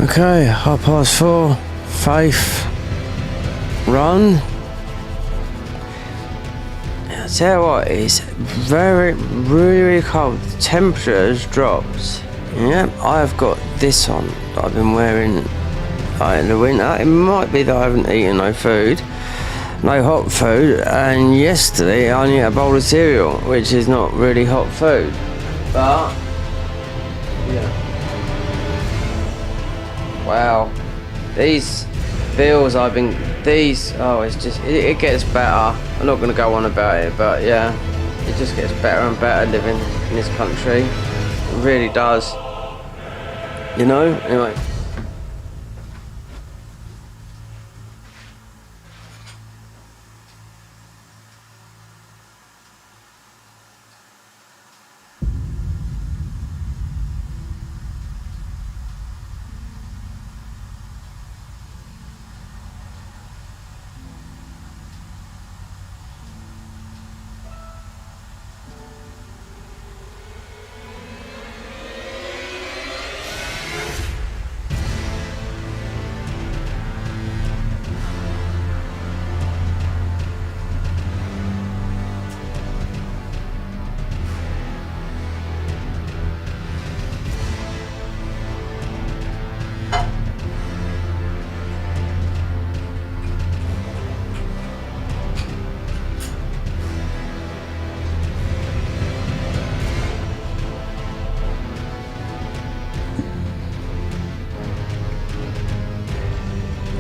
Okay, 4:30, Faith, run. I tell you what, it's really cold. The temperature has dropped. Yep, I've got this on that I've been wearing in the winter. It might be that I haven't eaten no food, no hot food, and yesterday I only had a bowl of cereal, which is not really hot food, but yeah. Wow, these bills it's just, it gets better. I'm not going to go on about it, but yeah, it just gets better and better living in this country. It really does, you know. Anyway.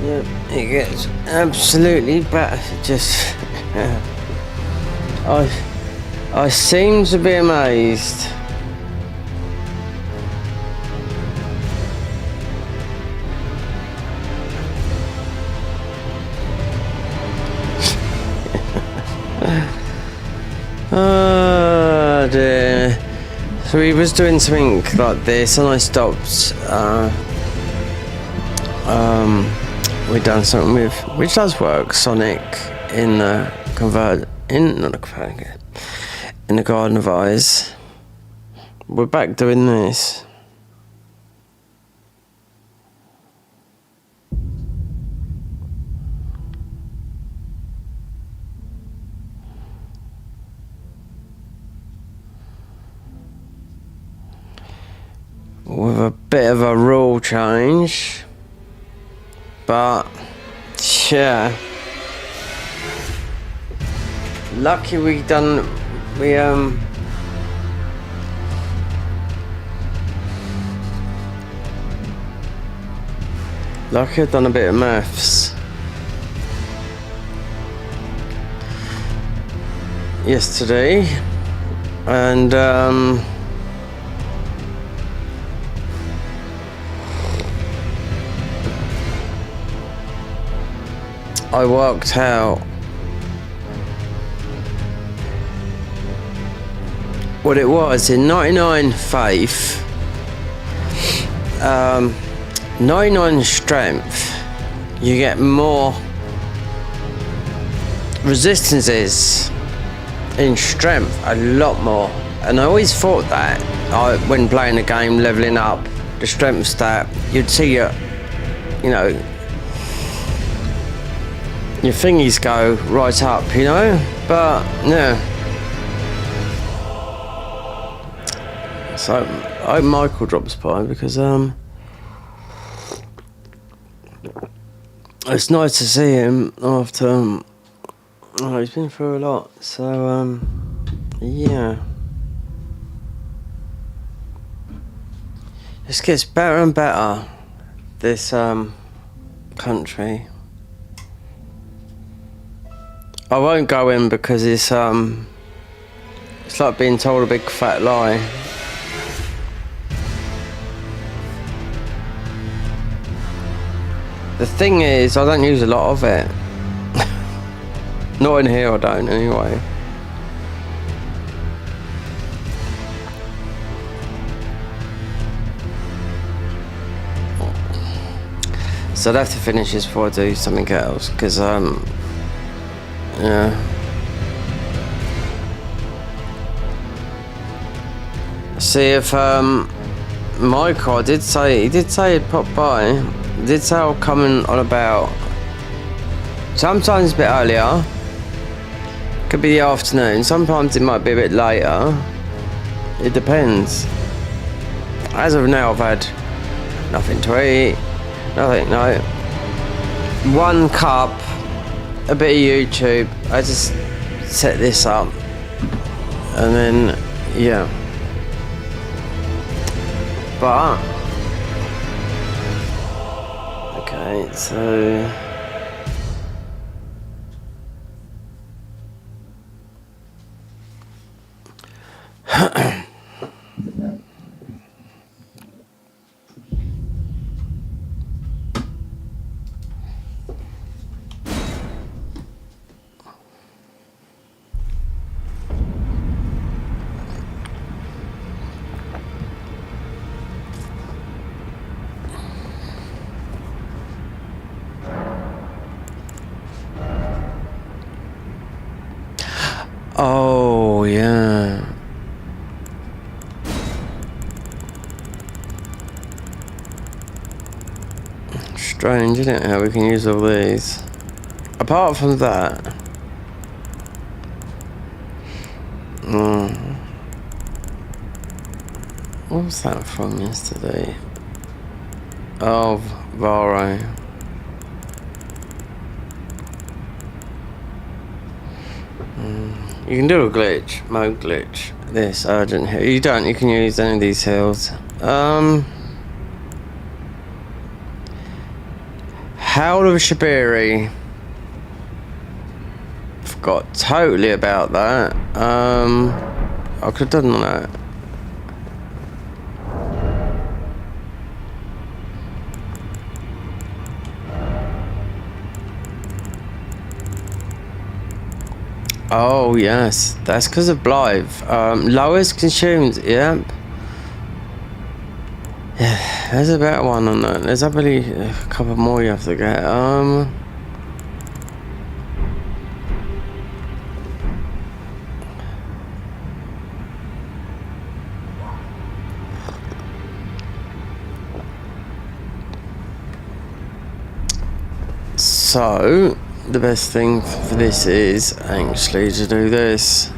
Yep, it gets absolutely better. Just, I seem to be amazed. Oh dear. So he was doing something like this, and I stopped. We done something with, which does work, Sonic in the in the Garden of Eyes. We're back doing this. With a bit of a rule change. But yeah, lucky lucky I've done a bit of maths yesterday, and I worked out what it was in 99 faith, 99 strength. You get more resistances in strength, a lot more. And I always thought that when playing a game, leveling up the strength stat, you'd see your thingies go right up, you know, but yeah. So I hope Michael drops by, because it's nice to see him after he's been through a lot. So yeah, this gets better and better, this country. I won't go in because it's like being told a big fat lie. The thing is, I don't use a lot of it. Not in here, I don't anyway. So I'd have to finish this before I do something else, because yeah. See if Michael did say, he did say he'd pop by. He did say I'll come in on about, sometimes a bit earlier. Could be the afternoon, sometimes it might be a bit later. It depends. As of now, I've had nothing to eat, nothing, no. 1 cup, a bit of YouTube. I just set this up, and then, yeah. But, okay, so... Oh, yeah. Strange, isn't it, how we can use all these? Apart from that... What was that from yesterday? Oh, Varo. You can do a glitch, mode glitch. This urgent hill. You don't, you can use any of these hills. Howl of Shabiri. Forgot totally about that. I could have done that. Oh yes, that's because of Blythe. Lowest consumed, yeah. Yeah, there's a better one on that. There's probably a couple more you have to get. So the best thing for this is actually to do this.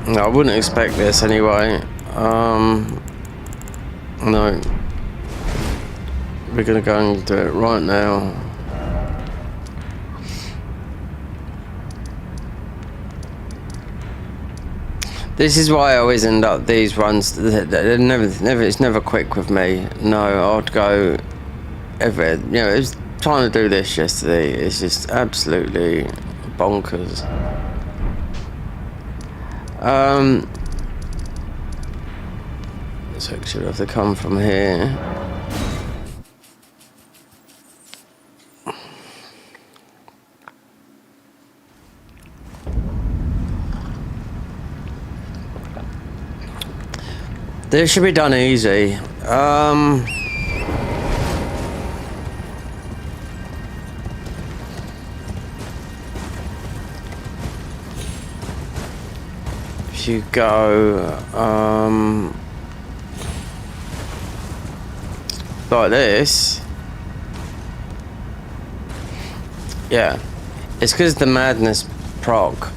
No, I wouldn't expect this anyway. No. We're gonna go and do it right now. This is why I always end up these runs. They're never. It's never quick with me. No, I'd go everywhere. You know, it was trying to do this yesterday. It's just absolutely bonkers. So should have to come from here. This should be done easy. If you go, like this. Yeah. It's because the madness proc.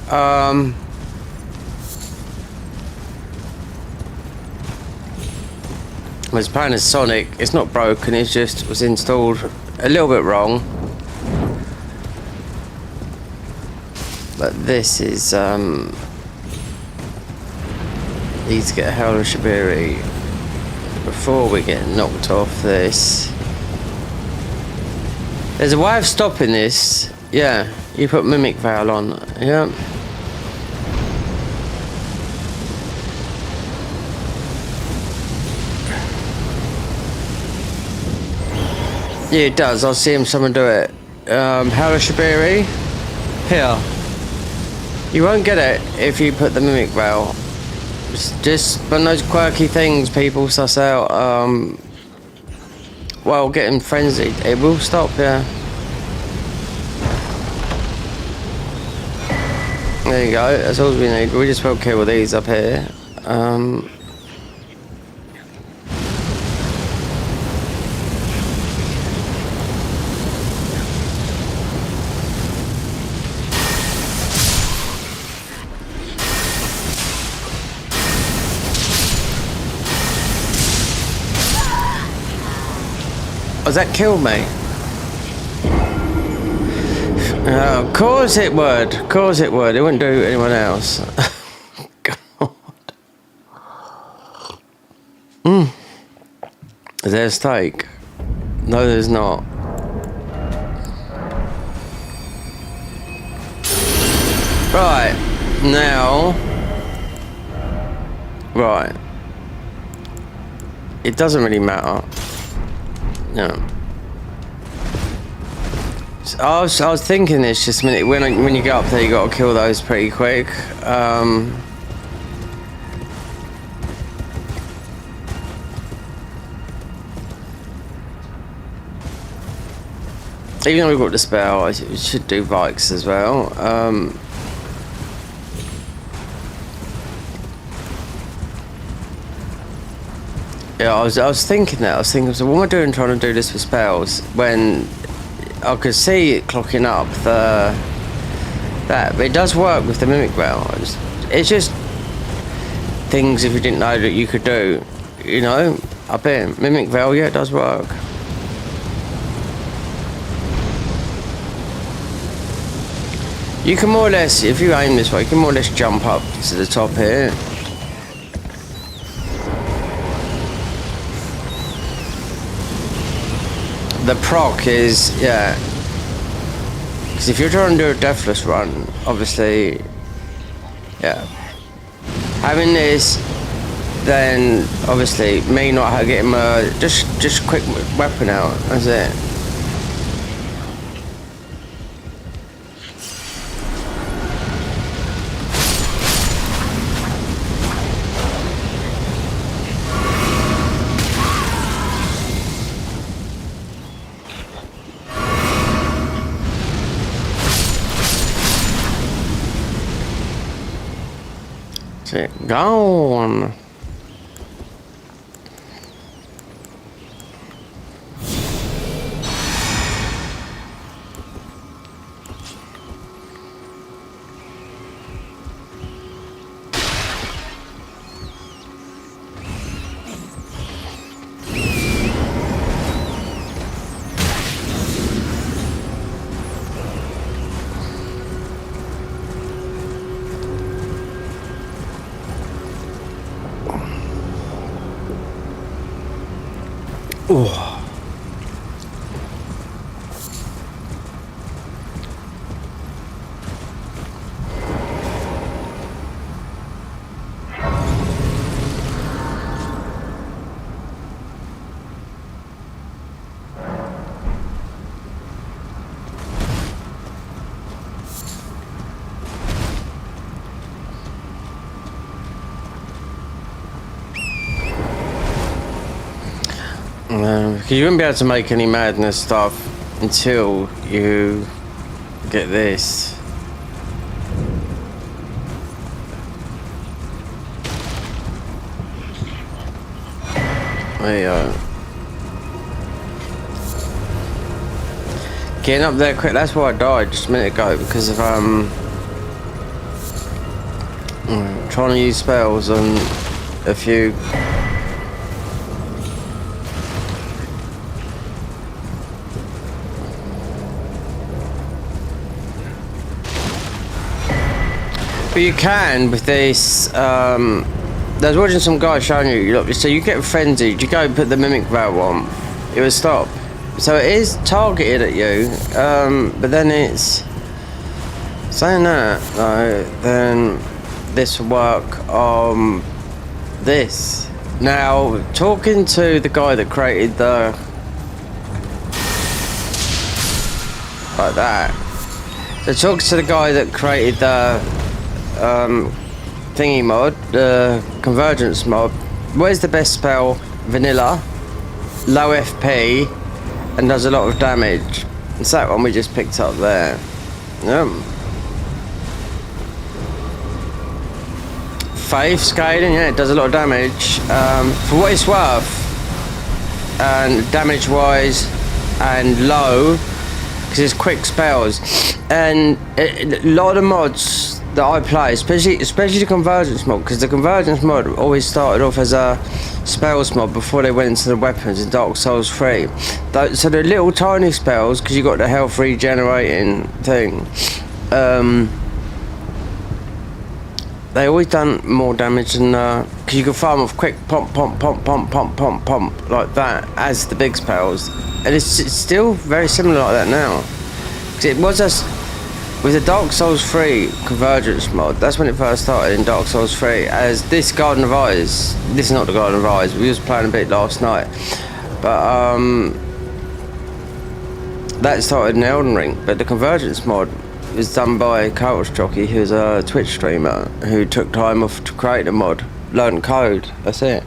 I was playing as Sonic. It's not broken, it just was installed a little bit wrong. But this is need to get Howl of Shabiri before we get knocked off this. There's a way of stopping this. Yeah, you put Mimic Veil on. Yeah. Yeah, it does. I'll see someone do it. Howl of Shabiri. Here. You won't get it if you put the Mimic Veil. It's just one of those quirky things people suss out. while getting frenzied. It will stop, yeah. There you go, that's all we need. We just will kill these up here. Does that kill me? Of course it would. Of course it would. It wouldn't do anyone else. God. Is there a steak? No, there's not. Right. Now. Right. It doesn't really matter. No. So I was thinking this just a minute. When you get up there, you got to kill those pretty quick. Even though we've got the spell, I should do Vikes as well. Yeah, I was thinking that. I was thinking, so what am I doing trying to do this with spells when I could see it clocking up that, but it does work with the Mimic Veil. It's just things if you didn't know that you could do, you know, up here. Mimic Veil, yeah, it does work. You can more or less, if you aim this way, you can more or less jump up to the top here. The proc is, yeah, because if you're trying to do a deathless run, obviously, yeah, having this, then obviously me not getting my just quick weapon out, that's it. Gone. Oh. Because you wouldn't be able to make any madness stuff until you get this. There you go. Getting up there quick, that's why I died just a minute ago, because of trying to use spells on a few. But you can with this. There's watching some guy showing you. Look, so you get frenzied. You go put the Mimic Veil on, it will stop. So it is targeted at you. But then it's saying that. Then this will work on this. Now talking to the guy that created the like that. So talk to the guy that created the thingy mod, the convergence mod. Where's the best spell? Vanilla. low FP, and does a lot of damage. It's that one we just picked up there. Faith scaling, yeah, it does a lot of damage. For what it's worth, and damage wise, and low, because it's quick spells. And a lot of mods that I play, especially the convergence mod, because the convergence mod always started off as a spells mod before they went into the weapons in Dark Souls 3. So the little tiny spells, because you got the health regenerating thing, they always done more damage than because you can farm off quick pump like that as the big spells, and it's still very similar like that now. Because it was just with the Dark Souls 3 convergence mod, that's when it first started in Dark Souls 3, as this Garden of Eyes, this is not the Garden of Eyes, we was playing a bit last night, but that started in Elden Ring, but the convergence mod was done by Coach Jockey, who's a Twitch streamer, who took time off to create a mod, learned code, that's it.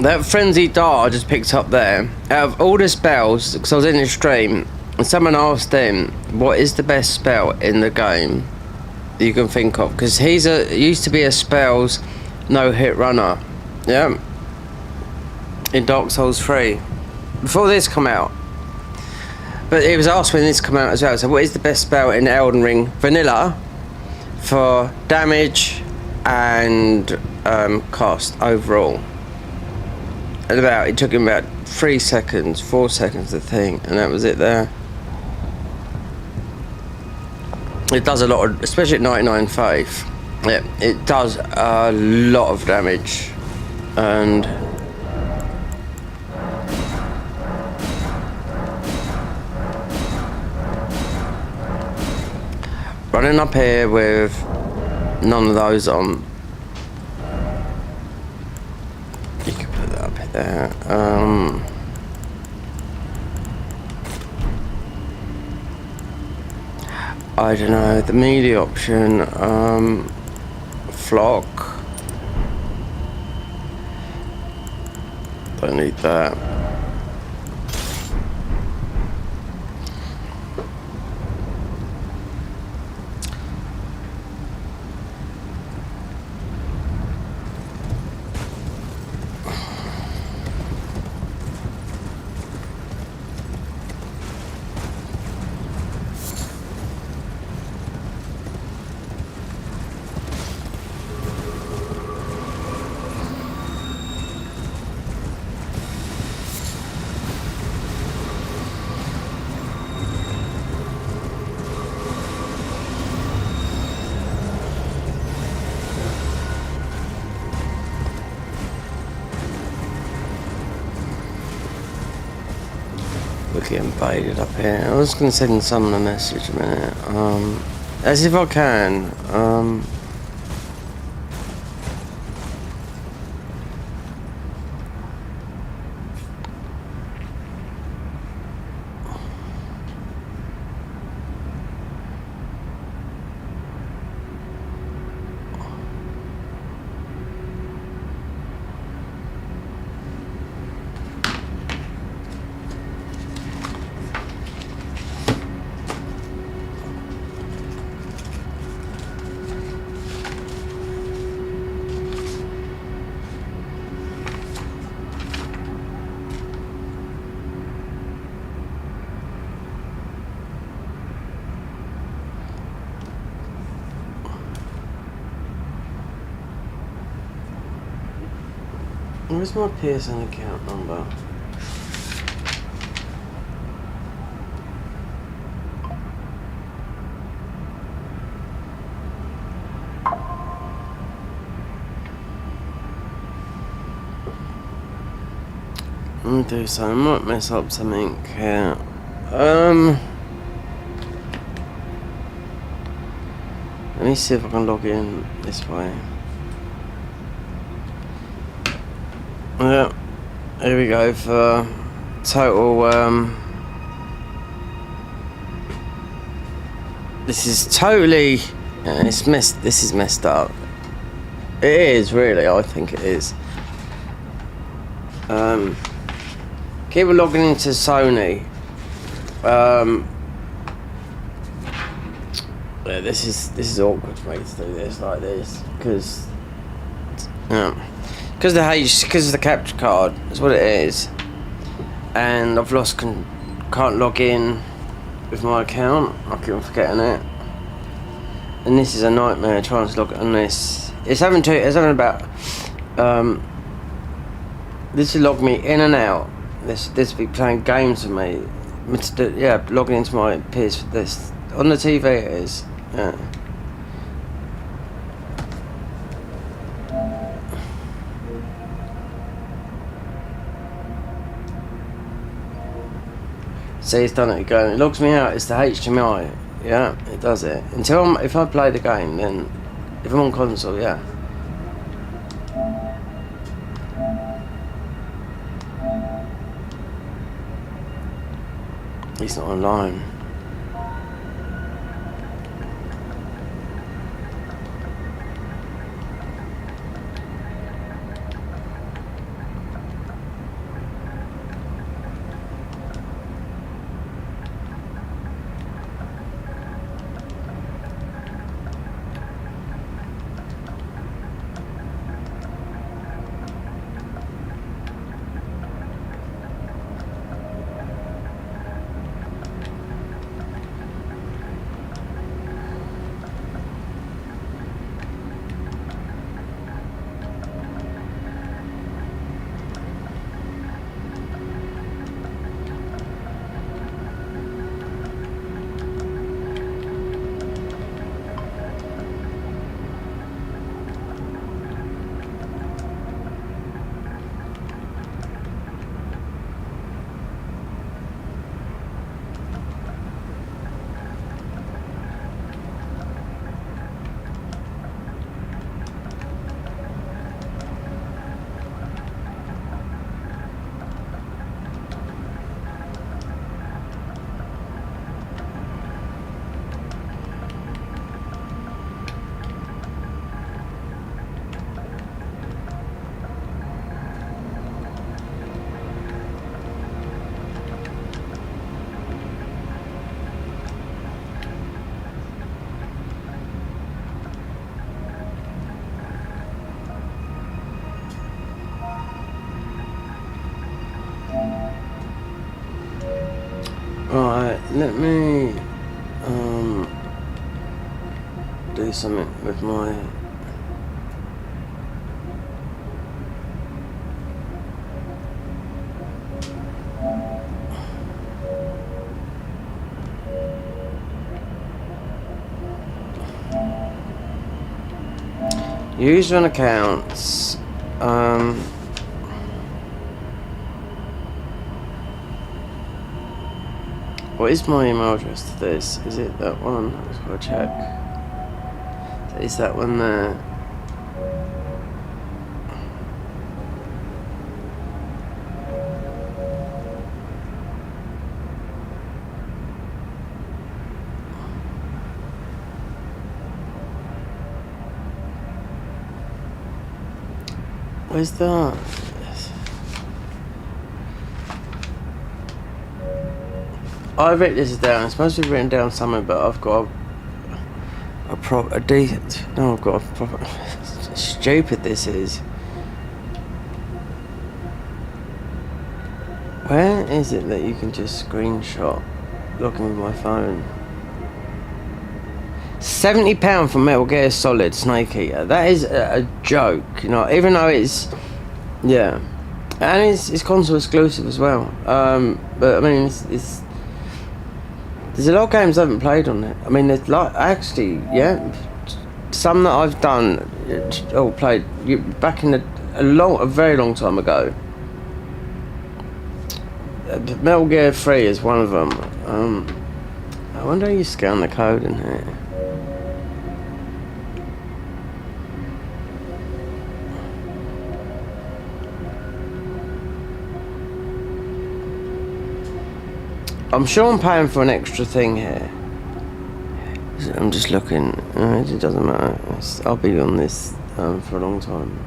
That Frenzied Dart I just picked up there, out of all the spells, because I was in the stream, and someone asked him, what is the best spell in the game you can think of? Because he used to be a spells no-hit runner, yeah, in Dark Souls 3, before this come out. But it was asked when this come out as well, so what is the best spell in Elden Ring Vanilla for damage and cost overall? And it took him about 3 seconds, 4 seconds to think, and that was it there. It does a lot of, especially at 99 faith, yeah, it does a lot of damage. And running up here with none of those on, you can put that up there. I don't know, the melee option, flock, don't need that. We're getting baited up here. I was going to send someone a message a minute. As if I can. Where's my PSN account number? I'm gonna do so. I might mess up something here. Let me see if I can log in this way. Yeah, here we go for total. This is totally. This is messed up. It is, really, I think it is. Keep logging into Sony. Yeah, this is awkward for me to do this like this, because because of the capture card, that's what it is. And I've can't log in with my account. I keep on forgetting it. And this is a nightmare trying to log on this. It's having about this will log me in and out. This will be playing games with me. Yeah, logging into my PS for this. On the TV it is. Yeah. See, it's done it again. It logs me out. It's the HDMI. Yeah, it does it. If I play the game, then if I'm on console, yeah. He's not online. Right, let me do something with my user and accounts. What is my email address to this? Is it that one? Let's go check. Is that one there? Where's that? I've written this down. It's supposed to be written down somewhere, but I've got a decent. No, I've got a proper. Stupid this is. Where is it that you can just screenshot looking with my phone? £70 for Metal Gear Solid Snake Eater. That is a joke, you know. Even though it's, yeah, and it's console exclusive as well. But I mean, it's there's a lot of games I haven't played on it. I mean, there's actually, yeah, some that I've done, played back in a very long time ago. Metal Gear 3 is one of them. I wonder how you scan the code in here. I'm sure I'm paying for an extra thing here. I'm just looking. It doesn't matter. I'll be on this for a long time.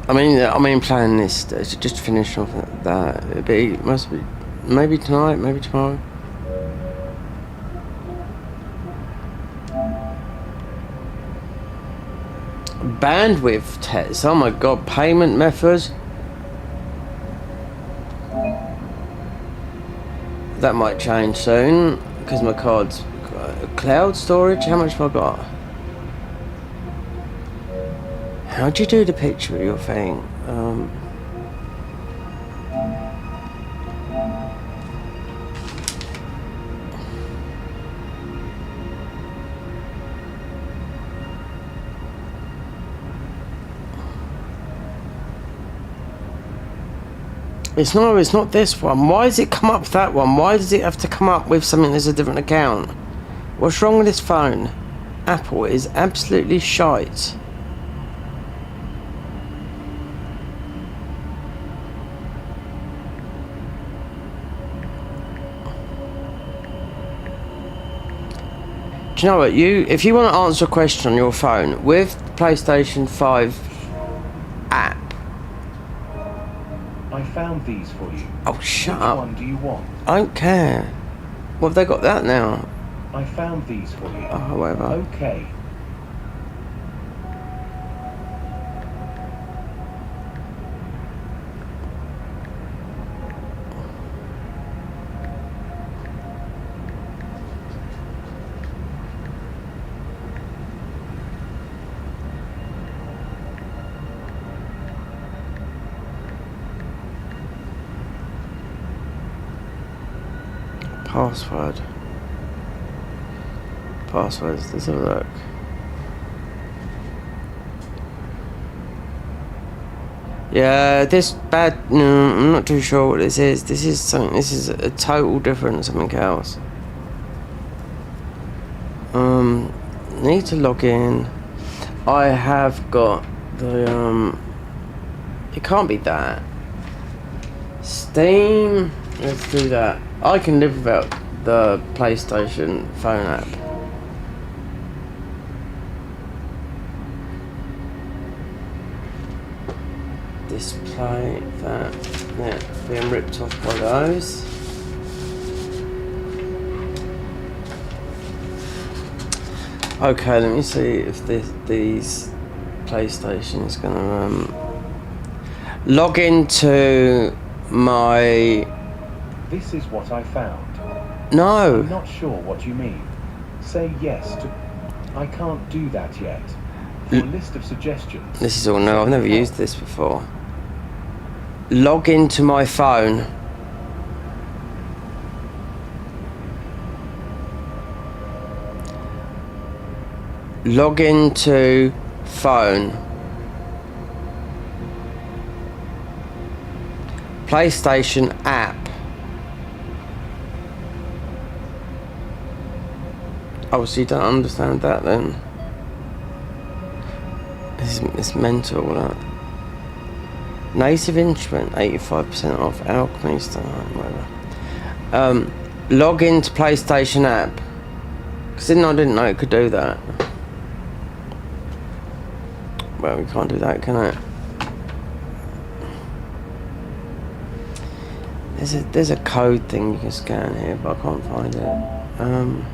I mean, planning this just to finish off that. It must be maybe tonight, maybe tomorrow. Bandwidth test. Oh my god, payment methods. That might change soon because my card's cloud storage. How much have I got? How'd you do the picture of your thing? It's not this one. Why does it come up that one? Why does it have to come up with something that's a different account? What's wrong with this phone? Apple is absolutely shite. Do you know what? If you want to answer a question on your phone with the PlayStation 5 app. I found these for you. Oh, shut up. Which one do you want? I don't care. What have they got that now? I found these for you. Oh, whatever. Okay. Passwords, let's have a look. Yeah, this bad, no, I'm not too sure what this is. This is a total different something else. Need to log in. I have got the, it can't be that. Steam, let's do that. I can live without the PlayStation phone app. Display that, yeah, being ripped off by those. Okay, let me see if these PlayStation is gonna log into my. This is what I found. No. I'm not sure what you mean. Say yes to. I can't do that yet. For a list of suggestions. This is all new. I've never used this before. Log into my phone. Log into phone. PlayStation app. Oh, so you don't understand that then? It's mental, that. Native instrument, 85% off. Alchemist, whatever. Log into PlayStation app. Because I didn't know it could do that. Well, we can't do that, can it? There's a code thing you can scan here, but I can't find it.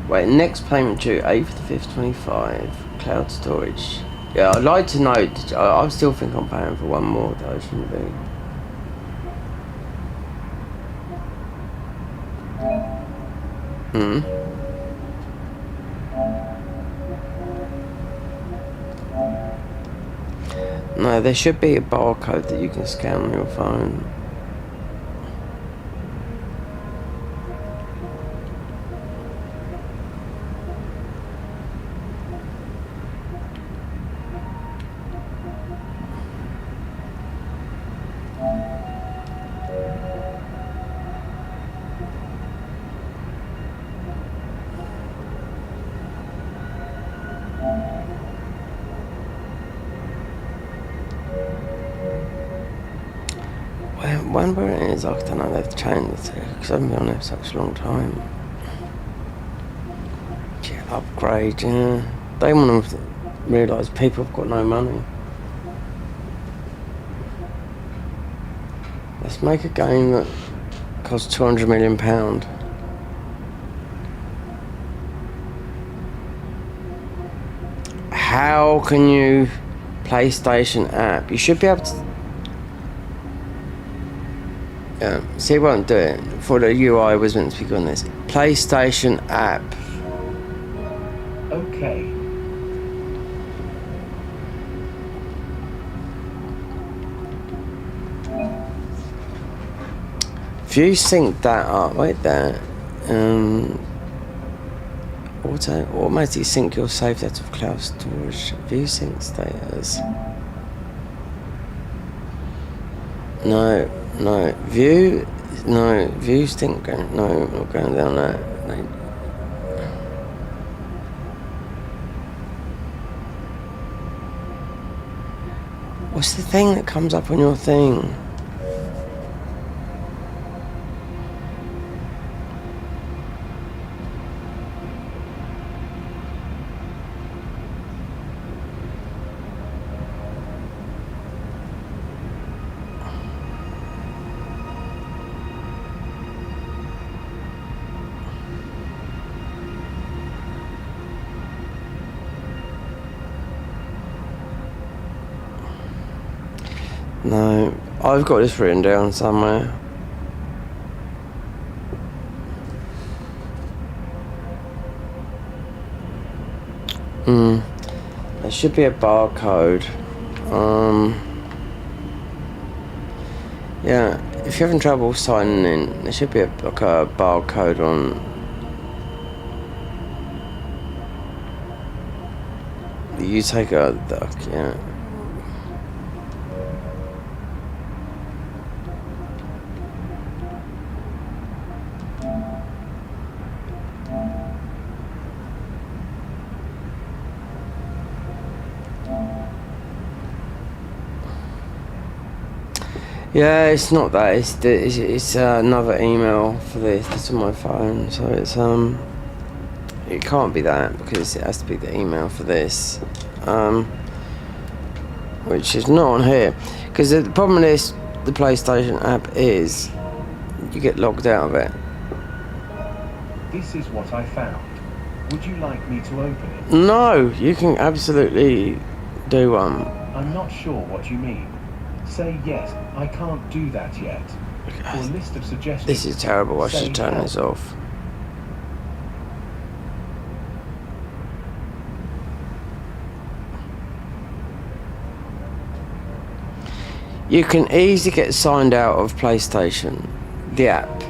Wait, next payment due 8th to 5th 25. Cloud storage. Yeah, I'd like to know. I still think I'm paying for one more though, shouldn't be. No, there should be a barcode that you can scan on your phone. wonder where it is. I don't know, they've changed it because I've been on there for such a long time. Yeah, upgrade, yeah. They want to realise people have got no money. Let's make a game that costs £200 million. How can you PlayStation app? You should be able to. Yeah, see, it won't do it. For the UI was meant to be on this PlayStation app. Okay. If you sync that up, wait there. Automatically sync your save data of cloud storage. View sync status. No, view sync. No, not going down that. No. What's the thing that comes up on your thing? No, I've got this written down somewhere. There should be a barcode. Yeah, if you're having trouble signing in, there should be like a barcode on. You take yeah. Yeah, it's not that. It's another email for this. It's on my phone, so it's it can't be that because it has to be the email for this, which is not on here. Because the problem is the PlayStation app is you get logged out of it. This is what I found. Would you like me to open it? No, you can absolutely do one. I'm not sure what you mean. Say yes, I can't do that yet. For a list of suggestions. This is terrible. I should turn help. this off. You can easily get signed out of PlayStation, the app.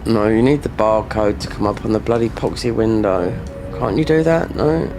No, you need the barcode to come up on the bloody epoxy window. Can't you do that? No.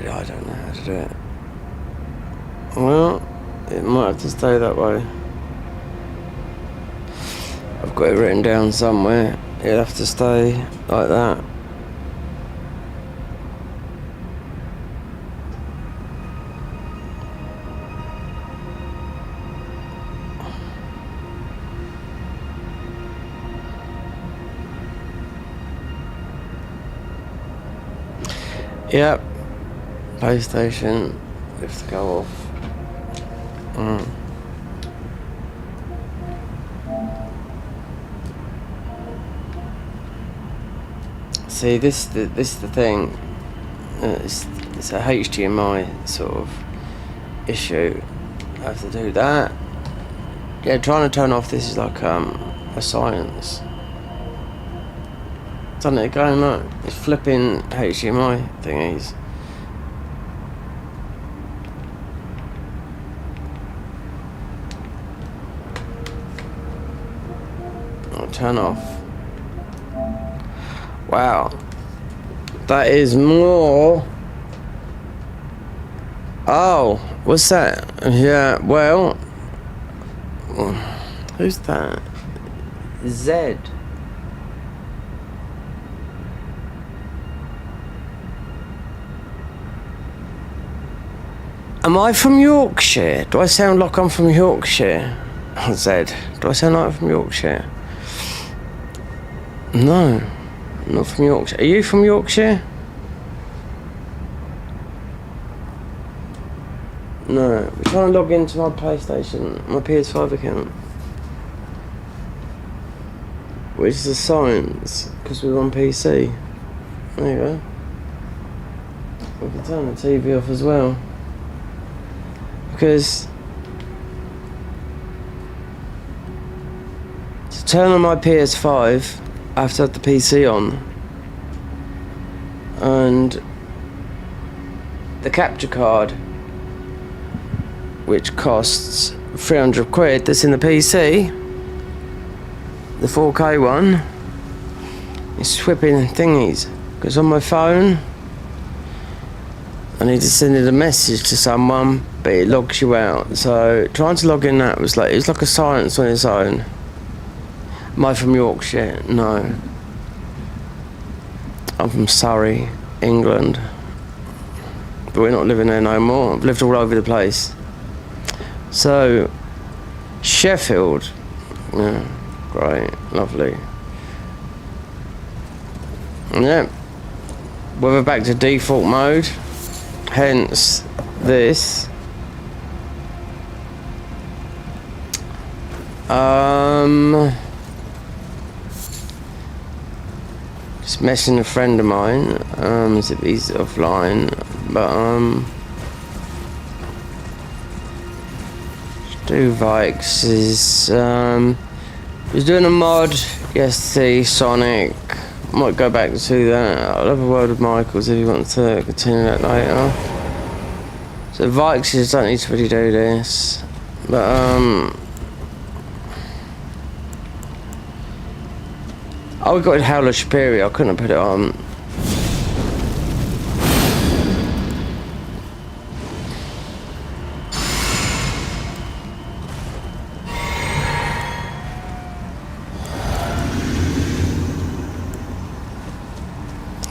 I don't know how to do it. Well, it might have to stay that way. I've got it written down somewhere. It'll have to stay like that. Yep. PlayStation, we have to go off. See, this is the thing. It's a HDMI sort of issue. I have to do that. Yeah, trying to turn off this is like a science. Done it again, look. It's flipping HDMI thingies. I'll turn off. Wow. That is more. Oh, what's that? Yeah, well. Who's that? Zed. Am I from Yorkshire? Do I sound like I'm from Yorkshire? Zed. Do I sound like I'm from Yorkshire? No, I'm not from Yorkshire. Are you from Yorkshire? No. We're trying to log into my PlayStation, my PS5 account. Which is a science, because we're on PC. There you go. We can turn the TV off as well. Because to turn on my PS5, I have to have the PC on. And the capture card, which costs 300 quid, that's in the PC, the 4K one, is flipping thingies. Because on my phone, I need to send it a message to someone, but it logs you out. So trying to log in that was like, it was like a science on its own. Am I from Yorkshire? No. I'm from Surrey, England. But we're not living there no more. I've lived all over the place. So, Sheffield. Yeah, great, lovely. Yeah. We're back to default mode. Hence, this. Just messaging a friend of mine, as if he's offline, but do Vikes is was doing a mod yesterday, Sonic. Might go back to that. I'll have a word with Michaels if he wants to continue that later. So Vikes is don't need to really do this, but oh, we got Howler Superior. I couldn't put it on.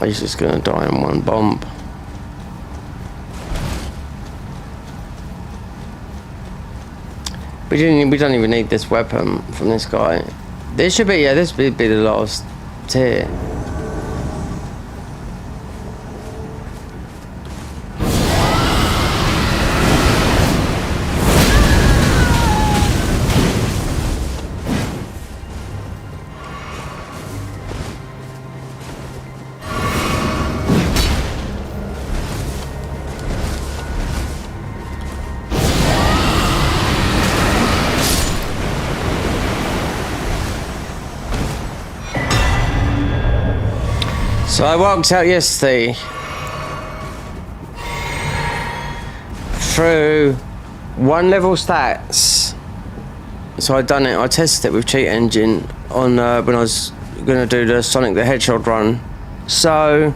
He's just gonna die in one bomb. We don't even need this weapon from this guy. This should be, yeah, this would be the last tier. So I walked out yesterday through 1 level stats. So I tested it with Cheat Engine on when I was going to do the Sonic the Hedgehog run. So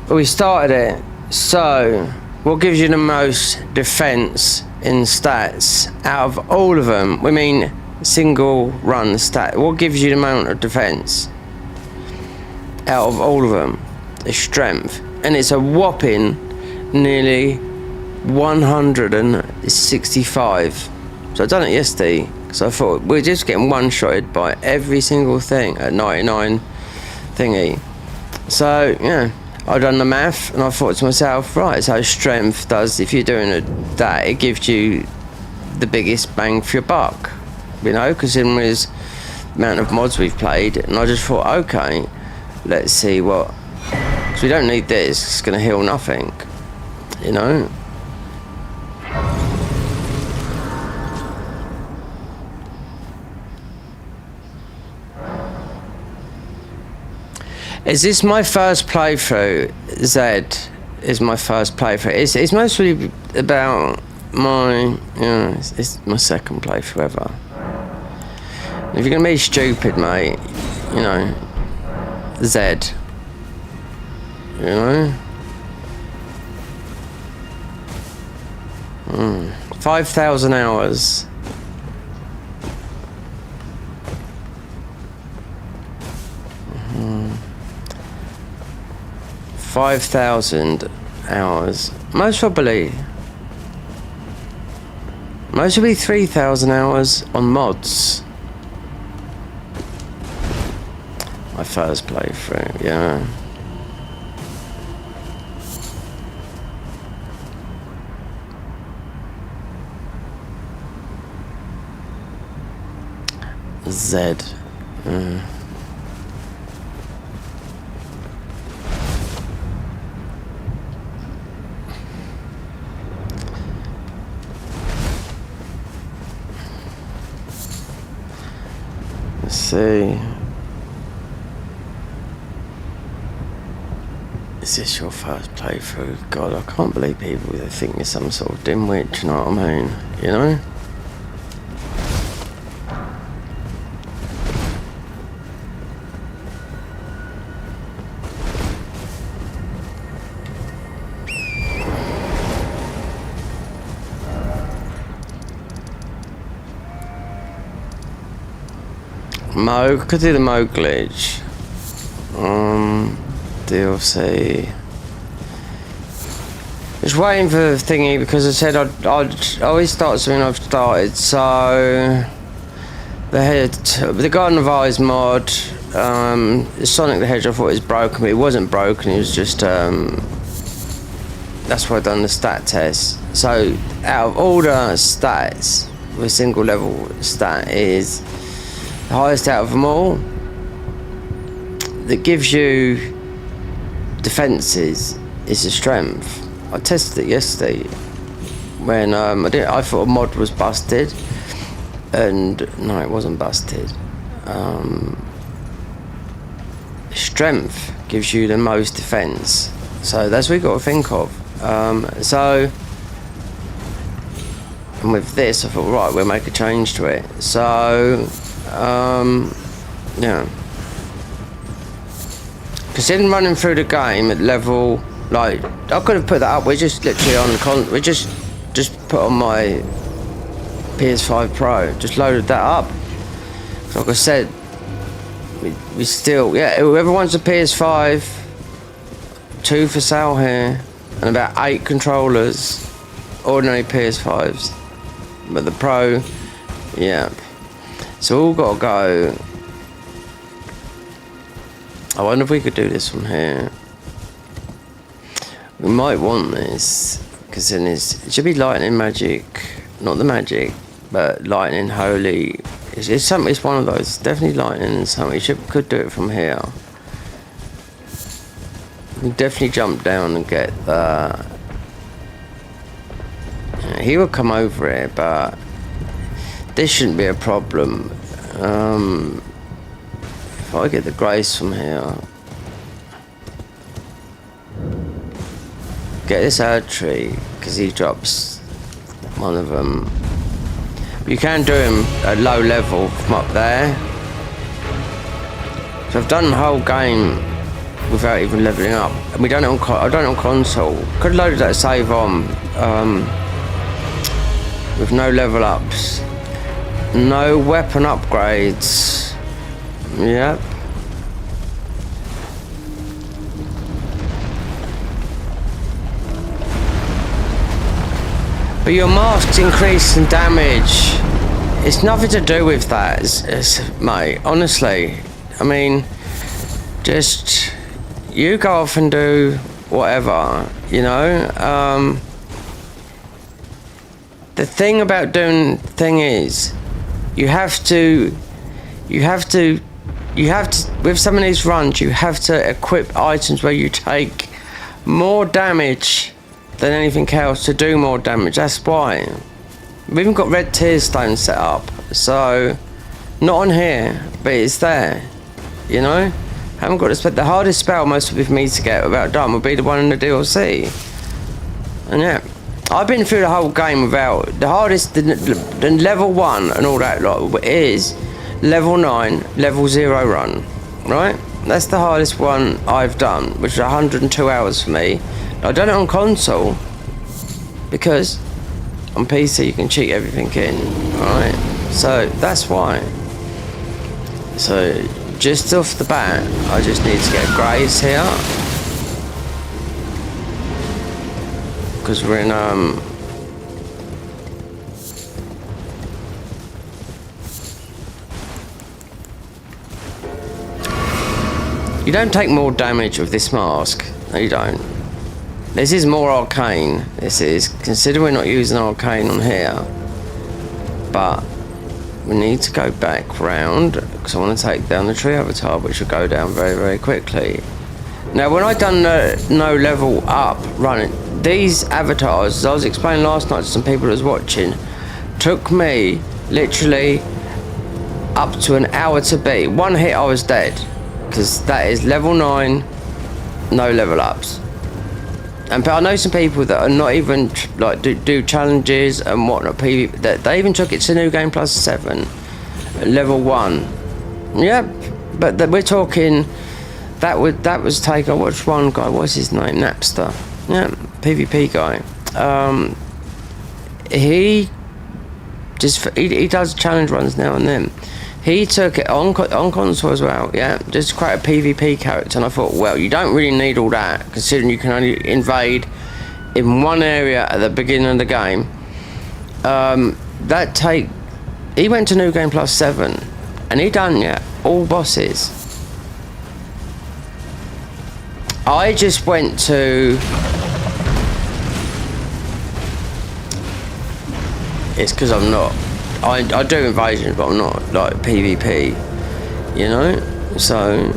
we started it. So what gives you the most defense in stats out of all of them? We mean single run stat. What gives you the amount of defense out of all of them? Is strength, and it's a whopping nearly 165. So I done it yesterday because I thought we're just getting one-shotted by every single thing at 99 thingy. So yeah, I done the math and I thought to myself, right, so strength does, if you're doing that, it gives you the biggest bang for your buck, you know, because in with the amount of mods we've played, and I just thought, okay, let's see what, because we don't need this, it's going to heal nothing, you know. Is this my first playthrough? Zed is my first playthrough. It's mostly about my, it's my second playthrough ever. If you're gonna be stupid, mate, you know, Zed, you know, 5,000 hours. Mm-hmm. 5,000 hours. Most probably 3,000 hours on mods. My first playthrough, yeah. Zed. Let's see. Is this your first playthrough? God, I can't believe people they think you're some sort of dimwit, you know what I mean? You know? Could do the Mo glitch. DLC. Just waiting for the thingy because I said I'd always start something I've started. So the Garden of Eyes mod, Sonic the Hedgehog, I thought it was broken, but it wasn't broken. It was just that's why I've done the stat test. So out of all the stats, the single level stat is the highest out of them all. That gives you defenses is a strength. I tested it yesterday when I thought a mod was busted, and no, it wasn't busted. Strength gives you the most defense, so that's what you got to think of. So, and with this, I thought, right, we'll make a change to it. So, yeah. Because in running through the game at level, like, I could have put that up. We're just literally on we just put on my PS5 Pro, just loaded that up. So like I said, we still, yeah, whoever wants a PS5, 2 for sale here, and about 8 controllers, ordinary PS5s, but the Pro, yeah. So all got to go. I wonder if we could do this from here. We might want this, because then it should be lightning magic, not the magic, but lightning holy. It's something. It's one of those. Definitely lightning and something. Could do it from here. We can definitely jump down and get the. Yeah, he will come over it, but this shouldn't be a problem. If I get the grace from here, get this Erd tree, because he drops one of them. You can do him at low level from up there. So I've done the whole game without even leveling up, and we done it on I done it on console. Could have loaded that save on with no level ups, no weapon upgrades. Yep. But your masks increase in damage. It's nothing to do with that, mate. Honestly, I mean, just you go off and do whatever, you know. The thing about doing thing is, you have to, with some of these runs, you have to equip items where you take more damage than anything else to do more damage. That's why. We've even got red tear stone set up, so not on here, but it's there, you know. Haven't got to spend the hardest spell most of me to get without done would be the one in the DLC. And yeah, I've been through the whole game without the hardest. The level 1 and all that lot is level 9, level 0 run, right? That's the hardest one I've done, which is 102 hours for me. I've done it on console because on PC you can cheat everything in, right? So that's why. So just off the bat, I just need to get Grace here because we're in you don't take more damage with this mask. No, you don't. This is more arcane. This is, consider we're not using arcane on here, but we need to go back round because I want to take down the tree avatar, which will go down very, very quickly. Now, when I done the no level up running, these avatars, as I was explaining last night to some people that was watching, took me literally up to an hour to beat. One hit, I was dead. Because that is level 9, no level ups. And I know some people that are not even like do challenges and whatnot. That they even took it to New Game Plus 7, level 1. Yeah, but we're talking that was taken. Which one guy? What's his name? Napster. Yeah, PvP guy. He does challenge runs now and then. He took it on console as well, yeah, just to create a PvP character, and I thought, well, you don't really need all that, considering you can only invade in one area at the beginning of the game. He went to New Game Plus 7, and he done, yeah, all bosses. I just went to... It's because I'm not... I do invasions, but I'm not like PvP, you know. So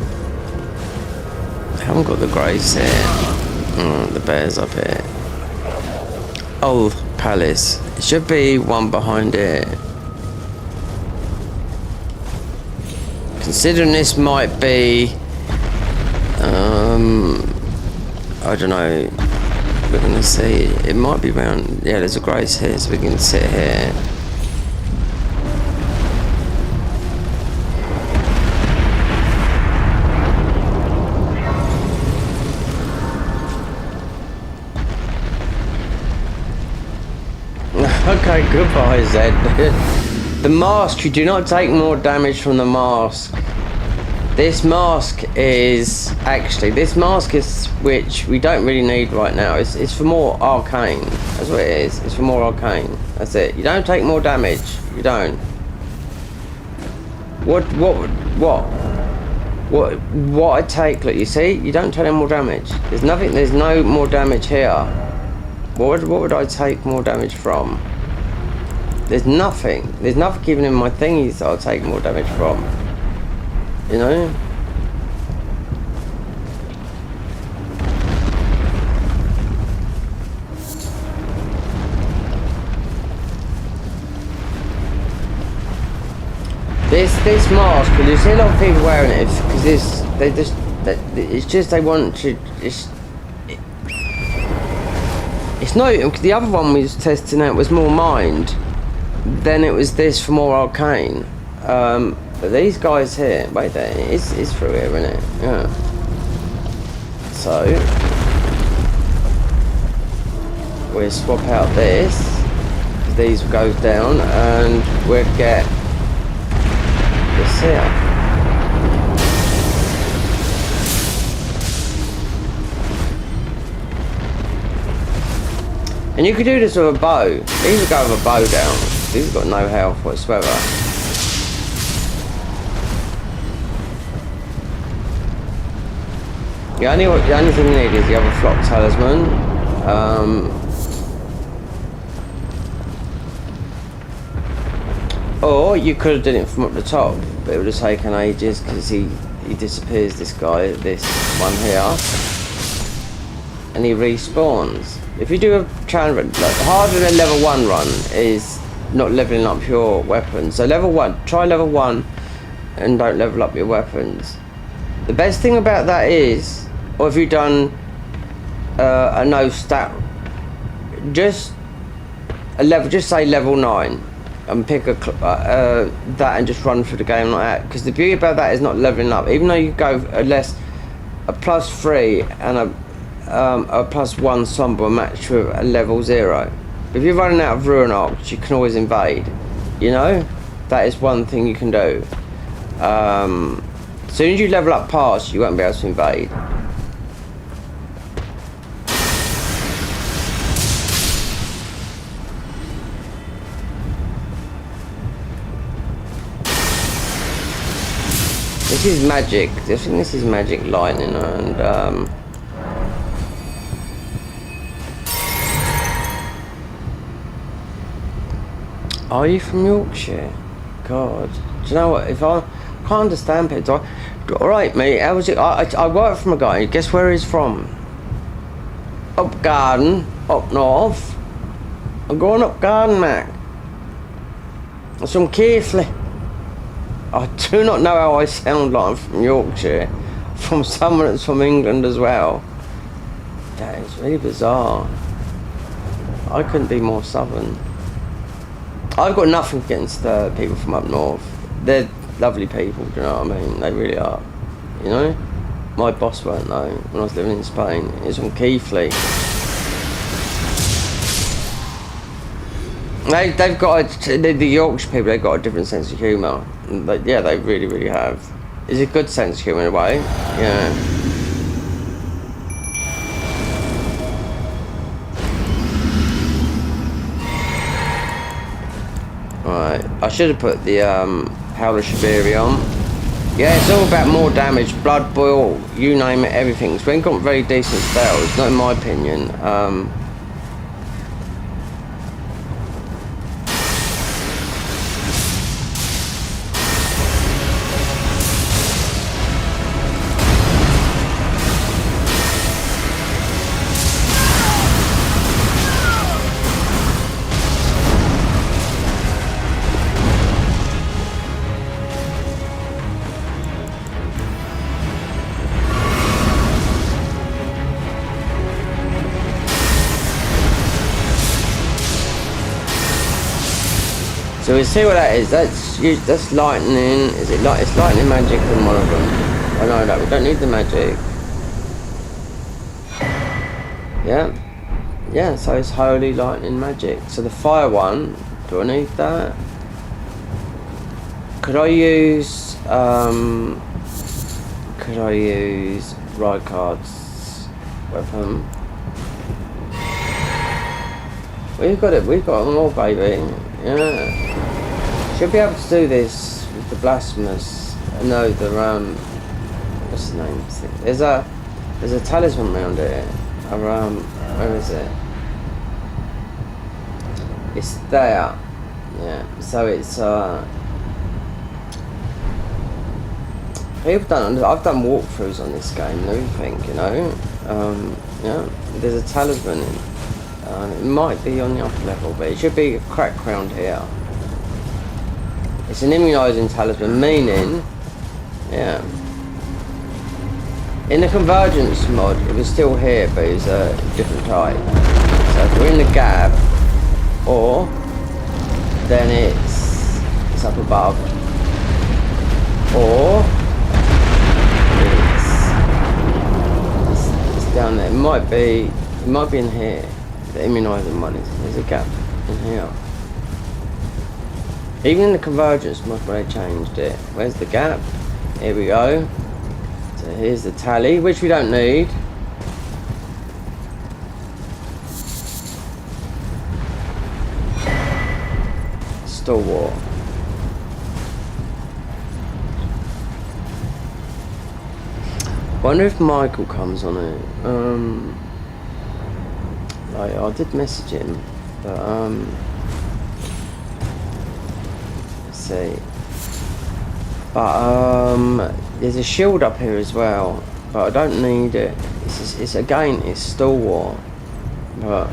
I haven't got the grace here. The bear's up here. Old Palace. It should be one behind it. Considering this might be, I don't know. We're gonna see. It might be round. Yeah, there's a grace here, so we can sit here. Okay, goodbye, Zed. The mask, you do not take more damage from the mask. This mask is which we don't really need right now. It's for more arcane. That's what it is. It's for more arcane. That's it. You don't take more damage. You don't. What I take, look, you see? You don't take any more damage. There's no more damage here. What would I take more damage from? There's nothing even in my thingies that I'll take more damage from. You know? This mask, you see a lot of people wearing it because it's just they want to. It's not, because the other one we was testing out was more mind. Then it was this for more arcane. But these guys here, wait there, it's through here, isn't it? Yeah. So we'll swap out this, because these goes down, and we'll get this here. And you could do this with a bow. These will go with a bow down. These have got no health whatsoever. The only thing you need is the other flock talisman. Or you could have done it from up the top, but it would have taken ages because he disappears, this guy, this one here, and he respawns. If you do a challenge, like harder than level 1 run is not leveling up your weapons. So level 1, try level 1 and don't level up your weapons. The best thing about that is, or if you've done a no stat, just a level, just say level 9, and pick a that and just run through the game like that. Because the beauty about that is not leveling up. Even though you go a +3 and a +1 somber match with a level 0. If you're running out of Ruin Arcs, you can always invade. You know, that is one thing you can do. As soon as you level up past, you won't be able to invade. This is magic. I think this is magic lightning, and are you from Yorkshire? God, do you know what? If I can't understand people, alright, mate. How was it? I work from a guy. Guess where he's from? Up Garden, up north. I'm going up Garden, mate. That's from Keighley. I do not know how I sound like I'm from Yorkshire, from someone that's from England as well. That is really bizarre. I couldn't be more southern. I've got nothing against people from up north. They're lovely people, do you know what I mean? They really are. You know? My boss weren't though, when I was living in Spain. He was from Keighley. They've got the Yorkshire people. They've got a different sense of humour. Yeah, they really, really have. It's a good sense of humour in a way. Yeah. Right. I should have put the Howler Shabiri on. Yeah, it's all about more damage, blood boil, you name it, everything. So we ain't got very decent spells, not in my opinion. So we see what that is. That's lightning. Is it like it's lightning magic in one of them? I know that we don't need the magic. Yeah, yeah. So it's holy lightning magic. So the fire one. Do I need that? Could I use? Could I use Rykard's weapon? We've got it. We've got them all, baby. Yeah. Should be able to do this with the blasphemous. No, the what's the name? There's a talisman around it. Around where is it? It's there. Yeah. So it's people don't. I've done walkthroughs on this game and everything. You know. Yeah. There's a talisman. It might be on the upper level, but it should be a crack crowned here. It's an immunising talisman, meaning, yeah. In the convergence mod, it was still here, but it's a different type. So if we're in the gap, or then it's up above, or it's down there. It might be in here. The immunising one there's a gap in here. Even in the convergence mod where they changed it. Where's the gap? Here we go. So here's the tally, which we don't need. Stalwart. Wonder if Michael comes on it. I did message him, but let's see. But there's a shield up here as well, but I don't need it. It's Stalwart, but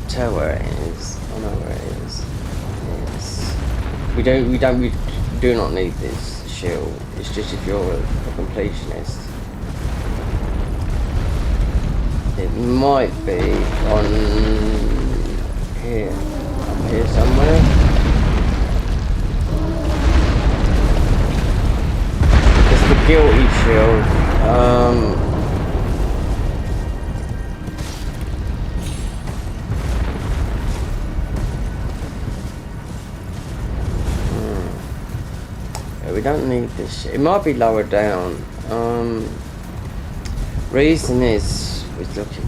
tell where it is. I know where it is. this. We do not need this shield. It's just if you're a completionist. It might be on here, up here somewhere. It's the guilty shield. We don't need this shit. It might be lower down. Reason is we're looking.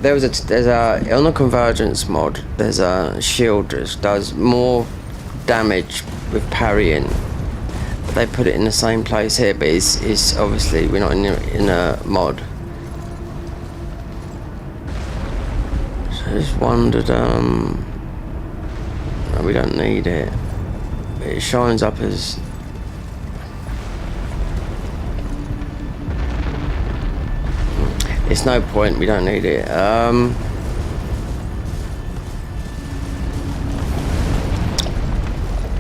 There's a on the convergence mod. There's a shield that does more damage with parrying. But they put it in the same place here, but it's obviously we're not in a mod. So I just wondered. No, we don't need it. It shines up as. It's no point, we don't need it.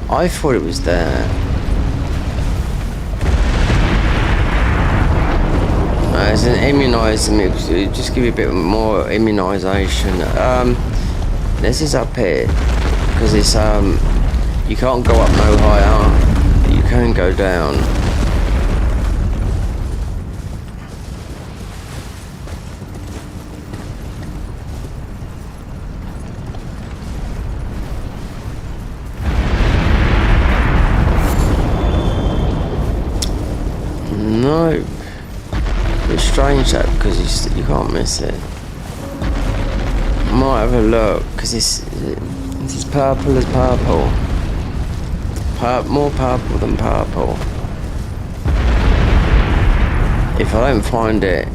I thought it was there. As an immunising, it just give you a bit more immunisation. This is up here because it's you can't go up no higher, but you can go down. No, it's strange that because you can't miss it. Might have a look because it's as purple as purple. More purple than purple. If I don't find it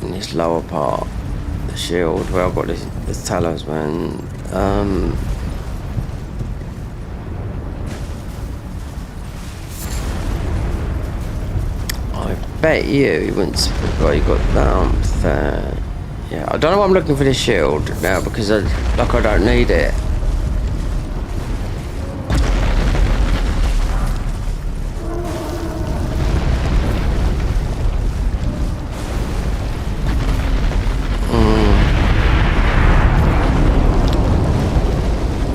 in this lower part, the shield where I've got this talisman, I bet you once you got that there. Yeah, I don't know why I'm looking for this shield now because I don't need it.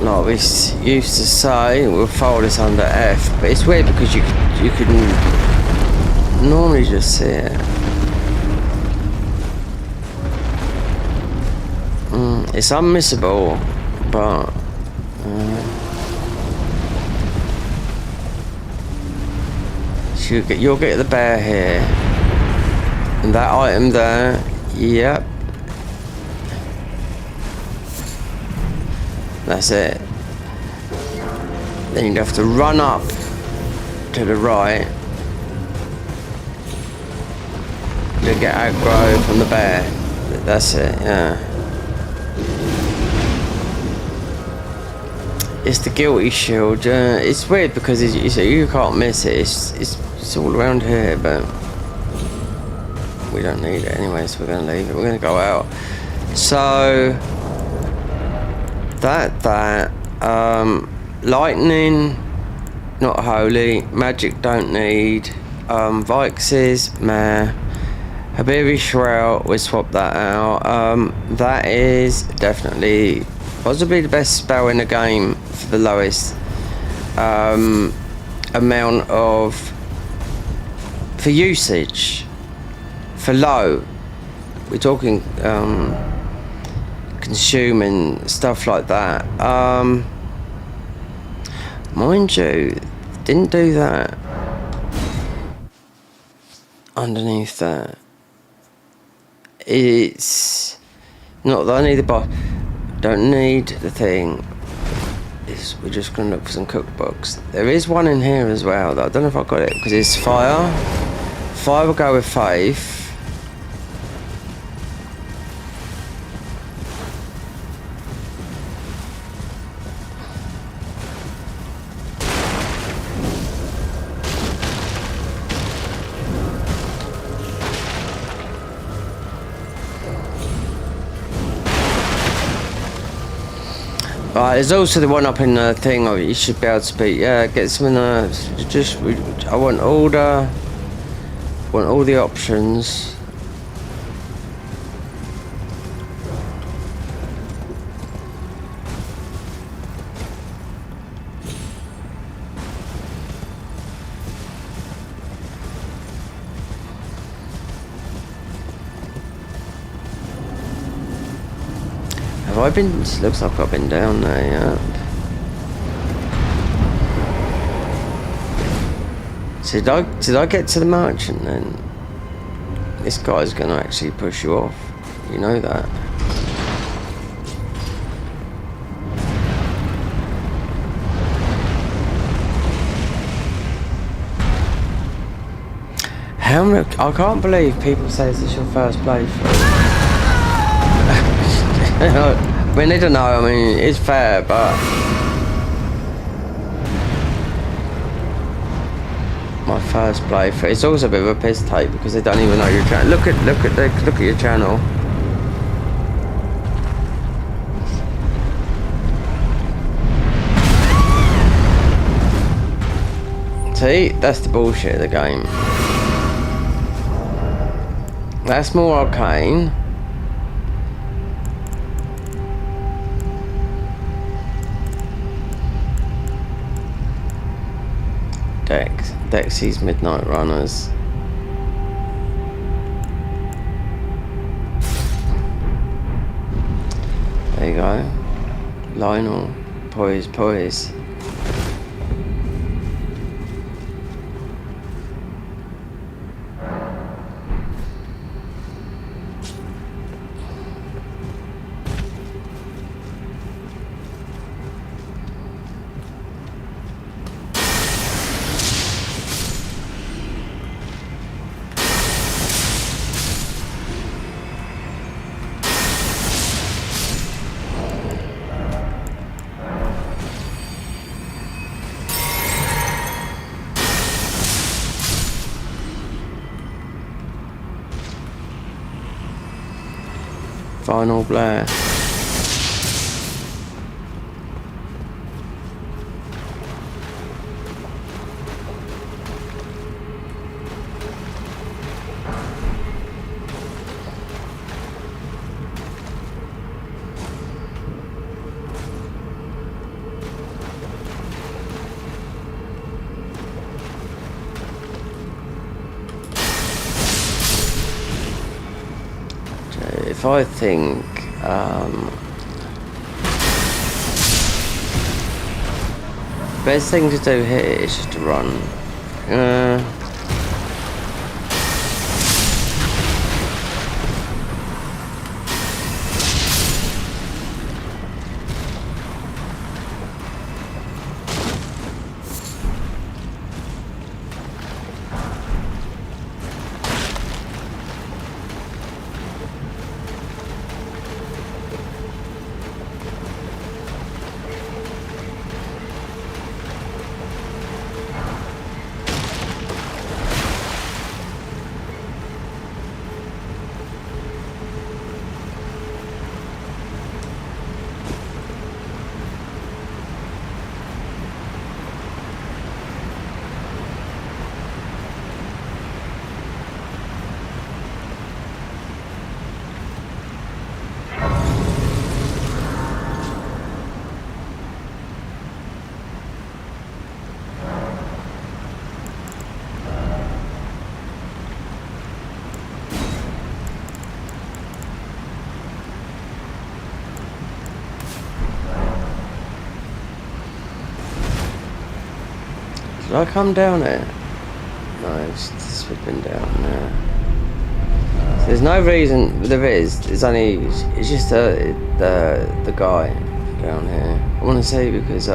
Like we used to say, we'll file this under F, but it's weird because you can normally just see it. It's unmissable, but so you'll get the bear here, and that item there. Yep, that's it. Then you'd have to run up to the right to get aggro from the bear. That's it, yeah. It's the guilty shield. It's weird because you can't miss it. It's all around here, but we don't need it anyway, so we're going to leave it. We're going to go out. So that lightning, not holy. Magic don't need. Vixes, meh. Habiri Shroud, we swap that out. That is definitely possibly the best spell in the game for the lowest amount of for usage. For low, we're talking consuming stuff like that. Mind you, didn't do that underneath that. It's not that I need the boss. Don't need the thing. We're just gonna look for some cookbooks. There is one in here as well though. I don't know if I got it because it's fire. Fire will go with faith. There's also the one up in the thing. Oh, you should be able to speak. Yeah, get some in the. I want all the options. Have I been? It looks like I've been down there, yeah. So did I get to the merchant then? This guy's gonna actually push you off. You know that. How many? I can't believe people say this is your first playthrough. I mean, they don't know. I mean, it's fair, but my first playthrough. It's also a bit of a piss take because they don't even know your channel. Look at your channel. See, that's the bullshit of the game. That's more arcane. Dexy's Midnight Runners. There you go. Lionel. Poise. Final Blair. If I think best thing to do here is just to run. Did I come down there? No, this would have been down there. So there's no reason. There is. There's only. It's just the guy down here. I want to say because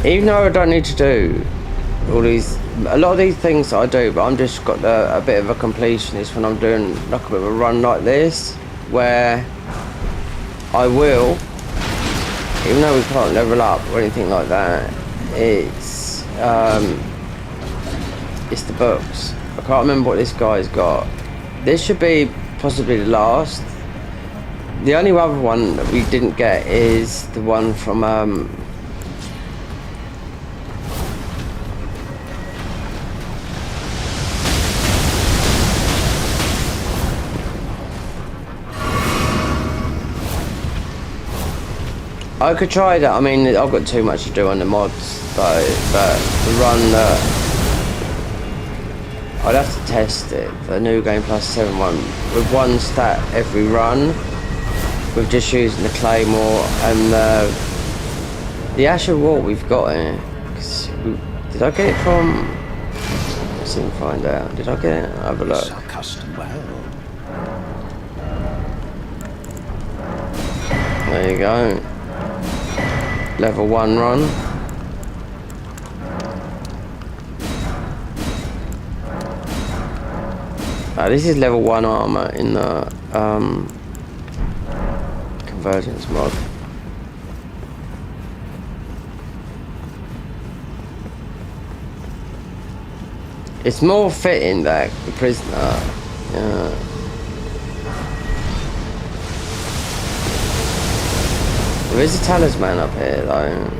even though I don't need to do all these, a lot of these things I do, but I'm just got a bit of a completionist when I'm doing like a bit of a run like this, where I will. Even though we can't level up or anything like that, it's the books. I can't remember what this guy's got. This should be possibly the last The only other one that we didn't get is the one from I could try that. I mean, I've got too much to do on the mods, though. But the run that I'd have to test it. The new game plus 7.1 with one stat every run, with just using the claymore and the Asher Wall we've got in it. Did I get it from? Let's see if I can find out. Did I get it? Have a look. There you go. Level 1 run. This is level 1 armor in the convergence mod. It's more fitting that the prisoner. There is a talisman up here though.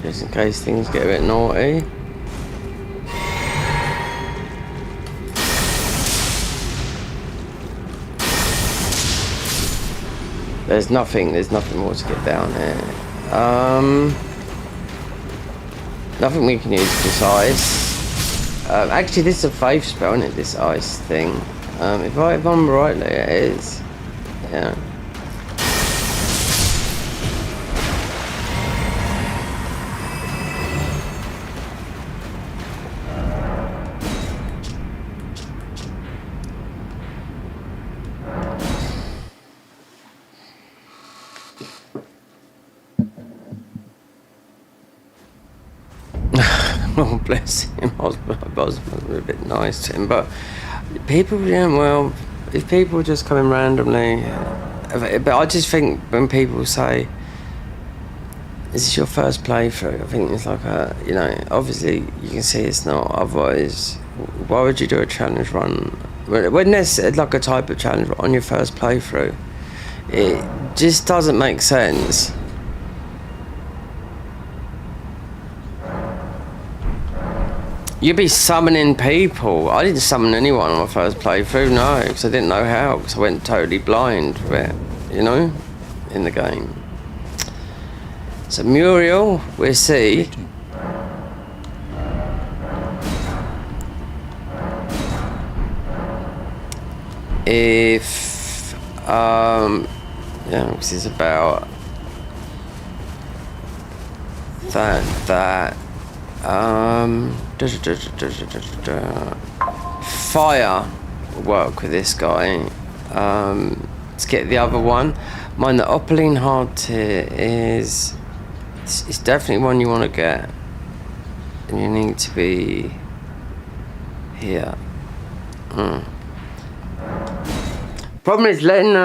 Just in case things get a bit naughty. There's nothing more to get down here. Nothing we can use this ice. Actually this is a faith spell, isn't it, this ice thing? If I'm rightly, it is. Yeah. Oh, bless him. I was a bit nice to him, but people, yeah, well, if people just come in randomly, but I just think when people say, "Is this your first playthrough?" I think it's like you know, obviously you can see it's not. Otherwise, why would you do a challenge run when there's like a type of challenge on your first playthrough? It just doesn't make sense. You'd be summoning people. I didn't summon anyone on my first playthrough, no, because I didn't know how, because I went totally blind with it, you know, in the game. So Muriel, we'll see. If, yeah, this is about that. Fire will work with this guy. Let's get the other one. Mind the Opaline Hard Tier is it's definitely one you want to get, and you need to be here. Problem is letting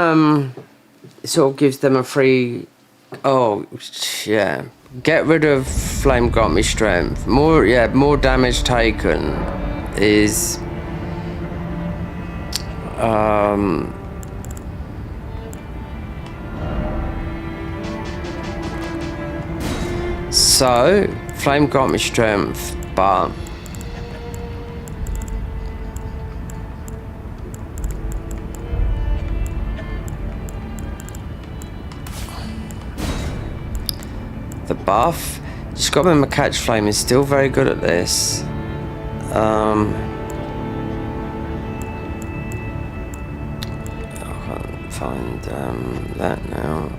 it sort of gives them a free. Oh yeah. Get rid of Flame Grant Me Strength. More damage taken is so Flame Grant Me Strength, but the buff Just got to remember, Catch Flame is still very good at this. I can't find that now.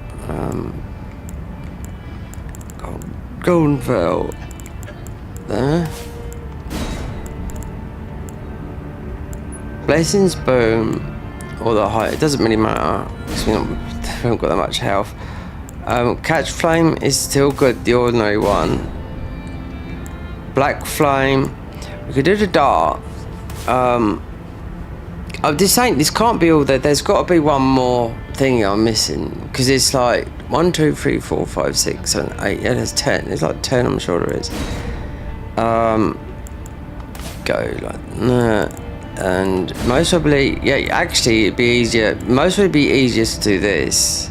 Golden Veil. There. Blessings Boom. Or the height. It doesn't really matter. Because we haven't got that much health. Catch Flame is still good, the ordinary one. Black Flame. We could do the dart. This can't be all that. There's got to be one more thing I'm missing. Because it's like 1, 2, 3, 4, 5, 6, 7, 8. Yeah, there's 10. There's like 10, I'm sure there is. Go like that. And most probably, yeah, actually it'd be easier. Most would be easiest to do this.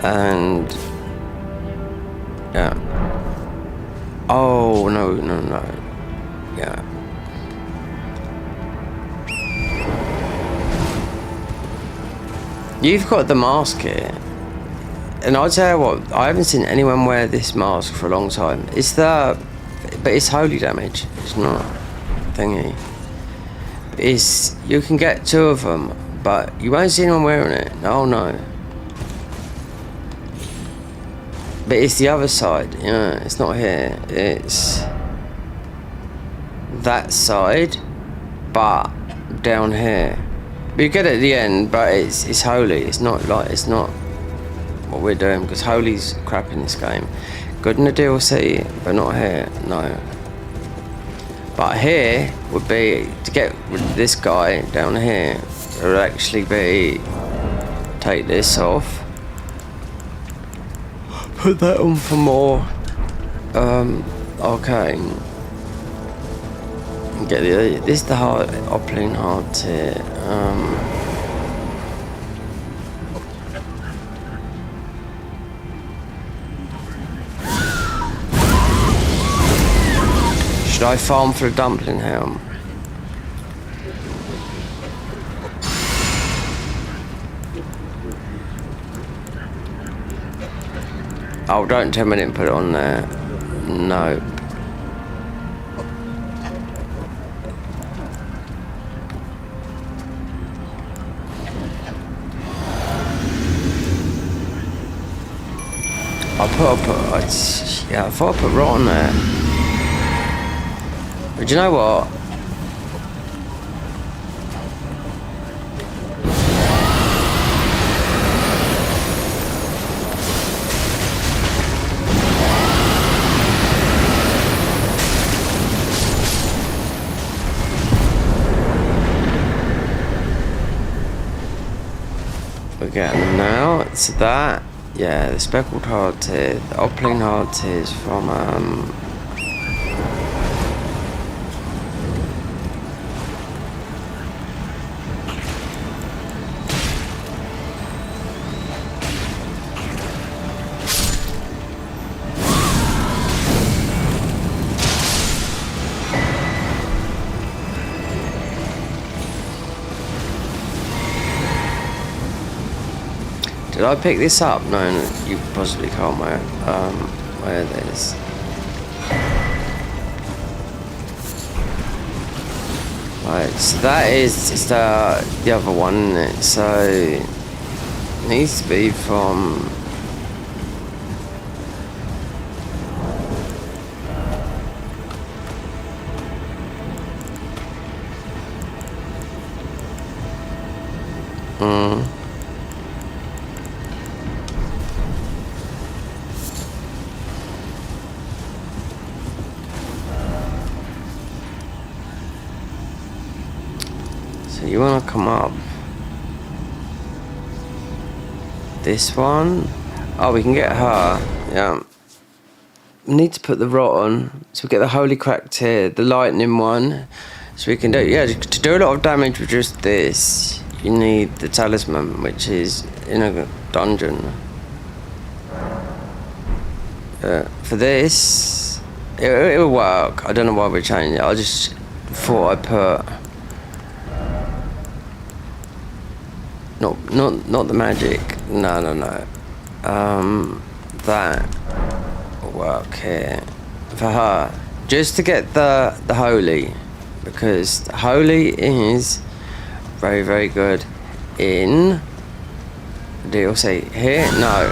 And yeah. Oh no. Yeah. You've got the mask here. And I'll tell you what, I haven't seen anyone wear this mask for a long time. But it's holy damage. It's not thingy. You can get 2 of them, but you won't see anyone wearing it. Oh no. But it's the other side, yeah, it's not here, it's that side, but down here. But you get it at the end, but it's holy, it's not what we're doing, because holy's crap in this game. Good in the DLC, but not here, no. But here would be, to get rid of this guy down here, it would actually be, take this off. Put that on for more arcane. Get this the hard Opling hard tier. Should I farm for a dumpling helm? Oh, don't tell me I didn't put it on there. No. I thought I put right on there. But you know what? Again, now it's that. Yeah, the speckled hardtail, the Opling hardtails from Did I pick this up? No, you possibly can't wear this. Right, so that is just the other one, isn't it? So it needs to be from so you want to come up this one. Oh, we can get her. Yeah, we need to put the rot on, so we get the holy cracked here, the lightning one, so we can do, yeah, to do a lot of damage with just this you need the talisman, which is in a dungeon. For this it will work. I don't know why we're changing it. I just thought I put not the magic. No. that will work here for her, just to get the holy, because the holy is very, very good in DLC. Here, no.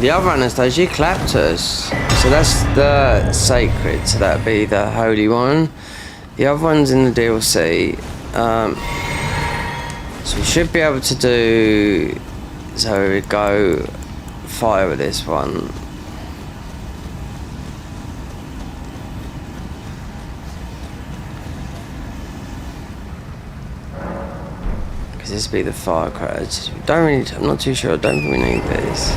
The other Anastasia clapped us, so that's the sacred, so that'd be the holy one. The other one's in the DLC, so we should be able to do, so we go fire with this one. Because this would be the firecrackers. Don't really, I'm not too sure, I don't think we need this.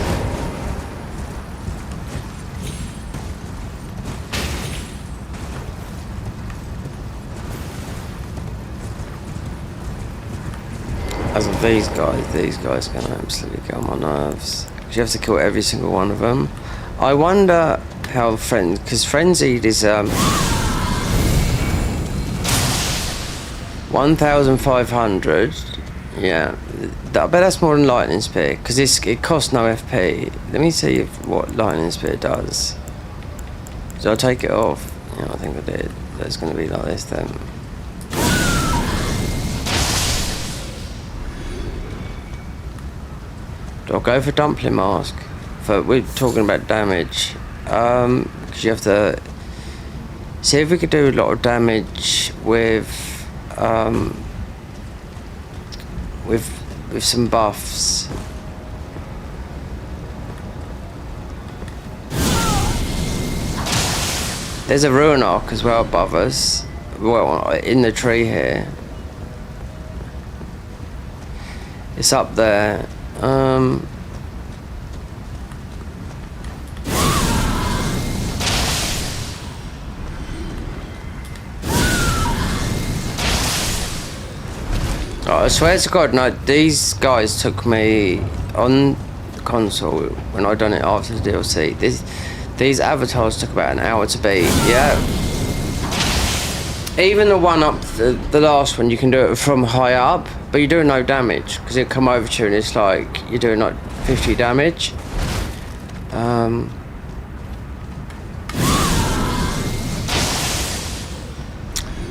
As of these guys are going to absolutely get on my nerves. You have to kill every single one of them. I wonder how because Frenzied is 1,500. Yeah, I bet that's more than Lightning Spear, because it costs no FP. Let me see what Lightning Spear does. Did I take it off? Yeah, I think I did. It's going to be like this then. Do I go for Dumpling Mask? We're talking about damage. Because you have to see if we could do a lot of damage with some buffs. There's a Ruin Arc as well above us. Well, in the tree here. It's up there. I swear to God, no, these guys took me on the console when I done it after the DLC. These avatars took about an hour to beat, yeah. Even the one up, the last one, you can do it from high up, but you're doing no damage, because it'll come over to you and it's like, you're doing like 50 damage.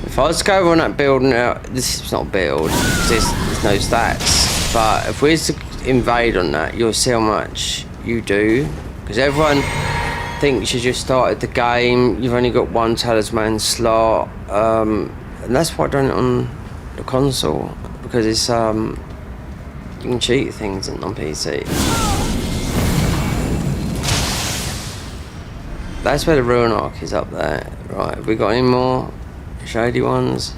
If I was to go on that build now, this is not build, because there's no stats, but if we was to invade on that, you'll see how much you do, because everyone thinks you just started the game, you've only got one talisman slot, and that's why I done it on the console, because it's you can cheat things on PC. That's where the Ruin Arc is, up there. Right, have we got any more shady ones?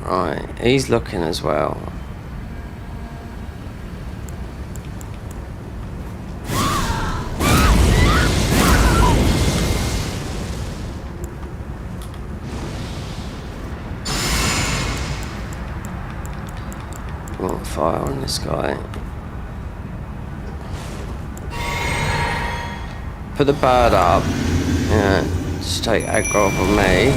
Right, he's looking as well. Fire on this guy. Put the bird up. Yeah, just take aggro off of me.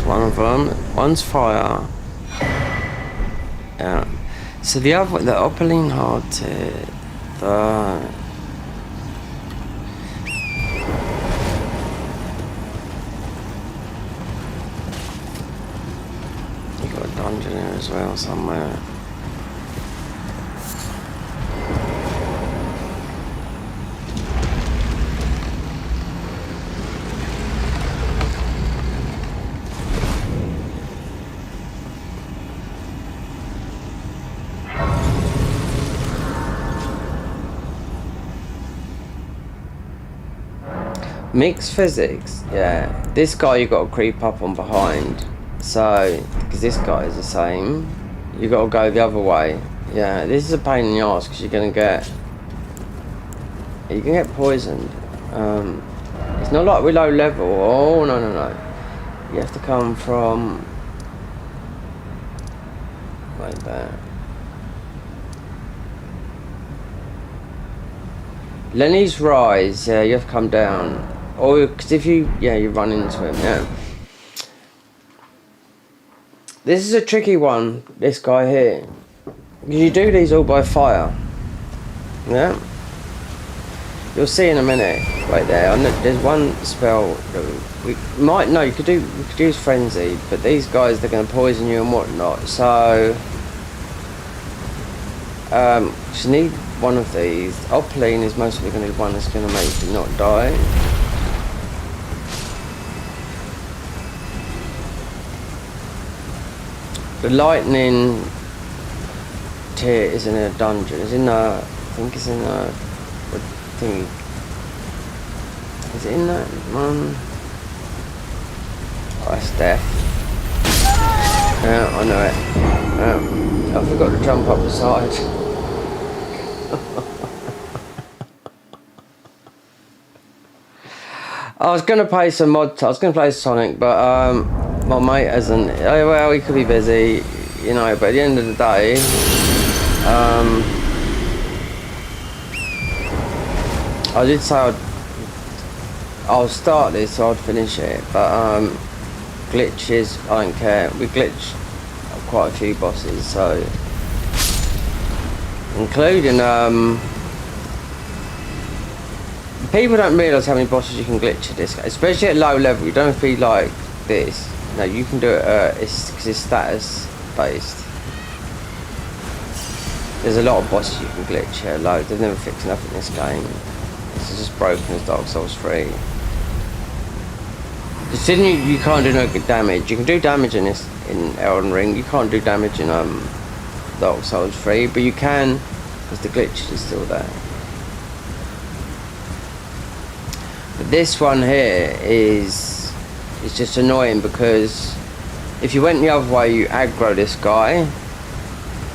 One of them. One's fire. So the Opaline Hearted, you got a dungeon here as well somewhere. Mixed physics, yeah. This guy you got to creep up on behind. So, because this guy is the same, you got to go the other way. Yeah, this is a pain in the arse because you can get poisoned. It's not like we're low level. Oh no. You have to come from like that. Lenny's Rise. Yeah, you have to come down. Or because if you run into him. Yeah. This is a tricky one. This guy here. Because you do these all by fire. Yeah. You'll see in a minute, right there. There's one spell that we might know. We could use Frenzy, but these guys, they're going to poison you and whatnot. So, you need one of these. Opaline is mostly going to be one that's going to make you not die. The lightning tier is in a dungeon. It's in a, I think it's in a thing. Is it in that one? Oh, that's death. Yeah, I know it. I forgot to jump up the side. I was going to play some mod. I was going to play Sonic, but my mate hasn't. Oh, well, he could be busy, you know. But at the end of the day, I did say I'll start this, so I'd finish it. But glitches, I don't care. We glitched quite a few bosses, so including people don't realise how many bosses you can glitch at this, especially at low level. You don't feel like this. No, you can do it. Because it's status based. There's a lot of bosses you can glitch here. Loads. They've never fixed enough in this game. It's just broken as Dark Souls 3. Considering you can't do no good damage. You can do damage in Elden Ring. You can't do damage in Dark Souls 3, but you can because the glitch is still there. But this one here is just annoying because if you went the other way, you aggro this guy.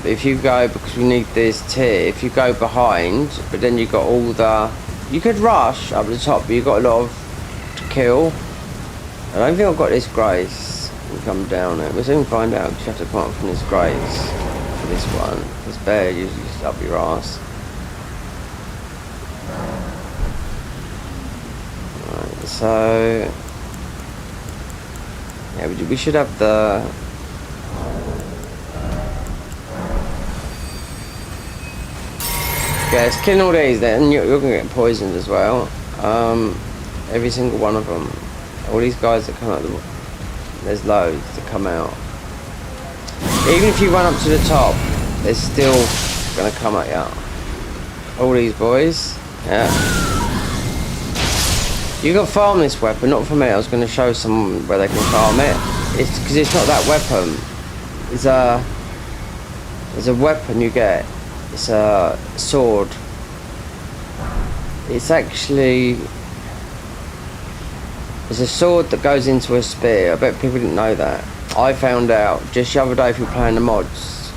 But if you go, because we need this tier, if you go behind, but then you got all the, you could rush up the top, but you got a lot of to kill. I don't think I've got this grace. We come down it. We'll soon find out because you have to come up from this grace for this one. This bear usually just up your ass. Right, so yeah, we should have the yeah, it's killing all these then. You're gonna get poisoned as well. Every single one of them. All these guys that come out, there's loads that come out. Even if you run up to the top, they're still gonna come at you. All these boys, yeah. You can farm this weapon, not for me. I was going to show someone where they can farm it. It's because it's not that weapon. It's a weapon you get. It's a sword. It's actually. It's a sword that goes into a spear. I bet people didn't know that. I found out just the other day through playing the mods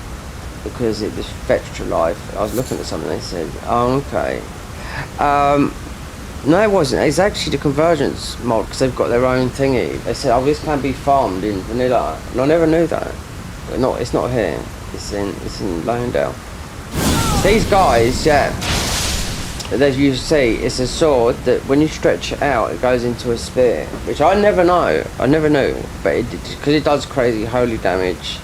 because it was fetched to life. I was looking at something. They said, "Oh, okay." No, it wasn't. It's actually the Convergence mod because they've got their own thingy. They said, "Oh, this can be farmed in vanilla," and I never knew that. But it's not here. It's in Londale. These guys, yeah. As you see, it's a sword that when you stretch it out, it goes into a spear, which I never knew, but because it does crazy holy damage.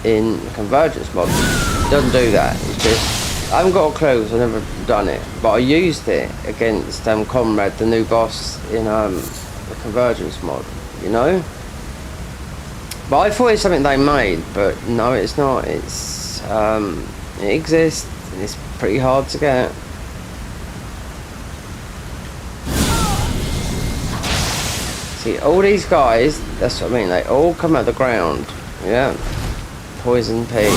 in Convergence mod. It doesn't do that. It's just, I haven't got a clue because I've never done it, but I used it against Comrade, the new boss in the Convergence mod, you know? But I thought it's something they made, but no, it's not. It's it exists and it's pretty hard to get. See, all these guys, that's what I mean, they all come out of the ground. Yeah. Poison pea.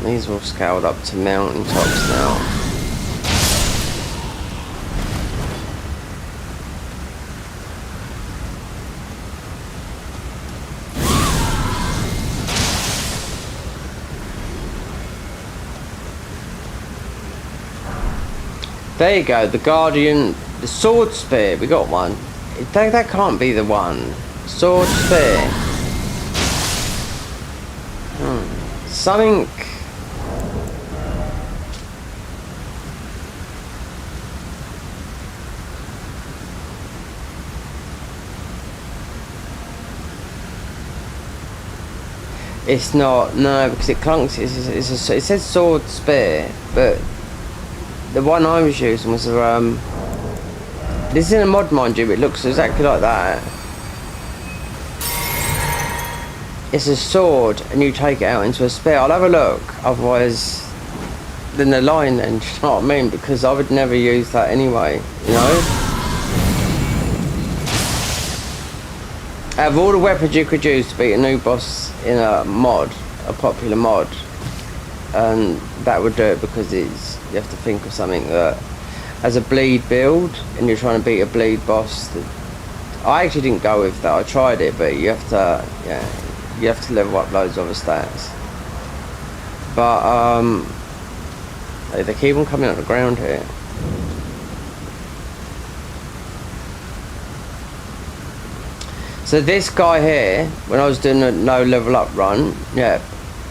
These are all scaled up to mountain tops now. There you go, the Guardian, the Sword Spear, we got one. That can't be the one. Sword Spear. Something. It's not, no, because it clunks. It says Sword Spear, but the one I was using was this is in a mod, mind you, it looks exactly like that. It's a sword and you take it out into a spear. I'll have a look, otherwise then the line then, do you know what I mean? Because I would never use that anyway, you know? Out of all the weapons you could use to beat a new boss in a mod, a popular mod, and that would do it, because you have to think of something that, as a bleed build, and you're trying to beat a bleed boss. I actually didn't go with that. I tried it, but you have to, you have to level up loads of other stats. But they keep on coming out of the ground here. So this guy here, when I was doing a no level up run,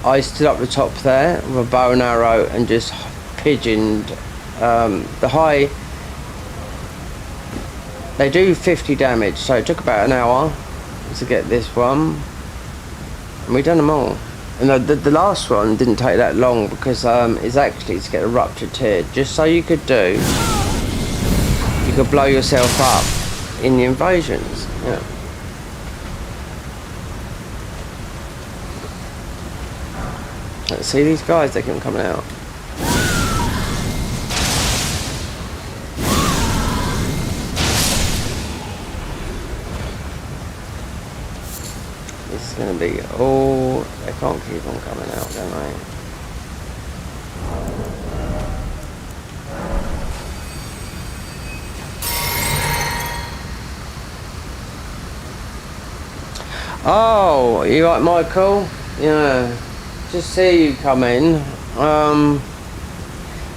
I stood up the top there with a bow and arrow and just pigeoned the high. They do 50 damage, so it took about an hour to get this one, and we done them all. And the last one didn't take that long, because it's actually to get a ruptured tear, just so you could blow yourself up in the invasions. Yeah. Let's see these guys, they keep coming out. This is going to be, oh, they can't keep on coming out, can they? Oh, you right, Michael? Yeah. Just see you come in. Yeah,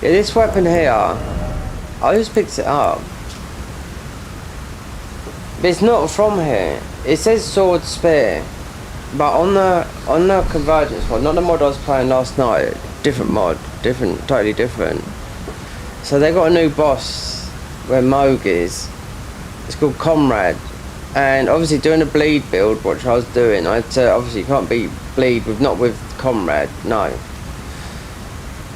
this weapon here, I just picked it up, but it's not from here. It says Sword Spear, but on the Convergence mod, not the mod I was playing last night, different mod, totally different. So they got a new boss where Moog is. It's called Comrade. And obviously doing a bleed build, which I was doing, I had to, obviously you can't beat bleed not with Comrade, no.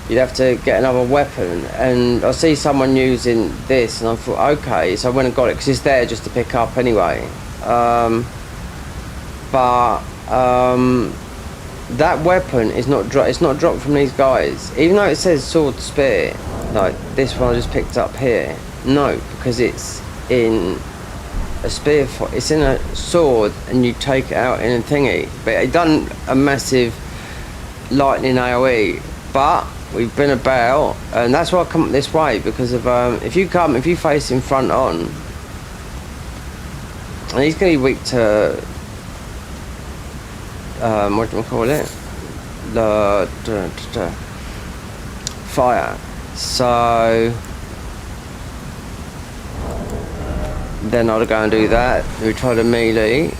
You'd have to get another weapon, and I see someone using this, and I thought, okay, so I went and got it, because it's there just to pick up anyway. That weapon is it's not dropped from these guys, even though it says Sword Spear, like this one I just picked up here. No, because it's in a spear, it's in a sword, and you take it out in a thingy. But it done a massive lightning AoE. But we've been about, and that's why I come up this way, because of if you face him front on, and he's gonna be weak to what do we call it? The fire. So then I'll go and do that. We try to melee,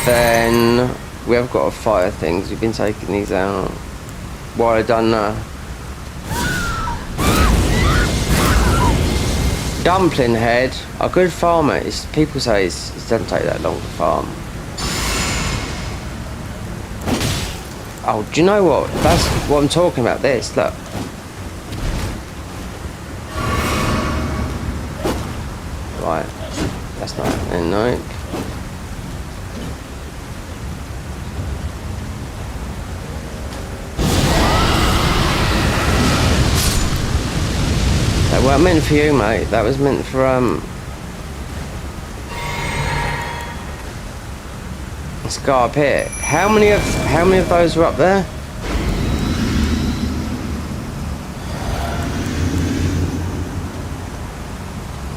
then we have got to fire things. We've been taking these out. What I done dumpling head. I could farm it. People say it doesn't take that long to farm. Oh, do you know what? That's what I'm talking about. This, look. Right, that's not happening, no. That weren't meant for you, mate. That was meant for this guy up here. How many of those are up there?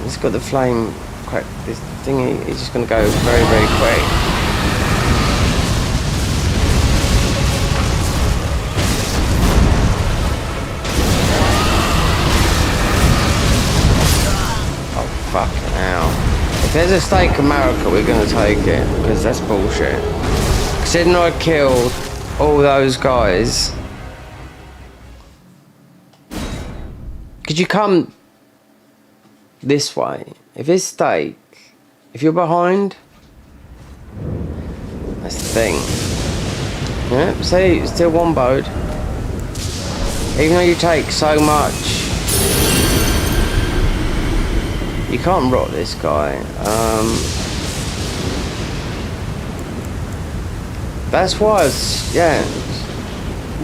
It's got the flame crack. This thingy is just going to go very, very quick. Oh, fucking hell. If there's a steak America, we're going to take it, because that's bullshit. Considering I killed all those guys. Could you come this way? If it's steak, if you're behind, that's the thing. Yeah, see, it's still one boat. Even though you take so much, you can't rot this guy. That's why yeah.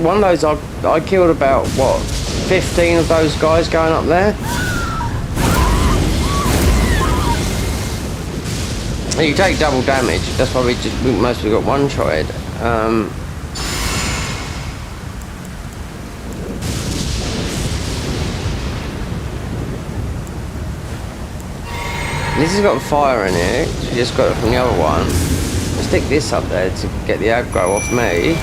One of those, I killed about, what, 15 of those guys going up there? You take double damage. That's why we mostly got one-shotted. This has got fire in it. We just got it from the other one. I'll stick this up there to get the aggro off me.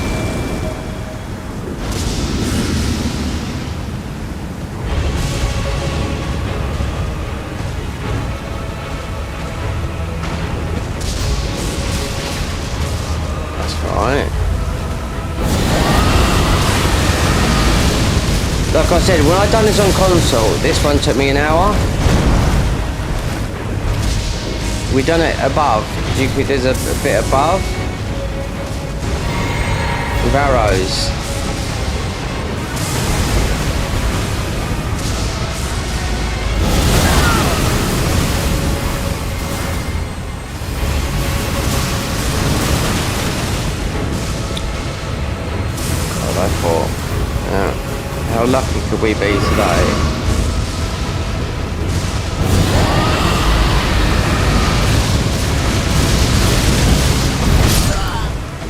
Like I said, when I done this on console, this one took me an hour. We done it above. There's a bit above with arrows. God, I thought, yeah. How lucky could we be today?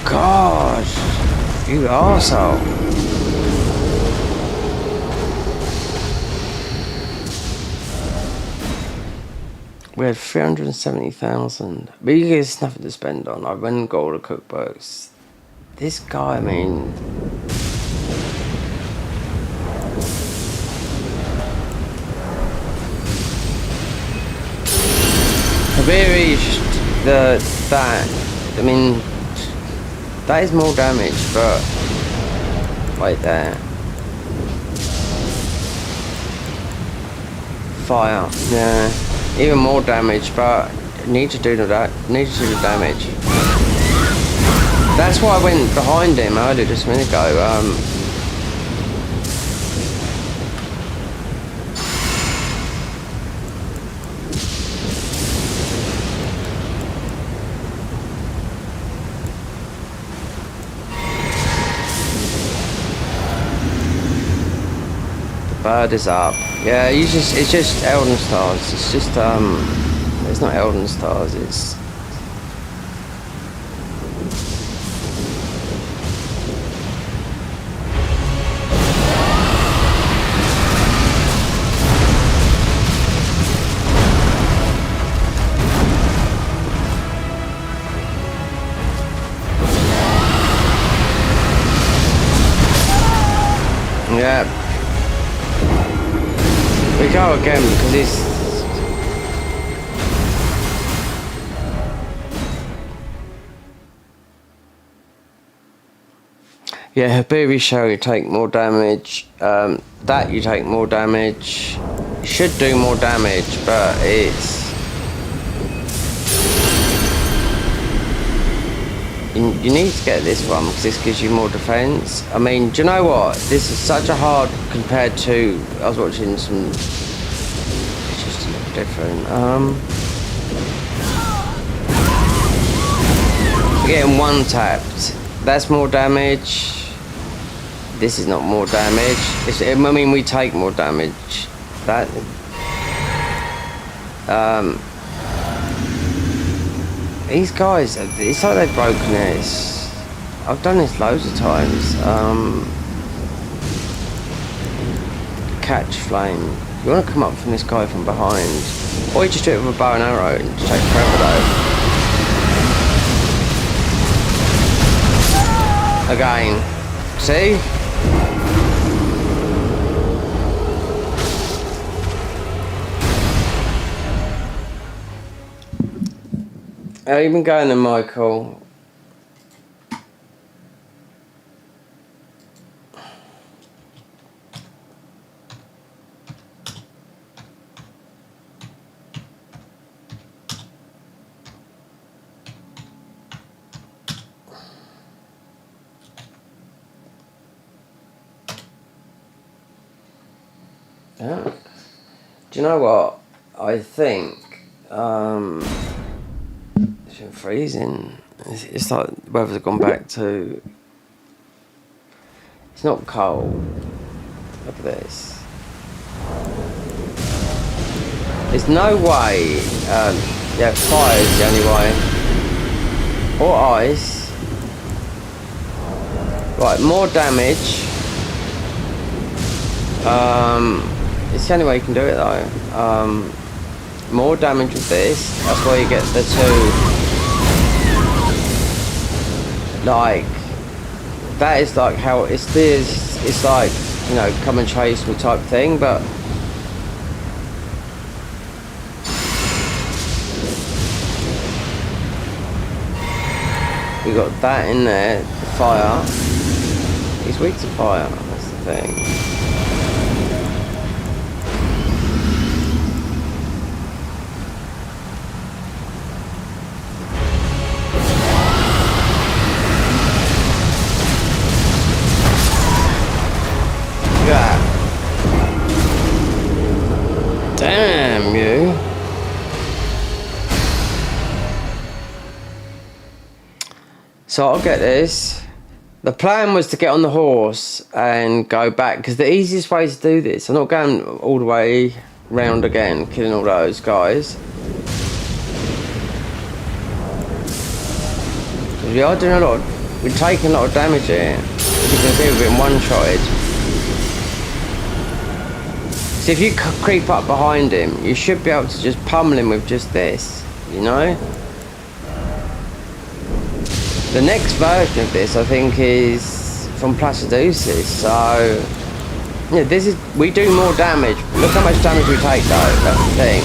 Gosh, you arsehole. We had 370,000. But there's nothing to spend on. I went and got all the cookbooks. This guy, I mean... Very that I mean that is more damage, but right there. Fire, yeah, even more damage, but need to do that. Need to do the damage. That's why I went behind him earlier just a minute ago. Bird is up. Yeah, it's just Elden Stars. It's just it's not Elden Stars, it's yeah. We go again because it's... Yeah, Habiri Shell, you take more damage. That you take more damage. You should do more damage, but it's... You need to get this one because this gives you more defense. I mean, do you know what? This is such a hard compared to... I was watching some... It's just a little different. We're getting one tapped. That's more damage. This is not more damage. I mean, we take more damage. That... These guys, it's like they've broken this. I've done this loads of times. Catch flame. You want to come up from this guy from behind. Or you just do it with a bow and arrow and just take forever though. Again. See? How you been going then, Michael? Yeah. Do you know what? I think it's been freezing. It's like the weather's gone back to... It's not cold. Look at this. There's no way... yeah, fire is the only way. Or ice. Right, more damage. It's the only way you can do it though. More damage with this. That's why you get the two. Like, that is like how it's this. It's like, you know, come and chase me type thing, but we got that in there. The fire. He's weak to fire. That's the thing. Damn you. So I'll get this. The plan was to get on the horse and go back, because the easiest way to do this, I'm not going all the way round again, killing all those guys. We are doing a lot of, we're taking a lot of damage here. As you can see, we've been one-shotted. So if you creep up behind him, you should be able to just pummel him with just this, you know? The next version of this, I think, is from Placidusis, so... Yeah, this is... We do more damage. Look how much damage we take, though, that's the thing.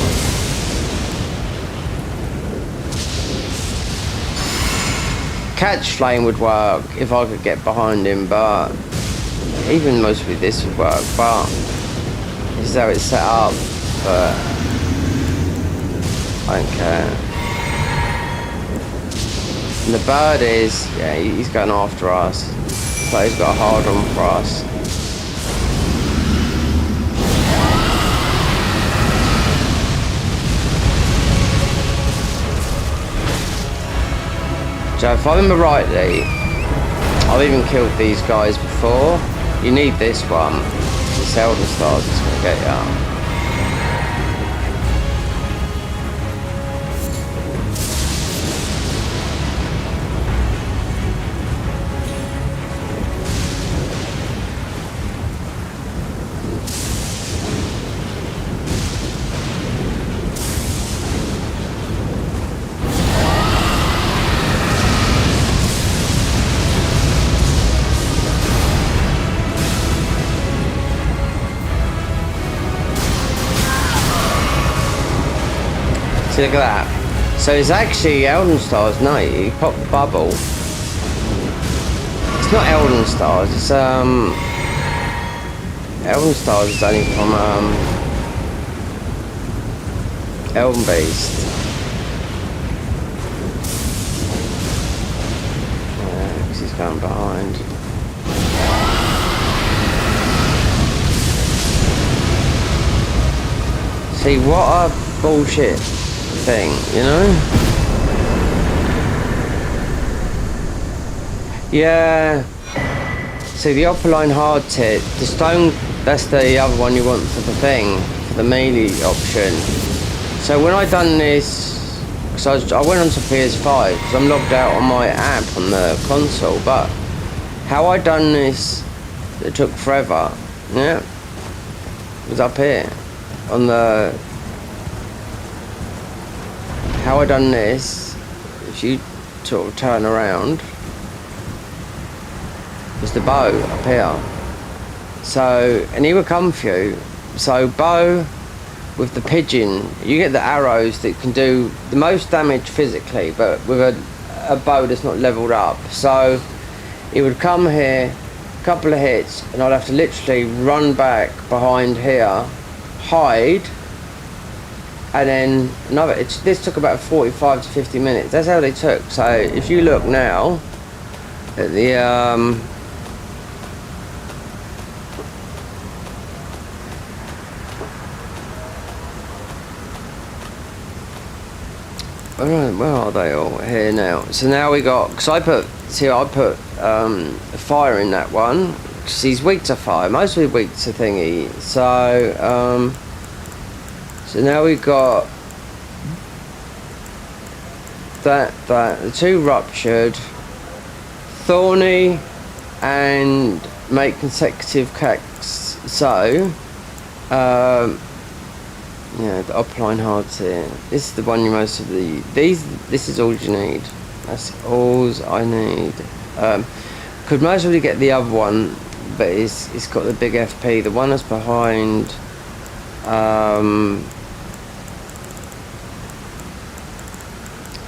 Catch Flame would work if I could get behind him, but... Even mostly this would work, but... This is how it's set up, but I don't care. And the bird is, yeah, he's going after us. So he's got a hard on for us. So if I remember rightly, I've even killed these guys before. You need this one. This ELden Stars is going to get you. Look at that. So it's actually ELden Stars night. You pop the bubble. It's It's not Elden Stars. It's Elden Stars is only from Elden Beast. Yeah, because he's going behind. See, what a bullshit thing, you know? Yeah. See, the Opaline hard tip, the stone, that's the other one you want for the thing, for the melee option. So when I done this, because I went onto PS5, because I'm logged out on my app on the console, but how I done this, it took forever, yeah, was up here, on the, how I done this, if you sort of turn around, was the bow up here. So, and he would come for you. So bow with the pigeon, you get the arrows that can do the most damage physically, but with a bow that's not leveled up. So he would come here, a couple of hits, and I'd have to literally run back behind here, hide, and then another. This took about 45 to 50 minutes. That's how they took. So if you look now at the where are they all? Here now. So now we got, because I put fire in that one, because he's weak to fire, mostly weak to thingy. So so now we got that the two ruptured, thorny, and make consecutive kicks. So yeah, the upline hard tier. This is the one you most of the this is all you need. That's all I need. Could mostly get the other one, but it's got the big FP. The one that's behind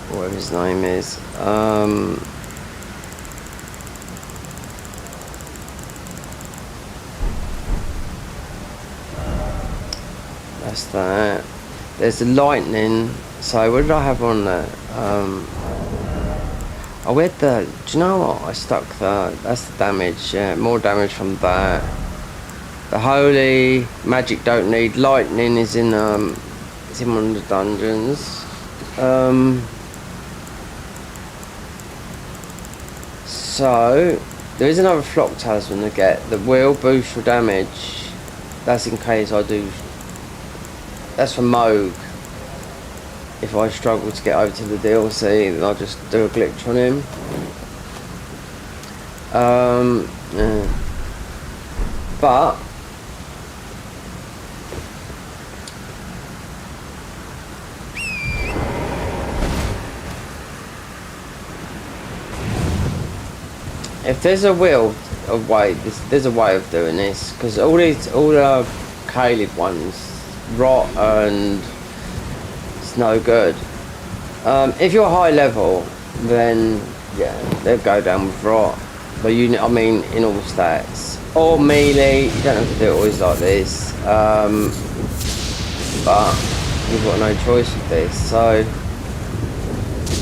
whatever his name is. That's that. There's the lightning. So what did I have on there? I read the. Do you know what? I stuck that. That's the damage. Yeah, more damage from that. The holy magic don't need. Lightning is in it's in one of the dungeons. So there is another flock talisman to get that will boost your damage. That's in case I do. That's for Moog. If I struggle to get over to the DLC, then I'll just do a glitch on him. Yeah. But if there's a way, there's a way of doing this, because all the Caleb ones rot and it's no good. If you're high level, then yeah, they'll go down with rot. But I mean, in all stats or melee, you don't have to do it always like this. But you've got no choice with this. So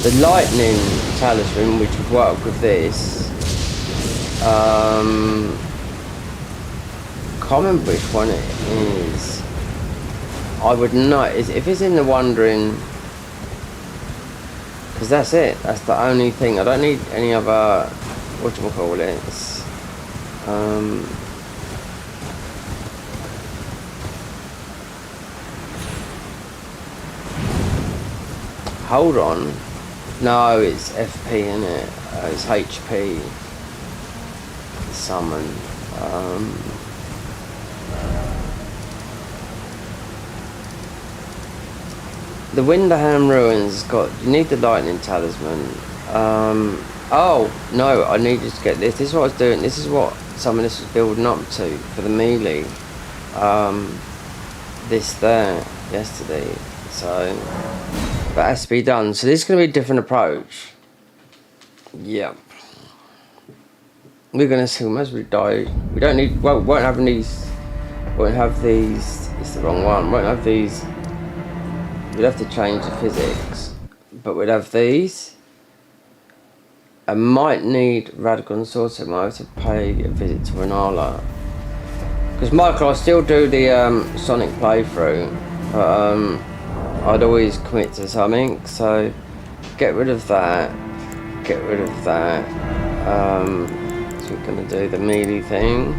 the lightning talisman, which would work with this. Can't remember which one it is. I would know if it's in the wandering, because that's it. That's the only thing. I don't need any other. Whatchamacallits. Hold on. No, it's FP, isn't it? It's HP. Summon. The Winderham Ruins got. You need the lightning talisman. Oh no, I needed to get this. This is what I was doing. This is what some of this was building up to for the melee. This there yesterday. So that has to be done. So this is going to be a different approach. Yep. we're gonna see as we die. We don't need. Well, won't have these. Won't have these. It's the wrong one. Won't have these. We'd have to change the physics, but we'd have these. I might need radical and sorcery. I might have to pay a visit to Renala. Because Michael, I still do the Sonic playthrough, but I'd always commit to something. So get rid of that. Get rid of that. So we're gonna do the melee thing.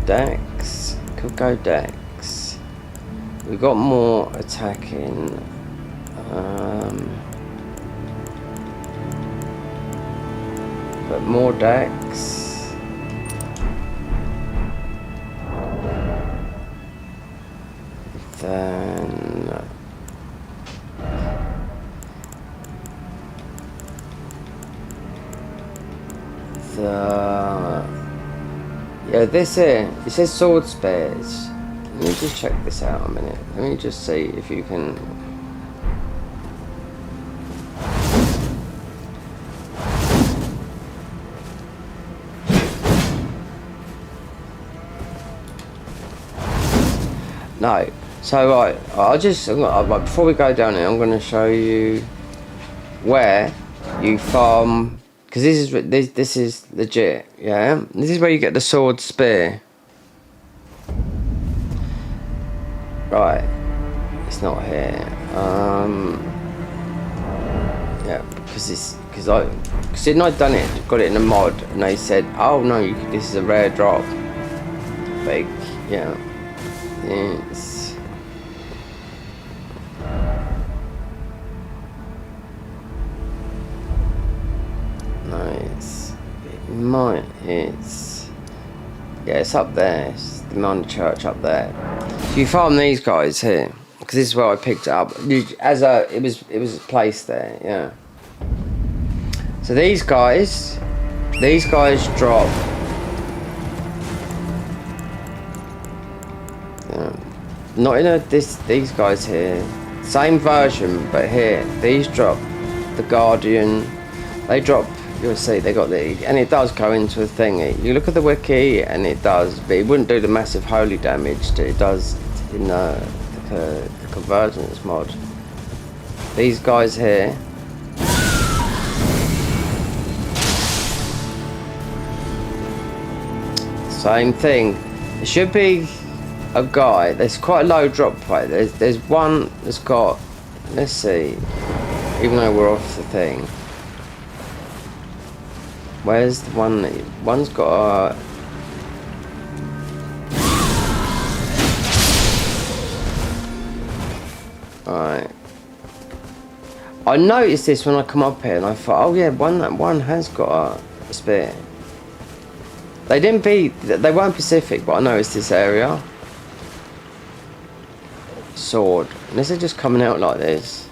Dex. Could go Dex. We've got more attacking. But more Dex. Then this here, it says sword spares. Let me just check this out a minute. Let me just see if you can. No. So right, before we go down here, I'm going to show you where you farm. Because this is legit, yeah? This is where you get the sword spear. Right. It's not here. Yeah, because didn't I done it, got it in a mod, and they said, oh no, this is a rare drop. Big, yeah. It's... it's up there. It's the Minor Church up there. So you farm these guys here, because this is where I picked it up. It was placed there, yeah. So these guys drop. Yeah. Not in these guys here. Same version, but here these drop the Guardian. They drop. You'll see they got and it does go into a thingy. You look at the wiki and it does, but it wouldn't do the massive holy damage that it does in the convergence mod. These guys here. Same thing. It should be a guy. There's quite a low drop rate. There's one that's got. Let's see. Even though we're off the thing. Where's the one that... One's got a... Alright. I noticed this when I come up here and I thought, oh yeah, that one has got a spear. They weren't Pacific, but I noticed this area. Sword. And this is just coming out like this.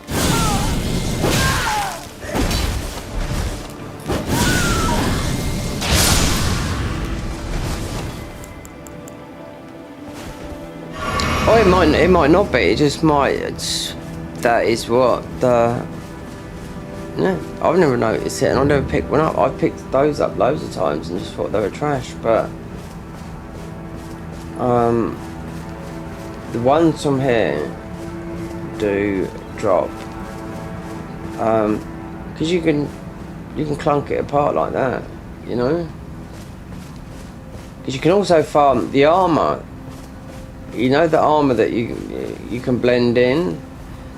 Oh, it might not be. It just might. That is what the. Yeah, I've never noticed it, and I never picked one up. I've picked those up loads of times and just thought they were trash. But the ones from here do drop. Because you can clunk it apart like that, you know. Because you can also farm the armor. You know the armor that you can blend in,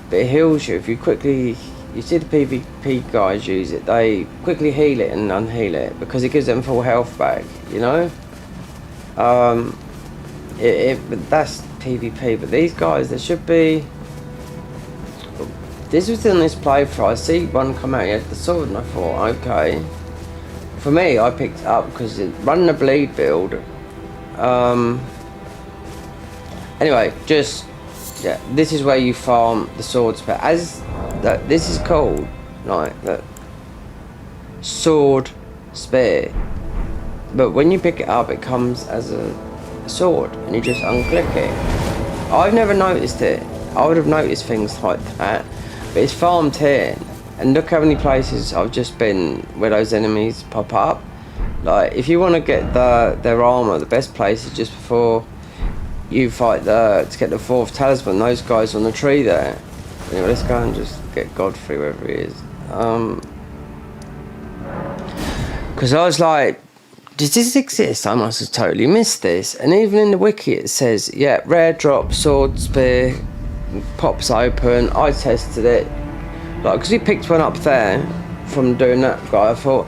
but it heals you if you quickly. You see the PvP guys use it. They quickly heal it and unheal it because it gives them full health back. You know. But that's PvP. But these guys, there should be. This was in this playthrough. I see one come out. He had the sword, and I thought, okay. For me, I picked it up because running a bleed build. Anyway, this is where you farm the sword spear. This is called that sword spear. But when you pick it up, it comes as a sword, and you just unclick it. I've never noticed it. I would have noticed things like that, But it's farmed here. And look how many places I've just been where those enemies pop up. Like, if you want to get their armor, the best place is just before you fight to get the 4th talisman. Those guys on the tree there. Anyway, let's go and just get Godfrey wherever he is. Because I was like, does this exist? I must have totally missed this. And even in the wiki it says, yeah, rare drop, sword, spear, pops open. I tested it. Like, because he picked one up there from doing that guy, I thought,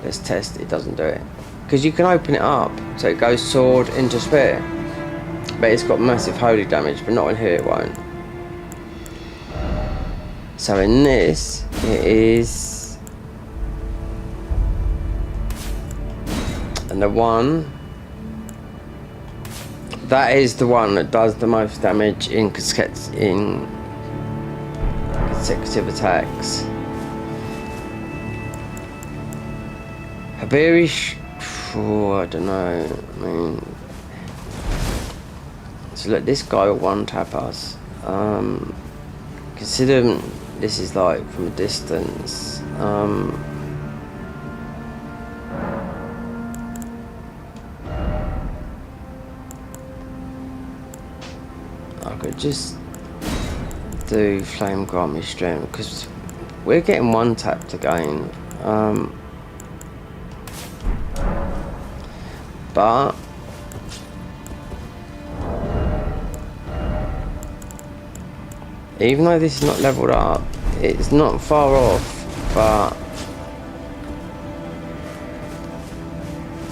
let's test it. It doesn't do it. Because you can open it up, so it goes sword into spear. But it's got massive holy damage, but not in here it won't. So in this, it is... And the one... That is the one that does the most damage in consecutive attacks. Habirish, I don't know. I mean, so look, this guy will one tap us. Considering this is like from a distance. I could just do flame grant me strength because we're getting one tap to gain. But even though this is not leveled up, it's not far off. But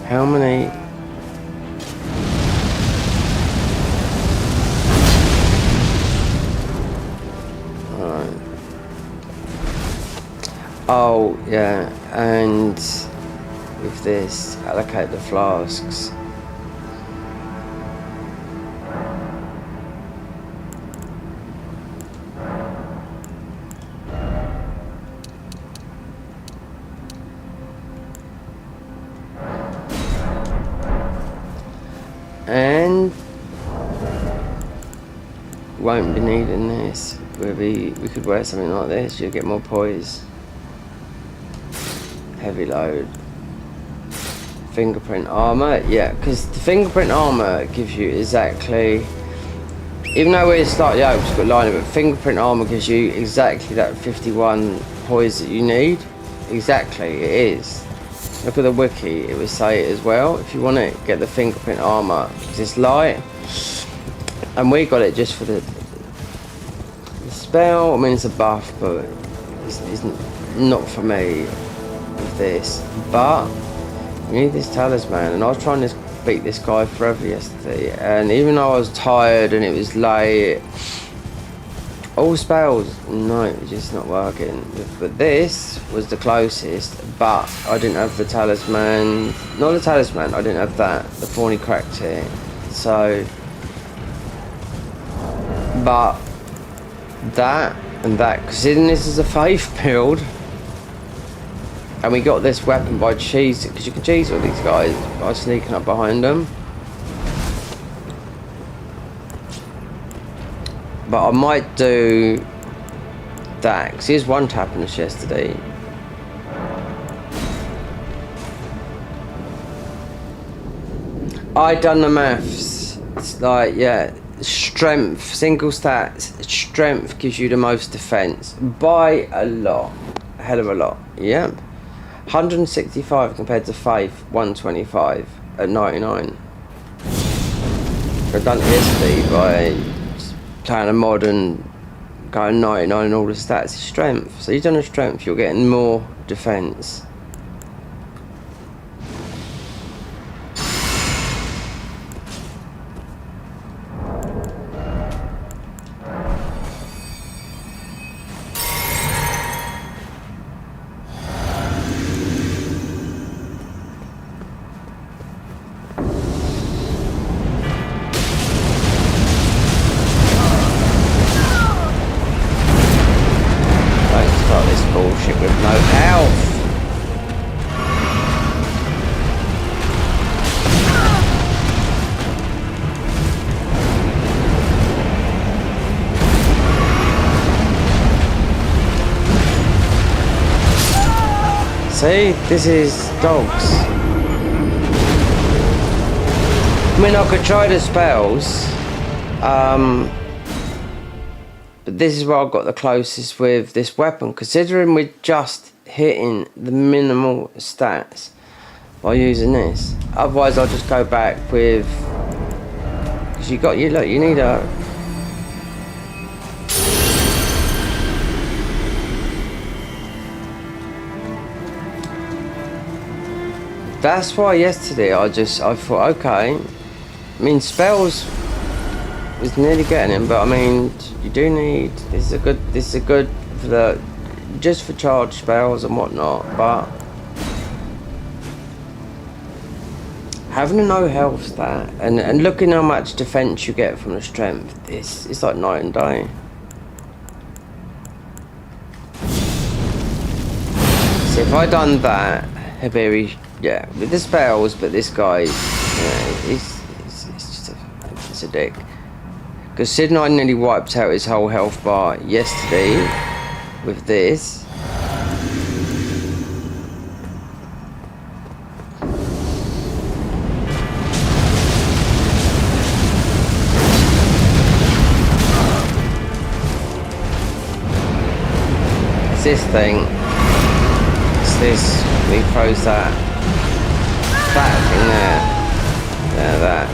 how many? Oh yeah, and with this, allocate the flasks. And won't be needing this. We could wear something like this, you'll get more poise. Heavy load. Fingerprint armor, yeah, because the fingerprint armor gives you exactly, even though we're slightly over, it's got lining, but fingerprint armor gives you exactly that 51 poise that you need. Exactly, it is. Look at the wiki, it would say it as well. If you want it, get the fingerprint armor because it's light, and we got it just for the spell. I mean, it's a buff, but it's not for me with this. But we need this talisman, and I was trying to beat this guy forever yesterday, and even though I was tired and it was late, all spells, no, it was just not working. But this was the closest, but I didn't have the talisman. Not the talisman, I didn't have that, the thorny cracked here. So, but that and that, because this is a faith build, and we got this weapon by cheese, because you can cheese all these guys by sneaking up behind them. But I might do that, because he was one tapping us yesterday. I done the maths. It's like, yeah, strength, single stats, strength gives you the most defense by a lot, a hell of a lot. Yep. 165 compared to faith 125 at 99. I've done it yesterday by playing a mod and going 99 and all the stats is strength. So you've done a strength, you're getting more defense. Bullshit with no health. See, this is dogs. I mean, I could try the spells, but this is where I got the closest with this weapon, considering we're just hitting the minimal stats by using this. Otherwise, I'll just go back with, because you need a. That's why yesterday I thought, okay, I mean spells was nearly getting him, but I mean you do need, this is a good for the, just for charge spells and whatnot, but having a no health stat and looking how much defense you get from the strength, it's like night and day. So if I done that, Habiri, yeah, with the spells, but this guy, yeah, it's just it's a dick. Because Sid I nearly wiped out his whole health bar yesterday with this. It's this thing. It's this. He throws that thing there. Yeah, that.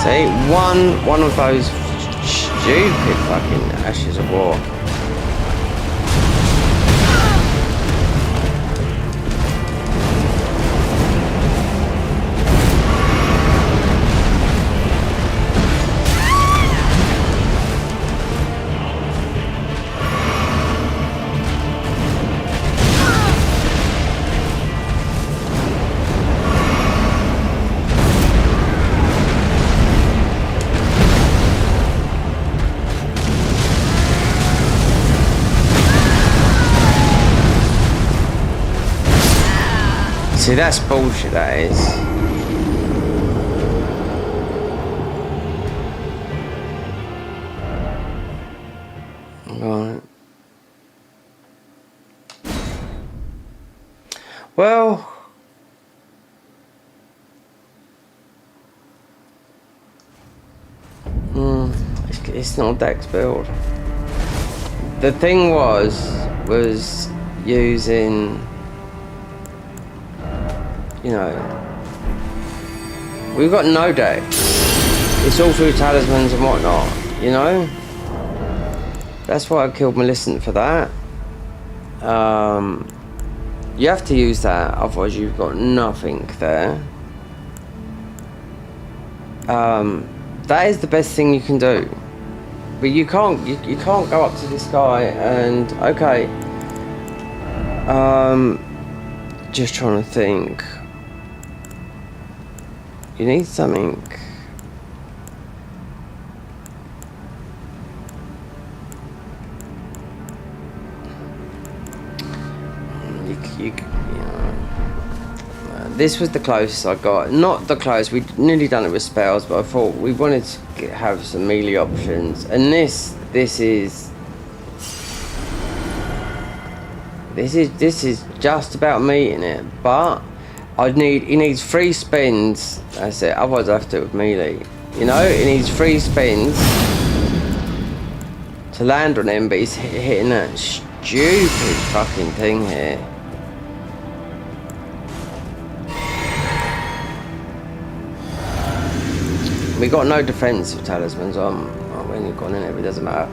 See, one of those stupid fucking Ashes of War. See, that's bullshit, that is. Right. Well, it's not a dex build. The thing was using, you know, we've got no dex. It's all through talismans and whatnot, you know. That's why I killed Millicent for that. You have to use that, otherwise you've got nothing there. That is the best thing you can do. But you can't go up to this guy and, okay. Just trying to think. You need something. You know, this was the closest I got. Not the closest. We'd nearly done it with spells, but I thought we wanted to have some melee options. And this is just about meeting it, but he needs 3 spins. That's it. Otherwise, I have to do it with melee. You know, he needs 3 spins to land on him, but he's hitting that stupid fucking thing here. We got no defensive talismans on. Oh, when you've gone in it, it doesn't matter.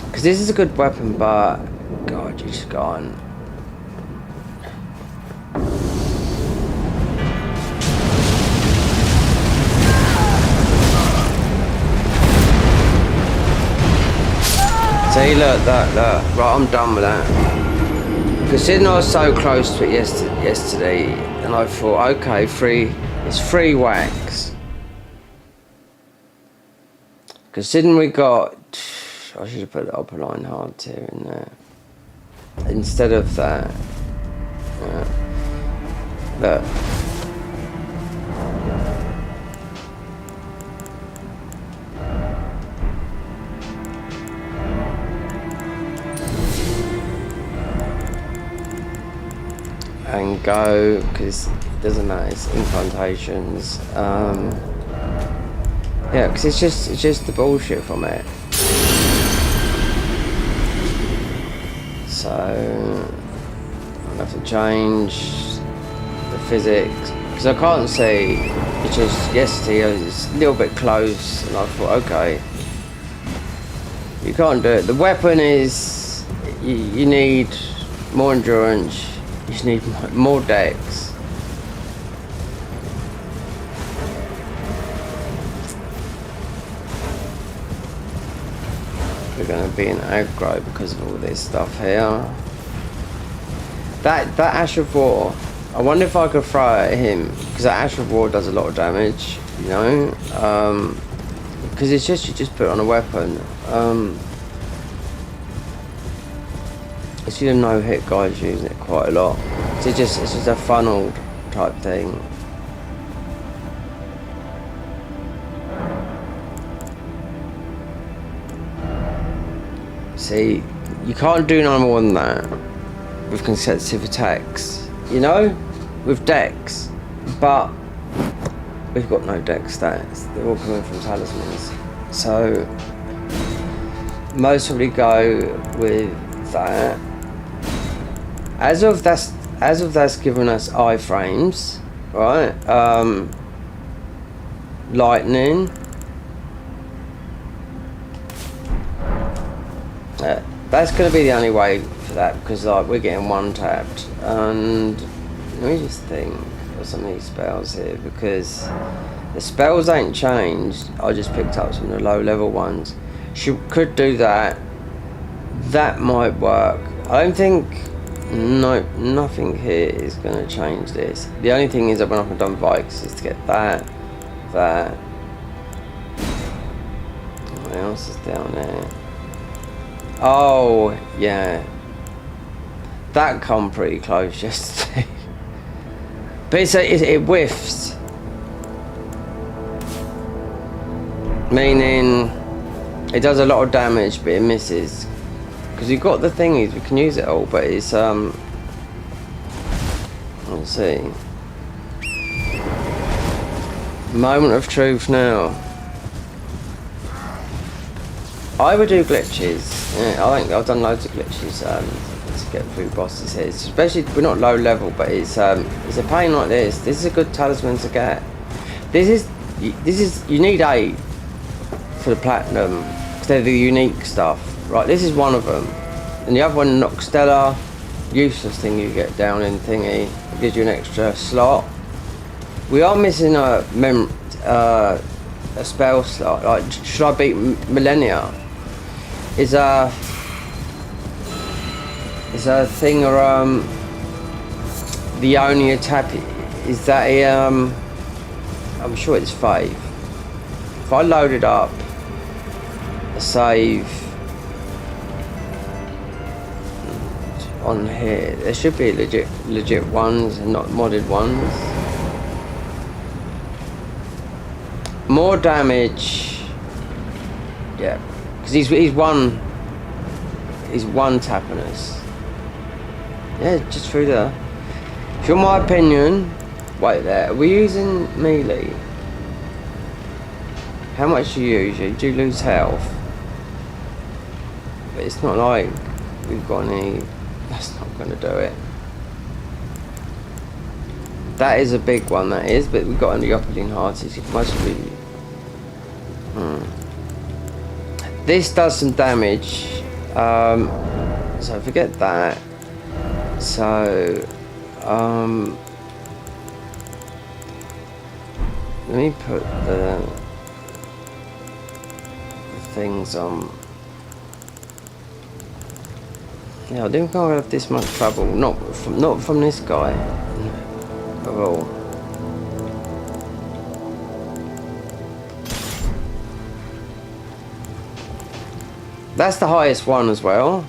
Because this is a good weapon, but God, you just gone. See, look, look. Right, I'm done with that. Considering I was so close to it yesterday, and I thought, okay, it's free wax. Considering we got, I should have put the upper line hard tier in there instead of that. Look. And go, because it doesn't matter, it's incantations. Yeah, because it's just the bullshit from it. So I'll have to change the physics, because I can't see. It's just yesterday it's a little bit close, and I thought, okay, you can't do it. The weapon is you need more endurance. You just need more dex. We're going to be in aggro because of all this stuff here. That Ash of War, I wonder if I could throw it at him, because that Ash of War does a lot of damage, you know, because it's just, you just put it on a weapon. It's you no hit guys using it quite a lot. So it's just a funneled type thing. See, you can't do no more than that with consecutive attacks, you know, with dex, but we've got no dex stats. They're all coming from talismans, so most probably go with that. As of that's given us iframes, right? Lightning. That's going to be the only way for that, because like we're getting one tapped. And let me just think of some of these spells here, because the spells ain't changed. I just picked up some of the low level ones. She could do that. That might work. I don't think. No, nothing here is going to change this. The only thing is I went up and done Vikes is to get that. What else is down there? Oh, yeah. That come pretty close yesterday. But it whiffs. Meaning, it does a lot of damage, but it misses. Because we've got the thingies, we can use it all, but it's, let's see. Moment of truth now. I would do glitches. Yeah, I think I've done loads of glitches to get through bosses here. Especially, we're not low level, but it's a pain like this. This is a good talisman to get. This is, you need 8 for the platinum, because they're the unique stuff. Right, this is one of them, and the other one, Noxtella, useless thing you get down in thingy. It gives you an extra slot. We are missing a spell slot. Like, should I beat Millennia? Is a thing or the only attack? Is that a I'm sure it's 5. If I load it up, a save. On here, there should be legit ones and not modded ones. More damage, yeah, because he's one tapping us. Yeah, just through there. If you want my opinion, wait there. Are we using melee? How much do you use? You do lose health, but it's not like we've got any. That's not going to do it. That is a big one, that is, but we've got only upperling hearties. It must be. This does some damage, so forget that. So, let me put the things on. Yeah, I didn't think I'd have this much trouble. Not from this guy. At all. That's the highest one as well.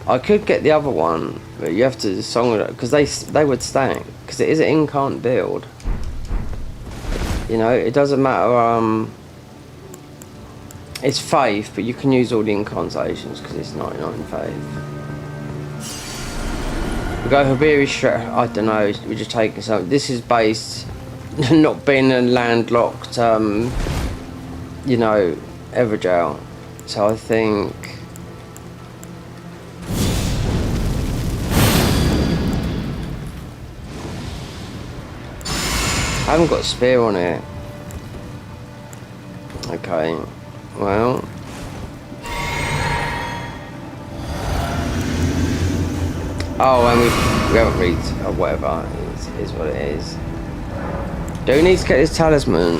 I could get the other one, but you have to song it because they would stack because it is an incant build. You know, it doesn't matter. It's faith, but you can use all the incantations because it's 99 faith. We go for Beery Strat. I don't know. We're just taking something. This is based not being a landlocked, you know, Everjail. So I think. I haven't got a spear on it. Okay, well. Oh, and we haven't read or whatever. It is what it is. Do we need to get this talisman?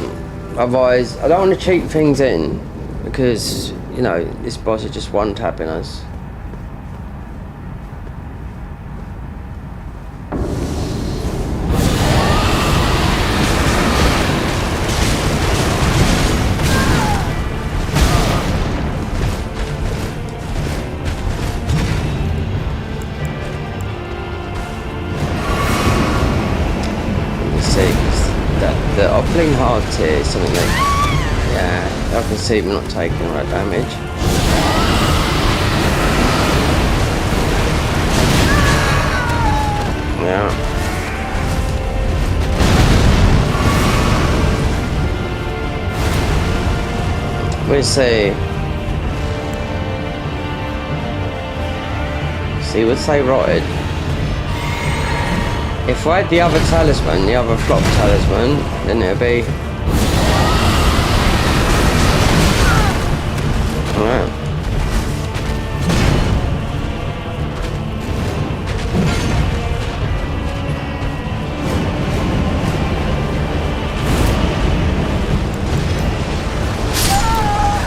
Otherwise, I don't want to cheat things in because, you know, this boss is just one tapping us. The Oppling Heart here is something like, yeah, I can see we're not taking all that damage. Yeah. We'll see. See, would say rotted. If I had the other talisman, the other flop talisman, then it'd be... Alright.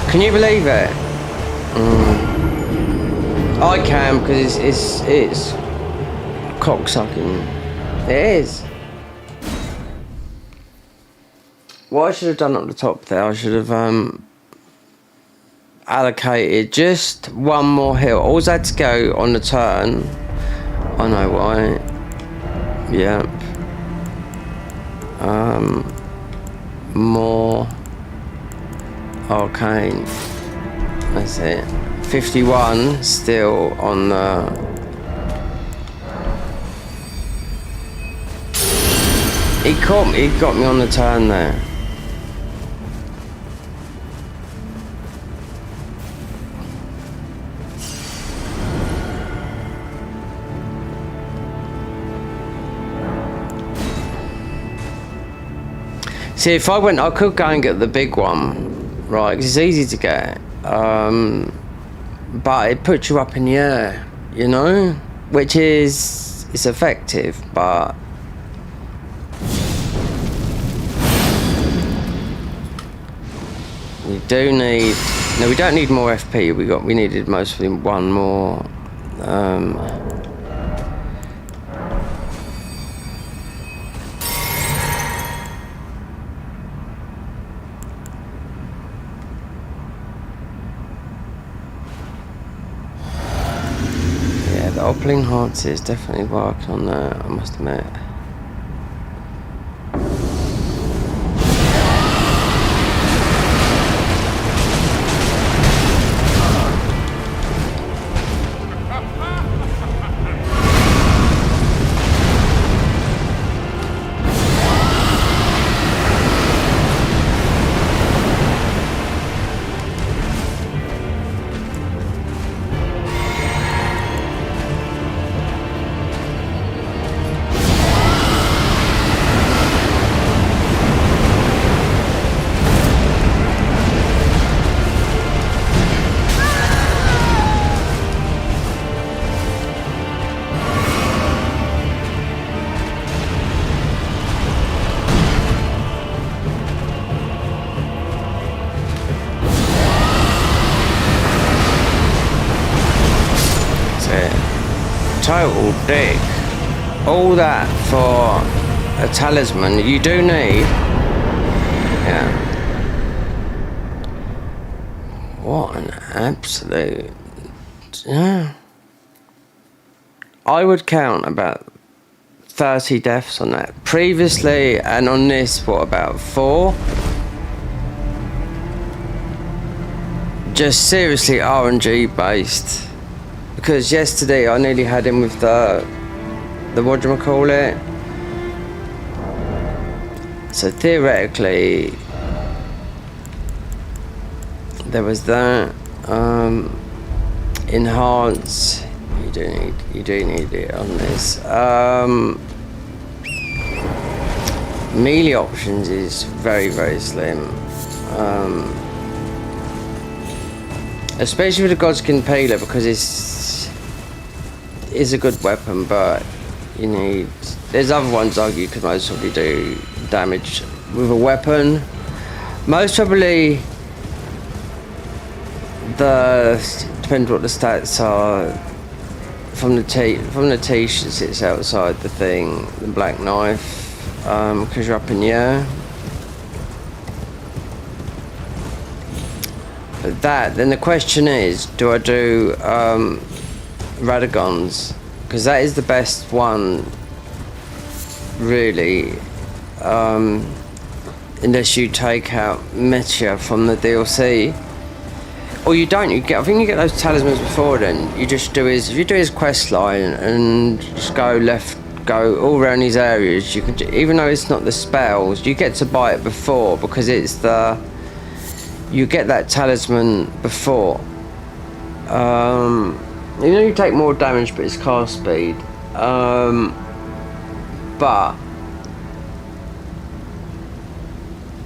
Can you believe it? I can, because it's cocksucking. It is. What I should have done up the top there, I should have allocated just one more hill. Always had to go on the turn. I know why. Yep. More arcane. That's it. 51 still on the. He got me on the turn there. See, if I went, I could go and get the big one, right? Because it's easy to get, but it puts you up in the air, you know, which is it's effective, but. We do need. No, we don't need more FP. We needed mostly one more. Yeah, the Oppling Hearts is definitely working on that. I must admit. total dick. All that for a talisman you do need. Yeah. What an absolute... Yeah. I would count about 30 deaths on that. Previously, and on this, what, about 4? Just seriously RNG based. Because yesterday I nearly had him with the whatchamacallit. So theoretically, there was that. Enhance. You do need it on this. Melee options is very, very slim. Especially with the Godskin Peeler, because it's a good weapon, but you need... There's other ones like you could most probably do damage with a weapon. Most probably depends what the stats are from the t-shirt that sits outside the thing, the black knife, because you're up in the air. But then the question is, do I do Radagons? Because that is the best one, really, unless you take out Meteor from the DLC. Or you don't, I think you get those talismans before then. You just do if you do his quest line and just go left, go all around these areas, you can, even though it's not the spells, you get to buy it before, because it's you get that talisman before. You take more damage, but it's cast speed. But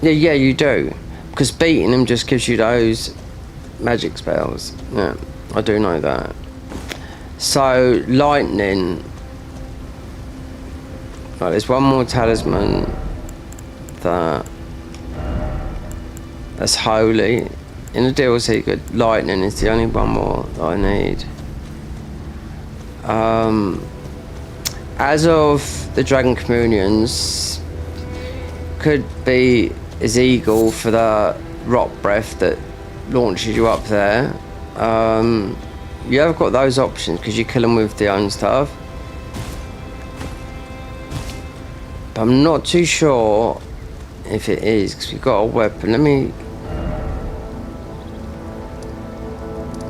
yeah, you do, because beating them just gives you those magic spells. Yeah, I do know that. So lightning. Right, there's one more talisman that's holy. In the DLC, good. Lightning is the only one more that I need. As of the Dragon Communions, could be his eagle for the rock breath that launches you up there. You have got those options because you kill them with the own stuff. But I'm not too sure if it is, because we've got a weapon. Let me...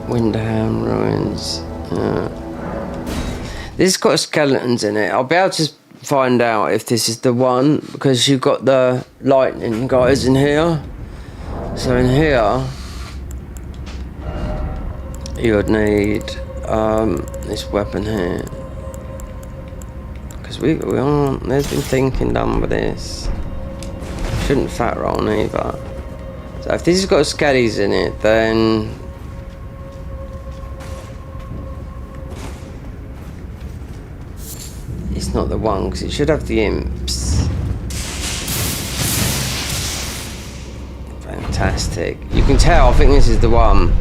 Windham Ruins. This has got skeletons in it. I'll be able to find out if this is the one, because you've got the lightning guys in here. So in here, you would need this weapon here. Because we aren't... There's been thinking done with this. Shouldn't fat roll either. So if this has got skellies in it, then... it's not the one, because it should have the imps. Fantastic. You can tell, I think this is the one.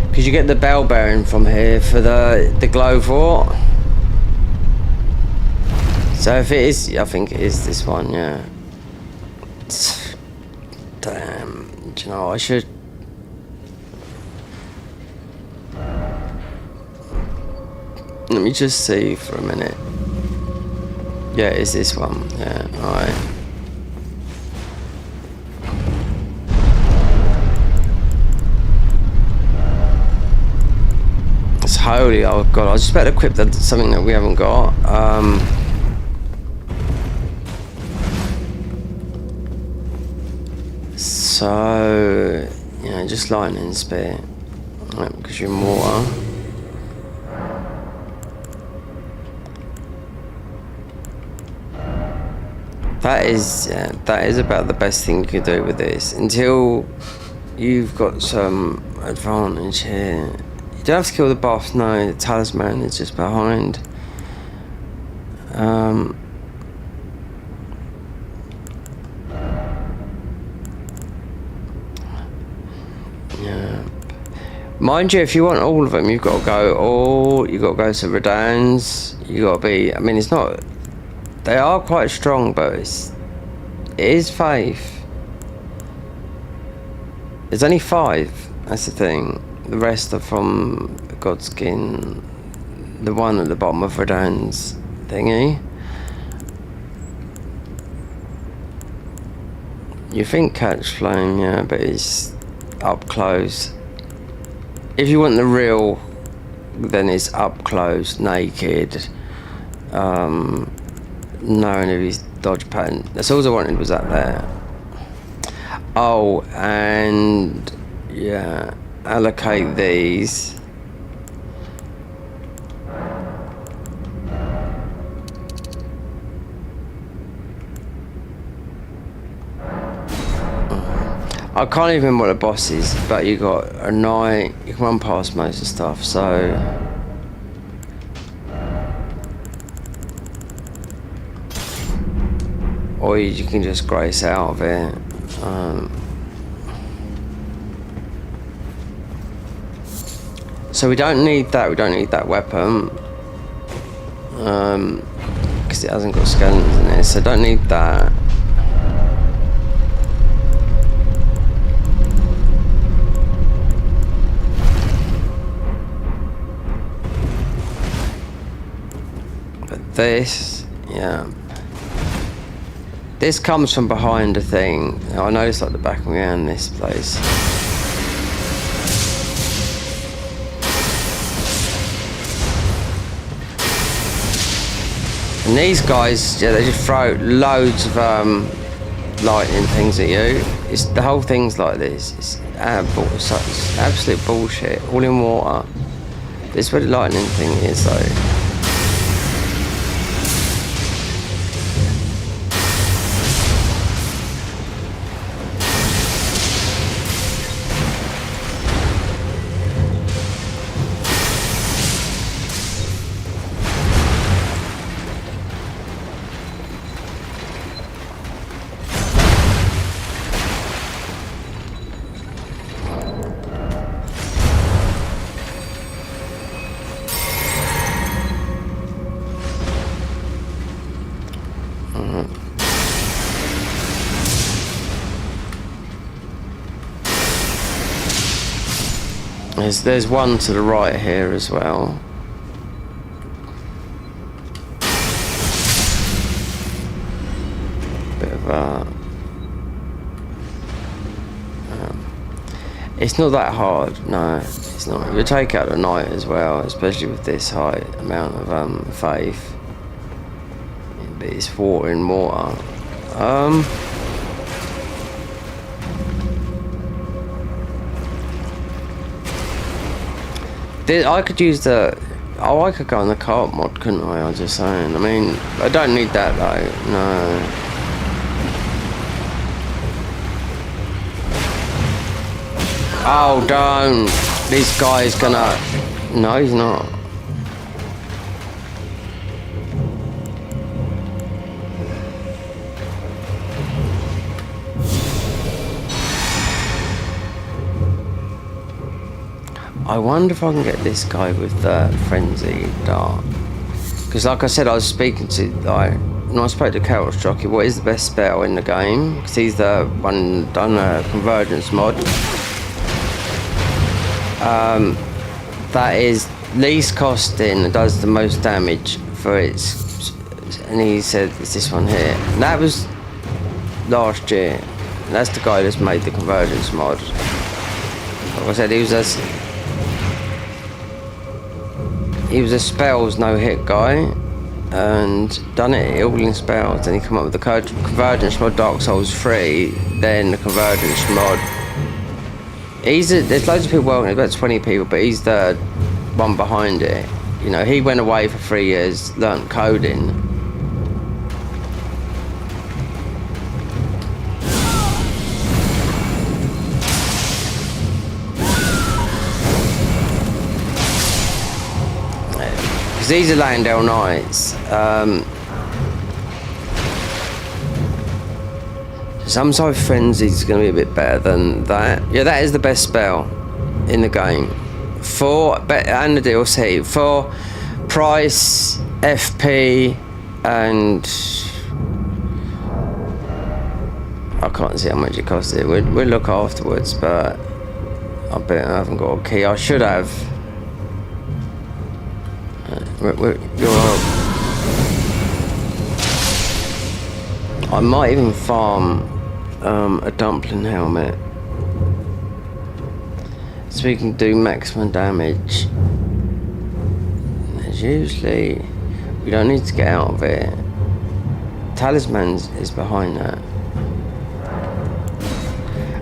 Because you get the bell bearing from here for the glow fort. So if it is, I think it is this one, yeah. Damn, do you know, I should... Let me just see for a minute. Yeah, it's this one, yeah, alright. It's holy, oh god, I was just about to equip something that we haven't got. So, you know, just lightning spear, right, because you're in water. That is about the best thing you could do with this, until you've got some advantage here. You don't have to kill the boss, no, the talisman is just behind. Yeah. Mind you, if you want all of them, you've got to go you've got to go to Redan's, you got to be, I mean, it's not, they are quite strong, but it is faith. There's only 5, that's the thing. The rest are from Godskin, the one at the bottom of Redan's thingy. You think catch flame, yeah, but it's up close. If you want the real, then it's up close, naked, knowing of his dodge pattern. That's all I wanted, was that there. Oh, and yeah, allocate these. I can't even remember what the boss is, but you got a knight, you can run past most of the stuff, so. Or you can just grace out of it. So we don't need that weapon. Because it hasn't got skeletons in it, so don't need that. This, yeah. This comes from behind a thing. I know it's like the back of my hand, this place. And these guys, yeah, they just throw loads of lightning things at you. It's the whole thing's like this. It's absolute bullshit. All in water. This is where the lightning thing is, though. There's one to the right here as well. Bit of it's not that hard, no, it's not. You'll take out the knight as well, especially with this high amount of faith. But it's water in water. I could use the... Oh, I could go on the cart mod, couldn't I? I was just saying. I mean, I don't need that though. No. Oh, don't. This guy's gonna... No, he's not. I wonder if I can get this guy with the frenzy dart. Because like I said, I was speaking to, when I spoke to Carol's jockey, what is the best spell in the game? Because he's the one done a convergence mod. That is least costing and does the most damage for its, and he said it's this one here. And that was last year. And that's the guy that's made the convergence mod. Like I said, he was a spells no hit guy and done it all in spells. Then he come up with the convergence mod Dark Souls 3, then the convergence mod. There's loads of people, well, there's about 20 people, but he's the one behind it. You know, he went away for 3 years, learnt coding. Because these are Landale Knights. Some sort of frenzy is going to be a bit better than that. Yeah, that is the best spell in the game. and the DLC for price, FP, and I can't see how much it costed. We'll look afterwards, but I bet I haven't got a key. I should have. I might even farm a dumpling helmet, so we can do maximum damage. There's usually, we don't need to get out of it. Talismans is behind that.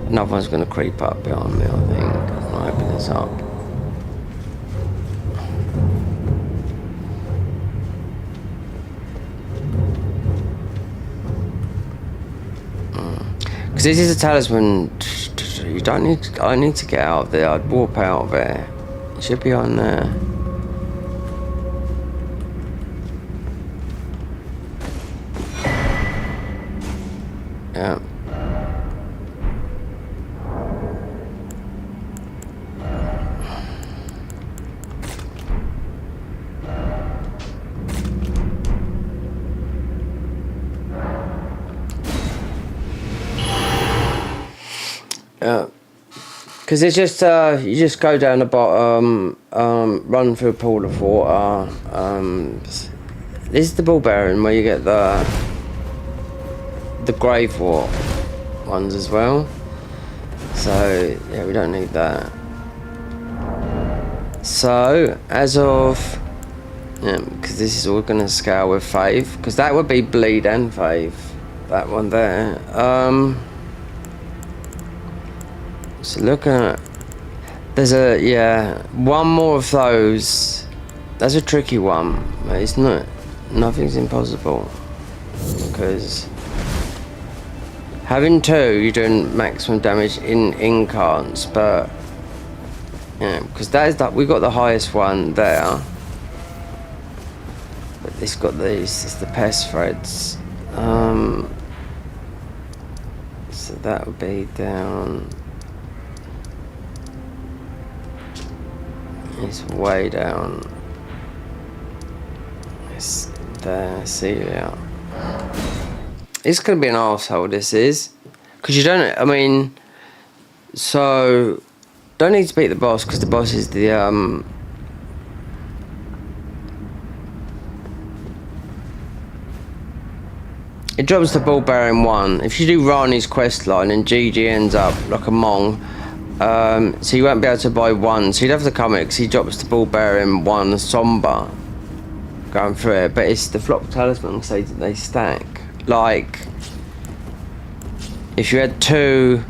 Another one's going to creep up behind me, I think. I'll open this up. Because this is a talisman. You don't need. I need to get out of there. I'd warp out of there. It should be on there. Yeah. Because it's just you just go down the bottom, run through a pool of water. This is the ball bearing where you get the grave wart ones as well. So yeah, we don't need that. So as of because this is all going to scale with Faith, because that would be bleed and Faith. That one there. So looking at, there's one more of those. That's a tricky one. It's not, nothing's impossible, because having two, you're doing maximum damage in incarns, but because that is that we got the highest one there, but this got these. It's the pest threads. So that would be down. It's way down. It's there, Celia. It's gonna be an arsehole, this is. Because you don't, I mean, so, don't need to beat the boss, because the boss is the, it drops the ball bearing 1. If you do Rani's quest line and GG ends up like a mong, so you won't be able to buy 1, so you'd have to come in because he drops the ball bearing 1 somber going through it, but it's the flock talisman because they stack. Like if you had two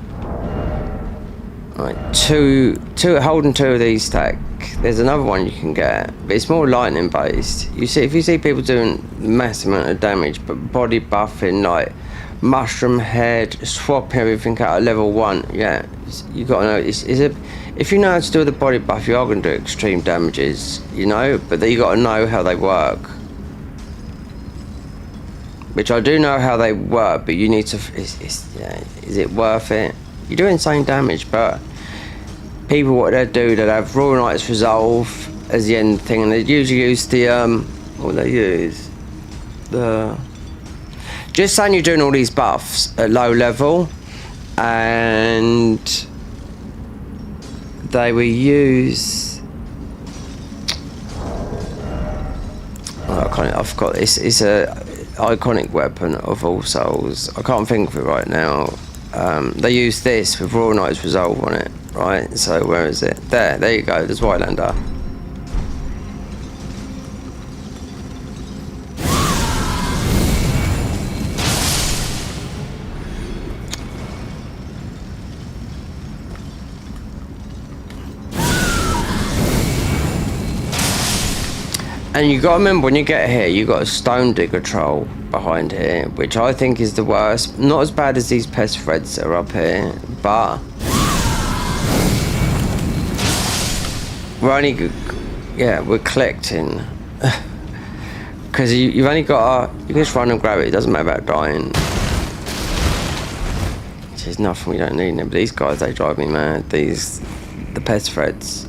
holding 2 of these stack, there's another one you can get, but it's more lightning based. You see, if you see people doing massive amount of damage but body buffing, like mushroom head, swapping everything out at level 1, yeah, you gotta know, if you know how to do the body buff, you are going to do extreme damages, you know, but then you gotta know how they work, which I do know how they work, but you need to, is it worth it? You do insane damage, but people, what they do, they have Royal Knight's Resolve as the end thing, and they usually use the what they use, the, just saying you're doing all these buffs at low level, and they will use, I forgot, it's a iconic weapon of all souls. I can't think of it right now. They use this with Royal Knight's Resolve on it, right? So where is it? There you go, there's Whitelander. And you gotta remember, when you get here, you got a stone digger troll behind here, which I think is the worst. Not as bad as these pest threads that are up here, but we're only, we're collecting. Because you've only got you can just run and grab it. It doesn't matter about dying. There's nothing we don't need. But these guys, they drive me mad. The pest threads.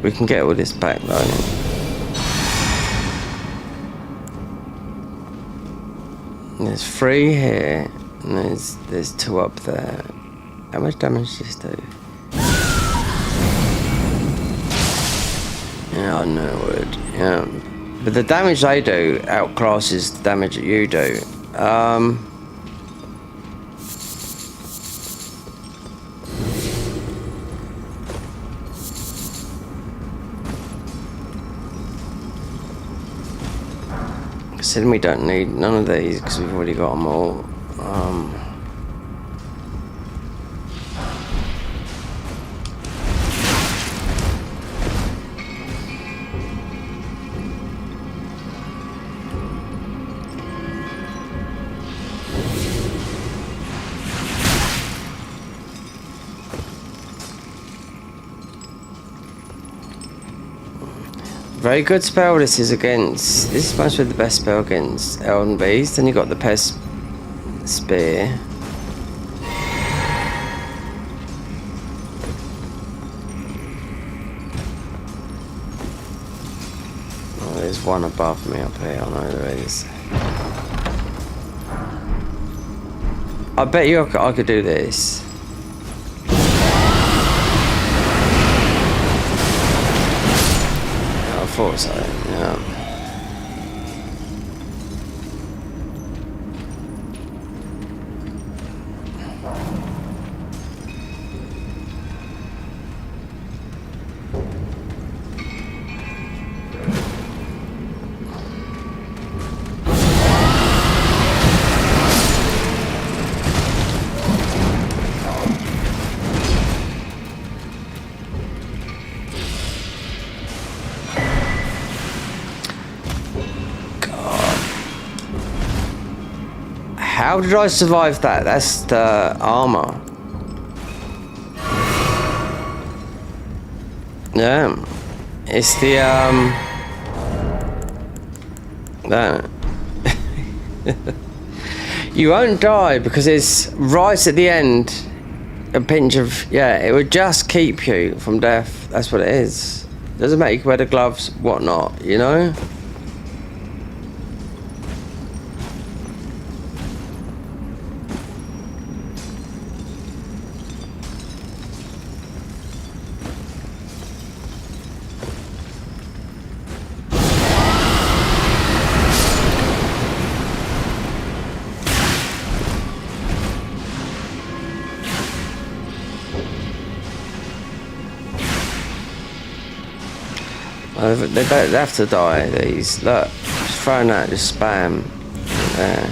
We can get all this back though. There's 3 here, and there's 2 up there. How much damage does this do? Yeah, I know it would. Yeah, but the damage they do outclasses the damage that you do. Oh, considering we don't need none of these because we've already got them all. Very good spell this is against. This is must be the best spell against ELden beast. Then you got the pest spear. Oh, there's one above me up here. I know there is. I bet you I could do this. I thought so, yeah. How did I survive that? That's the armor. Yeah. It's the no. You won't die because it's right at the end. A pinch of, yeah, it would just keep you from death. That's what it is. Doesn't make you wear the gloves, whatnot, you know? They don't have to die, these. Look, just throwing that, just spam. There.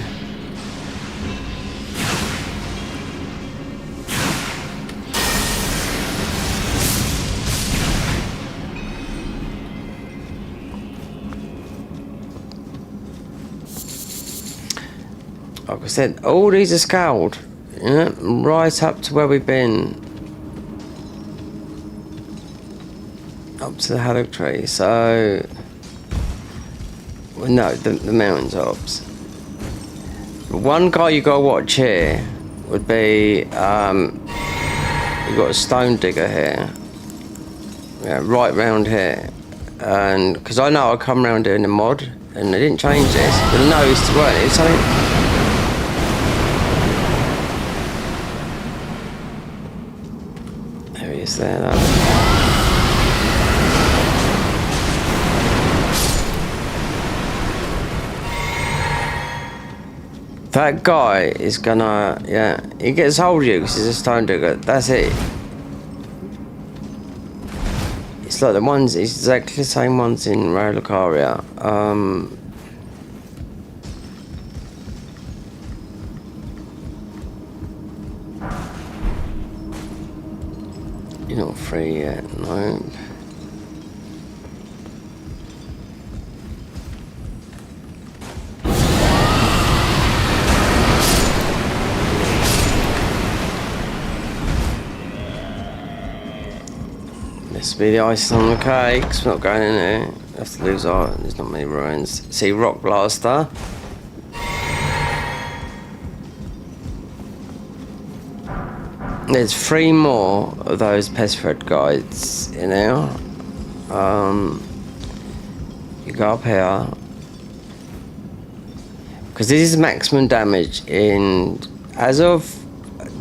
Like I said, all these are scaled, you know, right up to where we've been. Up to the haddock tree, so well, no, the mountain tops. One guy you gotta watch here would be you got a stone digger here, yeah, right round here, and because I know I come round here in the mod and they didn't change this, but I know it's right. It's something. There he is there. Though. That guy is gonna, yeah, he gets hold of you because he's a stone digger. That's it. It's like the ones, it's exactly the same ones in Lucaria. You're not free yet, no. This will be the icing on the cake, 'cause we're not going in there. We have to lose our, there's not many ruins. See, Rock Blaster. There's 3 more of those pest thread guides in here. You go up here. Because this is maximum damage as of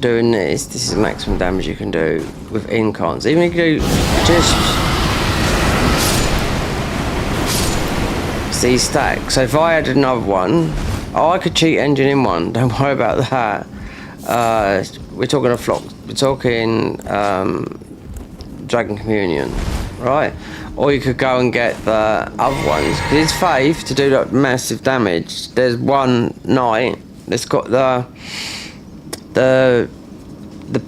doing this is maximum damage you can do with incons. Even if you do just these stacks. So if I had another one, I could cheat engine in one, don't worry about that. We're talking a flock, we're talking Dragon Communion, right? Or you could go and get the other ones, because it's faith to do that massive damage. There's one knight that's got the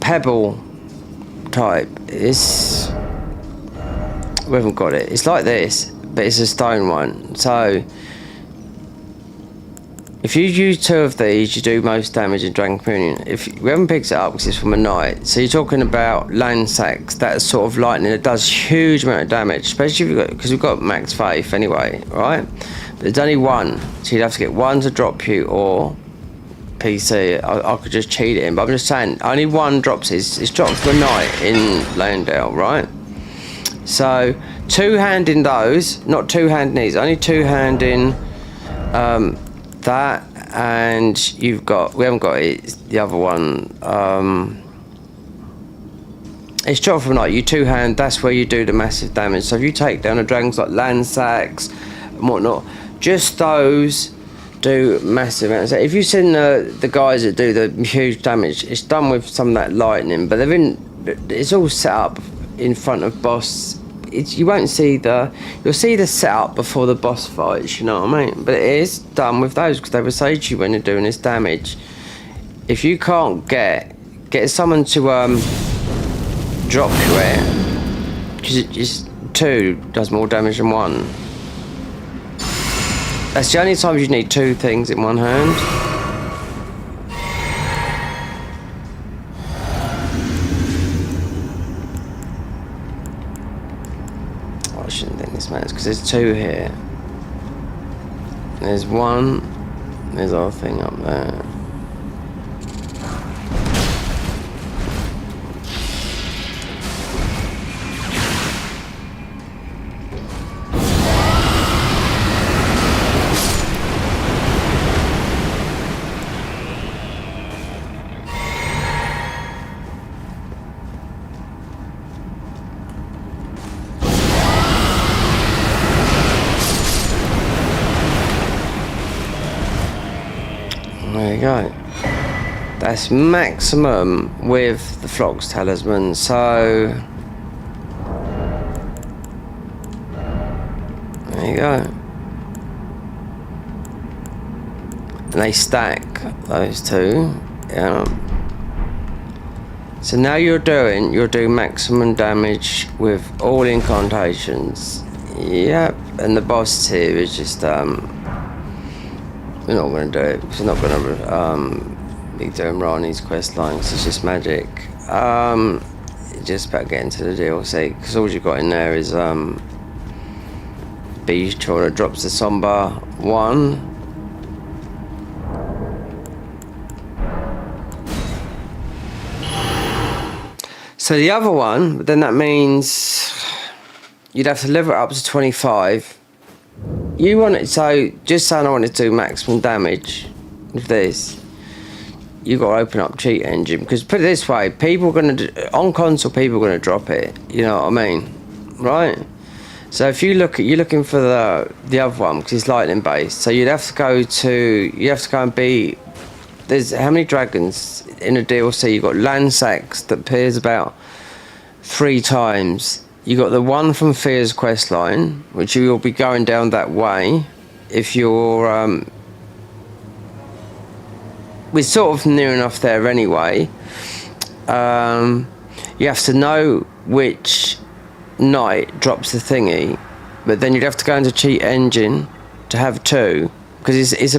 pebble type. We haven't got it. It's like this, but it's a stone one. So if you use 2 of these, you do most damage in Dragon Communion. We haven't picked it up because it's from a knight. So you're talking about land sacks, that's sort of lightning. It does huge amount of damage, especially because we've got max faith anyway, right? But there's only one, so you'd have to get one to drop you or PC. I could just cheat it in, but I'm just saying only one drops. It's dropped for a knight in Landale, right? So 2-handing those, not 2-handing these, only 2-handing that, and we haven't got it, the other one, it's dropped from like you 2-hand, that's where you do the massive damage. So if you take down the dragons like land sacks and whatnot, just those do massive amounts. If you've seen the guys that do the huge damage, it's done with some of that lightning, but it's all set up in front of boss. You won't see you'll see the setup before the boss fights, you know what I mean? But it is done with those, because they will say to you when you're doing this damage, if you can't get someone to drop you it, because it just 2 does more damage than 1. That's the only time you need 2 things in one hand. I shouldn't think this matters, because there's 2 here. There's 1. There's our thing up there. There you go. That's maximum with the Flock's Talisman. So there you go. And they stack those 2. Yeah. So now you're doing maximum damage with all incantations. Yep. And the boss here is just we're not going to do it, because we're not going to be doing Rani's quest lines. It's just magic. Just about getting to the DLC, because all you've got in there is be sure that drops the Somber 1. So the other one, but then that means you'd have to level it up to 25. You want it, so just saying I want to do maximum damage with this, you got to open up cheat engine, because put it this way, people are going to on console, people are going to drop it, you know what I mean, right? So if you're looking for the other one, because it's lightning based, so you have to go and be, there's how many dragons in a DLC? You've got Lansax that appears about 3 times. You got the one from Fear's questline, which you will be going down that way. If you're, we're sort of near enough there anyway. You have to know which knight drops the thingy, but then you'd have to go into cheat engine to have 2, because it's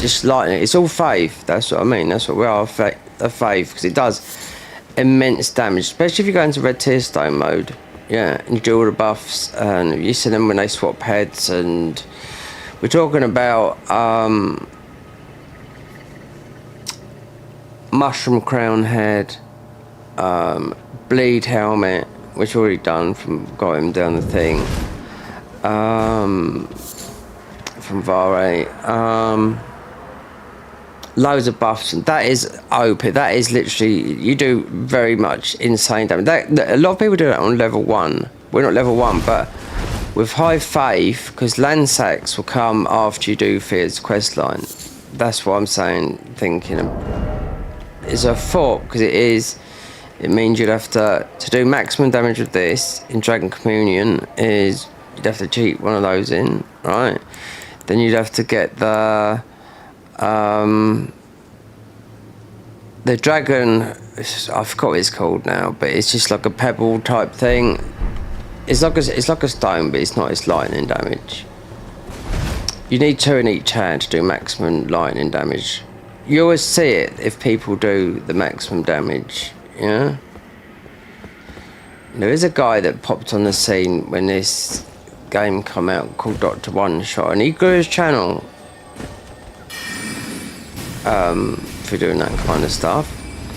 just lightning. It's all faith. That's what I mean. That's what we are, a faith, because it does immense damage, especially if you go into red tier stone mode. Yeah, and you do all the buffs, and you see them when they swap heads, and we're talking about mushroom crown head, bleed helmet, which already done from got him down the thing. From Vare. Loads of buffs. That is OP. That is literally, you do very much insane damage. A lot of people do that on level 1. We're not level 1, but with high faith, because land sacks will come after you do Fear's questline. That's what I'm saying, thinking. It's a thought, because it means you'd have to do maximum damage with this in Dragon Communion is you'd have to cheat one of those in, right? Then you'd have to get the dragon, I forgot what it's called now, but it's just like a pebble type thing. It's like a stone, but it's not. It's lightning damage. You need 2 in each hand to do maximum lightning damage. You always see it if people do the maximum damage. Yeah. There is a guy that popped on the scene when this game come out called Dr. One Shot, and he grew his channel for doing that kind of stuff.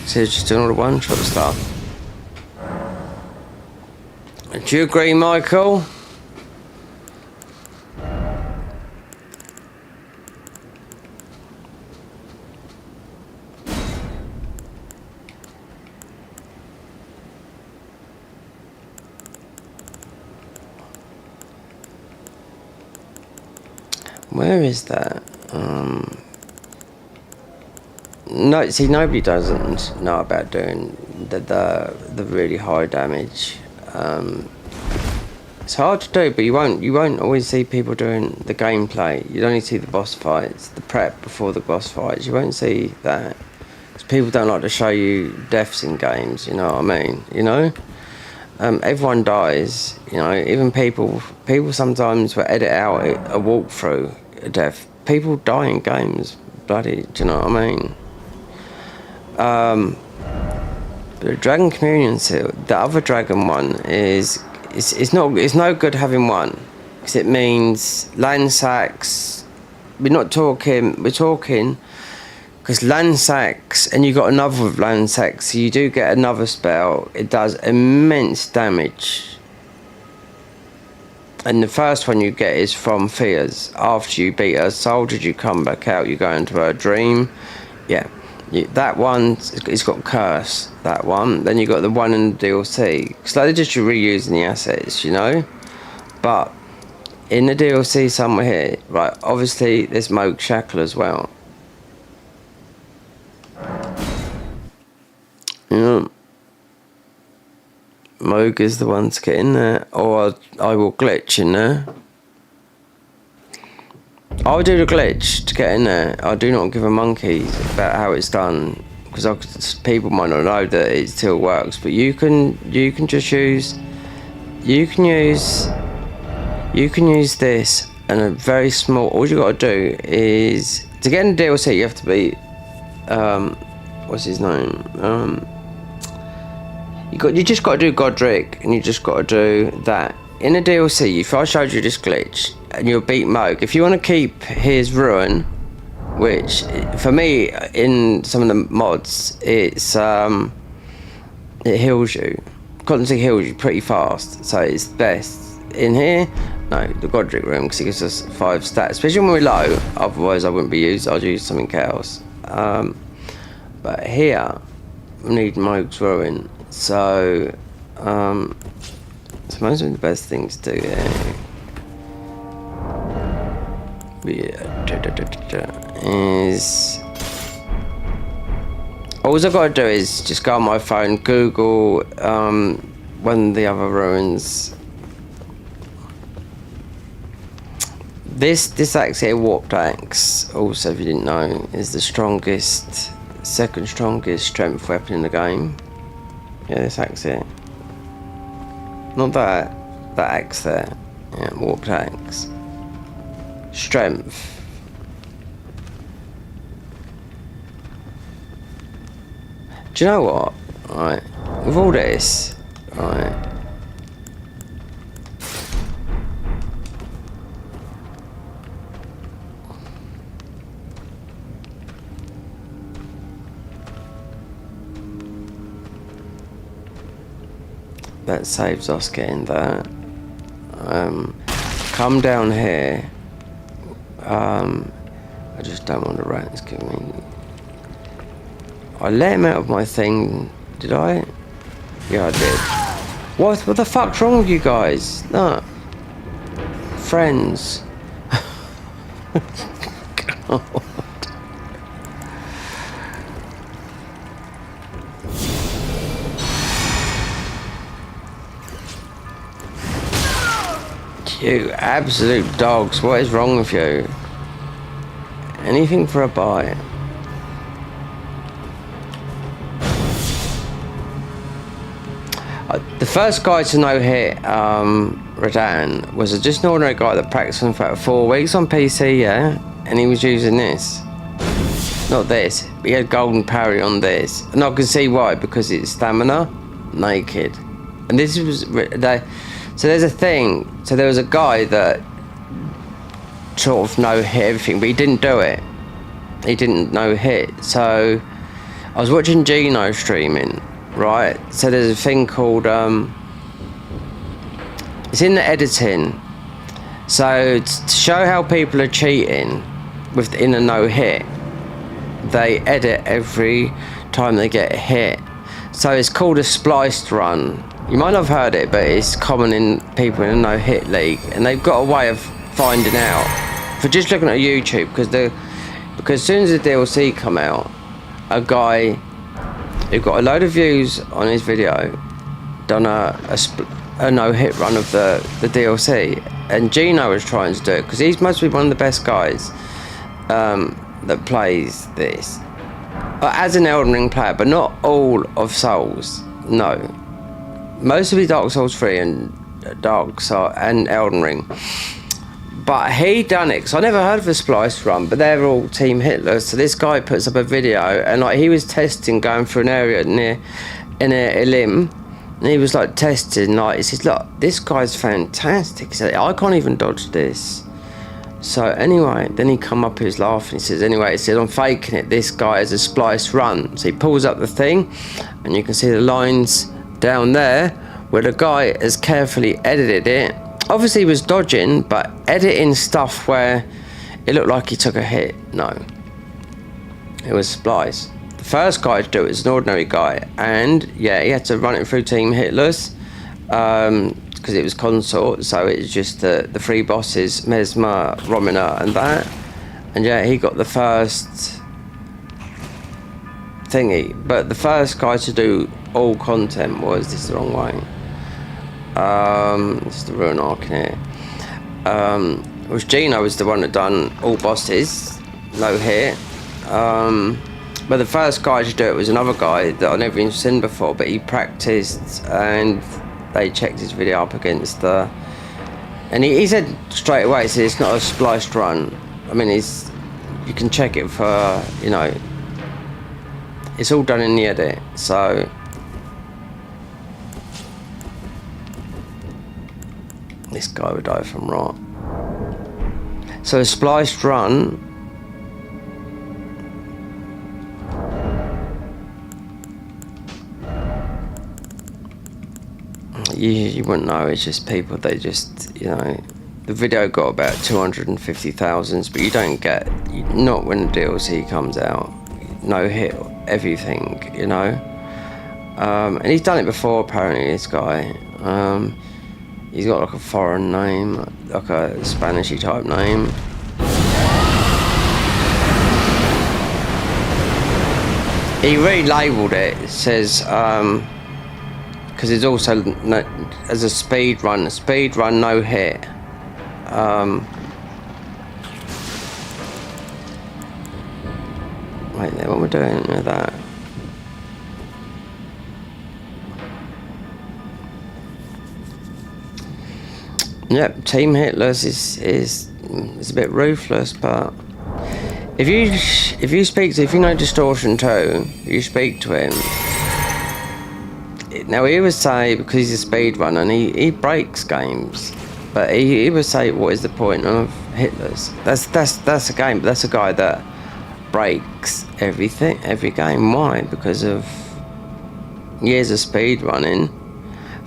So he's just doing all the one-shot stuff. Do you agree, Michael? Where is that? No, see, nobody doesn't know about doing the really high damage. It's hard to do, but you won't always see people doing the gameplay. You'd only see the boss fights, the prep before the boss fights. You won't see that, because people don't like to show you deaths in games. You know what I mean? You know, everyone dies. You know, even people sometimes will edit out a walkthrough a death. People die in games. Bloody, do you know what I mean? The Dragon Communion Seal, the other dragon one it's no good having one, because it means land sacks. We're talking because land sacks, and you got another with land sacks, so you do get another spell. It does immense damage, and the first one you get is from Fears. After you beat a soldier, you come back out, you go into a dream. Yeah. That one, it's got curse, that one. Then you got the one in the DLC. Because like, they're just reusing the assets, you know. But in the DLC somewhere here, right, obviously there's Moog Shackle as well. Yeah. Moog is the one to get in there. Or I will glitch in there. I'll do the glitch to get in there. I do not give a monkey about how it's done, because people might not know that it still works. But you can just use this and a very small. All you got to do is to get in the DLC. You have to be what's his name? You just got to do Godric, and you just got to do that. In the DLC, if I showed you this glitch and you'll beat Moog, if you want to keep his ruin, which for me in some of the mods, it heals you, constantly heals you pretty fast, so it's best. In here, no, the Godric room, because it gives us 5 stats, especially when we're low. Otherwise I wouldn't be used, I'd use something else. But here we need Moog's ruin, so most of the best things to do is all I've got to do is just go on my phone, Google one of the other ruins. This axe here, Warped Axe, also if you didn't know, is the second strongest strength weapon in the game. Yeah, this axe here. Not that axe there. Yeah, Warped Axe. Strength. Do you know what? Right. With all this, right. that saves us getting that. Come down here. I just don't want the rats giving me. I let him out of my thing. Did I? Yeah, I did. What the fuck's wrong with you guys? No. Friends. God. You absolute dogs, what is wrong with you? Anything for a bite. The first guy to no hit Radan was just an ordinary guy that practiced for about 4 weeks on PC, yeah? And he was using this. Not this. He had golden parry on this. And I can see why, because it's stamina, naked. And this was... So there's a thing. So there was a guy that sort of no hit everything, but he didn't do it. He didn't no hit. So I was watching Gino streaming, right? So there's a thing called it's in the editing. So to show how people are cheating within a no hit, they edit every time they get hit. So it's called a spliced run. You might not have heard it, but it's common in people in a no hit league, and they've got a way of finding out for just looking at YouTube, because as soon as the DLC come out, a guy who got a load of views on his video done a no hit run of the DLC, and Gino was trying to do it because he's must be one of the best guys that plays this as an Elden Ring player, but not all of Souls. No, most of his Dark Souls 3 and and Elden Ring. But he done it, because I never heard of a splice run, but they're all Team Hitler. So this guy puts up a video, and like he was testing going through an area near ELden, and he was like testing, like he says, look, this guy's fantastic. He said, I can't even dodge this. So anyway, then he come up, he was laughing. He says, anyway, he says, I'm faking it. This guy has a splice run. So he pulls up the thing, and you can see the lines down there where the guy has carefully edited it. Obviously he was dodging, but editing stuff where it looked like he took a hit, no. It was splice. The first guy to do it was an ordinary guy, and yeah, he had to run it through Team Hitler's, because it was consort, so it was just the three bosses, Mesmer, Romina, and that. And yeah, he got the first thingy, but the first guy to do all content was, this is the wrong way. This is the ruin arc in here. Was Gino was the one that done all bosses, no hit. But the first guy to do it was another guy that I've never even seen before, but he practiced and they checked his video up against the... And he said straight away, he said it's not a spliced run. I mean, you can check it for, you know, it's all done in the edit, so... This guy would die from rot. So a spliced run. You wouldn't know, it's just people, they just, you know, the video got about 250,000, but you don't get, not when the DLC comes out, no hit everything, you know. And he's done it before apparently, this guy. He's got like a foreign name, like a Spanishy type name. He relabeled it. It says, because it's also as a speed run no hit. Wait there, what we're doing with that? Yep, Team Hitler's is a bit ruthless, but if you speak to, if you know Distortion 2, you speak to him. Now he would say, because he's a speedrunner and he breaks games, but he would say, what is the point of Hitler's? That's a game, but that's a guy that breaks every game. Why? Because of years of speedrunning,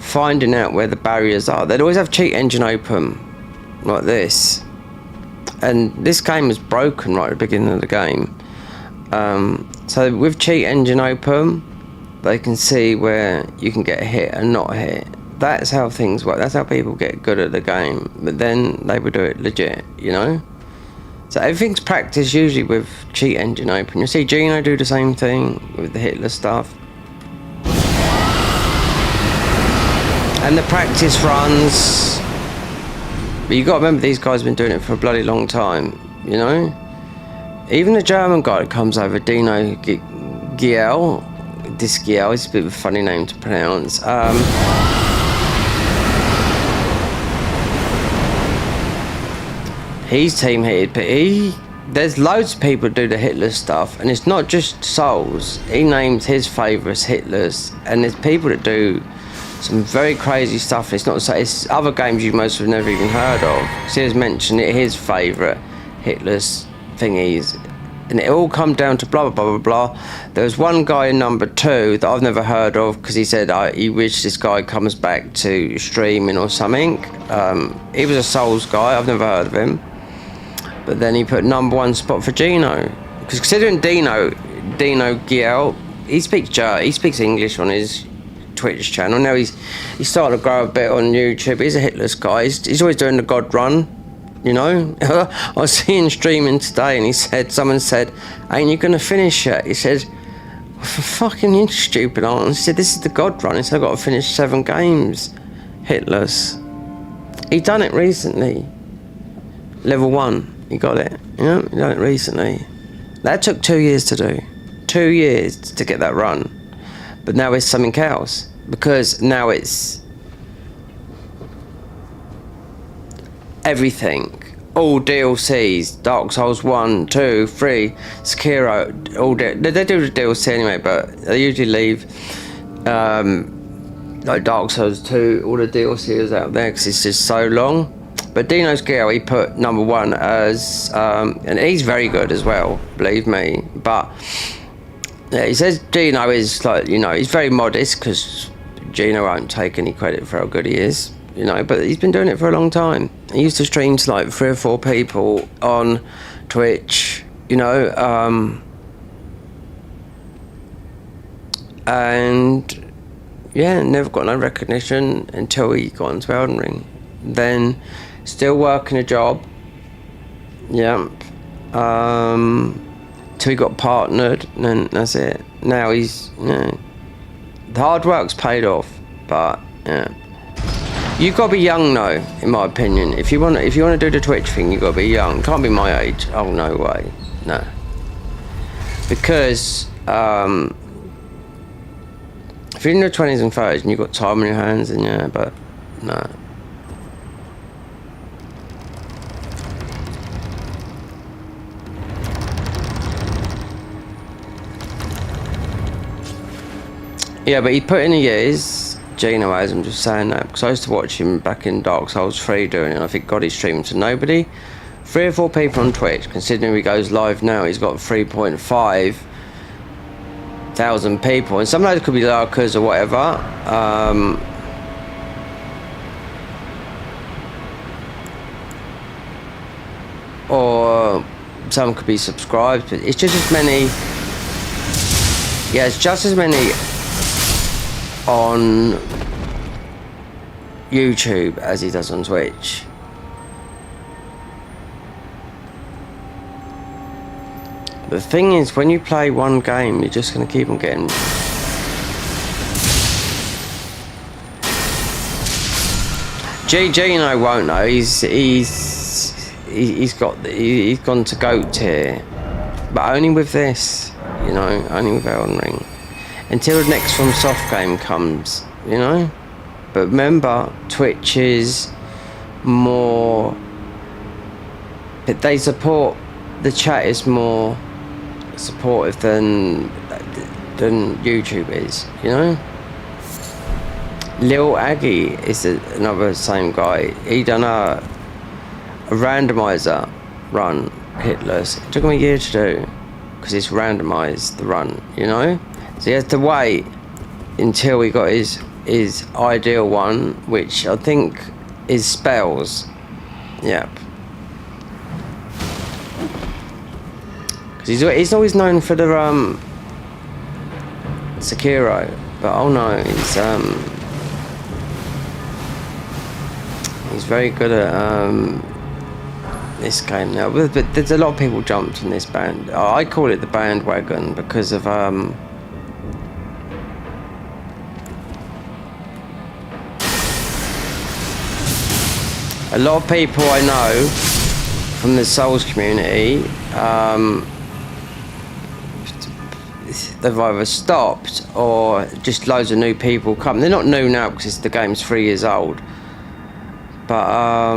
finding out where the barriers are. They'd always have cheat engine open like this, and this game is broken right at the beginning of the game. So with cheat engine open, they can see where you can get hit and not hit. That's how things work. That's how people get good at the game. But then they would do it legit, you know. So everything's practiced usually with cheat engine open. You see Gino do the same thing with the Hitler stuff. And the practice runs. But you got to remember, these guys have been doing it for a bloody long time, you know. Even the German guy that comes over, Dino Giel, Disgiel, it's a bit of a funny name to pronounce. He's team hitted, but there's loads of people who do the Hitler stuff, and it's not just souls. He names his favourites Hitlers, and there's people that do some very crazy stuff. It's not so, it's other games you most have never even heard of. So he's mentioned it, his favourite Hitler's thingies, and it all come down to blah blah blah blah blah. There was one guy in number 2 that I've never heard of, because he said he wished this guy comes back to streaming or something. He was a Souls guy, I've never heard of him. But then he put number 1 spot for Gino, because considering Dino Giel, he speaks English on his Twitch channel. Now he's starting to grow a bit on YouTube. He's a Hitler's guy. He's always doing the God Run, you know. I was seeing streaming today, and someone said, "Ain't you gonna finish yet?" He said, "Fucking you stupid aren't you?" He said, "This is the God Run." He said, "I've got to finish 7 games, Hitler's." He done it recently. Level 1. He got it, you know, he done it recently. That took 2 years to do. 2 years to get that run. But now it's something else, because now it's everything. All DLCs, Dark Souls 1, 2, 3, Sekiro, all they do the DLC anyway, but they usually leave like Dark Souls 2, all the DLCs out there, because it's just so long. But Dino's Gear, he put number 1 as, and he's very good as well, believe me. But yeah, he says Gino is like, you know, he's very modest, because Gino won't take any credit for how good he is, you know. But he's been doing it for a long time. He used to stream to like 3 or 4 people on Twitch, you know, and yeah, never got no recognition until he got into Elden Ring. Then still working a job, yeah, till he got partnered, and then that's it. Now he's, you know, the hard work's paid off, but yeah, you gotta be young though, in my opinion. If you wanna do the Twitch thing, you gotta be young. Can't be my age. Oh no way, no. Because if you're in your 20s and 30s and you've got time on your hands, then yeah, but no. Yeah, but he put in the years, Gino has, I'm just saying that, because I used to watch him back in Dark Souls 3 doing it, and I think God, he's streaming to nobody. 3 or 4 people on Twitch, considering he goes live now, he's got 3.5 thousand people, and some of those could be lurkers or whatever. Or some could be subscribed, but it's just as many. Yeah, it's just as many on YouTube as he does on Twitch. The thing is, when you play one game, you're just going to keep on getting. Gino won't know. He's gone to GOAT tier, but only with this, you know, only with Elden Ring. Until the next From Soft game comes, you know. But remember, Twitch is more. They support. The chat is more supportive than YouTube is, you know. Lil Aggie is another same guy. He done a randomizer run, Hitler's. It took him a year to do, because it's randomized the run, you know. So he had to wait until he got his his ideal one, which I think is spells. Yep. Because he's always known for the Sekiro, but oh no, he's very good at this game now. But there's a lot of people jumped on this band. I call it the bandwagon because of a lot of people I know from the Souls community, they've either stopped or just loads of new people come. They're not new now because the game's 3 years old, but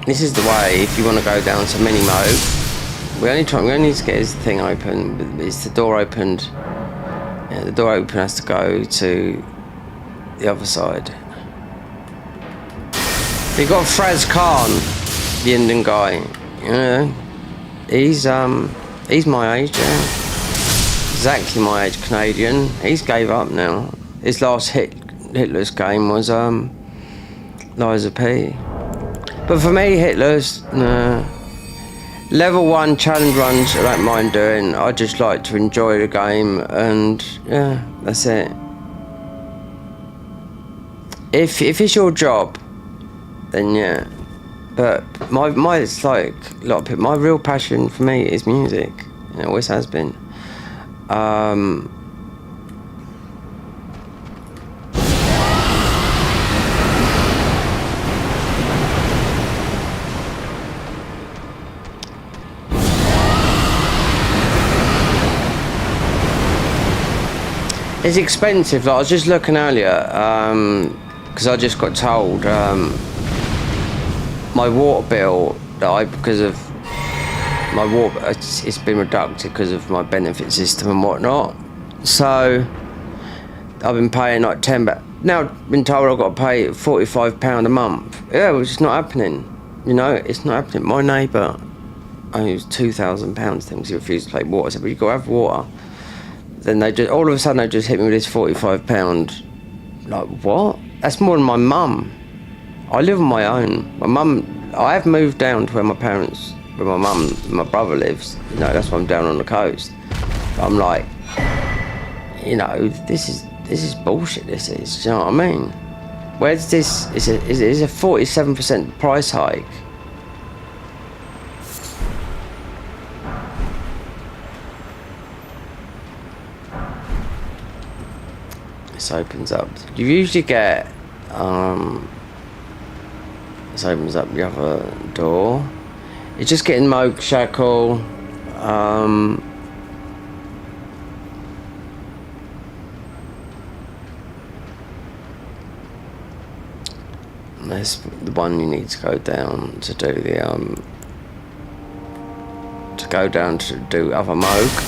this is the way if you want to go down to mini mode. We only need to get his thing open. It's the door opened. Yeah, the door open has to go to the other side. You got Fraz Khan, the Indian guy. You know, he's my age, yeah. Exactly my age, Canadian. He's gave up now. His last Hitler's game was Liza P. But for me, Hitler's level 1 challenge runs I don't mind doing. I just like to enjoy the game, and yeah, that's it. If it's your job, then yeah. But my it's like a lot of people. My real passion for me is music. And it always has been. It's expensive. Like I was just looking earlier, because I just got told my water bill because of my water, it's been reducted because of my benefit system and whatnot. So I've been paying like £10, but now I've been told I've got to pay £45 a month. Yeah, which is not happening. You know, it's not happening. My neighbour owes £2,000 because he refused to pay water. I said, but you've got to have water. Then they just, all of a sudden, they just hit me with this £45. Like, what? That's more than my mum. I live on my own. My mum, I have moved down to where my parents, where my mum and my brother lives. You know, that's why I'm down on the coast. But I'm like, you know, this is bullshit, this is. Do you know what I mean? Where's this? It's a 47% price hike. This opens up. You usually get this opens up the other door. It's just getting Moke Shackle. That's the one you need to go down to do the to do other Moke.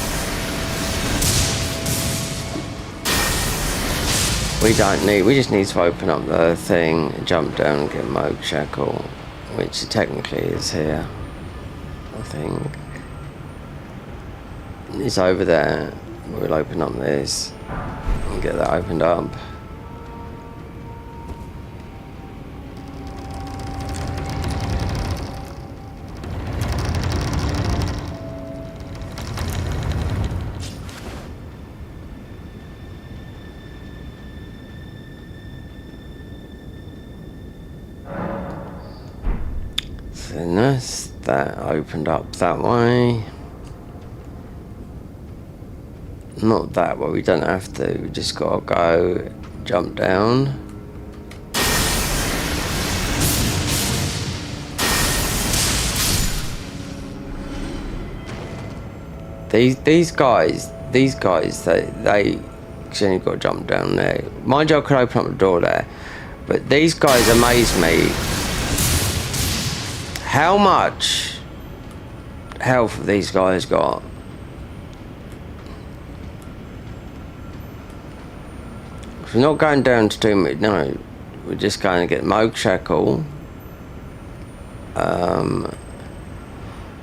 We just need to open up the thing, jump down and get Moke Shackle, which technically is here, I think. It's over there. We'll open up this and get that opened up. And that opened up that way. Not that way, we don't have to, we just gotta go jump down. These guys, they only got to jump down there. Mind you, I could open up the door there, but these guys amaze me. How much health have these guys got? We're not going down to 2 minutes, no. We're just going to get Moke Shackle.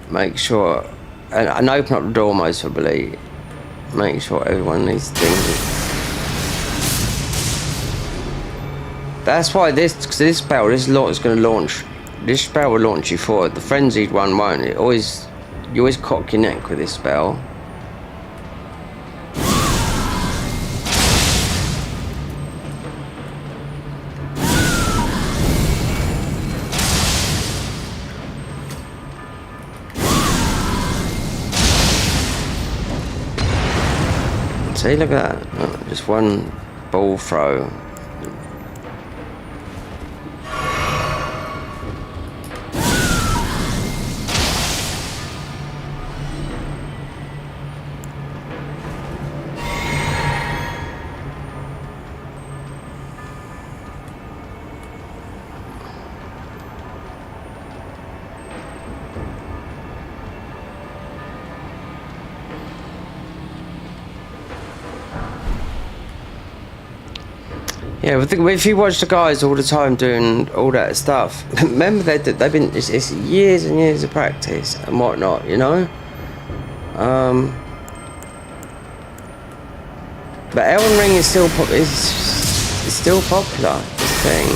make sure, and open up the door most probably. Make sure everyone needs things. That's why this spell, this lot is going to launch. This spell will launch you forward. The frenzied one won't. You always cock your neck with this spell. See, look at that. Oh, just one ball throw. Yeah, if you watch the guys all the time doing all that stuff, remember they've been it's years and years of practice and whatnot, you know. But Elden Ring is still still popular. This thing,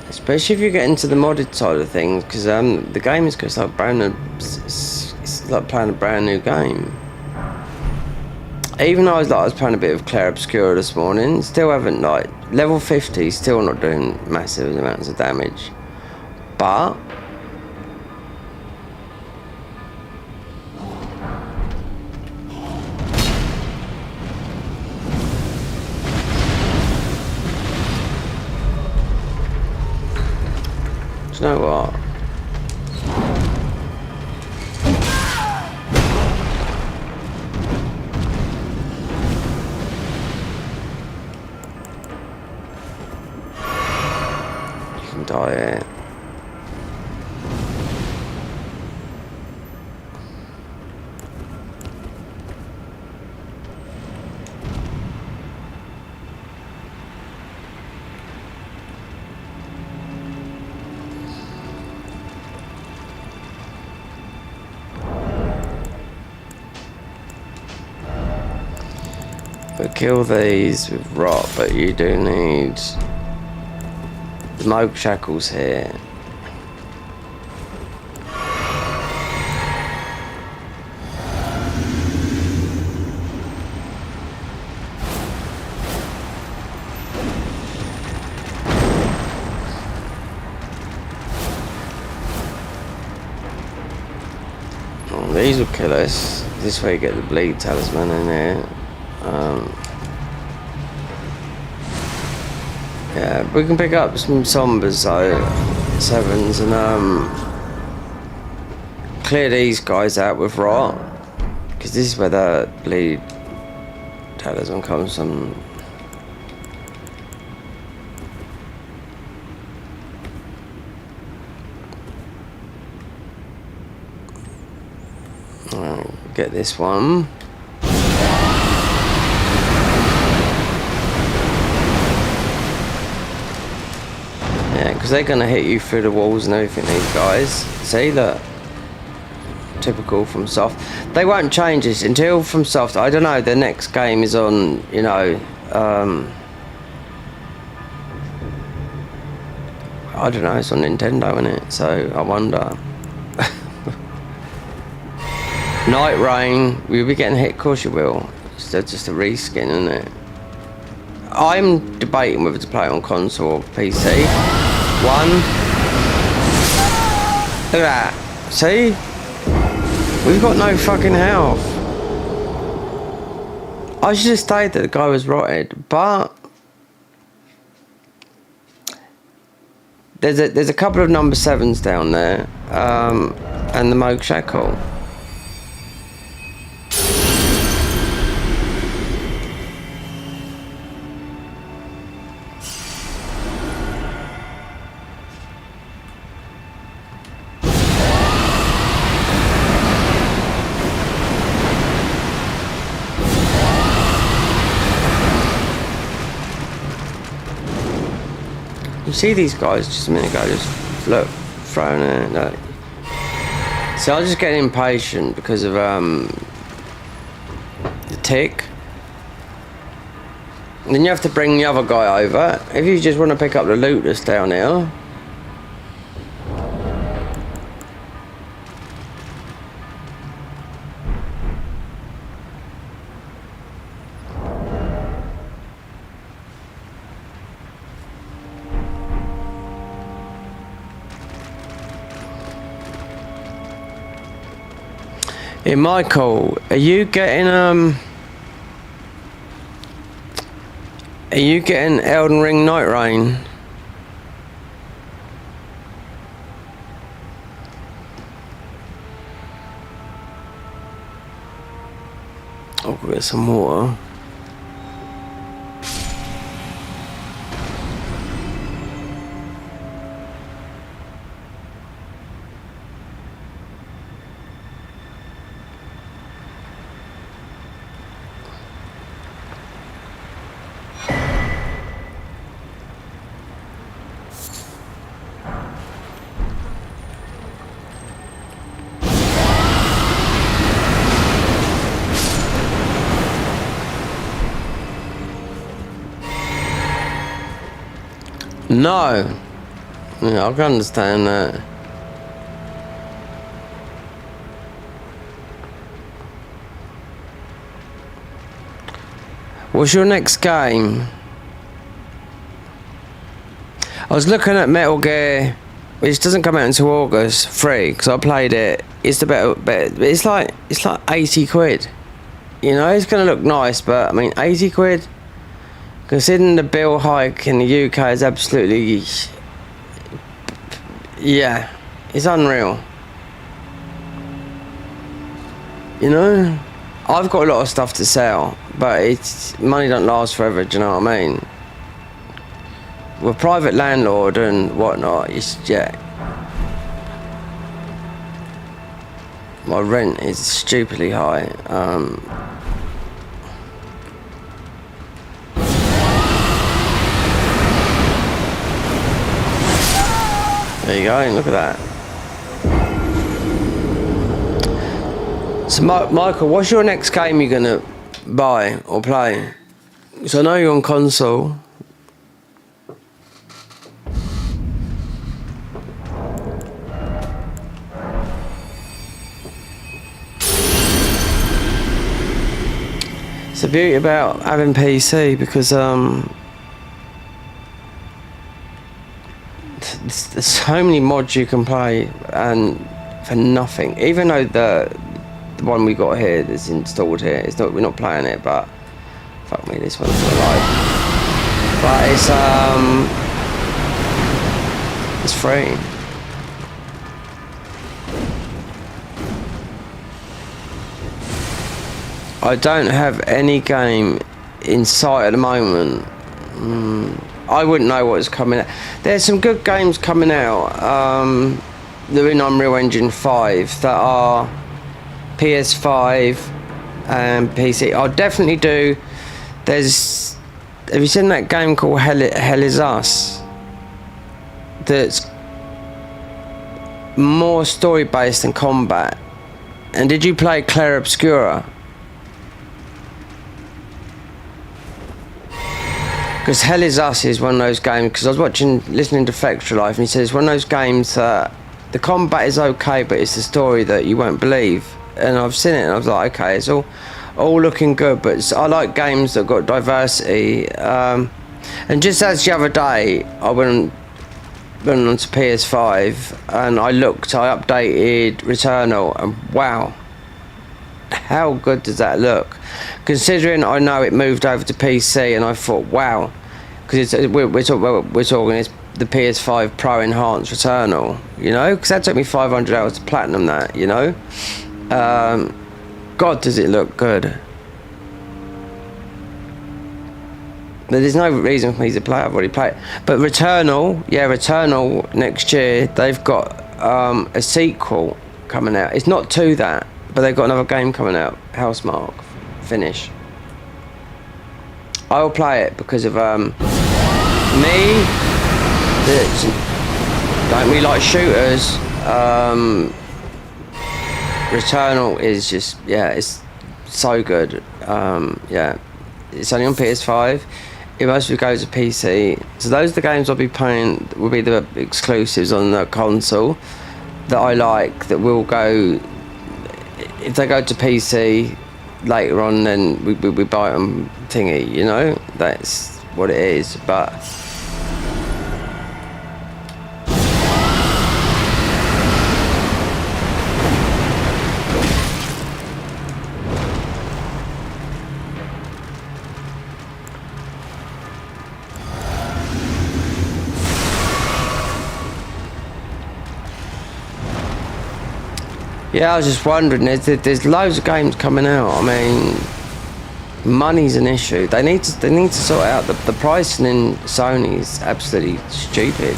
especially if you get into the modded side of things, because the game is just like it's like playing a brand new game. Even though I was playing a bit of Clair Obscura this morning, still haven't, like, level 50, still not doing massive amounts of damage. But do you know what? Die. But kill these with rot, but you do need smoke shackles here. Oh, these will kill us. This way you get the bleed talisman in here. Yeah, we can pick up some sombers though, 7s, and clear these guys out with rot, because this is where the bleed talisman comes from. Get this one. Yeah, because they're going to hit you through the walls and everything, these guys. See, look. Typical From Soft. They won't change this until From Soft. I don't know, the next game is on, you know, I don't know, it's on Nintendo, isn't it? So, I wonder. Night Rain, you'll be getting hit, of course you will. It's just a reskin, isn't it? I'm debating whether to play it on console or PC. One. Look at that. See? We've got no fucking health. I should have stayed that the guy was rotted, but there's a couple of number 7s down there, and the Moog Shackle. see these guys just a minute ago, just look, throwing it. No. So I was just getting impatient because of the tick. And then you have to bring the other guy over. If you just want to pick up the loot that's down here. Hey Michael, are you getting Elden Ring Night Rain? I'll go get some water. No. Yeah, I can understand that. What's your next game? I was looking at Metal Gear, which doesn't come out until August 3, because I played it. It's the better, it's like 80 quid. You know, it's gonna look nice, but I mean 80 quid. Considering the bill hike in the UK is absolutely, yeah, it's unreal. You know, I've got a lot of stuff to sell, but it's money don't last forever. Do you know what I mean? With private landlord and whatnot, it's yeah. My rent is stupidly high. There you go, look at that. So Michael, what's your next game you're gonna buy or play? So I know you're on console. It's the beauty about having PC, because there's so many mods you can play and for nothing. Even though the one we got here that's installed here, it's not, we're not playing it, but fuck me, this one's for life. But it's free. I don't have any game in sight at the moment. I wouldn't know what's coming out. There's some good games coming out. They're in Unreal Engine 5 that are PS5 and PC. I'll definitely do. Have you seen that game called Hell Is Us? That's more story based than combat. And did you play Clair Obscura? Because Hell Is Us is one of those games, because I was listening to Fextra Life, and he said it's one of those games that the combat is okay, but it's the story that you won't believe. And I've seen it, and I was like, okay, it's all looking good, but I like games that got diversity. And just as the other day, I went onto PS5, and I updated Returnal, and wow, how good does that look? Considering I know it moved over to PC, and I thought, wow, because we're talking it's the PS5 Pro Enhanced Returnal, you know, because that took me 500 hours to platinum that, you know. God, does it look good? There's no reason for me to play it. I've already played it. But Returnal next year, they've got a sequel coming out. It's not to that, but they've got another game coming out, Housemarque Finish. I will play it because of me. Don't really like shooters. Returnal is just, yeah, it's so good. Yeah, it's only on PS5. It mostly goes to PC. So those are the games I'll be playing. Will be the exclusives on the console that I like. That will go. If they go to PC later on, then we buy them thingy. You know, that's what it is. But yeah, I was just wondering. There's loads of games coming out. I mean, money's an issue. They need to sort out the pricing in Sony is absolutely stupid.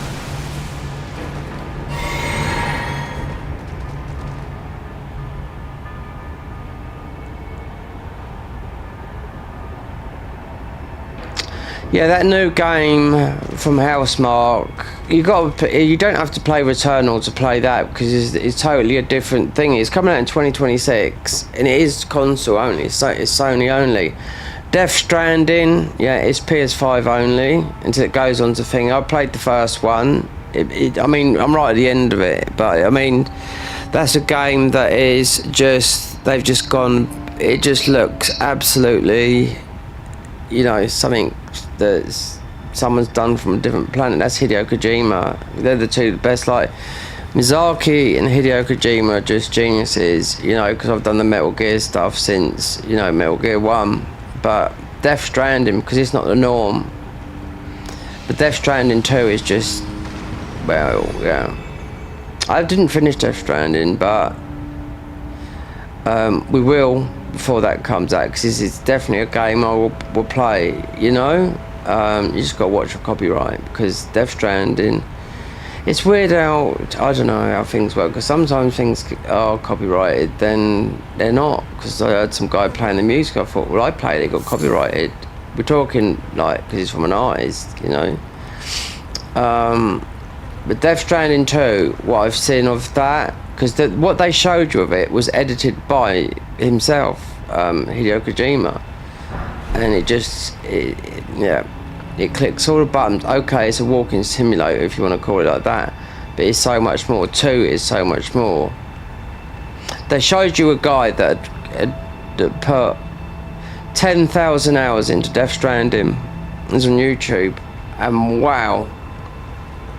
Yeah, that new game from Housemarque, you don't have to play Returnal to play that because it's totally a different thing. It's coming out in 2026 and it is console only. It's Sony only. Death Stranding, yeah, it's PS5 only until it goes on to thing. I played the first one. I mean, I'm right at the end of it, but I mean, that's a game that is just, they've just gone, it just looks absolutely, you know, something that someone's done from a different planet. That's Hideo Kojima. They're the two best. Like Miyazaki and Hideo Kojima are just geniuses, you know, because I've done the Metal Gear stuff since, you know, Metal Gear 1. But Death Stranding, because it's not the norm. But Death Stranding 2 is just, well, yeah. I didn't finish Death Stranding, but we will before that comes out, because it's definitely a game I will play, you know. You just got to watch for copyright, because Death Stranding, it's weird how, I don't know how things work, because sometimes things are copyrighted, then they're not, because I heard some guy playing the music, I thought, well, I played it, got copyrighted. We're talking, like, because it's from an artist, you know. But Death Stranding 2, what I've seen of that, because what they showed you of it was edited by himself, Hideo Kojima, and it just, yeah, it clicks all the buttons. Okay, it's a walking simulator if you want to call it like that, but it's so much more. 2 is so much more. They showed you a guy that put 10,000 hours into Death Stranding. It was on YouTube, and wow,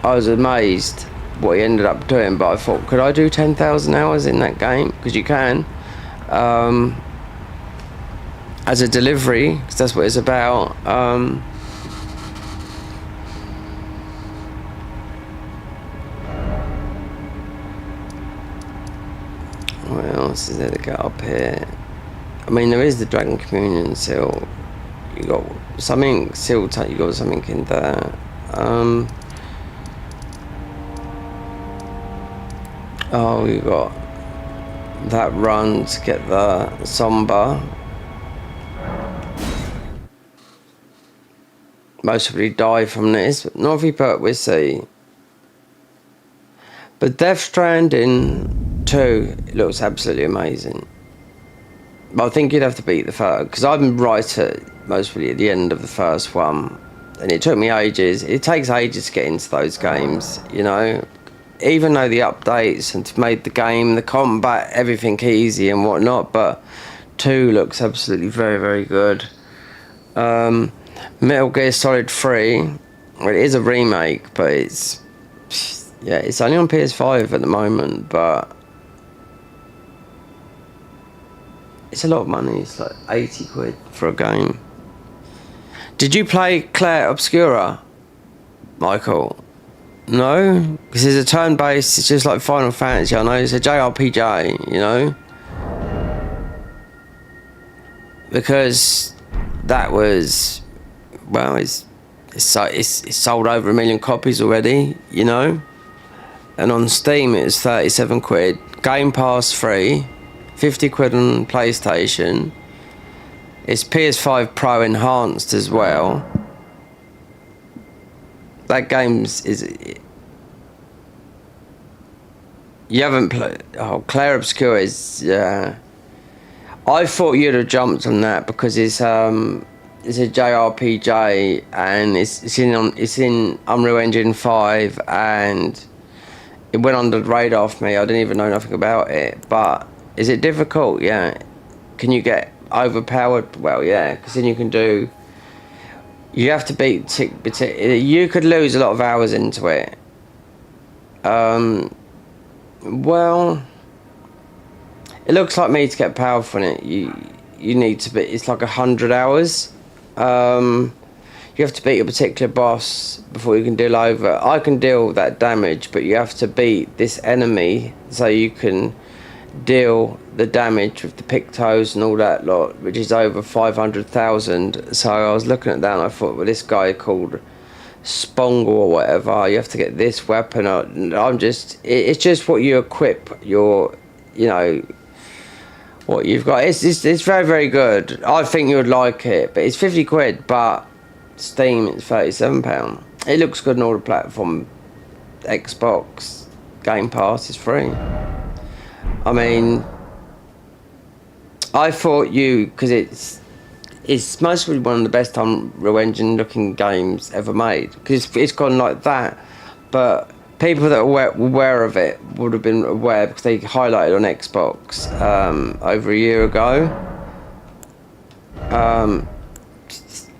I was amazed what he ended up doing. But I thought, could I do 10,000 hours in that game? Because you can, as a delivery, because that's what it's about. What else is there to get up here? I mean, there is the Dragon Communion seal. You got something seal. You got something in there. Oh, you got that run to get the Somber. Most probably die from this, but not if you put, we'll see. But Death Stranding 2 looks absolutely amazing. But I think you'd have to beat the first, because I'm right at mostly at the end of the first one, and it took me ages. It takes ages to get into those games, you know. Even though the updates have made the game, the combat, everything easy and whatnot, but 2 looks absolutely very, very good. Metal Gear Solid 3, well, it is a remake, but it's, yeah, it's only on PS5 at the moment, but it's a lot of money. It's like 80 quid for a game. Did you play Claire Obscura, Michael? No? Because it's a turn-based, it's just like Final Fantasy, I know, it's a JRPG, you know? Because that was, well, it's sold over 1 million copies already, you know? And on Steam it's 37 quid, Game Pass free, 50 quid on PlayStation. It's PS5 Pro enhanced as well. That game's is. You haven't played. Oh, Clair Obscur is. I thought you'd have jumped on that because it's a JRPG and it's in Unreal Engine 5 and it went under the radar for me. I didn't even know nothing about it. But is it difficult? Yeah. Can you get overpowered? Well, yeah, because then you can do. You have to beat. You could lose a lot of hours into it. Well, it looks like me to get powerful in it. You need to be. It's like 100 hours. You have to beat a particular boss before you can deal over. I can deal that damage, but you have to beat this enemy so you can deal the damage with the Pictos and all that lot, which is over 500,000. So I was looking at that and I thought, well, this guy called Spongle or whatever, you have to get this weapon. It's just what you equip your, what you've got. It's very, very good. I think you would like it, but it's 50 quid, but Steam it's £37. It looks good on all the platform. Xbox Game Pass is free. I mean, I thought because it's mostly one of the best Unreal Engine looking games ever made, because it's gone like that, but people that were aware of it would have been aware because they highlighted on Xbox over a year ago.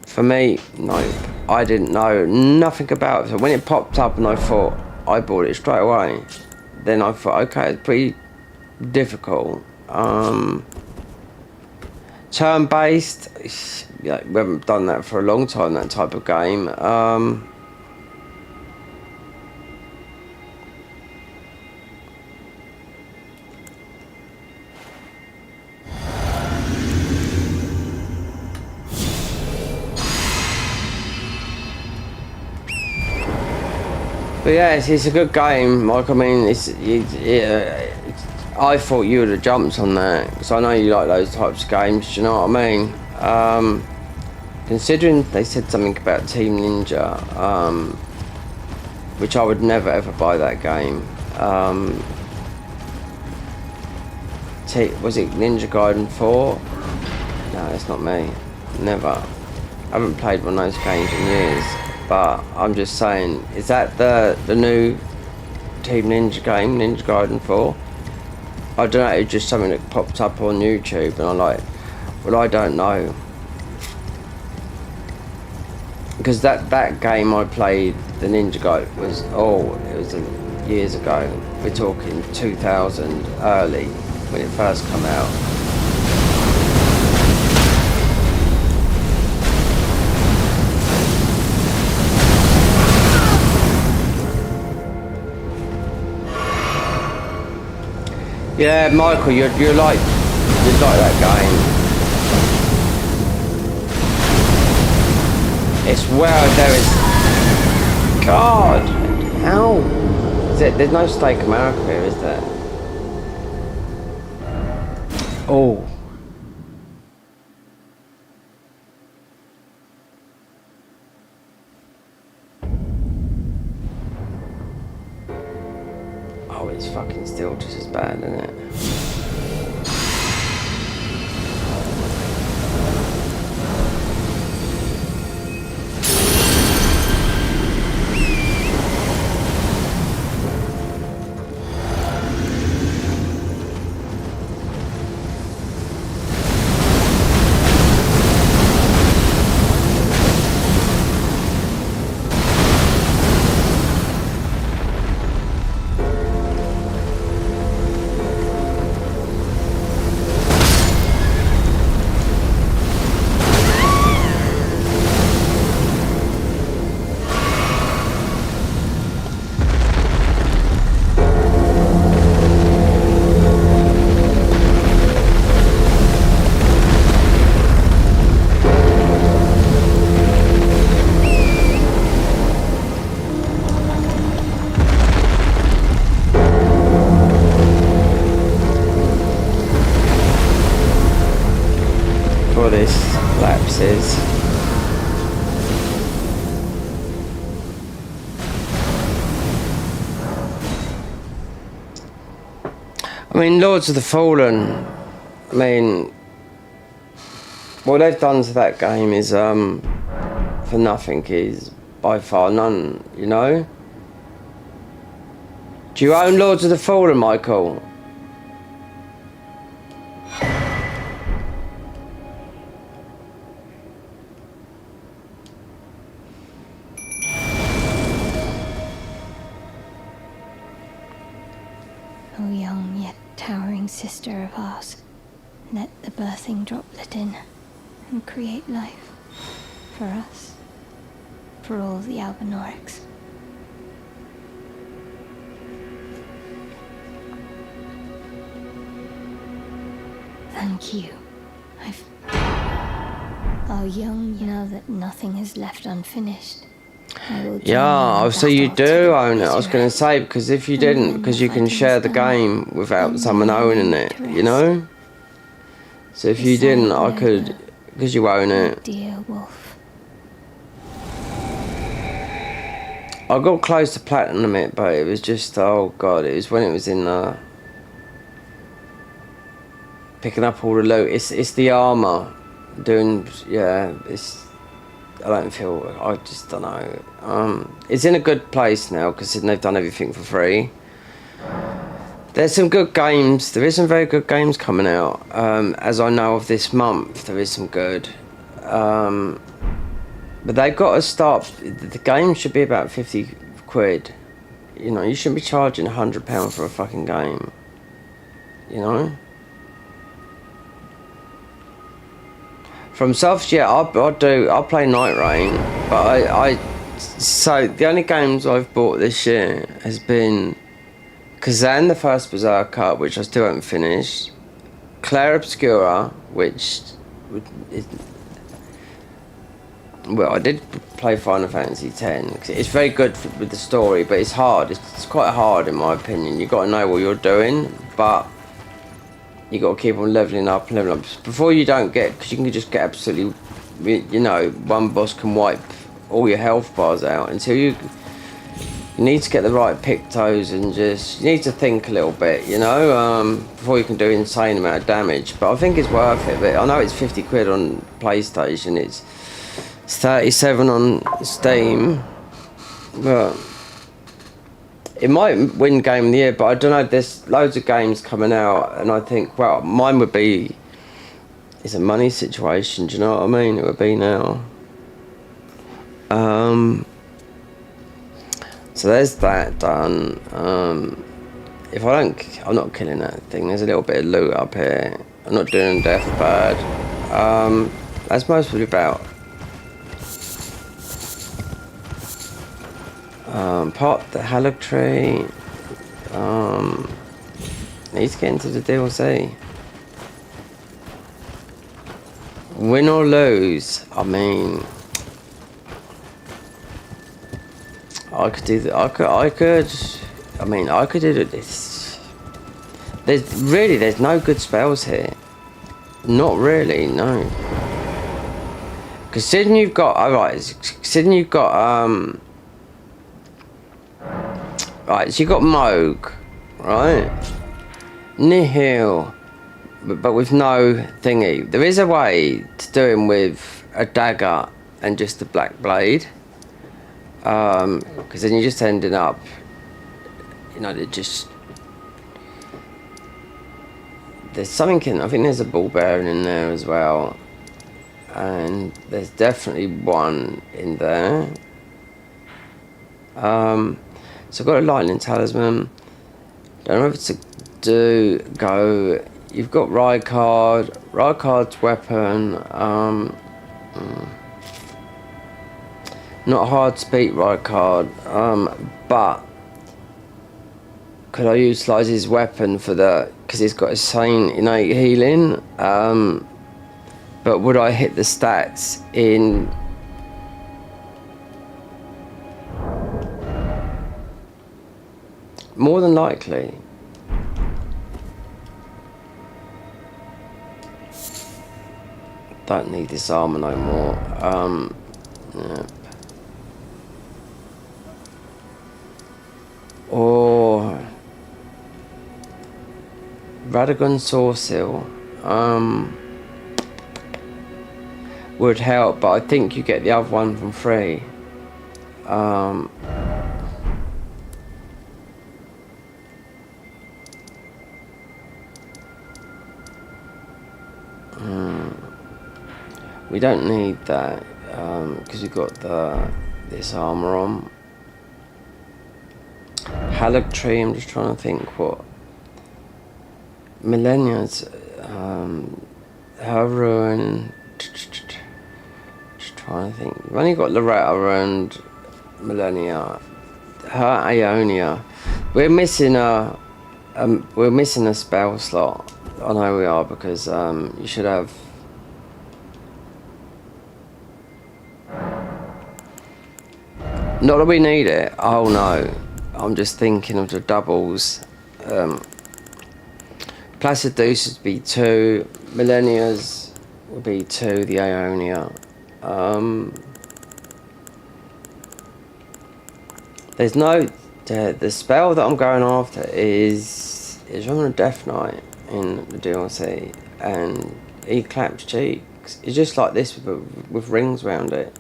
For me, no, I didn't know nothing about it. So when it popped up and I thought, I bought it straight away. Then I thought, okay, it's pretty difficult. Turn-based, yeah, we haven't done that for a long time, that type of game. But yeah, it's a good game. Like, I mean, I thought you would have jumped on that because I know you like those types of games. Do you know what I mean? Considering they said something about Team Ninja, which I would never ever buy that game. Was it Ninja Gaiden 4? No, it's not me. Never. I haven't played one of those games in years. But I'm just saying, is that the new Team Ninja game, Ninja Gaiden 4? I don't know, it's just something that popped up on YouTube and I'm like, well, I don't know. Because that game I played, the Ninja Gaiden, it was years ago. We're talking 2000 early, when it first came out. Yeah, Michael, you're like that game. It's where there is. God, how? There's no Steak America here, is there? Oh. Oh, it's fucking still just as bad, isn't it? This lapses. I mean, Lords of the Fallen, I mean, what they've done to that game is, for nothing, is by far none, you know? Do you own Lords of the Fallen, Michael? O young yet towering sister of ours, let the birthing droplet in and create life for us, for all the Albinorics. Thank you. Oh, young, you know that nothing is left unfinished. Yeah, so you do own it. I was going to say, because if you didn't, because you can share the game without someone owning it, you know? So if you didn't, I could, because you own it. Dear wolf. I got close to platinum it, but it was just, oh god, it was when it was in picking up all the loot. It's the armor doing, yeah, it's, I don't feel, I just don't know. It's in a good place now because they've done everything for free. There's some good games. There is some very good games coming out. As I know of this month, there is some good. But they've got to start. The game should be about 50 quid. You know, you shouldn't be charging £100 for a fucking game. You know? From Soft, yeah, I'll play Night Rain, but so the only games I've bought this year has been Kazan, the first Berserker, which I still haven't finished, Claire Obscura, which, well, I did play Final Fantasy X. It's very good with the story, but it's hard. It's quite hard in my opinion. You've got to know what you're doing, but you got to keep on leveling up before you don't get, because you can just get absolutely, you know, one boss can wipe all your health bars out until you need to get the right pictos and just, you need to think a little bit, you know, before you can do an insane amount of damage. But I think it's worth it. But I know it's 50 quid on PlayStation, it's 37 on Steam, but it might win Game of the Year, but I don't know, there's loads of games coming out, and I think, well, mine would be, it's a money situation, do you know what I mean? It would be now. So there's that done. If I don't, I'm not killing that thing, there's a little bit of loot up here. I'm not doing deathbird. That's mostly about part the Hallock Tree. Need to get into the DLC. Win or lose, I mean, I could do that. I could do this. There's no good spells here. Not really, no. Considering you've got, right, so you've got Moog, right? Nihil, but with no thingy. There is a way to do him with a dagger and just a black blade. Because then you're just ending up, you know, there's something in, I think there's a ball bearing in there as well. And there's definitely one in there. So I've got a lightning talisman. Don't know if it's go. You've got Rykard's weapon. Not hard to beat Rykard. But could I utilise his weapon for the? Because he's got insane innate healing. But would I hit the stats in? More than likely. Don't need this armor no more. Yeah. Or Radagon Sourcil would help, but I think you get the other one from free. We don't need that because we've got this armor on. Halleck Tree, I'm just trying to think what. Millennia's her ruin. Just trying to think. We've only got Loretta and Millennia. Her Aeonia. We're missing a spell slot. I know we are because you should have. Not that we need it. Oh no, I'm just thinking of the doubles. Placiduceus would be 2, Millennia's would be 2, the Aeonia. There's no... The spell that I'm going after is on a Death Knight in the DLC, and he claps cheeks. It's just like this with rings around it.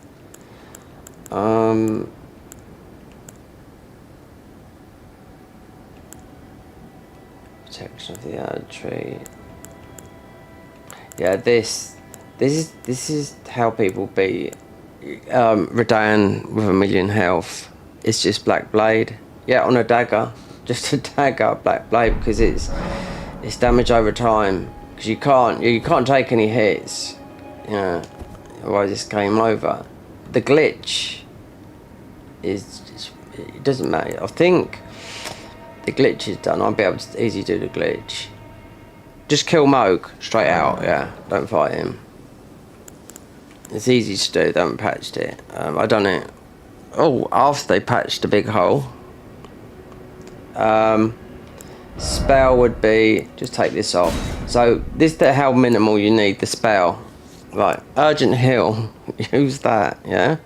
Protection of the Erd Tree. Yeah, this is how people beat Redan with 1,000,000 health. It's just Black Blade. Yeah, on a dagger, just a dagger, Black Blade, because it's damage over time. Because you can't take any hits. You know, otherwise it's game over. The glitch is it doesn't matter. I think the glitch is done. I'll be able to easily do the glitch. Just kill Moog straight out. Yeah, don't fight him. It's easy to do. They haven't patched it. I done it. Oh, after they patched the big hole. Spell would be just take this off. So this is how minimal you need the spell. Right, urgent heal. Use that. Yeah.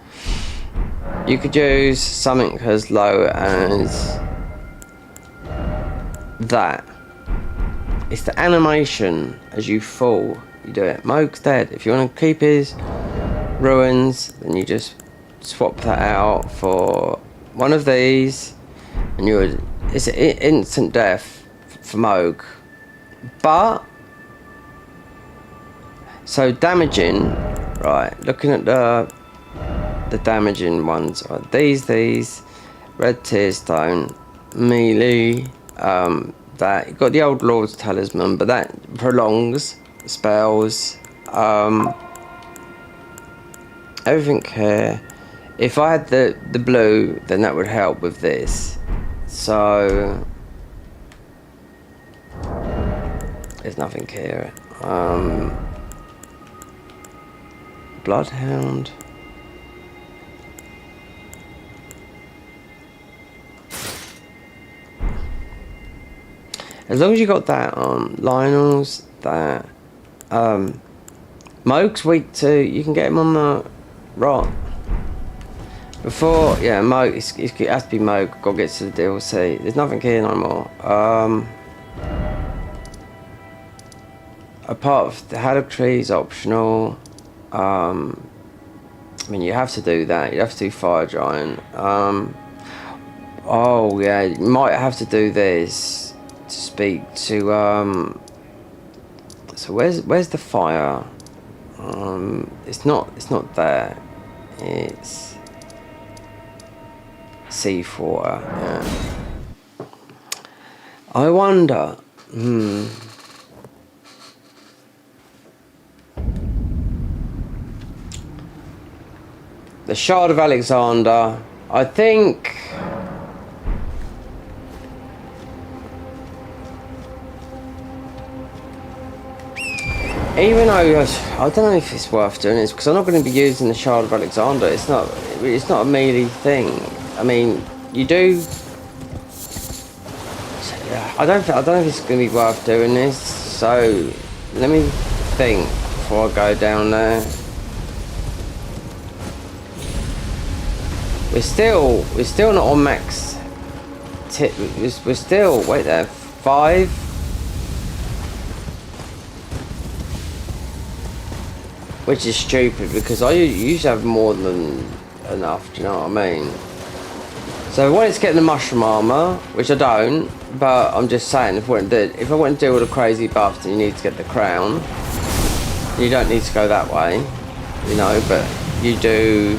You could use something as low as that. It's the animation as you fall. You do it. Moog's dead. If you want to keep his ruins, then you just swap that out for one of these, and it's an instant death for Moog. But so damaging, right? Looking at the damaging ones are these red tearstone, melee. That you got the old Lord's talisman, but that prolongs spells. Everything here. If I had the blue, then that would help with this. So there's nothing here. Bloodhound. As long as you got that on Lionel's, that Moog's weak to, you can get him on the rot. Before, yeah, Moog, it has to be Moog, God gets to the DLC. There's nothing here no more. Apart from the haddock tree is optional. I mean, you have to do that. You have to do Fire Giant. Oh yeah, you might have to do this to speak to. So where's the fire? It's not there. It's C4. Yeah. I wonder. The Shard of Alexander. I think. Even though I don't know if it's worth doing this because I'm not going to be using the Shard of Alexander. It's not a melee thing. I mean, you do. I don't know if it's going to be worth doing this. So let me think before I go down there. We're still not on max. We're still wait there 5. Which is stupid because I used to have more than enough, do you know what I mean? So I wanted to get the mushroom armor, which I don't, but I'm just saying if I went to do all the crazy buffs, then you need to get the crown. You don't need to go that way, you know, but you do.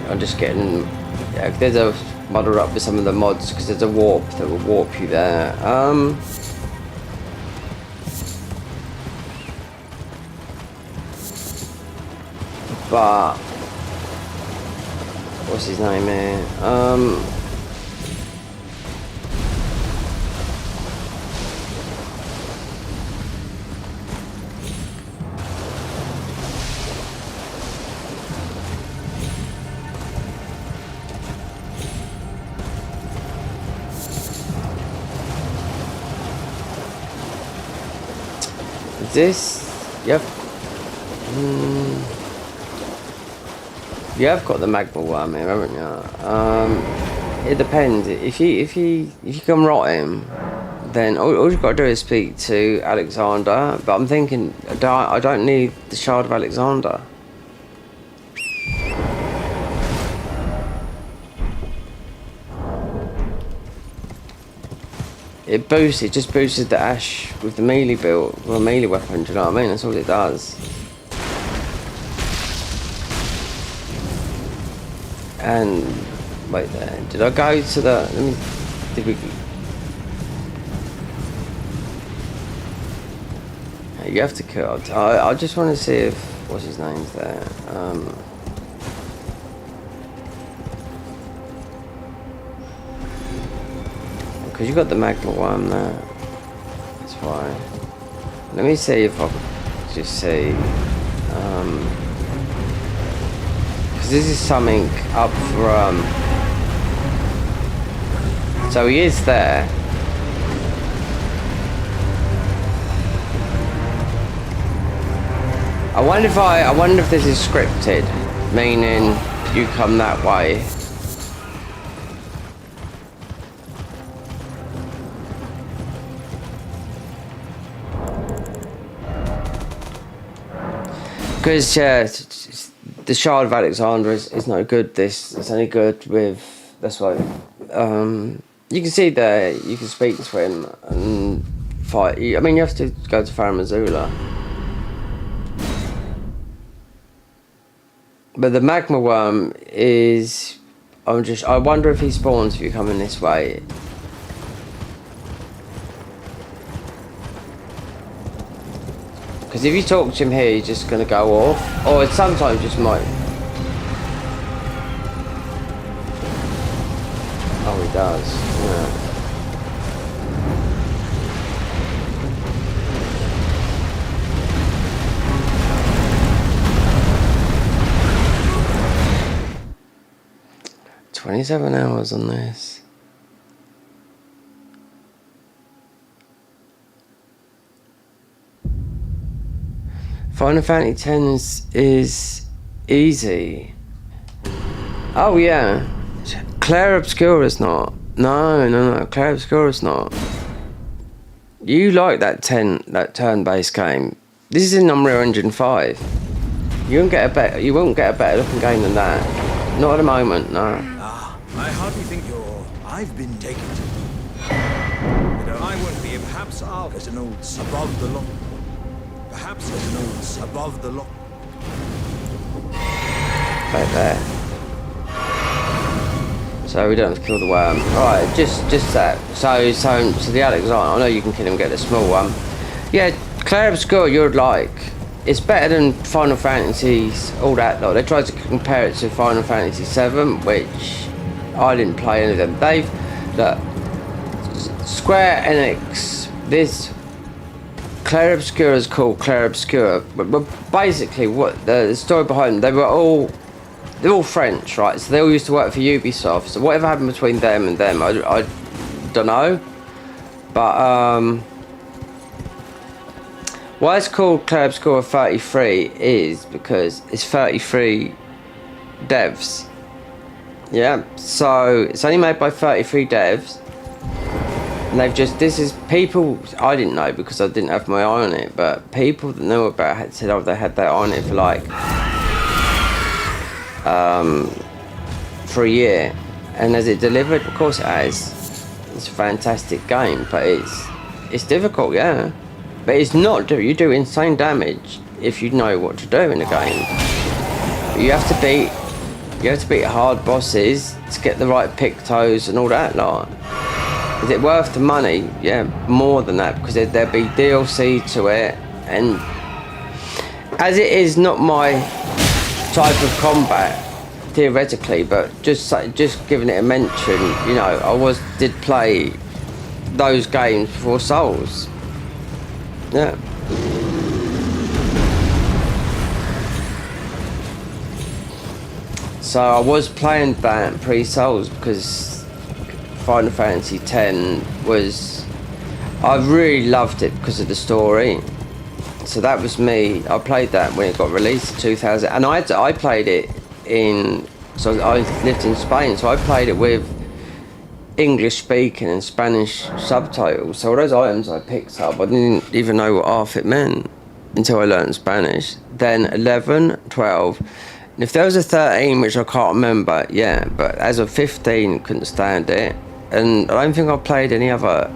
I'm just getting, yeah, there's a muddle up with some of the mods because there's a warp that will warp you there. But what's his name here? This, yep. You have got the magma worm here, haven't you? It depends. If you can rot him, then all you've got to do is speak to Alexander. But I'm thinking, I don't need the Shard of Alexander. It just boosted the Ash with the melee build, or melee weapon, do you know what I mean? That's all it does. And wait there, did I go to the, you have to kill, I just want to see if, what's his name's there, because you got the magma worm there, that's why. Let me see if I can just see, because this is something up for, so he is there. I wonder if this is scripted, meaning you come that way. Because the Shard of Alexander is no good. It's only good with, that's why. You can see there. You can speak to him and fight. I mean, you have to go to Farum Azula. But the magma worm is. I wonder if he spawns if you come in this way. Because if you talk to him here, he's just going to go off. Or it sometimes just might. Oh, he does. Yeah. "27 hours on this." Final Fantasy X is easy. Oh yeah, Claire Obscura's not. No. Claire Obscura's not. You like that turn-based game? This is in Unreal Engine 5. You won't get a better looking game than that. Not at the moment, no. I hardly think I've been taken to. You know, I won't be. Perhaps I'll get an old above the law. Perhaps there's an old above the law. Right there. So we don't have to kill the worm. Alright, just that. So the Alexander, I know you can kill him, get the small one. Yeah, Claire Obscura you'd like. It's better than Final Fantasy's, all that lot. They tried to compare it to Final Fantasy 7, which I didn't play any of them. Look, Square Enix, this Claire Obscura is called Claire Obscura, but basically what the story behind them, they're all French, right? So they all used to work for Ubisoft. So whatever happened between them and them, I don't know. But why it's called Claire Obscura 33 is because it's 33 devs. Yeah, so it's only made by 33 devs. And they've just, this is people, I didn't know because I didn't have my eye on it, but people that knew about it said, oh, they had that on it for like, for a year. And as it delivered, of course it has. It's a fantastic game, but it's difficult, yeah. But it's not, you do insane damage if you know what to do in a game. You have to beat hard bosses to get the right pictos and all that lot. Is it worth the money? Yeah, more than that, because there'll be DLC to it, and as it is not my type of combat theoretically, but just giving it a mention, you know, I did play those games before Souls. Yeah. So I was playing that pre-Souls because Final Fantasy X was, I really loved it because of the story. So that was me. I played that when it got released in 2000, and I played it so I lived in Spain, so I played it with English speaking and Spanish subtitles. So all those items I picked up, I didn't even know what half it meant until I learned Spanish. Then 11, 12, and if there was a 13, which I can't remember, yeah, but as of 15, couldn't stand it. And I don't think I played any other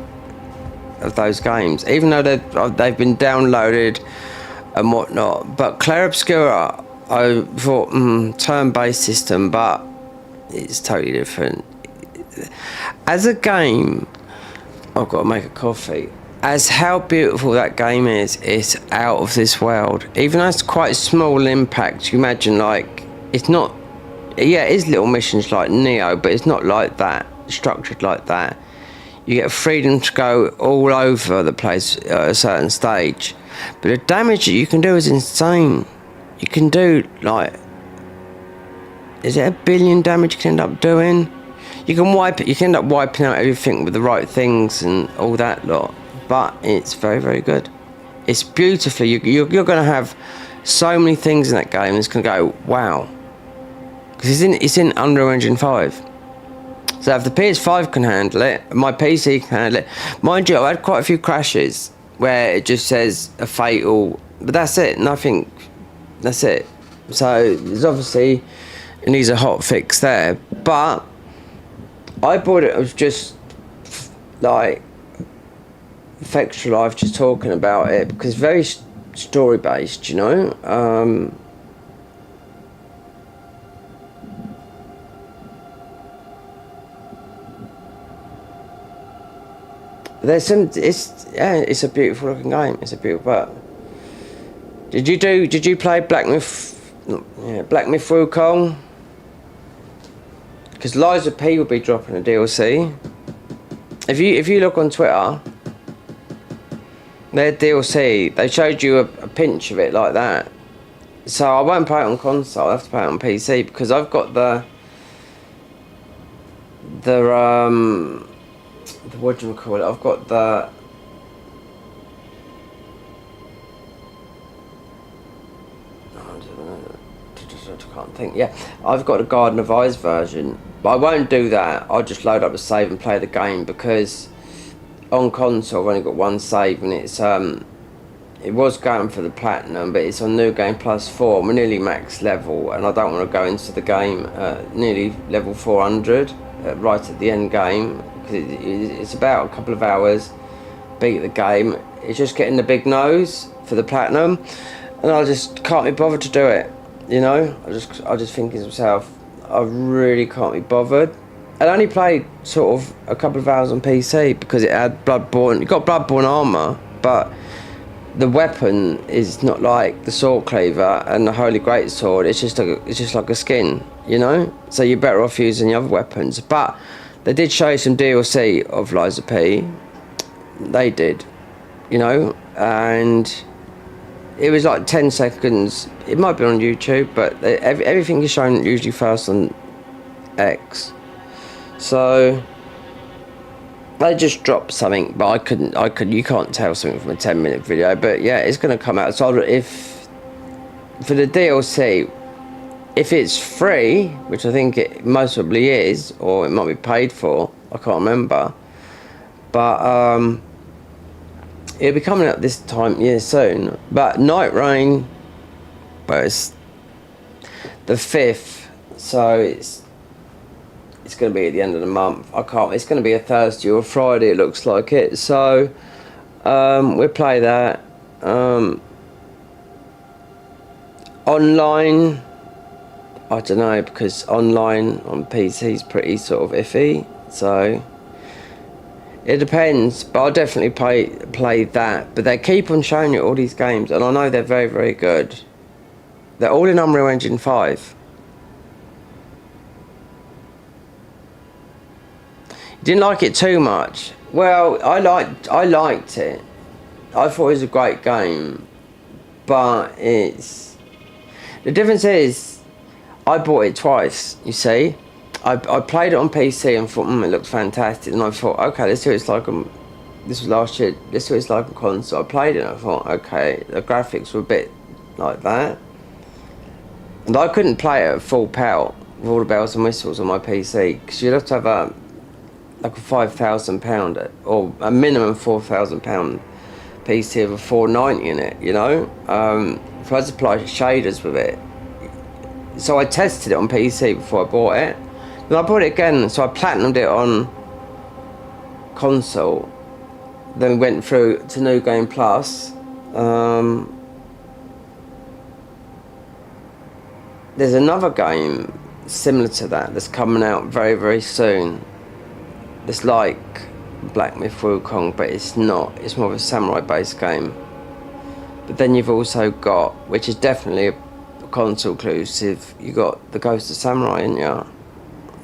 of those games, even though they've been downloaded and whatnot. But Clair Obscura, I thought, turn-based system, but it's totally different. As a game, I've got to make a coffee. As how beautiful that game is, it's out of this world. Even though it's quite small impact, you imagine, like, it's not, yeah, it is little missions like Neo, but it's not like that, structured like that. You get freedom to go all over the place at a certain stage. But the damage that you can do is insane. You can do, like, is it 1 billion damage you can end up doing? You can wipe it, you can end up wiping out everything with the right things and all that lot. But it's very, very good. It's beautifully, you're going to have so many things in that game that's going to go, wow. Because it's in Unreal Engine 5. So if the PS5 can handle it, my PC can handle it. Mind you, I had quite a few crashes where it just says a fatal, but that's it, nothing, that's it. So there's obviously, it needs a hot fix there. But I bought it as just like Factual Life, just talking about it, because it's very story based, you know. There's some, it's a beautiful looking game. It's a beautiful. But did you play Black Myth Wukong? Because Liza P will be dropping a DLC. If you look on Twitter, their DLC, they showed you a pinch of it like that. So I won't play it on console. I have to play it on PC because I've got the what do you call it? I've got the I can't think. Yeah, I've got the Garden of Eyes version, but I won't do that. I'll just load up the save and play the game because on console I've only got one save and it's it was going for the platinum, but it's on New Game Plus 4. We're nearly max level, and I don't want to go into the game nearly level 400 right at the end game. It's about a couple of hours, beat the game. It's just getting the big nose for the platinum, and I just can't be bothered to do it. You know, I just think to myself, I really can't be bothered. I only played sort of a couple of hours on PC because it had Bloodborne. It got Bloodborne armor, but the weapon is not like the sword cleaver and the Holy Great Sword. It's just like a skin, you know. So you're better off using the other weapons, but they did show you some DLC of Liza P. They did, you know, and it was like 10 seconds. It might be on YouTube, but everything is shown usually first on X. So they just dropped something, but you can't tell something from a 10-minute video. But yeah, it's going to come out. So if for the DLC, if it's free, which I think it most probably is, or it might be paid for, I can't remember. But it'll be coming out this time soon. But Night Rain, well, it's the 5th, so it's going to be at the end of the month. It's going to be a Thursday or a Friday, it looks like it. So we'll play that. Online, I don't know, because online on PC is pretty sort of iffy, so it depends. But I'll definitely play that. But they keep on showing you all these games, and I know they're very, very good. They're all in Unreal Engine 5. You didn't like it too much? Well, I liked it. I thought it was a great game, but the difference is, I bought it twice, you see. I played it on PC and thought, it looked fantastic. And I thought, okay, let's see what it's like on... This was last year. Let's see what it's like on console. I played it and I thought, okay, the graphics were a bit like that. And I couldn't play it at full power with all the bells and whistles on my PC. Because you'd have to have a £5,000 or a minimum £4,000 PC with a 490 in it, you know. If I had to apply shaders with it, so I tested it on PC before I bought it. Then I bought it again, so I platinumed it on console. Then we went through to New Game Plus. There's another game similar to that that's coming out very, very soon. It's like Black Myth Wukong, but it's not. It's more of a samurai-based game. But then you've also got, which is definitely a console exclusive, you got the Ghost of Samurai in ya,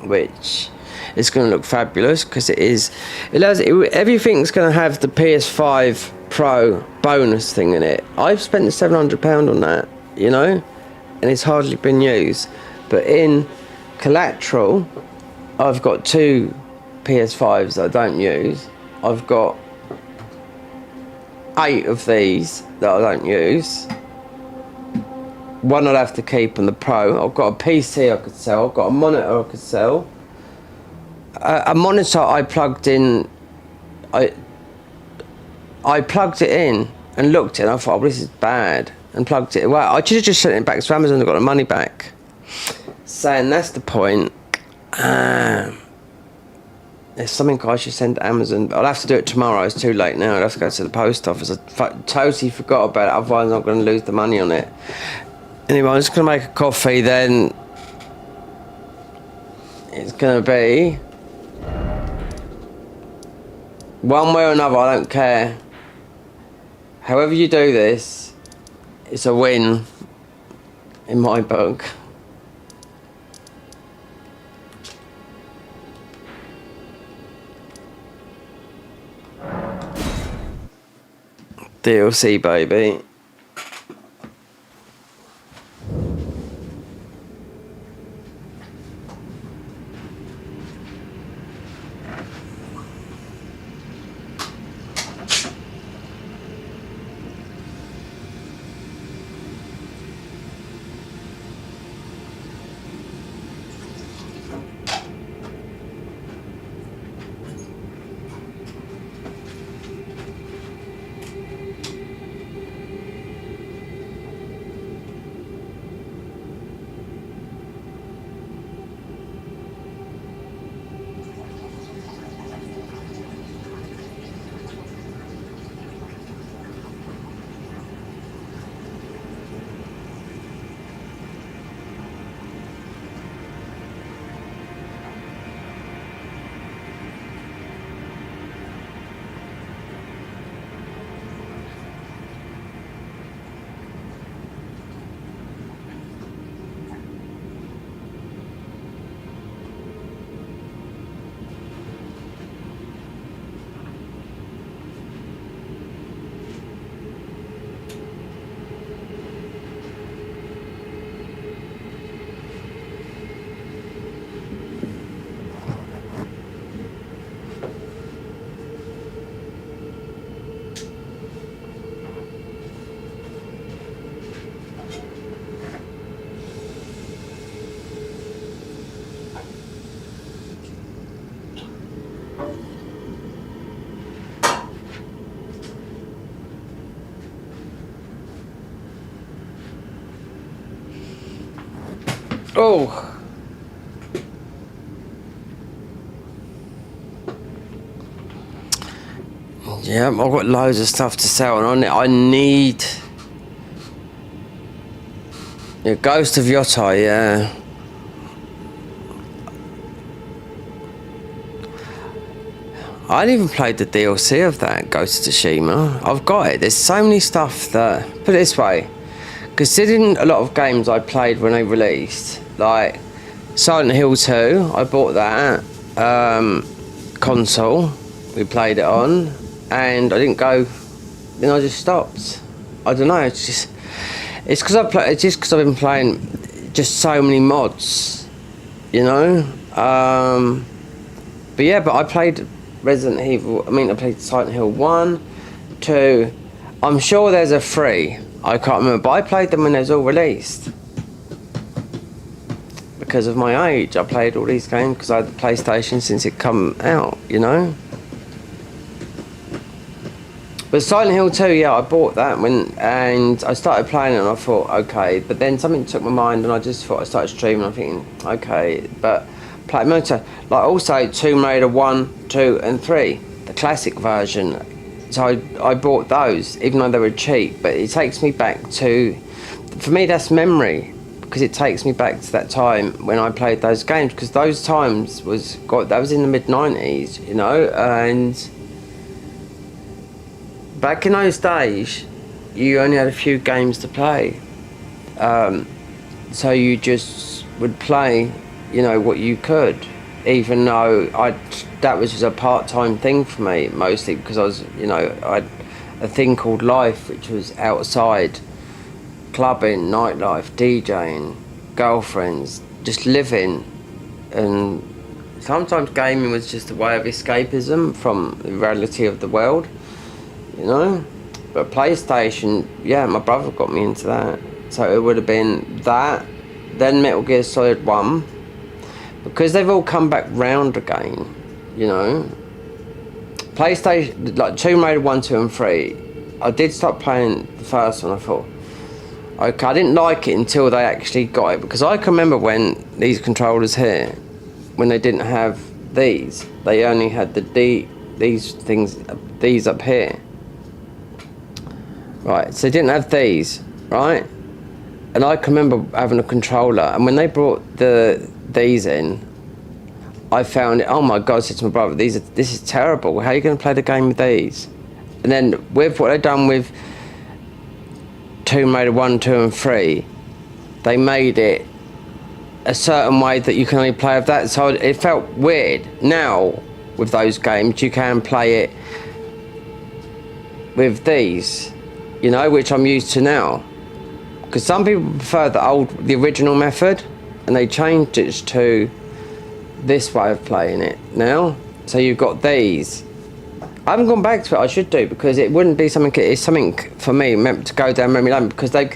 which is going to look fabulous because it is. Everything's going to have the PS5 Pro bonus thing in it. I've spent the £700 on that, you know, and it's hardly been used. But in Collateral, I've got 2 PS5s that I don't use. I've got 8 of these that I don't use. One I'd have to keep on the Pro. I've got a PC I could sell. I've got a monitor I could sell. A monitor I plugged in. I plugged it in and looked at it and I thought, oh, this is bad, and plugged it. Well, I should have just sent it back to Amazon and got the money back. Saying that's the point. There's something I should send to Amazon. I'll have to do it tomorrow. It's too late now. I'll have to go to the post office. I totally forgot about it. Otherwise, I'm not going to lose the money on it. Anyway, I'm just going to make a coffee. Then it's going to be one way or another. I don't care. However you do this, it's a win in my book. DLC, baby. Oh. Yeah, I've got loads of stuff to sell and on it. I need... Yeah, Ghost of Yotai, yeah. I hadn't even played the DLC of that, Ghost of Tsushima. I've got it. There's so many stuff that... Put it this way. Considering a lot of games I played when they released, like Silent Hill 2, I bought that. Console, we played it on. And I didn't go... Then I just stopped. I don't know, it's just... It's because I've been playing just so many mods, you know? But yeah, but I played Resident Evil, I played Silent Hill 1, 2, I'm sure there's a 3, I can't remember, but I played them when they was all released. Because of my age, I played all these games because I had the PlayStation since it come out, you know? But Silent Hill 2, yeah, I bought that and I started playing it and I thought, okay, but then something took my mind and I just thought I started streaming, I'm thinking, okay, but play motor, like also Tomb Raider 1, 2 and 3, the classic version, so I bought those, even though they were cheap, but it takes me back to, for me that's memory, because it takes me back to that time when I played those games, because those times was, God, that was in the mid-90s, you know, and back in those days, you only had a few games to play. So you just would play, you know, what you could. Even though that was just a part-time thing for me, mostly because I was, you know, I had a thing called life, which was outside, clubbing, nightlife, DJing, girlfriends, just living. And sometimes gaming was just a way of escapism from the reality of the world. You know, but PlayStation, yeah, my brother got me into that, so it would have been that, then Metal Gear Solid 1, because they've all come back round again, you know. PlayStation, like Tomb Raider 1, 2 and 3, I did start playing the first one, I thought, okay, I didn't like it until they actually got it, because I can remember when these controllers here, when they didn't have these, they only had these up here. Right, so they didn't have these, right? And I can remember having a controller, and when they brought these in, I found it, oh my God, I said to my brother, this is terrible, how are you going to play the game with these? And then with what they've done with Tomb Raider 1, 2 and 3, they made it a certain way that you can only play with that, so it felt weird. Now, with those games, you can play it with these, you know, which I'm used to now. Because some people prefer the original method, and they changed it to this way of playing it now. So you've got these. I haven't gone back to it, I should do, because it wouldn't be something, it's something for me meant to go down memory lane, because they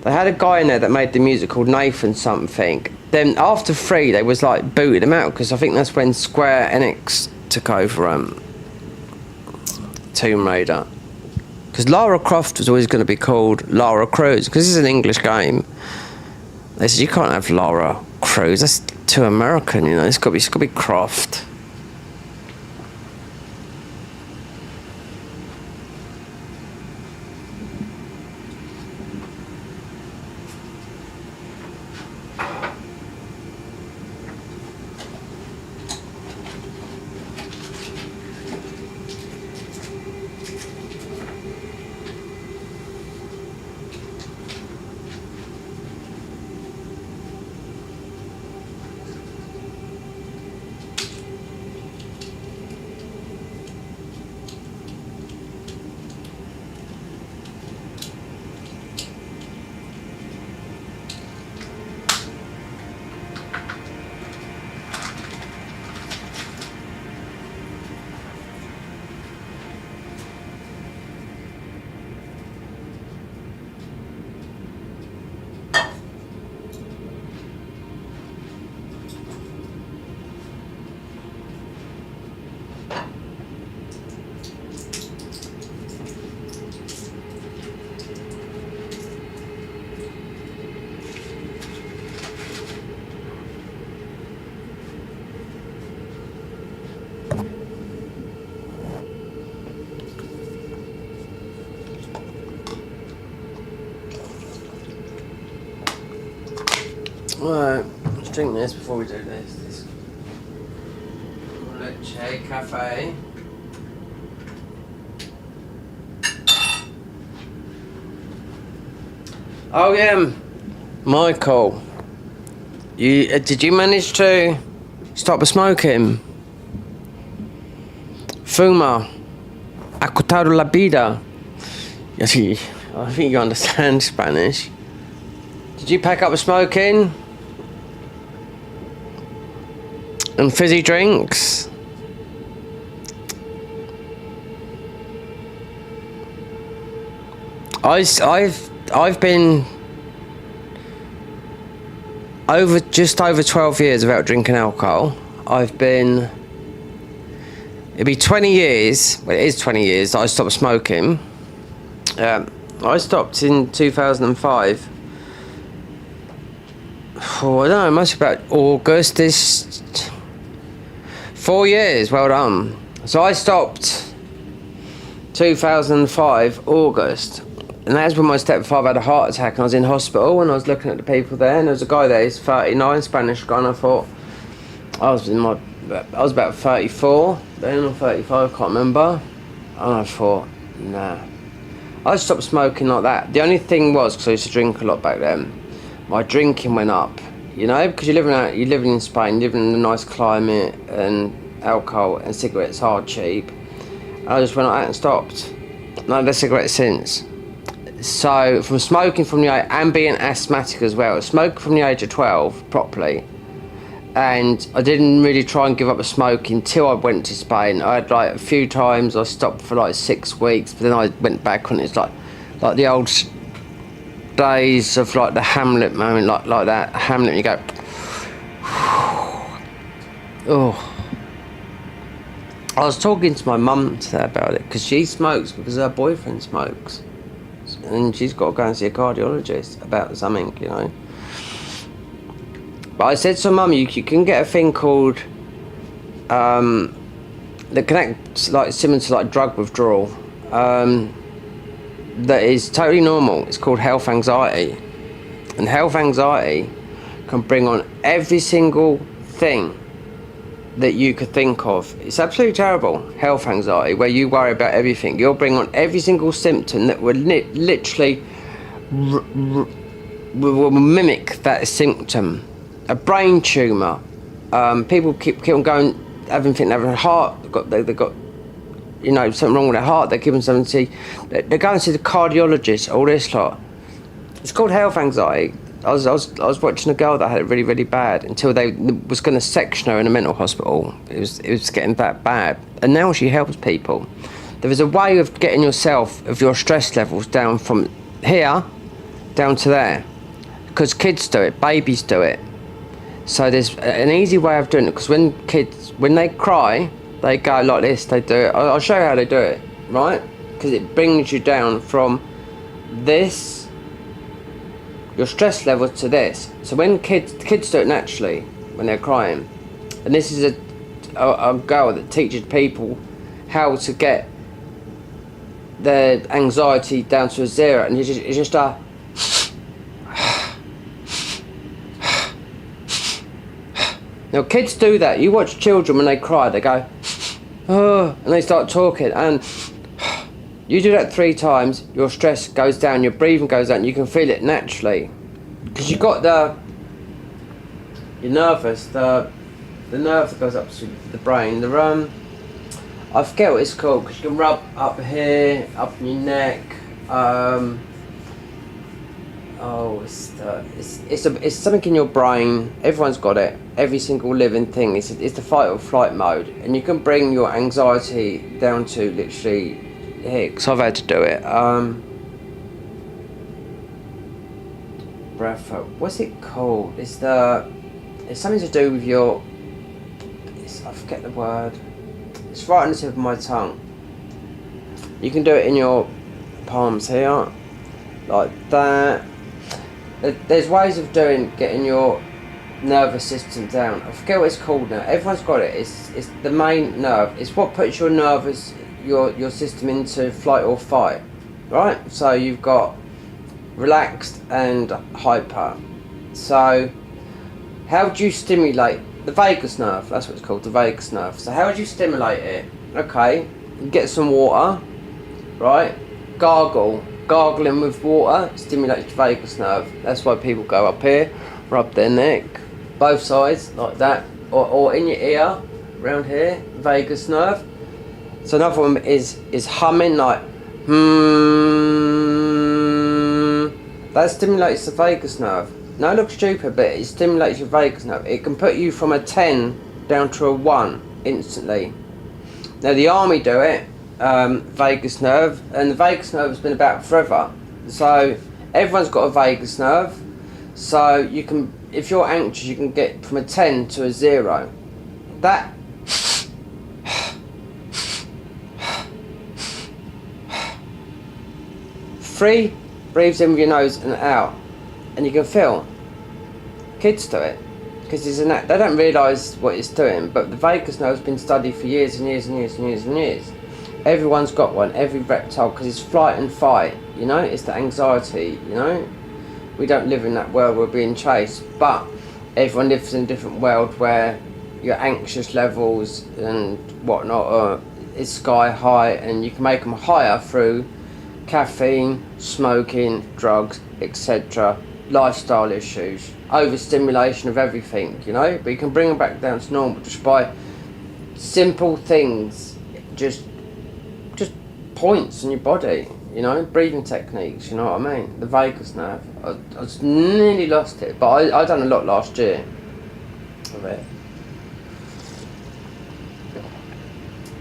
had a guy in there that made the music called Nathan something. Then after 3, they was like booted him out, because I think that's when Square Enix took over Tomb Raider. Because Lara Croft was always going to be called Lara Cruz, because this is an English game. They said, you can't have Lara Cruz, that's too American, you know, it's got to be Croft. Alright, let's drink this before we do this. Leche Cafe. Oh yeah, Michael. Did you manage to stop smoking? Fuma. Ha cortado la vida. Yes, I think you understand Spanish. Did you pack up smoking? And fizzy drinks? I've been just over 12 years without drinking alcohol. It'd be 20 years, well it is 20 years that I stopped smoking. I stopped in 2005. Oh, I don't know, it must be about August this... 4 years, well done. So I stopped 2005, August. And that's when my stepfather had a heart attack and I was in hospital and I was looking at the people there and there was a guy there, he's 39, Spanish guy, and I thought, I was about 34 then, or 35, I can't remember. And I thought, nah. I stopped smoking like that. The only thing was, because I used to drink a lot back then, my drinking went up. You know, because you're living in Spain, living in a nice climate, and alcohol and cigarettes are cheap. I just went out and stopped. No, the cigarettes since. So from smoking from the age, and being asthmatic as well, smoking from the age of 12 properly, and I didn't really try and give up the smoking until I went to Spain. I had like a few times I stopped for like 6 weeks, but then I went back and it's like the old days of like the Hamlet moment, like that Hamlet, you go, oh. I was talking to my mum today about it because she smokes because her boyfriend smokes, and she's got to go and see a cardiologist about something, you know. But I said to mum, you can get a thing called that connects like similar to like drug withdrawal. That is totally normal. It's called health anxiety, and health anxiety can bring on every single thing that you could think of. It's absolutely terrible, health anxiety, where you worry about everything. You'll bring on every single symptom that would literally will mimic that symptom. A brain tumour. People keep on going, having a heart. They've got you know, something wrong with their heart, they're giving something to see, they're going to see the cardiologist, all this lot. It's called health anxiety. I was watching a girl that had it really, really bad until they was going to section her in a mental hospital. It was getting that bad, and now she helps people. There is a way of getting of your stress levels down from here down to there, because kids do it, babies do it. So there's an easy way of doing it, because when they cry, they go like this, they do it. I'll show you how they do it, right? Because it brings you down from this, your stress level, to this. So when kids do it naturally, when they're crying. And this is a girl that teaches people how to get their anxiety down to a zero. And it's just a... Now kids do that. You watch children when they cry, they go, oh, and they start talking, and you do that 3 times, your stress goes down, your breathing goes down, you can feel it naturally. Because you've got your nervous, the nerve that goes up to the brain, I forget what it's called, because you can rub up here, up in your neck, it's something in your brain. Everyone's got it. Every single living thing. It's the fight or flight mode, and you can bring your anxiety down to literally here. Because I've had to do it. Breath. What's it called? It's something to do with your. I forget the word. It's right on the tip of my tongue. You can do it in your palms here, like that. There's ways of getting your nervous system down. I forget what it's called now. Everyone's got it. It's the main nerve. It's what puts your your system into flight or fight, right? So you've got relaxed and hyper. So how do you stimulate the vagus nerve? That's what it's called, the vagus nerve. So how do you stimulate it? Okay, you get some water, right? Gargling with water stimulates the vagus nerve. That's why people go up here, rub their neck, both sides like that, or in your ear, around here, vagus nerve. So another one is humming, like that stimulates the vagus nerve. Now it looks stupid, but it stimulates your vagus nerve. It can put you from a 10 down to a 1 instantly. Now the army do it, vagus nerve, and the vagus nerve has been about forever. So everyone's got a vagus nerve. So you can, if you're anxious, you can get from a 10 to a 0. That three breathes in with your nose and out, and you can feel. Kids do it because they don't realise what it's doing, but the vagus nerve has been studied for years and years and years and years and years. Everyone's got one, every reptile, because it's flight and fight, you know, it's the anxiety, you know. We don't live in that world, we're being chased, but everyone lives in a different world where your anxious levels and whatnot is sky high, and you can make them higher through caffeine, smoking, drugs, etc., lifestyle issues, overstimulation of everything, you know. But you can bring them back down to normal just by simple things, just points in your body, you know, breathing techniques, you know what I mean. The vagus nerve, I just nearly lost it, but I done a lot last year of it.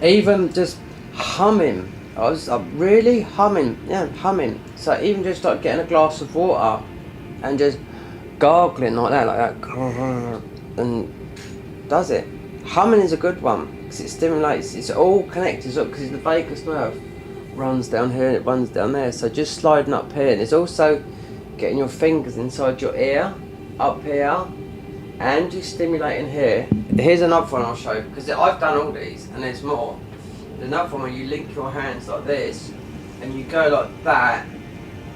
Even just humming, I was really humming. So even just like getting a glass of water and just gargling like that, and does it. Humming is a good one because it stimulates. It's all connected because the vagus nerve runs down here and it runs down there. So just sliding up here, and it's also getting your fingers inside your ear, up here, and just stimulating here. Here's another one I'll show you because I've done all these and there's more. There's another one where you link your hands like this and you go like that,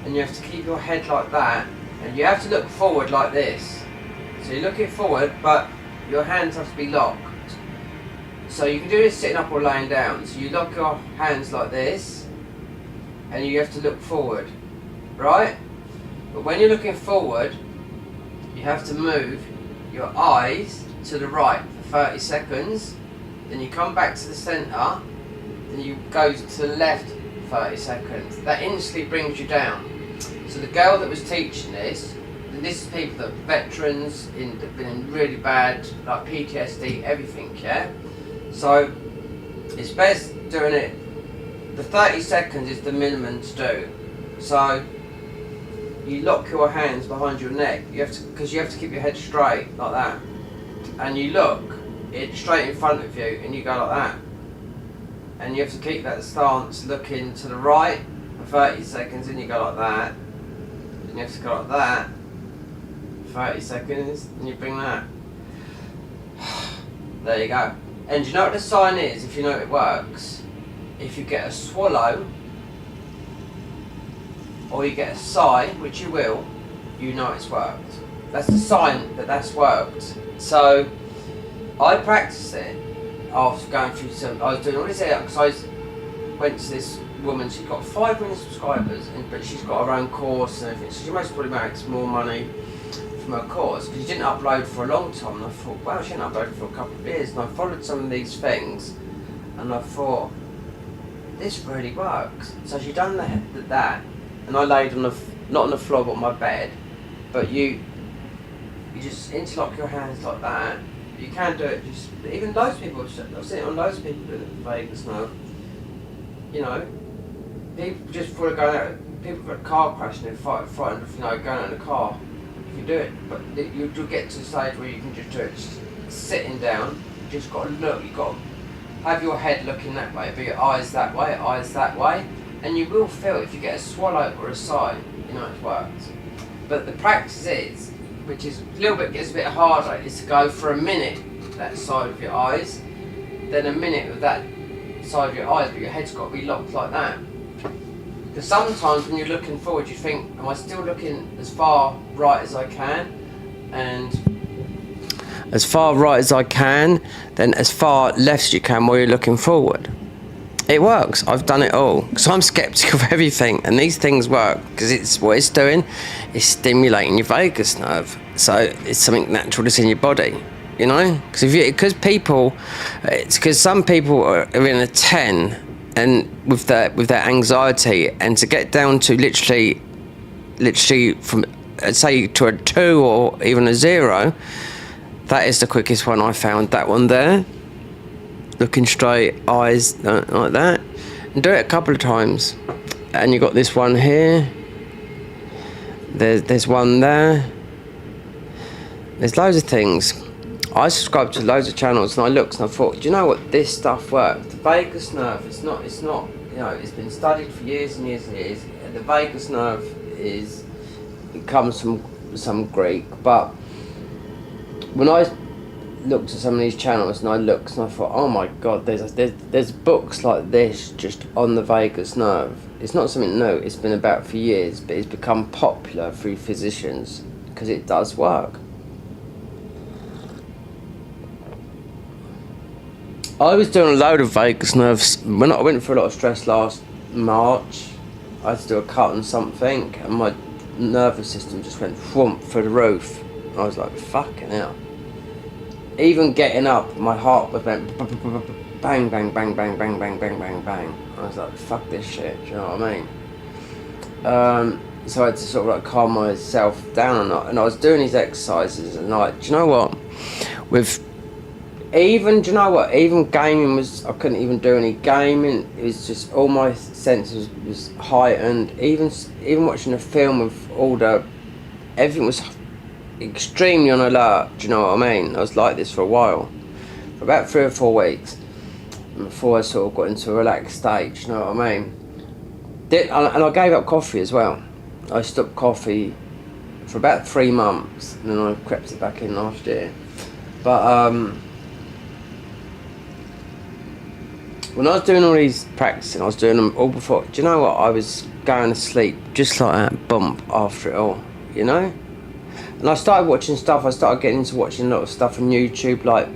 and you have to keep your head like that, and you have to look forward like this. So you're looking forward, but your hands have to be locked. So you can do this sitting up or laying down. So you lock your hands like this, and you have to look forward, right? But when you're looking forward, you have to move your eyes to the right for 30 seconds, then you come back to the centre, then you go to the left 30 seconds. That instantly brings you down. So the girl that was teaching this is people that are veterans, that been in really bad, like PTSD, everything, yeah? So it's best doing it, the 30 seconds is the minimum to do. So you lock your hands behind your neck, because you have to keep your head straight like that, and you look it straight in front of you and you go like that, and you have to keep that stance looking to the right for 30 seconds, and you go like that, and you have to go like that 30 seconds, and you bring that. There you go. And you know what the sign is, if you know it works? If you get a swallow or you get a sigh, which you will, you know it's worked. That's the sign that that's worked. So I practiced it after going through I was doing all this because I went to this woman, she's got 5 million subscribers, but she's got her own course and everything, so she most probably makes more money from her course, because she didn't upload for a long time, and I thought, wow, she didn't upload for a couple of years, and I followed some of these things, and I thought, this really works. So she done that, and I laid on not on the floor, but on my bed, but you just interlock your hands like that. You can do it, just, even those people, I've seen it on loads of people doing it in Vegas now, you know, people just before going out, people got a car crash and they're frightened of, you know, going out in the car. You can do it, but you'll get to the stage where you can just do it just sitting down. You just got to look, you've got to have your head looking that way, but your eyes that way, and you will feel, if you get a swallow or a sigh, you know it's worked. But the practice is, which is a little bit, gets a bit harder, is to go for a minute that side of your eyes, then a minute of that side of your eyes, but your head's got to be locked like that. Because sometimes when you're looking forward, you think, am I still looking as far right as I can? And as far right as I can, then as far left as you can while you're looking forward. It works. I've done it all. Because I'm skeptical of everything, and these things work because it's what it's doing is stimulating your vagus nerve. So it's something natural that's in your body, you know. Because some people are in a 10, and with their anxiety, and to get down to literally from say to a 2 or even a 0, that is the quickest one I found. That one there. Looking straight, eyes like that, and do it a couple of times, and you got this one here. There's one there. There's loads of things. I subscribe to loads of channels, and I looked and I thought, do you know what, this stuff works. The vagus nerve, it's not, you know, it's been studied for years and years and years. The vagus nerve it comes from some Greek, but when I looked at some of these channels and I thought, oh my god, there's books like this just on the vagus nerve. It's not something new, it's been about for years, but it's become popular through physicians because it does work. I was doing a load of vagus nerves when I went through a lot of stress last March. I had to do a cut on something and my nervous system just went thwomp for the roof. I was like, fucking hell. Even getting up, my heart was went bang, bang, bang, bang, bang, bang, bang, bang, bang. I was like, fuck this shit, do you know what I mean? So I had to sort of like calm myself down and I was doing these exercises and like, do you know what? Even gaming I couldn't even do any gaming. It was just, all my senses was heightened. Even watching a film with everything was extremely on alert, do you know what I mean? I was like this for a while, for about 3 or 4 weeks, before I sort of got into a relaxed state, you know what I mean? And I gave up coffee as well. I stopped coffee for about 3 months, and then I crept it back in last year. But when I was doing all these practicing, I was doing them all before, do you know what? I was going to sleep just like that, bump after it all, you know? And I started watching stuff, I started getting into watching a lot of stuff on YouTube, like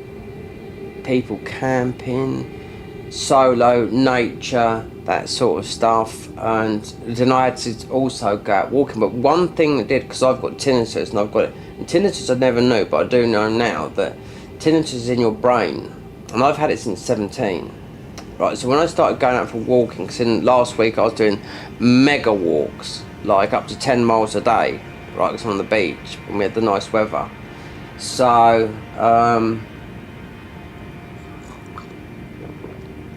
people camping, solo, nature, that sort of stuff. And then I had to also go out walking. But one thing that did, because I've got tinnitus, and I've got it, and tinnitus I never knew, but I do know now that tinnitus is in your brain. And I've had it since 17. Right, so when I started going out for walking, because last week I was doing mega walks, like up to 10 miles a day, right, because I'm on the beach and we had the nice weather. So,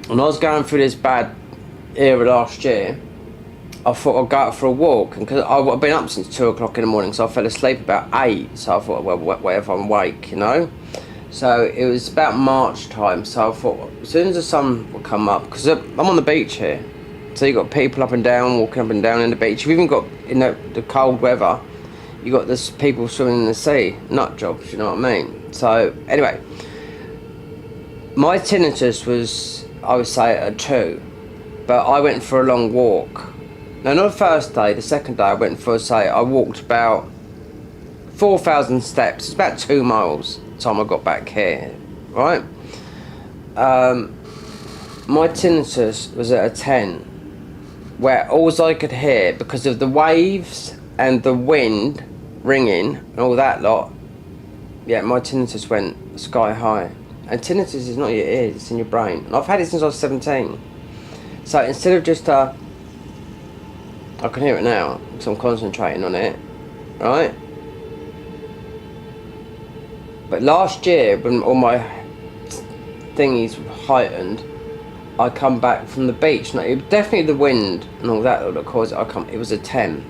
when I was going through this bad era last year, I thought I'd go out for a walk, and because I've been up since 2 o'clock in the morning, so I fell asleep about 8, so I thought, well, whatever, I'm awake, you know. So it was about March time, so I thought as soon as the sun would come up, because I'm on the beach here, so you got people up and down, walking up and down in the beach. You've even got, in the cold weather, you got this people swimming in the sea, nut jobs, you know what I mean? So anyway, my tinnitus was, I would say, at a 2, but I went for a long walk. Now not the first day, the second day I went for, I walked about 4,000 steps, it's about 2 miles. Time I got back here, right? My tinnitus was at a 10, where all I could hear, because of the waves and the wind ringing and all that lot, yeah, my tinnitus went sky high. And tinnitus is not your ears, it's in your brain. And I've had it since I was 17. So instead of just I can hear it now because I'm concentrating on it, right? But last year, when all my thingies were heightened, I come back from the beach. Now, it was definitely the wind and all that caused it. It was a 10.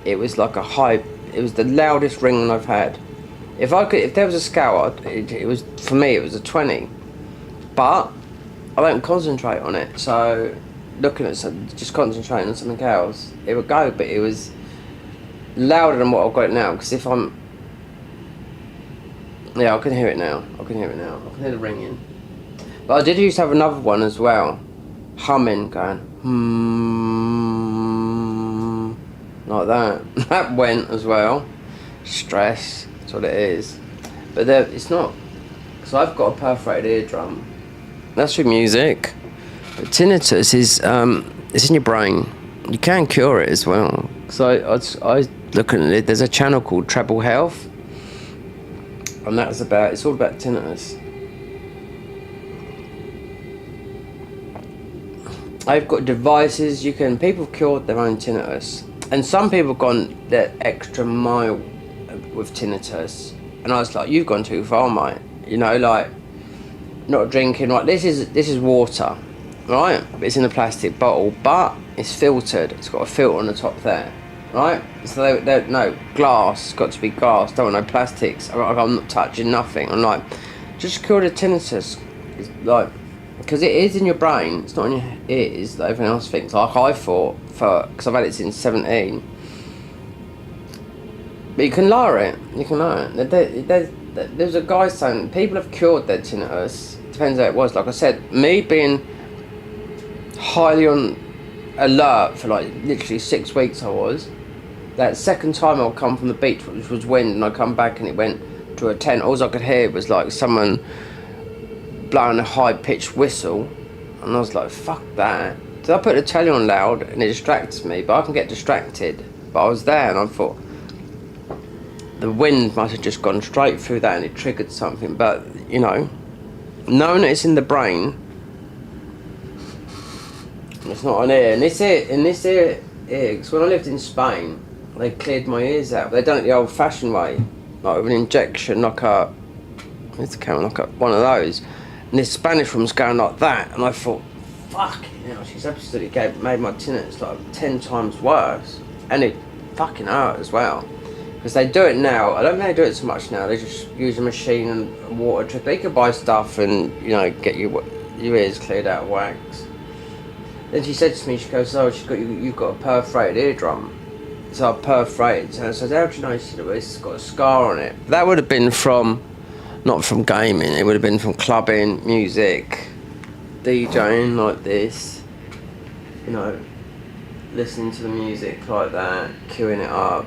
It was like a high. It was the loudest ringing I've had. If there was a scale, it was, for me, it was a 20. But I don't concentrate on it. So looking at just concentrating on something else, it would go. But it was louder than what I've got it now. Because if I'm, yeah, I can hear it now. I can hear the ringing. But I did used to have another one as well, humming, going like that. That went as well. Stress, that's what it is. but it's not. Because I've got a perforated eardrum. That's with music. But tinnitus is it's in your brain. You can cure it as well. So I looking at it. There's a channel called Treble Health, and it's all about tinnitus. I've got devices people have cured their own tinnitus, and some people have gone that extra mile with tinnitus, and I was like, you've gone too far, mate. You know, like not drinking. Like this is water, right? It's in a plastic bottle, but it's filtered. It's got a filter on the top there, right? So no glass. It's got to be glass. Don't want no plastics. I'm not touching nothing. I'm like, just cure the tinnitus. It's like. Because it is in your brain, it's not in your ears that everyone else thinks. Like I thought, because I've had it since 17. But you can lower it. There's a guy saying people have cured their tinnitus. Depends how it was. Like I said, me being highly on alert for like literally 6 weeks, I was. That second time I'll come from the beach, which was wind, and I come back and it went to a tent. All I could hear was like someone blowing a high-pitched whistle, and I was like, fuck that. So I put the telly on loud and it distracts me, but I can get distracted. But I was there and I thought the wind must have just gone straight through that and it triggered something. But you know, knowing that it's in the brain, it's not an ear. And this ear, because when I lived in Spain, they cleared my ears out. They done it the old-fashioned way, like with an injection, like one of those. And this Spanish woman's going like that, and I thought, fuck, she's absolutely made my tinnitus like 10 times worse, and it fucking hurt as well. Because they do it now. I don't think they do it so much now. They just use a machine and water trick. They could buy stuff and get your ears cleared out of wax. Then she said to me, she goes, oh, you've got a perforated eardrum. So I perforated. And I said, how do you know? She said, well, it's got a scar on it. That would have been not from gaming, it would have been from clubbing, music, DJing like this, listening to the music like that, queuing it up,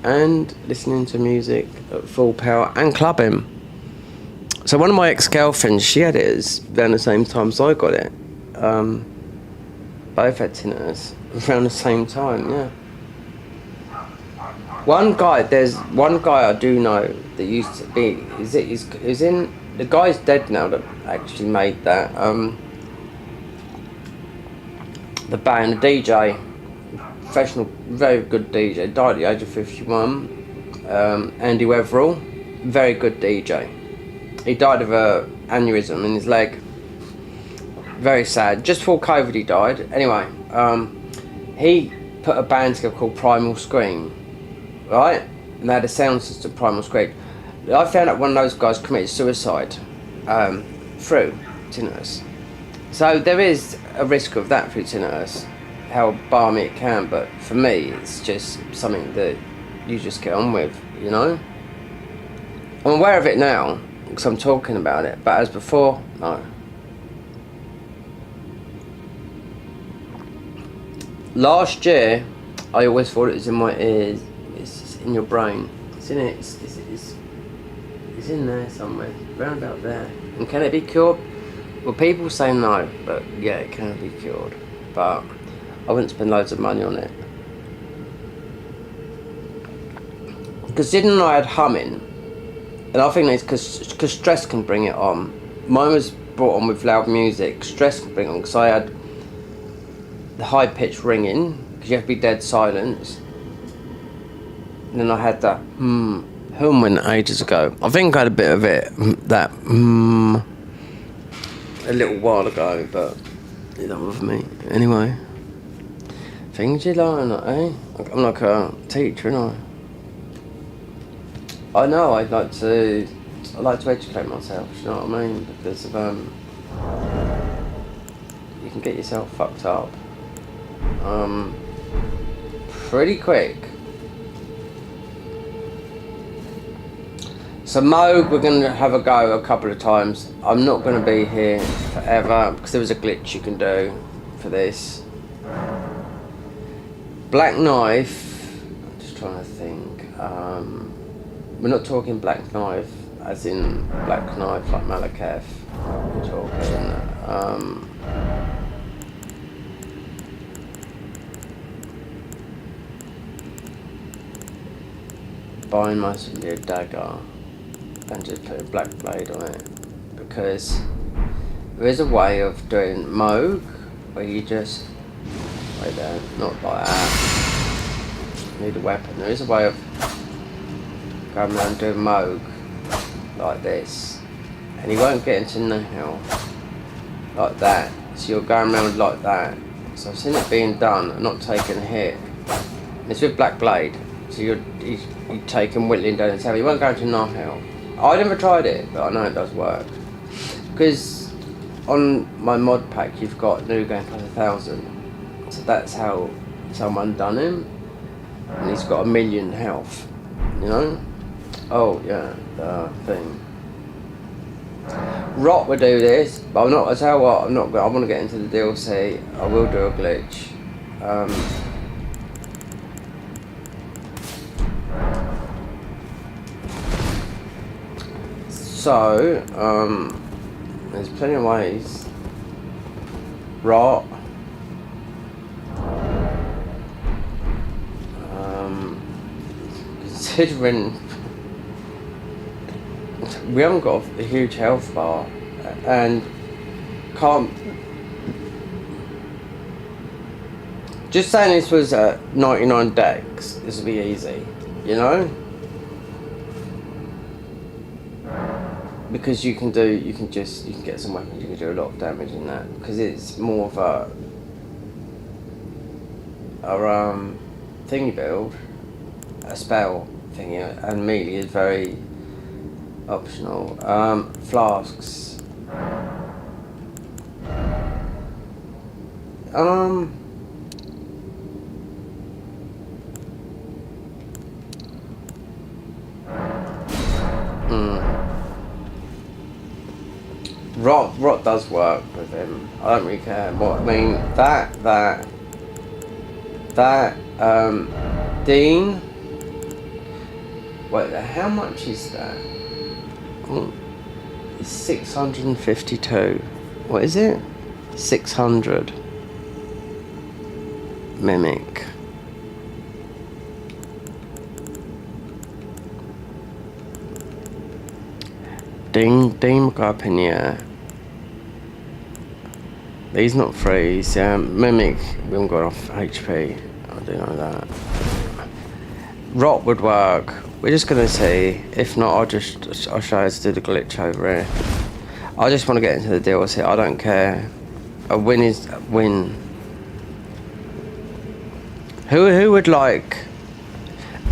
and listening to music at full power and clubbing. So one of my ex-girlfriends, she had it around the same time as I got it. Both had tinnitus around the same time, yeah. There's one guy I do know that used to be, the guy's dead now that actually made that, the band, the DJ, professional, very good DJ, died at the age of 51, Andy Weatherall, very good DJ. He died of an aneurysm in his leg, very sad, just before COVID he died. Anyway, he put a band together called Primal Scream. Right? And they had a sound system, Primal Scream. I found out one of those guys committed suicide through tinnitus. So there is a risk of that through tinnitus, how balmy it can, but for me it's just something that you just get on with, I'm aware of it now, because I'm talking about it, but as before, no. Last year, I always thought it was in my ears. It's in your brain. It's in it. It's in there somewhere, round about there. And can it be cured? Well, people say no, but yeah, it can be cured. But I wouldn't spend loads of money on it. Considering I had humming, and I think it's because stress can bring it on. Mine was brought on with loud music. Stress can bring it on because I had the high pitched ringing, because you have to be dead silence. And then I had that hum went ages ago. I think I had a bit of it, that a little while ago, but you know with me. Anyway, things you learn, eh? I'm like a teacher, aren't I know I like to educate myself, you know what I mean? Because of, you can get yourself fucked up pretty quick. So Mo, we're going to have a go a couple of times. I'm not going to be here forever because there was a glitch you can do for this. Black Knife, I'm just trying to think. we're not talking black knife, as in black knife like Malakath. We're talking buying myself a dagger and just put a black blade on it, because there is a way of doing Moog where you just wait there, not like that. You need a weapon. There is a way of going around doing Moog like this, and you won't get into Nihil like that. So you're going around like that. So I've seen it being done and not taking a hit. And it's with black blade, so you're taking whittling down the table. You won't go into Nihil. I never tried it, but I know it does work. Because on my mod pack you've got new game plus 1,000. So that's how someone done him. And he's got 1,000,000 health. You know? Oh yeah, the thing. Rot would do this, but I'm not. I tell you what, I'm not. I want to get into the DLC. I will do a glitch. So there's plenty of ways. Rot. Considering we haven't got a huge health bar and can't. Just saying this was a 99 dex, this would be easy, you know? Because you can get some weapons, you can do a lot of damage in that, because it's more of a thingy build, a spell thingy, and melee is very optional. Flasks. Rot does work with him. I don't really care. What I mean, that Dean. Wait, how much is that? It's 652. What is it? 600. Mimic. Dean got up in here. He's not free. He's Mimic. We haven't got off HP. I do know that. Rot would work. We're just gonna see. If not, I'll show you how to do the glitch over here. I just want to get into the DLC. I don't care. A win is a win. Who would like?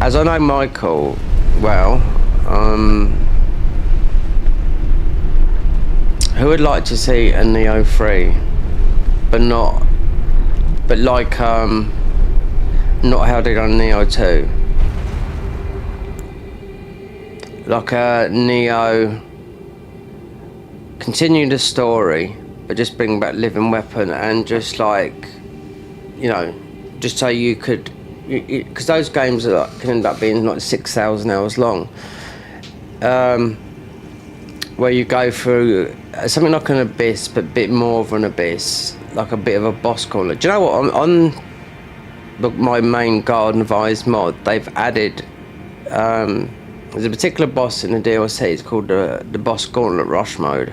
As I know Michael well. Who would like to see a Neo 3, but not like not how they done Neo 2. Like a Neo, continue the story, but just bring back living weapon and just like, you know, just so you could, because those games can end up being like 6,000 hours long. Where you go through something like an abyss, but a bit more of an abyss, like a bit of a boss corner. Do you know what? On my main Garden of Eyes mod, they've added. There's a particular boss in the DLC. It's called the boss gauntlet rush mode.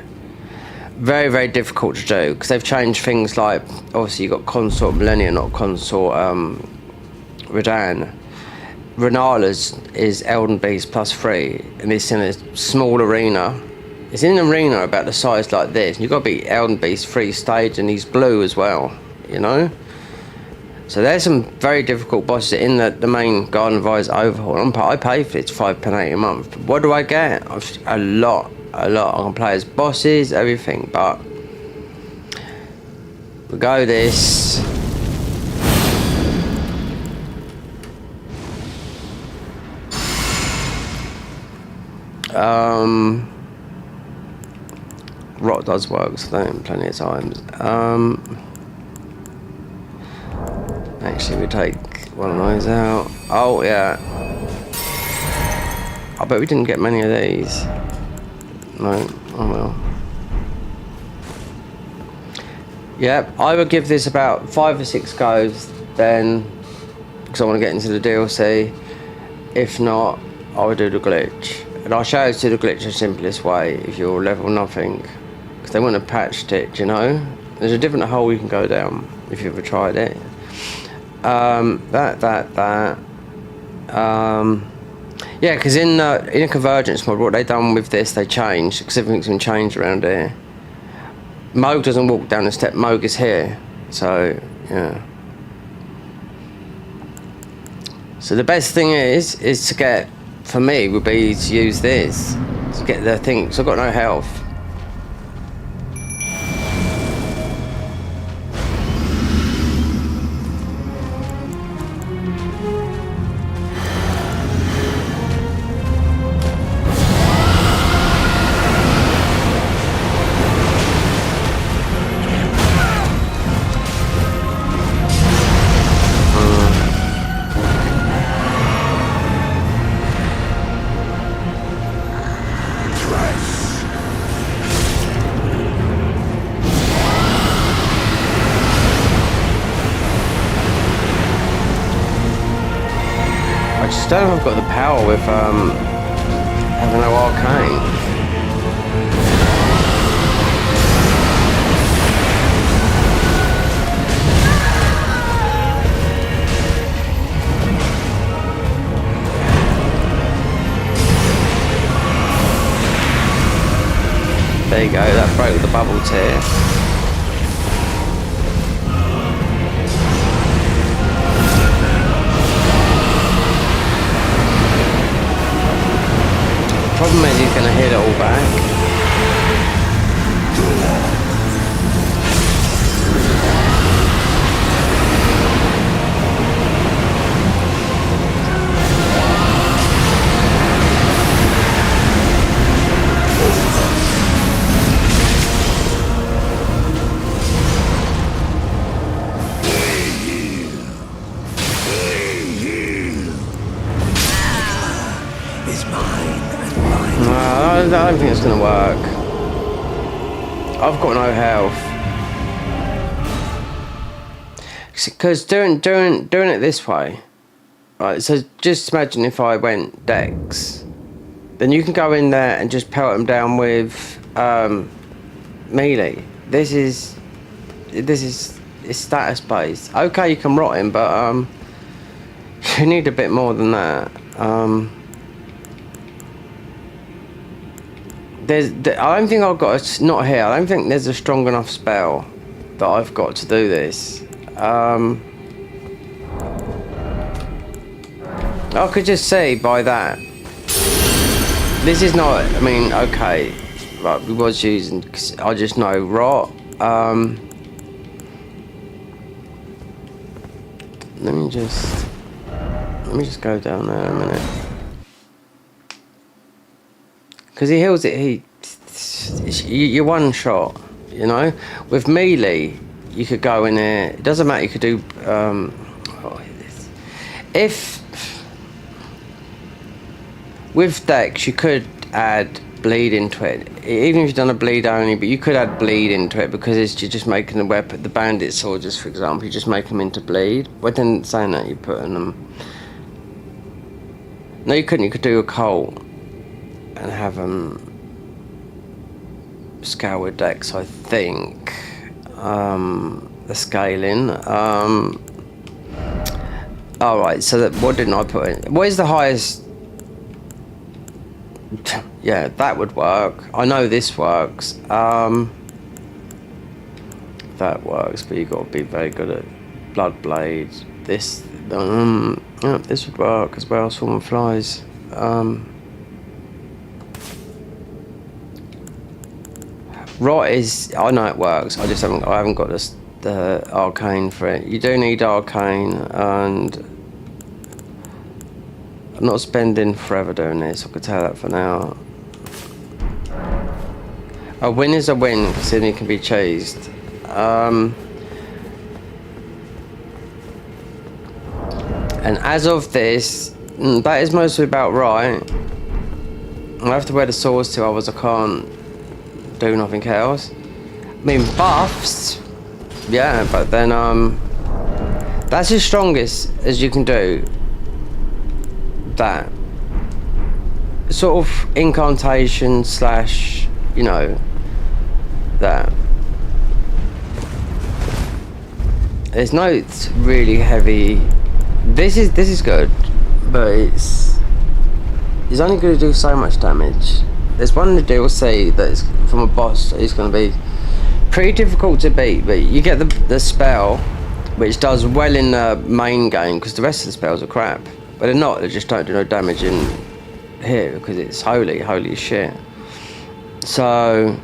Very, very difficult to do because they've changed things like, obviously you got Consort Millennia, not Consort Redan. Renala's is ELden Beast +3, and it's in a small arena. It's in an arena about the size like this. You've got to beat ELden Beast 3 stage, and he's blue as well, you know? So there's some very difficult bosses in the main Garden of Eyes overhaul. I pay for it, it's £5.80 a month. But what do I get? A lot. I can play as bosses, everything, but we go this. Rot does work, so that plenty of times. Actually, we take one of those out. Oh yeah. I bet we didn't get many of these. No, oh well. Yep, I would give this about 5 or 6 goes then, because I want to get into the DLC. If not, I would do the glitch. And I'll show you to the glitch the simplest way if you're level nothing. Because they wouldn't have patched it, you know? There's a different hole you can go down if you ever tried it. Yeah, because in a convergence mod, what they done with this, they changed, because everything's been changed around here. Moog doesn't walk down the step, Moog is here. So, yeah. So the best thing is to get, for me, would be to use this. To get the thing, so I've got no health. I just don't know if I've got the power with having no arcane. There you go, that broke the bubble tier. Problem is he's going to hit it all back. I don't think it's going to work. I've got no health. Because doing it this way, right? So just imagine if I went Dex, then you can go in there and just pelt them down with melee. This is it's status based. Okay, you can rot him, but you need a bit more than that. I don't think I've got not here. I don't think there's a strong enough spell that I've got to do this. I could just see by that. This is not. I mean, okay, right? We was using. Cause I just know rot. Let me just go down there a minute. Because he heals it, you're one shot, you know? With melee, you could go in there, it doesn't matter, you could do, if, with Dex, you could add bleed into it, even if you've done a bleed only, but you could add bleed into it, because you're just making the weapon, the bandit soldiers, for example, you just make them into bleed. Well, I didn't say that, you put in them. No, you couldn't, you could do a cult and have them scale with Dex, I think. The scaling. Alright, so what didn't I put in? What is the highest? Yeah, that would work. I know this works. That works, but you got to be very good at Blood Blade. This, yeah, this would work as well. Swarm of Flies. Rot is, I know it works. I haven't got the arcane for it. You do need arcane, and I'm not spending forever doing this. I could tell that for now. A win is a win, because then it can be chased. And as of this, that is mostly about right. I have to wear the swords too, otherwise I can't do nothing else. I mean, buffs, yeah, but then that's as strongest as you can do. That sort of incantation slash, you know, that. There's no really heavy. This is good, but it's only going to do so much damage. There's one in the DLC that's from a boss. It's going to be pretty difficult to beat, but you get the spell, which does well in the main game because the rest of the spells are crap. But they're not. They just don't do no damage in here because it's holy as shit. So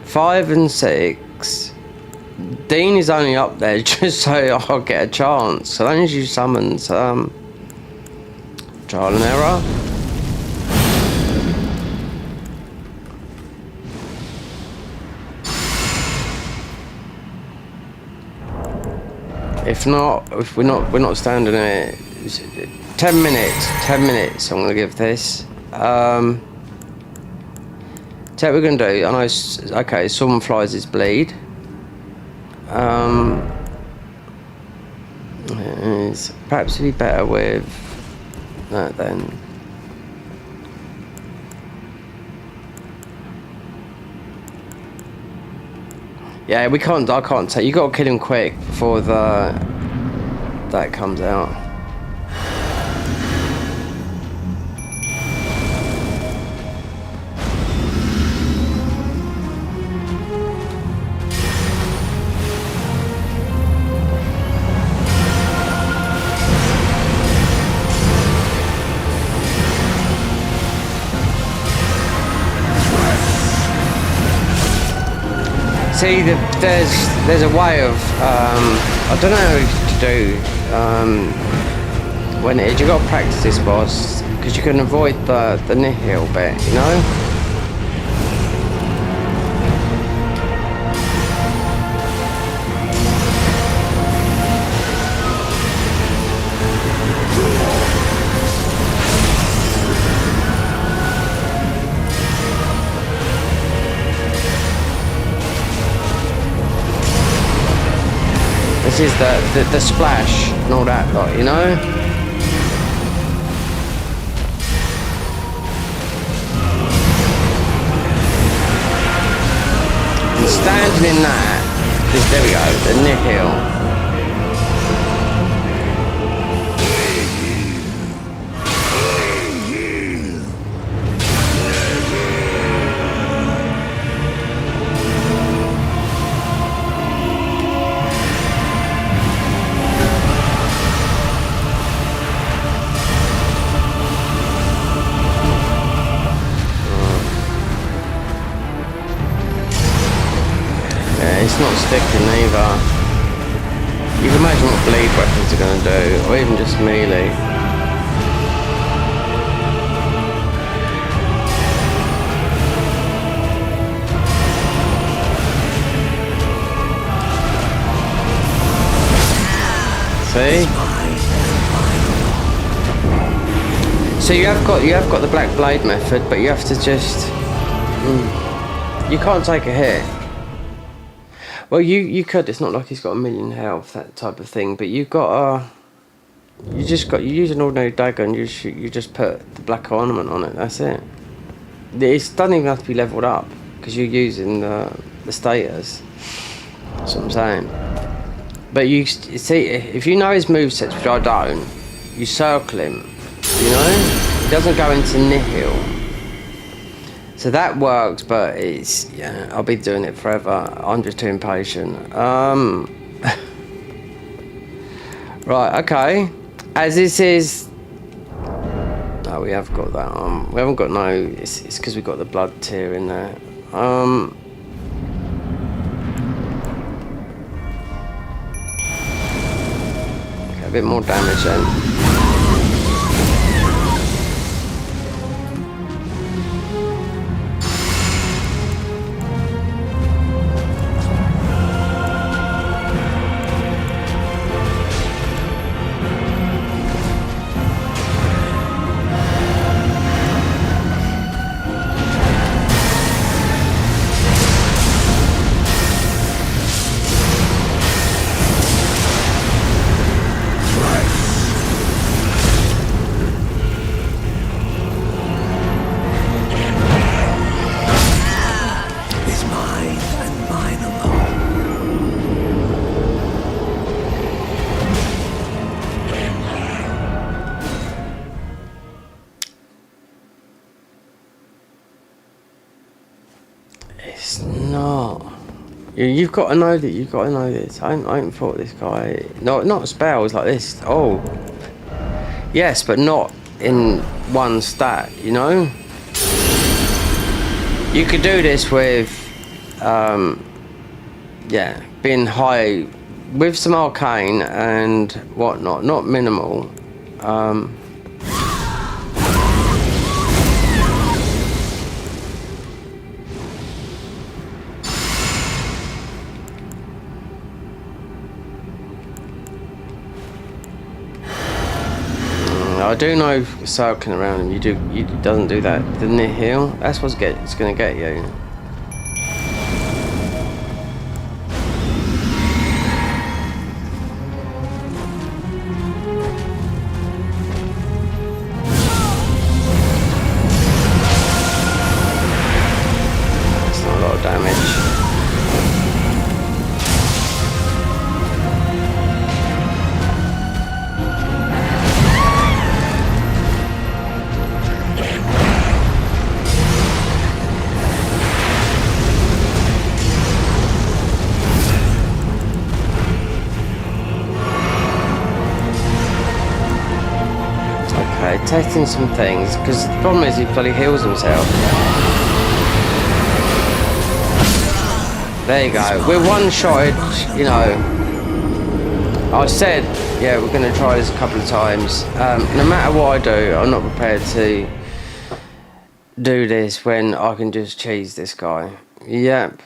5 and 6. Dean is only up there just so I'll get a chance. So long as you summon some trial and error. If we're not standing it. 10 minutes I'm gonna give this. So what we're gonna do, I know okay, someone flies his bleed. Perhaps it'd be better with that then. Yeah, I can't take, you gotta kill him quick before that comes out. See, there's a way of I don't know what to do when it is. You got to practice this boss because you can avoid the nihil bit, you know. This is the splash and all that lot, you know? And standing in that, there we go, the nihil. It's not sticking either. You can imagine what bleed weapons are going to do, or even just melee. See? So you have got the black blade method, but you have to just you can't take a hit. Well, you could. It's not like he's got a million health, that type of thing. But you've got you use an ordinary dagger and you just put the black ornament on it. That's it. It doesn't even have to be leveled up because you're using the status. That's what I'm saying. But you see, if you know his movesets, which I don't, you circle him. You know, he doesn't go into nihil. So that works, but it's, yeah, I'll be doing it forever. I'm just too impatient. Right, okay. As this is... Oh, we have got that on. We haven't got no... It's because we've got the blood tear in there. Okay, a bit more damage then. You've got to know that. You've got to know this. I ain't fought this guy. Not spells like this. Oh, yes, but not in one stat. You know. You could do this with, yeah, being high with some arcane and whatnot. Not minimal. I do know circling around him. You doesn't do that. Didn't it heal? That's what's it's gonna get you. That's not a lot of damage. Testing some things, because the problem is he bloody heals himself. There you go. We're one-shotted, you know. I said, yeah, we're going to try this a couple of times. No matter what I do, I'm not prepared to do this when I can just cheese this guy. Yep.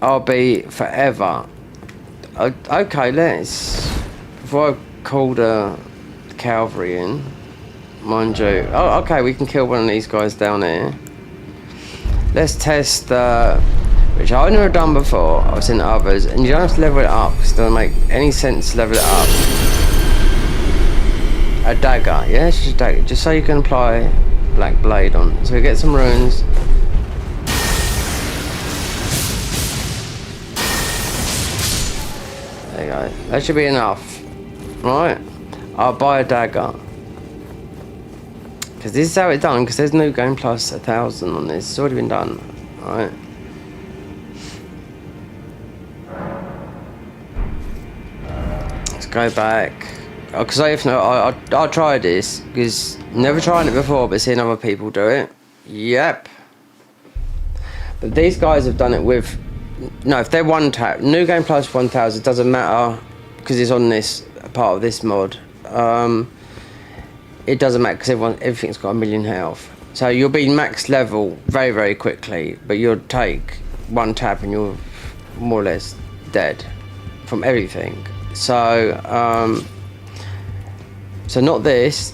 I'll be forever. Okay, let's... Before I call the cavalry in, mind you. Oh, okay, we can kill one of these guys down here. Let's test which I've never done before. I've seen others, and you don't have to level it up because it doesn't make any sense to level it up. A dagger, yeah, it's just a dagger, just so you can apply black blade on. So we get some runes. There you go. That should be enough. Right, I'll buy a dagger because this is how it's done. Because there's new game plus 1,000 on this. It's already been done. Right. Let's go back. Because I'll try this because never tried it before, but seeing other people do it. Yep. But these guys have done it with. No, if they're one tap, new game plus 1,000 doesn't matter because it's on this. Part of this mod, it doesn't matter because everything's got 1,000,000 health, so you'll be max level very, very quickly, but you'll take one tap and you're more or less dead from everything. So so not this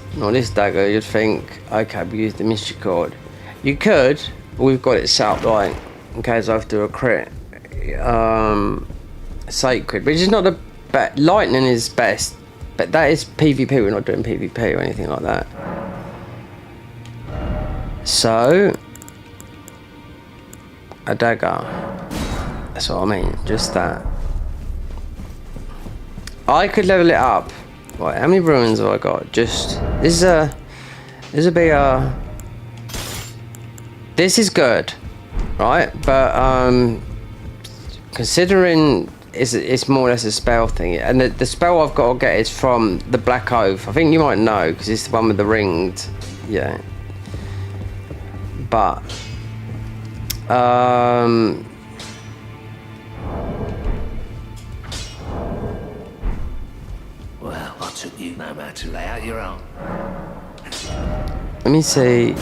dagger. You'd think, okay, we use the mystery cord. You could, but we've got it set up like in case I have to do a crit. Sacred, which is not the best. Lightning is best, but that is PvP. We're not doing PvP or anything like that. So a dagger. That's what I mean. Just that. I could level it up. Right, how many ruins have I got? Just this is this is good, right? But considering it's more or less a spell thing, and the spell I've got to get is from the Black Oath. I think you might know because it's the one with the ringed, yeah. But well, I took you no matter to lay out your own. let me see.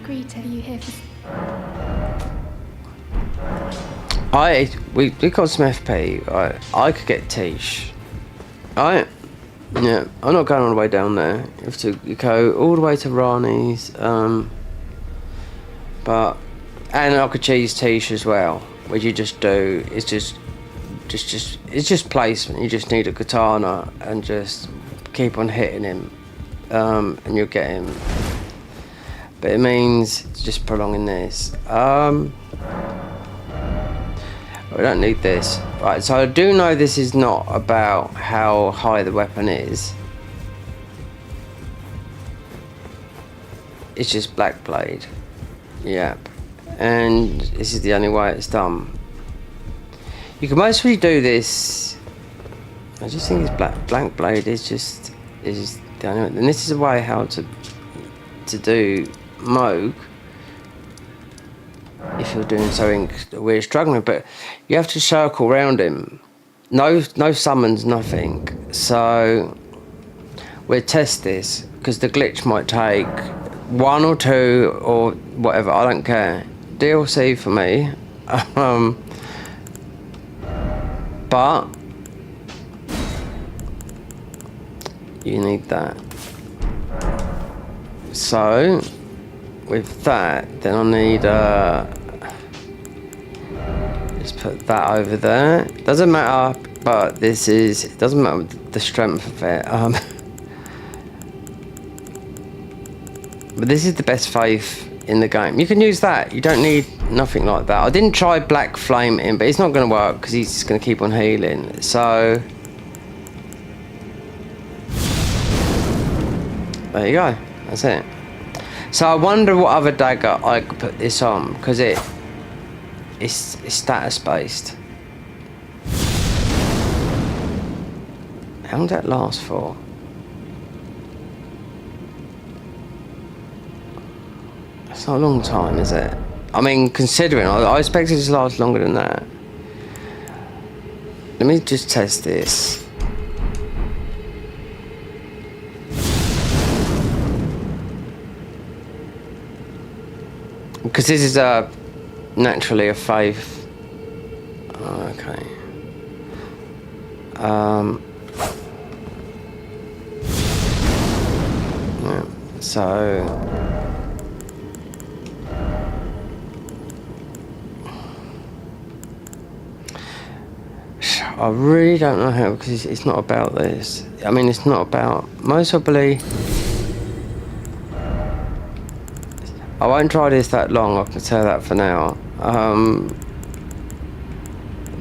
Greta, are you here for... We got some FP. Right, I could get Tish. Right, yeah. I'm not going all the way down there. You have to go all the way to Rani's. But and like a cheese tish as well. What you just do is just it's just placement. You just need a katana and just keep on hitting him, and you'll get him. But it means it's just prolonging this. We don't need this. Right, so I do know this is not about how high the weapon is. It's just black blade. Yep. And this is the only way it's done. You can mostly do this. I just think it's blank blade is the only way. And this is a way how to do Moog. If you're doing something that we're struggling with, but you have to circle around him. No summons, nothing. So we'll test this because the glitch might take 1 or 2 or whatever. I don't care. DLC for me. But you need that. So with that, then I need just put that over there. Doesn't matter, but it doesn't matter the strength of it. But this is the best faith in the game. You can use that. You don't need nothing like that. I didn't try black flame in, but it's not going to work because he's just going to keep on healing. So there you go. That's it. So I wonder what other dagger I could put this on because it's status based. How long did that last for? It's not a long time, is it? I mean, considering I expected it to last longer than that. Let me just test this. Because this is naturally a faith. Oh, okay. Yeah, so I really don't know how, because it's not about this. I mean, it's not about, most probably I won't try this that long, I can tell that for now.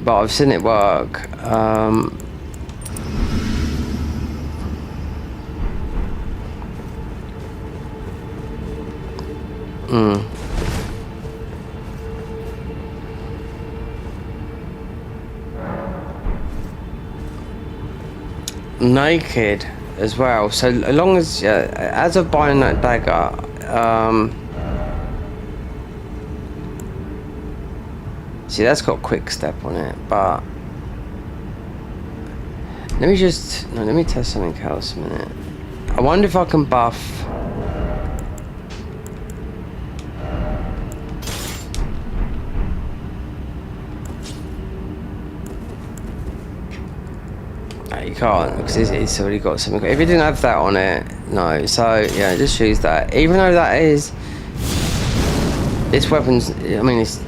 But I've seen it work. Naked as well, so as long as as of buying that dagger, see, that's got quick step on it, but let me test something else a minute. I wonder if I can buff. You can't, because it's already got something. If you didn't have that on it, no. So yeah, just use that. Even though that is, this weapon's, I mean, this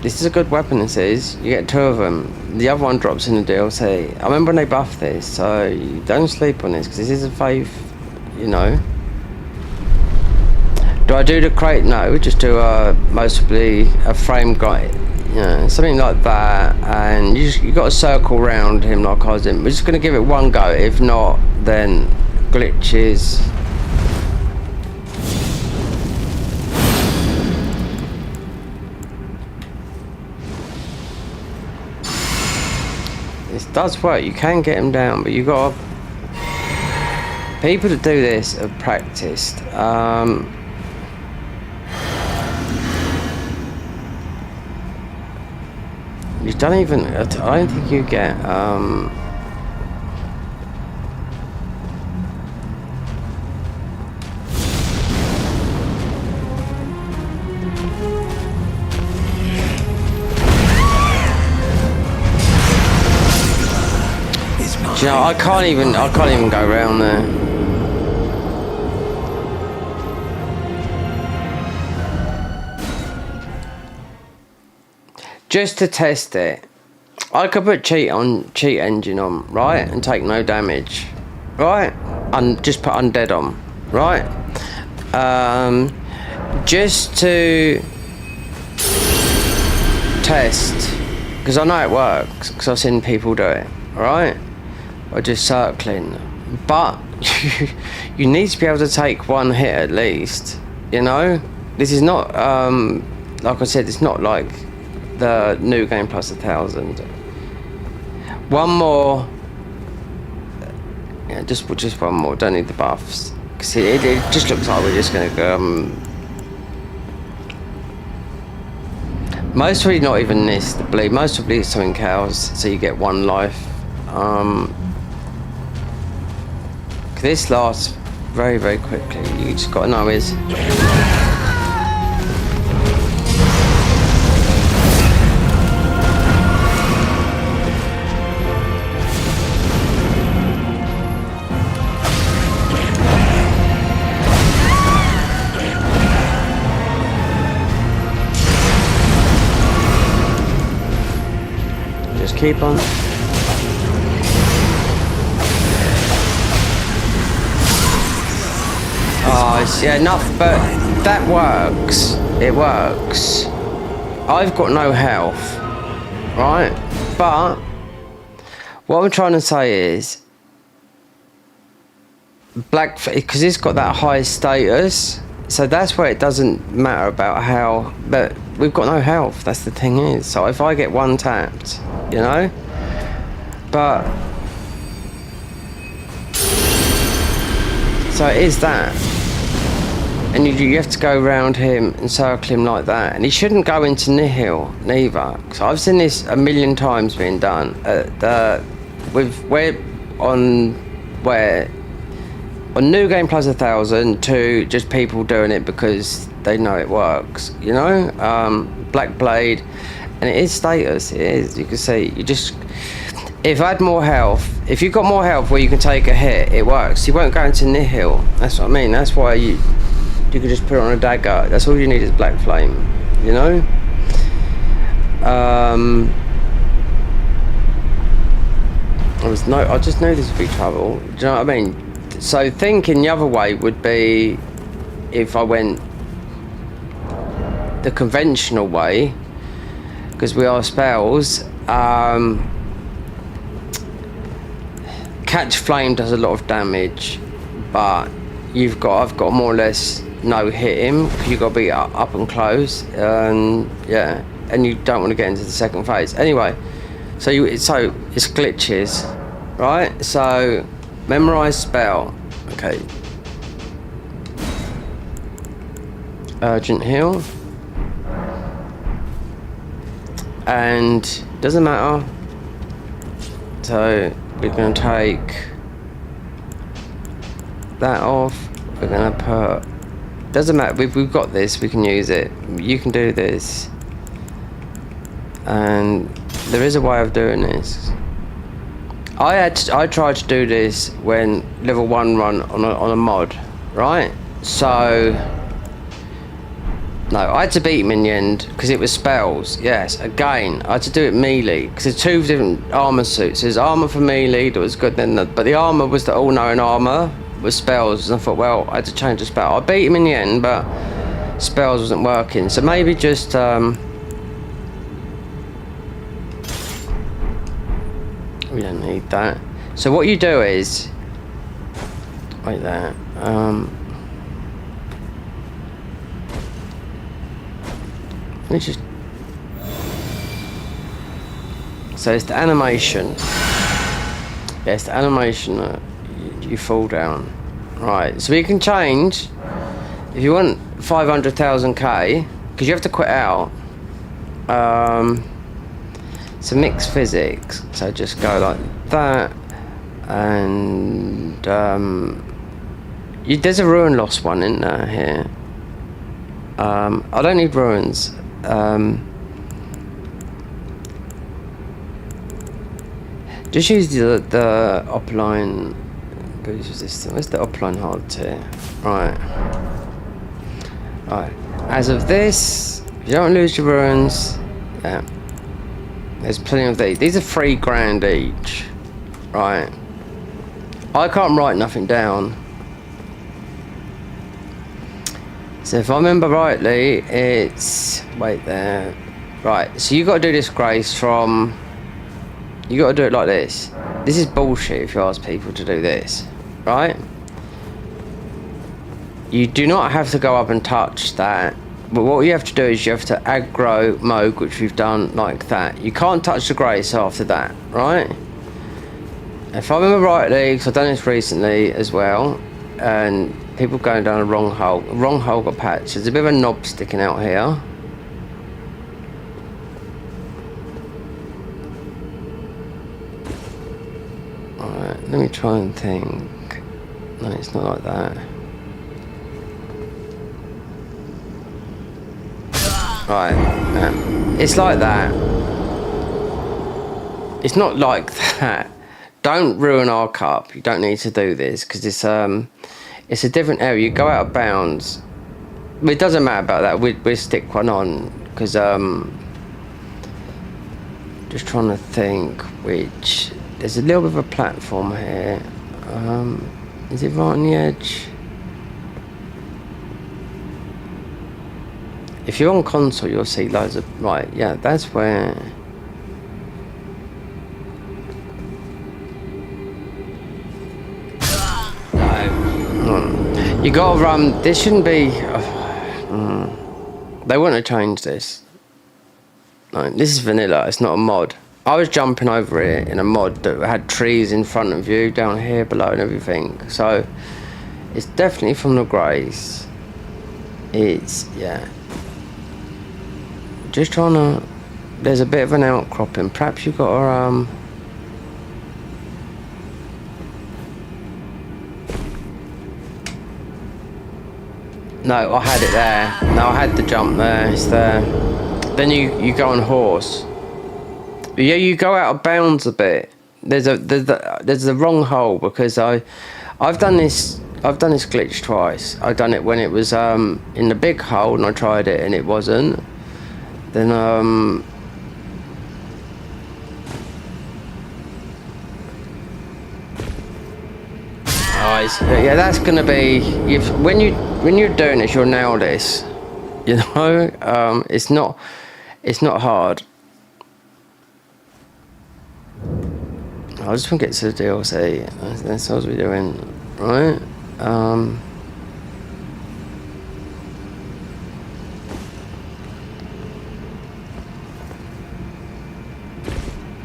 is a good weapon. This is. You get 2 of them. The other one drops in the DLC. I remember when they buffed this, so you don't sleep on this because this is a faith, you know. Do I do the crate? No, we just do mostly a frame guide. Yeah, something like that, and you got to circle around him like I was in. We're just going to give it one go. If not, then glitches. This does work. You can get him down, but you got to... People that do this have practiced. You don't even, I don't think you get, do you know, I can't even go around there. just to test it. I could put cheat engine on, right, and take no damage, right, and just put undead on, right, just to test, because I know it works, because I've seen people do it, right, or just circling, but you need to be able to take one hit at least, you know. This is not, like I said, it's not like the new game plus 1,000. One more. Yeah, just one more. Don't need the buffs. Cause it just looks like we're just gonna go. Mostly not even this. The bleed. Most of it's something cows, so you get 1 life. This lasts very, very quickly. You just gotta know is. Keep on. Oh, it's, yeah, enough, but that works. It works. I've got no health, right? But what I'm trying to say is, because it's got that high status, so that's where it doesn't matter about how. But we've got no health. That's the thing is. So if I get 1 tapped. You know, but so it is that, and you have to go around him and circle him like that, and he shouldn't go into nihil neither. So I've seen this a million times being done. On New Game Plus 1,000 to just people doing it because they know it works. You know, Black Blade. And it is status, it is, you can see, if I had more health, if you've got more health where you can take a hit, it works. You won't go into nihil, that's what I mean, that's why you could just put it on a dagger, that's all you need is Black Flame, you know? I just knew this would be trouble, do you know what I mean? So thinking the other way would be, if I went the conventional way, because we are spells, catch flame does a lot of damage, but I've got more or less no hit him, because you've got to be up and close, yeah, and you don't want to get into the second phase. Anyway, so it's glitches, right? So memorize spell, okay. Urgent heal. And doesn't matter, so we're going to take that off, we're going to put, doesn't matter, we've got this, we can use it, you can do this, and there is a way of doing this. I tried to do this when level 1 run on a mod, right? So no, I had to beat him in the end because it was spells. Yes, again, I had to do it melee because there's 2 different armor suits. There's armor for melee that was good, but the armor was the all-knowing armor with spells. And I thought, well, I had to change the spell. I beat him in the end, but spells wasn't working. So maybe just we don't need that. So what you do is like that. Let me just. So it's the animation. Yeah, it's the animation that you fall down. Right. So we can change if you want 500,000 K, because you have to quit out. So mix physics. So just go like that, and there's a ruin loss one in there here. I don't need ruins. Just use the upline boost resistance. Where's the upline hard tier? Right. Right. As of this, you don't lose your ruins. Yeah. There's plenty of these. These are £3 each. Right. I can't write nothing down. So if I remember rightly, it's... Wait there. Right, so you got to do this, Grace, from... You got to do it like this. This is bullshit if you ask people to do this. Right? You do not have to go up and touch that. But what you have to do is you have to aggro Moog, which we've done like that. You can't touch the Grace after that, right? If I remember rightly, because I've done this recently as well, and people going down the wrong hole. The wrong hole got patched. There's a bit of a knob sticking out here. Alright, let me try and think. No, it's not like that. Right, it's like that. It's not like that. Don't ruin our cup. You don't need to do this because it's a different area. You go out of bounds. It doesn't matter about that. We stick one on because just trying to think which. There's a little bit of a platform here. Is it right on the edge? If you're on console, you'll see loads of... Right, yeah, that's where... No. You gotta run... This shouldn't be... They wouldn't have changed this. No, this is vanilla, it's not a mod. I was jumping over it in a mod that had trees in front of you, down here, below and everything. So, it's definitely from the Grace. It's... yeah. Just trying to... There's a bit of an outcropping. Perhaps you've got to... No, I had it there. No, I had the jump there. It's there. Then you go on horse. Yeah, you go out of bounds a bit. There's the wrong hole because I've done this glitch twice. I've done it when it was in the big hole and I tried it and it wasn't. Then yeah, that's gonna be when you're doing this, you'll nail this. You know, it's not hard. I just want to get to the DLC. That's what we're doing, right?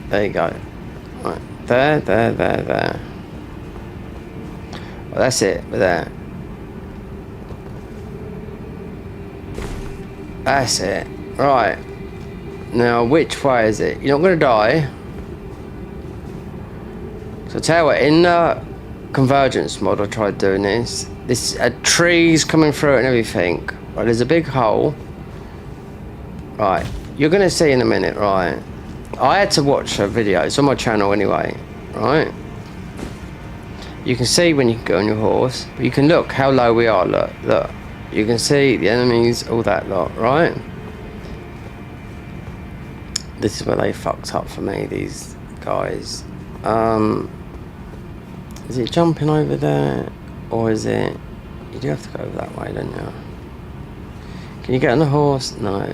There you go. Right. There. Well, that's it, but there. That's it. Right. Now, which way is it? You're not going to die. So, tell you what, in the convergence mod, I tried doing this. This trees coming through it and everything. Right, there's a big hole. Right. You're going to see in a minute, right? I had to watch a video. It's on my channel anyway, right? You can see when you go on your horse, but you can look how low we are. Look. You can see the enemies, all that lot, right? This is where they fucked up for me, these guys. Is it jumping over there, or is it? You do have to go over that way, don't you? Can you get on the horse? No.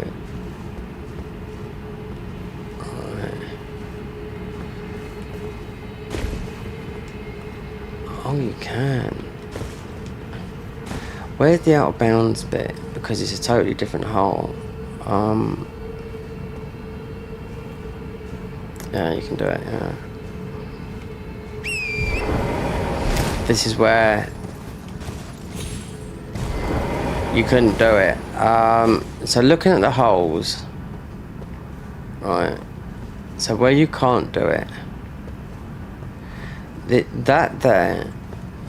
Oh, you can. Where's the out of bounds bit? Because it's a totally different hole. Yeah, you can do it, yeah. This is where you couldn't do it. So looking at the holes, right, so where you can't do it, that there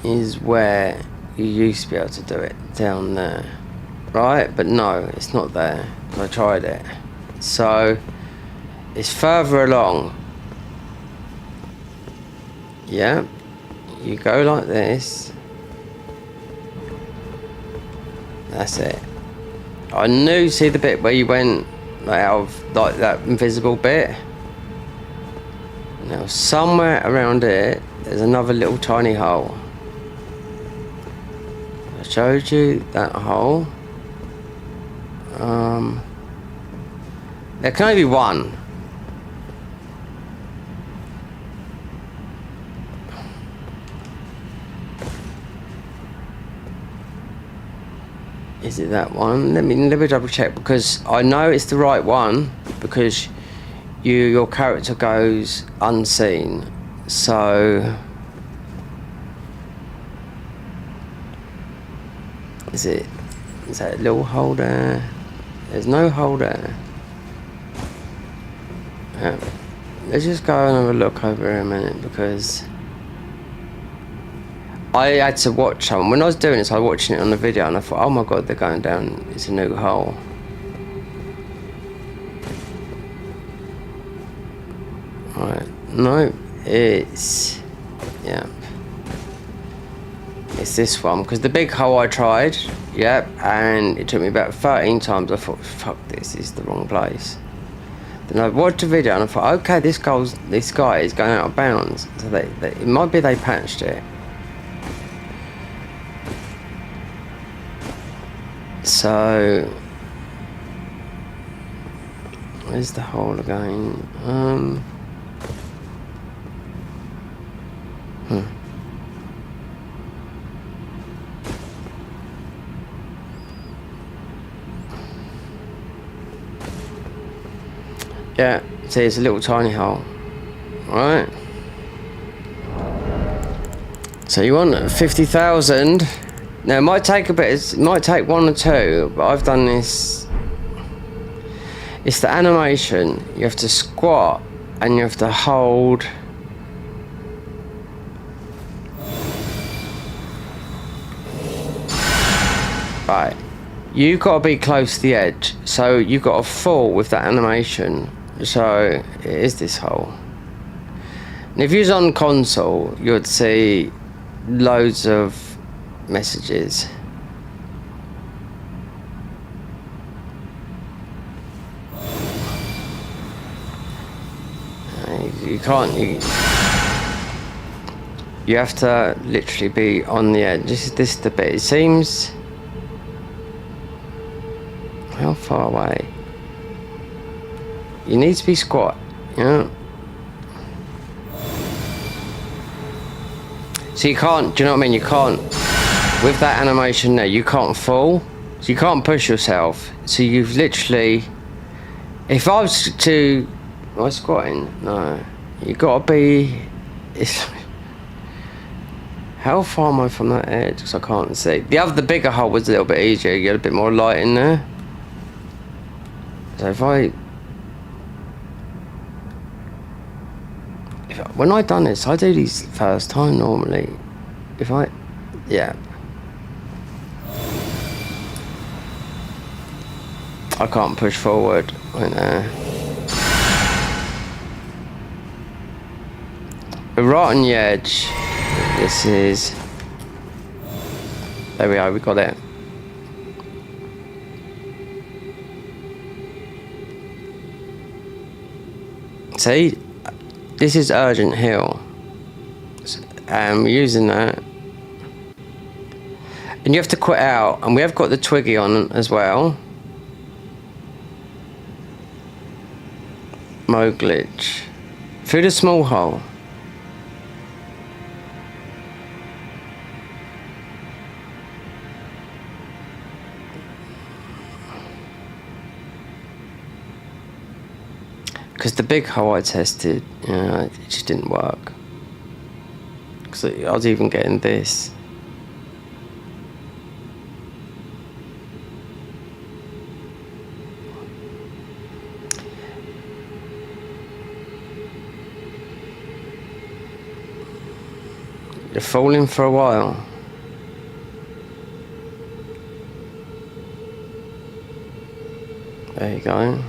is where you used to be able to do it, down there, right? But no, it's not there. I tried it. So it's further along. Yeah, you go like this. That's it. I knew, see the bit where you went like out of like that invisible bit? Now somewhere around here there's another little tiny hole. I showed you that hole. There can only be one. Is it that one? Let me double check, because I know it's the right one, because your character goes unseen. So is that a little hole there? There's no hole there. Yeah. Let's just go and have a look over here a minute, because I had to watch some. When I was doing this, I was watching it on the video and I thought, oh my god, they're going down. It's a new hole. Right. No, it's... yeah. It's this one. Because the big hole I tried, yep, and it took me about 13 times. I thought, fuck, this is the wrong place. Then I watched the video and I thought, okay, this guy is going out of bounds. So it might be they patched it. So, where's the hole again? Yeah, see, it's a little tiny hole. Right. So you want 50,000. Now, it might take a bit, it might take one or two, but I've done this. It's the animation. You have to squat and you have to hold. Right. You've got to be close to the edge, so you've got to fall with that animation. So, it is this hole. And if you was on console, you'd see loads of messages. You can't. You have to literally be on the edge. This is the bit. It seems. How far away? You need to be squat. Yeah. So you can't, do you know what I mean? You can't, with that animation there, you can't fall. So you can't push yourself. So you've literally, if I was to, am I squatting? No. You gotta be, how far am I from that edge? Because I can't see. The bigger hole was a little bit easier. You had a bit more light in there. So when I done this, I do these first time normally. Yeah. I can't push forward right there. We're right on the edge. This is... There we are, we got it. See? This is Urgent Hill. And we're using that. And you have to quit out. And we have got the Twiggy on as well. Mo glitch. Through the small hole. Because the big hole I tested, you know, it just didn't work. Because I was even getting this. You're falling for a while. There you go.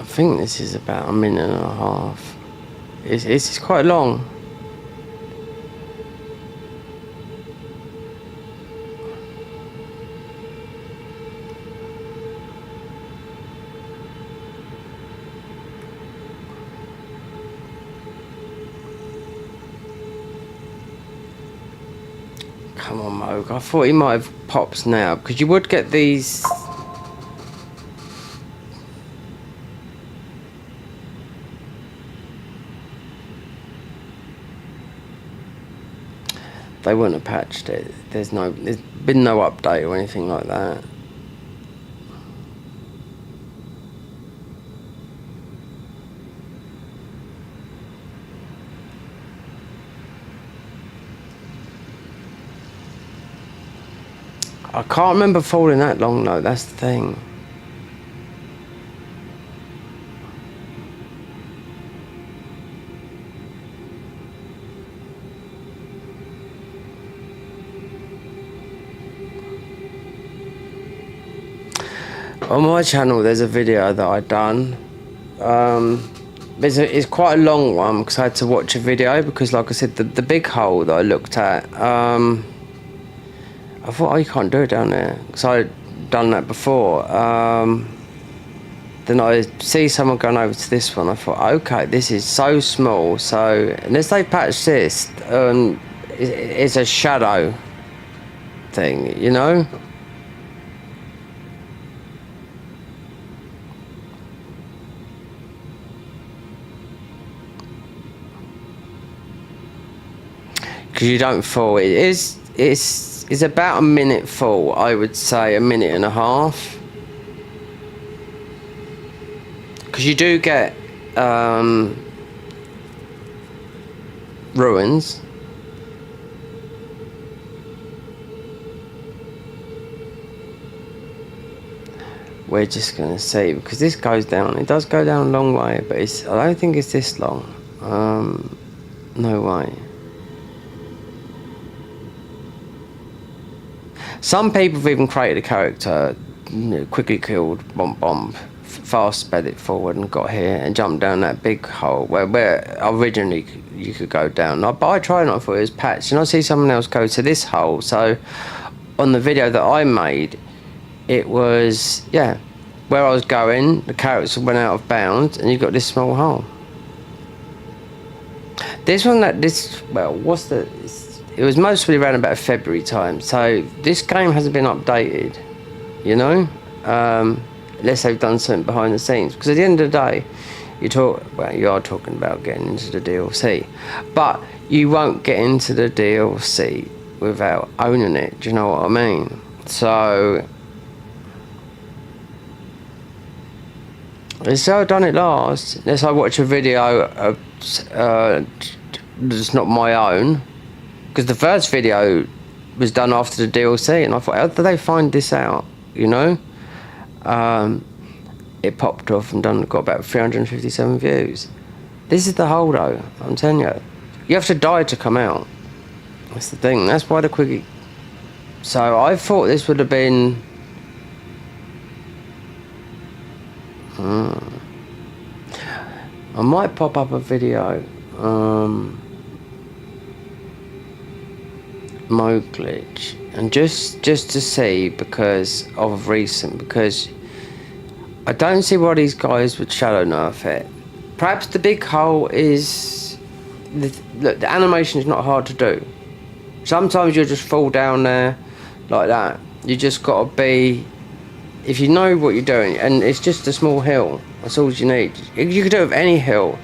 think this is about a minute and a half. It's quite long. Come on, Moog. I thought he might have pops now, because you would get these. They wouldn't have patched it. There's been no update or anything like that. I can't remember falling that long though, that's the thing. On my channel there's a video that I've done. It's quite a long one because I had to watch a video because, like I said, the big hole that I looked at, I thought, oh, you can't do it down there, because I'd done that before. Then I see someone going over to this one. I thought, okay, this is so small, so unless they patch this, it's a shadow thing, you know? Because you don't fall. It's about a minute full, I would say, a minute and a half. Because you do get ruins. We're just going to see, because this goes down. It does go down a long way, but I don't think it's this long. No way. Some people have even created a character, quickly killed, bomb, fast sped it forward and got here and jumped down that big hole where originally you could go down. But I tried not for it was patched, and I see someone else go to this hole. So on the video that I made, it was, yeah, where I was going, the character went out of bounds and you got this small hole. This one, it was mostly around about February time, so this game hasn't been updated, you know, unless they've done something behind the scenes, because at the end of the day, you are talking about getting into the DLC, but you won't get into the DLC without owning it, do you know what I mean? So let's say I've done it last, unless I watch a video of that's not my own. Because the first video was done after the DLC, and I thought, how did they find this out? You know, it popped off and got about 357 views. This is the hole, though. I'm telling you, you have to die to come out. That's the thing. That's why the quickie. So I thought this would have been. I might pop up a video. Mode glitch, and just to see, because I don't see why these guys would shadow nerf it. Perhaps the big hole is look, the animation is not hard to do. Sometimes you'll just fall down there like that. You just got to be, if you know what you're doing, and it's just a small hill, that's all you need. You could do it with any hill.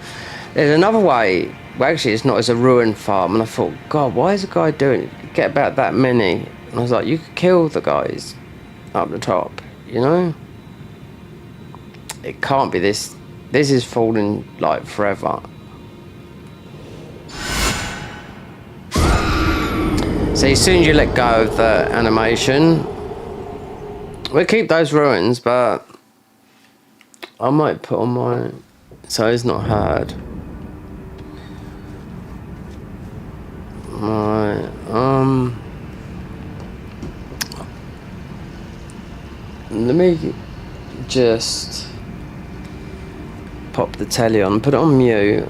There's another way. Well, actually, it's not. It's a ruin farm, and I thought, God, why is the guy doing it? Get about that many, and I was like, you could kill the guys up the top, you know. It can't be this. This is falling like forever. So as soon as you let go of the animation, we'll keep those ruins, but I might put on mine so it's not hard. Right, let me just pop the telly on, put it on mute,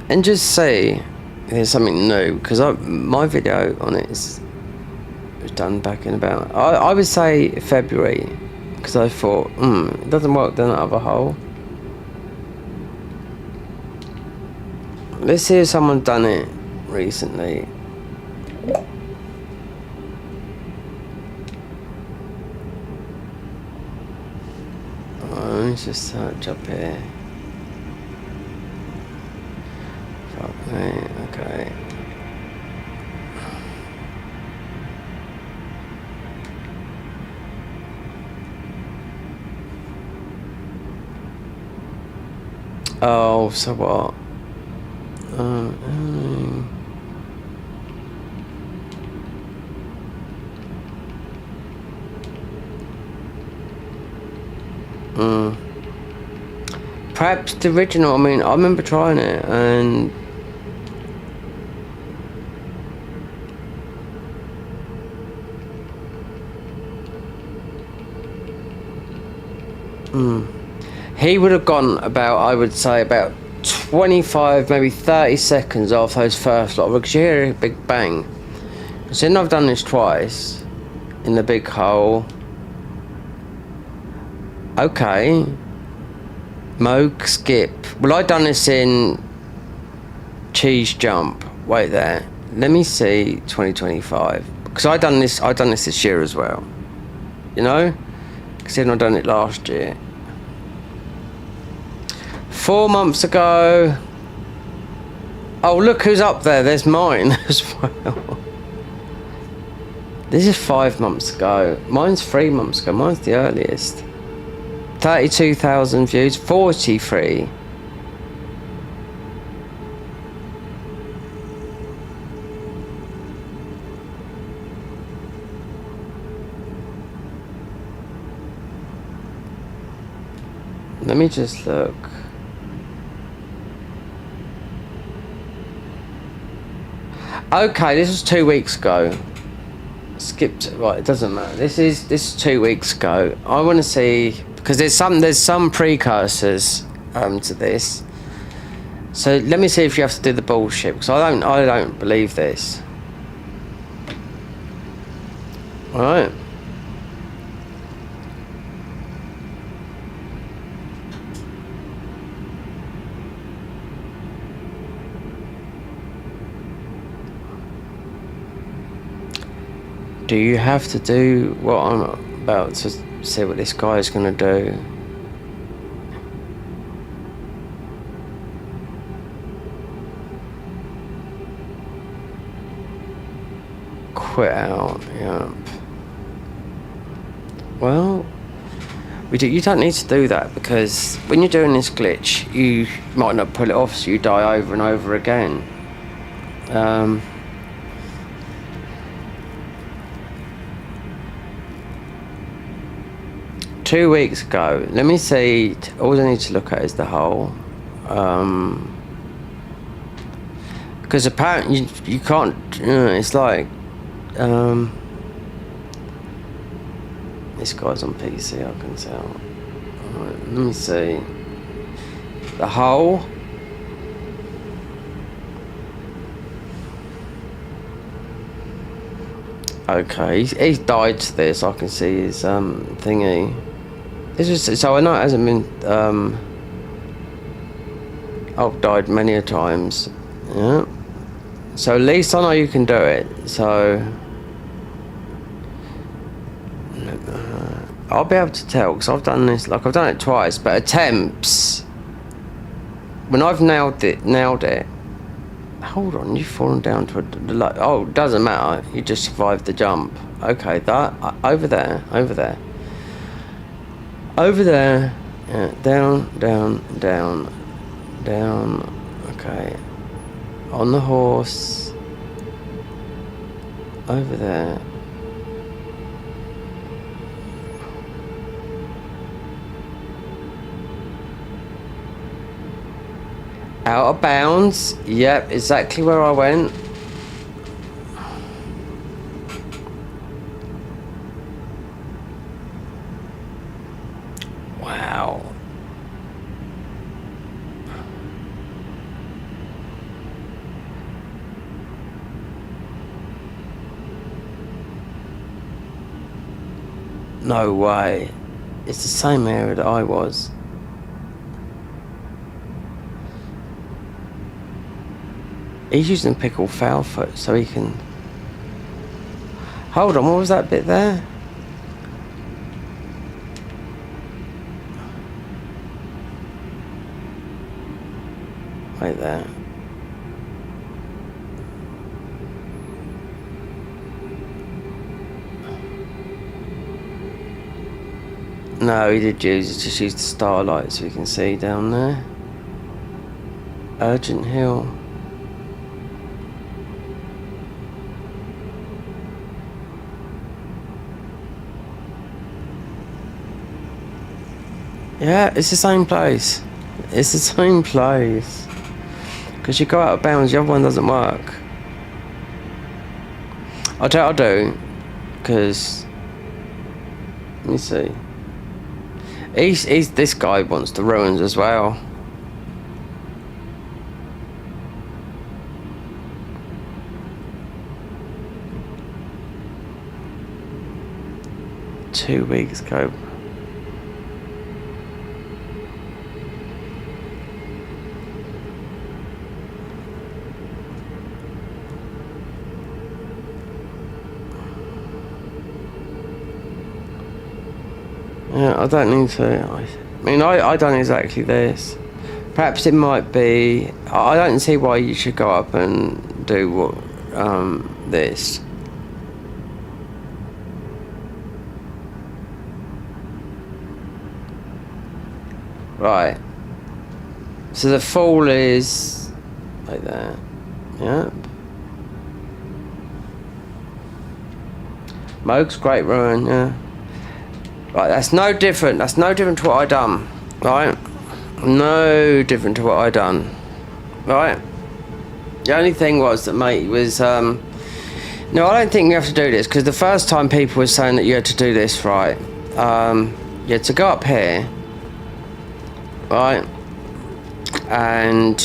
and just see if there's something new. Because my video on it was done back in about, I would say February, because I thought, it doesn't work down that other hole. Let's see if someone's done it recently. Let's just search up here. Fuck me, okay. Oh, so what? Perhaps the original, I mean, I remember trying it and he would have gone about, I would say, about 25, maybe 30 seconds off those first lot, because you hear a big bang. So then I've done this twice in the big hole. Okay. Moog skip. Well, I done this in cheese jump. Wait there. Let me see 2025, because I done this this year as well. You know, because then I done it last year. 4 months ago. Oh, look who's up there. There's mine as well. This is 5 months ago. Mine's 3 months ago. Mine's the earliest. 32,000 views. 43. Let me just look. Okay, this was 2 weeks ago. Skipped, right, it doesn't matter. This is 2 weeks ago. I want to see, because there's some precursors to this. So let me see if you have to do the bullshit, because I don't believe this. All right. Do you have to do what I'm about to see what this guy is going to do? Quit out, yeah. Well, you don't need to do that, because when you're doing this glitch, you might not pull it off, so you die over and over again. 2 weeks ago, let me see, all I need to look at is the hole. Because apparently you can't, it's like, this guy's on PC, I can tell. Right, let me see. The hole. Okay, he's died to this, I can see his thingy. This is, so I know it hasn't been, I've died many a times, yeah. So at least I know you can do it, so I'll be able to tell, because I've done this, like I've done it twice, but attempts, when I've nailed it, hold on, you've fallen down to oh, it doesn't matter, you just survived the jump. Okay, that, over there, yeah, down, okay, on the horse, over there, out of bounds, yep, exactly where I went. No way. It's the same area that I was. He's using pickle foulfoot so he can... Hold on, what was that bit there? Wait there. No, he did just use the starlight so we can see down there. Urgent Hill. Yeah, it's the same place. It's the same place. Because you go out of bounds, the other one doesn't work. I'll tell you what I'll do. Because... Let me see. This guy wants the ruins as well. Two weeks ago. Yeah, I don't need to. I mean, I done exactly this. Perhaps it might be... I don't see why you should go up and do what... this. Right. So the fall is... like that. Yep. Moog's Great Ruin, yeah. Right, that's no different. That's no different to what I done. Right? No different to what I done. Right? The only thing was that, mate, was... No, I don't think you have to do this, because the first time people were saying that you had to do this, right? You had to go up here. Right? And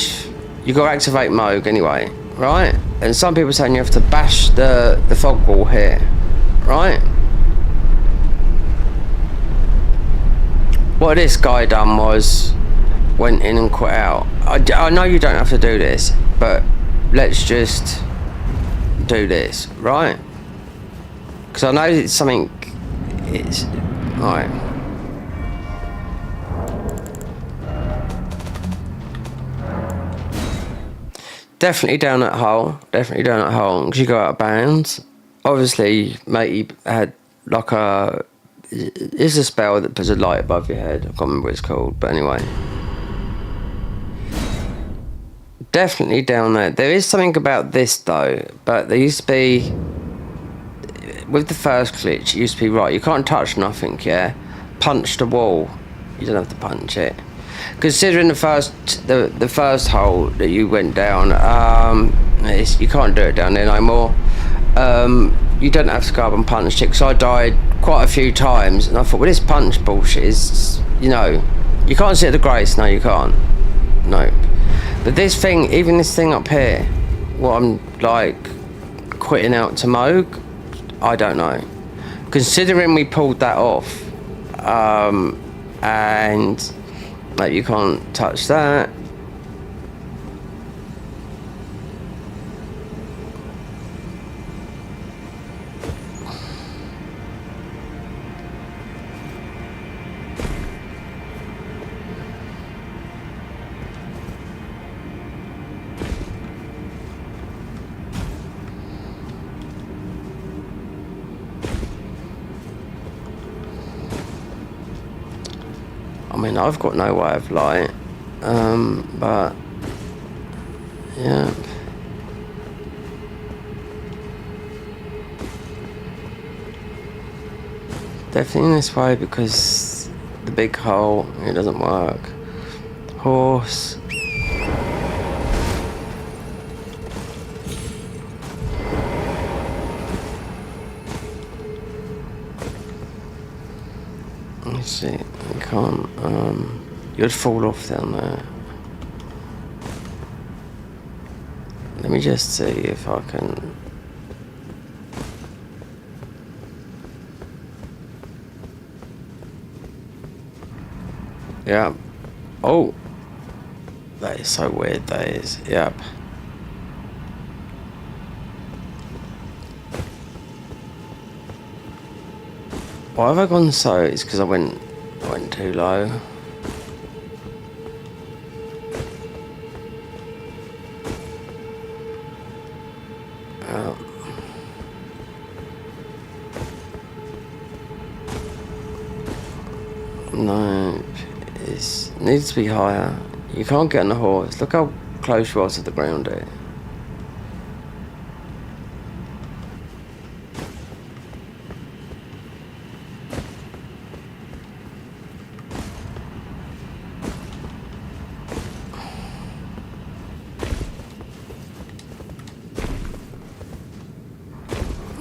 you got to activate Moog anyway. Right? And some people are saying you have to bash the fog wall here. Right? What this guy done was went in and quit out. I know you don't have to do this, but let's just do this, right? Because I know it's something. It's right. Definitely down that hole. Definitely down that hole. Because you go out of bounds. Obviously, mate, he had like a. It's a spell that puts a light above your head. I can't remember what it's called, but anyway. Definitely down there. There is something about this though, but there used to be... With the first glitch, it used to be, right, you can't touch nothing, yeah? Punch the wall. You don't have to punch it. Considering the first hole that you went down, you can't do it down there no more. You don't have to go up and punch it, because I died quite a few times, and I thought, well, this punch bullshit is, you know, you can't sit at the grace. No, you can't. No. But this thing, even this thing up here, what I'm like quitting out to Moog, I don't know. Considering we pulled that off, and like you can't touch that. I mean, I've got no way of light, but yeah. Definitely in this way, because the big hole, it doesn't work. Horse. Let's see, I can't, you'd fall off down there. Let me just see if I can... Yeah. Oh. That is so weird, that is. Yep. Why have I gone so? It's because I went too low. No, it needs to be higher. You can't get on the horse. Look how close you are to the ground here.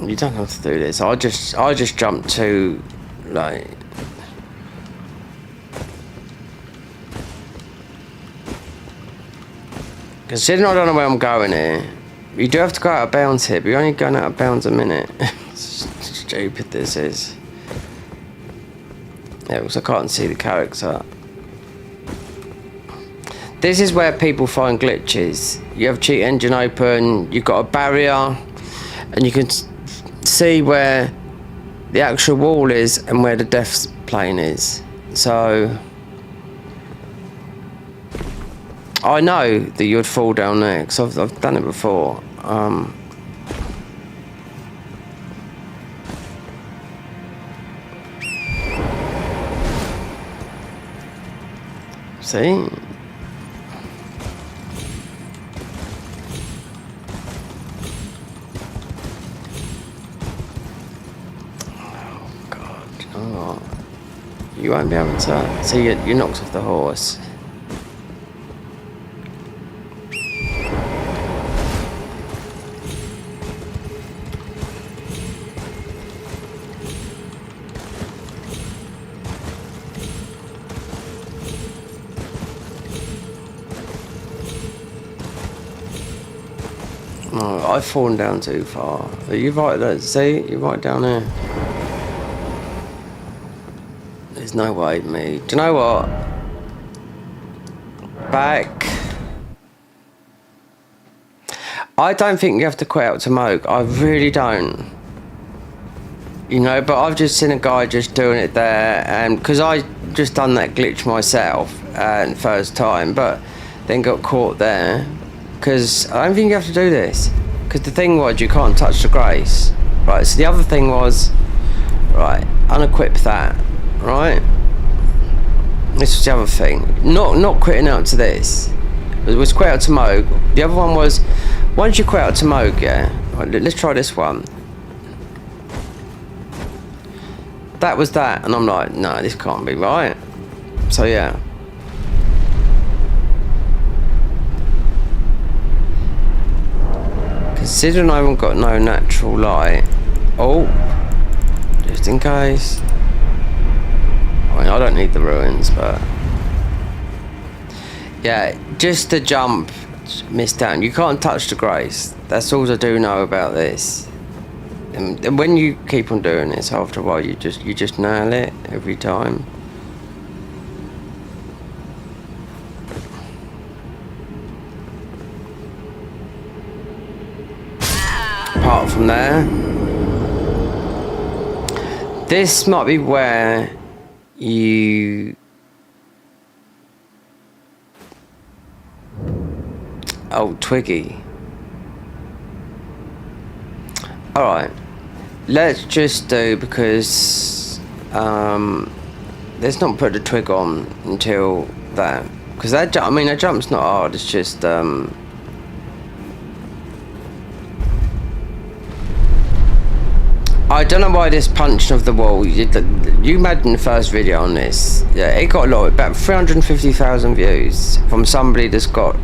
You don't have to do this. I just jumped to, like, considering I don't know where I'm going here. You do have to go out of bounds here, but you're only going out of bounds a minute. Stupid this is. Yeah, because I can't see the character. This is where people find glitches. You have cheat engine open, you've got a barrier, and you can see where the actual wall is and where the death plane is. So I know that you'd fall down there because I've done it before. See? You won't be able to. See, you knocked off the horse. No, I've fallen down too far. Are you right there? See, you're right down there. There's no way, me. Do you know what? Back. I don't think you have to quit out to Moog. I really don't. You know, but I've just seen a guy just doing it there, and because I just done that glitch myself first time, but then got caught there. Because I don't think you have to do this. Because the thing was, you can't touch the grace. Right, so the other thing was, right, unequip that. Right, this was the other thing. Not quitting out to this. It was quit out to Moog. The other one was once you quit out to Moog, yeah. Right, let's try this one. That was that, and I'm like, no, this can't be right. So yeah. Considering I haven't got no natural light. Oh, just in case. I mean, I don't need the ruins, but yeah, just the jump, miss down. You can't touch the grace. That's all I do know about this. And when you keep on doing this, after a while, you just nail it every time. Apart from there, this might be where you... Oh, Twiggy. Alright, let's just do, because let's not put the twig on until that, because that jump, I mean, that jump's not hard, it's just I don't know why this punching of the wall, you made in the first video on this, yeah, it got a lot, about 350,000 views from somebody that's got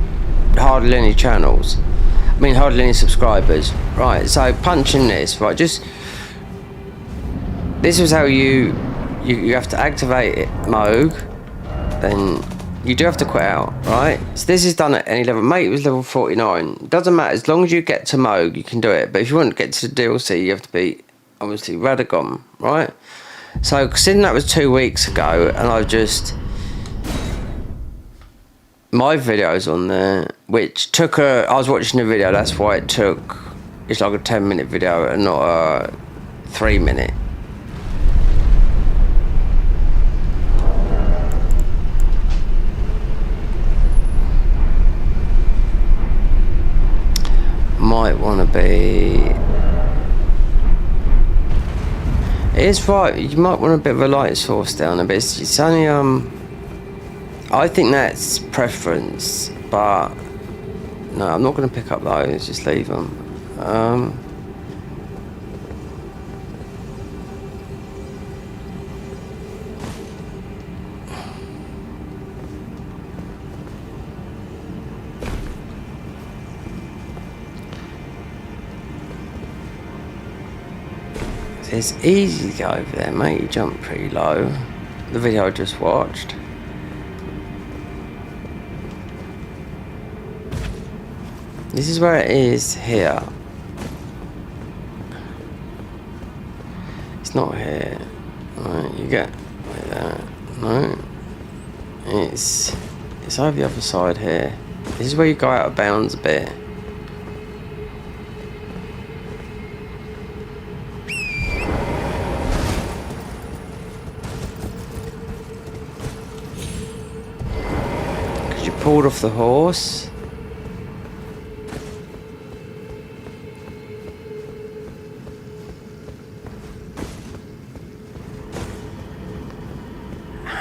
hardly any channels. I mean, hardly any subscribers. Right, so punching this, right, just... This is how you have to activate it, Moog. Then you do have to quit out, right? So this is done at any level. Mate, it was level 49. It doesn't matter, as long as you get to Moog, you can do it. But if you want to get to the DLC, you have to be... obviously Radagon, right? So considering that was 2 weeks ago, and I've just my videos on there, which took I was watching a video, that's why it took, it's like a 10-minute video and not a 3-minute. Might want to be, it is right, you might want a bit of a light source down a bit. It's only I think that's preference, but no, I'm not going to pick up those, just leave them. It's easy to go over there, mate. You jump pretty low. The video I just watched. This is where it is here. It's not here. Right, you get like that. No. It's over the other side here. This is where you go out of bounds a bit. Because you pulled off the horse.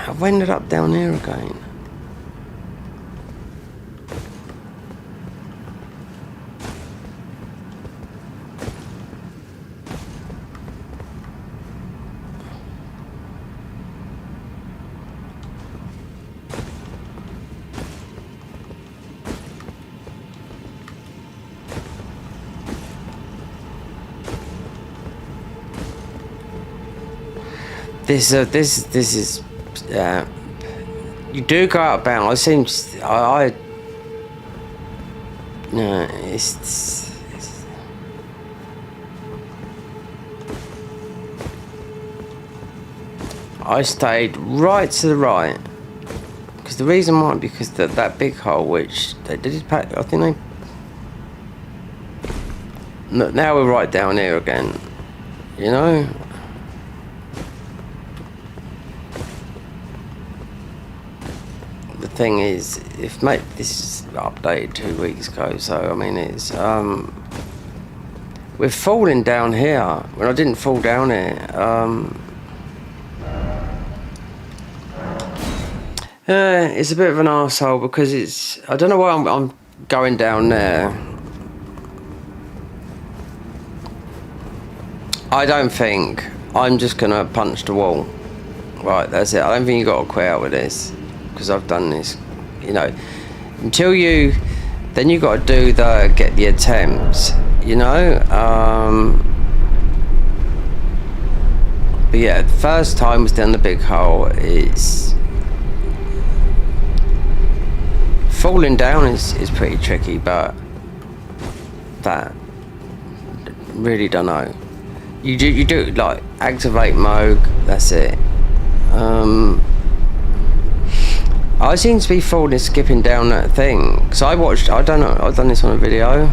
I've ended up down here again. This is. You do go out of bounds. I seem. No, it's. I stayed right to the right. Because the reason might be because that big hole, which they did pack. I think they. Look, now we're right down here again. You know. Thing is, if mate, this is updated 2 weeks ago, so I mean it's we're falling down here when I didn't fall down here. It's a bit of an arsehole because it's, I don't know why I'm going down there. I don't think, I'm just gonna punch the wall. Right, that's it. I don't think you got to quit out with this. Because I've done this, you know, until you, then you got to do get the attempts, you know. But yeah, the first time was down the big hole. It's falling down is pretty tricky, but that really don't know. You do like activate mode. That's it. I seem to be falling, skipping down that thing. Because I don't know, I've done this on a video.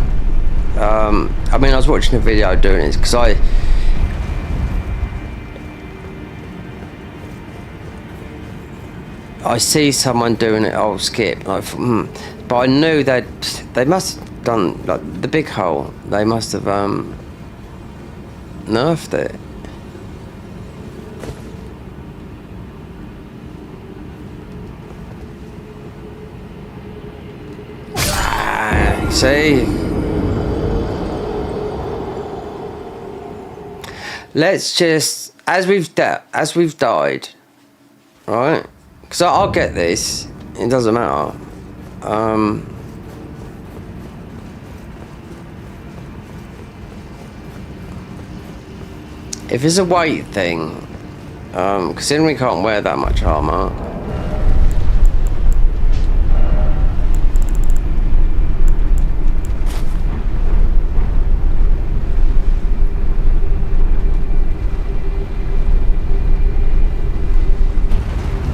I mean, I was watching a video doing this because I see someone doing it, I'll skip. Like, but I knew that they must have done, like, the big hole. They must have nerfed it. See, let's just, as we've died, right? Because I'll get this. It doesn't matter. If it's a weight thing, considering we can't wear that much armor.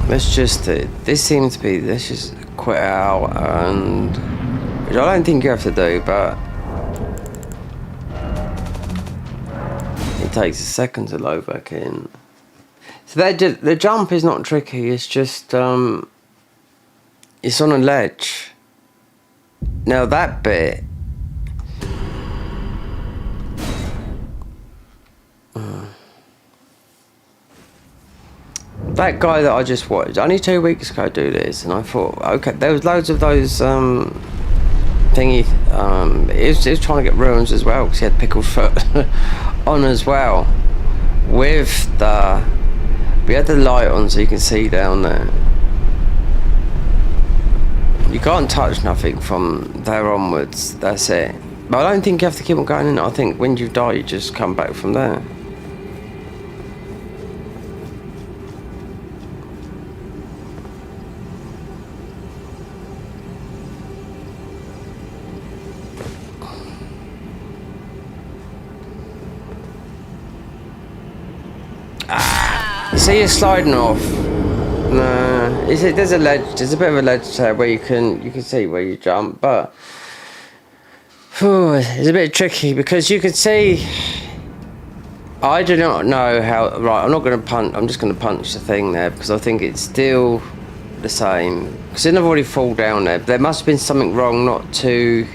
Let's just, this seems to be, let's just quit out, and which I don't think you have to do, but it takes a second to load back in. So the jump is not tricky. It's just it's on a ledge. Now that bit. That guy that I just watched only 2 weeks ago do this, and I thought, okay, there was loads of those thingy. He was trying to get ruins as well because he had pickled foot on as well. With the, we had the light on so you can see down there. You can't touch nothing from there onwards. That's it. But I don't think you have to keep on going in. I think when you die, you just come back from there. See, you're sliding off. No, there's a ledge. There's a bit of a ledge there where you can see where you jump, but it's a bit tricky because you can see. I do not know how. Right, I'm not going to punch. I'm just going to punch the thing there because I think it's still the same. Because then I've already fall down there. There must have been something wrong not to.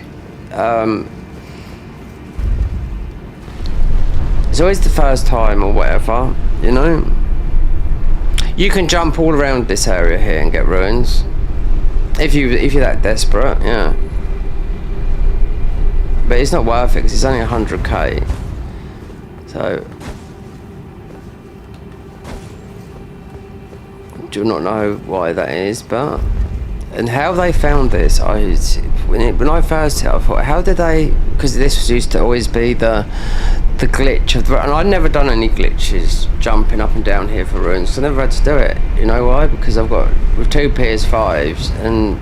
It's always the first time or whatever, you know. You can jump all around this area here and get ruins. If you're that desperate, yeah. But it's not worth it because it's only 100k. So do not know why that is, but and how they found this. When I first hit, I thought, how did they? Because this used to always be the glitch of the, and I'd never done any glitches jumping up and down here for ruins, so I never had to do it. You know why? Because I've got with 2 PS5s and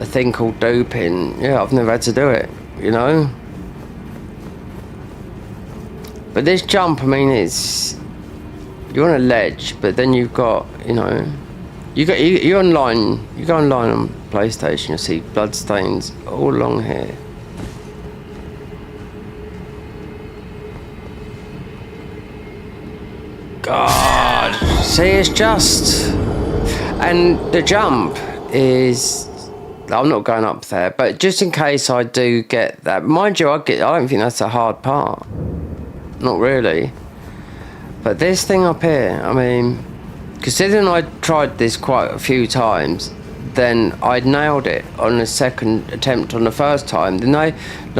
a thing called doping. Yeah, I've never had to do it. You know. But this jump, I mean, you're on a ledge, but then you've got, you know, you're online. You go online on PlayStation, you'll see bloodstains all along here. God, see, it's just, and the jump is, I'm not going up there, but just in case I do get that, mind you, I don't think that's a hard part, not really. But this thing up here, I mean, considering I tried this quite a few times, then I nailed it on the second attempt on the first time. Then I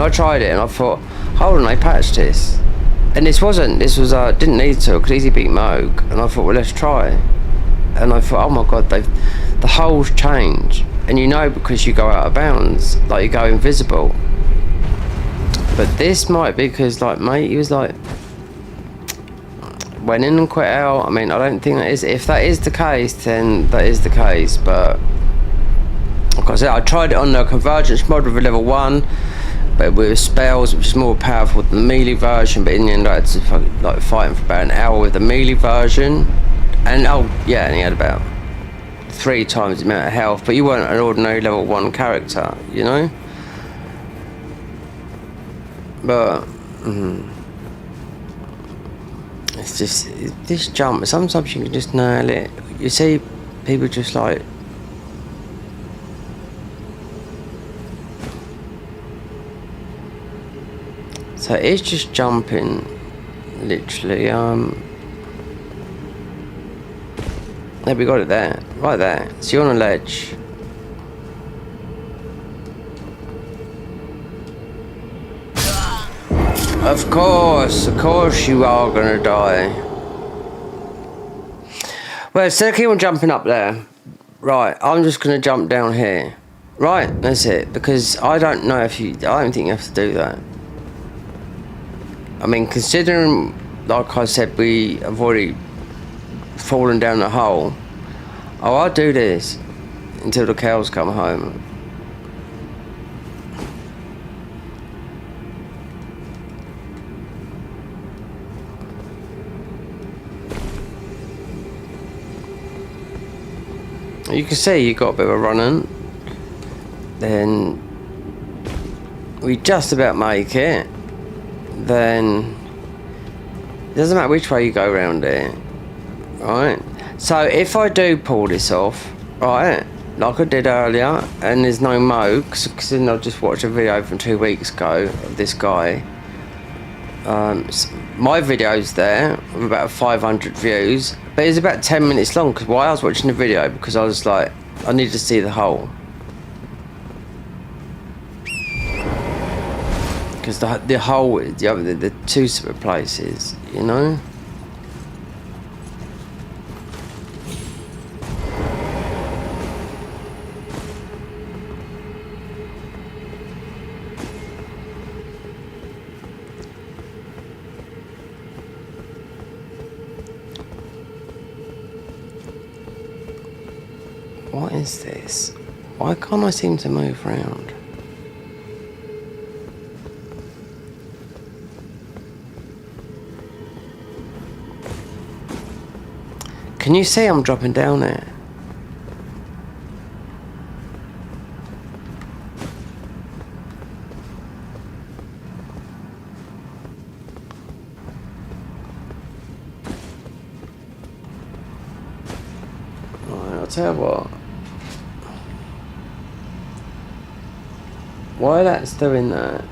tried it and I thought, hold on, they patched this. And this was, didn't need to, could easily beat Moog. And I thought, well, let's try. And I thought, oh my God, the holes change. And you know, because you go out of bounds, like you go invisible. But this might be because, like, mate, he was like, went in and quit out. I mean, I don't think that is, if that is the case, then that is the case. But, like I said, I tried it on the convergence mod with a level 1. But with spells, which is more powerful than the melee version, but in the end I had to like fight him for about an hour with the melee version, and oh yeah, and he had about 3 times the amount of health. But you weren't an ordinary level 1 character, you know. But it's just this jump. Sometimes you can just nail it. You see people just like. So it's just jumping, literally, there we got it there, right there, so you're on a ledge. Of course you are gonna die. Well, instead of keep on jumping up there, right, I'm just gonna jump down here. Right, that's it, because I don't know if I don't think you have to do that. I mean, considering, like I said, we have already fallen down the hole. Oh, I'll do this until the cows come home. You can see you got a bit of a run-in. then we just about make it. Then it doesn't matter which way you go around it, right? So if I do pull this off, right, like I did earlier, and there's no mo, because then I'll just watch a video from 2 weeks ago of this guy. My video's there with about 500 views, but it's about 10 minutes long. Because why I was watching the video, because I was like, I need to see the hole. Because the hole, the two separate places, you know. What is this? Why can't I seem to move around? Can you see I'm dropping down there? Right, I'll tell you what. Why that's doing that?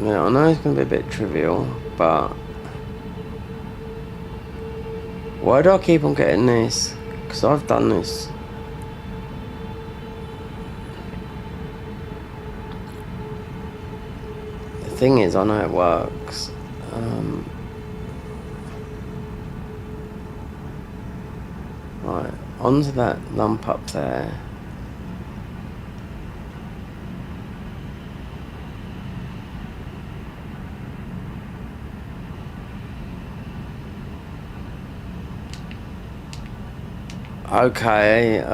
Now, I know it's going to be a bit trivial, but why do I keep on getting this? Because I've done this. The thing is, I know it works. Right, onto that lump up there. Okay,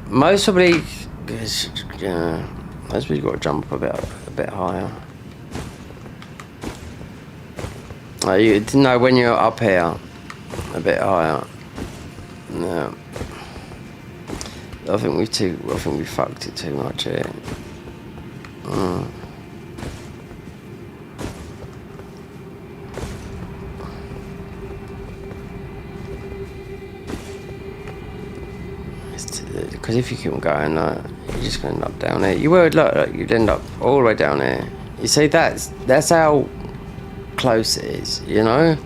most probably, most probably got to jump a bit higher. You know when you're up here, a bit higher. No, I think we fucked it too much here. Because if you keep on going, you're just going to end up down there. You would look, you'd end up all the way down there. You see, that's how close it is, you know.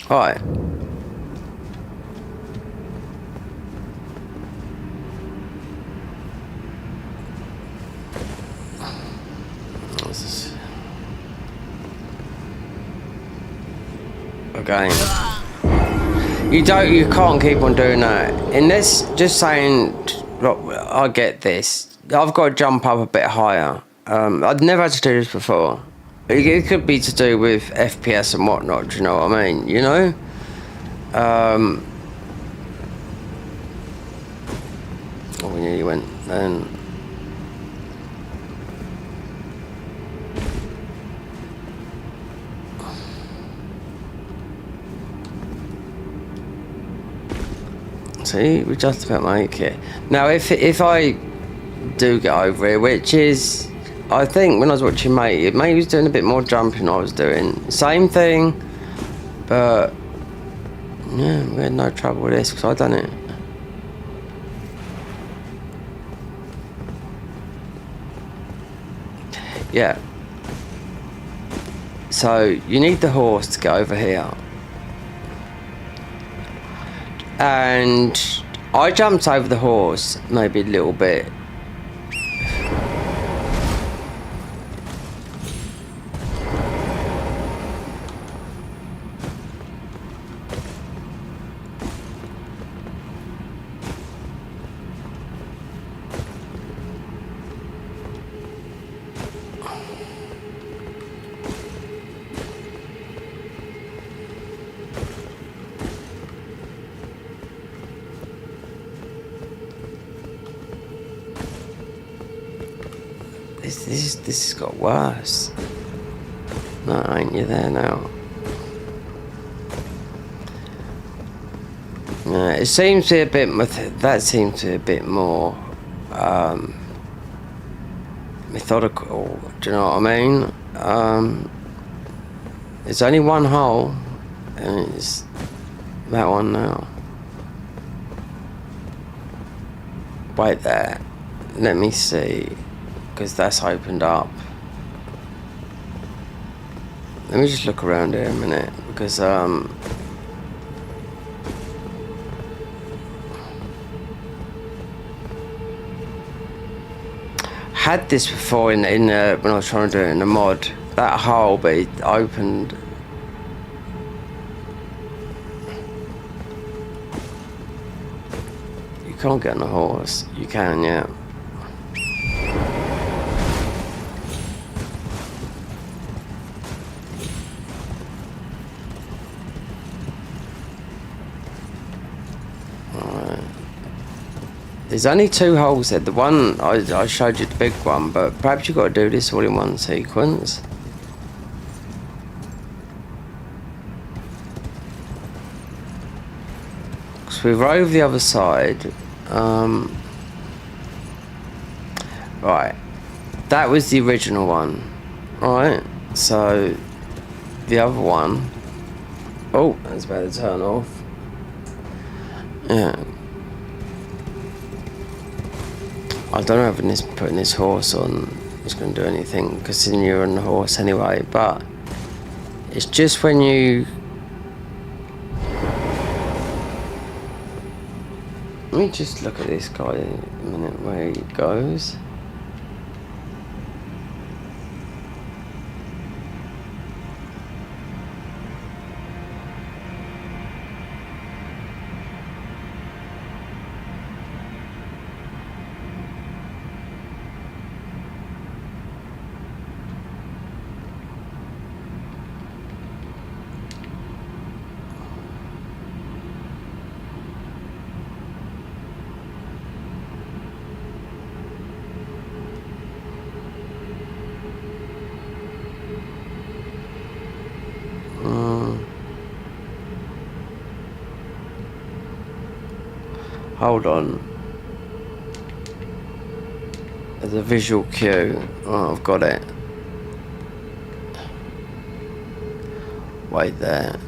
All right. Again, you can't keep on doing that. Unless just saying, look, I get this. I've got to jump up a bit higher. I'd never had to do this before. It could be to do with FPS and whatnot. Do you know what I mean? You know. Oh, we nearly went then. See, we just about make it. Now, if I do get over it, which is, I think when I was watching mate was doing a bit more jumping than I was doing. Same thing, but yeah, we had no trouble with this because I done it. Yeah. So you need the horse to get over here. And I jumped over the horse maybe a little bit. This has got worse. No, ain't you there now? Yeah, it seems to be a bit. That seems to be a bit more methodical. Do you know what I mean? There's only one hole, and it's that one now. Wait there. Let me see, because that's opened up. Let me just look around here a minute, because had this before in when I was trying to do it in the mod. That hole, but it opened. You can't get on a horse. You can, yeah. There's only 2 holes there. The one I showed you the big one, but perhaps you've got to do this all in one sequence. So we're over the other side. Right. That was the original one. Right. So the other one. Oh, that's about to turn off. Yeah. I don't know if putting this horse on is going to do anything, because then you're on the horse anyway, but it's just when you... Let me just look at this guy a minute, where he goes. Hold on. There's a visual cue. Oh, I've got it. Wait there.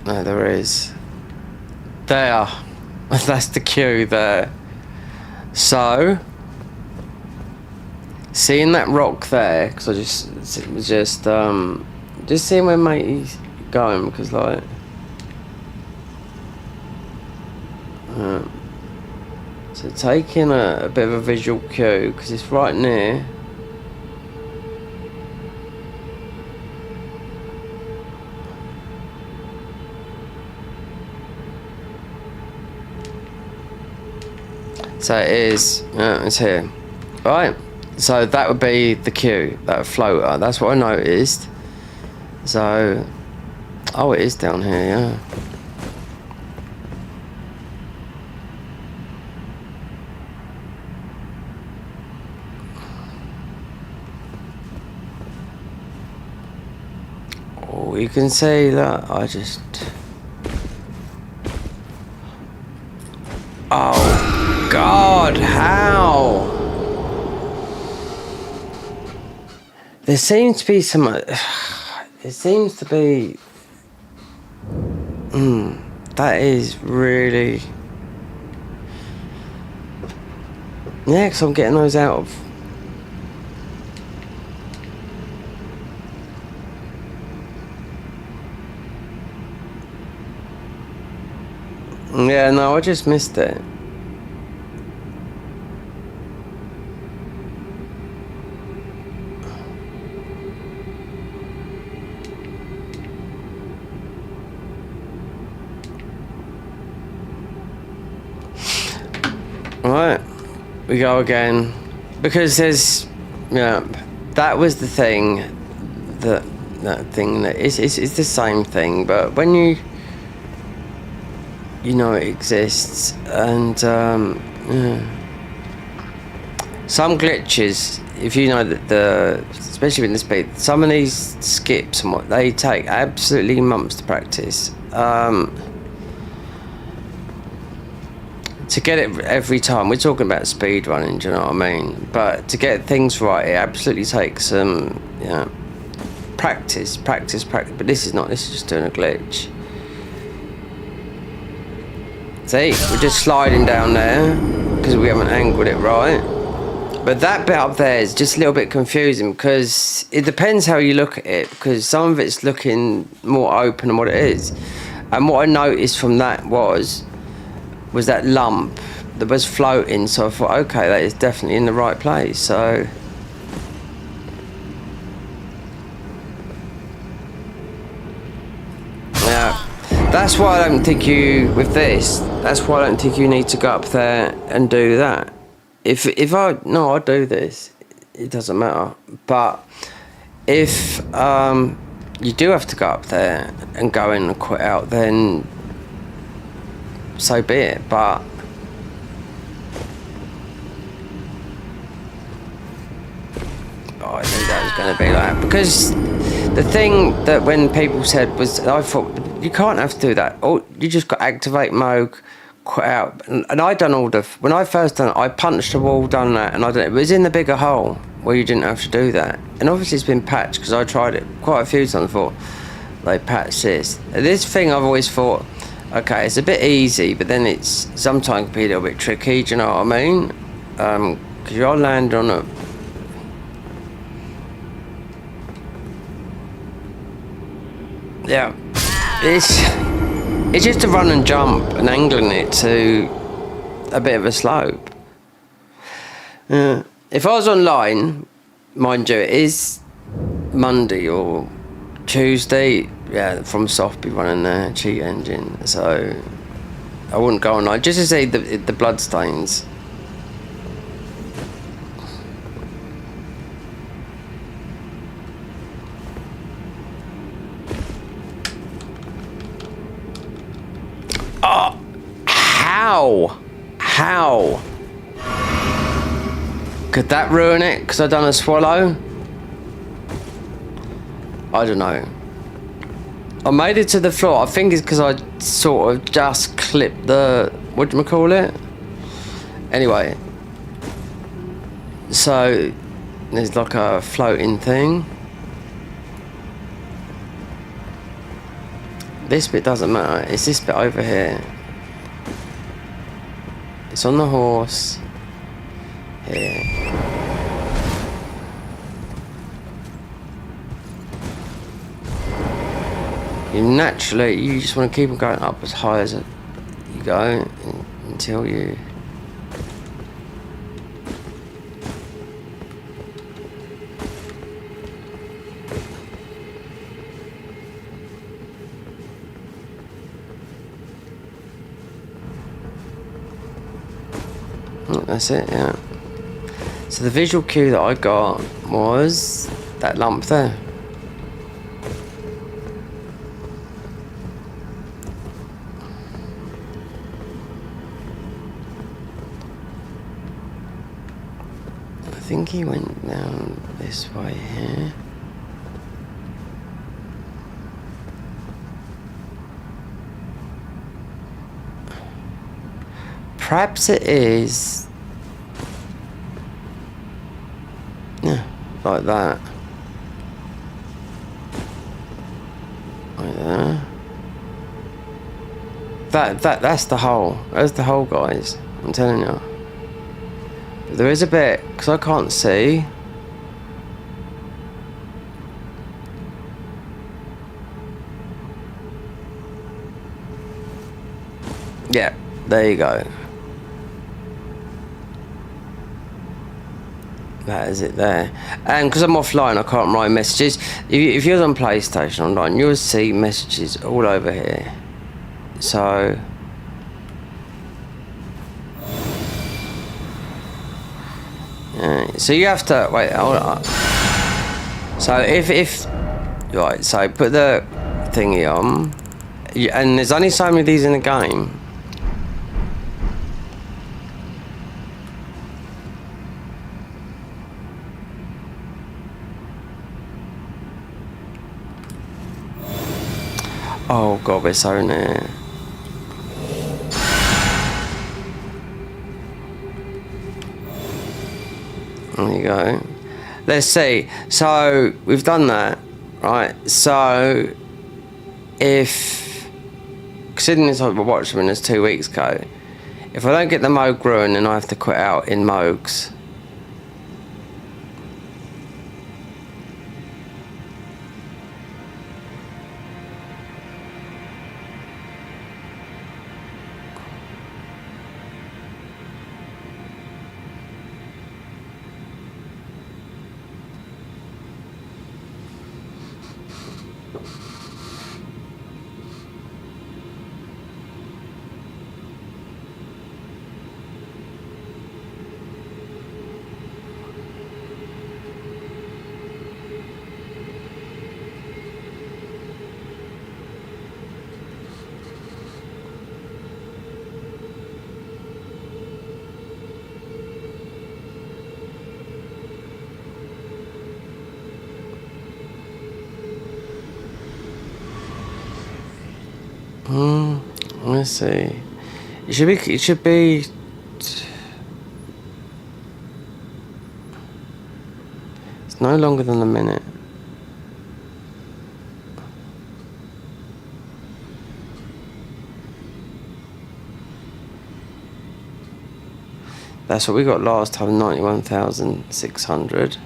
No, there is. There. That's the cue there. So, seeing that rock there, because I just seeing where matey's going, because like, so taking a bit of a visual cue, because it's right near. So it is, it's here. Right, so that would be the cue, that floater. That's what I noticed. So, oh, it is down here, yeah. Oh, you can see that I just... Oh, God, how? There seems to be some... It seems to be... that is really... Yeah, because I'm getting those out of... Yeah, no, I just missed it. Right, we go again, because there's, yeah, that was the thing, that thing that it's the same thing, but when you know it exists, and yeah. some glitches, if you know that especially with the speed, some of these skips and what they take absolutely months to practice. To get it every time, we're talking about speed running, do you know what I mean? But to get things right, it absolutely takes some, practice. But this is just doing a glitch. See, we're just sliding down there because we haven't angled it right. But that bit up there is just a little bit confusing because it depends how you look at it, because some of it's looking more open than what it is. And what I noticed from that was that lump that was floating, so I thought, okay, that is definitely in the right place. So yeah, that's why I don't think you need to go up there and do that. If I do this, it doesn't matter. But if you do have to go up there and go in and quit out, then so be it. But I knew that was going to be like that, because the thing that when people said was, I thought you can't have to do that, or you just got to activate mode, quit out. And I done all when I first done it, I punched the wall, done that, and it was in the bigger hole where you didn't have to do that. And obviously it's been patched, because I tried it quite a few times. I thought they patched this thing. I've always thought, okay, it's a bit easy, but then it's sometimes can be a little bit tricky, do you know what I mean? Because you'll land on a... Yeah. It's just a run and jump and angling it to a bit of a slope. If I was online, mind you, it is Monday or Tuesday, yeah, from Soft be running their cheat engine, so I wouldn't go online just to see the blood stains. Oh, how could that ruin it? Because I done a swallow? I don't know. I made it to the floor. I think it's because I sort of just clipped the... whatchamacallit? Anyway. So, there's like a floating thing. This bit doesn't matter. It's this bit over here. It's on the horse. Here. You just want to keep them going up as high as you go until you... That's it, yeah. So the visual cue that I got was that lump there. I think he went down this way here. Perhaps it is... yeah, like that. Like there. That's the hole. That's the hole, guys. I'm telling you. But there is a bit, because I can't see. Yeah, there you go. That is it there. And because I'm offline, I can't write messages. If you're on PlayStation online, you'll see messages all over here. So so you have to wait. Hold on. So if right, so put the thingy on, and there's only so many of these in the game. Oh god, we're so near. There you go. Let's see. So we've done that, right? So if, considering this I watched them this 2 weeks ago, if I don't get the Moog ruin, then I have to quit out in Moogs. Let's see. It should be. It's no longer than a minute. That's what we got last time, 91,600.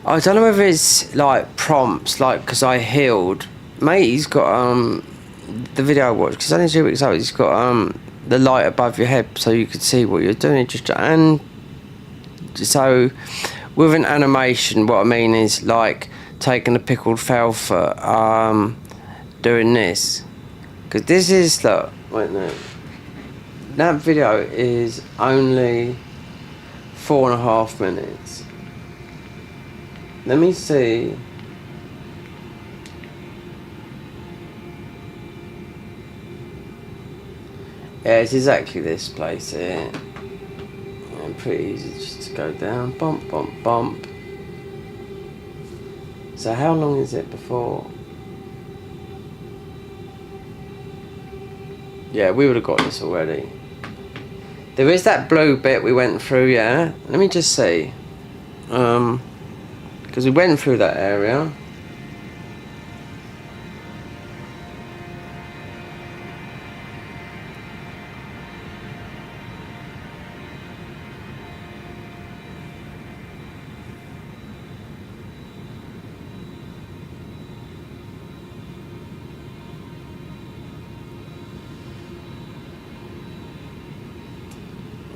I don't know whether it's like prompts, like because I healed. Mate, he's got the video I watched, because only 2 weeks old. He's got the light above your head so you could see what you're doing. And so with an animation, what I mean is like taking a pickled foot, doing this, because this is look. Wait no, that video is only 4.5 minutes. Let me see. Yeah, it's exactly this place here. And pretty easy just to go down. Bump, bump, bump. So how long is it before? Yeah, we would have got this already. There is that blue bit we went through, yeah? Let me just see. Because we went through that area.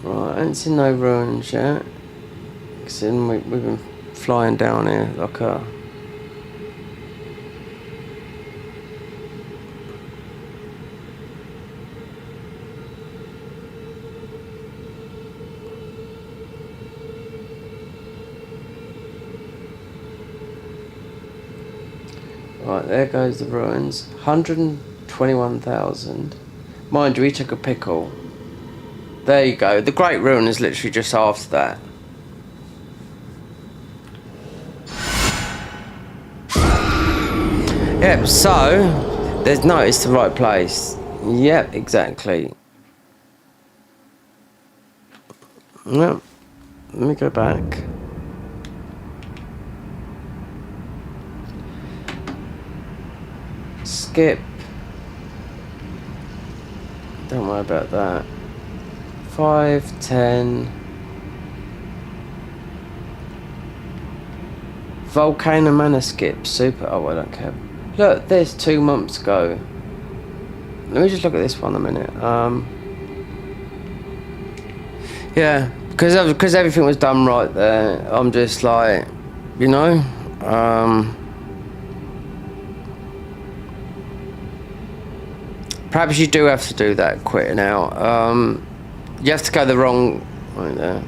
Right, I ain't seen no ruins yet. Because we've been flying down here like a... Right, there goes the ruins. 121,000. Mind you, we took a pickle. There you go. The Great Ruin is literally just after that. Yep, so there's no, it's the right place. Yep, exactly. Yep. Let me go back. Skip. Don't worry about that. 5, 10. Volcano Manor skip. Super. Oh, I don't care. Look, there's 2 months ago. Let me just look at this one a minute. Yeah, because everything was done right there. I'm just like, you know, Perhaps you do have to do that, quitting out. You have to go the wrong... Right there.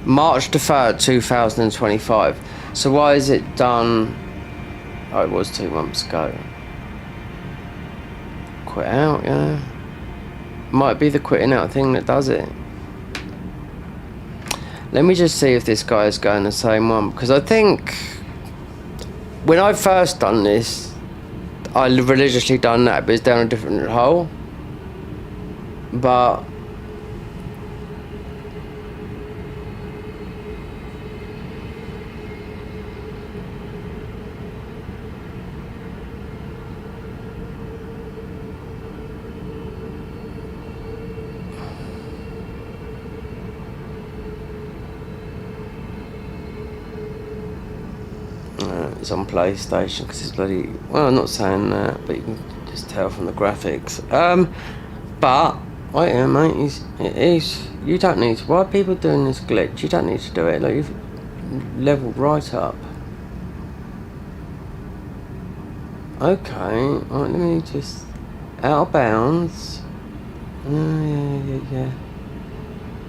March the 3rd, 2025. So why is it done... Oh, it was 2 months ago. Quit out, yeah. Might be the quitting out thing that does it. Let me just see if this guy is going the same one, because I think when I first done this, I religiously done that, but it's down a different hole. But it's on PlayStation because it's bloody... Well, I'm not saying that, but you can just tell from the graphics. But wait a minute, it is. You don't need to. Why are people doing this glitch? You don't need to do it. Like, you've leveled right up. Okay, right, let me just... Out of bounds. Yeah.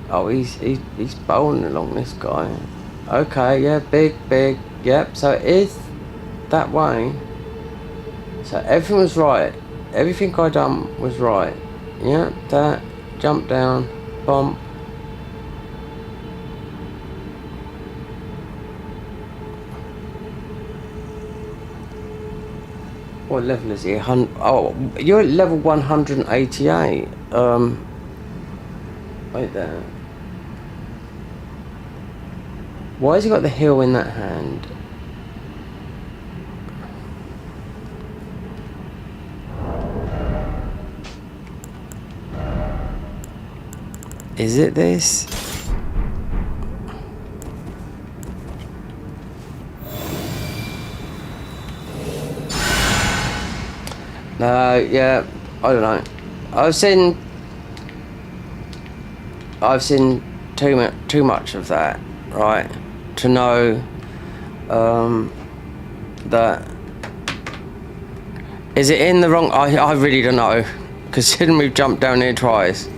Oh, he's bowling along, this guy. Okay, yeah, big. Yep, so it is that way. So everything was right. Everything I done was right. Yeah, that, jump down, bump. What level is he? Oh, you're at level 188. Wait there. Why has he got the hill in that hand? Is it this? No, yeah, I don't know. I've seen too much of that, right? To know that... Is it in the wrong... I really don't know, considering we've jumped down here twice.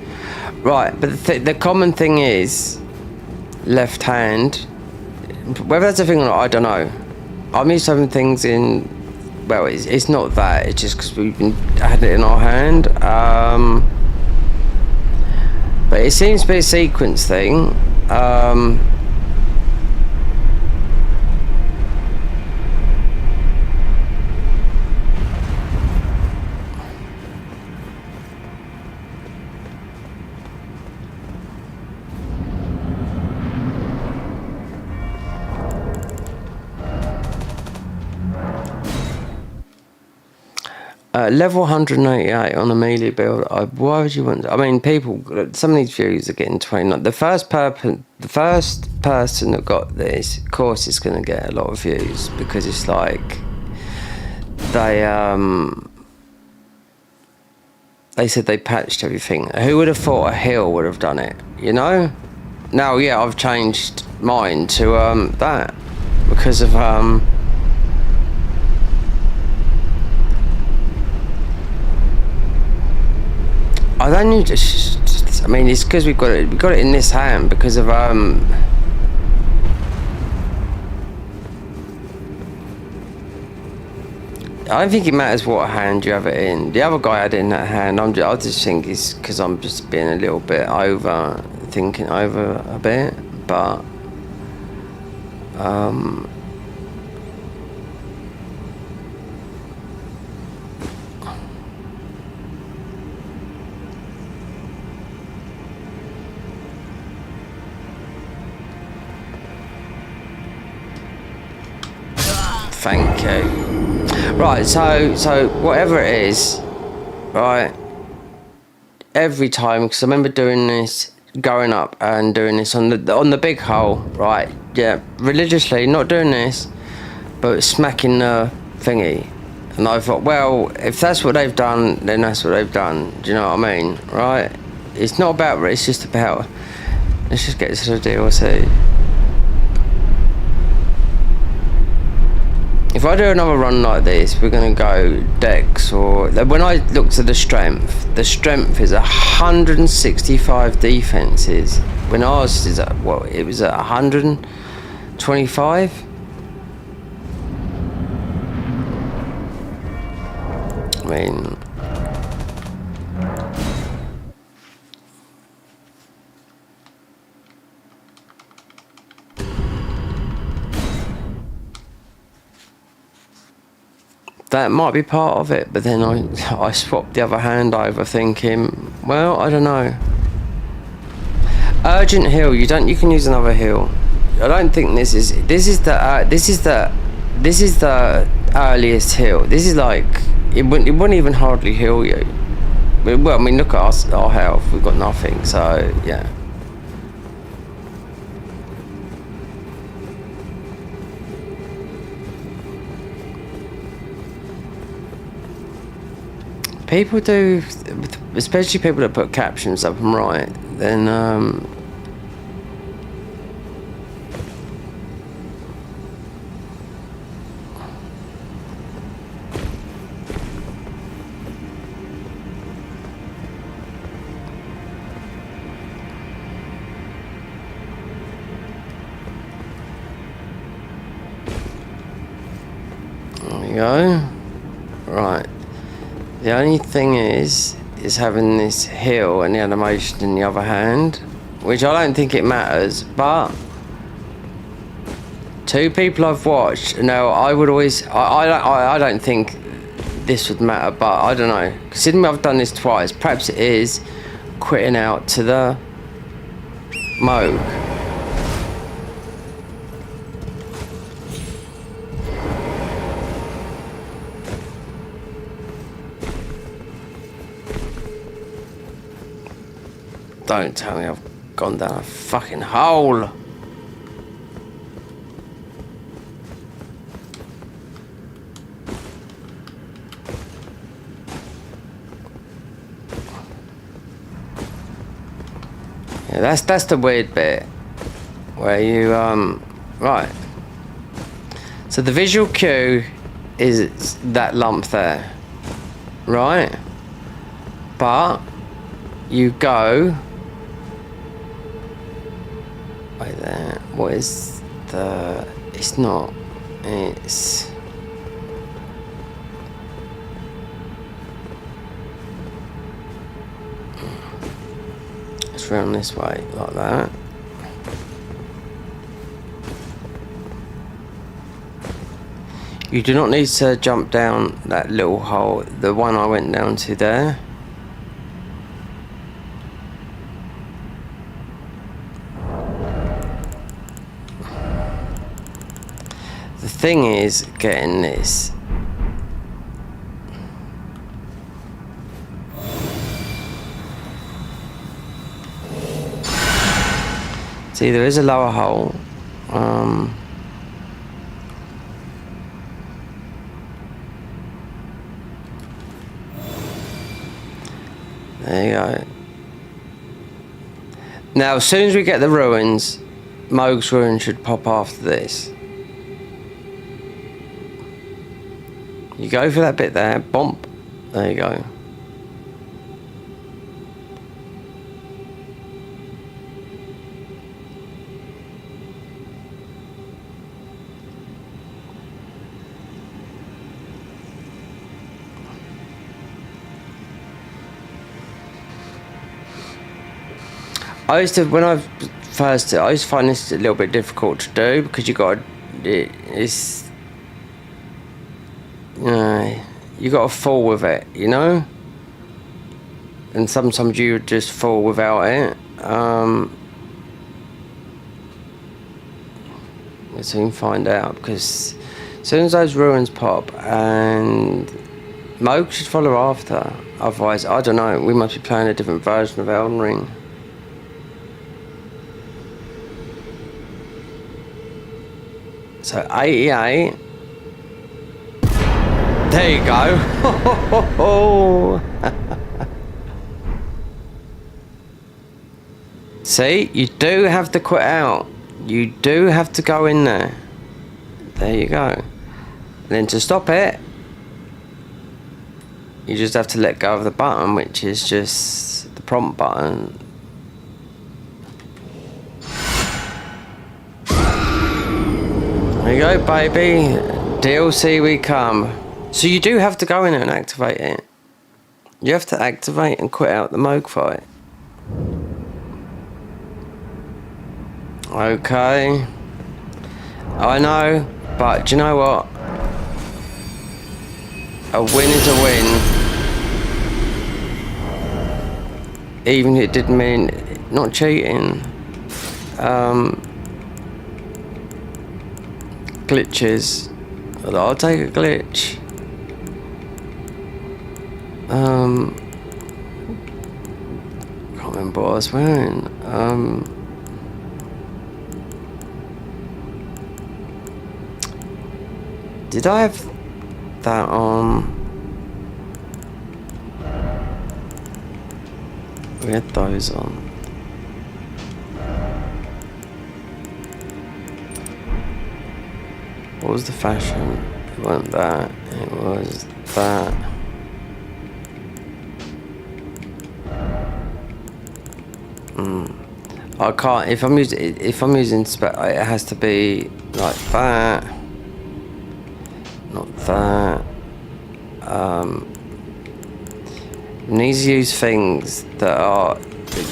Right, but the common thing is left hand. Whether that's a thing or not, I don't know. I'm used to having things in... Well, it's not that, it's just because we've had it in our hand. But it seems to be a sequence thing. Level 188 on a melee build. Why would you want? I mean, people. Some of these views are getting 29. The first person that got this, of course, is going to get a lot of views because it's like they said they patched everything. Who would have thought a hill would have done it? You know? Now, yeah, I've changed mine to that because of I don't need to. I mean, it's because we got it in this hand because of I don't think it matters what hand you have it in. The other guy had it in that hand. I just think it's because I'm just being a little bit thinking over a bit, but thank you. Right, so whatever it is, right, every time, because I remember doing this, going up and doing this on the big hole, right, yeah, religiously, not doing this, but smacking the thingy. And I thought, well, if that's what they've done, then that's what they've done. Do you know what I mean? Right? It's not about, it's just about, let's just get to the DLC. If if I do another run like this, we're gonna go Dex, or when I looked at the strength is 165 defenses. When ours is at what? It was at 125. I mean, that might be part of it, but then I swapped the other hand over, thinking, well, I don't know. Urgent heal. You can use another heal. I don't think this is the earliest heal. This is like it wouldn't even hardly heal you. Well, I mean, look at our health. We've got nothing. So yeah. People do, especially people that put captions up and right, then there we go. Right. The only thing is having this heal and the animation in the other hand, which I don't think it matters, but two people I've watched, now I would always, I don't think this would matter, but I don't know, considering I've done this twice, perhaps it is quitting out to the Moog. Don't tell me I've gone down a fucking hole. Yeah, that's the weird bit where you right. So the visual cue is that lump there, right? But you go. Wait there. What is the? It's not. It's. It's round this way, like that. You do not need to jump down that little hole, the one I went down to there. The thing is getting this. See, there is a lower hole. There you go. Now, as soon as we get the ruins, Moog's ruin should pop after this. You go for that bit there, bump. There you go. I used to find this a little bit difficult to do because you got to fall with it, you know, and sometimes you just fall without it. We'll soon find out, because as soon as those ruins pop, and Moog should follow after, otherwise I don't know, we must be playing a different version of Elden Ring. So 88. There you go. See, you do have to quit out. You do have to go in there. There you go. And then to stop it, you just have to let go of the button, which is just the prompt button. There you go, baby. DLC we come. So you do have to go in and activate it. You have to activate and quit out the Moog fight. Okay. I know, but do you know what? A win is a win. Even if it didn't mean not cheating. Glitches. I'll take a glitch. Can't remember what I was wearing. Did I have that on? We had those on. What was the fashion? It wasn't that. It was that. I can't. If I'm using, it has to be like that. Not that. You need to use things that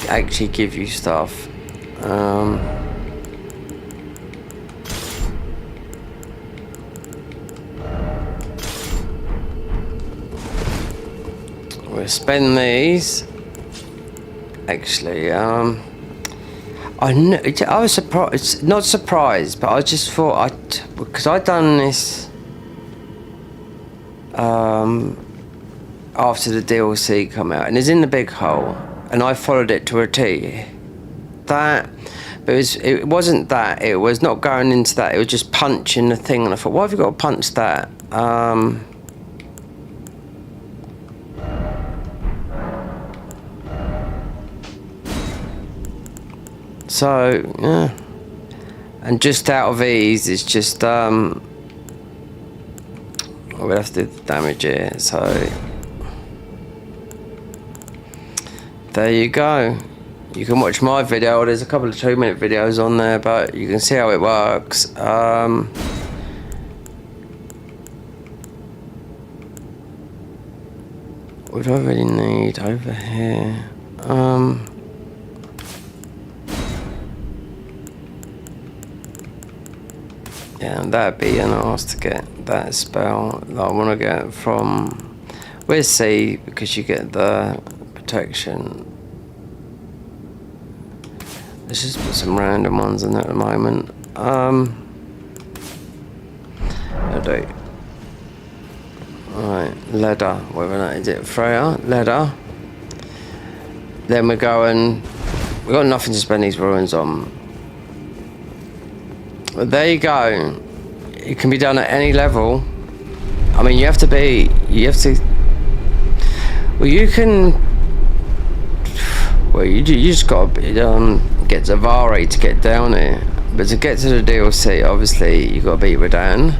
actually give you stuff. We'll spend these. Actually, I was surprised. Not surprised, but I just thought because I'd done this. After the DLC come out, and it's in the big hole, and I followed it to a T. But it wasn't that. It was not going into that. It was just punching the thing, and I thought, why have you got to punch that? So yeah, and just out of ease, it's just we'll have to do the damage here. So there you go. You can watch my video. There's a couple of 2-minute videos on there, but you can see how it works. What do I really need over here? Yeah, that'd be an arse to get that spell that I want to get from. We'll see, because you get the protection. Let's just put some random ones in at the moment. I'll do. Alright, leather. Whether that is it, Freya. Leather. Then we're going. We've got nothing to spend these ruins on. But there you go. It can be done at any level. I mean, you have to. Well, you can. Well, you just got to get Zavari to get down here. But to get to the DLC, obviously, you got to beat Radan.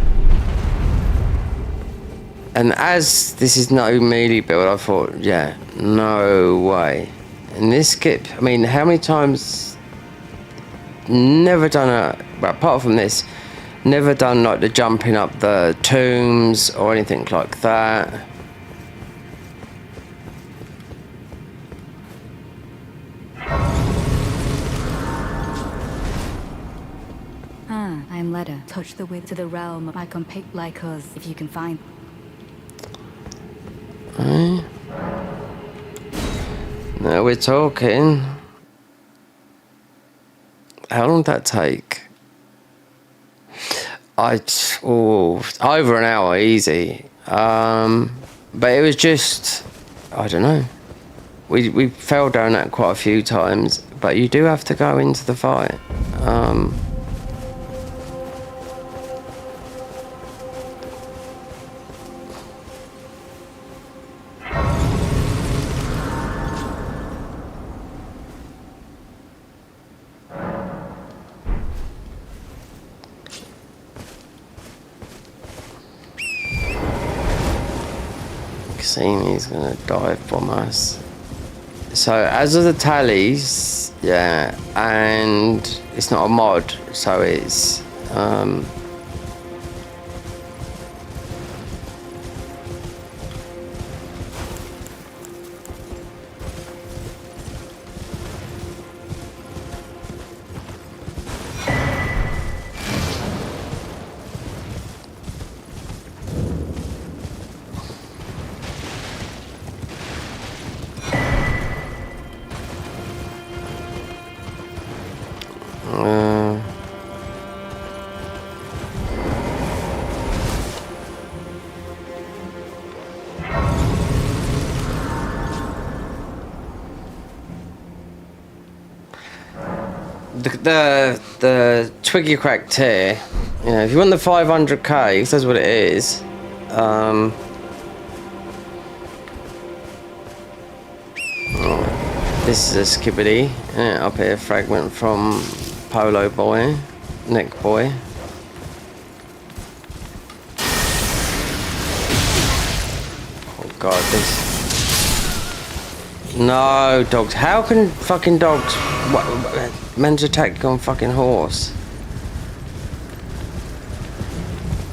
And as this is no melee build, I thought, yeah, no way. And this skip, I mean, how many times? Never done well, apart from this, never done like the jumping up the tombs or anything like that. I'm Leda. Touch the way to the realm of my compact like us, if you can find. Now we're talking. How long did that take? Over an hour, easy. But it was just, I don't know. We fell down that quite a few times, but you do have to go into the fight. seen he's gonna dive from us. So as of the tallies, yeah, and it's not a mod, so it's the Twiggy Crack tier. You know, if you want the 500k, that's what it is. Oh, this is a skibbity. Yeah, up here, fragment from Polo Boy, Nick Boy. Oh god, this. No, dogs. How can fucking dogs manage to attack you on fucking horse?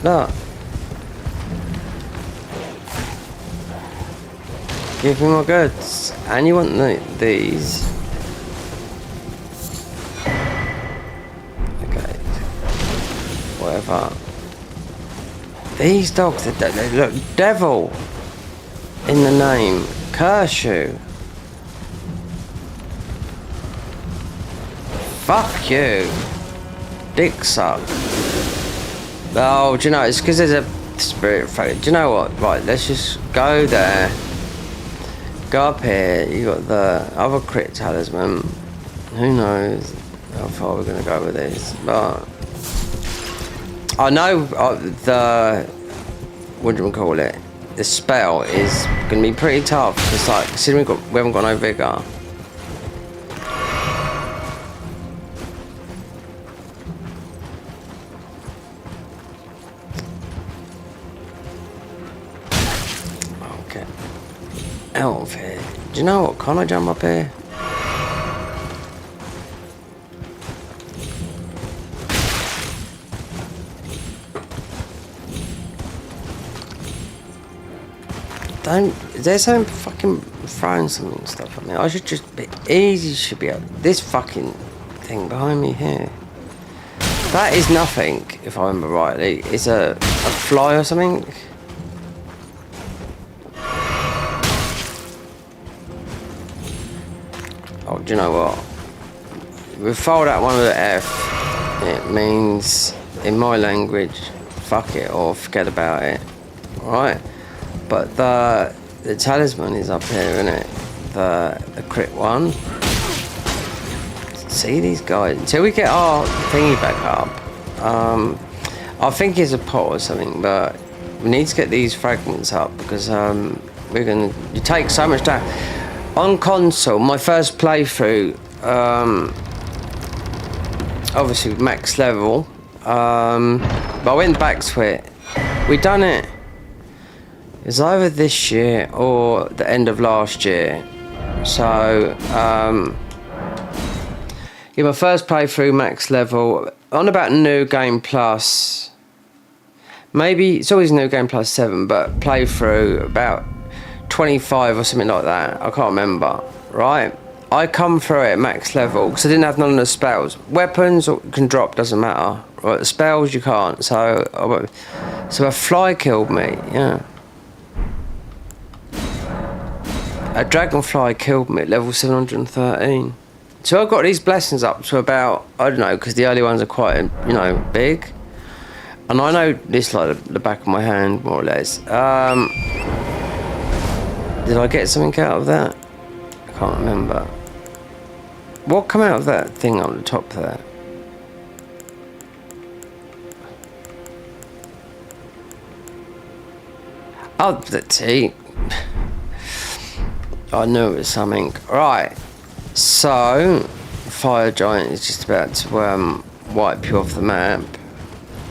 Look. Give me my goods. And you want these. Okay. Whatever. These dogs, they look devil in the name. Curse you. Fuck you. Dick suck. Oh, do you know, it's because there's a spirit fragment. Do you know what? Right, let's just go there. Go up here. You got the other crit talisman. Who knows how far we're going to go with this. But I know the... what do we call it? The spell is going to be pretty tough. Because, like, considering we haven't got no vigor. Out of here. Do you know what? Can't I jump up here? There's some fucking throwing something stuff at me. I should just be easy. Should be able. This fucking thing behind me here. That is nothing, if I remember rightly. It's a fly or something. Oh, do you know what? We fold out one of the F. It means, in my language, fuck it or forget about it. Right? But the talisman is up here, isn't it? The crit one. See these guys. Until we get our thingy back up. I think it's a pot or something, but we need to get these fragments up because we're gonna. You take so much damage. On console, my first playthrough, obviously max level, but I went back to it. We done it. It was either this year or the end of last year. So, yeah, my first playthrough max level on about New Game Plus. Maybe it's always New Game Plus 7, but playthrough about 25 or something like that. I can't remember. Right, I come through it at max level because I didn't have none of the spells. Weapons can drop, doesn't matter. Right, the spells you can't. So a fly killed me. Yeah, a dragonfly killed me at level 713. So I've got these blessings up to about, I don't know, because the early ones are quite, you know, big. And I know this like the back of my hand, more or less. Did I get something out of that? I can't remember. What come out of that thing on the top there? Oh, that's it. I knew it was something. Right. So, Fire Giant is just about to wipe you off the map.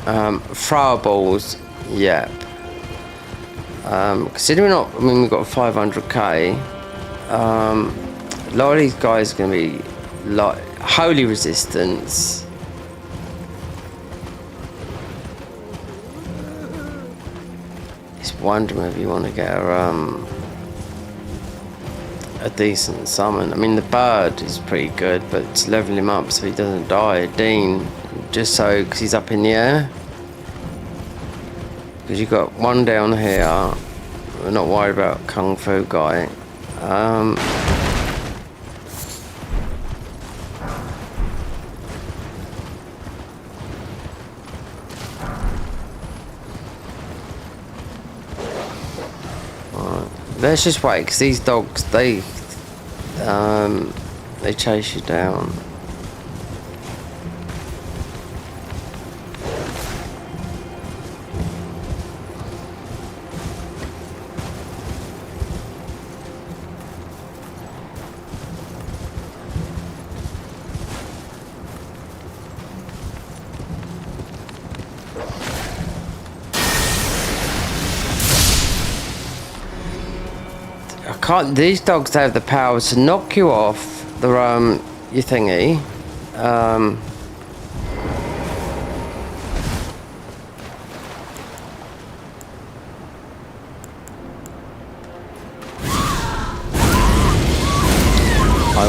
Throwables, yep. Considering not, I mean, we've got 500k. A lot of these guys are going to be like holy resistance. Just wondering if you want to get a decent summon. I mean, the bird is pretty good, but it's leveling him up so he doesn't die. Dean, just so, because he's up in the air. Because you've got one down here. We're not worried about Kung Fu guy. Let's just wait, because these dogs, they chase you down. These dogs have the power to knock you off the your thingy. I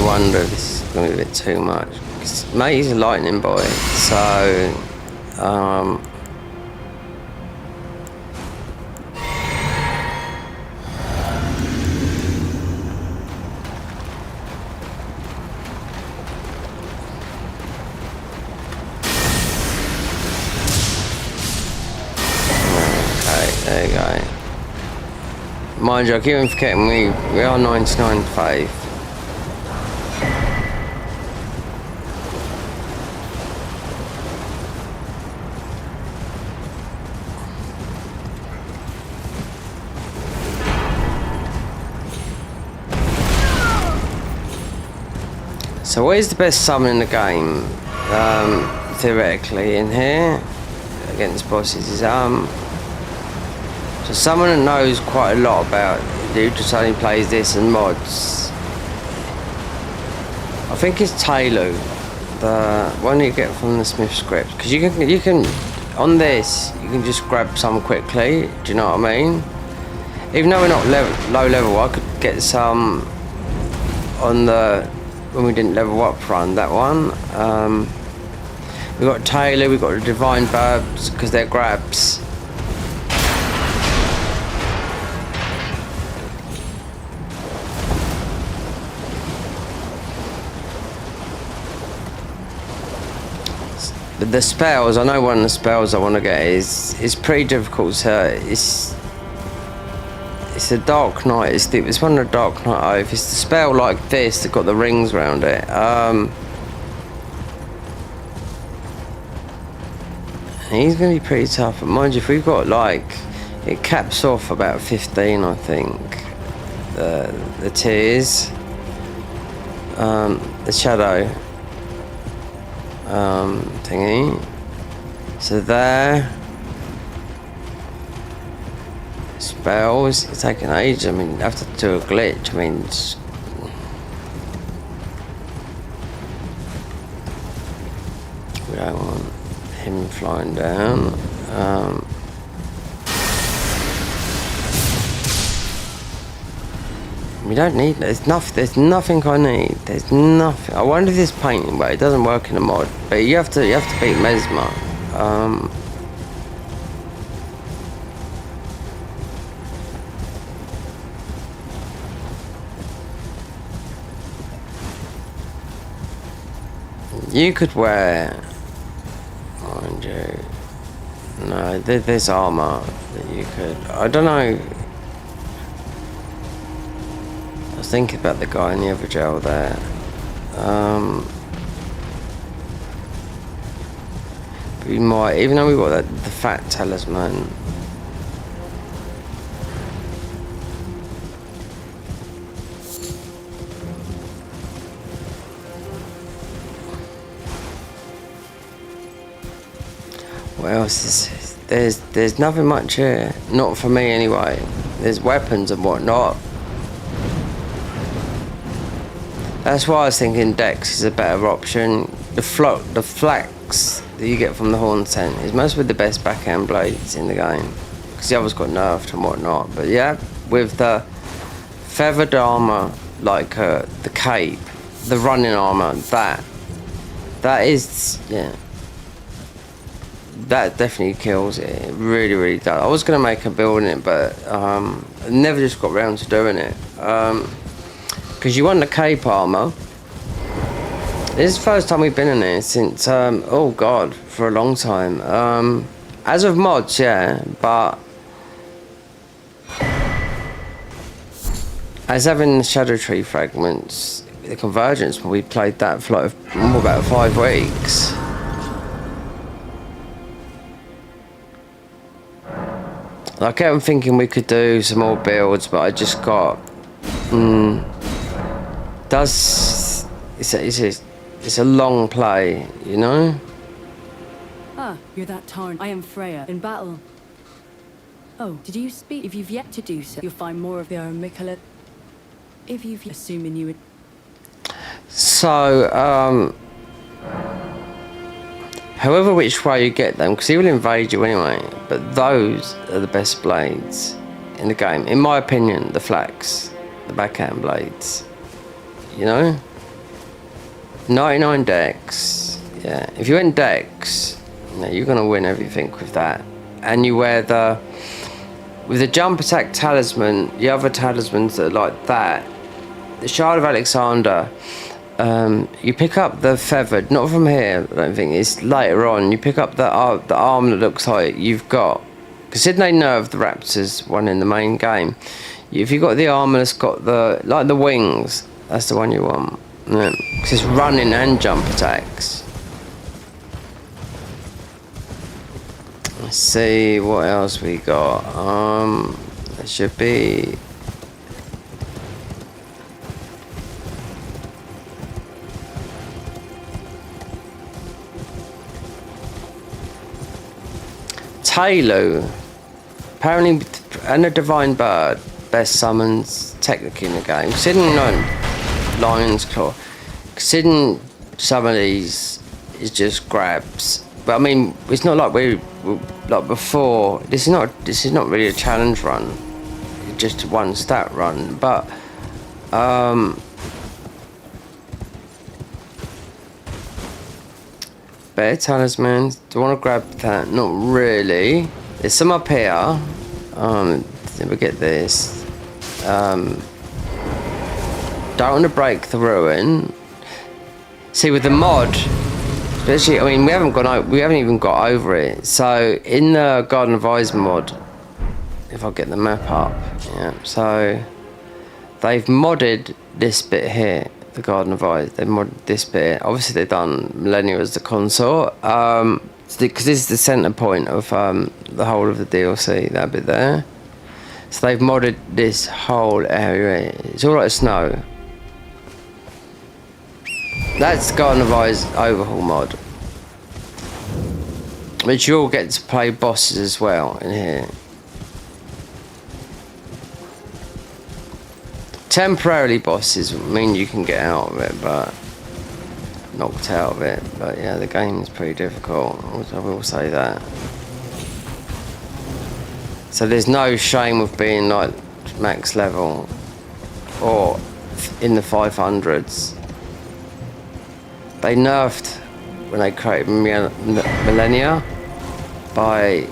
wonder if this is going to be a bit too much. Mate, he's a lightning boy, so there you go. Mind you, I keep on forgetting we are 99 faith. So what is the best summon in the game? Theoretically in here against bosses is so someone that knows quite a lot about who just only plays this and mods. I think it's Taylor, the one you get from the Smith script, because you can on this you can just grab some quickly. Do you know what I mean? Even though we're not low level, I could get some on the when we didn't level up run that one. We got Taylor, we got the Divine Verbs because they're grabs. But the spells, I know one of the spells I want to get is pretty difficult. So it's a Dark Knight. It's one of the Dark Knight Oath. It's the spell like this that got the rings around it. He's going to be pretty tough. But mind you, if we've got like, it caps off about 15, I think. The tears, the shadow. Thingy. So there. Spells. It's taking ages. I mean, after do a glitch. I mean, we don't want him flying down. We don't need. There's nothing I need. There's nothing. I wonder if this painting, but it doesn't work in the mod. But you have to beat Mesmer. You could wear, mind you. No, there's armor that you could. I don't know. I was thinking about the guy in the other jail there. We might, even though we got the fat talisman. What else is there's nothing much here. Not for me anyway. There's weapons and whatnot. That's why I was thinking Dex is a better option. The flax that you get from the horn tent is mostly the best backhand blades in the game, because the others got nerfed and whatnot. But yeah, with the feathered armor, like the cape, the running armor, that is, yeah, that definitely kills it. It really, really does. I was gonna make a build in it, but I never just got around to doing it. Because you want the cape armor. This is the first time we've been in here since, oh god, for a long time. As of mods, yeah, but as having the Shadow Tree fragments, the Convergence, we played that for like about 5 weeks. I kept thinking we could do some more builds, but I just got it's a long play, you know? Ah, you're that Tarn. I am Freya, in battle. Oh, did you speak? If you've yet to do so, you'll find more of the Mikola. If you've assuming you would. So, however which way you get them, because he will invade you anyway, but those are the best blades in the game. In my opinion, the flax, the backhand blades, you know? 99 Dex, yeah. If you went Dex, you know, you're gonna win everything with that. And you wear with the jump attack talisman, the other talismans that are like that, the Shard of Alexander, you pick up the feathered, not from here, I don't think, it's later on, you pick up the arm that looks like you've got, because didn't they nerf the Raptors one in the main game? If you've got the armor that's got like the wings, that's the one you want. Yeah, because it's running and jump attacks. Let's see what else we got. There should be Taylor, apparently, and a Divine Bird, best summons technically in the game. Considering Lion's Claw, considering some of these is just grabs, but I mean it's not like we like before. This is not really a challenge run, it's just one stat run. But better talismans. Do I want to grab that? Not really. There's some up here. Let me get this. Don't want to break the ruin. See, with the mod, especially, I mean, we haven't even got over it. So in the Garden of Eyes mod, if I get the map up, yeah. So they've modded this bit here, the Garden of Eyes. They've modded this bit. Obviously, they've done Millennia as the consort, because this is the center point of the whole of the DLC. That bit there. So they've modded this whole area. It's all like snow. That's Garden of Eyes overhaul mod, which you'll get to play bosses as well in here. Temporarily bosses mean you can get out of it, but knocked out of it. But yeah, the game is pretty difficult, I will say that. So there's no shame of being like max level or in the 500s. They nerfed when they created Millennia by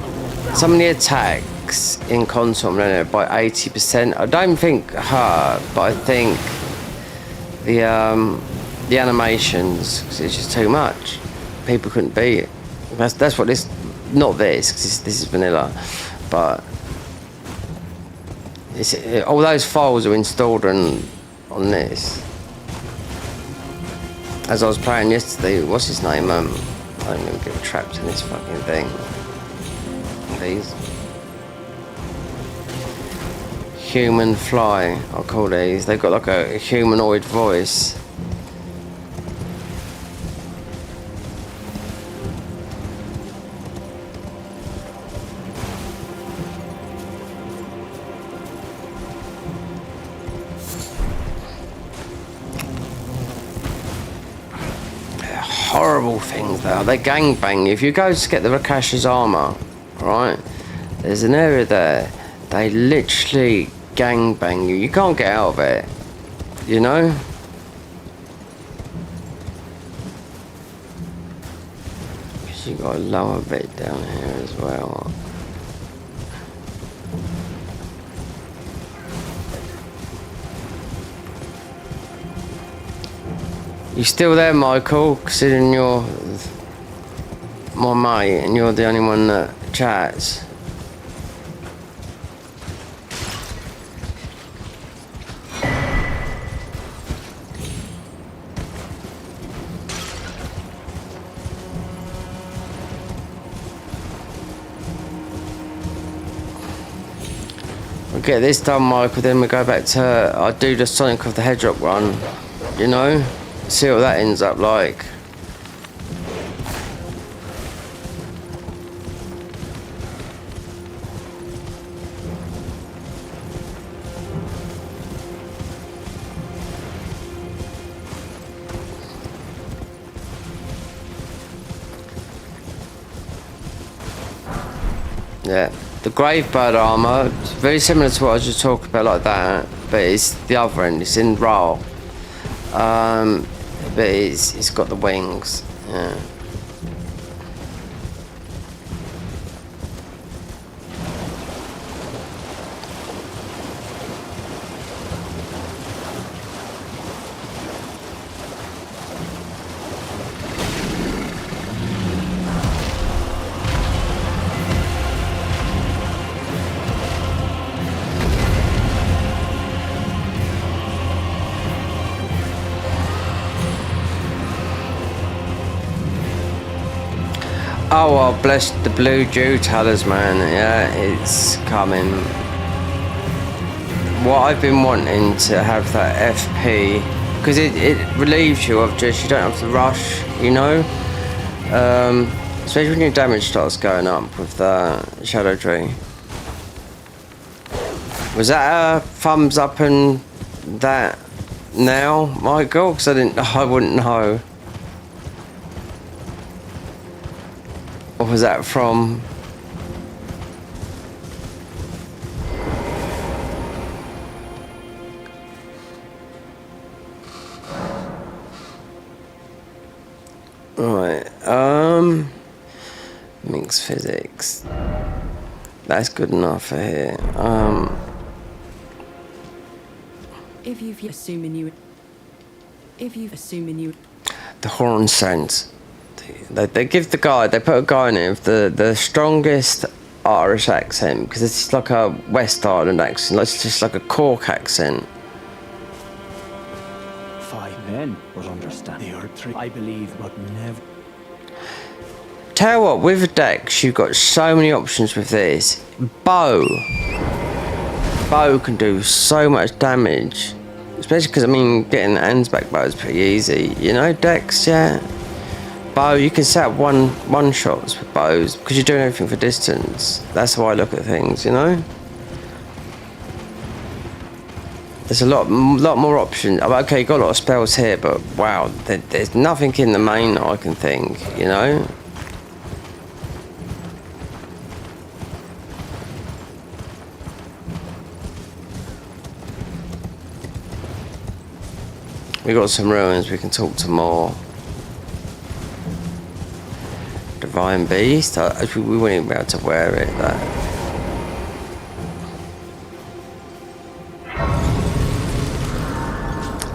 some of the attacks in console Millennia by 80%. I don't think her, but I think the animations, because it's just too much. People couldn't beat it. That's what this, not this, because this is vanilla, but all those files are installed on this. As I was playing yesterday, what's his name? I don't even get trapped in this fucking thing. These human fly, I'll call these. They've got like a humanoid voice. horrible things though. They gangbang you. If you go to get the Rakasha's armor, right? There's an area there. They literally gangbang you. You can't get out of it. You know? Because you got a lower bit down here as well. You still there, Michael? Considering you're my mate and you're the only one that chats. We'll get this done, Michael, then we go back to... I'll do the Sonic of the Hedgehog run, you know? See what that ends up like. Yeah, the Gravebird armor, it's very similar to what I was just talking about, like that, but it's the other end, it's in raw. But it's got the wings. Yeah. Oh, well, bless the Blue Dew talisman. Yeah, it's coming. What I've been wanting to have that FP, because it relieves you of just, you don't have to rush, you know? Especially when your damage starts going up with the Shadow Tree. Was that a thumbs up and that now, Michael? Because I wouldn't know. Or was that from... Right, mixed physics. That's good enough for here. If you've assuming you... The horn sense. They give the guy, they put a guy in it with the strongest Irish accent, because it's like a West Island accent, it's just like a Cork accent. 5 men would understand the Earth 3, I believe, but never. Tell you what, with Dex, you've got so many options with this. Bow can do so much damage, especially because, I mean, getting the hands back bow is pretty easy, you know? Dex, yeah. Bow, you can set up one shots with bows because you're doing everything for distance. That's how I look at things, you know. There's a lot more options. Okay, you got a lot of spells here, but wow, there's nothing in the main that I can think, you know. We got some ruins. We can talk to more. Divine Beast? We wouldn't even be able to wear it, that.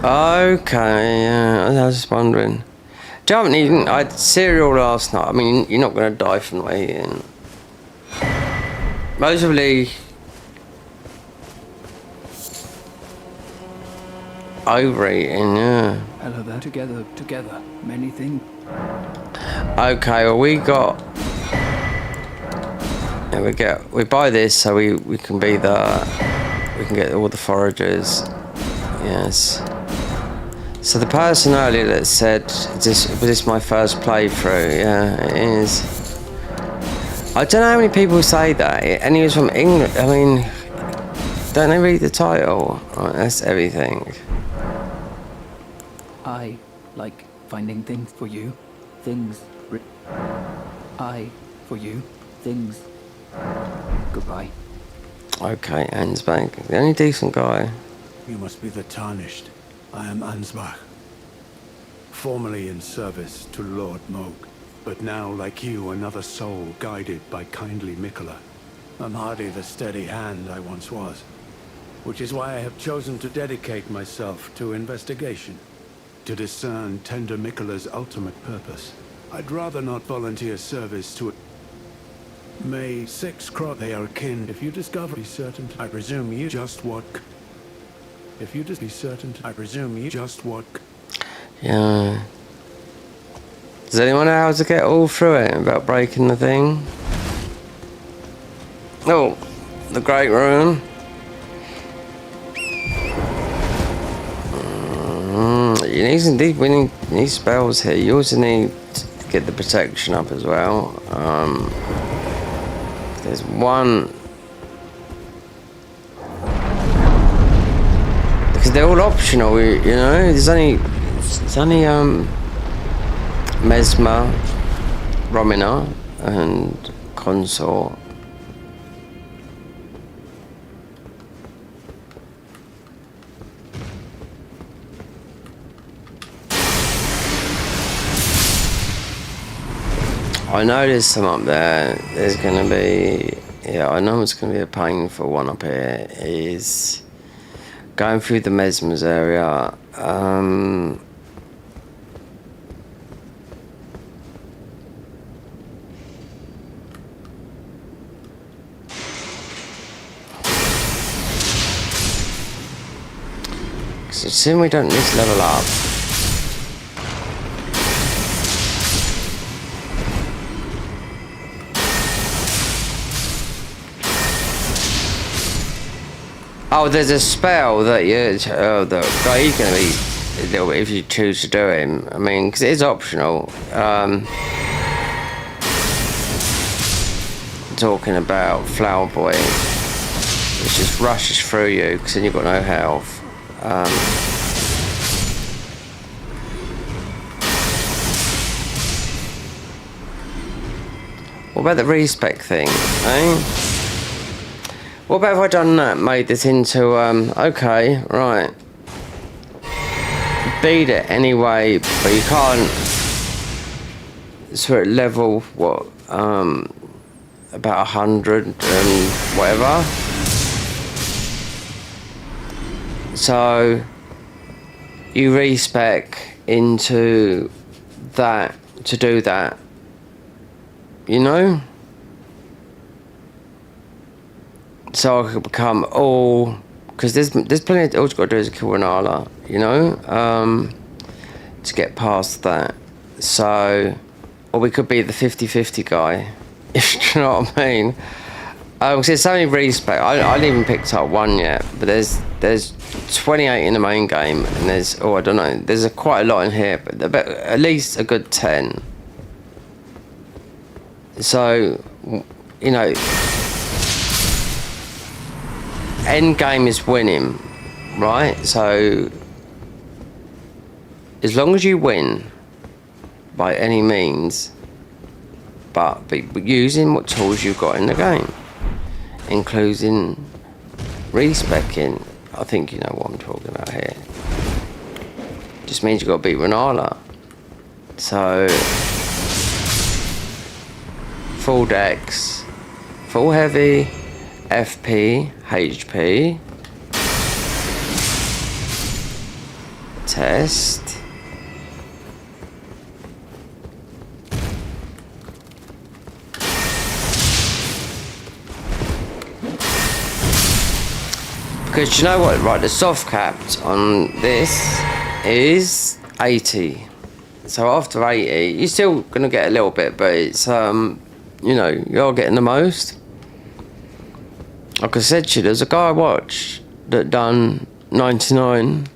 Okay, yeah, I was just wondering. Do you haven't eaten? I had cereal last night. I mean, you're not going to die from not eating. Mostly overeating, yeah. Hello there. Together, many things. Okay, well we got... Yeah, we buy this so we can be we can get all the foragers. Yes. So the person earlier that said, was this my first playthrough? Yeah, it is. I don't know how many people say that, and he was from England. I mean, don't they read the title? Right, that's everything. I like finding things for you. Things. I, for you. Things. Goodbye. Okay, Ansbach, the only decent guy. You must be the Tarnished. I am Ansbach. Formerly in service to Lord Moog, but now, like you, another soul guided by kindly Mikola. I'm hardly the steady hand I once was, which is why I have chosen to dedicate myself to investigation, to discern tender Mikola's ultimate purpose. I'd rather not volunteer service to May 6 Cross. They are kin. If you discover, be certain. I presume you just what. If you just be certain, I presume you just what. Yeah. Does anyone know how to get all through it without breaking the thing? Oh, the Great Room. You need some deep. We need spells here. You also need to get the protection up as well. There's one. Because they're all optional, you know. It's only Mesmer, Romina, and Consort. I know there's some up there. There's gonna be, yeah, I know it's gonna be a painful one up here. Is going through the Mesmer's area. So soon we don't need to level up. Oh, there's a spell that you're going to be a little bit if you choose to do him. I mean, because it is optional. Talking about Flower Boy, which just rushes through you because then you've got no health. What about the respec thing, eh? What about if I done that, made this into, okay, right. Beat it anyway, but you can't, so at level, what, about 100 and whatever. So, you respec into that, to do that, you know? So I could become all, because there's plenty. All you've got to do is kill Renala, you know, to get past that. So, or we could be the 50-50 guy, if you know what I mean. Because there's so many respec. I haven't even picked up one yet, but there's 28 in the main game, and there's I don't know. There's quite a lot in here, but about at least a good 10. So, you know. End game is winning, right? So as long as you win by any means, but using what tools you've got in the game, including respecing, I think you know what I'm talking about here. Just means you've got to beat Renala. So full dex, full heavy, FP, HP, test, because you know what, right, the soft capped on this is 80, so after 80 you're still gonna get a little bit, but it's you know, you're getting the most. Like I said to you, there's a guy I watched that done 99.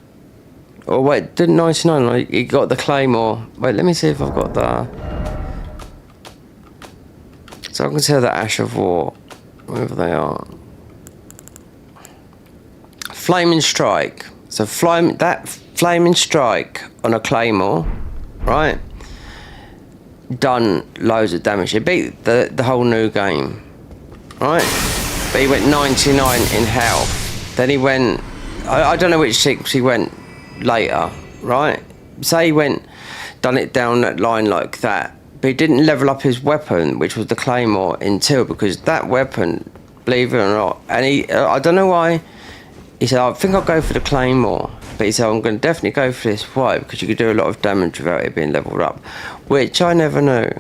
Or wait, did 99? Like, he got the Claymore. Wait, let me see if I've got the. So I can tell the Ash of War, wherever they are. Flaming Strike. So that Flaming Strike on a Claymore, right? done loads of damage. He beat the whole new game, right? But he went 99 in health. Then he went, I don't know which sequence he went later, right? Say he went, done it down that line like that, but he didn't level up his weapon, which was the Claymore, until, because that weapon, believe it or not, and he, I don't know why, he said, I think I'll go for the Claymore. But he said, I'm going to definitely go for this. Why? Because you could do a lot of damage without it being leveled up. Which I never knew.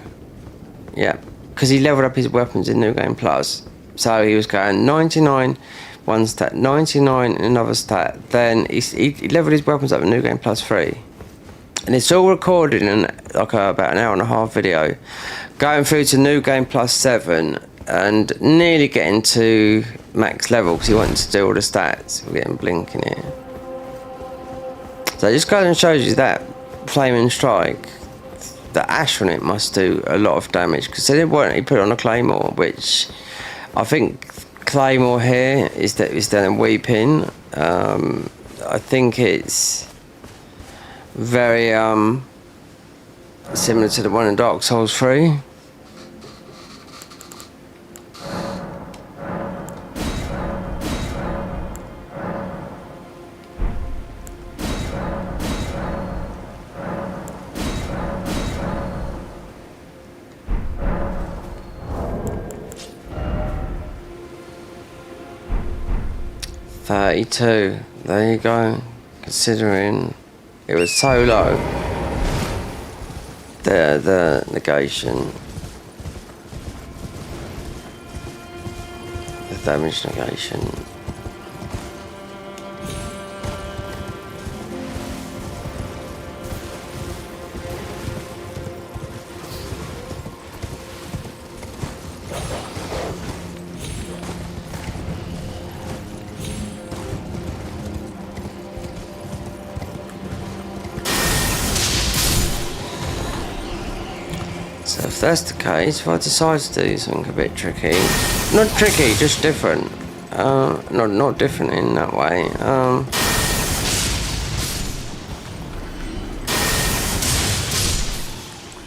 Yeah. Because he leveled up his weapons in New Game Plus. So he was going 99 one stat, 99 in another stat. Then he leveled his weapons up in New Game Plus 3. And it's all recorded in like about an hour and a half video. Going through to New Game Plus 7 and nearly getting to max level because he wanted to do all the stats. We're getting blinking here. So it just goes and shows you that Flaming Strike, the ash on it must do a lot of damage, because they didn't want he put it on a Claymore, which I think Claymore here is then Weeping. I think it's very similar to the one in Dark Souls 3. $32. There you go. Considering it was so low, the negation, the damage negation. So if that's the case, if I decide to do something a bit tricky, not tricky, just different, not different in that way,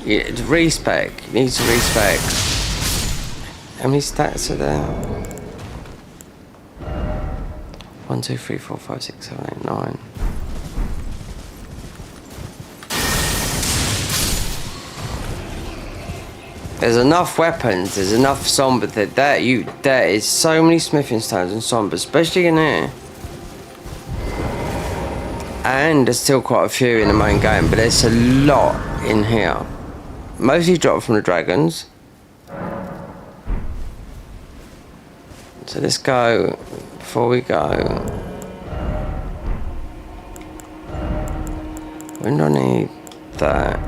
yeah, to respec, you need to respec. How many stats are there? 1, 2, 3, 4, 5, 6, 7, 8, 9. There's enough weapons, there's enough somber there is so many smithing stones and somber, especially in here. And there's still quite a few in the main game, but there's a lot in here. Mostly dropped from the dragons. So let's go, before we go. We don't need that.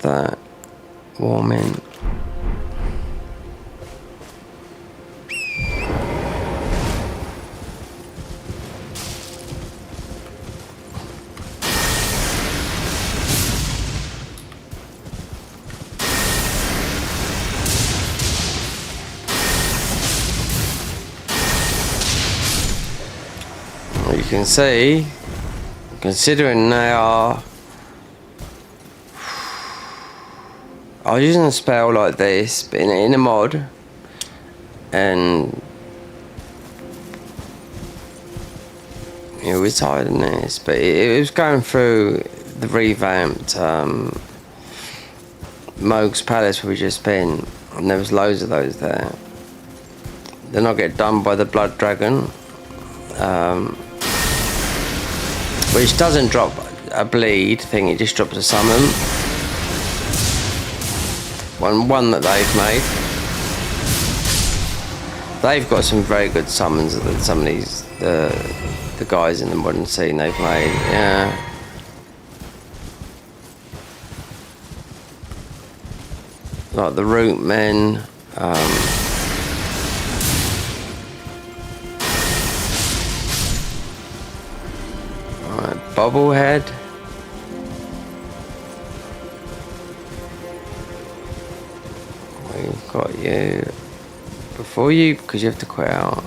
That warming. You can see, considering they are, I was using a spell like this, but in a mod, and we're tired in this, but it was going through the revamped Moog's Palace where we just been, and there was loads of those there. Then I get done by the Blood Dragon, which doesn't drop a bleed thing, it just drops a summon. One that they've made. They've got some very good summons that some of these the guys in the modern scene they've made. Yeah. Like the Root Men. bobblehead. We've got you. Before you, because you have to quit out.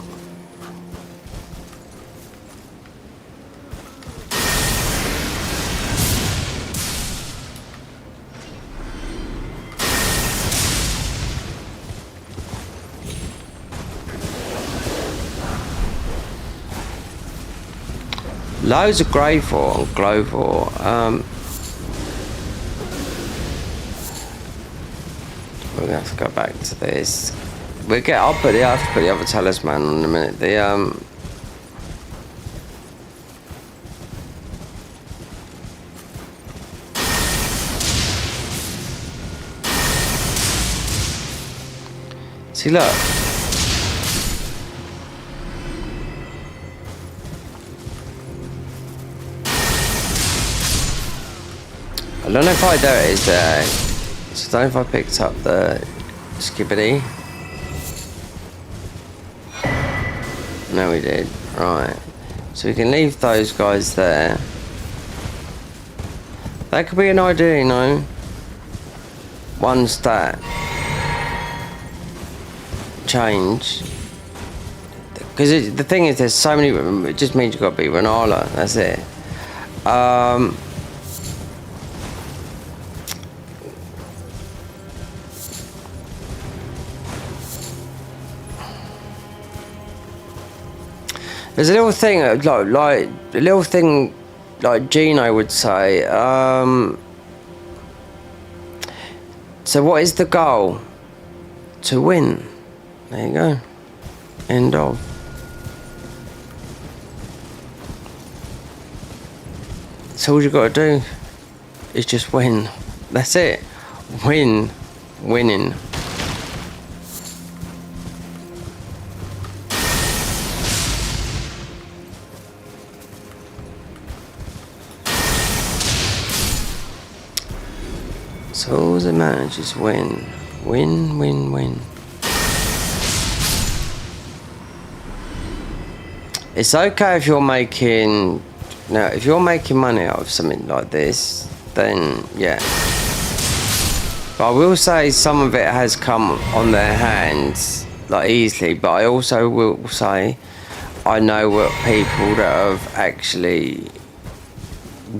Loads of grey for and glow for. We're gonna have to go back to this. I have to put the other talisman on in a minute. See, look. I don't know if there it is there. So I don't know if I picked up the skibbity. No, we did. Right. So we can leave those guys there. That could be an idea, you know. One stat. Change. Because the thing is, there's so many. It just means you've got to be Renala. That's it. There's a little thing like Gino would say. So what is the goal? To win. There you go. End of. So all you got to do is just win. That's it. Win. Winning. So all that matters is win. Win, win, win. It's okay if you're making... Now, if you're making money out of something like this, then yeah. But I will say some of it has come on their hands, like easily, but I also will say I know what people that have actually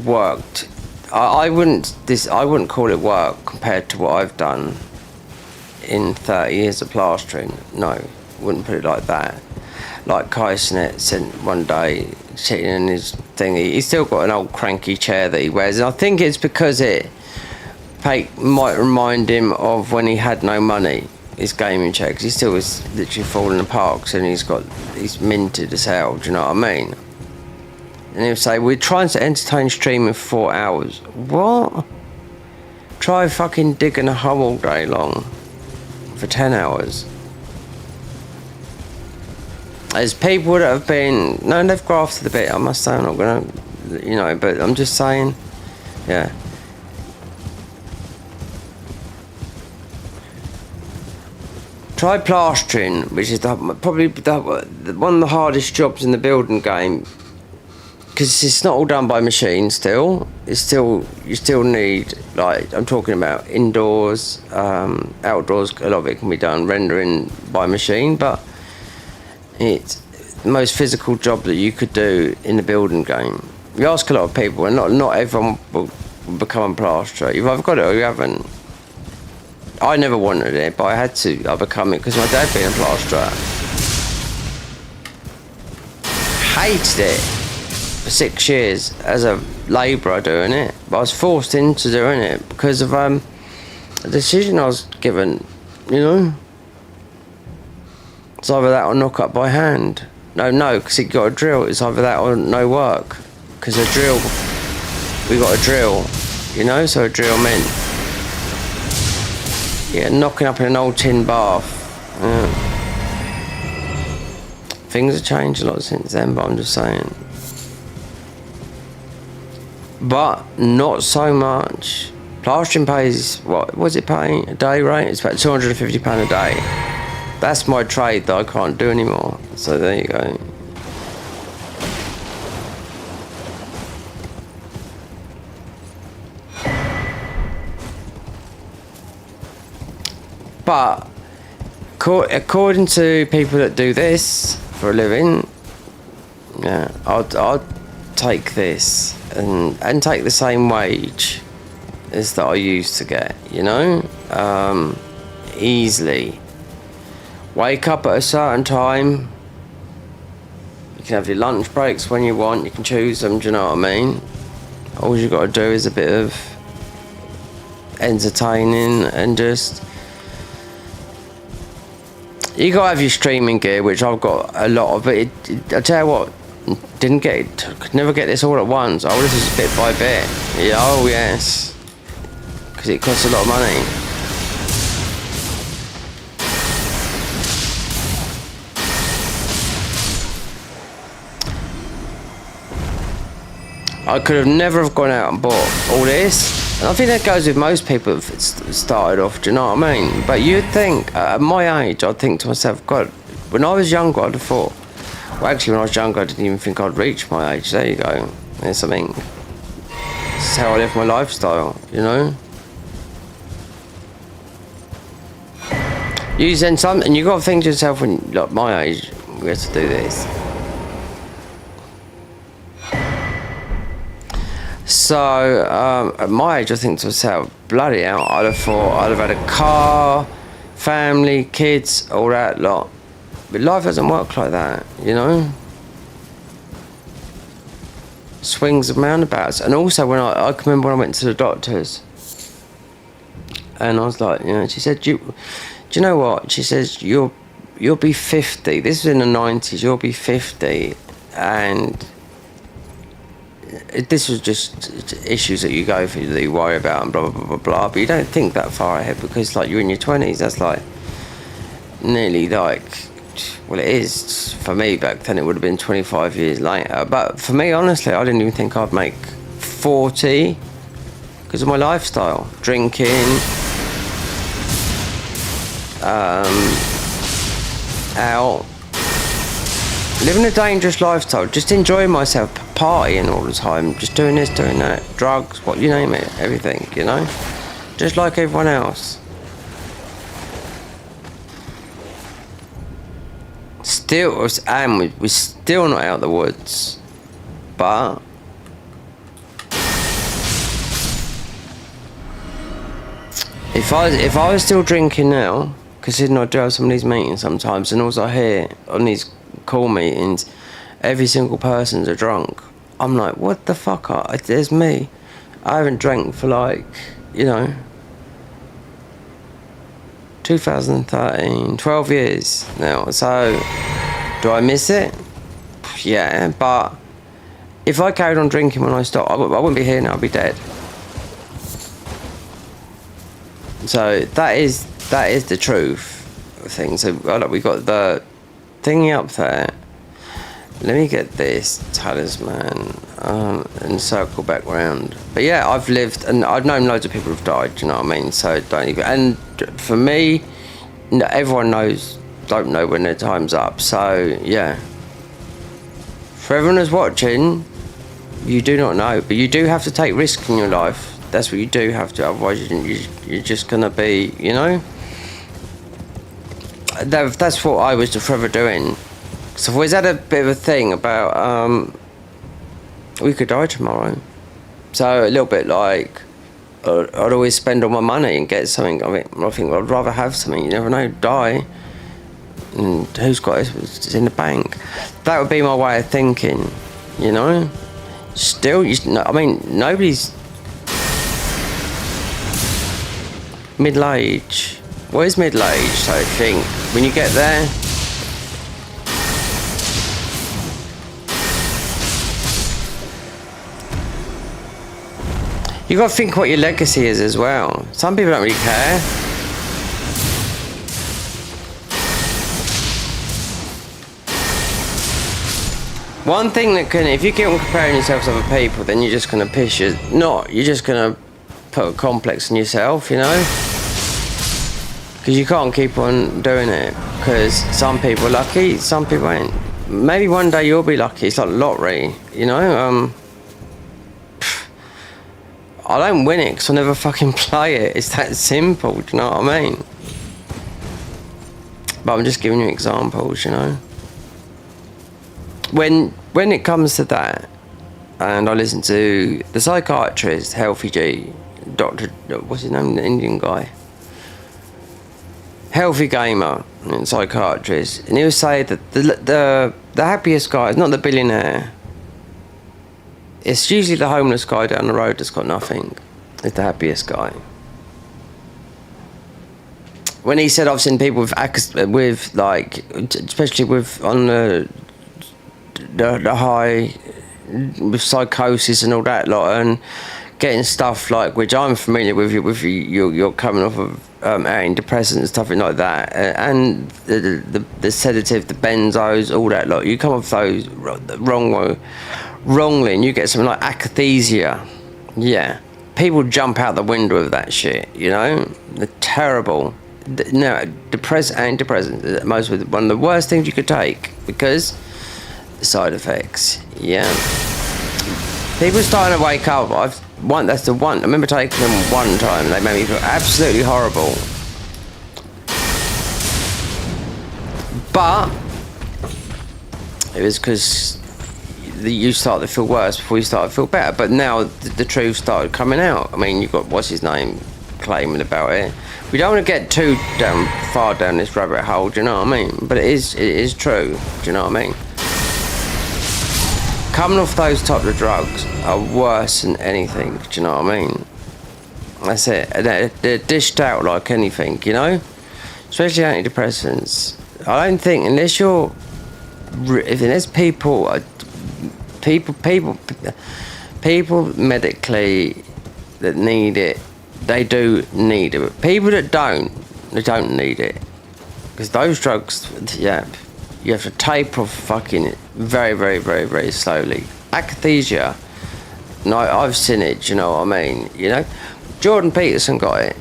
worked. I wouldn't call it work compared to what I've done in 30 years of plastering. No, wouldn't put it like that. Like Kaisenet said one day, sitting in his thingy, he's still got an old cranky chair that he wears, and I think it's because it might remind him of when he had no money, his gaming chair, because he still was literally falling apart, and he's minted as hell, do you know what I mean? And he'll say, we're trying to entertain streaming for 4 hours. What? Try fucking digging a hole all day long for 10 hours. There's people that have been... No, they've grafted a bit, I must say. I'm not going to... You know, but I'm just saying... Yeah. Try plastering, which is probably one of the hardest jobs in the building game. Because it's not all done by machine still. You still need, like, I'm talking about indoors, outdoors, a lot of it can be done rendering by machine, but it's the most physical job that you could do in the building game. You ask a lot of people, and not everyone will become a plasterer. You've either got it or you haven't. I never wanted it, but I had to. I become it because my dad being a plasterer. Hated it for 6 years as a labourer doing it, but I was forced into doing it because of a decision I was given, you know. It's either that or knock up by hand. No, because you got a drill. It's either that or no work. Because a drill, we got a drill, you know, so a drill meant, yeah, knocking up in an old tin bath. Yeah. Things have changed a lot since then, but I'm just saying. But not so much. Plastering pays, what was it paying? A day rate? It's about £250 a day. That's my trade that I can't do anymore. So there you go. but according to people that do this for a living, yeah, I'd take this and take the same wage as that I used to get, you know, easily. Wake up at a certain time. You can have your lunch breaks when you want. You can choose them. Do you know what I mean? All you got to do is a bit of entertaining and just. You got to have your streaming gear, which I've got a lot of. But I tell you what, could never get this all at once. Oh, this is bit by bit. Yeah, oh yes, because it costs a lot of money. I could have never have gone out and bought all this. And I think that goes with most people that started off, do you know what I mean? But you'd think, at my age, I'd think to myself, God, when I was younger, I'd have thought, well, actually, when I was younger, I didn't even think I'd reach my age. There you go. There's something. This is how I live my lifestyle, you know? You send something, and you got to think to yourself, when, like, my age, we have to do this. So, at my age, I think to myself, bloody hell, I'd have thought I'd have had a car, family, kids, all that lot. But life doesn't work like that, you know? Swings and roundabouts. And also, when I can remember when I went to the doctors, and I was like, you know, she said, do you know what? She says, you'll be 50. This was in the 90s, you'll be 50, and this was just issues that you go through, that you worry about, and blah, blah, blah, blah, blah. But you don't think that far ahead, because, like, you're in your 20s. That's, like, nearly, like, well, it is. For me, back then, it would have been 25 years later. But for me, honestly, I didn't even think I'd make 40 because of my lifestyle. Drinking, out, living a dangerous lifestyle, just enjoying myself, partying all the time, just doing this, doing that, drugs, what you name it, everything, you know, just like everyone else. Still, and we're still not out of the woods, but if I was still drinking now, considering I do have some of these meetings sometimes, and all I hear on these call meetings, every single person's a drunk. I'm like, what the fuck? There's me. I haven't drank for, like, you know, 2013, 12 years now. So, do I miss it? Yeah, but if I carried on drinking when I stopped, I wouldn't be here now, I'd be dead. So, that is the truth of things. So, look, we got the thingy up there. Let me get this talisman and circle back round. But yeah, I've lived, and I've known loads of people who've died, do you know what I mean? So don't even, and for me, everyone don't know when their time's up. So yeah, for everyone who's watching, you do not know, but you do have to take risks in your life. That's what you do have to, otherwise you're just gonna be, you know? That's what I was forever doing. So I've always had a bit of a thing about, we could die tomorrow. So a little bit like, I'd always spend all my money and get something. I think I'd rather have something. You never know, die. And who's got it? It's in the bank. That would be my way of thinking, you know? Still, I mean, nobody's middle-age. What is middle-age, I think? When you get there, you got to think what your legacy is as well. Some people don't really care. One thing that can, if you keep on comparing yourself to other people, then you're just going to piss your, you're just going to put a complex in yourself, you know? Because you can't keep on doing it. Because some people are lucky, some people ain't. Maybe one day you'll be lucky. It's like lottery, you know? I don't win it because I never fucking play it. It's that simple, do you know what I mean? But I'm just giving you examples, you know. When it comes to that, and I listen to the psychiatrist, Healthy G, Doctor, what's his name, the Indian guy, Healthy Gamer, and psychiatrist, and he would say that the happiest guy is not the billionaire. It's usually the homeless guy down the road that's got nothing. Is the happiest guy. When he said, I've seen people with like, especially with on the high, with psychosis and all that lot, and getting stuff like, which I'm familiar with, you're coming off of antidepressants and stuff like that, and the sedative, the benzos, all that lot. You come off those wrongly, and you get something like akathisia. Yeah, people jump out the window of that shit. You know, they're terrible. No, antidepressants, one of the worst things you could take, because the side effects. Yeah, people starting to wake up. That's the one. I remember taking them one time. They made me feel absolutely horrible. But it was because you started to feel worse before you started to feel better. But now the truth started coming out. I mean, you've got what's his name claiming about it. We don't want to get too far down this rabbit hole, do you know what I mean? But it is true, do you know what I mean? Coming off those type of drugs are worse than anything, do you know what I mean? That's it. They're dished out like anything, you know? Especially antidepressants. I don't think, unless people medically that need it, they do need it. But people that they don't need it. Because those drugs, yeah, you have to taper off fucking it very, very, very, very slowly. Akathisia, no, I've seen it, you know what I mean? You know, Jordan Peterson got it,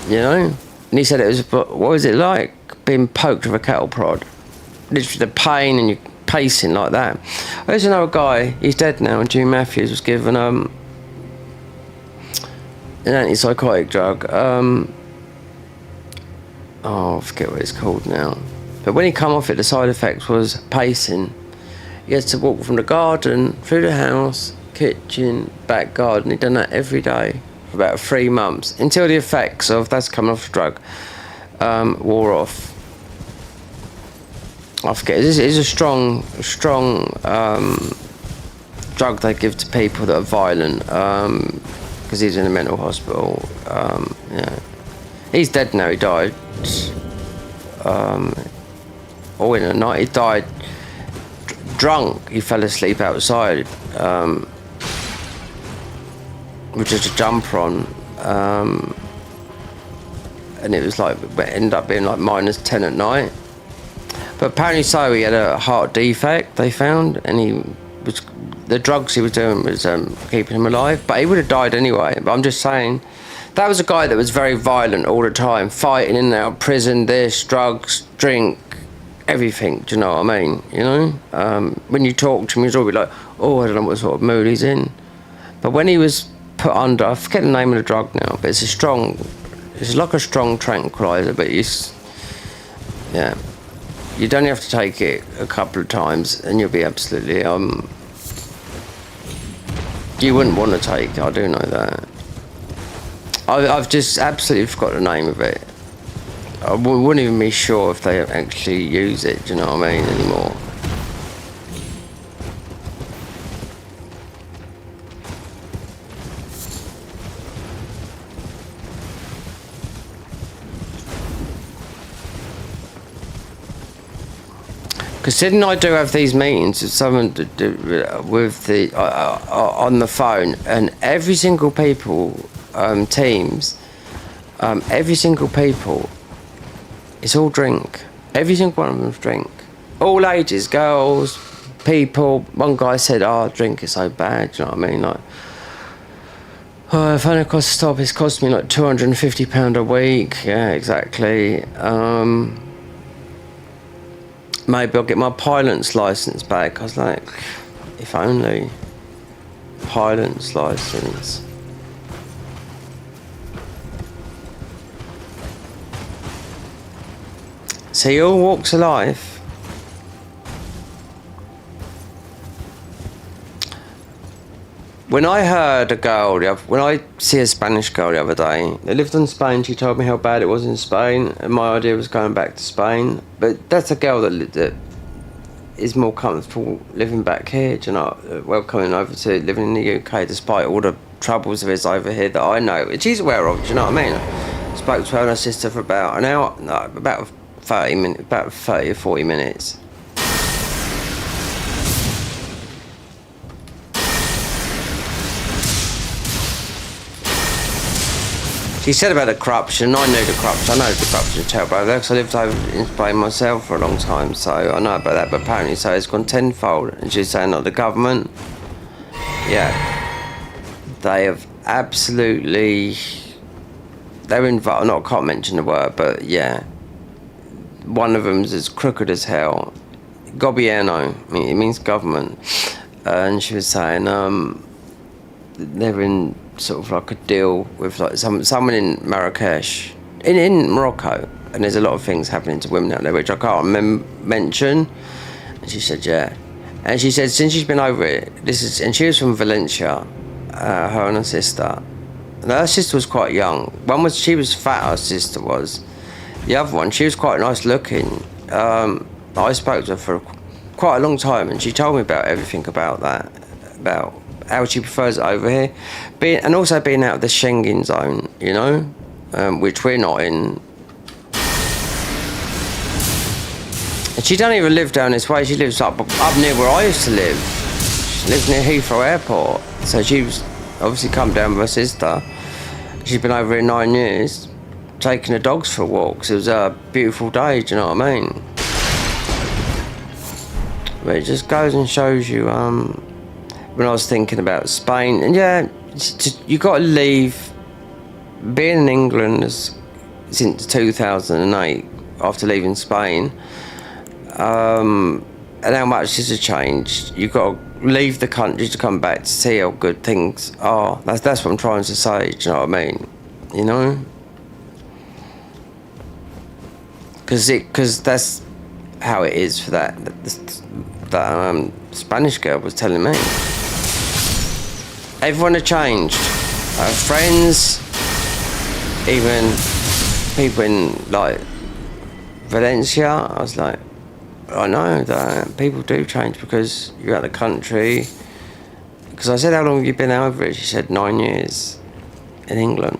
you know? And he said it was, what was it like? Being poked with a cattle prod. Literally the pain and you're pacing like that. There's another guy, he's dead now, and Jim Matthews was given an antipsychotic drug. I forget what it's called now. But when he come off it, the side effects was pacing. He had to walk from the garden, through the house, kitchen, back garden. He'd done that every day for about 3 months, until the effects of that's coming off the drug wore off. I forget. It's a strong drug they give to people that are violent, because he's in a mental hospital. Yeah, he's dead now. He died. In the night, he died drunk. He fell asleep outside, with just a jumper on, and it was like, it ended up being like -10 at night. But apparently so, he had a heart defect, they found, and the drugs he was doing was keeping him alive, but he would have died anyway. But I'm just saying, that was a guy that was very violent all the time, fighting in and out of prison, this, drugs, drink, everything, do you know what I mean? You know? When you talk to him, he's always like, oh, I don't know what sort of mood he's in. But when he was put under, I forget the name of the drug now, but it's like a strong tranquilizer, but yeah. You'd only have to take it a couple of times and you'll be absolutely, you wouldn't want to take it, I do know that. I've just absolutely forgot the name of it. I wouldn't even be sure if they actually use it, do you know what I mean, anymore. Considering I do have these meetings with someone with on the phone, and every single people, teams, every single people, it's all drink. Every single one of them's drink. All ages, girls, people. One guy said, "Oh, drink is so bad." Do you know what I mean? Like, oh, if only cost to stop, it's cost me like £250 a week. Yeah, exactly. Maybe I'll get my pilot's license back. I was like, if only. Pilot's license. See, all walks of life. When I heard a girl, when I see a Spanish girl the other day, they lived in Spain, she told me how bad it was in Spain, and my idea was going back to Spain. But that's a girl that is more comfortable living back here, do you know, coming over to living in the UK despite all the troubles there is over here that I know, which she's aware of, do you know what I mean? I spoke to her and her sister for about an hour, no, about 30 minutes, about 30 or 40 minutes. She said about the corruption. I knew the corruption. I know the corruption is terrible over there because I lived over in Spain myself for a long time, so I know about that. But apparently, so it's gone tenfold. And she's saying that the government, yeah, they have absolutely. They're involved. I can't mention the word, but yeah, one of them's as crooked as hell. Gobierno. I mean, it means government. And she was saying they're in sort of like a deal with like someone in Marrakesh, in Morocco, and there's a lot of things happening to women out there which I can't mention. And she said, yeah, and she said since she's been over it, and she was from Valencia, her and her sister. And her sister was quite young. She was fat, her sister was. The other one, she was quite nice looking. I spoke to her for quite a long time, and she told me about everything about that, about how she prefers it over here, and also being out of the Schengen zone, you know, which we're not in. And she don't even live down this way. She lives up near where I used to live. She lives near Heathrow Airport. So she's obviously come down with her sister. She's been over here 9 years, taking the dogs for walks. It was a beautiful day. Do you know what I mean? But it just goes and shows you. When I was thinking about Spain, and yeah, you got to leave. Being in England since 2008, after leaving Spain, and how much this has changed. You got to leave the country to come back to see how good things are. That's what I'm trying to say. Do you know what I mean? You know, because that's how it is for that Spanish girl was telling me. Everyone had changed. Friends, even people in like Valencia. I was like, I know that people do change because you're out of the country. Because I said, how long have you been over it? She said 9 years in England.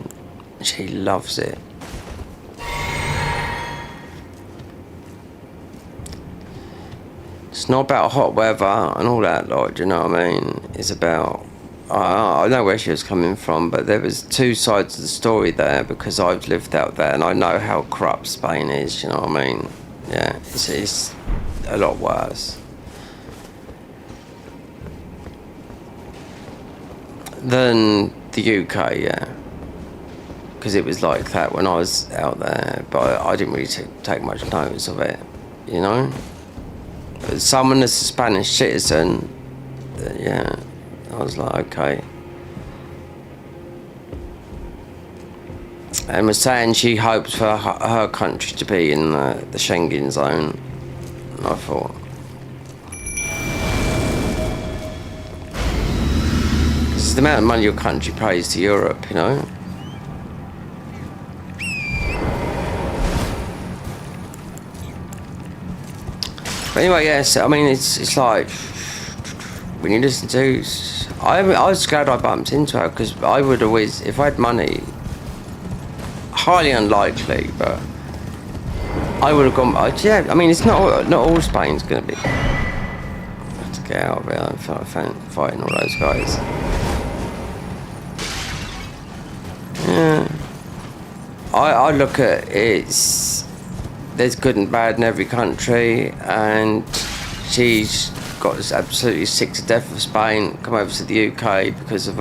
She loves it. It's not about hot weather and all that, like, do you know what I mean? It's about, I know where she was coming from, but there was two sides of the story there because I've lived out there and I know how corrupt Spain is, you know what I mean? Yeah, it's a lot worse than the UK, yeah. Because it was like that when I was out there, but I didn't really take much notice of it, you know? But someone that's a Spanish citizen, yeah, I was like, okay. And was saying she hopes for her country to be in the Schengen zone. And I thought, this is the amount of money your country pays to Europe, you know. But anyway, yes, I mean, it's like, when you listen to, I was glad I bumped into her, because I would always, if I had money, highly unlikely, but I would have gone, yeah, I mean, it's not all Spain's going to be. I have to get out of it, I'm fighting all those guys. Yeah. I look at there's good and bad in every country, and she's got absolutely sick to death of Spain, come over to the UK because of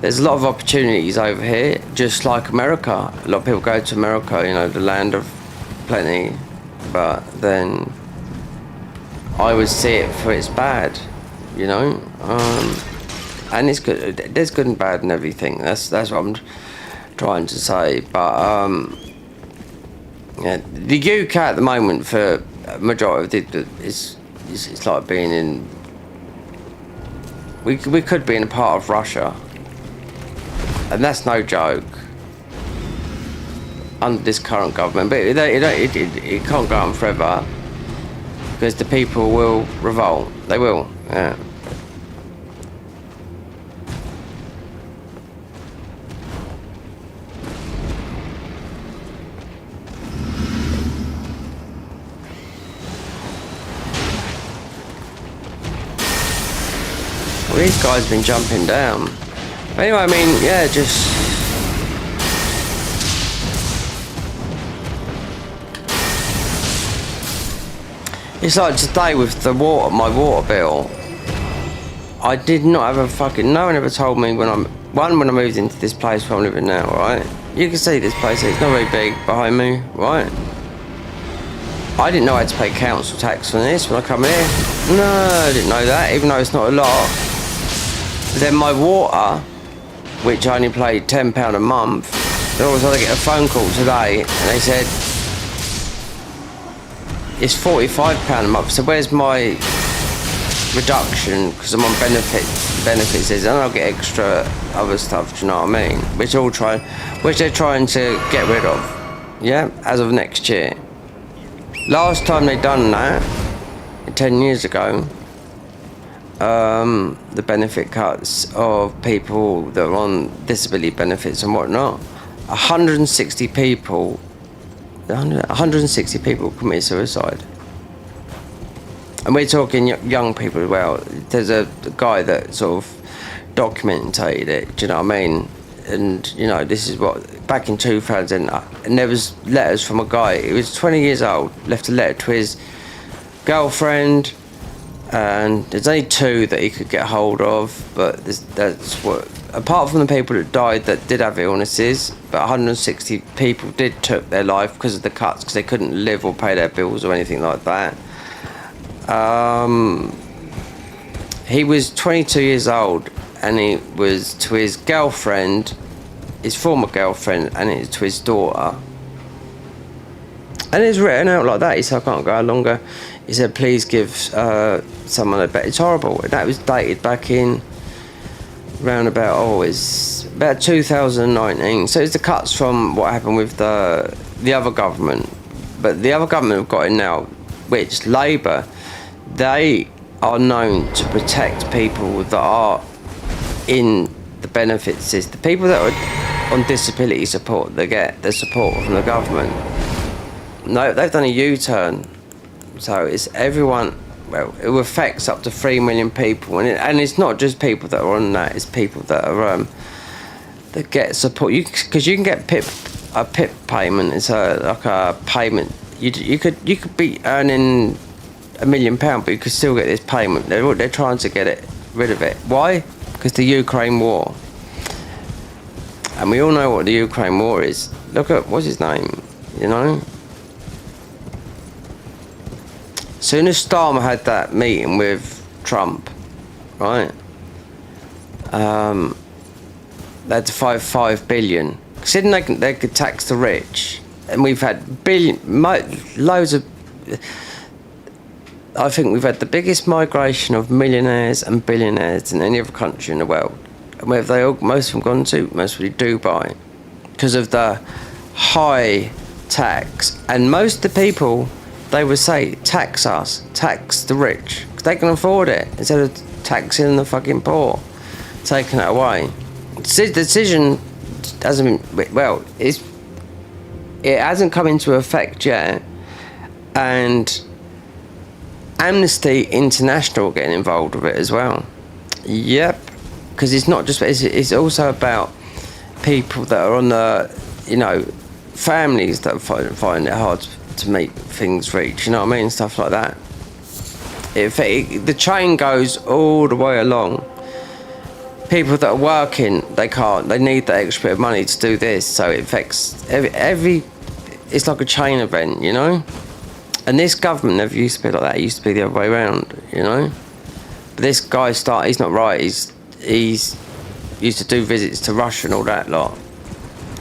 there's a lot of opportunities over here, just like America. A lot of people go to America, you know, the land of plenty, but then I would see it for its bad, you know, and it's good. There's good and bad in everything. That's what I'm trying to say, but Yeah, the UK at the moment for a majority of it is it's like being in. We could be in a part of Russia, and that's no joke. Under this current government, but it can't go on forever because the people will revolt. They will. Yeah. Well, these guys have been jumping down. Anyway, I mean, yeah, just. It's like today with the water, my water bill. I did not have a fucking. No one ever told me when I moved into this place where I'm living now, right? You can see this place, it's not very big behind me, right? I didn't know I had to pay council tax on this when I come here. No, I didn't know that, even though it's not a lot. Then my water, which I only paid £10 a month, then all of a sudden I get a phone call today and they said it's £45 a month. So where's my reduction? Because I'm on benefits, and I'll get extra other stuff. Do you know what I mean? Which they're trying to get rid of. Yeah, as of next year. Last time they done that, 10 years ago. The benefit cuts of people that are on disability benefits and whatnot. 160 people commit suicide. And we're talking young people as well. There's a guy that sort of documented it, do you know what I mean? And, you know, this is what, back in 2000, and there was letters from a guy, he was 20 years old, left a letter to his girlfriend, and there's only 2 that he could get hold of, but that's what, apart from the people that died that did have illnesses, but 160 people did took their life because of the cuts, because they couldn't live or pay their bills or anything like that. He was 22 years old, and he was to his girlfriend, his former girlfriend, and it was to his daughter. And it's written out like that. He said, I can't go longer. He said, please give someone a bet. It's horrible. And that was dated back in round about, it's about 2019. So it's the cuts from what happened with the other government. But the other government have got in now, which Labour, they are known to protect people that are in the benefit system. People that are on disability support, they get the support from the government. No, they've done a U-turn. So it's everyone, well, it affects up to 3 million people. And it's not just people that are on that, it's people that are, that get support. Because you can get a PIP payment, it's like a payment. You could be earning £1 million, but you could still get this payment. They're trying to get rid of it. Why? Because the Ukraine war. And we all know what the Ukraine war is. Look at, what's his name, you know? Soon as Starmer had that meeting with Trump, right? They had to $5 billion. Considering they could tax the rich, and we've had loads of. I think we've had the biggest migration of millionaires and billionaires in any other country in the world. And where have they all, most of them gone to? Mostly Dubai, because of the high tax. And most of the people, they would say, tax us, tax the rich, because they can afford it, instead of taxing the fucking poor, taking it away. The decision hasn't been, well, it hasn't come into effect yet, and Amnesty International getting involved with it as well. Yep, because it's not just, it's also about people that are on the, you know, families that find it hard to make things reach, you know what I mean, stuff like that. The chain goes all the way along. People that are working, they can't, they need that extra bit of money to do this, so it affects every it's like a chain event, you know. And this government never used to be like that. It used to be the other way around, you know. But this guy he's not right. He's used to do visits to Russia and all that lot.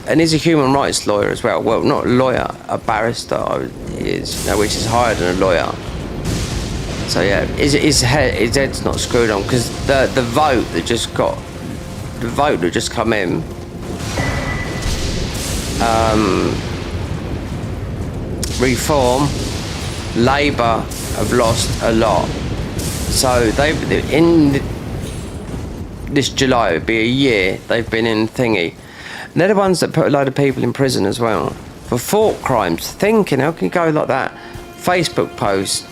and he's a human rights lawyer as well. Well, not a lawyer, a barrister is, which is higher than a lawyer. So yeah, his head's not screwed on because the vote that just come in. Reform, Labour have lost a lot. So this July, it'd be a year they've been in thingy. And they're the ones that put a load of people in prison as well for thought crimes. Thinking, how can you go like that? Facebook posts,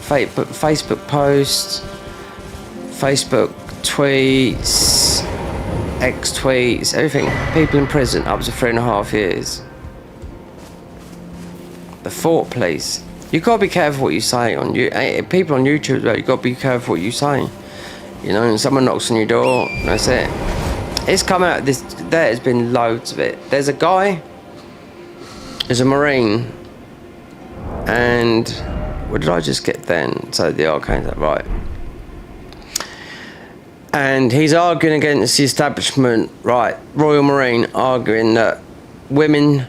Facebook tweets, X tweets, everything. People in prison up to 3.5 years. The thought police. You gotta be careful what you say on you. People on YouTube as well. You gotta be careful what you say. You know, and someone knocks on your door. That's it. It's come out. There's been loads of it. There's a guy. There's a Marine. And what did I just get then? So the arcane's right. And he's arguing against the establishment, right? Royal Marine arguing that women,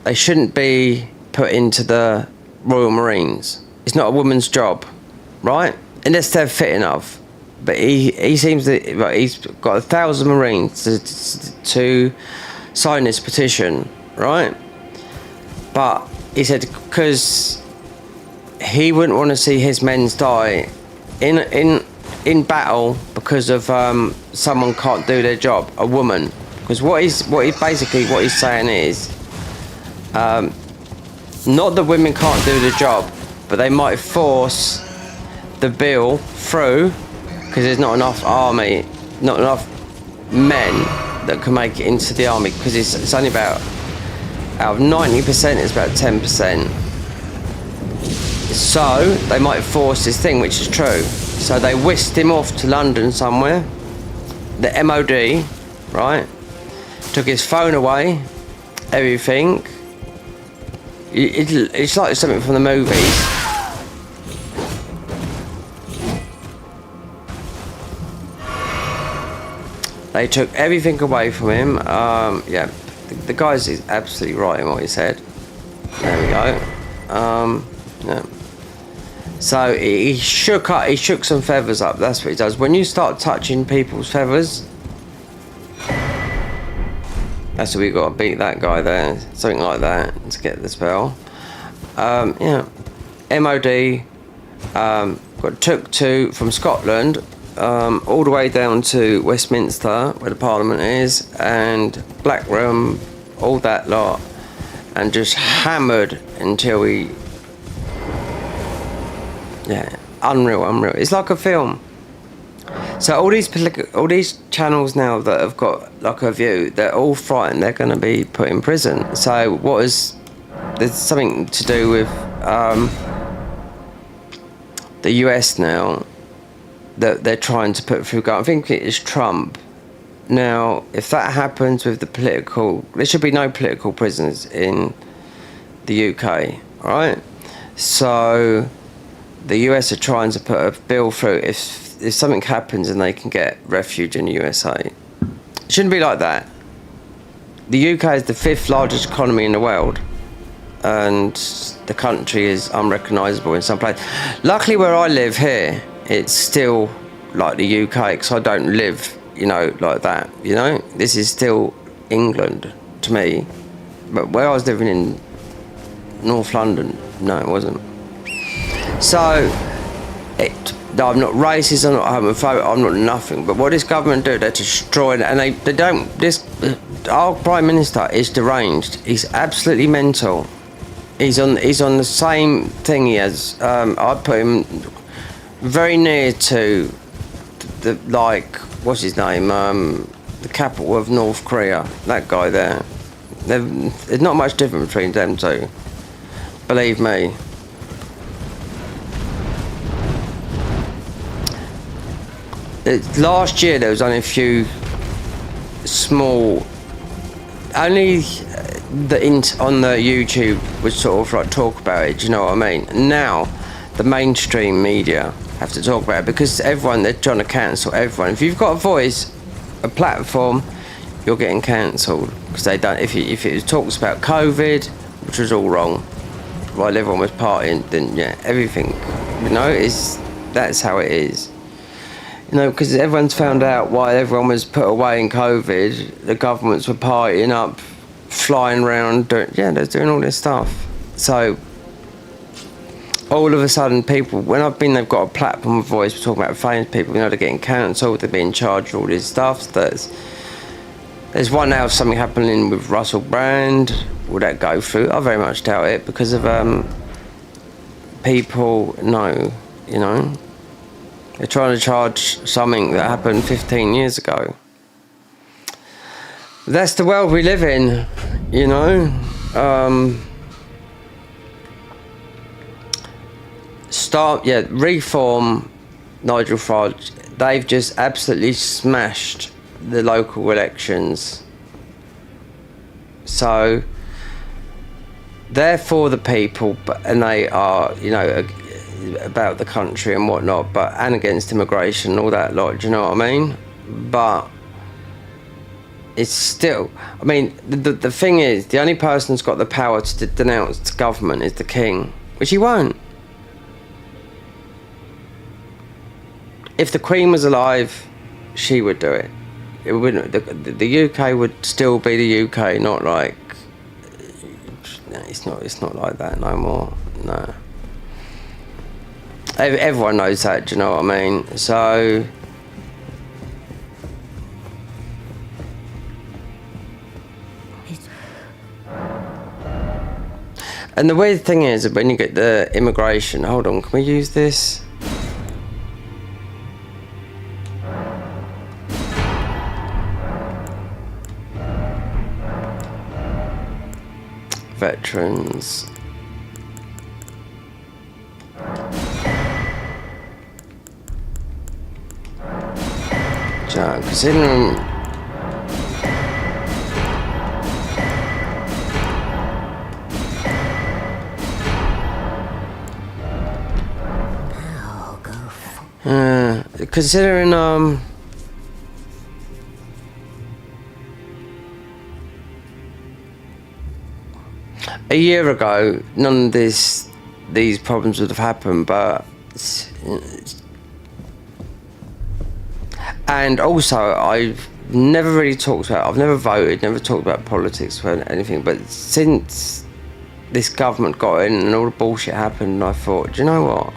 they shouldn't be put into the Royal Marines. It's not a woman's job, right? Unless they're fit enough. But he seems that, right, he's got 1,000 Marines to sign this petition, right? But he said because he wouldn't want to see his men die in battle because of someone can't do their job, a woman. Because what he's saying is, not that women can't do the job, but they might force the bill through because there's not enough army, not enough men that can make it into the army, because it's only about, out of 90%, it's about 10%. So they might force this thing, which is true. So they whisked him off to London somewhere. The MOD, right, took his phone away, everything. It's like something from the movies. They took everything away from him. Yeah, the guy's is absolutely right in what he said. There we go. Yeah. So he shook some feathers up. That's what he does. When you start touching people's feathers, that's what we got to beat that guy there. Something like that to get the spell. Yeah. MOD took from Scotland all the way down to Westminster, where the Parliament is, and Black Room, all that lot, and just hammered until we. Yeah, unreal. It's like a film. So all these channels now that have got like a view, they're all frightened they're going to be put in prison. So there's something to do with the US now that they're trying to put through. I think it is Trump. Now, if that happens with there should be no political prisoners in the UK, right? So the US are trying to put a bill through if something happens and they can get refuge in the USA. It shouldn't be like that. The UK is the 5th largest economy in the world, and the country is unrecognisable in some places. Luckily where I live here, it's still like the UK, because I don't live, like that, This is still England to me. But where I was living in North London, no, it wasn't. So, I'm not racist, I'm not homophobic, I'm not nothing. But what this government do, they're destroying it, and they don't. Our Prime Minister is deranged. He's absolutely mental. He's on the same thing he has. I put him very near to what's his name? The capital of North Korea. That guy there. There's not much difference between them two. Believe me. Last year there was only a few small, only on the YouTube would sort of like talk about it. Do you know what I mean? Now the mainstream media have to talk about it because they're trying to cancel everyone. If you've got a voice, a platform, you're getting cancelled because they don't. If it talks about COVID, which was all wrong, while everyone was partying, then yeah, everything, that's how it is. Because everyone's found out why everyone was put away in COVID. The governments were partying up, flying around, they're doing all this stuff. So all of a sudden, people, they've got a platform of voice, we're talking about famous people, they're getting cancelled, they're being charged all this stuff. There's one now, something happening with Russell Brand. Will that go through? I very much doubt it because of people know, They're trying to charge something that happened 15 years ago. That's the world we live in, Reform, Nigel Farage, they've just absolutely smashed the local elections. So they're for the people, and they are, about the country and whatnot, and against immigration and all that lot, do you know what I mean? But it's still, the thing is, the only person who's got the power to denounce the government is the king, which he won't. If the Queen was alive, she would do it. It wouldn't. The UK would still be the UK, not like. It's not like that no more. No. Everyone knows that. Do you know what I mean? So. And the weird thing is that when you get the immigration, hold on, can we use this? Veterans. Considering a year ago, none of these problems would have happened, but and also I've never really talked about, I've never voted, never talked about politics or anything, but since this government got in and all the bullshit happened, I thought, do you know what?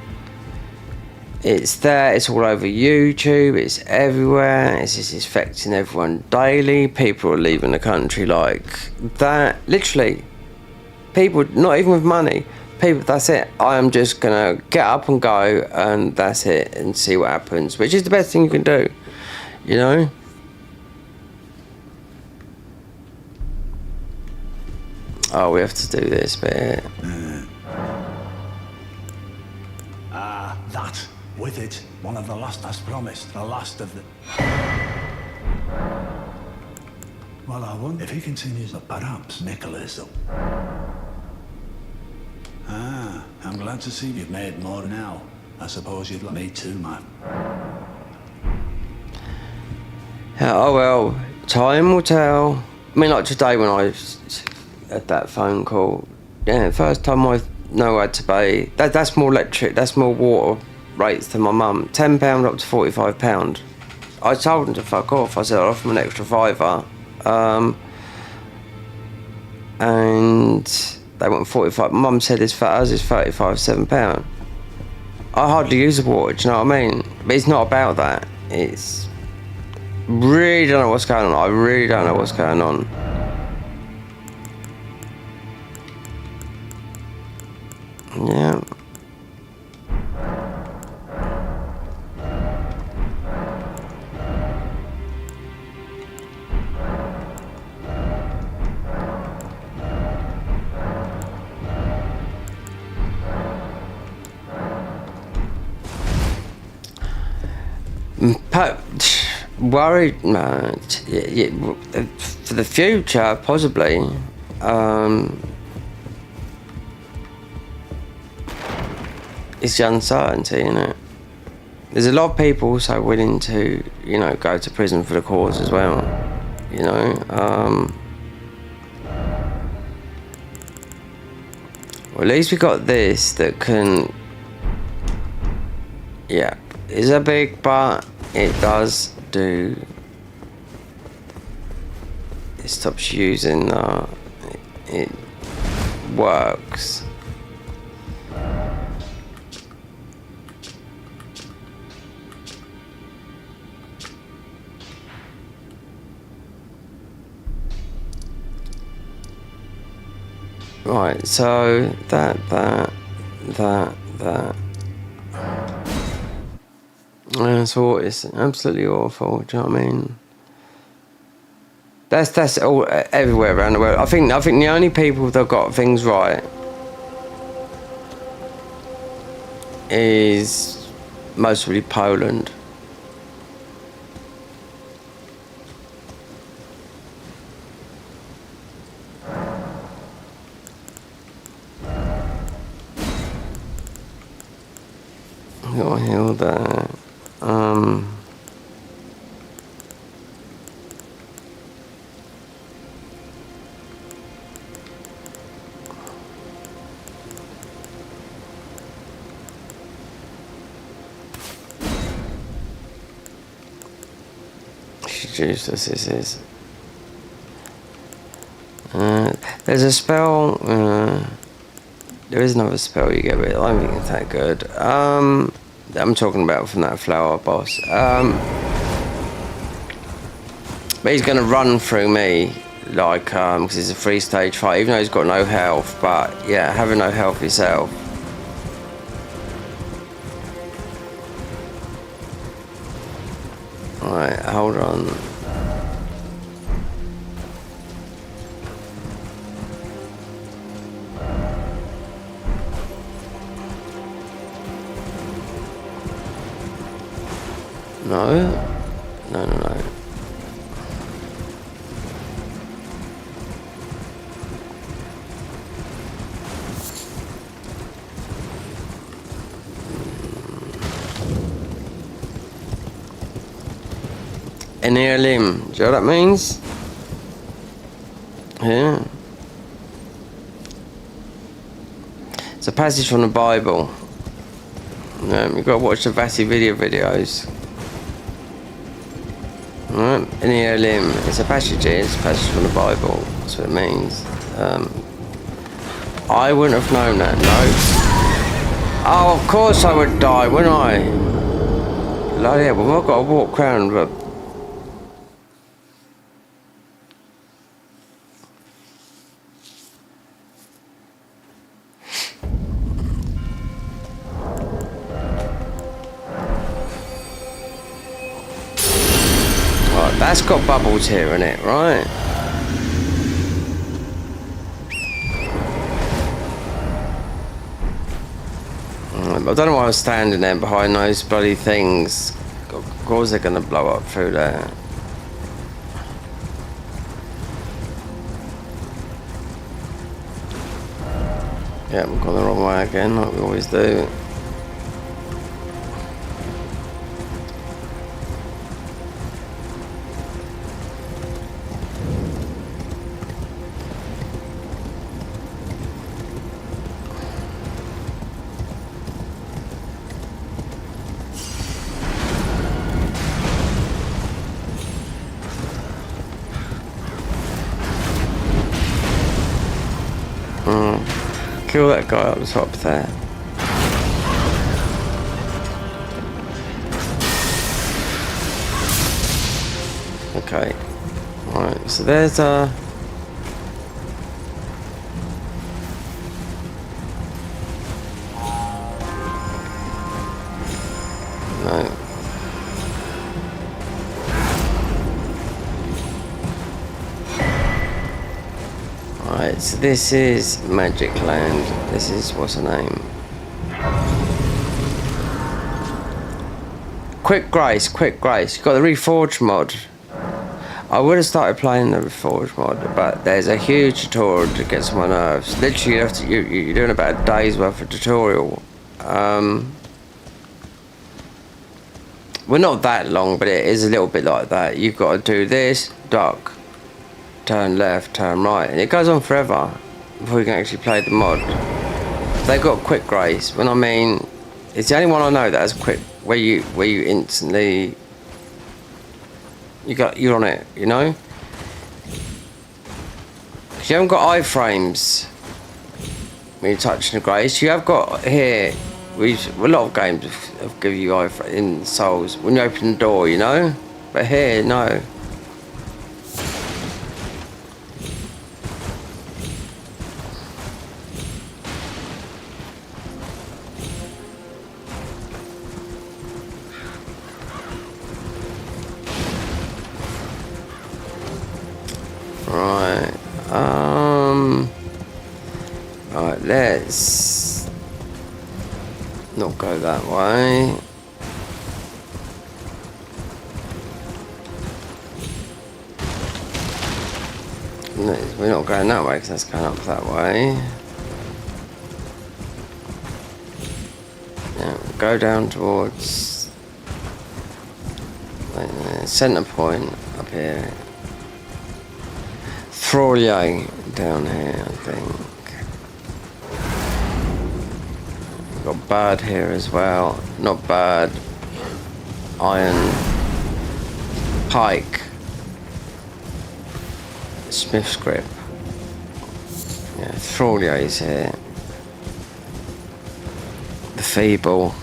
It's there, it's all over YouTube, it's everywhere, it's just affecting everyone daily. People are leaving the country like that. Literally, people, not even with money, people, that's it. I am just gonna get up and go, and that's it, and see what happens, which is the best thing you can do, you know? Oh, we have to do this bit. That. With it, one of the last as promised, the last of the... Well, I wonder if he continues, perhaps Nicholas up. I'm glad to see you've made more now. I suppose you'd like me too, man. Oh well, time will tell. I mean, like today when I had that phone call, yeah, first time I know I had to pay, that's more electric, that's more water rates than my mum. £10 up to £45. I told them to fuck off. I said I'll offer them an extra £5. And they want 45. My mum said ours is 35, £7. I hardly use the water, do you know what I mean? But it's not about that. It's really don't know what's going on. I really don't know what's going on. Yeah. Worried, man. Yeah, for the future, possibly. It's the uncertainty, isn't it? There's a lot of people also willing to, go to prison for the cause as well. you know. Well, at least we got this that can, yeah, it's a big, but it does do, it stops using, it works. Right, so that. So it's absolutely awful. Do you know what I mean? That's all everywhere around the world. I think the only people that got things right is mostly Poland. Got to heal that. Jesus, this is. There's a spell. There is another spell you get, but I don't think it's that good. I'm talking about from that flower boss. But he's gonna run through me, like, because it's a 3-stage fight, even though he's got no health. But yeah, having no health yourself. Alright, hold on. No. An ELden, do you know what that means? Yeah. It's a passage from the Bible. You've got to watch the Vasi videos. An ELden, it's a passage from the Bible. That's what it means. I wouldn't have known that, no. Oh, of course I would die, wouldn't I? Bloody hell, well, I've got to walk around, but... Right, that's got bubbles here in it, right? I don't know why I was standing there behind those bloody things. Of course they're gonna blow up through there. Yeah, we've gone the wrong way again, like we always do. Kill that guy up the top there. Okay. Right, so there's a... No. Right, so this is Magic Land. This is, what's the name? Quick Grace. You've got the Reforged mod. I would have started playing the Reforged mod, but there's a huge tutorial that gets on my nerves. Literally, you're doing about a day's worth of tutorial. Well, not that long, but it is a little bit like that. You've got to do this, duck, turn left, turn right, and it goes on forever before you can actually play the mod. They got quick grace. When I mean, it's the only one I know that has quick, where you instantly you're on it, you know. 'Cause you haven't got iframes when you're touching the grace. You have got here. A lot of games have give you iframes in Souls when you open the door, you know. But here, no. Right. Right. Let's not go that way. No, we're not going that way because that's going up that way. Yeah, go down towards centre point up here. Throyer down here, I think. We've got bad here as well. Not bad. Iron pike. Smith's grip. Yeah, Throyer's here. The feeble.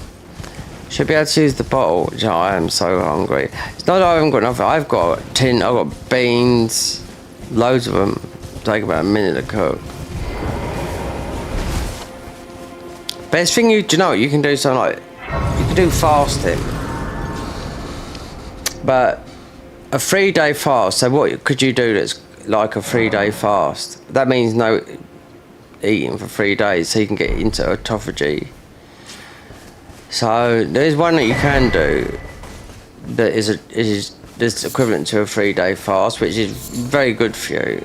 Should be able to use the bottle. Oh, I am so hungry. It's not that I haven't got enough. I've got tin. I've got beans. Loads of them. Take about a minute to cook. Best thing do you know what you can do? Something like you can do fasting, but a 3-day fast. So what could you do that's like a 3-day fast? That means no eating for 3 days, so you can get into autophagy. So there's one that you can do that is equivalent to a 3-day fast, which is very good for you.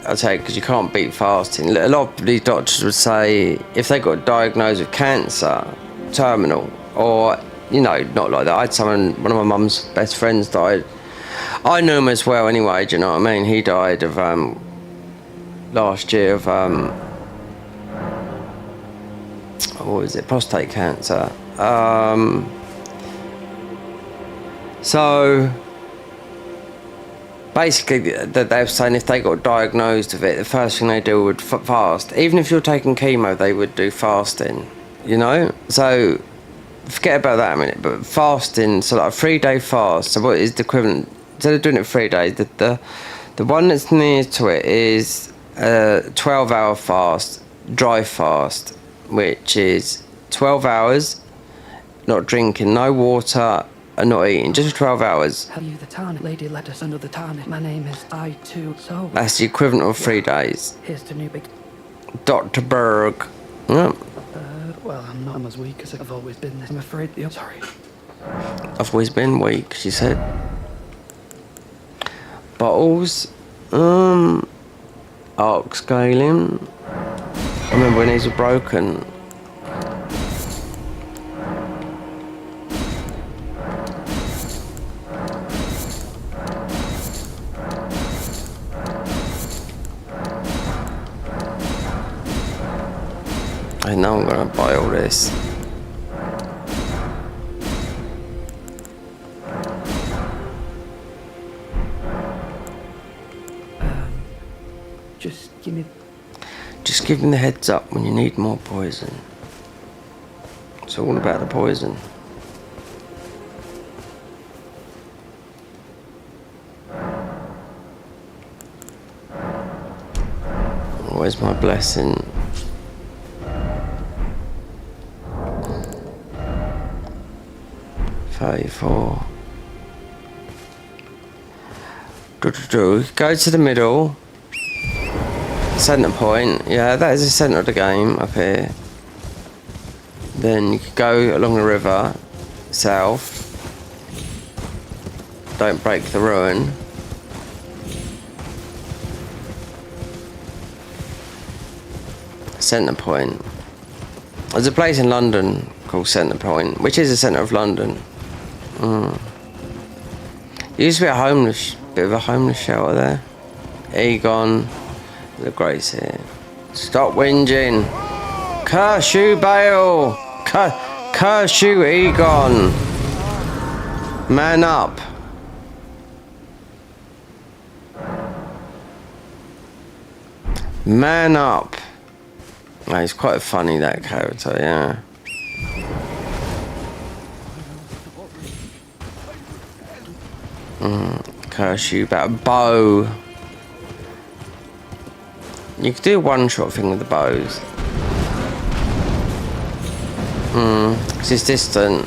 I'd say because you can't beat fasting. A lot of these doctors would say if they got diagnosed with cancer, terminal, or not like that. I had one of my mum's best friends died. I knew him as well anyway. Do you know what I mean? He died of last year of what was it? Prostate cancer. So basically, they were saying if they got diagnosed with it, the first thing they do would fast. Even if you're taking chemo, they would do fasting, So forget about that a minute, but fasting, so like a 3-day fast, so what is the equivalent? Instead of doing it 3 days, the one that's near to it is a 12-hour fast, dry fast, which is 12 hours, not drinking, no water, and not eating, just 12 hours. Have you the tonic? Lady let us under the tonic. My name is I too. So that's the equivalent of 3 days. Here's the new big Dr. Berg. Yep. Well, I'm as weak as I've always been. I'm afraid the sorry. I've always been weak, she said. Bottles. Arc scaling. I remember when these were broken. I know I'm gonna buy all this. Just give me the heads up when you need more poison. It's all about the poison. Where's my blessing? $34. Go to the middle. Centre point. Yeah, that is the centre of the game up here. Then you could go along the river, south. Don't break the ruin. Centre point. There's a place in London called Centre Point, which is the centre of London. It used to be bit of a homeless shelter there. Egon, the Grace here. Stop whinging. Curse you, Bale. Curse you, Egon. Man up. Man up. Oh, he's quite funny, that character, yeah. Curse you, about a bow. You could do a one-shot thing with the bows. Because it's distant.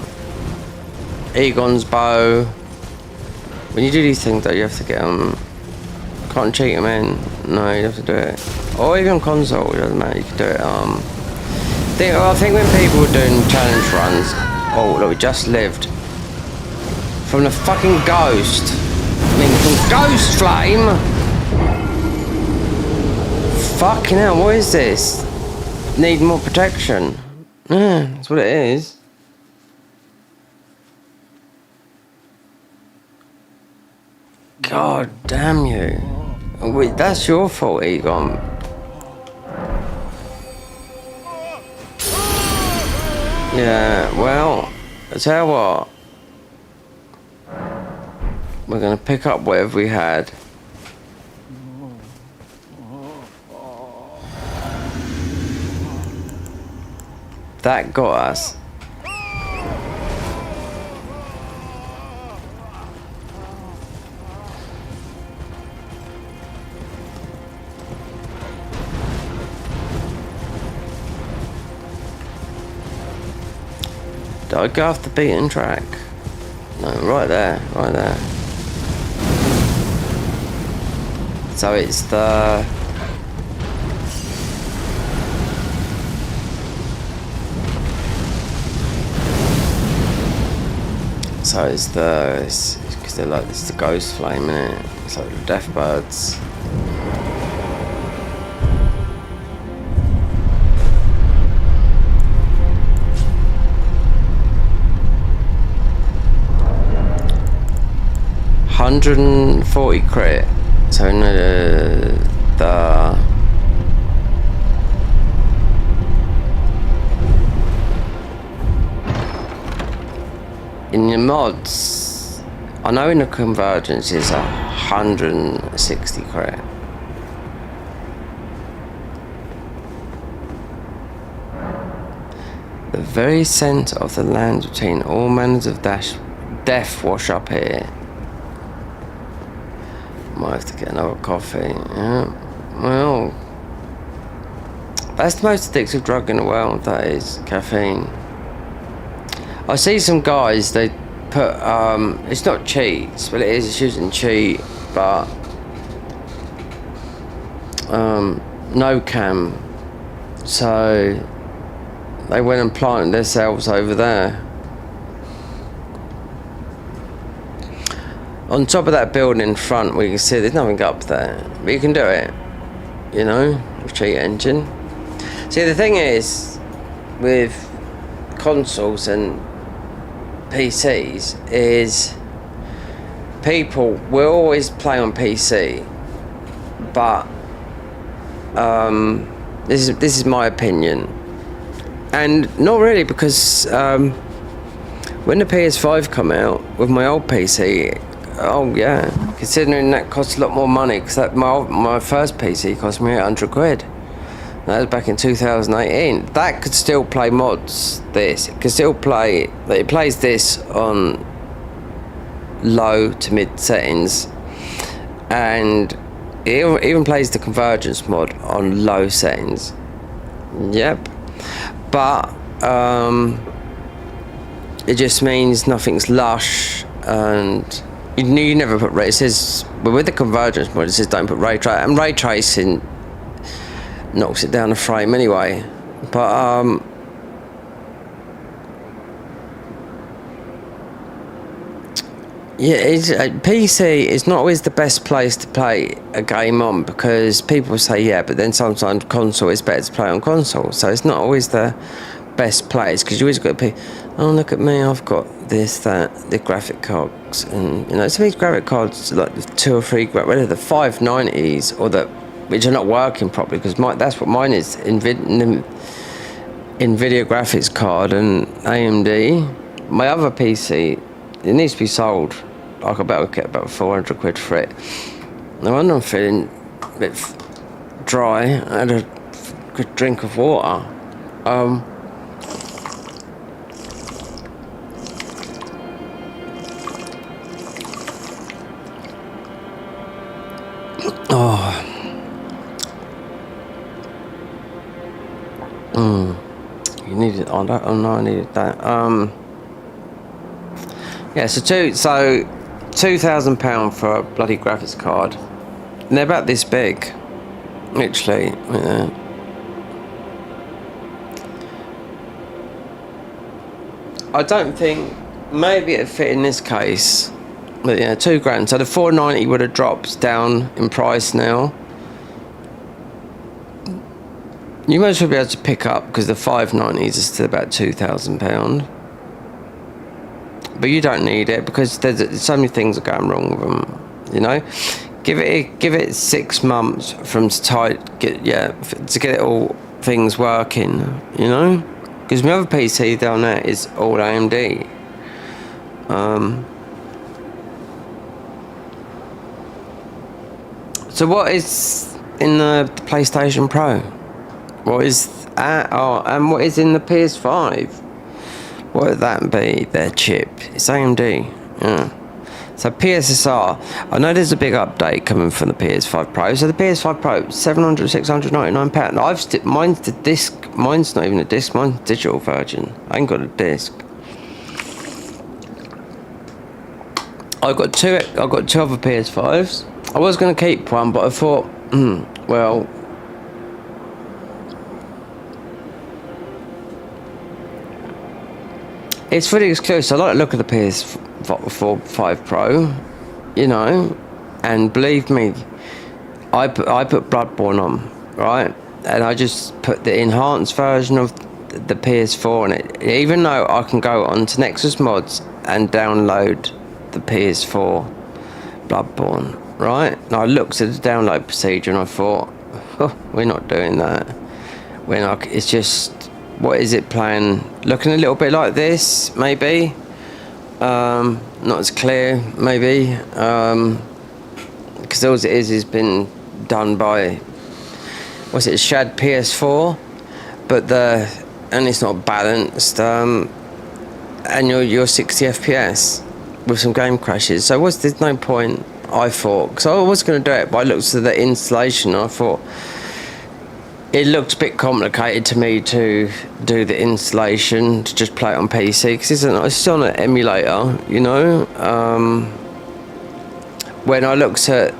Egon's bow. When you do these things, though, you have to get them. Can't cheat them in. No, you have to do it. Or even console, it doesn't matter. You can do it. I think when people were doing challenge runs, oh look, we just lived from the fucking ghost. I mean, from Ghost Flame. Fucking hell, what is this? Need more protection. Yeah, that's what it is. God damn you. Wait, that's your fault, Egon. Yeah, well, I tell you what. We're gonna pick up whatever we had. That got us. Did I go off the beaten track? No, right there, right there. So it's the... So it's the... Because they're like, this is the Ghost Flame, innit? It's like the Death Birds. $140 crit. So no, the in the mods, I know in the Convergence is 160 crit. The very centre of the land between all manners of death wash up here. Might have to get another coffee. Yeah. Well, that's the most addictive drug in the world, that is, caffeine. I see some guys, they put, it's not cheats, but it is, it's using cheat, but, no cam. So, they went and planted themselves over there. On top of that building in front, we can see there's nothing up there. But you can do it, you know, with cheat engine. See, the thing is, with consoles and PCs, is people will always play on PC, but this is my opinion, and not really, because when the PS5 come out with my old PC. Oh yeah, considering that costs a lot more money, because my first PC cost me 800 quid. That was back in 2018. That could still play mods. This it could still play. It plays this on low to mid settings, and it even plays the Convergence mod on low settings. Yep, but it just means nothing's lush and. You never put ray. It says, but with the Convergence mod, it says don't put ray tracing, and ray tracing knocks it down a frame anyway. But yeah, PC is not always the best place to play a game on, because people say yeah, but then sometimes console is better to play on console. So it's not always the best place, because you always got to be, oh look at me, I've got this, that, the graphic cards, and you know, some of these graphic cards, like the 2 or 3, whether the 590s or the, which are not working properly, because that's what mine is, NVIDIA graphics card and AMD. My other PC, it needs to be sold. I could better get about 400 quid for it. No wonder I'm feeling a bit dry. I had a good drink of water. Oh. You needed. Oh no, I needed that. Yeah. So £2,000 for a bloody graphics card. And they're about this big, literally. Yeah. I don't think, maybe it'd fit in this case, but yeah, £2,000. So the 490 would have dropped down in price now. You might as well be able to pick up, because the 590s are still about £2,000. But you don't need it, because there's so many things are going wrong with them. You know, give it 6 months from to get it all things working. You know. Because my other PC down there is all AMD. So what is in the PlayStation Pro? What is and what is in the PS5? What would that be? Their chip. It's AMD. Yeah. So PSSR. I know there's a big update coming from the PS5 Pro. So the PS5 Pro, £699. Mine's the disc. Mine's not even a disc. Mine's a digital version. I ain't got a disc. I've got two other PS5s. I was going to keep one, but I thought, well, it's really exclusive. I like the look of the PS4 5 Pro, you know, and believe me, I put Bloodborne on, right, and I just put the enhanced version of the PS4 on it, even though I can go onto Nexus Mods and download the PS4 Bloodborne, right? And I looked at the download procedure and I thought, oh, we're not doing that. We're not. It's just, what is it playing? Looking a little bit like this, maybe. Not as clear, maybe. Because all it is been done by, what's it, Shad PS4, but and it's not balanced. And you're 60 FPS with some game crashes. So there's no point, I thought, because I was going to do it, but I looked at the installation and I thought it looked a bit complicated to me to do the installation, to just play it on PC, because it's on an emulator, you know. When I looked at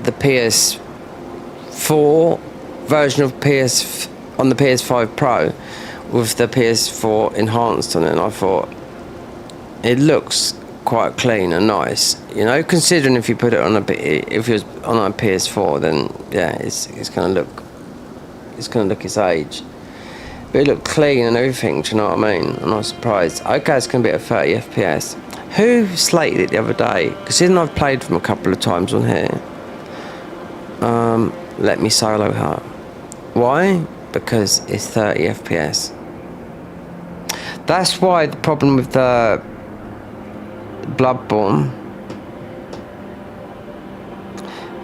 the PS4 version of on the PS5 Pro with the PS4 enhanced on it, and I thought it looks quite clean and nice, you know, considering if you put it on if it was on a PS4, then yeah, it's gonna look its age, but it looked clean and everything, do you know what I mean? And I was surprised. Okay, it's gonna be at 30 FPS. Who slated it the other day? Considering I've played them a couple of times on here. Let me solo her. Why? Because it's 30 FPS. That's why the problem with the Bloodborne,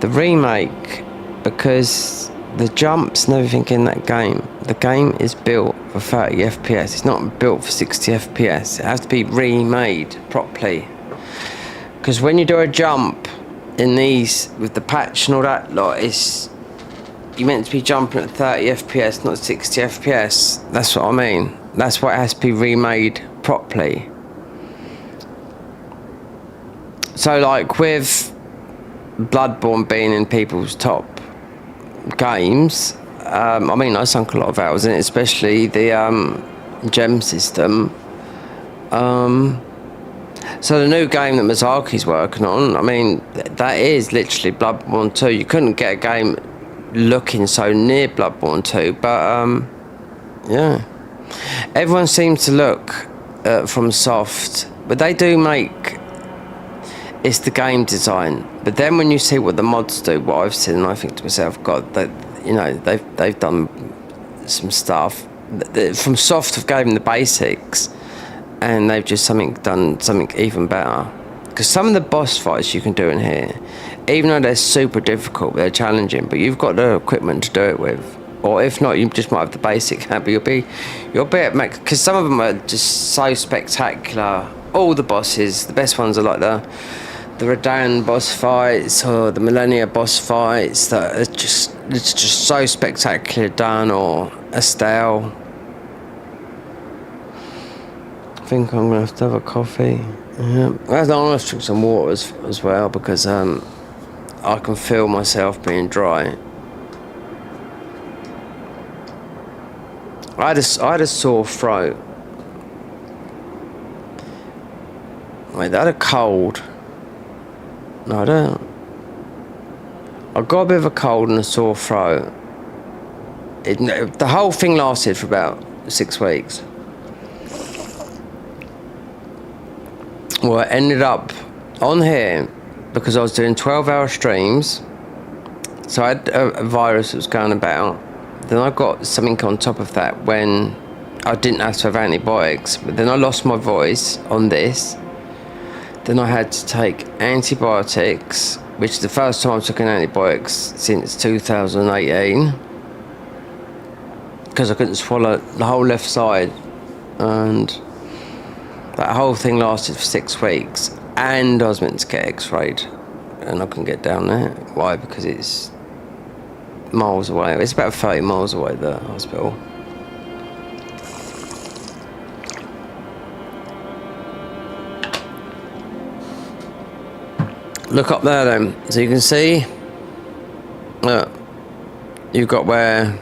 the remake, because the jumps and everything in that game, the game is built for 30 FPS. It's not built for 60 FPS. It has to be remade properly. Because when you do a jump in these with the patch and all that lot, you're meant to be jumping at 30 FPS, not 60 FPS. That's what I mean. That's why it has to be remade properly. So like with Bloodborne being in people's top games, I mean, I sunk a lot of hours in it, especially the gem system. So the new game that Masaki's working on, I mean, that is literally Bloodborne 2. You couldn't get a game looking so near Bloodborne 2, but yeah. Everyone seems to look from soft, but they do make. It's the game design. But then when you see what the mods do, what I've seen, and I think to myself, God, that they've done some stuff. From soft, have gave them the basics, and they've just done something even better. Because some of the boss fights you can do in here, even though they're super difficult, they're challenging, but you've got the equipment to do it with. Or if not, you just might have the basic, but you'll be able to make, because some of them are just so spectacular. All the bosses, the best ones are like the Radan boss fights or the Millennia boss fights that are it's just so spectacular done, or Estelle. I think I'm gonna have to have a coffee. Yeah. I'm gonna drink some water as well, because I can feel myself being dry. I had a sore throat. Wait, I had a cold. No, I don't. I got a bit of a cold and a sore throat. The whole thing lasted for about 6 weeks. Well, I ended up on here because I was doing 12-hour streams. So I had a virus that was going about. Then I got something on top of that when I didn't have to have antibiotics. But then I lost my voice on this. Then I had to take antibiotics, which is the first time I took an antibiotics since 2018. Because I couldn't swallow the whole left side. And that whole thing lasted for 6 weeks. And I was meant to get x-rayed. And I couldn't get down there. Why? Because it's miles away. It's about 30 miles away, the hospital. Look up there then, so you can see, look, you've got where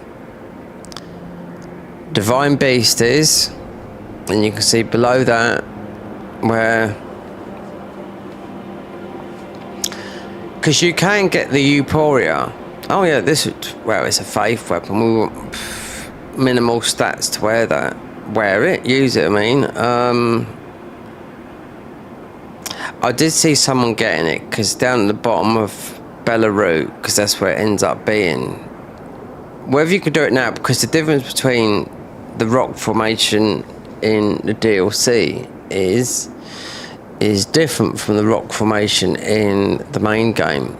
Divine Beast is, and you can see below that where, because you can get the Euphoria. Oh yeah, this would, well, it's a faith weapon. We want minimal stats to wear it, use it, I mean. I did see someone getting it, because down at the bottom of Belarus, because that's where it ends up being. Whether you could do it now, because the difference between the rock formation in the DLC is different from the rock formation in the main game.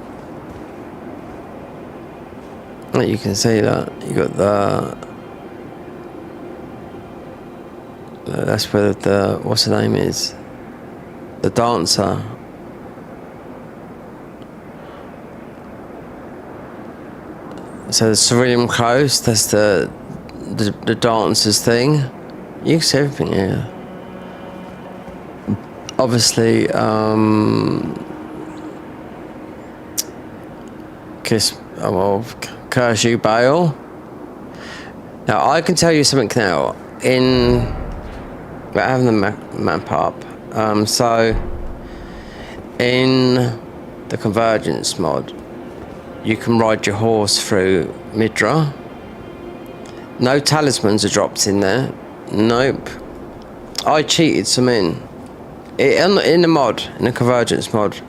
You can see that you got that's where the what's the name is, the dancer. So the Cerulean Close, that's the dancer's thing. You can see everything here. Obviously, curse you, Bale. Now I can tell you something now. We're having the map up. So in the Convergence mod, you can ride your horse through Midra. No talismans are dropped in there. Nope. I cheated some in the mod, in the Convergence mod.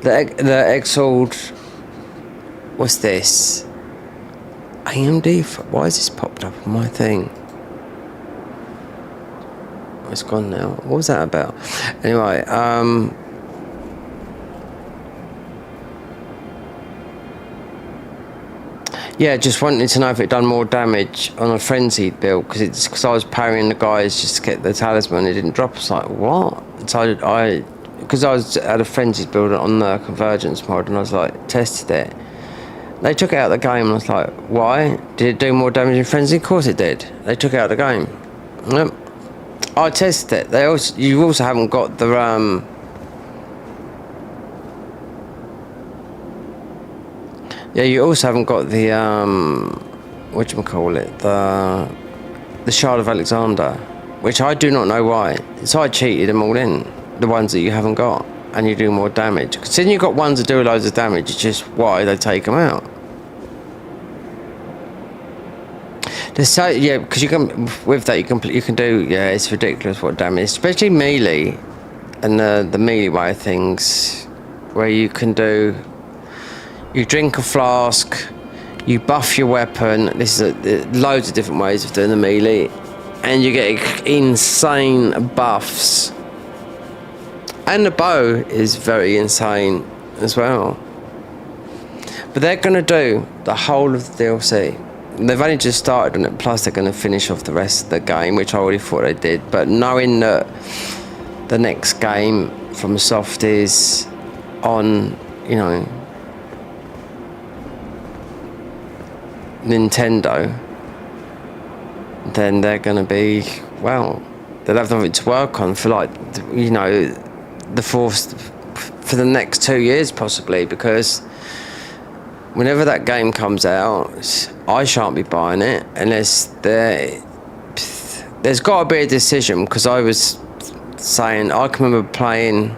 The Exiled. What's this? AMD. Why has this popped up on my thing? It's gone now. What was that about? Anyway, yeah, just wanted to know if it done more damage on a frenzied build, because I was parrying the guys just to get the talisman. It didn't drop. I was like, what? So because I was at a frenzied build on the Convergence mod, and I was like, tested it. They took it out of the game, and I was like, why? Did it do more damage in frenzy? Of course it did. They took it out of the game. Yep. I tested it. You also haven't got the yeah, you also haven't got the whatchamacallit, the Shard of Alexander, which I do not know why. So I cheated them all in, the ones that you haven't got, and you do more damage. Considering you've got ones that do loads of damage, it's just why they take them out. So yeah, because you can with that you can do it's ridiculous what damage, especially melee, and the melee way of things, where you can do. You drink a flask, you buff your weapon. This is loads of different ways of doing the melee, and you get insane buffs. And the bow is very insane as well. But they're going to do the whole of the DLC. They've only just started on it, plus they're going to finish off the rest of the game, which I already thought they did. But knowing that the next game from Soft is on, Nintendo, then they're going to be, well, they'll have nothing to work on for for the next 2 years possibly, because whenever that game comes out, I shan't be buying it unless there's got to be a decision, because I was saying, I can remember buying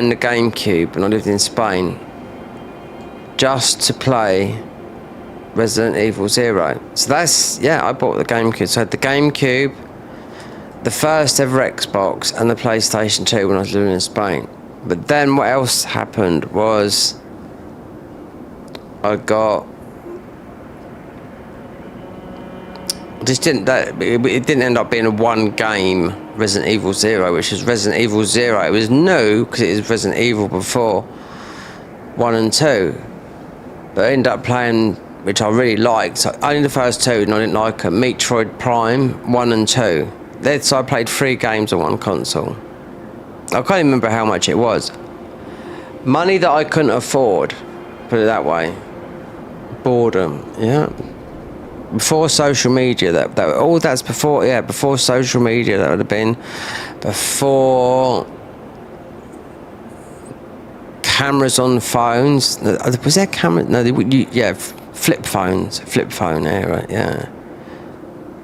the GameCube when I lived in Spain just to play Resident Evil 0. So I bought the GameCube. So I had the GameCube, the first ever Xbox, and the PlayStation 2 when I was living in Spain. But then what else happened was it didn't end up being a one game Resident Evil 0, which is Resident Evil 0. It was new because it was Resident Evil before 1 and 2. But I ended up playing, which I really liked, so only the first two, and I didn't like them, Metroid Prime 1 and 2. So I played 3 games on one console. I can't even remember how much it was. Money that I couldn't afford, put it that way. Boredom, yeah. Before social media, that's before, before social media, that would have been before cameras on phones. Was there camera? No, flip phone era, yeah.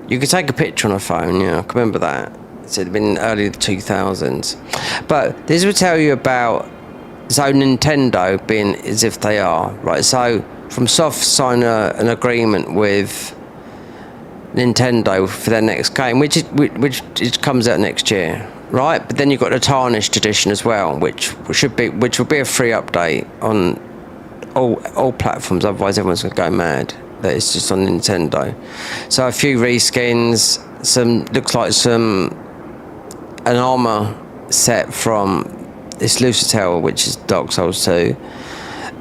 You could take a picture on a phone, I can remember that. It had been early 2000s. But this would tell you about, Nintendo being as if they are, right? So, FromSoft signed an agreement with Nintendo for their next game, which comes out next year, right? But then you've got the Tarnished edition as well, which will be a free update on all platforms. Otherwise, everyone's gonna go mad that it's just on Nintendo. So a few reskins, an armor set from this Lucitel, which is Dark Souls 2.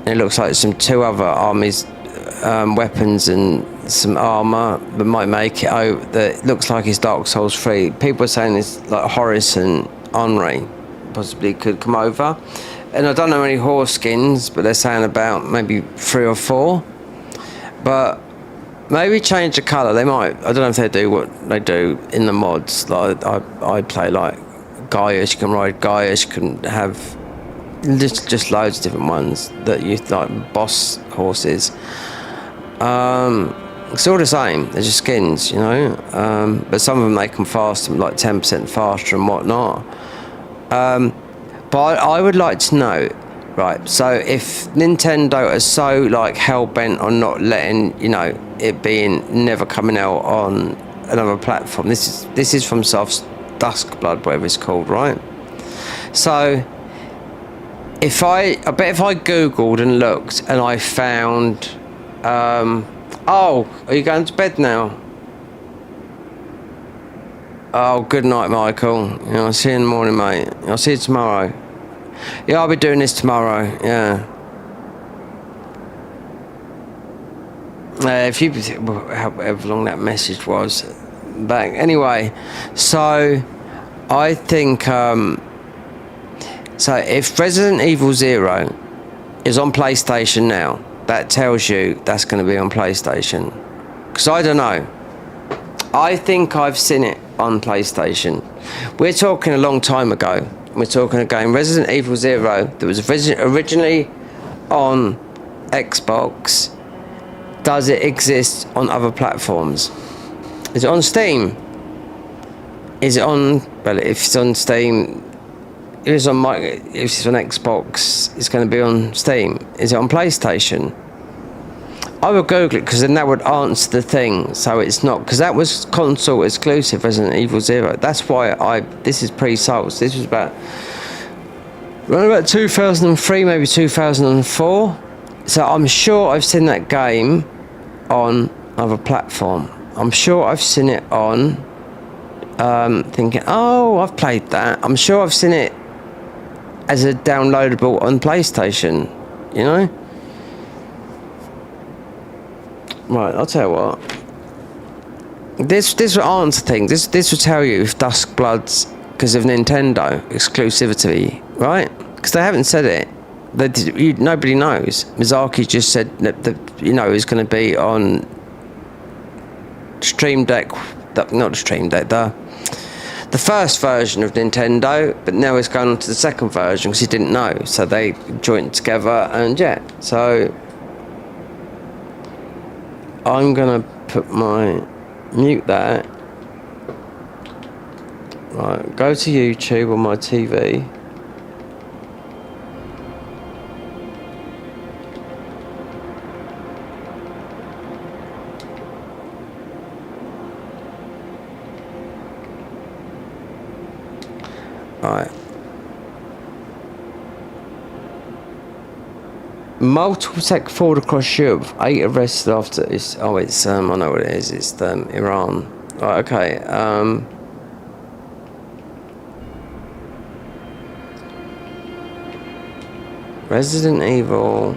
And it looks like some 2 other armies, weapons and some armor that might make it out. That looks like it's Dark Souls 3. People are saying it's like Horace and Henri possibly could come over. And I don't know any horse skins, but they're saying about maybe 3 or 4. But maybe change the colour. They might. I don't know if they do what they do in the mods. Like I play like Gaius. You can ride Gaius. You can have just loads of different ones that you like, boss horses. It's all the same. They're just skins, but some of them make them faster, like 10% faster and whatnot. But I would like to know, right? So if Nintendo is so like hell bent on not letting it being never coming out on another platform. This is from Soft's Duskblood, whatever it's called, right? So I bet if I googled and looked and I found, are you going to bed now? Oh, good night, Michael. I'll see you in the morning, mate. I'll see you tomorrow. Yeah, I'll be doing this tomorrow. Yeah. If you, however long that message was back. Anyway, so I think, so if Resident Evil 0 is on PlayStation now, that tells you that's going to be on PlayStation. Because I don't know. I think I've seen it on PlayStation. We're talking a long time ago. We're talking a game, Resident Evil 0, that was originally on Xbox. Does it exist on other platforms? Is it on Steam? Is it on, well, if it's on Steam, if it's on Xbox, it's going to be on Steam. Is it on PlayStation? I would Google it because then that would answer the thing. So it's not, because that was console exclusive Resident Evil 0. That's why this is pre-sales. This was around about 2003, maybe 2004. So I'm sure I've seen that game on another platform. I'm sure I've seen it on, thinking, oh, I've played that. I'm sure I've seen it as a downloadable on PlayStation, you know? Right, I'll tell you what. This will answer things. This will tell you if Duskblood's because of Nintendo exclusivity, right? Because they haven't said it. Nobody knows. Miyazaki just said that it's going to be on Stream Deck, not the Stream Deck, the first version of Nintendo, but now it's going on to the second version because he didn't know. So they joined together, and yeah. So I'm gonna mute that. Right, go to YouTube on my TV. Right. Multiple tech forward across Europe. 8 arrested after it's. Oh, it's I know what it is. It's Iran. Right. Okay. Resident Evil.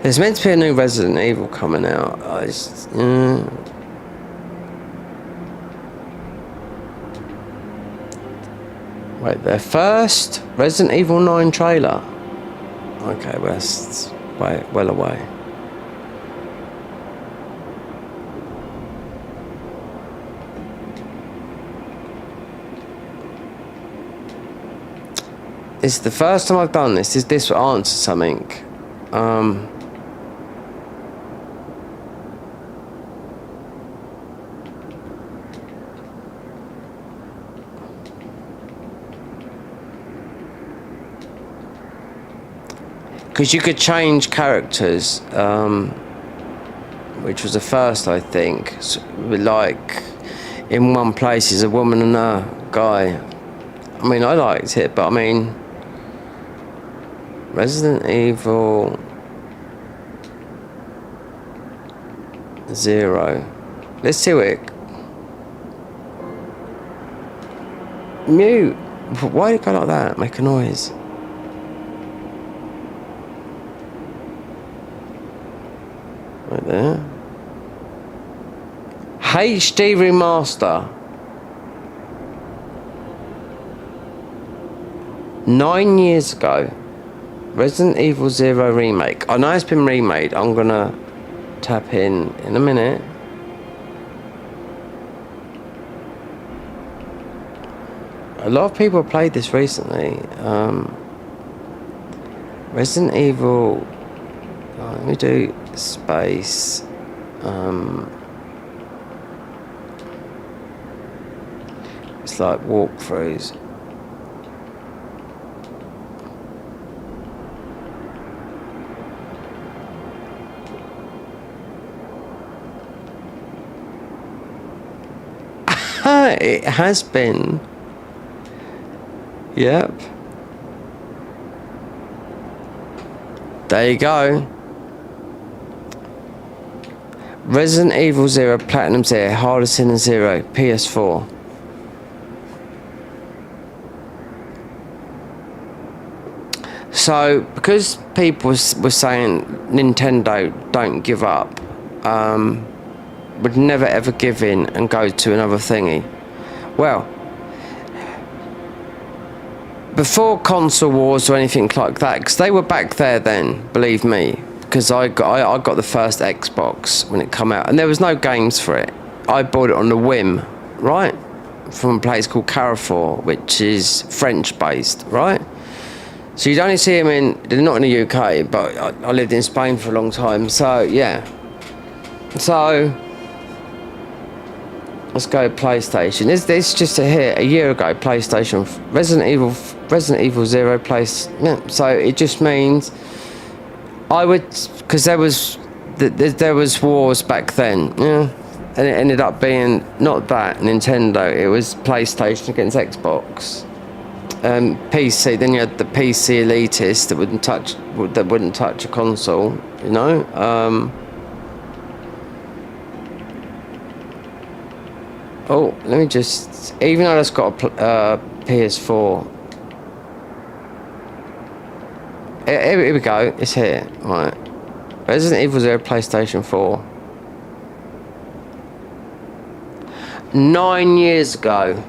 There's meant to be a new Resident Evil coming out. Wait, their first Resident Evil 9 trailer. Okay, well, that's well away. It's the first time I've done this. This will answer something. Because you could change characters, which was the first, I think. So, like, in one place is a woman and a guy. I mean, I liked it, but I mean, Resident Evil 0. Let's see what it... Mute. Why did it go like that? Make a noise. Right there. HD remaster. 9 years ago. Resident Evil 0 remake. I know it's been remade. I'm gonna tap in a minute. A lot of people have played this recently. Resident Evil. Let me do space. It's like walkthroughs. It has been. Yep. There you go. Resident Evil 0 Platinum 0 Hardest Sin 0 PS4. So because people were saying Nintendo don't give up, would never ever give in and go to another thingy. Well, before console wars or anything like that, because they were back there then, believe me, because I got the first Xbox when it come out, and there was no games for it. I bought it on the whim, right, from a place called Carrefour, which is French based, right. So you'd only see them they're not in the UK, but I lived in Spain for a long time, so yeah. So let's go PlayStation. This just a year ago, PlayStation Resident Evil Resident Evil 0 place. Yeah, so it just means I would, because there was wars back then, yeah, and it ended up being not that Nintendo, it was PlayStation against Xbox, PC. Then you had the PC elitists that wouldn't touch a console, you know. Oh, let me just, even though it's got a PS4. Here we go, it's here, right. Resident Evil 0 PlayStation 4. 9 years ago.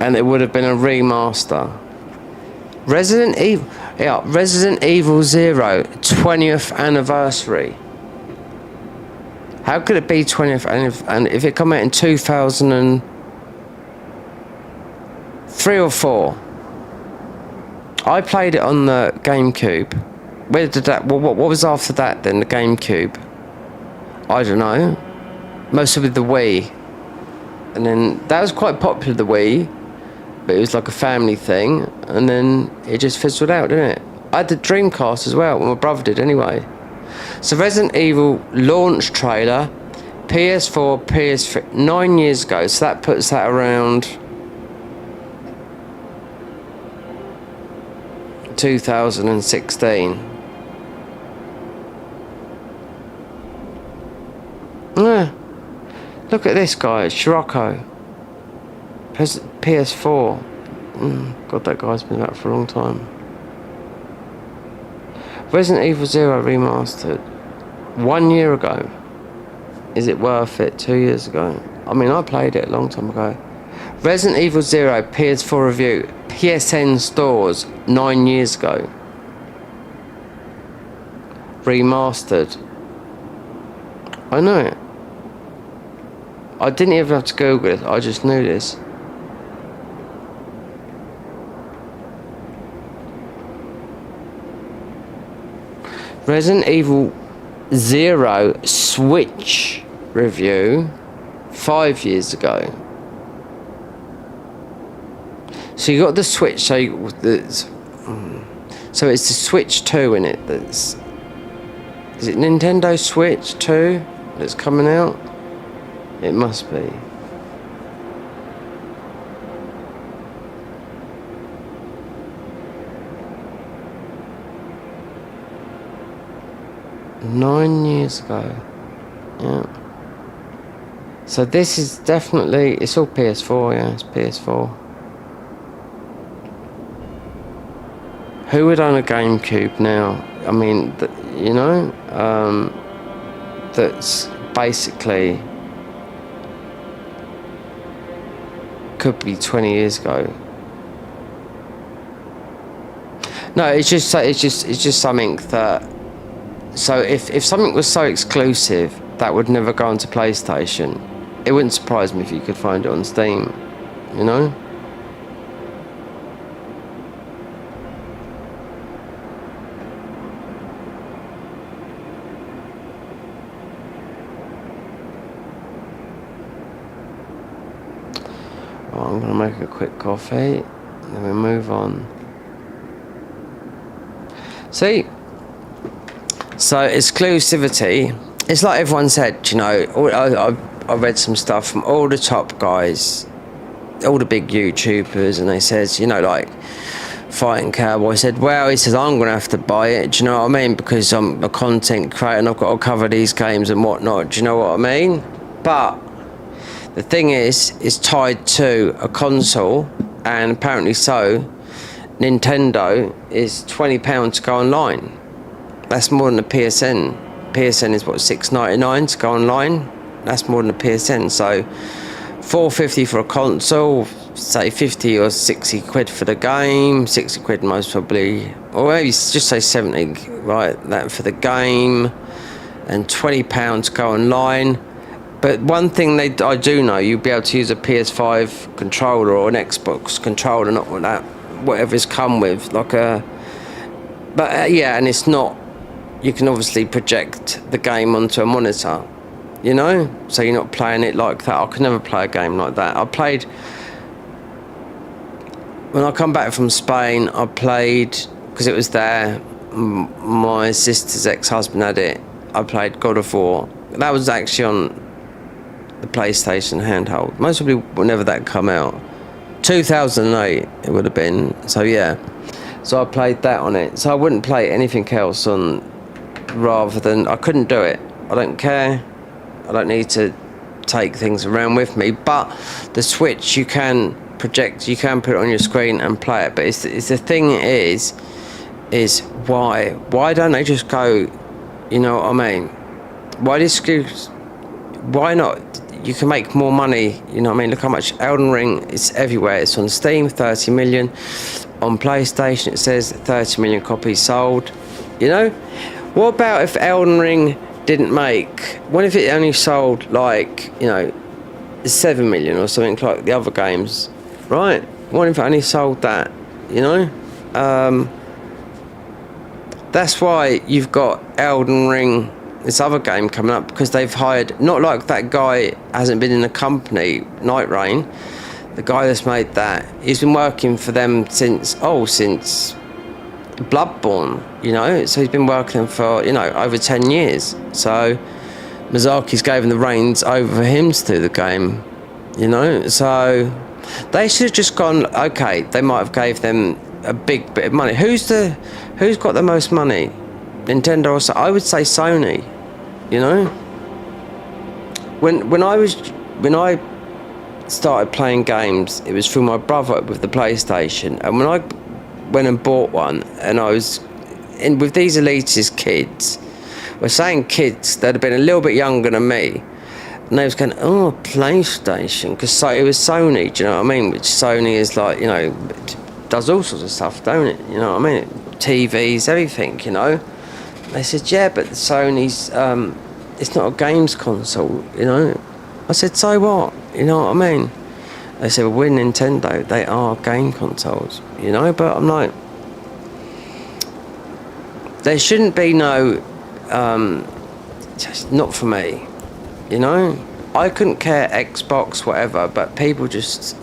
And it would have been a remaster. Resident Evil 0 20th anniversary. How could it be 20th and if it come out in 2003 or 4? I played it on the GameCube. Where did that? What was after that then? The GameCube. I don't know. Mostly the Wii. And then that was quite popular, the Wii, but it was like a family thing. And then it just fizzled out, didn't it? I had the Dreamcast as well. Well, my brother did anyway. So Resident Evil launch trailer, PS4, PS3, 9 years ago. So that puts that around 2016. Yeah. Look at this guy, Scirocco. PS4. God, that guy's been out for a long time. Resident Evil 0 remastered. 1 year ago. Is it worth it? 2 years ago. I mean, I played it a long time ago. Resident Evil 0 PS4 review. PSN stores 9 years ago. Remastered. I know it. I didn't even have to Google it, I just knew this. Resident Evil 0 Switch review 5 years ago. So you got the Switch, so it's the Switch 2 in it. Is it Nintendo Switch 2 that's coming out? It must be. Nine years ago. Yeah. So this is definitely, it's all PS4, yeah, it's PS4. Who would own a GameCube now? I mean, you know, that's basically could be 20 years ago. No, it's just something that. So if something was so exclusive that would never go onto PlayStation, it wouldn't surprise me if you could find it on Steam, you know. I'm going to make a quick coffee, and then we move on. See? So, exclusivity, it's like everyone said, you know, I read some stuff from all the top guys, all the big YouTubers, and they says, you know, like, Fighting Cowboy said, well, he says, I'm going to have to buy it, do you know what I mean? Because I'm a content creator and I've got to cover these games and whatnot, do you know what I mean? But the thing is, it's tied to a console, and apparently so, Nintendo is £20 to go online. That's more than a PSN. PSN is what, $6.99 to go online? That's more than a PSN. So $4.50 for a console, say 50 or 60 quid for the game, 60 quid most probably, or maybe just say 70, right, that for the game, and £20 to go online. But one thing I do know, you'll be able to use a PS5 controller or an Xbox controller, not with that, whatever's come with, like a, but yeah, and it's not, you can obviously project the game onto a monitor, you know, so you're not playing it like that. I could never play a game like that. I played when I come back from Spain, I played, because it was there, my sister's ex-husband had it, I played God of War. That was actually on the PlayStation handheld. Most probably whenever that come out. 2008 it would have been. So yeah. So I played that on it. So I wouldn't play anything else on, rather than, I couldn't do it. I don't care. I don't need to take things around with me. But the Switch, you can project, you can put it on your screen and play it. But it's the thing is why don't they just go, you know what I mean? Why not? You can make more money, you know what I mean? Look how much Elden Ring is everywhere. It's on Steam, 30 million. On PlayStation, it says 30 million copies sold. You know? What about if Elden Ring didn't make... What if it only sold, like, you know, 7 million or something like the other games, right? What if it only sold that, you know? That's why you've got Elden Ring, this other game coming up, because they've hired, not like that guy hasn't been in the company, Night Rain, the guy that's made that, he's been working for them since Bloodborne, you know, so he's been working for, you know, over 10 years. So Miyazaki's given the reins over for him to do the game, you know, so they should have just gone, okay, they might have gave them a big bit of money. Who's got the most money? Nintendo or so? I would say Sony, you know. When I started playing games, it was through my brother with the PlayStation, and when I went and bought one, and I was in with these elitist kids, we're saying kids that had been a little bit younger than me, and they was going, oh, PlayStation, because it was Sony, do you know what I mean? Which Sony is like, you know, does all sorts of stuff, don't it? You know what I mean? TVs, everything, you know. They said, yeah, but Sony's, it's not a games console, you know. I said, so what? You know what I mean? They said, well, we're Nintendo. They are game consoles, you know. But I'm like, there shouldn't be no, just not for me, you know. I couldn't care Xbox, whatever, but people just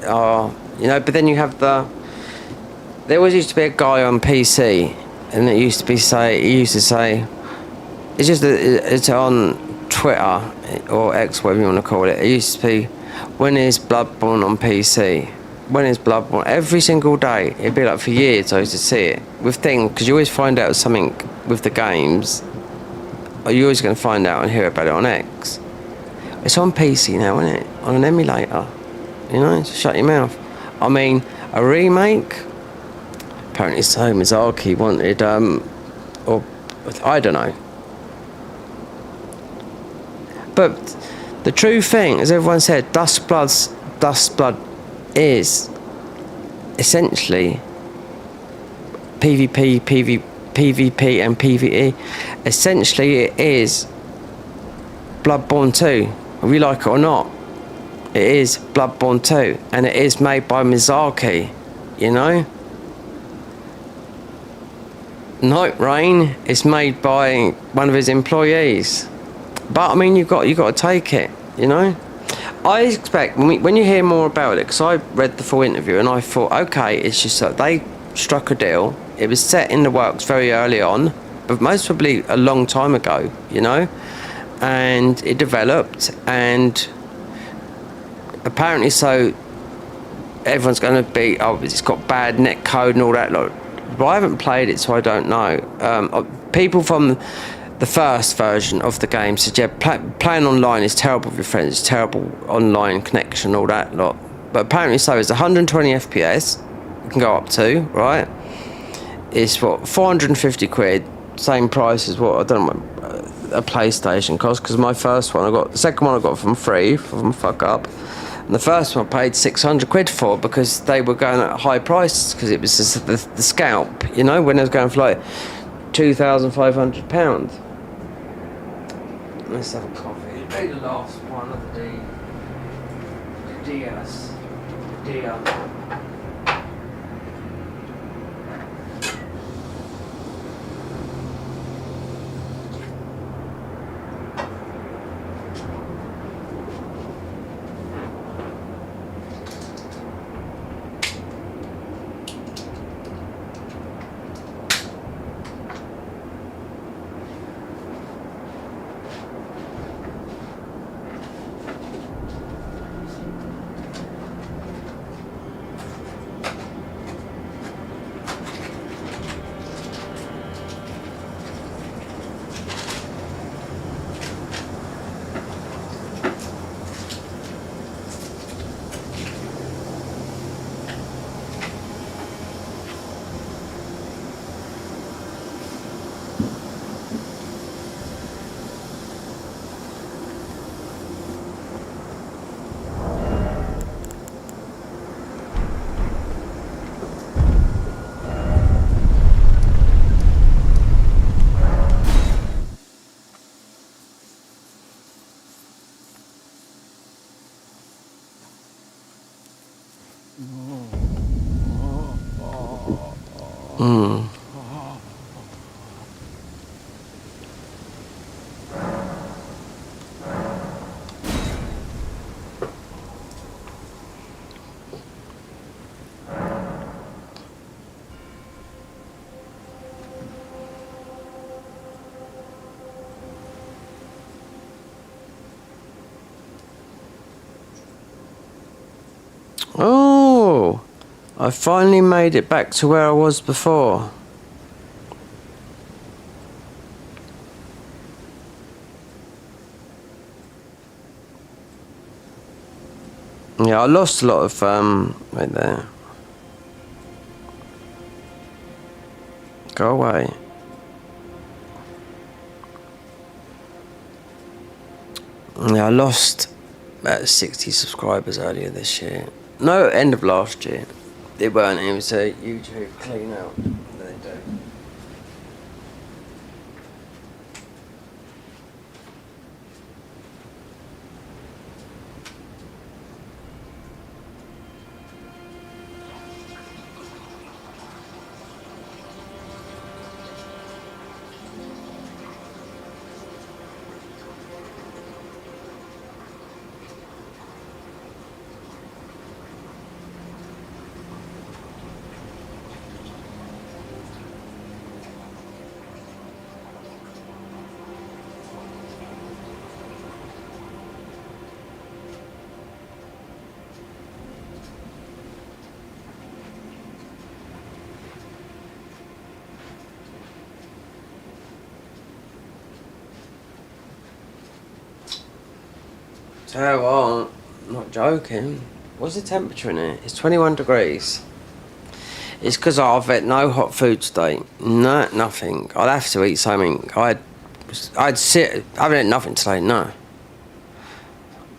are, you know. But then you have there always used to be a guy on PC, and he used to say, it's on Twitter or X, whatever you want to call it. It used to be, when is Bloodborne on PC? When is Bloodborne? Every single day. It'd be like for years I used to see it with things, because you always find out something with the games. You're always going to find out and hear about it on X. It's on PC now, isn't it? On an emulator. You know, so shut your mouth. I mean, a remake. Apparently so. Miyazaki wanted, or I don't know. But the true thing, as everyone said, Dustblood is essentially PvP, PvP and PvE. Essentially it is Bloodborne 2, whether you like it or not. It is Bloodborne 2, and it is made by Miyazaki, you know. Night Rain is made by one of his employees. But I mean, you've got to take it, you know. I expect when you hear more about it, because I read the full interview and I thought, okay, it's just that they struck a deal. It was set in the works very early on, but most probably a long time ago, you know. And it developed, and apparently so everyone's going to be, oh, it's got bad net code and all that. Like, but I haven't played it, so I don't know. People from the first version of the game said, yeah, playing online is terrible with your friends, it's terrible online connection, all that lot. But apparently so, it's 120 FPS, you can go up to, right? It's what, 450 quid, same price as what, I don't know what a PlayStation cost, because my first one the second one I got from free, from fuck up. And the first one I paid 600 quid for, because they were going at high prices, because it was just the scalp, you know, when I was going for like £2,500. Let's have a coffee. It'll be the last one of the Diaz. Oh, I finally made it back to where I was before. Yeah, I lost a lot of right there. Go away. Yeah, I lost about 60 subscribers earlier this year. No, end of last year. It weren't. It was a YouTube clean out that they do. Tell you what, I'm not joking. What's the temperature in here? It's 21 degrees. It's because I've had no hot food today. No, nothing. I'd have to eat something. I haven't had nothing today, no.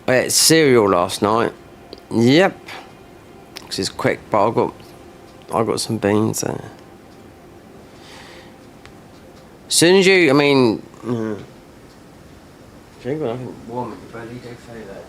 I ate cereal last night. Yep. Because it's quick, but I got some beans there. As soon as you, I mean... If you ain't got nothing warm in your belly, do feel that.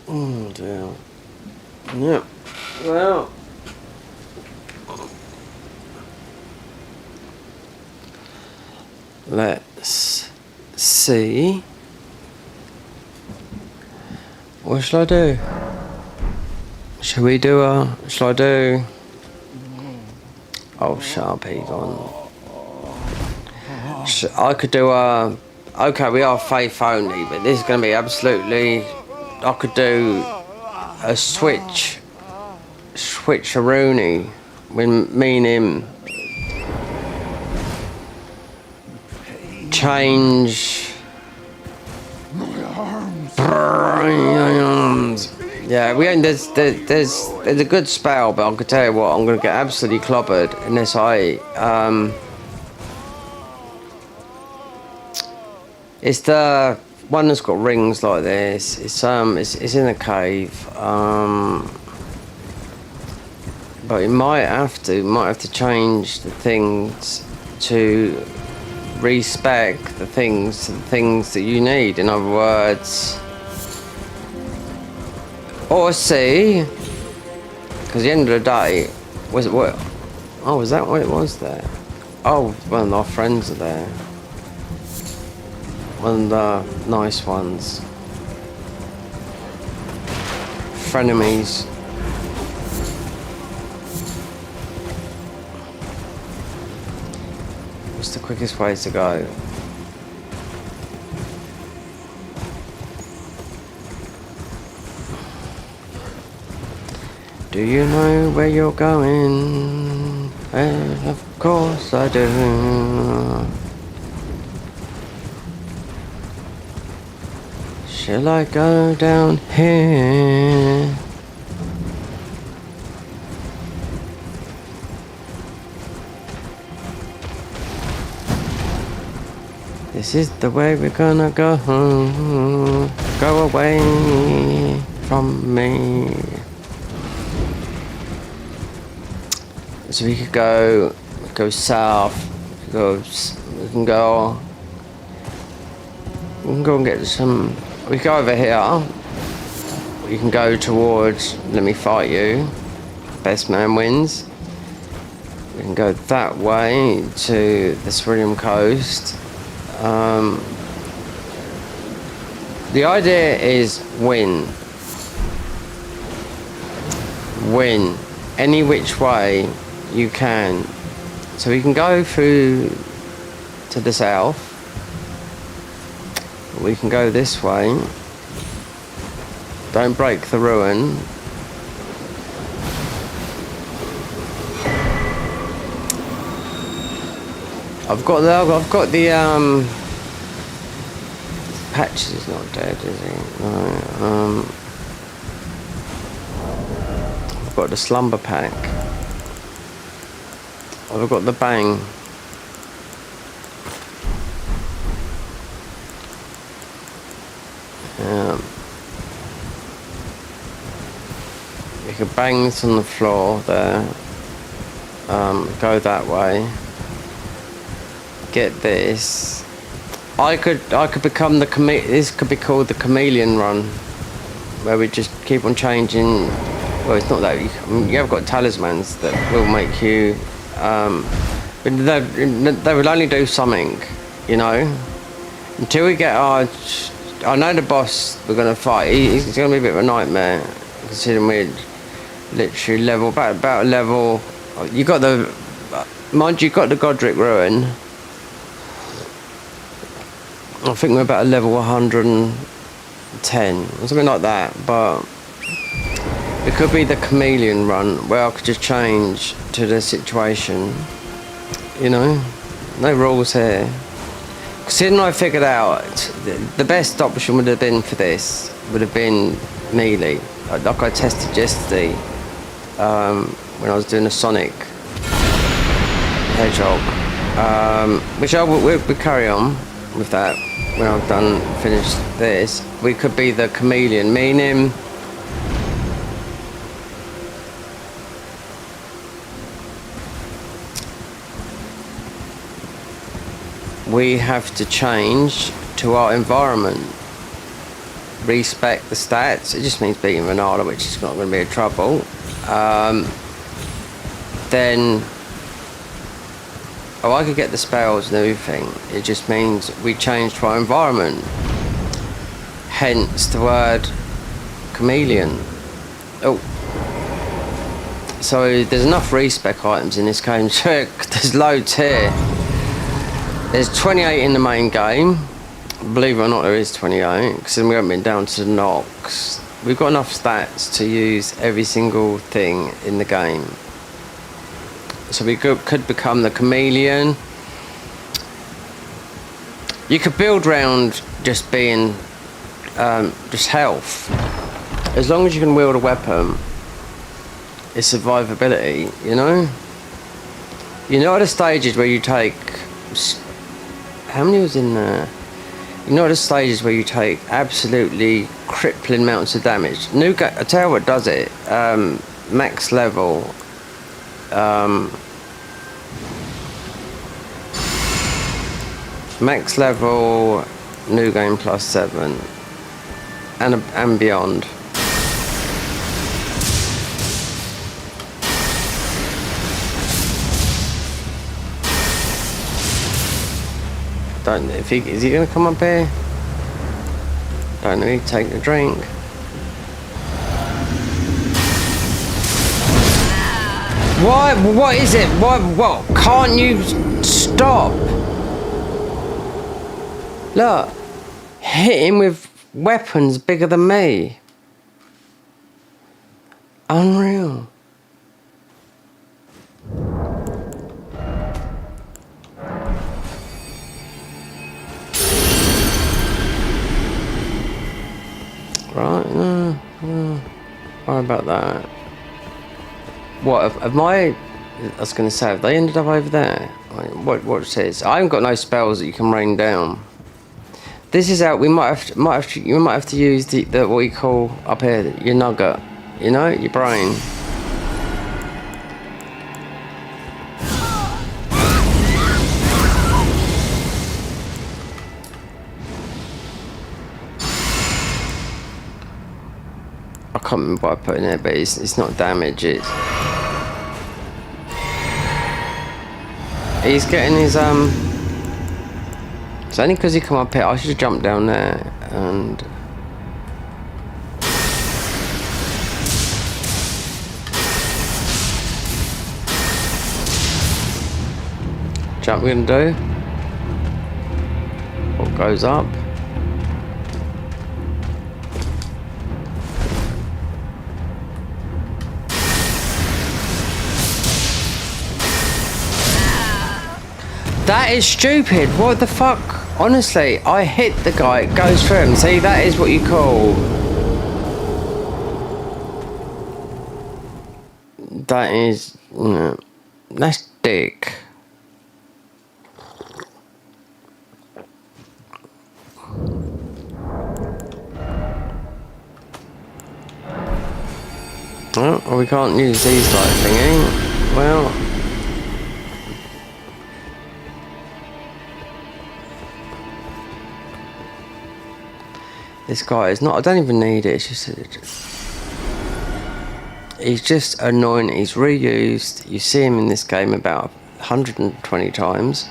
Oh dear. Yep. Well. Let's see. What shall I do? Shall we do shall I do? Oh, shut up, Egon. I could do okay, we are faith only, but this is going to be absolutely... I could do a switcheroonie with me and him. Change. Yeah, we ain't, there's a good spell, but I can tell you what, I'm gonna get absolutely clobbered unless I it's the one that's got rings like this. It's in a cave. But you might have to change the things to respec the things that you need. In other words, or see, because at the end of the day, was it what? Oh, was that what it was there? Oh, one of our friends are there. One of the nice ones. Frenemies. What's the quickest way to go? Do you know where you're going? Of course I do. Shall I go down here? This is the way we're gonna go. Go away from me. So we could go south. We can go and get some. We go over here. We can go towards. Let me fight you. Best man wins. We can go that way to the Cerulean coast. The idea is win any which way you can. So we can go through to the south. We can go this way. Don't break the ruin. I've got the Patches is not dead, is he? No. I've got the slumber pack. I've got the bang. You can bang this on the floor there. Go that way. Get this. I could become the this could be called the chameleon run, where we just keep on changing. Well, it's not that you have got talismans that will make you, but they will only do something, you know. Until we get our, I know the boss we're gonna fight. He's gonna be a bit of a nightmare, considering we're literally level about level. You got the, mind you, got the Godric Ruin. I think we're about a level 110 or something like that, but it could be the chameleon run where I could just change to the situation, you know. No rules here. Considering I figured out the best option would have been for this would have been melee, like I tested yesterday when I was doing a Sonic Hedgehog, which I will carry on with that when I've finished this. We could be the chameleon, meaning we have to change to our environment, respec the stats. It just means beating Renala, which is not going to be a trouble. Then I could get the spells and everything. It just means we change to our environment. Hence the word chameleon. Oh. So there's enough respec items in this game. There's loads here. There's 28 in the main game. Believe it or not, there is 28, because then we haven't been down to the Nox. We've got enough stats to use every single thing in the game. So we could become the chameleon. You could build around just being just health. As long as you can wield a weapon, it's survivability, you know? You know the stages where you take... How many was in there? You know the stages where you take absolutely crippling amounts of damage. I tell you what does it. Max level. Max level, new game +7, and beyond. Don't know if is he gonna come up here? Don't know. He take a drink. Why? What is it? What? Can't you stop? Look, hit him with weapons bigger than me. Unreal. Right, worry about that. What, have I was going to say, have they ended up over there? What it says? I haven't got no spells that you can rain down. This is out. We might have to, you might have to use the what we call up here your nugget. You know, your brain. I can't remember what I put in there, but it's not damage. He's getting his It's only because he come up here. I should have jumped down there and. Jump we're gonna do. What goes up? That is stupid. What the fuck? Honestly, I hit the guy. It goes through him. See, that is what you call. That is. That's dick. Well, we can't use these like thingy. Well. This guy is not. I don't even need it. It's just. He's just annoying. He's reused. You see him in this game about 120 times.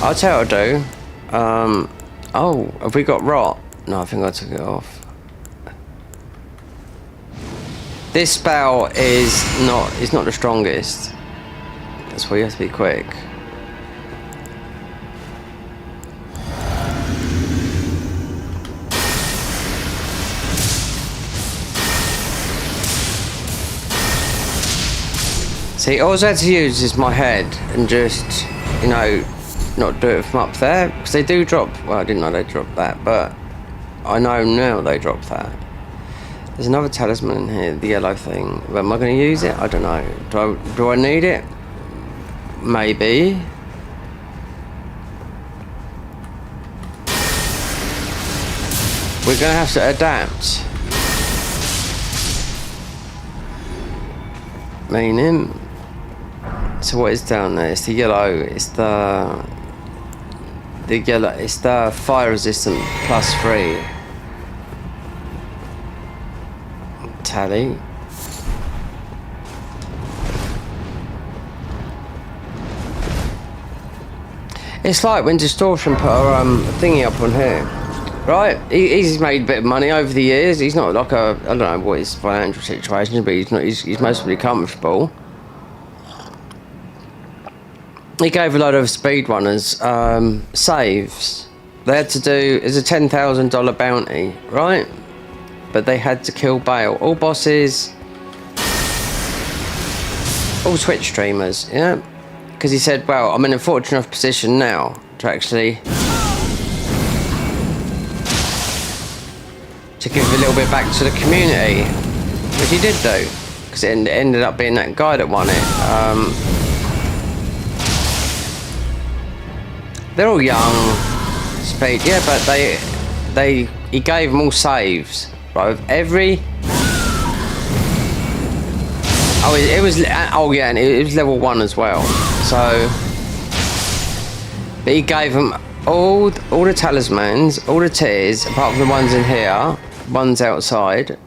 I'll tell you what I'll do. Oh, have we got rot? No, I think I took it off. This spell is not. It's not the strongest. That's why you have to be quick. See, all I had to use is my head and just, you know, not do it from up there. Because they do drop, well, I didn't know they dropped that, but I know now they dropped that. There's another talisman in here, the yellow thing. But am I going to use it? I don't know. Do I need it? Maybe. We're going to have to adapt. Meaning. So what is down there? It's the yellow. It's the yellow. It's the fire resistant +3. Tally. It's like when Distortion put a thingy up on here, right? He's made a bit of money over the years. He's not like I don't know what his financial situation is, but he's not. He's mostly comfortable. He gave a load of speedrunners saves. They had to do is a $10,000 bounty, right? But they had to kill Bale. All bosses, all Twitch streamers, yeah. Because he said, well, I'm in a fortunate enough position now to actually give a little bit back to the community, which he did do, because it ended up being that guy that won it. They're all young, speed, yeah, but he gave them all saves, right? With every. Oh, it was. Oh, yeah, and it was level 1 as well. So, but he gave them all the talismans, all the tears, apart from the ones in here, ones outside.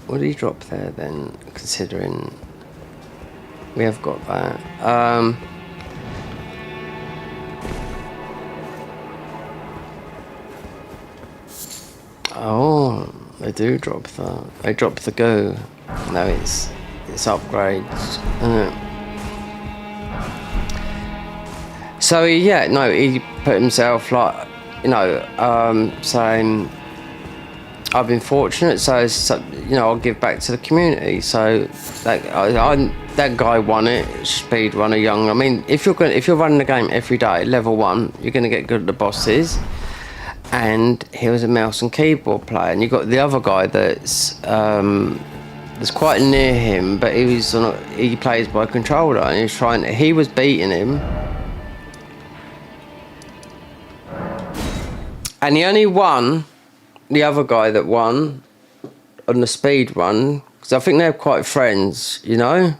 What did he drop there then? Considering we have got that. Oh, they do drop that. They drop the go. No, it's upgrades. So So he put himself like, saying, I've been fortunate, so I'll give back to the community. So that guy won it, speed runner, young. I mean, if you're running the game every day, level 1, you're going to get good at the bosses. And he was a mouse and keyboard player, and you got the other guy that's quite near him, but he plays by controller, and he was beating him. And he only won, the other guy that won on the speed run, because I think they're quite friends, because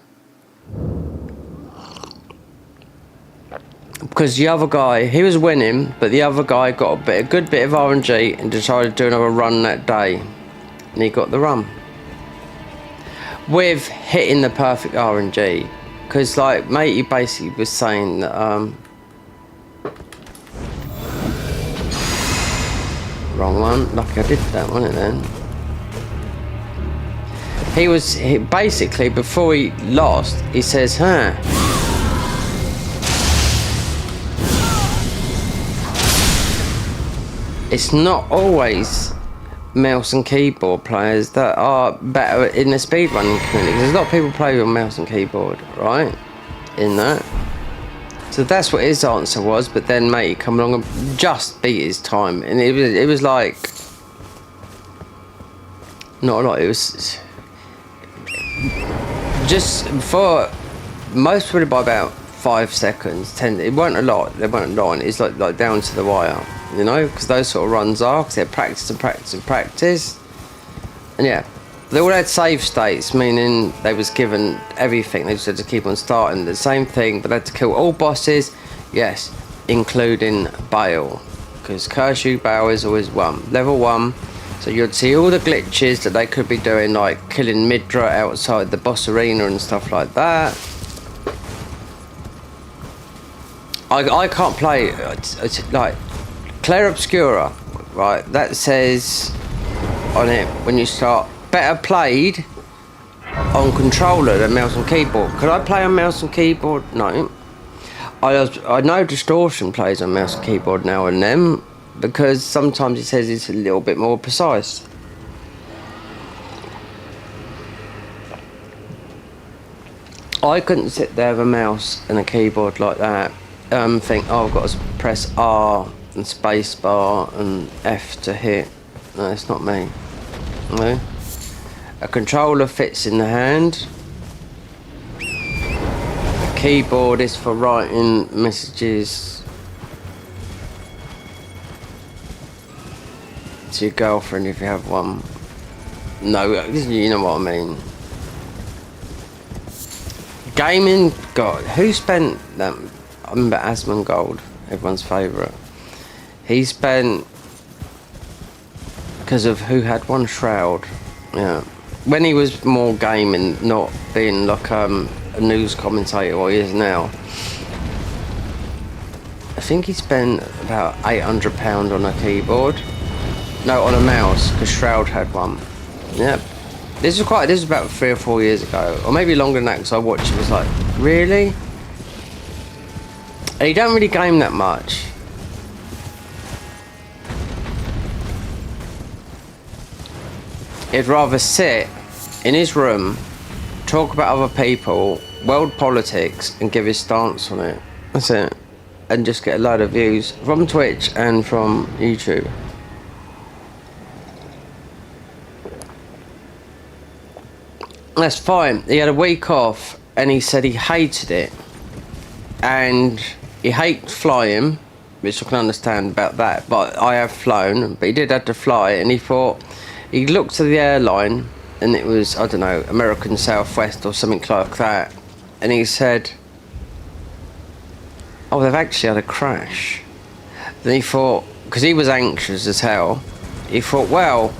the other guy, he was winning, but the other guy got a good bit of RNG and decided to do another run that day, and he got the run with hitting the perfect RNG. Because like matey basically was saying that wrong one. Lucky I did that, wasn't it then? He basically, before he lost, he says, it's not always mouse and keyboard players that are better in the speedrunning community. There's a lot of people play with mouse and keyboard, right? In that. So that's what his answer was, but then matey come along and just beat his time, and it was like not a lot. It was just for most probably by about 5 seconds, 10. It weren't a lot. They weren't long. It's like down to the wire, because those sort of runs are, because they're practice and practice and practice, and yeah. They all had save states, meaning they was given everything. They just had to keep on starting the same thing, but they had to kill all bosses, yes, including Bale, because Kershaw Bale is always level 1. So you'd see all the glitches that they could be doing, like killing Midra outside the boss arena and stuff like that. I can't play, it's like Claire Obscura, right? That says on it when you start, better played on controller than mouse and keyboard. Could I play on mouse and keyboard? No. I know Distortion plays on mouse and keyboard now and then, because sometimes it says it's a little bit more precise. I couldn't sit there with a mouse and a keyboard like that, think, oh, I've got to press R and space bar and F to hit. No, it's not me. No. A controller fits in the hand. A keyboard is for writing messages to your girlfriend if you have one. No, you know what I mean. Gaming, God, who spent that? I remember Asmongold, everyone's favourite. He spent, because of who had one shroud, yeah. When he was more gaming, not being like a news commentator what he is now, I think he spent about £800 on a keyboard. No, on a mouse, because Shroud had one. Yeah. This was about 3 or 4 years ago, or maybe longer than that, because I watched it, was like, really? And he don't really game that much. He'd rather sit in his room, talk about other people, world politics, and give his stance on it. That's it. And just get a load of views from Twitch and from YouTube. That's fine. He had a week off, and he said he hated it. And he hates flying, which I can understand about that, but I have flown, but he did have to fly, and he thought, he looked at the airline, and it was, I don't know, American Southwest or something like that. And he said, oh, they've actually had a crash. Then he thought, because he was anxious as hell, he thought, well,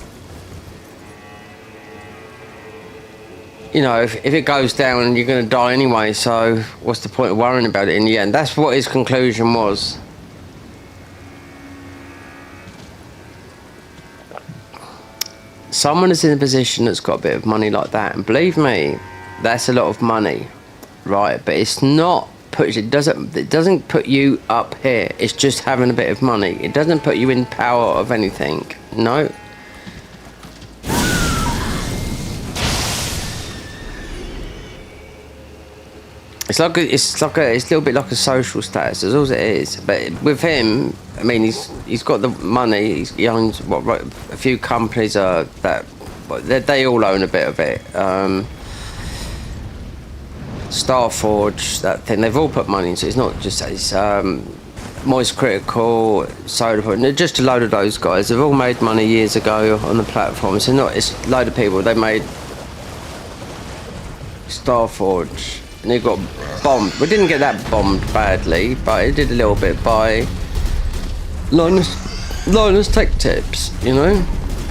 if it goes down, you're going to die anyway, so what's the point of worrying about it in the end? That's what his conclusion was. Someone is in a position that's got a bit of money like that, and believe me, that's a lot of money, right? But it's not doesn't put you up here. It's just having a bit of money. It doesn't put you in power of anything. No. It's a little bit like a social status. That's all it is. But with him, I mean, he's got the money. He owns a few companies that they all own a bit of it. Starforge, that thing. They've all put money into it. It's not just Moist Critical, Soda, just a load of those guys. They've all made money years ago on the platform. So it's a load of people. They made Starforge. And it got bombed. We didn't get that bombed badly, but it did a little bit by Linus Tech Tips, you know.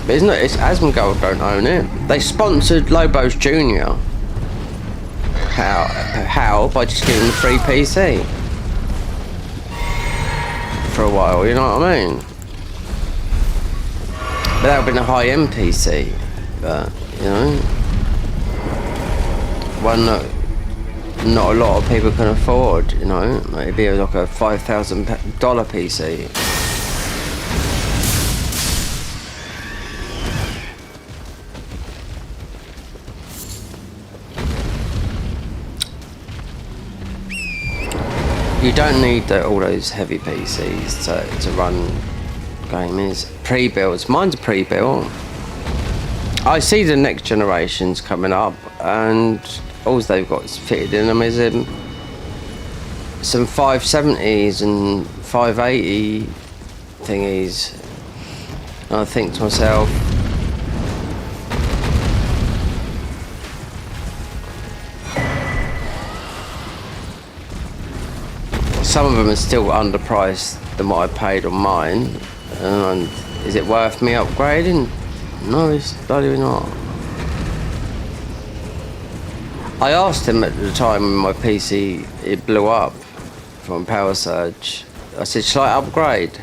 But it's Asmongold don't own it. They sponsored Lobos Jr. How? By just giving them free PC for a while, you know what I mean? But that would have been a high-end PC, but you know, one that not a lot of people can afford, you know. Maybe like a $5,000 PC. You don't need all those heavy PCs to run games. Pre-builds. Mine's a pre-build. I see the next generations coming up, and all they've got fitted in them is some 570s and 580 thingies. And I think to myself, some of them are still underpriced than what I paid on mine. And is it worth me upgrading? No, it's bloody not. I asked him at the time when my PC it blew up from power surge. I said, "Shall I upgrade?"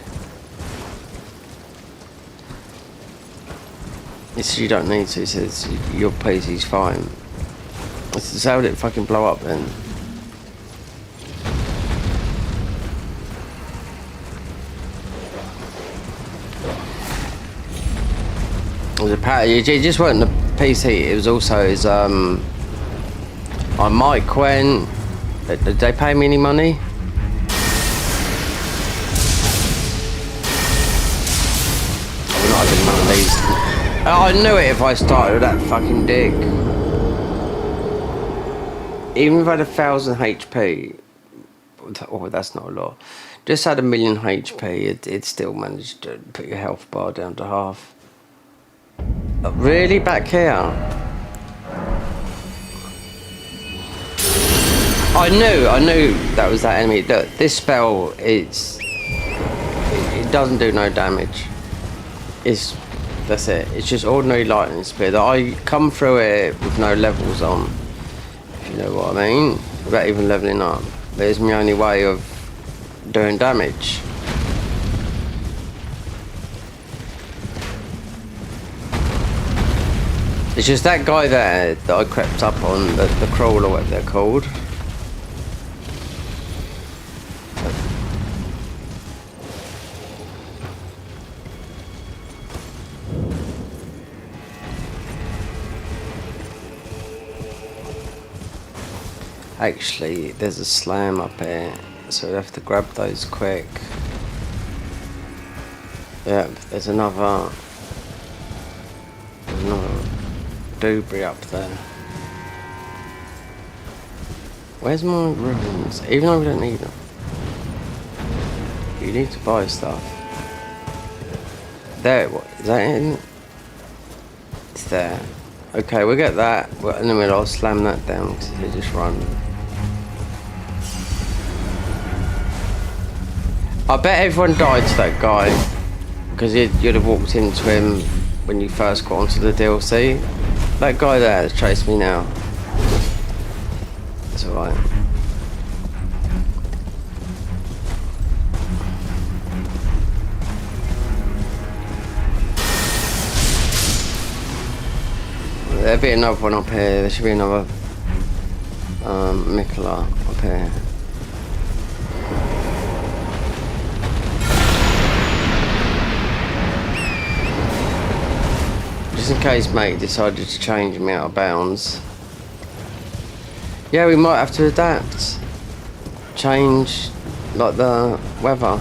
He said, "You don't need to." He says, "Your PC's fine." I said, "So how did it fucking blow up then?" It just wasn't the PC. It was also his my mic went. Did they pay me any money? I'm not having none of these. Oh, I knew it if I started with that fucking dick. Even if I had 1,000 HP, oh, that's not a lot. Just had 1,000,000 HP, it still managed to put your health bar down to half. Really? Back here? I knew that was that enemy. Look, this spell it doesn't do no damage. That's it. It's just ordinary lightning spear that I come through it with no levels on. If you know what I mean. Without even leveling up. There's my only way of doing damage. It's just that guy there that I crept up on, the crawl or whatever they're called. Actually, there's a slam up here, so we have to grab those quick. Yeah, there's another debris up there. Where's my runes? Even though we don't need them. You need to buy stuff. There, what, is that it? It's there. Okay, we'll get that, and then I'll slam that down because they just run. I bet everyone died to that guy because you'd have walked into him when you first got onto the DLC. That guy there has chased me now. It's alright. There'll be another one up here. There should be another Mikola up here. just in case mate decided to change me out of bounds. Yeah, we might have to adapt. Change, like, the weather.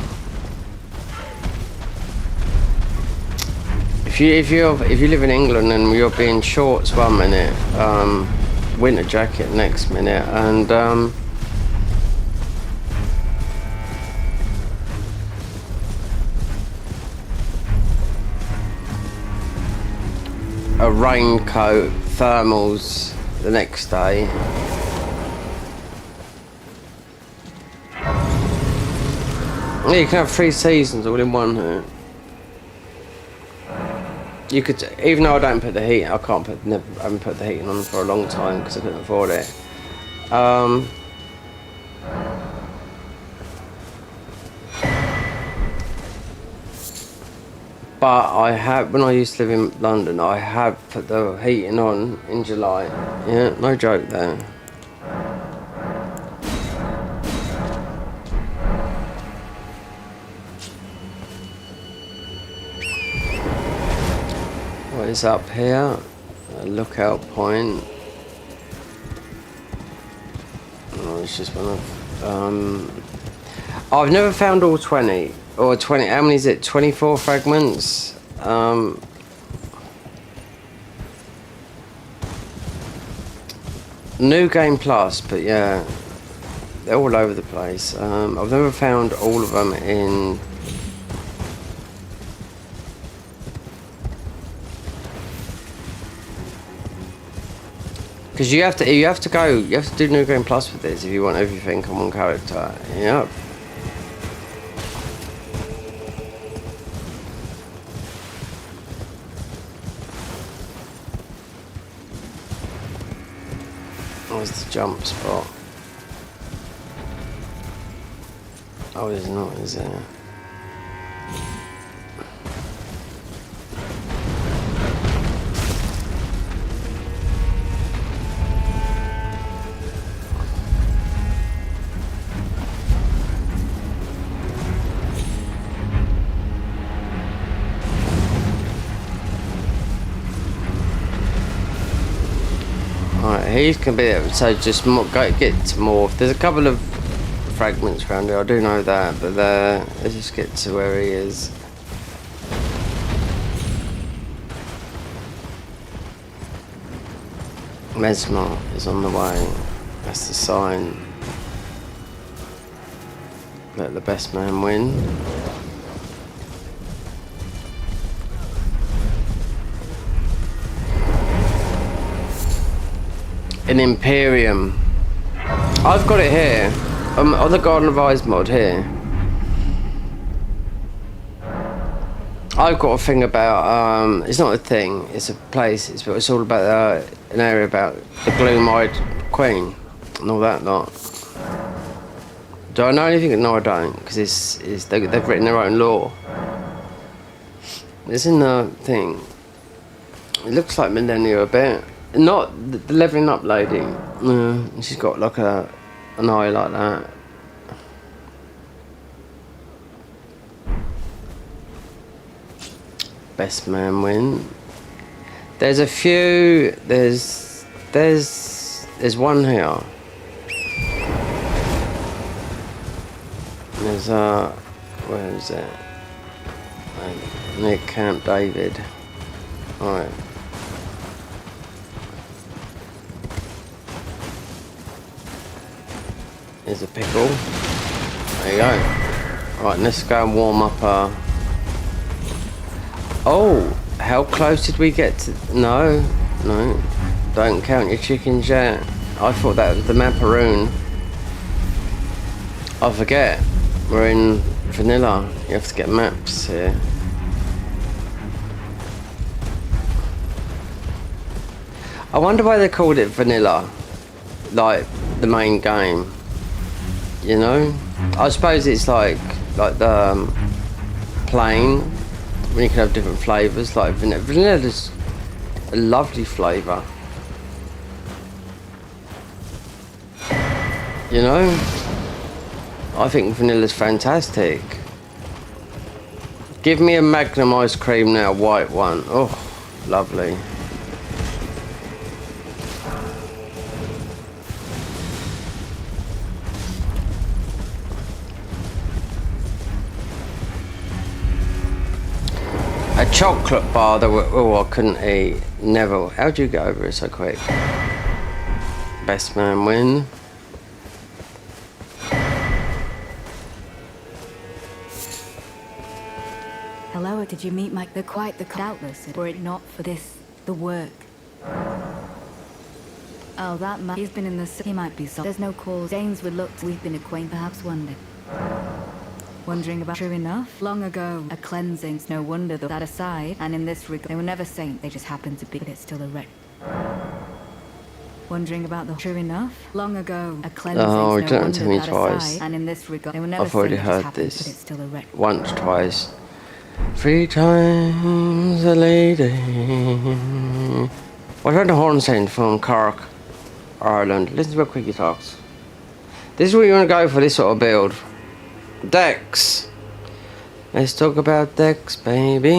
If you live in England and you're being shorts 1 minute, winter jacket next minute, and a raincoat, thermals the next day. Yeah, you can have 3 seasons all in one here. You could, even though I don't put the heat, I haven't put the heating on for a long time because I couldn't afford it. But I have, when I used to live in London, I have put the heating on in July. Yeah, no joke there. What is up here? A lookout point. Oh, it's just one of... I've never found all 20. Or 20, how many is it? 24 fragments? New Game Plus, but yeah, they're all over the place. I've never found all of them in... Because you have to do New Game Plus with this if you want everything on one character. Yep. Where's the jump spot? Oh, there's not, is there? He's gonna be there, so just get to more. There's a couple of fragments around here, I do know that, but let's just get to where he is. Mesmer is on the way. That's the sign. Let the best man win. An Imperium. I've got it here. On the Garden of Eyes mod here. I've got a thing about, it's not a thing, it's a place, it's all about an area about the Gloom-Eyed Queen and all that lot. Do I know anything? No, I don't, because they've written their own lore. It's in the thing. It looks like Millennia a bit. Not the leveling up lady. She's got like an eye like that. Best man win. There's a few. There's one here. There's where is it? Near Camp David. Alright. Here's a pickle. There you go. Right, let's go and warm up. Oh, how close did we get to... No, don't count your chickens yet. I thought that was the macaroon. I forget. We're in vanilla. You have to get maps here. I wonder why they called it vanilla. Like the main game. You know? I suppose it's like the plain. When you can have different flavours, like vanilla. Vanilla is a lovely flavour. You know? I think vanilla's fantastic. Give me a Magnum ice cream now, white one. Oh, Lovely. A chocolate bar that I couldn't eat. Never. How'd you get over it so quick? Best man win. Hello, did you meet Mike? They're quite the doubtless, were it not for this, the work. Oh, that man, he's been in the city, he might be so. There's no cause. James would look, we've been acquainted, perhaps wondered. Wondering about, true enough, long ago, a cleansing's no wonder that aside, and in this regard, they were never saint, they just happened to be, but it's still a wreck. Wondering about the, true enough, long ago, a cleansing's no wonder that aside, and in this regard, they were never saint, they just happened, but it's still a wreck. Once, twice. 3 times a lady. What about the horn sound from Cork, Ireland? Listen to what Quickie talks. This is what you want to go for, this sort of build. Decks. Let's talk about decks, baby.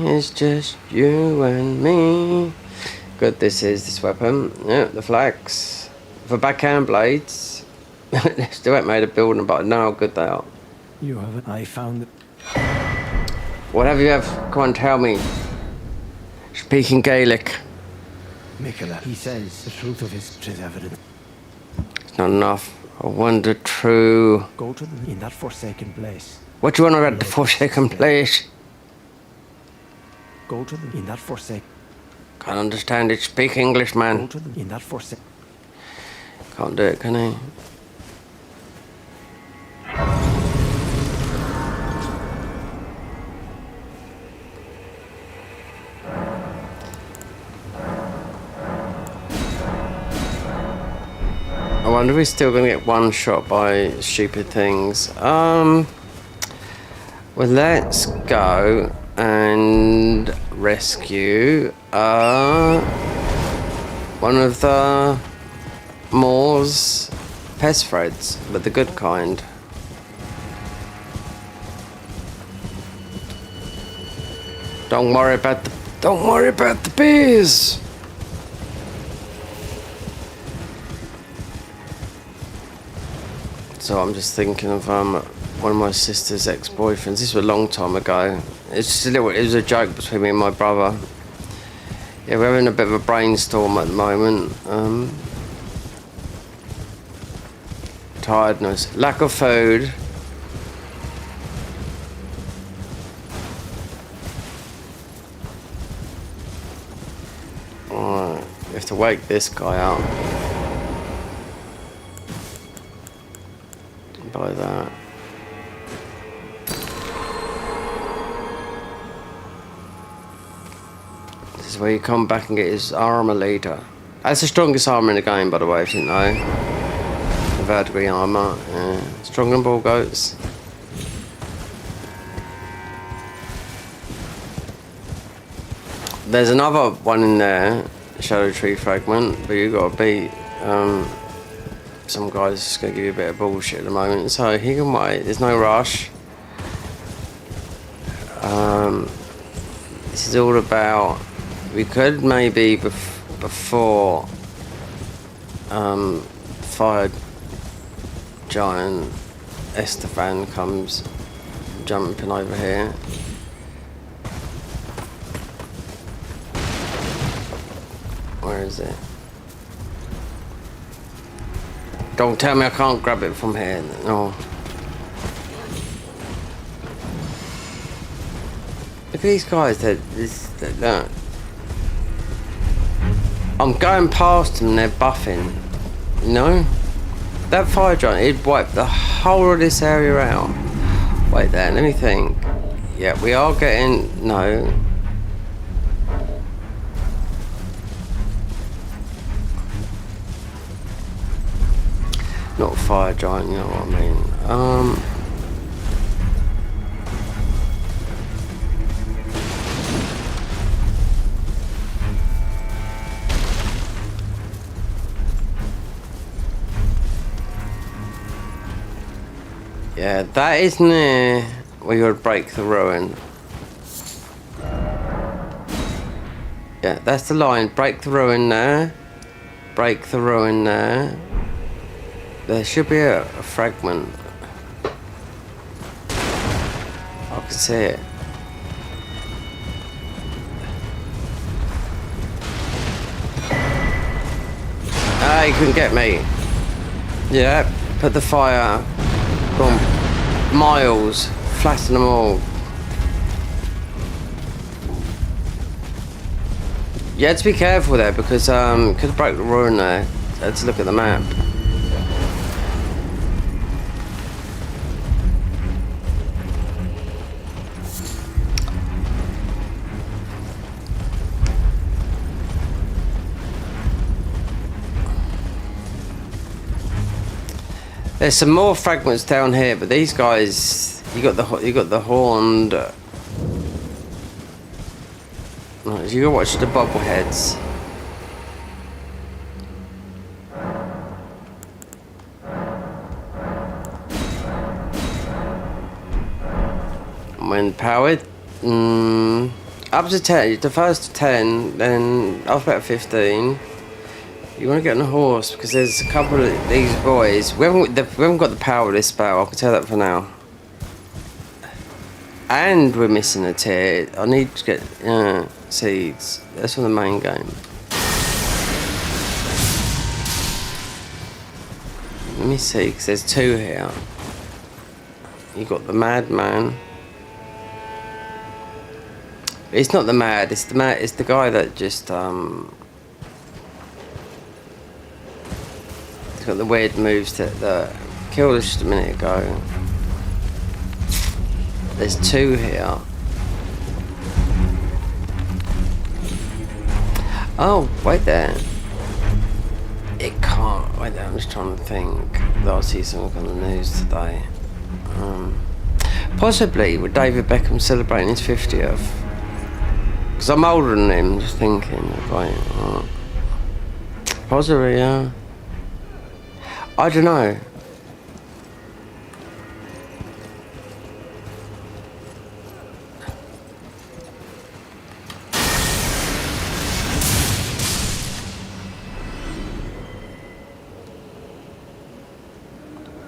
It's just you and me. Good, this is this weapon. Yeah, the flags. For backhand blades. Still haven't made a building, but I know how good they are. You haven't. I found it. Whatever you have, come on, tell me. Speaking Gaelic. Mikola, he says the truth of his is evident. It's not enough. I wonder true. Go to them in that forsaken place. What do you want about the forsaken place? Go to them in that forsaken. Can't understand it. Speak English, man. Go to them in that forsaken. Can't do it, can he? I wonder if we're still going to get one shot by stupid things. Well, let's go and rescue one of the Moore's pest threads, but the good kind. Don't worry about the bees. So I'm just thinking of one of my sister's ex-boyfriends. This was a long time ago. It's just it was a joke between me and my brother. Yeah, we're having a bit of a brainstorm at the moment. Tiredness, lack of food. Alright, we have to wake this guy up. By that. This is where you come back and get his armor leader. That's the strongest armor in the game, by the way, if you didn't know. The verdigris armor, yeah. Stronger than ball goats. There's another one in there, Shadow Tree Fragment, but you gotta beat some guy's just gonna give you a bit of bullshit at the moment, so he can wait. There's no rush. This is all about. We could maybe before Fire Giant Estefan comes jumping over here. Where is it? Don't tell me I can't grab it from here. No. Look at these guys. They're I'm going past them and they're buffing. You know? That fire giant, it'd wipe the whole of this area out. Wait there, let me think. Yeah, we are getting... No. Not a fire giant, you know what I mean. Yeah, that is near where you would break the ruin. Yeah, that's the line. Break the ruin there. Break the ruin there. There should be a fragment. I can see it. Ah, you couldn't get me. Yeah, put the fire. Boom. Miles. Flatten them all. You had to be careful there because could have broke the ruin there. I had to look at the map. There's some more fragments down here, but these guys, you got the horned. You gotta watch the bobbleheads. When powered, up to 10, the first 10, then after about 15, you want to get on a horse because there's a couple of these boys. We haven't got the power of this spell, I can tell that for now. And we're missing a tier. I need to get seeds. That's from the main game. Let me see, because there's 2 here. You got the madman. It's not the mad. It's the guy that just He's got the weird moves that the killed us just a minute ago. There's 2 here. Oh, wait there. It can't. Wait there, I'm just trying to think. I'll see something on the news today. Possibly with David Beckham celebrating his 50th. Because I'm older than him, just thinking. Like, possibly, yeah. I don't know.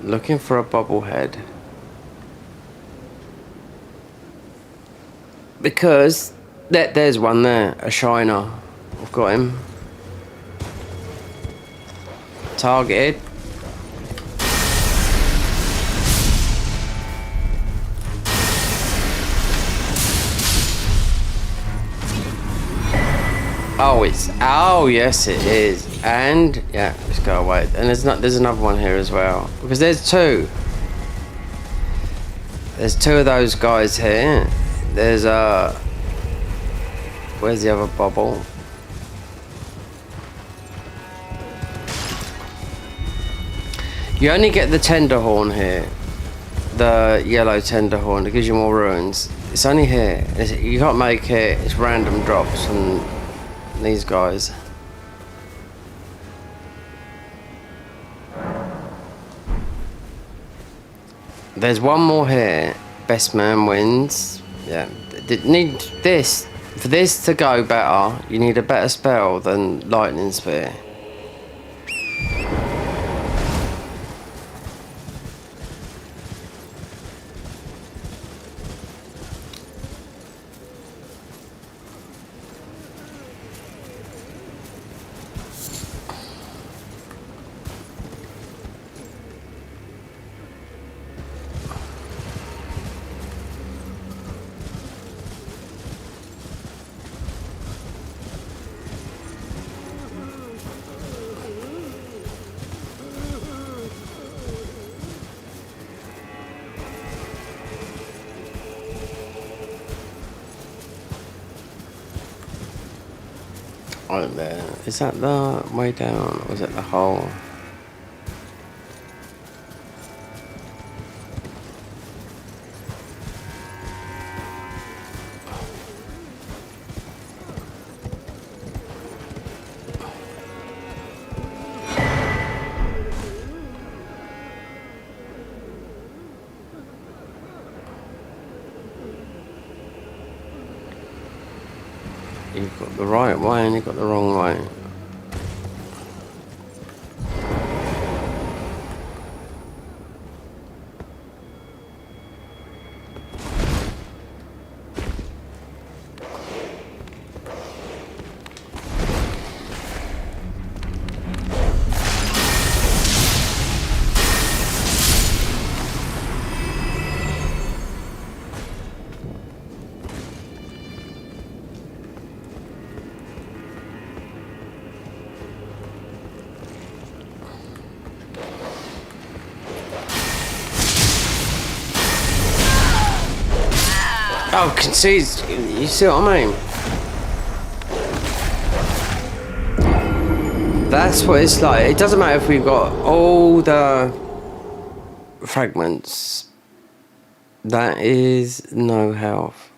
Looking for a bobblehead. Because there's one there, a shiner. I've got him. Targeted. Oh yes it is. And yeah, let's go away. And there's another one here as well. Because there's 2. There's 2 of those guys here. There's where's the other bubble? You only get the Tenderhorn here. The yellow Tenderhorn. It gives you more ruins. It's only here. You can't make it. It's random drops from these guys. There's one more here. Best man wins. Yeah. Need this. For this to go better, you need a better spell than Lightning Spear. Right there. Is that the way down or is it the hole? You've got got the right way and he got the wrong way. Oh, you see what I mean? That's what it's like. It doesn't matter if we've got all the fragments. That is no health.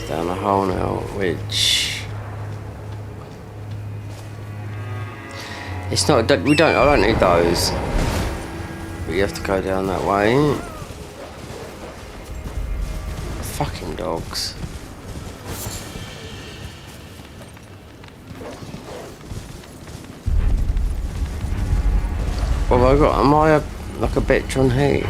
Down a hole now, which it's not. I don't need those. But you have to go down that way. Fucking dogs. What have I got? Am I like a bitch on heat?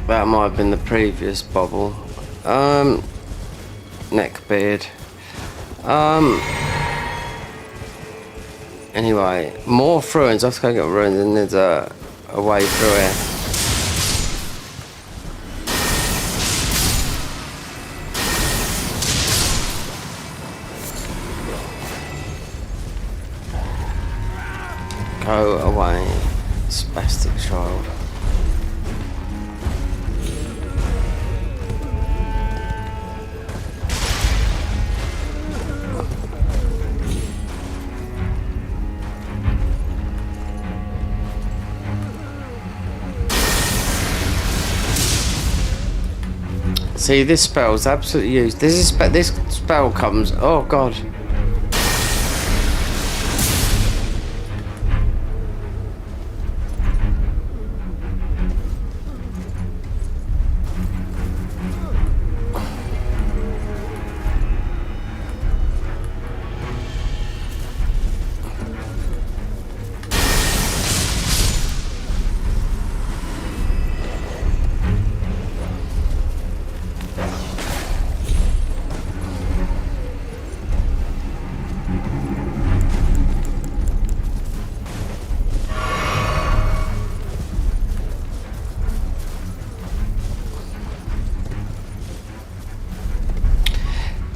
That might have been the previous bubble. Neckbeard. Anyway, more ruins. I have to go get ruins, and there's a way through here. Go away, spastic child. See, this spell's absolutely used. This spell comes. Oh god.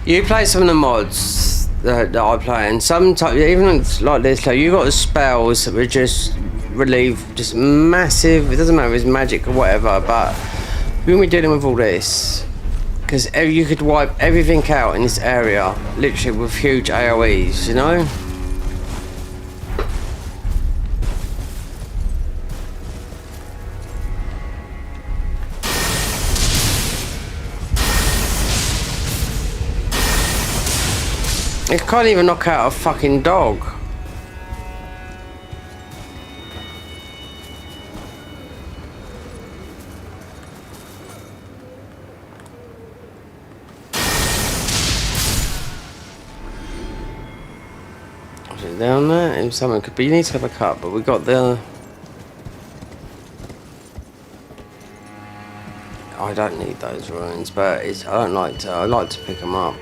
You play some of the mods that I play, and sometimes even like this, like you got the spells that would just relieve just massive. It doesn't matter if it's magic or whatever, but when we're dealing with all this, because you could wipe everything out in this area, literally with huge AOEs, you know. It can't even knock out a fucking dog. Was it down there? It was something could be. You need to have a cut, but we got the. I don't need those ruins, but it's. I don't like to. I like to pick them up.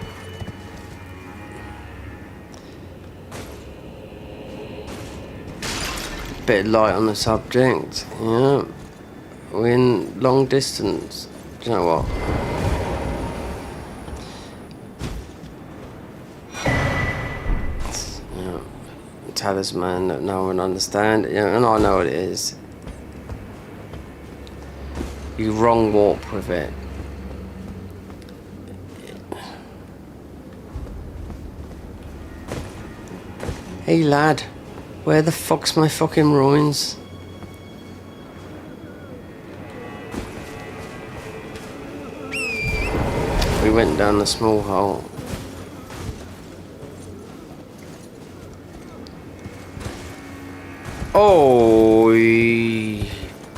Bit light on the subject, yeah. We're in long distance. Do you know what? talisman that no one understands, and I know what it is. You wrong warp with it. Hey lad, where the fuck's my fucking ruins? We went down the small hole. Oh,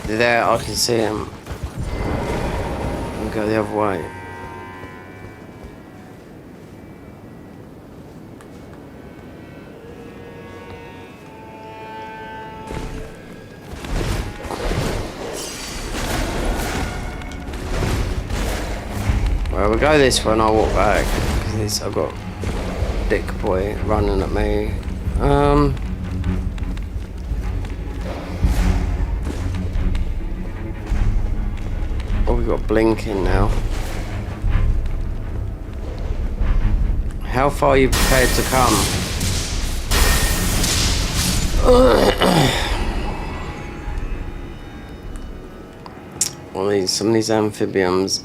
there I can see him. I'll go the other way. Well, we'll go this way and I'll walk back, because I've got Dick Boy running at me. Oh, we've got blinking now. How far are you prepared to come? Well, some of these amphibians.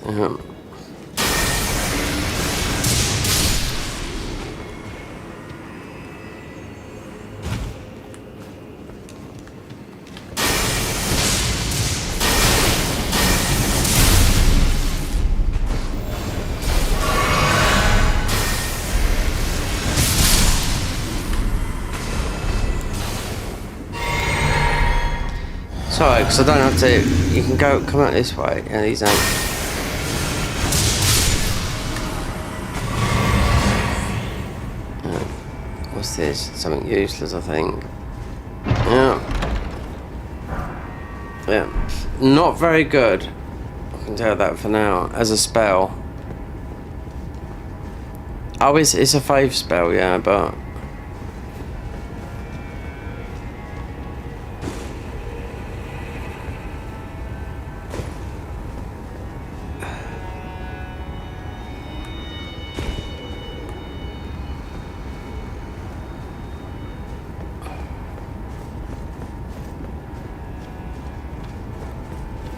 Sorry, because I don't have to. You can come out this way. Yeah, these ain't. What's this? Something useless, I think. Yeah. Yeah. Not very good. I can tell that for now. As a spell. Oh, it's a faith spell, yeah, but.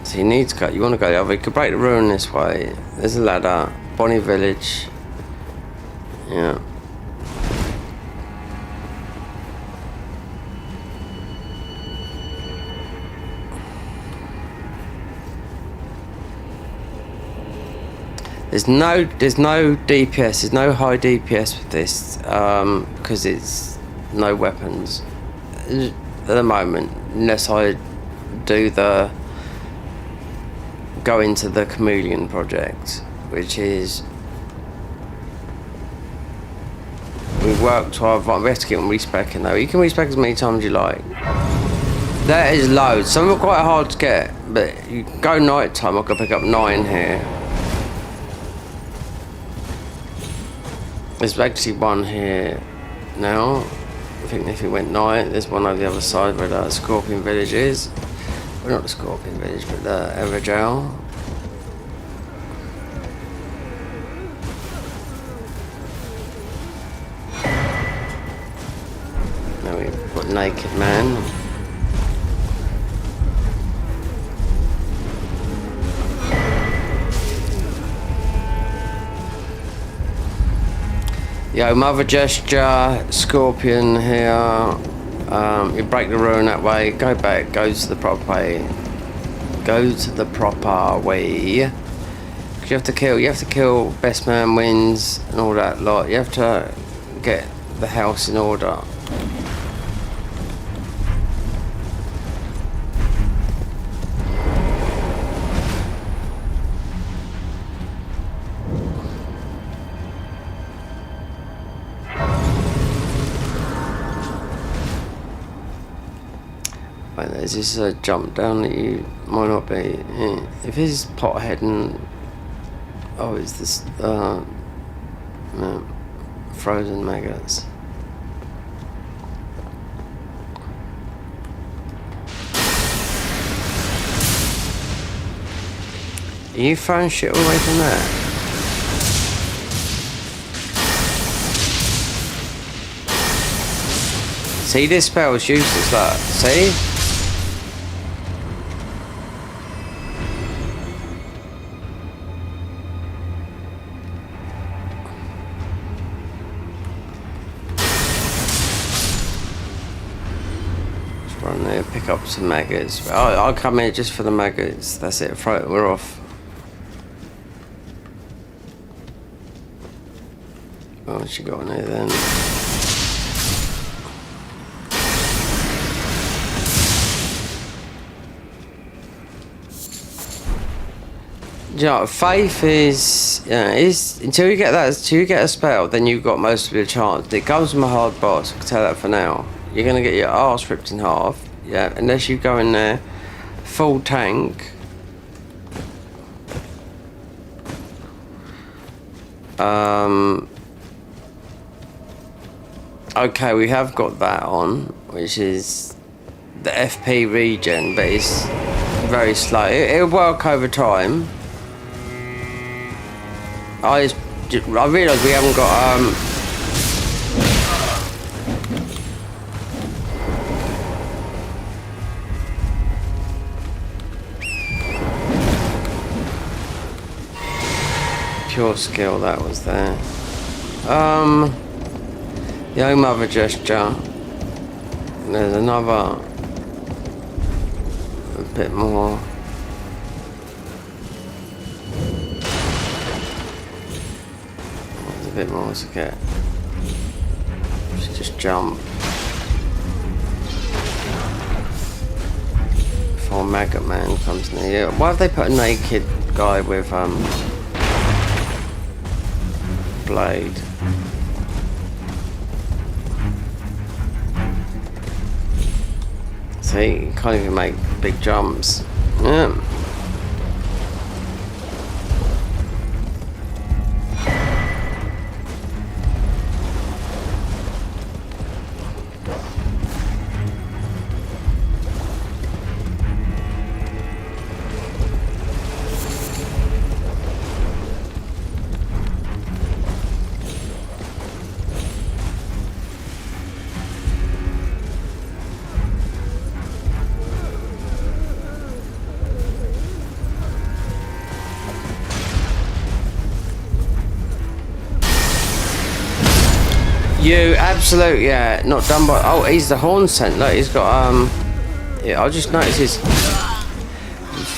So you need to go. You want to go the other way. You could break the ruin this way. There's a ladder. Bonnie Village. Yeah. There's no DPS. There's no high DPS with this because it's no weapons at the moment, unless I do go into the Chameleon project, which is we work to our we have to get them respecking though. You can respec as many times as you like. That is loads. Some are quite hard to get, but you go night time. I could pick up 9 here. There's actually one here now. I think if it went night, there's one on the other side where the Scorpion Village is. Well, not the Scorpion Village, but the Everjail. Now we've got Naked Man. Yo, Mother Gesture, Scorpion here. You break the ruin that way, go back, go to the proper way. Go to the proper way. Cause you have to kill best man wins and all that lot. You have to get the house in order. Right, there's this jump down that you might not be. Yeah. If it's pothead and it's this frozen maggots. Are you throwing shit away from that? See, this spell is useless, look. See? Just run there, pick up some maggots. I'll come here just for the maggots. That's it, we're off. Oh, what you got in here then? You know, faith is until you get a spell, then you've got most of your chance. It comes from a hard boss, I can tell that for now. You're gonna get your arse ripped in half, yeah, unless you go in there full tank. Okay, we have got that on, which is the FP regen, but it's very slow. It'll work over time. I realise we haven't got pure skill that was there. The Oh Mother gesture. There's another a bit more. There's a bit more to get. Just jump. Before Maggot Man comes near. Why have they put a naked guy with blade? See, you can't even make big jumps. Yeah. You absolute, yeah, not done by. Oh, he's the horn scent. Look, he's got yeah, I just noticed his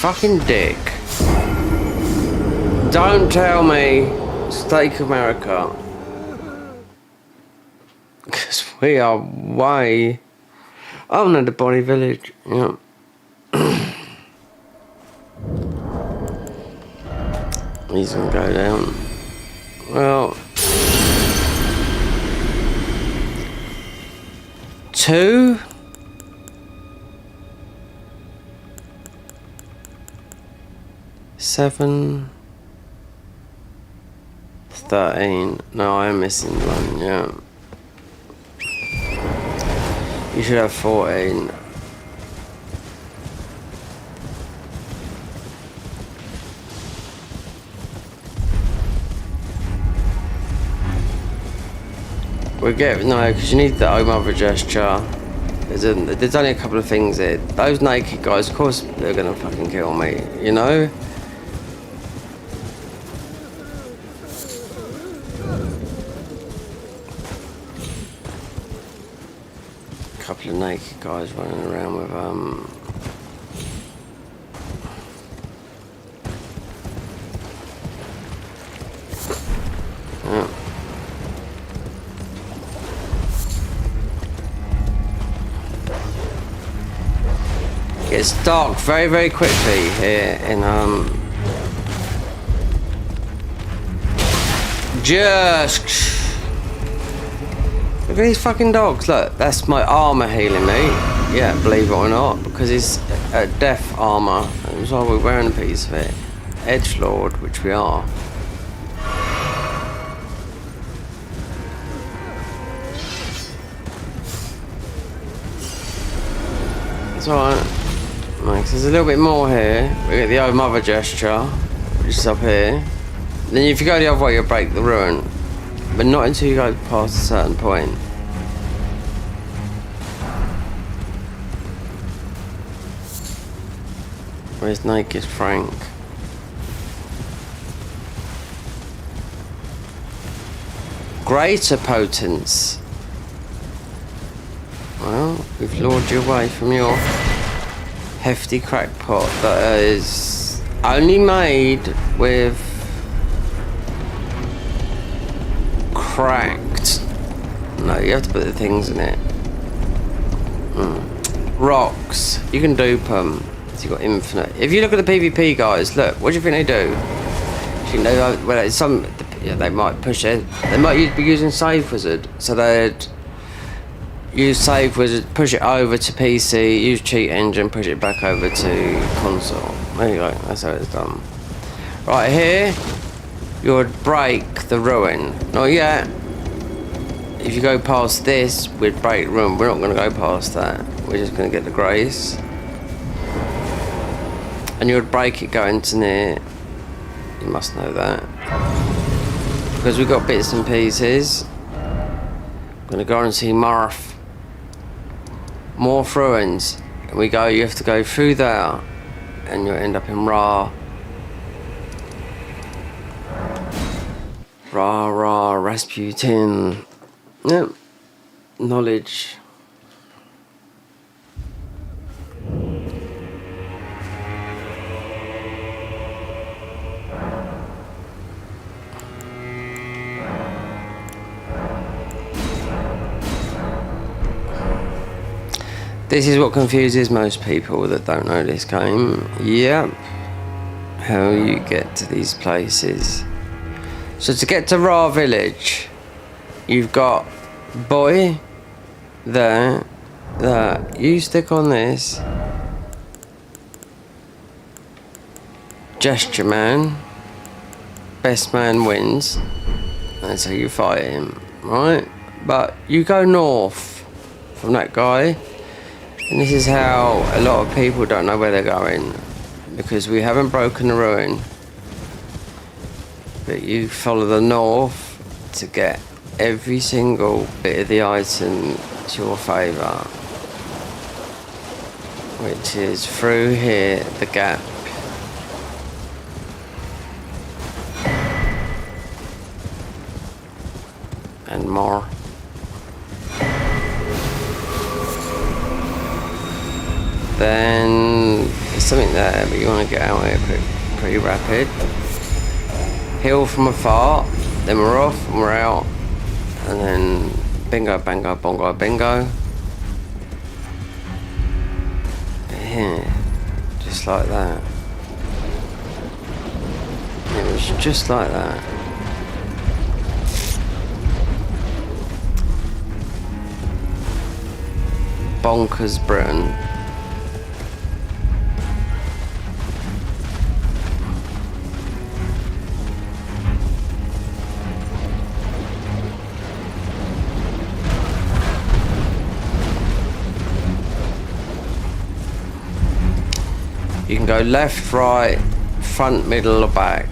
fucking dick. Don't tell me Steak America, because we are way. Oh no, the Bonnie Village. Yeah. He's gonna go down. Well. 2 7 13. No, I'm missing one, yeah. You should have 14. We get no, because you need the Oh Mother gesture. There's only a couple of things here. Those naked guys, of course, they're gonna fucking kill me. You know. A couple of naked guys running around with Yeah. It's dark very, very quickly here in just look at these fucking dogs. Look, that's my armor healing me. Yeah, believe it or not, because it's death armor. That's why we're wearing a piece of it. Edgelord, which we are. It's alright. Nice. There's a little bit more here. We get the Oh Mother gesture, which is up here. Then if you go the other way, you'll break the ruin. But not until you go past a certain point. Where's Naked Frank? Greater potence. Well, we've lured you away from your hefty crackpot that is only made with cracked. No, you have to put the things in it. Rocks. You can dupe them. So you've got infinite. If you look at the PvP guys, look, what do you think they do? Do you think they, well, it's some, yeah, they might push it. They might be using Save Wizard. So they'd use Save Wizard, push it over to PC, use Cheat Engine, push it back over to console. There you go, that's how it's done. Right here, you would break the ruin. Not yet. If you go past this, we'd break the ruin. We're not going to go past that. We're just going to get the grace. And you would break it going to near. You must know that. Because we've got bits and pieces. I'm going to go and see Marth. More ruins. And we go, you have to go through there. And you'll end up in Ra. Rasputin. Yep. Knowledge. This is what confuses most people that don't know this game. Yep. How you get to these places. So to get to Ra Village, you've got boy there, that you stick on this. Gesture man. Best man wins. That's how you fight him, right? But you go north from that guy. And this is how a lot of people don't know where they're going. Because we haven't broken the ruin. But you follow the north to get every single bit of the item to your favour. Which is through here, the gap. And more. Then there's something there, but you want to get out of here pretty rapid. Heal from afar, then we're off and we're out. And then bingo, bango, bongo, bingo. Yeah, just like that. It was just like that. Bonkers Britain. You can go left, right, front, middle or back.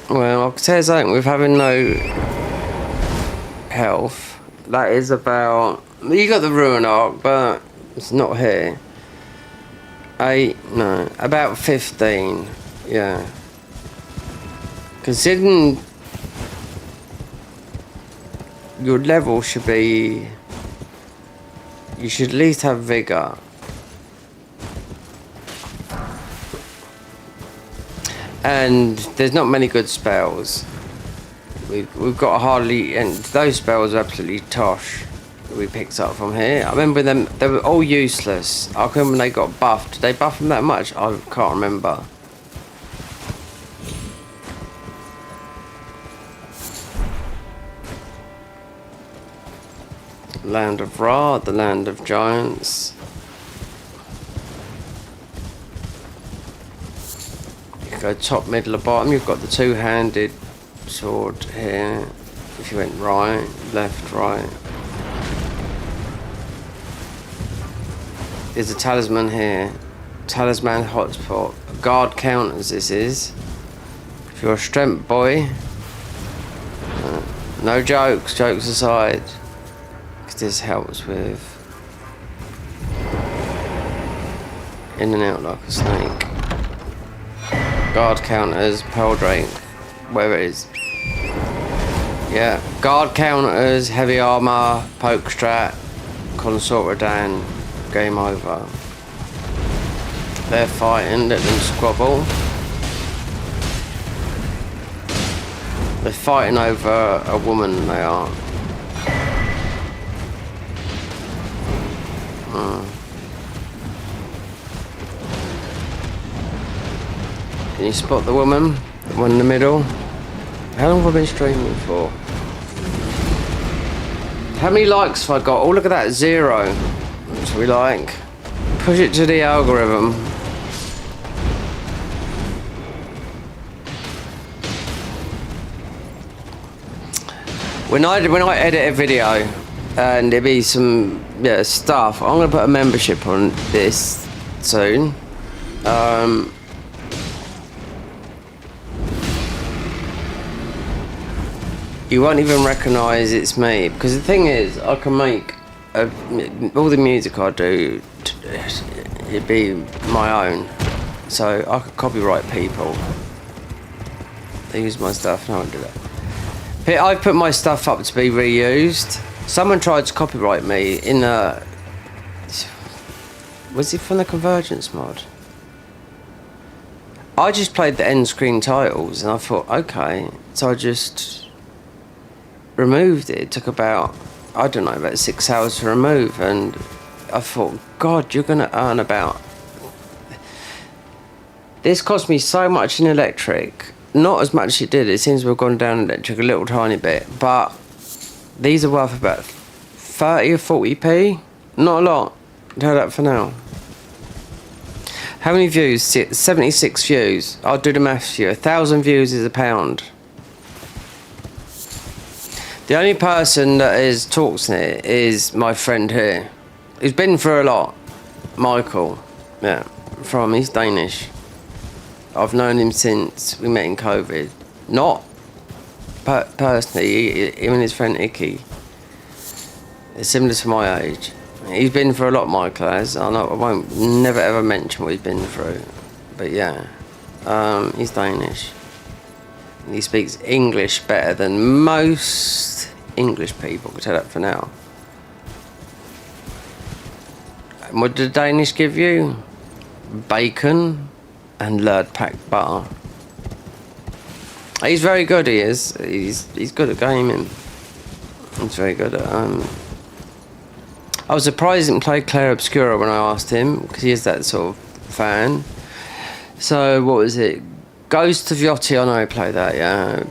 Well, I can tell you something with having no health. That is about. You got the ruin arc, but it's not here. No, about 15. Yeah. Considering your level should be. You should at least have vigor. And there's not many good spells. We've got hardly, and those spells are absolutely tosh that we picked up from here. I remember them, they were all useless. I can remember when they got buffed. Did they buff them that much? I can't remember. Land of Ra, the land of giants. You go top, middle, or bottom. You've got the two-handed sword here. If you went right, left, right. There's a talisman here. Talisman hotspot. Guard counters this is. If you're a strength boy. No jokes aside. Because this helps with in and out like a snake. Guard counters, Pearl Drake, wherever it is. Yeah, guard counters, heavy armor, poke strat, Consort Radan, game over. They're fighting, let them squabble. They're fighting over a woman, they are. Can you spot the woman? The one in the middle? How long have I been streaming for? How many likes have I got? Oh, look at that, 0. That's what we like. Push it to the algorithm. When I edit a video and there be some stuff, I'm gonna put a membership on this soon. You won't even recognise it's me, because the thing is, I can make all the music I do, it'd be my own, so I could copyright people. They use my stuff, and I won't do that. I put my stuff up to be reused. Someone tried to copyright me in a... Was it from the Convergence mod? I just played the end screen titles and I thought, okay, so I just removed it. It took about, I don't know, about 6 hours to remove, and I thought, God, you're gonna earn about... This cost me so much in electric. Not as much as it did. It seems to have gone down electric a little tiny bit, but these are worth about 30 or 40p. Not a lot. Tell that for now. How many views? 76 views. I'll do the maths here. 1,000 views is £1. The only person that is talks in it is my friend here. He's been through a lot. Michael. Yeah. He's Danish. I've known him since we met in COVID. Not personally, him and his friend Icky. They're similar to my age. He's been through a lot, Michael has. I know I won't never ever mention what he's been through. But yeah. He's Danish. He speaks English better than most English people, I'll tell that for now. And what did the Danish give you? Bacon and lard packed butter. He's very good, he is. He's good at gaming. He's very good at I was surprised he didn't play Claire Obscura when I asked him, because he is that sort of fan. So what was it? Ghost of Yachty, I know he played that, yeah.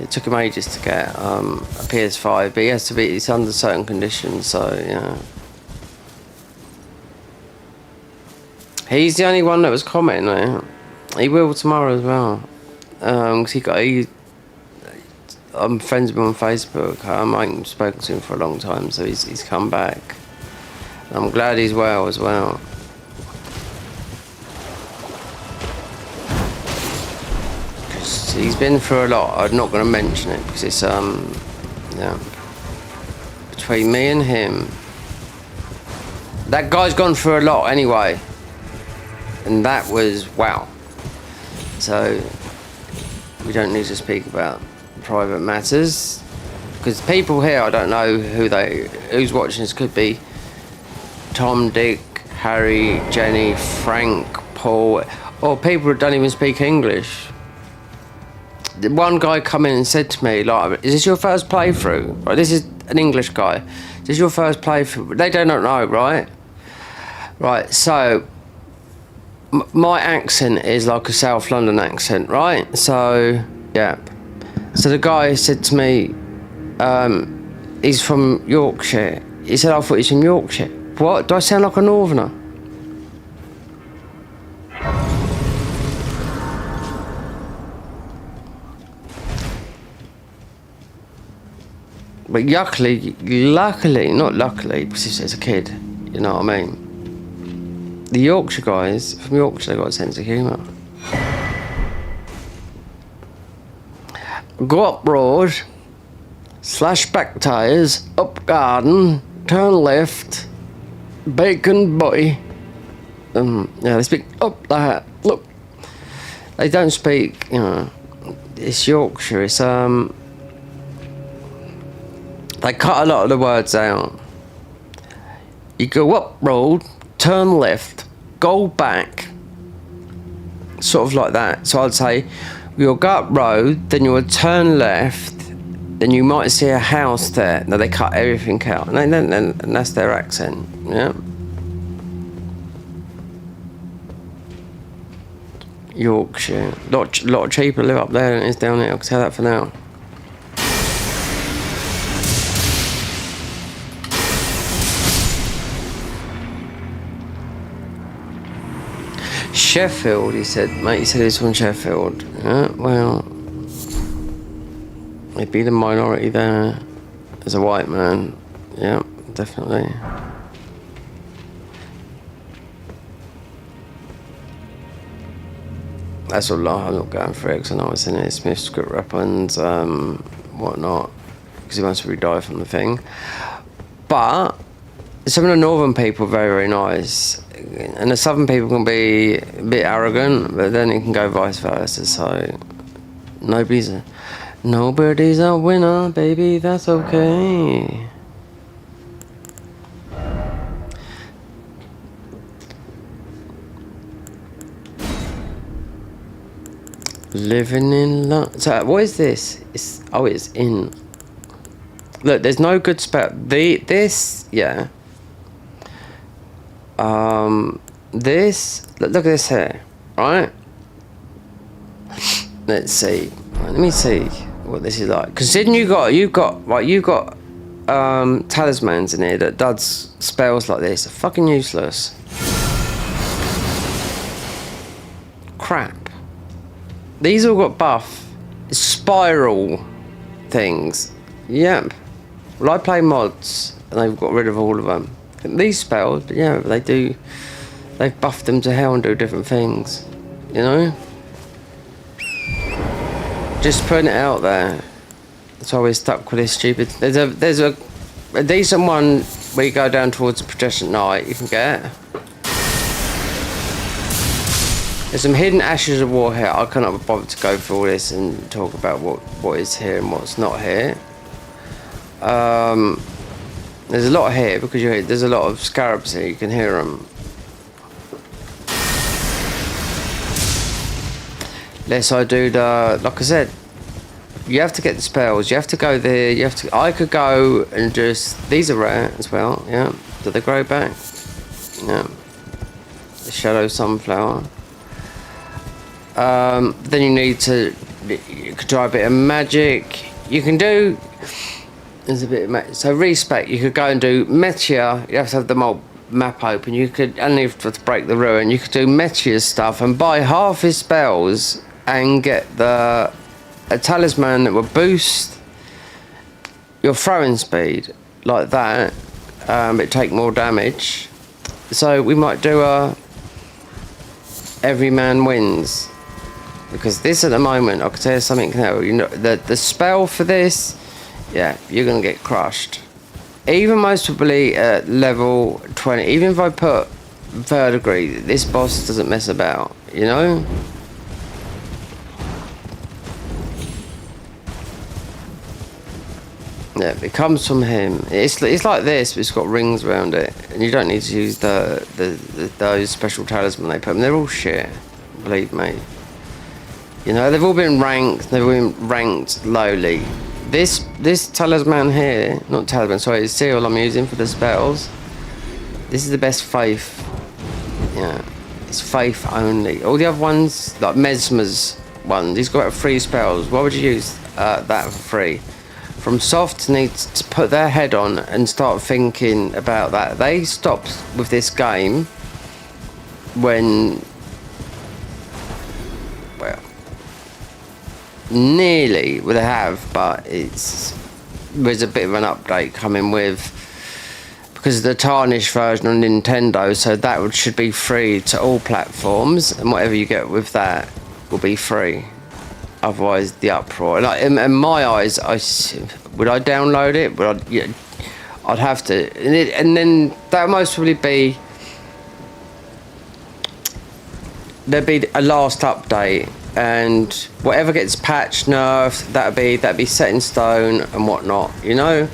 It took him ages to get a PS5, but he has to be, it's under certain conditions, so yeah. He's the only one that was commenting though. He will tomorrow as well. Cause I'm friends with him on Facebook. I haven't spoken to him for a long time, so he's come back. I'm glad he's well as well. He's been through a lot. I'm not going to mention it because it's yeah. Between me and him, that guy's gone through a lot anyway, and that was wow. So we don't need to speak about private matters, because people here, I don't know who's watching this. Could be Tom, Dick, Harry, Jenny, Frank, Paul, or people that don't even speak English. One guy come in and said to me, like, is this your first playthrough? Right, this is an English guy. Is this your first playthrough? They don't know, right? Right, so my accent is like a South London accent, right? So, yeah. So the guy said to me, he's from Yorkshire. He said, I thought he's from Yorkshire. What? Do I sound like a northerner? But luckily, not luckily, because he's a kid, you know what I mean? The Yorkshire guys, from Yorkshire, they got a sense of humour. Go up road, slash back tyres, up garden, turn left, bacon butty. Yeah, they speak up that. Look, they don't speak, you know, it's Yorkshire, it's, they cut a lot of the words out. You go up road, turn left, go back. Sort of like that. So I'd say, you'll go up road, then you'll turn left, then you might see a house there. Now they cut everything out. And that's their accent, yeah? Yorkshire. Lot cheaper to live up there than it is down here, I can tell that for now. Sheffield, he said, mate, he said he's from Sheffield. Yeah, well, he'd be the minority there as a white man. Yeah, definitely. That's all I'm not going for it, because I know it's in it. Smith script weapons, whatnot, because he wants to die from the thing. But some of the northern people are very, very nice. And the southern people can be a bit arrogant, but then it can go vice versa. So nobody's a winner, baby. That's okay. Living in London. So what is this? It's in. Look, there's no good spell. This, yeah. This, look at this here, right? Let's see. Let me see what this is like. Because then you got talismans in here that does spells like this. Are fucking useless. Crap. These all got buff spiral things. Yep. Well, I play mods and they've got rid of all of them. These spells, but yeah, they've buffed them to hell and do different things, you know? Just putting it out there. That's why we're stuck with this stupid. There's a decent one where you go down towards the Protestant Knight you can get. There's some hidden ashes of war here. I cannot bother to go through all this and talk about what is here and what's not here. There's a lot here because there's a lot of scarabs here. You can hear them. Unless I do like I said, you have to get the spells. You have to go there. I could go and just. These are rare as well. Yeah. Do they grow back? Yeah. The shadow sunflower. Then you need to. You could try a bit of magic. You can do. There's a bit of magic. So respec. You could go and do Meteor. You have to have the map open. You could only have to break the ruin. You could do Meteor's stuff and buy half his spells and get a talisman that will boost your throwing speed like that. It take more damage. So we might do a every man wins. Because this at the moment, I can tell you something now, you know, the spell for this, yeah, you're gonna get crushed. Even most probably at level 20, even if I put third degree, this boss doesn't mess about, you know? Yeah, it comes from him. It's like this, but it's got rings around it, and you don't need to use those special talisman they put. They're all shit, believe me. You know, they've all been ranked. They've all been ranked lowly. This talisman here, not talisman, sorry, it's seal I'm using for the spells. This is the best faith. Yeah, it's faith only. All the other ones, like Mesmer's ones, he's got 3 spells. Why would you use that for free? from soft needs to put their head on and start thinking about that. They stopped with this game when, well, nearly would have, but there's a bit of an update coming with, because of the tarnished version on Nintendo, so that should be free to all platforms, and whatever you get with that will be free. Otherwise, the uproar. Like in my eyes, would I download it? I'd have to, and then that would most probably be there'd be a last update, and whatever gets patched, nerfed, that'd be set in stone and whatnot. You know,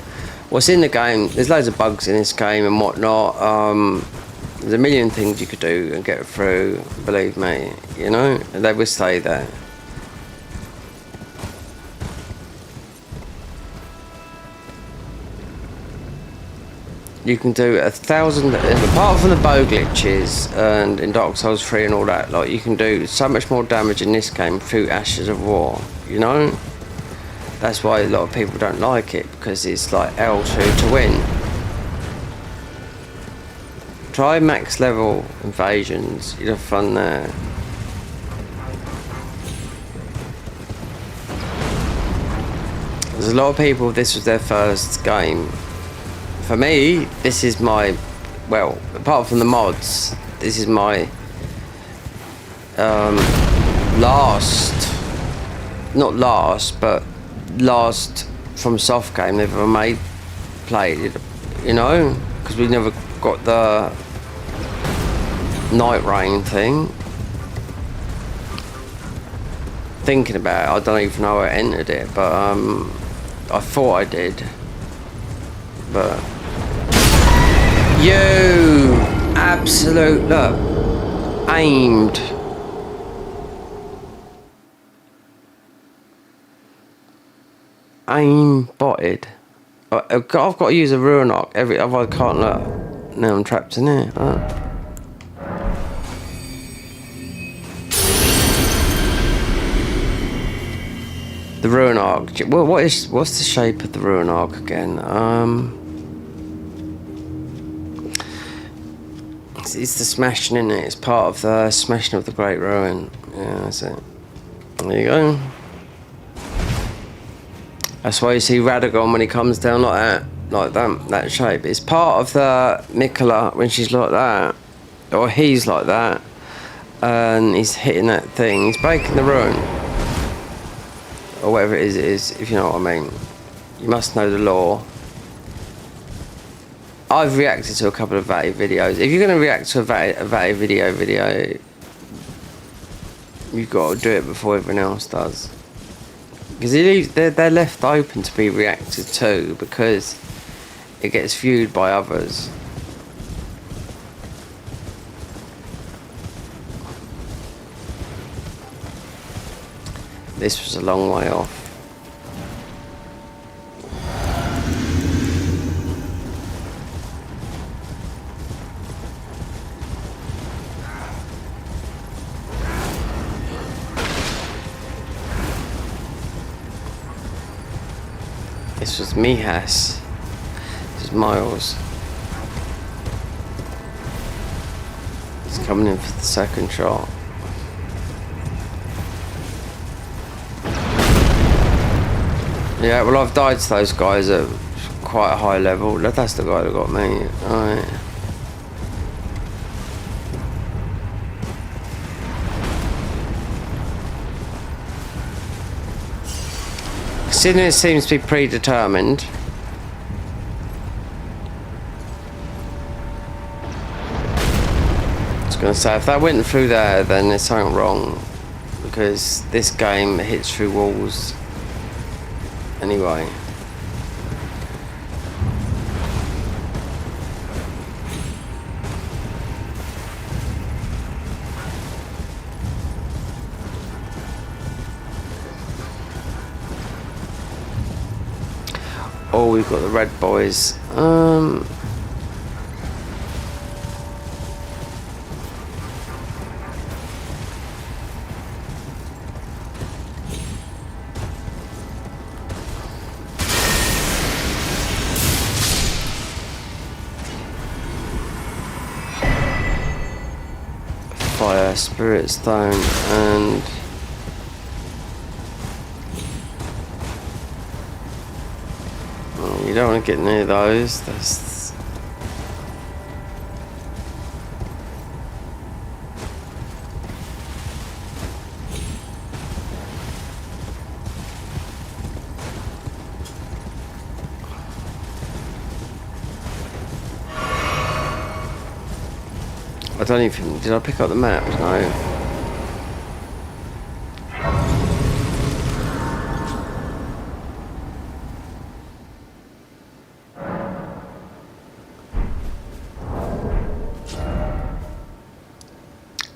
what's in the game? There's loads of bugs in this game and whatnot. There's a million things you could do and get through. Believe me, you know, they would say that. You can do 1,000, apart from the bow glitches and in Dark Souls 3 and all that, like you can do so much more damage in this game through Ashes of War, you know? That's why a lot of people don't like it, because it's like L2 to win. Try max level invasions, you'd have fun there. There's a lot of people, this was their first game. For me, this is my, well, apart from the mods, this is my last from soft game they've ever played, you know, because we never got the Night Rain thing. Thinking about it, I don't even know I entered it, but I thought I did. But you absolute, look, aimed. Aim botted. I've got to use a Ruinok otherwise I can't look. Now I'm trapped in here. The Ruinok. Well, what's the shape of the Ruinok again? It's the smashing, in it. It's part of the smashing of the Great Ruin. Yeah, that's it. There you go. That's why you see Radagon when he comes down like that shape. It's part of the Mikola when she's like that, or he's like that, and he's hitting that thing. He's breaking the ruin, or whatever it is, if you know what I mean. You must know the lore. I've reacted to a couple of Vati videos. If you're going to react to a Vati video, you've got to do it before everyone else does. Because they're left open to be reacted to, because it gets viewed by others. This was a long way off. This was Mihas. This is Miles. He's coming in for the second shot. Yeah, well, I've died to those guys at quite a high level. That's the guy that got me. Alright. Considering it seems to be predetermined. I was going to say, if that went through there, then there's something wrong. Because this game hits through walls. Anyway. Oh, we've got the red boys. fire, spirit stone, and you don't want to get near those. That's I don't even... Did I pick up the map? No.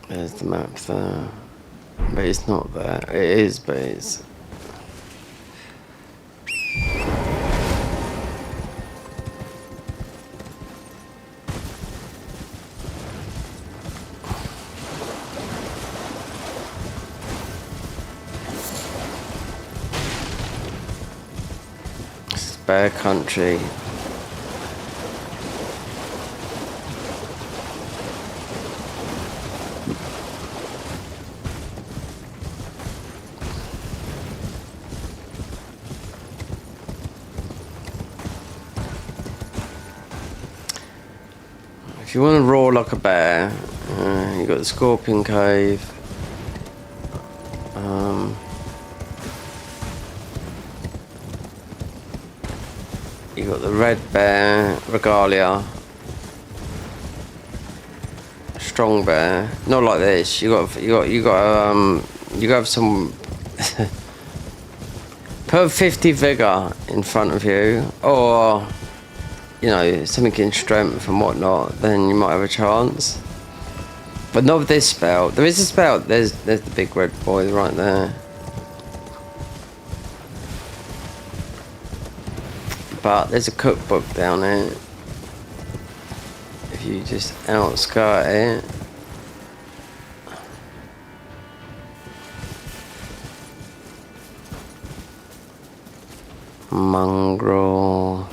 There's the map there. But it's not there. It is, but it's... Bear country. If you want to roar like a bear, you got the Scorpion Cave. You got the Red Bear Regalia, Strong Bear. Not like this. You got have some. Put 50 vigor in front of you, or you know, something in strength and whatnot. Then you might have a chance. But not with this spell. There is a spell. There's the big red boy right there. But there's a cookbook down there. If you just outskirt it. Mongrel.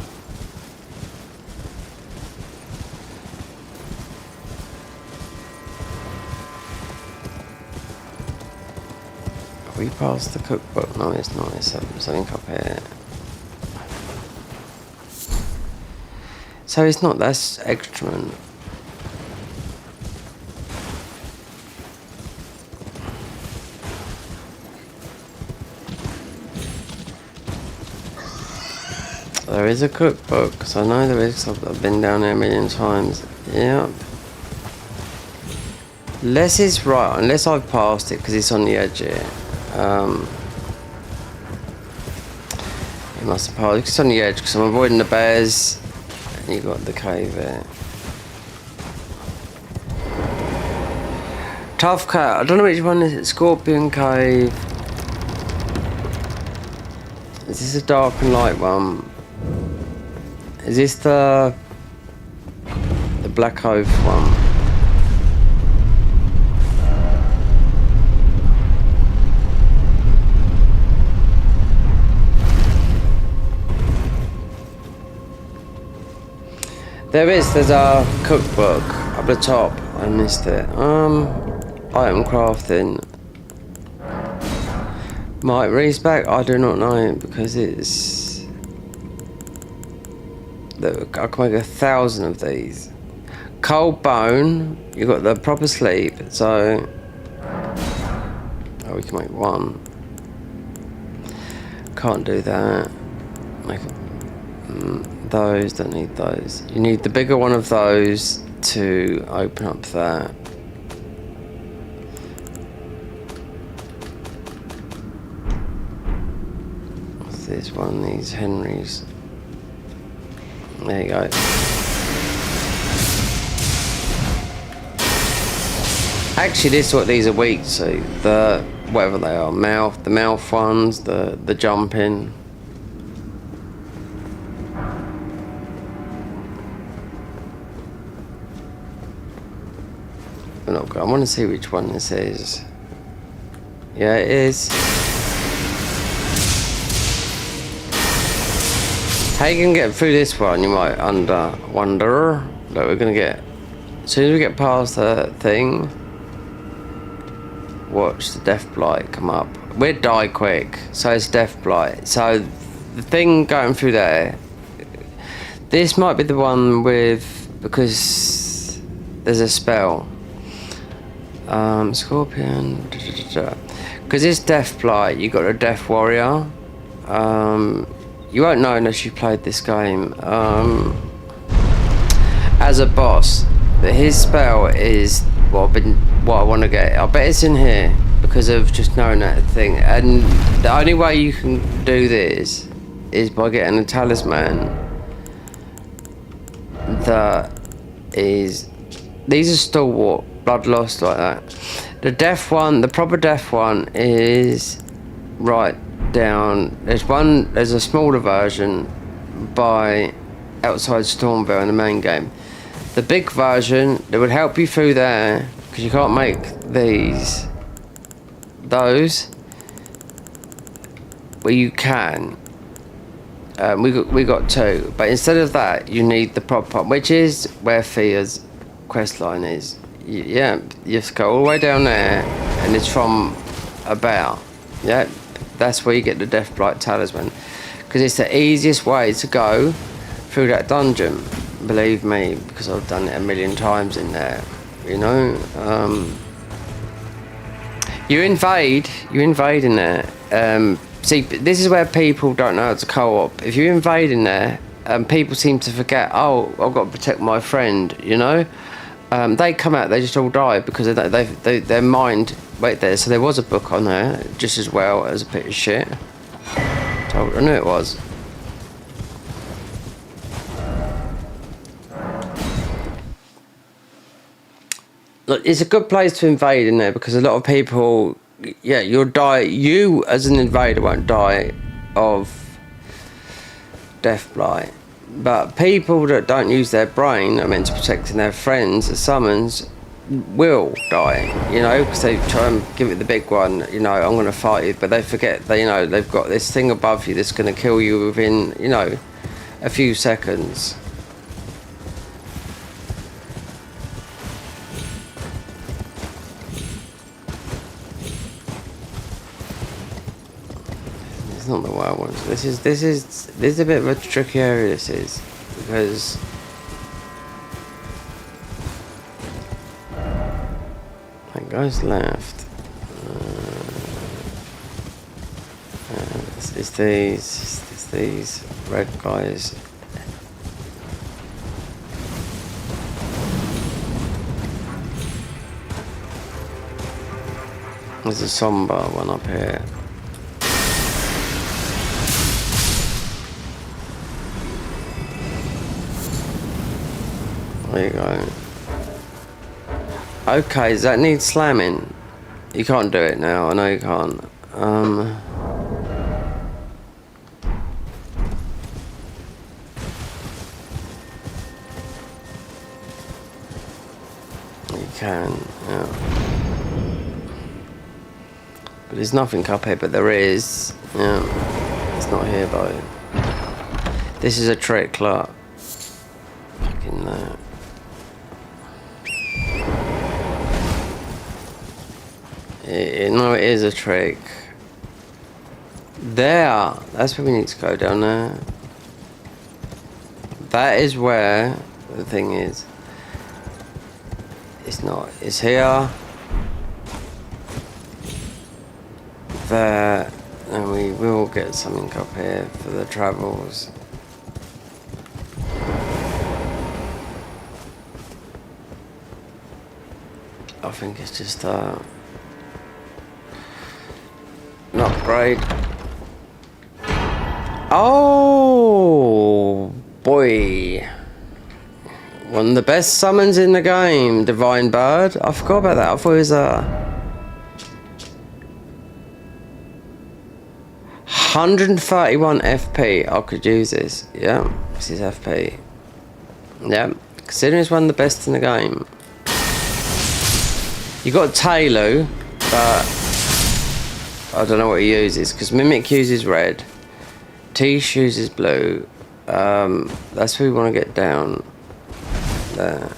Have we passed the cookbook? No, it's not. It's something up here. So it's not, that's excrement. There is a cookbook, because I know there is, I've been down there a million times. Yep. Unless it's right, unless I've passed it, because it's on the edge here. It must have passed, it's on the edge, because I'm avoiding the bears. You got the cave there. Tough Cat. I don't know which one is it. Scorpion Cave. Is this a dark and light one? Is this the Black Oath one? There's a cookbook up the top. I missed it. Item crafting. Might raise back? I do not know because it's. I can make 1,000 of these. Cold bone. You got the proper sleep. So. Oh, we can make one. Can't do that. Make. Those, don't need those. You need the bigger one of those to open up that. What's this one? These Henrys. There you go. Actually, this is what these are weak to. The whatever they are, the mouth ones, the jumping. I want to see which one this is. Yeah, it is. How you gonna get through this one? You might wonder that we're gonna get. As soon as we get past the thing, watch the Death Blight come up. We'd die quick, so it's Death Blight. So the thing going through there, this might be the one with, because there's a spell. Scorpion, because it's Death Blight, you got a Death Warrior. You won't know unless you played this game. As a boss, but his spell is what I want to get. I bet it's in here because of just knowing that thing. And the only way you can do this is by getting a talisman that is. These are stalwart, blood lost like that. The death one, the proper death one, is right down. There's a smaller version by outside Stormville in the main game. The big version that would help you through there, because you can't make those, well, you can. We got two, but instead of that, you need the proper, which is where Thea's quest line is. You have to go all the way down there, and it's from about. Yeah, that's where you get the Death Blight talisman, because it's the easiest way to go through that dungeon. Believe me, because I've done it a million times in there. You know, you invade in there. See, this is where people don't know how to co-op. If you invade in there, people seem to forget, oh, I've got to protect my friend, you know. They come out, they just all die because their mind wait there. So there was a book on there just as well as a bit of shit. I knew it was. Look, it's a good place to invade in there because a lot of people, yeah, you'll die. You as an invader won't die of Death Blight, but people that don't use their brain, are meant to protecting their friends, the summons, will die. You know, because they try and give it the big one. You know, I'm going to fight you, but they forget that, you know, they've got this thing above you that's going to kill you within, you know, a few seconds. Not the wild ones. This is a bit of a tricky area. This is because that guy's left. It's these red guys. There's a somber one up here. There you go. Okay, does that need slamming? You can't do it now, I know you can't. You can, yeah. But there's nothing up here, but there is. Yeah. It's not here though. This is a trick, look. Fucking that. No, it is a trick. There, that's where we need to go, down there. That is where the thing is. It's not. It's here. There, and we will get something up here for the travels. I think it's just an upgrade. Oh boy, one of the best summons in the game, Divine Bird. I forgot about that. I thought it was 131 FP. I could use this. Yeah, this is FP. Yeah, considering it's one of the best in the game. You got Taylor, but I don't know what he uses because Mimic uses red, Tish uses blue. That's who we want to get down there.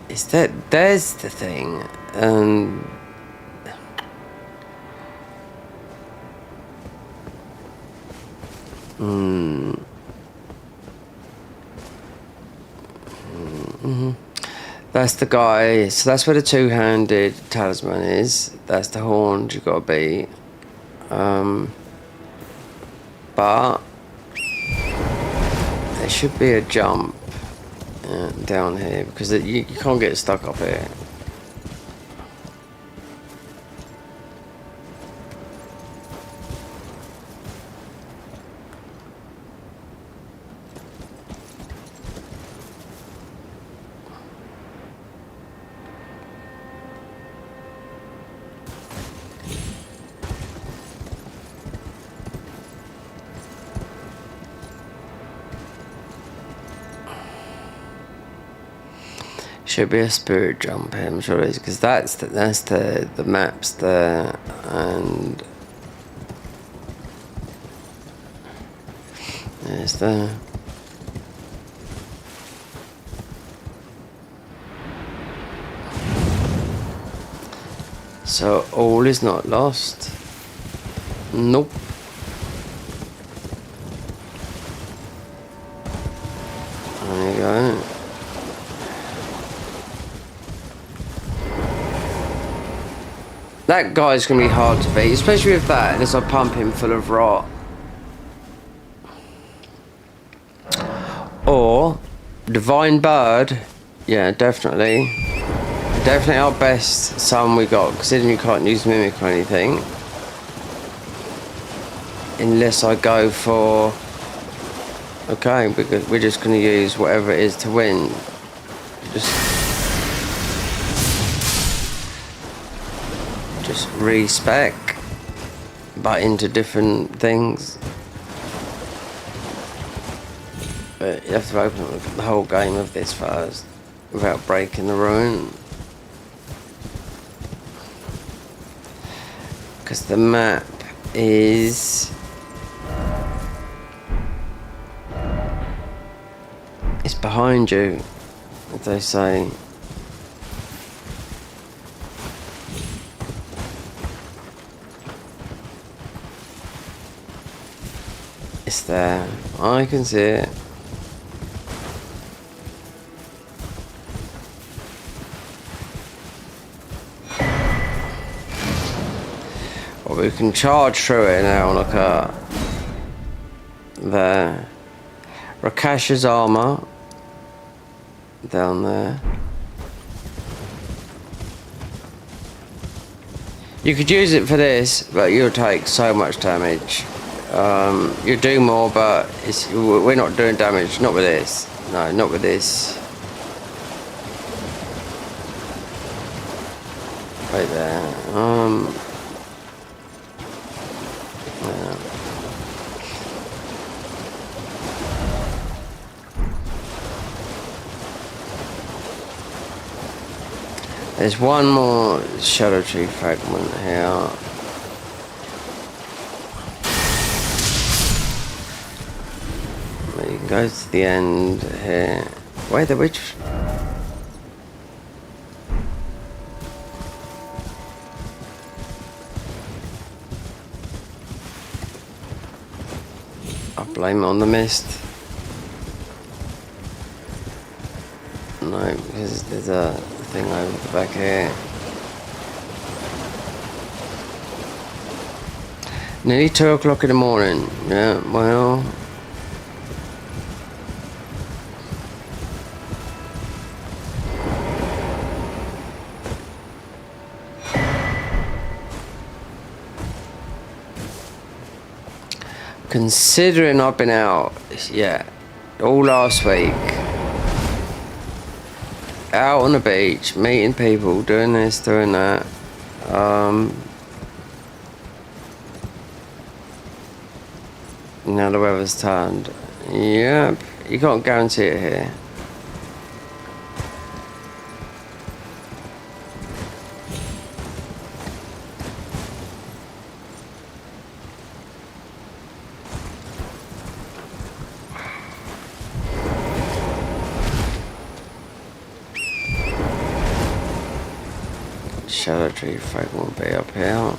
Is that there's the thing, and that's the guy. So that's where the two-handed talisman is. That's the horns you gotta beat. But there should be a jump down here because you can't get stuck up here. Should be a spirit jump here, I'm sure it is, because that's the maps there, and there's the so all is not lost. Nope. There you go. That guy's gonna be hard to beat, especially with that, unless I pump him full of rot. Or Divine Bird, yeah, definitely. Definitely our best summon we got, considering you can't use Mimic or anything. Unless I go for... Okay, because we're just gonna use whatever it is to win. Just respec, but into different things. But you have to open the whole game of this first without breaking the rune. Because the map is... it's behind you, as they say. It's there. I can see it. Well, we can charge through it now. Look at there. Rakash's armor down there. You could use it for this, but you'll take so much damage. You do more, but we're not doing damage. Not with this. No, not with this. Right there. Yeah. There's one more Shadow Tree fragment here. You can go to the end here. Wait, the witch. I blame it on the mist. No, because there's a thing over the back here. Nearly 2 o'clock in the morning. Yeah, well. Considering I've been out, yeah, all last week, out on the beach, meeting people, doing this, doing that, now the weather's turned. Yep, you can't guarantee it here. Shadow Tree Frag will be up here.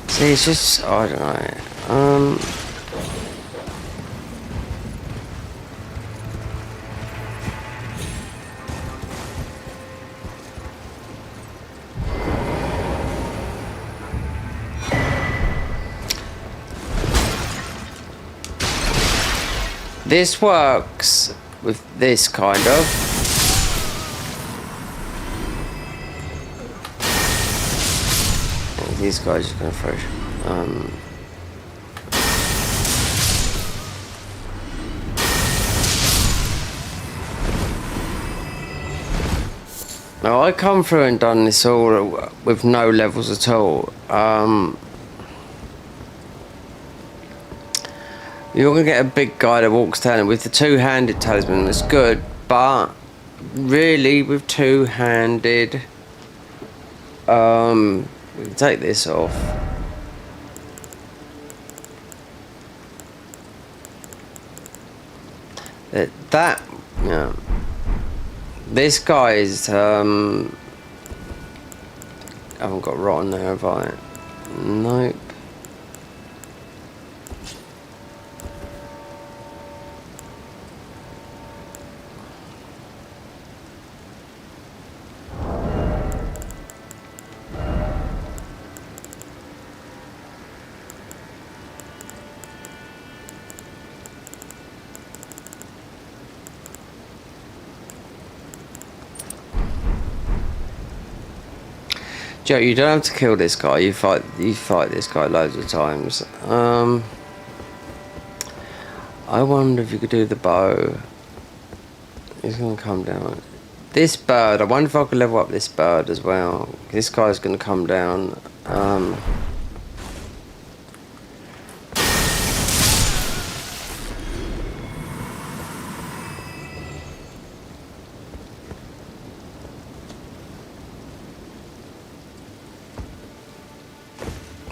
See, it's just, I don't know. This works with this kind of. And these guys are going to throw. Now I come through and done this all with no levels at all. You're going to get a big guy that walks down with the two-handed talisman. That's good, but really with two-handed, we can take this off. That, yeah. This guy is, I haven't got rotten there, have I? Nope. Joe, you don't have to kill this guy. You fight this guy loads of times. I wonder if you could do the bow. He's gonna come down. This bird. I wonder if I could level up this bird as well. This guy's gonna come down.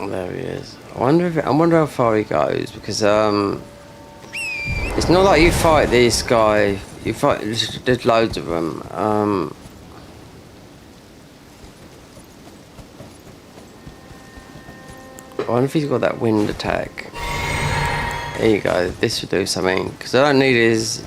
There he is. I wonder how far he goes, because it's not like you fight this guy. You fight. There's loads of them. I wonder if he's got that wind attack. There you go. This should do something, because I don't need his.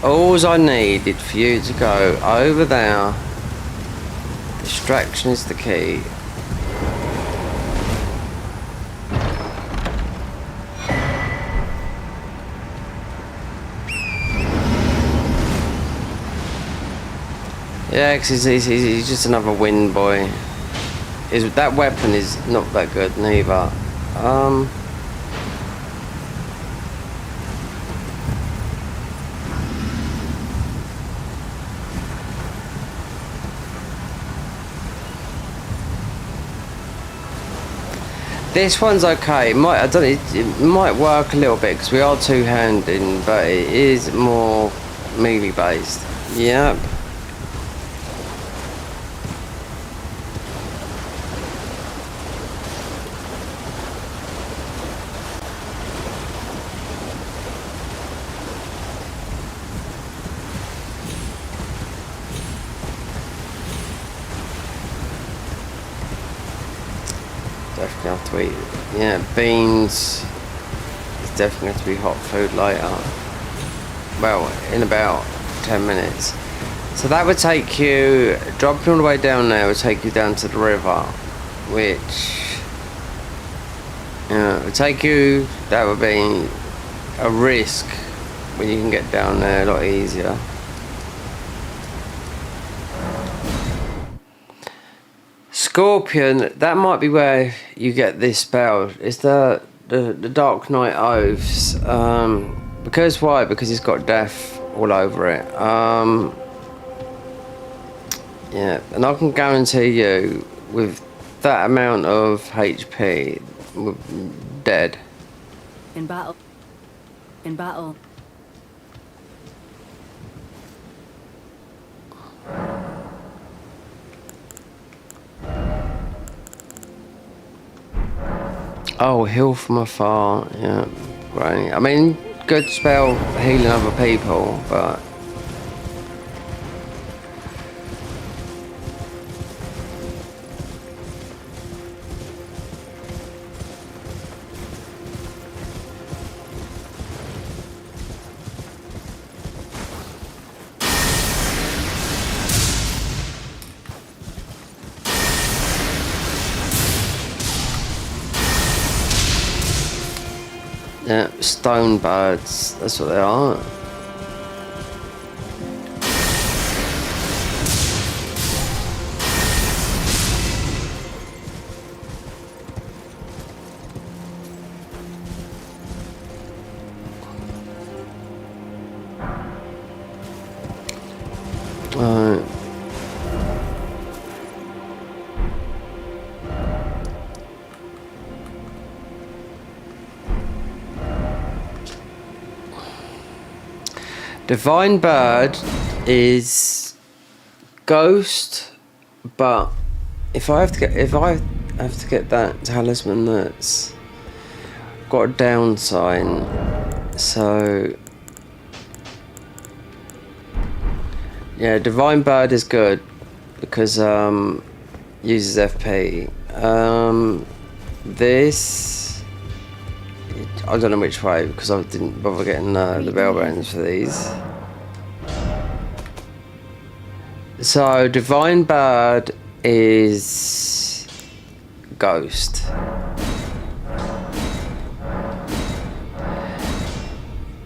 All I needed for you to go over there. Distraction is the key. Yeah, because he's just another wind boy. That weapon is not that good neither. This one's okay. It might work a little bit because we are two-handed, but it is more melee based. Yep. Definitely have to eat. Yeah, beans. It's definitely have to be hot food later. Well, in about 10 minutes. So that would take you, dropping all the way down there would take you down to the river, which, would take you, that would be a risk when you can get down there a lot easier. Scorpion, that might be where you get this spell. It's the Dark Knight Oaths. Because why? Because it's got death all over it. Yeah, and I can guarantee you, with that amount of HP, we're dead. In battle. In battle. Oh, heal from afar. Yeah, right. I mean, good spell healing other people, but yeah, stone birds. That's what they are. Divine Bird is ghost, but if I have to get that talisman that's got a down sign, so yeah, Divine Bird is good because uses FP. This I don't know which way because I didn't bother getting the bell bands for these. So Divine Bird is ghost.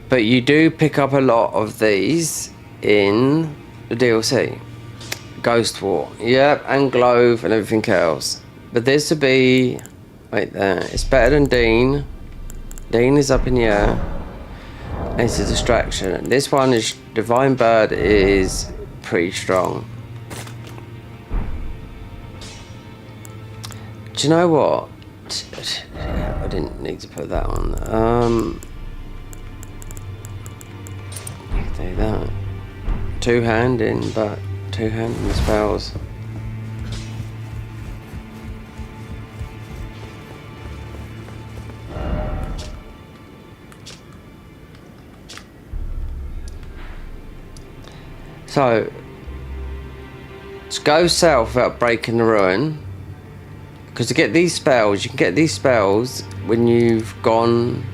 But you do pick up a lot of these in the DLC. Ghost War, yep, and Glove and everything else. But this would be right there. It's better than Dean. Dean is up in the air. It's a distraction. This one is Divine Bird is pretty strong. Do you know what? I didn't need to put that on. You can do that. Two-handing, but two-handing spells. So, let's go south without breaking the ruin. Because to get these spells, you can get these spells when you've gone...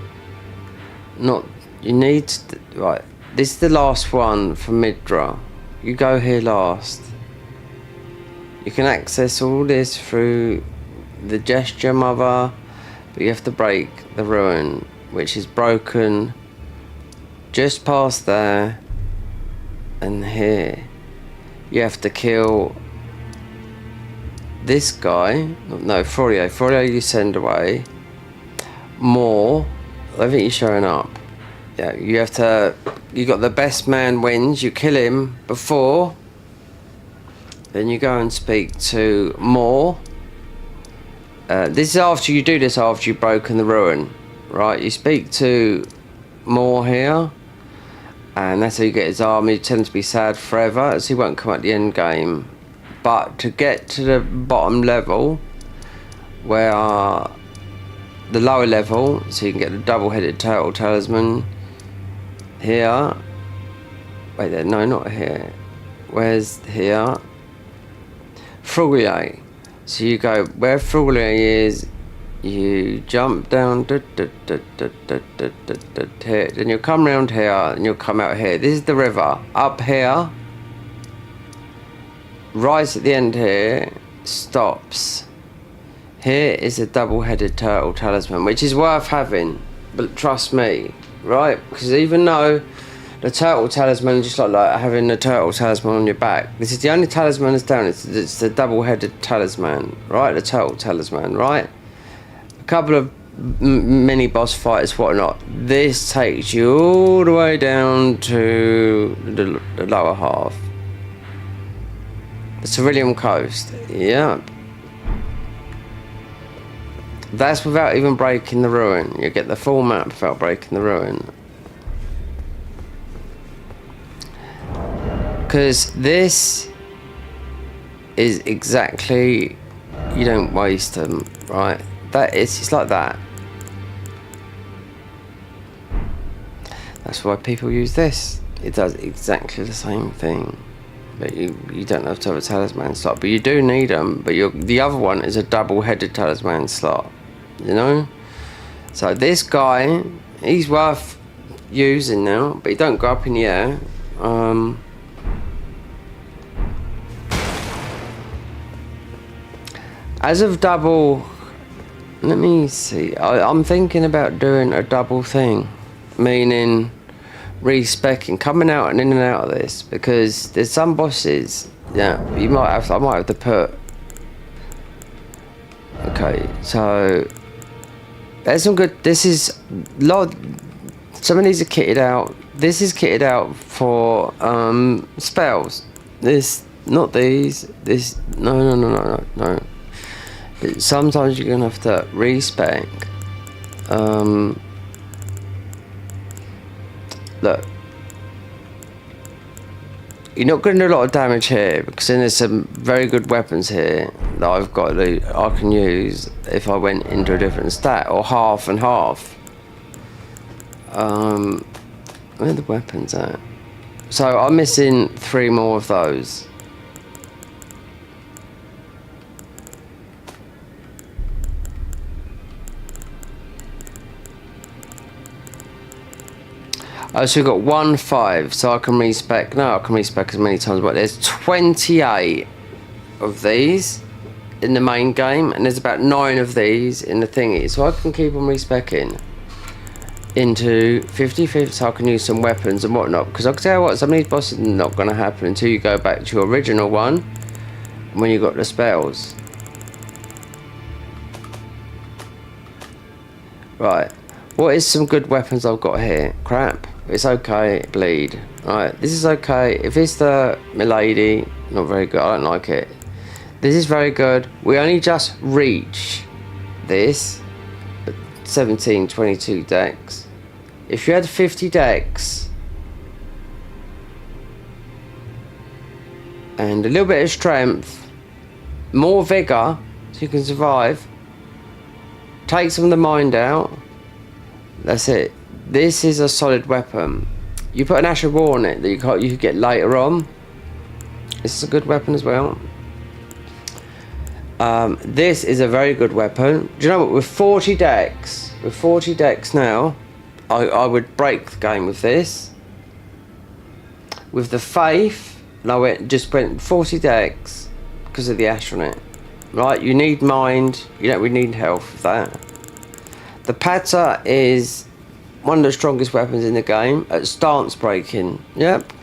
Not... You need to... Right, this is the last one for Midra. You go here last. You can access all this through the Gesture Mother, but you have to break the ruin, which is broken just past there. And here you have to kill this guy. No, Florio. Florio you send away. More. I think he's showing up. Yeah, you have to. You got the best man wins. You kill him before. Then you go and speak to More. This is after you do this. After you've broken the ruin, right? You speak to More here. And that's how you get his army. Tend tends to be sad forever, so he won't come at the end game. But to get to the bottom level, where the lower level, so you can get the double-headed turtle talisman here. Wait there, no, not here. Where's here? Fruglier. So you go where Fruglier is. You jump down here, then you'll come round here and you'll come out here. This is the river. Up here, right at the end here, stops. Here is a double-headed turtle talisman, which is worth having, but trust me, right? Because even though the turtle talisman is just like having the turtle talisman on your back, this is the only talisman that's down. It's the double-headed talisman, right? The turtle talisman, right? A couple of mini boss fights, whatnot. This takes you all the way down to the lower half. The Cerulean Coast, yeah. That's without even breaking the ruin. You get the full map without breaking the ruin. Because this is exactly, you don't waste them, right? It's like that. That's why people use this. It does exactly the same thing. But you don't have to have a talisman slot. But you do need them. But the other one is a double-headed talisman slot. You know? So this guy, he's worth using now. But he don't go up in the air. As of double... Let me see. I'm thinking about doing a double thing. Meaning... respecking, coming out and in and out of this, because there's some bosses, yeah, I might have to put. Okay, so there's some good. This is some of these are kitted out. This is kitted out for spells. This, not these. This, no. Sometimes you're gonna have to respec. Look, you're not going to do a lot of damage here, because then there's some very good weapons here that I've got that I can use if I went into a different stat, or half and half. Where are the weapons at? So I'm missing 3 more of those. Oh, so we've got 1, 5, so I can respec. No, I can respec as many times, but there's 28 of these in the main game, and there's about 9 of these in the thingy, so I can keep on respecking into 50/50, so I can use some weapons and whatnot, because I can tell you what, some of these bosses are not going to happen until you go back to your original one, when you got the spells. Right, what is some good weapons I've got here? Crap. It's okay, bleed. Alright, this is okay. If it's the Milady, not very good. I don't like it. This is very good. We only just reach this. 17, 22 dex. If you had 50 dex and a little bit of strength, more vigor, so you can survive, take some of the mind out, that's it. This is a solid weapon. You put an Ash of War on it that you could get later on. This is a good weapon as well. This is a very good weapon. Do you know what? With 40 dex now, I would break the game with this. With the Faith, and I just went 40 dex because of the Ash on it. Right? You need mind. You don't really need health with that. The Pata is one of the strongest weapons in the game at stance breaking. Yep.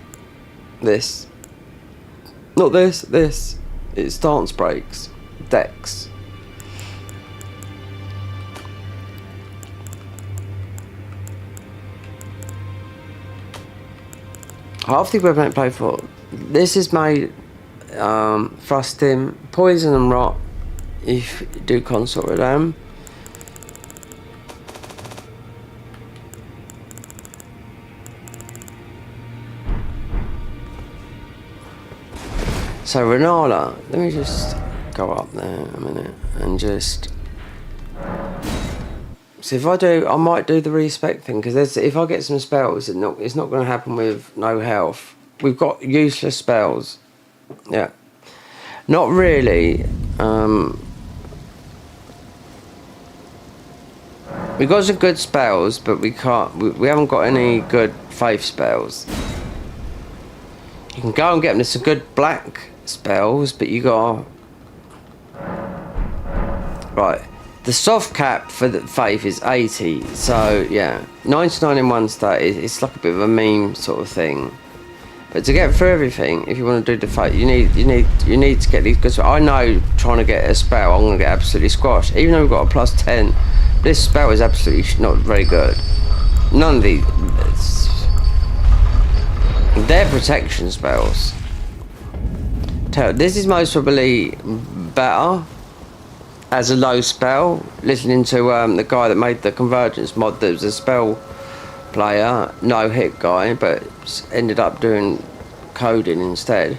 This. Not this, this. It stance breaks. Dex. Half the weapon I play for. This is made thrusting, poison and rot if you do consort with them. So Renala, let me just go up there a minute and just... So if I do, I might do the respec thing, because if I get some spells, it's not going to happen with no health. We've got useless spells. Yeah. Not really. We've got some good spells, but we haven't got any good faith spells. You can go and get them. There's some good black spells, but you got right. The soft cap for the faith is 80, so yeah, 99 in one stat it's like a bit of a meme sort of thing. But to get through everything, if you want to do the faith, you need to get these good. I know trying to get a spell, I'm gonna get absolutely squashed. Even though we've got a +10 This spell is absolutely not very good. None of these. They're protection spells. This is most probably better as a low spell. Listening to the guy that made the Convergence mod, that was a spell player, no hit guy, but ended up doing coding instead.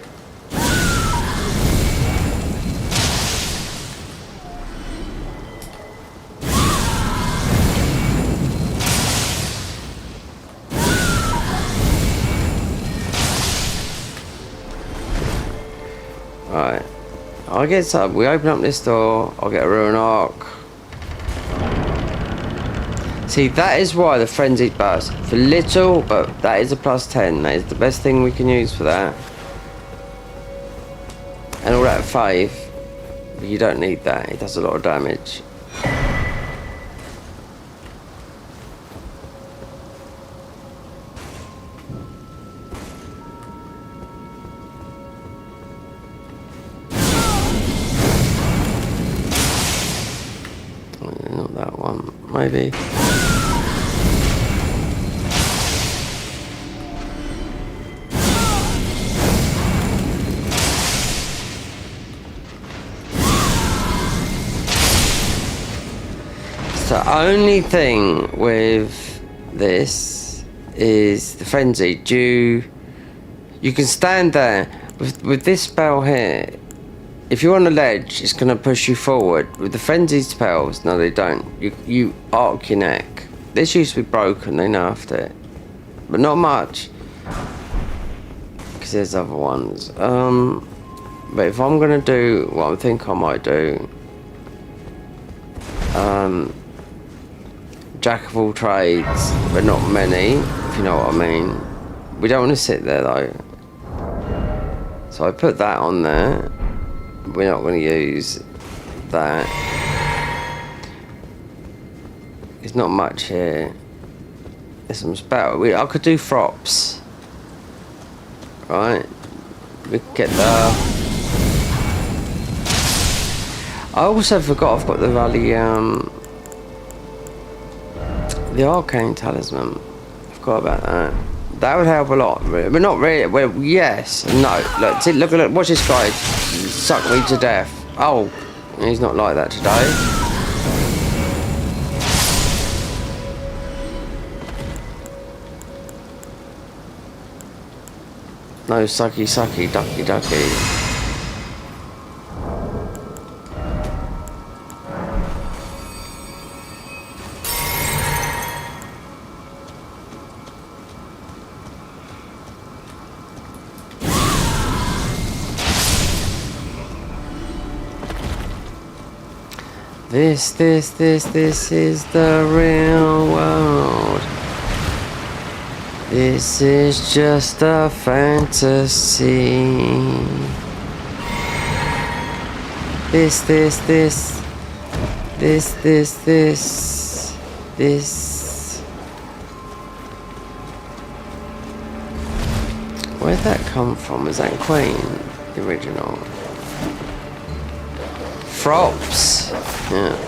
Right, I guess we open up this door, I'll get a Ruin Arc. See, that is why the Frenzied Burst, for little, but that is a +10, that is the best thing we can use for that. And all that 5, but you don't need that, it does a lot of damage. Not that one, maybe. The only thing with this is the frenzy. You can stand there with this spell here. If you're on a ledge, it's gonna push you forward. With the frenzied spells, no, they don't. You arc your neck. This used to be broken. They nerfed it, but not much. Because there's other ones. But if I'm gonna do what I think I might do, jack of all trades, but not many, if you know what I mean. We don't want to sit there though. So I put that on there. We're not going to use that. There's not much here. There's some spell. I could do frops. Right. We could get the... I also forgot I've got the Rally, the Arcane Talisman. I forgot about that. That would help a lot, but not really. Well, yes, no. Look, see, look, watch this guy suck me to death. Oh, he's not like that today. No sucky, sucky, ducky, ducky. This is the real world. This is just a fantasy. This. Where'd that come from? Is that Queen? The original? Frops. Yeah.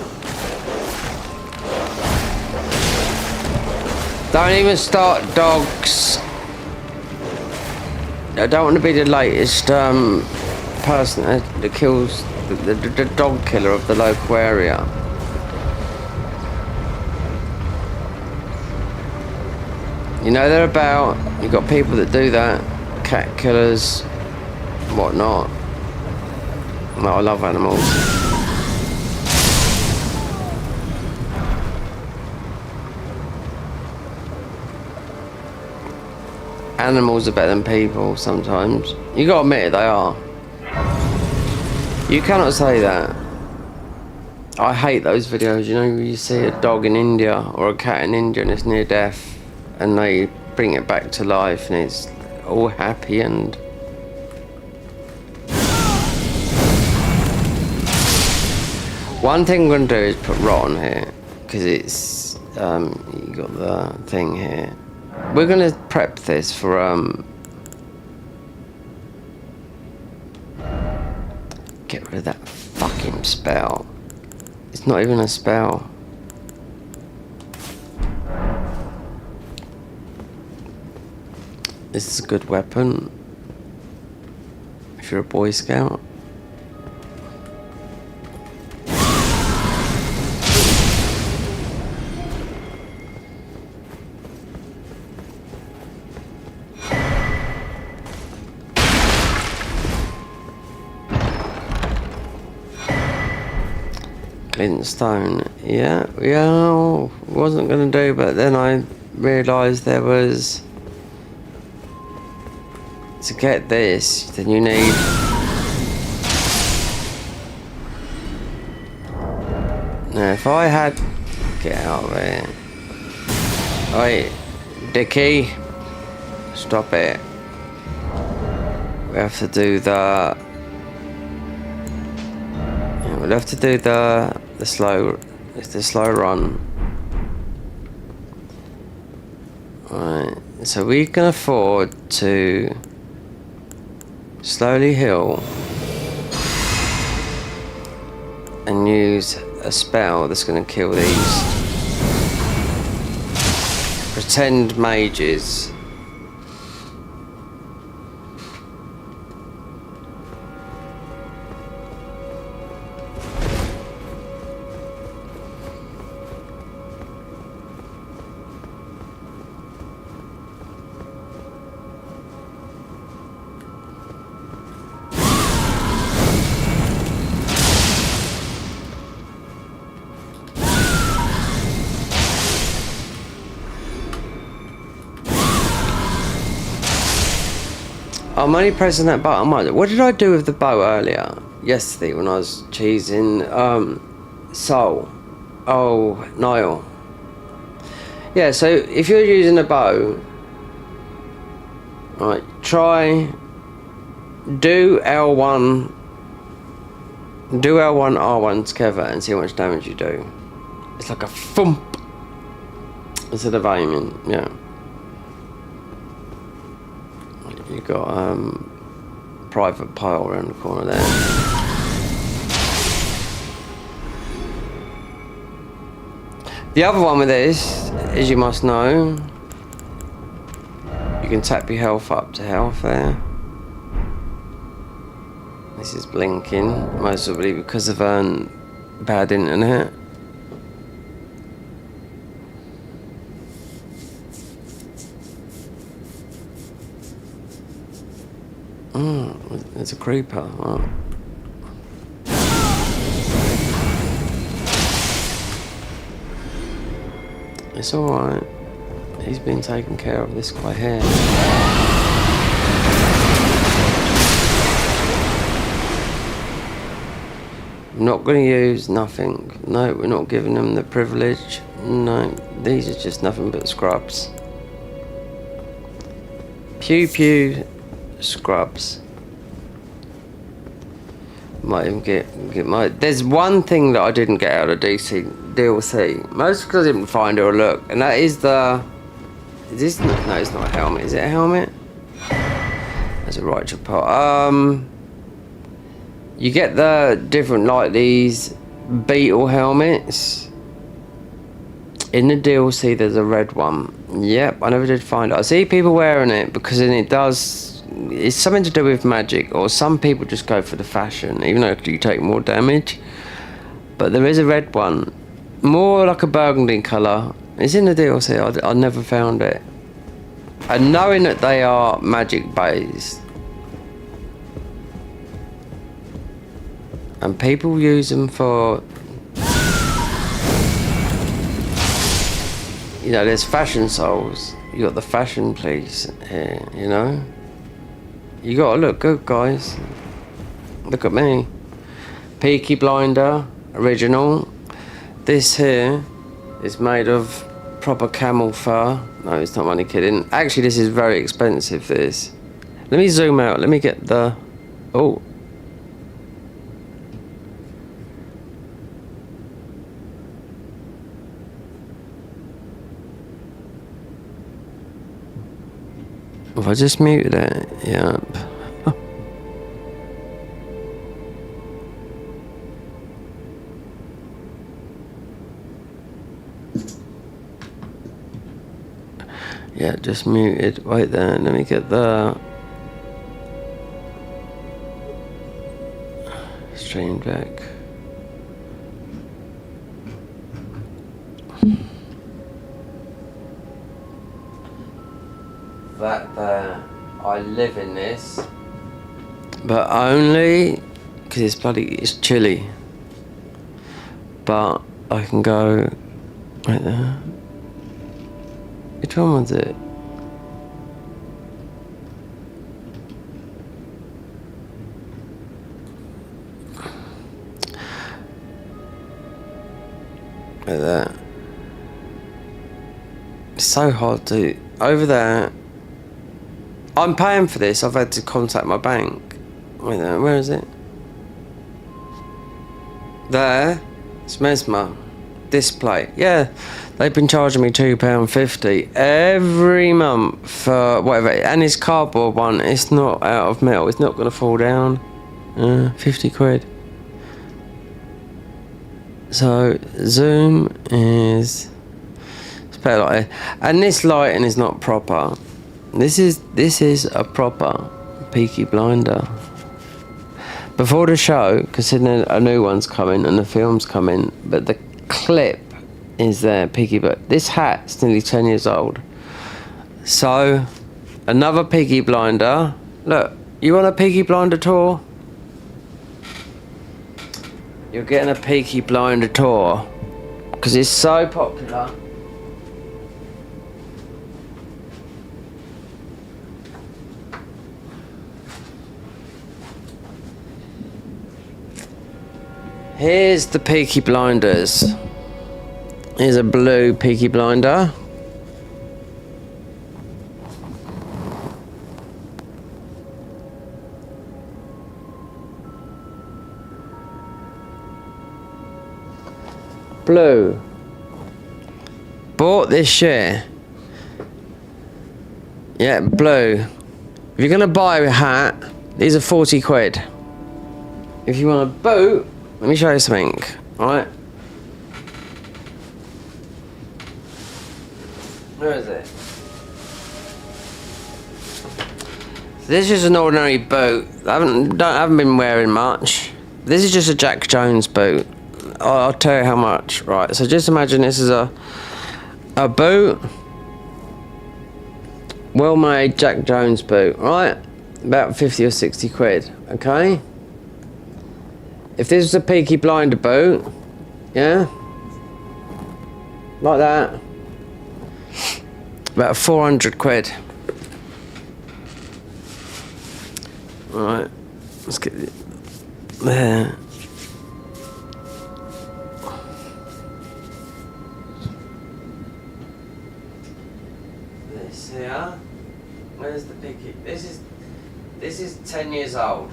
Don't even start, dogs. I don't want to be the latest person that kills the dog killer of the local area. You know they're about. You've got people that do that, cat killers, whatnot. No, I love animals. Animals are better than people sometimes. You gotta admit it, they are. You cannot say that. I hate those videos, you know, where you see a dog in India or a cat in India and it's near death and they bring it back to life and it's all happy and... One thing I'm gonna do is put rot on here because it's you got the thing here. We're gonna prep this for get rid of that fucking spell. It's not even a spell. This is a good weapon. If you're a Boy Scout. Glintstone, yeah, wasn't gonna do, but then I realised there was, to get this, then you need now if I had, get out of there, wait, Dickie, stop it, we have to do the, we'll have to do the slow run. Right, so we can afford to slowly heal and use a spell that's going to kill these pretend mages. I'm only pressing that button. What did I do with the bow earlier? Yesterday when I was cheesing Soul. Oh, Niall. Yeah, so if you're using a bow, right, try do L1 R1 together and see how much damage you do. It's like a thump instead of aiming, yeah. You got private pile around the corner there. The other one with this, as you must know, you can tap your health up to health there. This is blinking, most probably because of bad internet. There's a creeper. Oh. It's alright. He's been taken care of, this guy here. Not going to use nothing. No, we're not giving them the privilege. No, these are just nothing but scrubs. Pew pew scrubs. Might even get my. There's one thing that I didn't get out of DLC. Most because I didn't find it or look, and that is the. Is this not, no, it's not a helmet. Is it a helmet? That's a right pot. You get the different, like these beetle helmets. In the DLC, there's a red one. Yep, I never did find it. I see people wearing it because then it does. It's something to do with magic, or some people just go for the fashion, even though you take more damage. But there is a red one, more like a burgundy colour. It's in the DLC. I never found it. And knowing that they are magic based, and people use them for, you know, there's fashion souls. You got the fashion police here, you know. You gotta look good, guys. Look at me. Peaky Blinder, original. This here is made of proper camel fur. No, it's not, only kidding. Actually, this is very expensive, this. Let me zoom out. Let me get the... Oh. Have I just muted it? Yeah. Yeah, just muted. Wait there, let me get the stream deck. That there, I live in this, but only because it's chilly. But I can go right there. Which one was it? Like that. It's so hard to... Over there. I'm paying for this. I've had to contact my bank. Wait there, where is it? There. It's Mesmer. Display. Yeah. They've been charging me £2.50 every month for whatever. And this cardboard one, it's not out of metal. It's not going to fall down. 50 quid. So zoom is, it's better like this. And this lighting is not proper. This is a proper Peaky Blinder. Before the show, considering a new one's coming and the film's coming, but the clip is there, Peaky Blinder. This hat's nearly 10 years old. So another Peaky Blinder. Look, you want a Peaky Blinder tour? You're getting a Peaky Blinder tour because it's so popular. Here's the Peaky Blinders. Here's a blue Peaky Blinder. Blue. Bought this year. Yeah, blue. If you're gonna buy a hat, these are 40 quid. If you want a boot, let me show you something. Alright. Where is it? This is an ordinary boot. I haven't been wearing much. This is just a Jack Jones boot. I'll tell you how much. Right, so just imagine this is a boot. Well made Jack Jones boot, right? About 50 or 60 quid, okay? If this was a Peaky Blinder boot, yeah? Like that. About 400 quid. Right, let's get it there. This here. Where's the Peaky? This is 10 years old.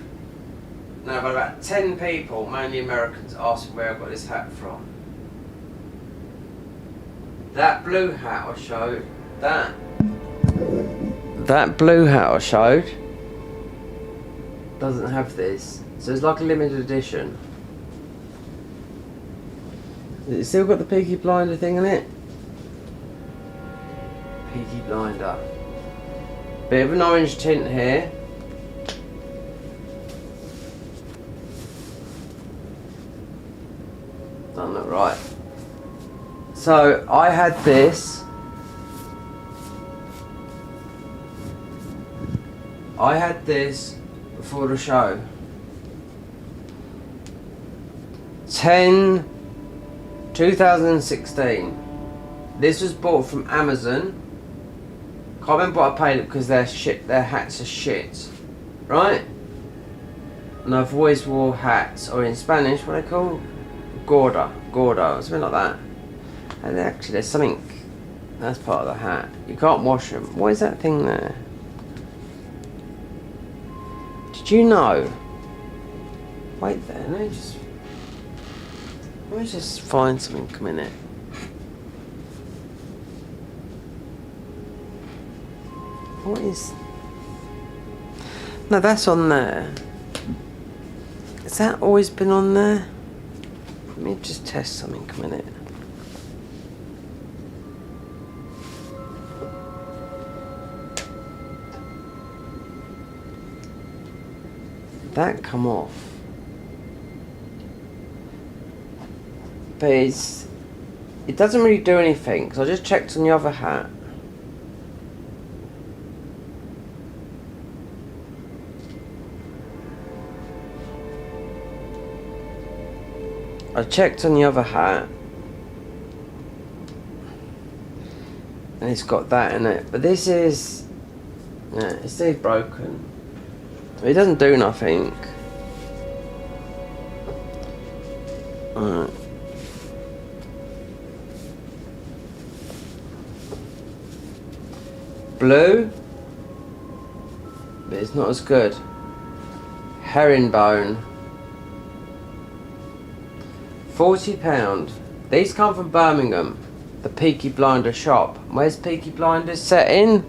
Now I've got about 10 people, mainly Americans, asking where I got this hat from. That blue hat I showed, that blue hat I showed doesn't have this. So it's like a limited edition. It's still got the Peaky Blinder thing in it. Peaky Blinder. Bit of an orange tint here. Don't look right. So I had this. Before the show. 2016. This was bought from Amazon. Can't remember what I paid it because their hats are shit. Right? And I've always wore hats, or in Spanish, what are they called? Gorda, or something like that. And actually there's something, that's part of the hat. You can't wash them. What is that thing there? Did you know? Wait there, let me just find something a minute. What is... No, that's on there. Has that always been on there? Let me just test something a minute. that come off. But it doesn't really do anything, because I just checked on the other hat. I checked on the other hat, and it's got that in it, but this is, yeah, it's still broken. It doesn't do nothing. Alright. Blue, but it's not as good. Herringbone, £40. These come from Birmingham, the Peaky Blinders shop. Where's Peaky Blinders set in?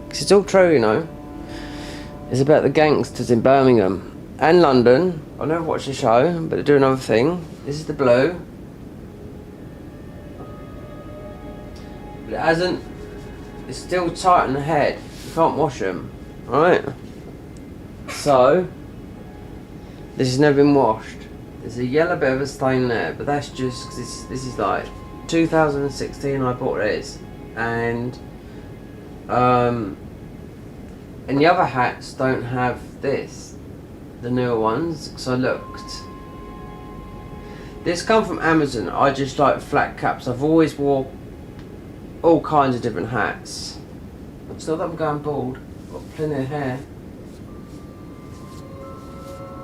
Because it's all true, you know. It's about the gangsters in Birmingham and London. I never watched the show, but they do another thing. This is the blue. But it hasn't. It's still tight on the head. You can't wash them, right? So this has never been washed. There's a yellow bit of a stain there, but that's just because this is like 2016. I bought this, and the other hats don't have this, the newer ones, because I looked. This come from Amazon. I just like flat caps. I've always wore all kinds of different hats. It's not that I'm going bald. I've got plenty of hair.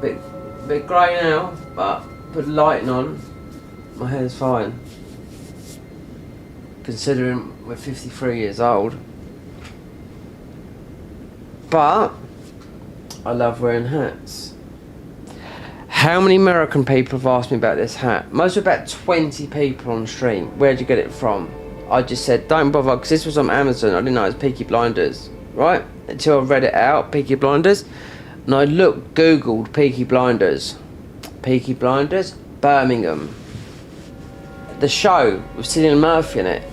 Bit grey now, but put lighting on, my hair's fine. Considering we're 53 years old. But I love wearing hats. How many American people have asked me about this hat? Most about 20 people on stream. Where'd you get it from? I just said don't bother, because this was on Amazon. I didn't know it was Peaky Blinders, right? Until I read it out, Peaky Blinders, and I googled Peaky Blinders, Birmingham. The show with Cillian Murphy in it,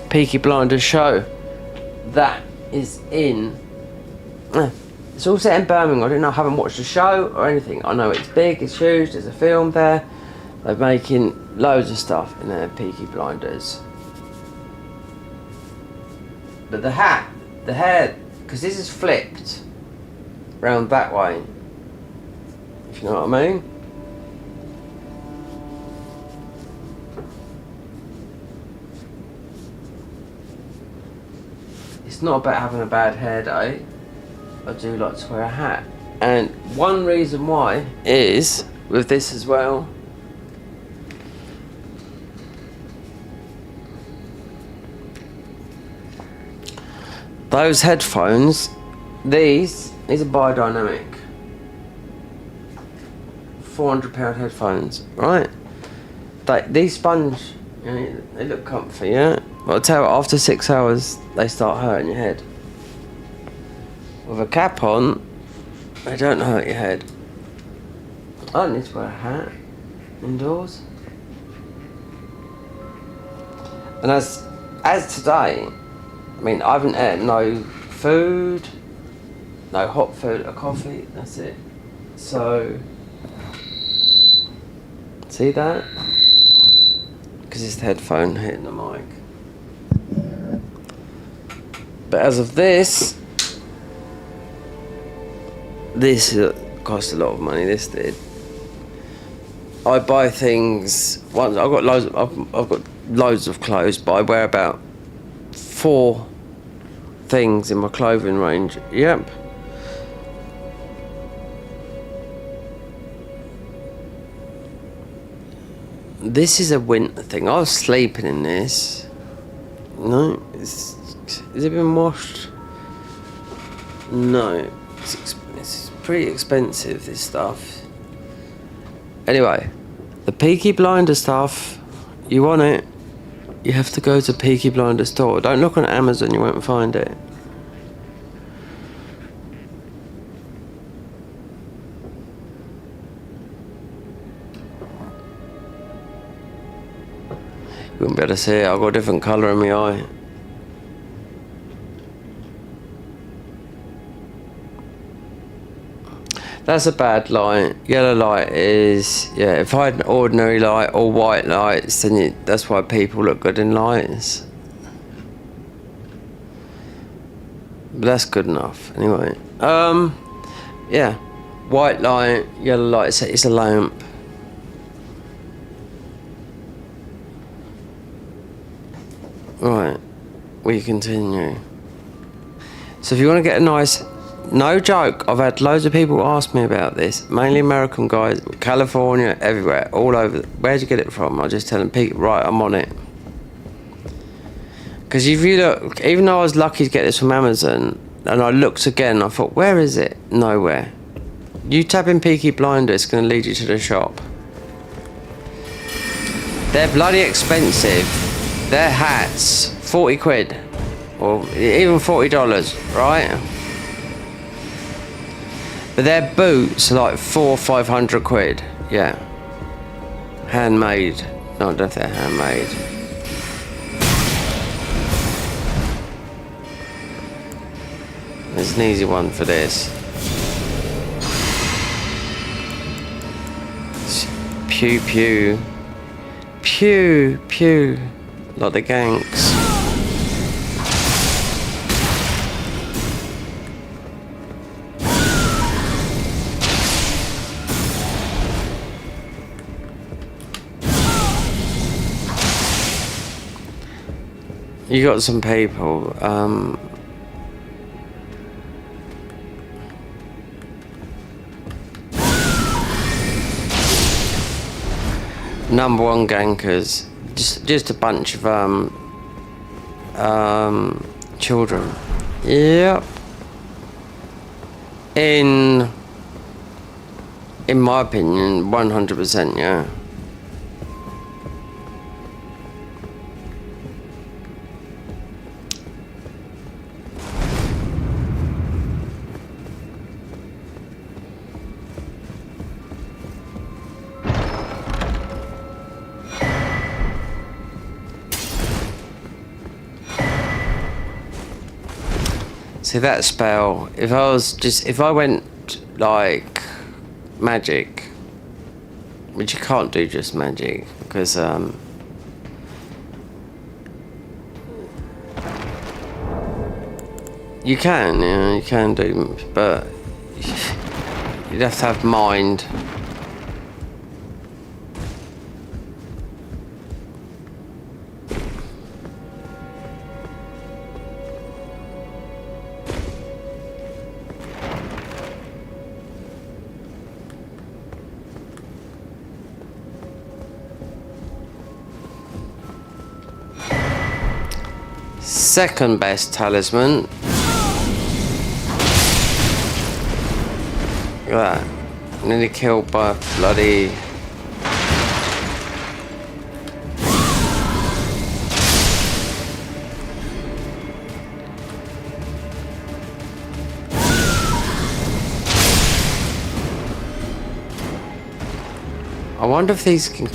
Peaky Blinders show, that is in. It's all set in Birmingham. I haven't watched the show or anything. I know it's big, it's huge. There's a film there. They're making loads of stuff in there, Peaky Blinders. But the hat, the hair, because this is flipped round that way, if you know what I mean. It's not about having a bad hair day. I do like to wear a hat. And one reason why is, with this as well, those headphones, these are biodynamic. £400 headphones, right? These sponge, you know, they look comfy, yeah? But I'll tell you, after 6 hours, they start hurting your head. With a cap on, they don't hurt your head. I don't need to wear a hat indoors. And as today, I mean, I haven't had no food, no hot food or coffee, that's it. So, see that? Because it's the headphone hitting the mic. But as of this cost a lot of money, this did. I buy things, once I've got loads of clothes, but I wear about 4 things in my clothing range. Yep. This is a winter thing. I was sleeping in this. No, has it been washed? No, it's pretty expensive, this stuff. Anyway, the Peaky Blinders stuff, you want it, you have to go to Peaky Blinders store. Don't look on Amazon, you won't find it. You wouldn't be able to see it, I've got a different colour in my eye. That's a bad light. Yellow light is, yeah, if I had an ordinary light or white lights, then that's why people look good in lights. But that's good enough, anyway. Yeah. White light, yellow light, it's a lamp. Right, we continue. So if you want to get a nice, no joke, I've had loads of people ask me about this, mainly American guys, California, everywhere, all over. Where'd you get it from? I just tell them, Pete, right, I'm on it. Because if you look, even though I was lucky to get this from Amazon, and I looked again, I thought, where is it? Nowhere. You tap in Peaky Blinders, it's going to lead you to the shop. They're bloody expensive. Their hats, 40 quid. Or even $40, right? But their boots are like 400 or 500 quid. Yeah. Handmade. No, I don't know if they're handmade. There's an easy one for this. Pew pew. Pew pew. Like the ganks. You got some people, number one gankers, just a bunch of children. Yep. In my opinion, 100%, yeah. See that spell, if I went like magic, which you can't do just magic, because you can do, but you'd have to have mind. Second best talisman. Look at that. Nearly killed by a bloody... I wonder if these can...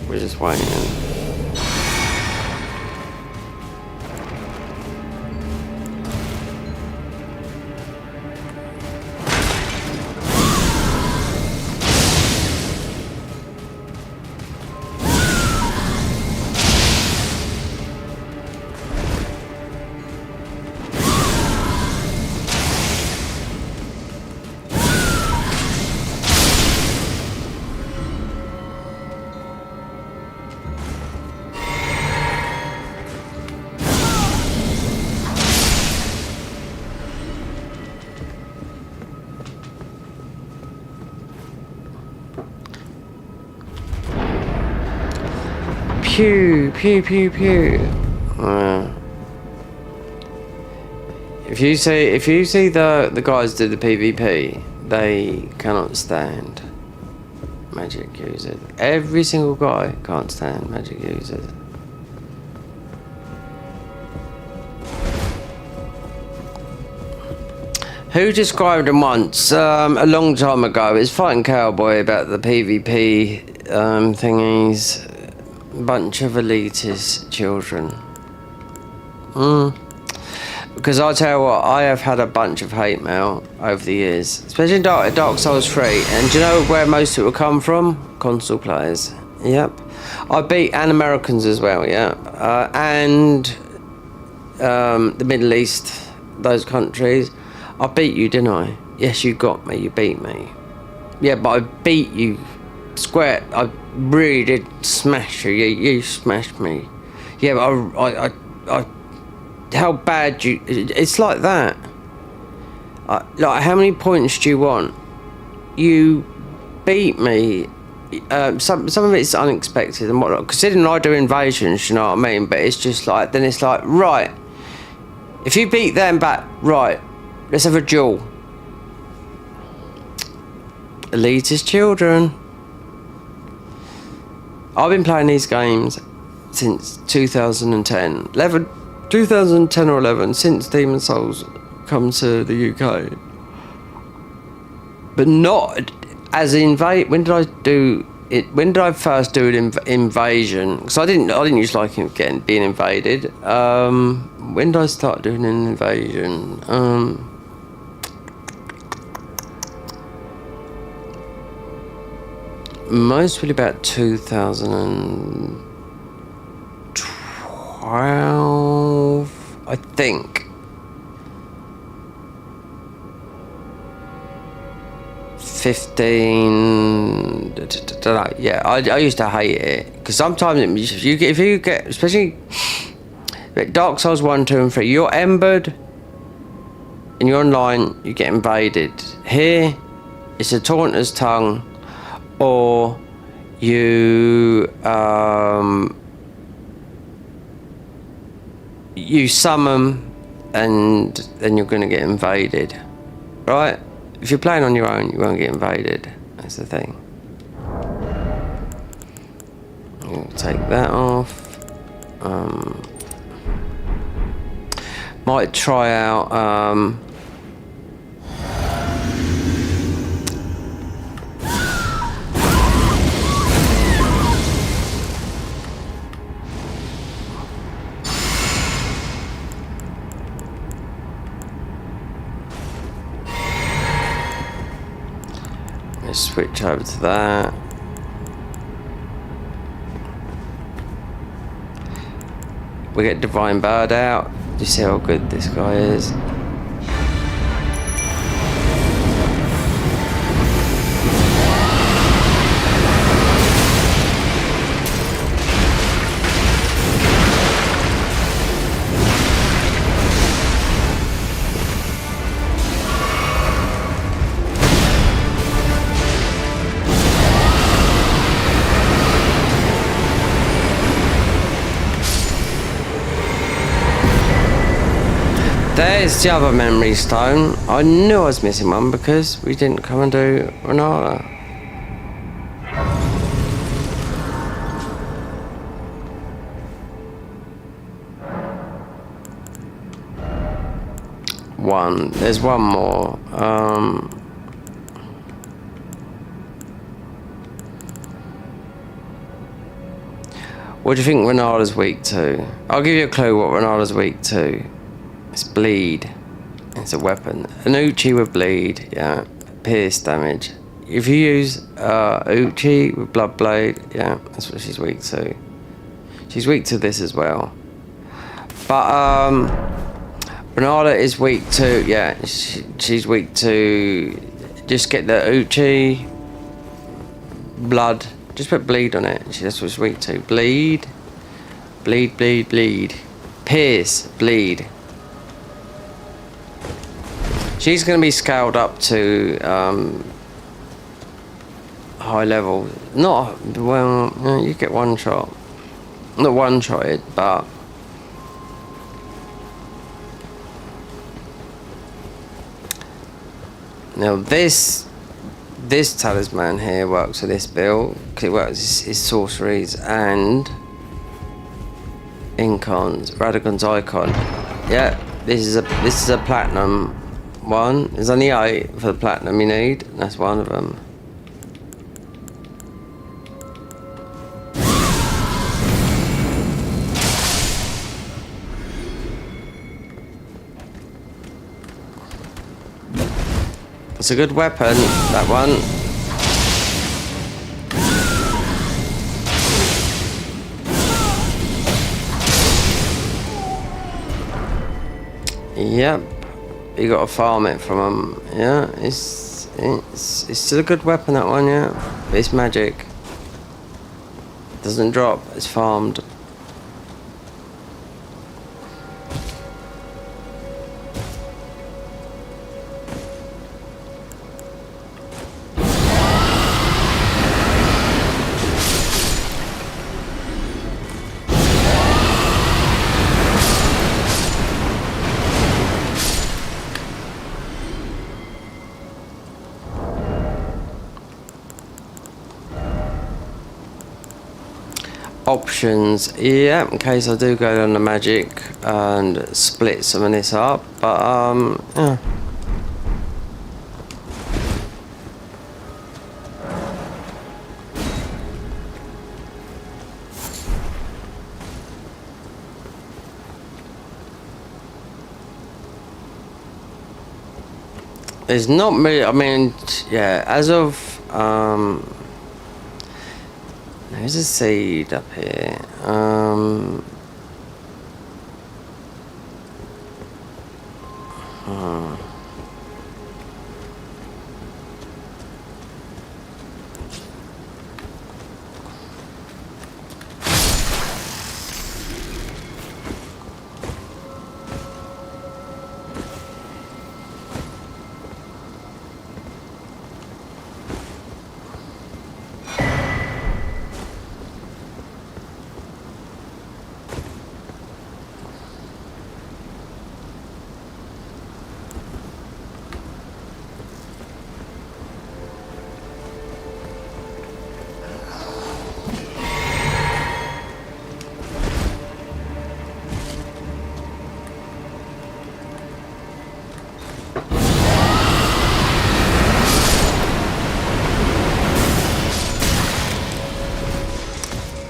We're just waiting. Pew, pew, pew, pew. If you see the guys do the PvP, they cannot stand magic users. Every single guy can't stand magic users. Who described them once, a long time ago, it's Fighting Cowboy about the PvP thingies. Bunch of elitist children. Because I'll tell you what, I have had a bunch of hate mail over the years, especially in Dark Souls 3. And do you know where most of it will come from? Console players. Yep. I beat and Americans as well, yeah. And the Middle East, those countries. I beat you, didn't I? Yes, you got me. You beat me. Yeah, but I beat you square. I really did smash you. You smashed me. Yeah, but I how bad you... It's like that. Like, how many points do you want? You beat me. Some of it's unexpected and whatnot. Considering I do invasions, you know what I mean? But it's just like... Then it's like, right. If you beat them back, right. Let's have a duel. Elitist children. I've been playing these games since 2010. 2010 or 11, since Demon Souls come to the UK. But not as invade. When did I do it? When did I first do an invasion? Because I didn't used to like being invaded. When did I start doing an invasion? Mostly about 2012, I think. 15. Don't know. Yeah, I used to hate it because sometimes if you get, especially Dark Souls 1, 2, and 3, you're embered and you're online, you get invaded. Here, it's a Taunter's Tongue. Or you you summon and then you're going to get invaded, right? If you're playing on your own, you won't get invaded. That's the thing. We'll take that off. Might try out switch over to that. We get Divine Bird out. Do you see how good this guy is? There's the other memory stone. I knew I was missing one because we didn't come and do Renala. One. There's one more. What do you think Renala's weak to? I'll give you a clue what Renala's weak to. It's bleed. It's a weapon. An Uchi with bleed, yeah. Pierce damage. If you use Uchi with blood blade, yeah, that's what she's weak to. She's weak to this as well. But Renala is weak to, yeah, she's weak to just get the Uchi blood. Just put bleed on it. That's what she's weak to. Bleed. Bleed, bleed, bleed. Pierce, bleed. She's going to be scaled up to high level. Not, well, you get one shot. Not one shotted, but now this talisman here works with this build because it works his sorceries and Incon's Radagon's icon. Yeah, this is a platinum one. There's only 8 for the platinum you need. That's one of them. It's a good weapon, that one. Yep. You gotta farm it from them. Yeah, it's still a good weapon, that one, yeah. But it's magic. It doesn't drop, it's farmed. Options, yeah, in case I do go on the magic and split some of this up, but yeah. There's not really, I mean, yeah, as of there's a seed up here.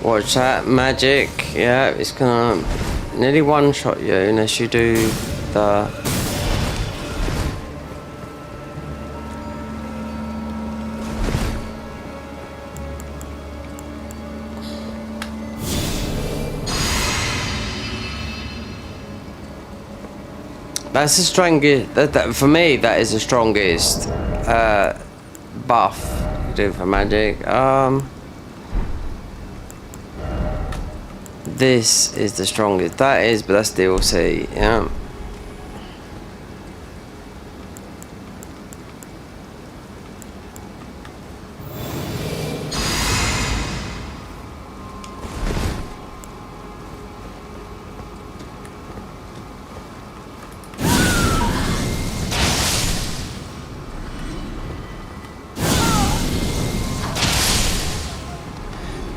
Watch that magic, yeah, it's gonna nearly one-shot you unless you do the... That's the strongest, that for me, that is the strongest buff you do for magic. This is the strongest. That is, but that's DLC, yeah.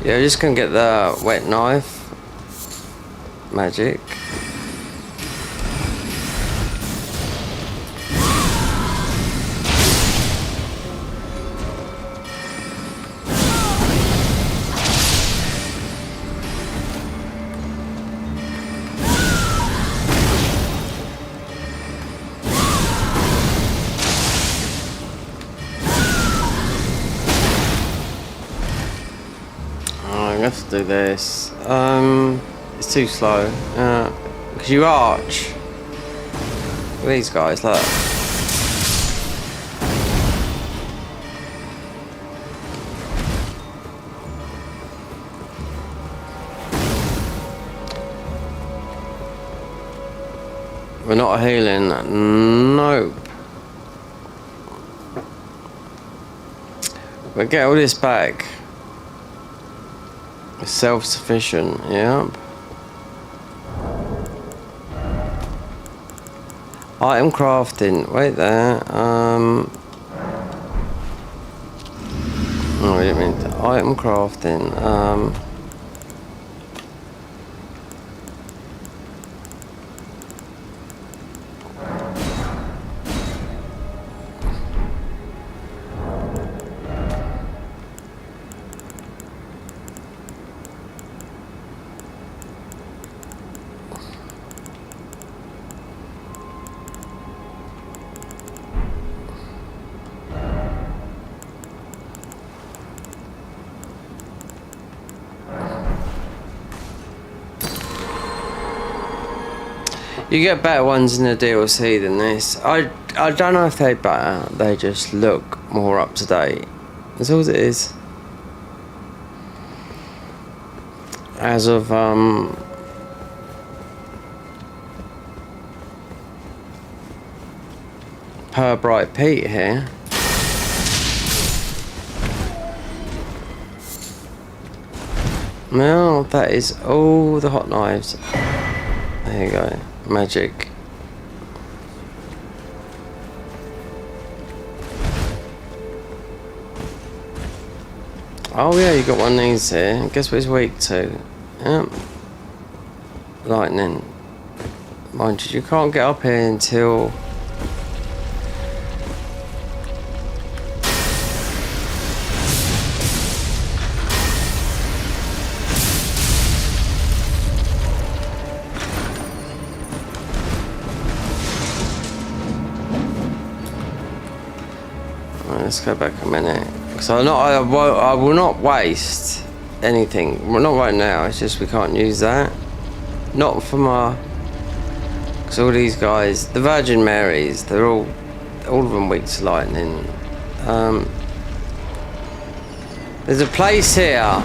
Yeah, I'm just gonna get the wet knife. Magic. I'm gonna have to do this. It's too slow. Because you arch. Look at these guys, look. We're not healing. Nope. We'll get all this back. It's self-sufficient, yeah. Item crafting, wait there, oh, I didn't mean to. Item crafting, You get better ones in the DLC than this. I don't know if they're better. They just look more up to date. That's all it is. As of per Bright Pete here. No, that is all the hot knives. There you go. Magic. Oh yeah, you got one of these here. Guess what it's weak to? Yep. Lightning. Mind you, you can't get up here until... Let's go back a minute. So I will not waste anything. Well, not right now. It's just we can't use that. Not for my. Because all these guys, the Virgin Marys, they're all of them weak to lightning. There's a place here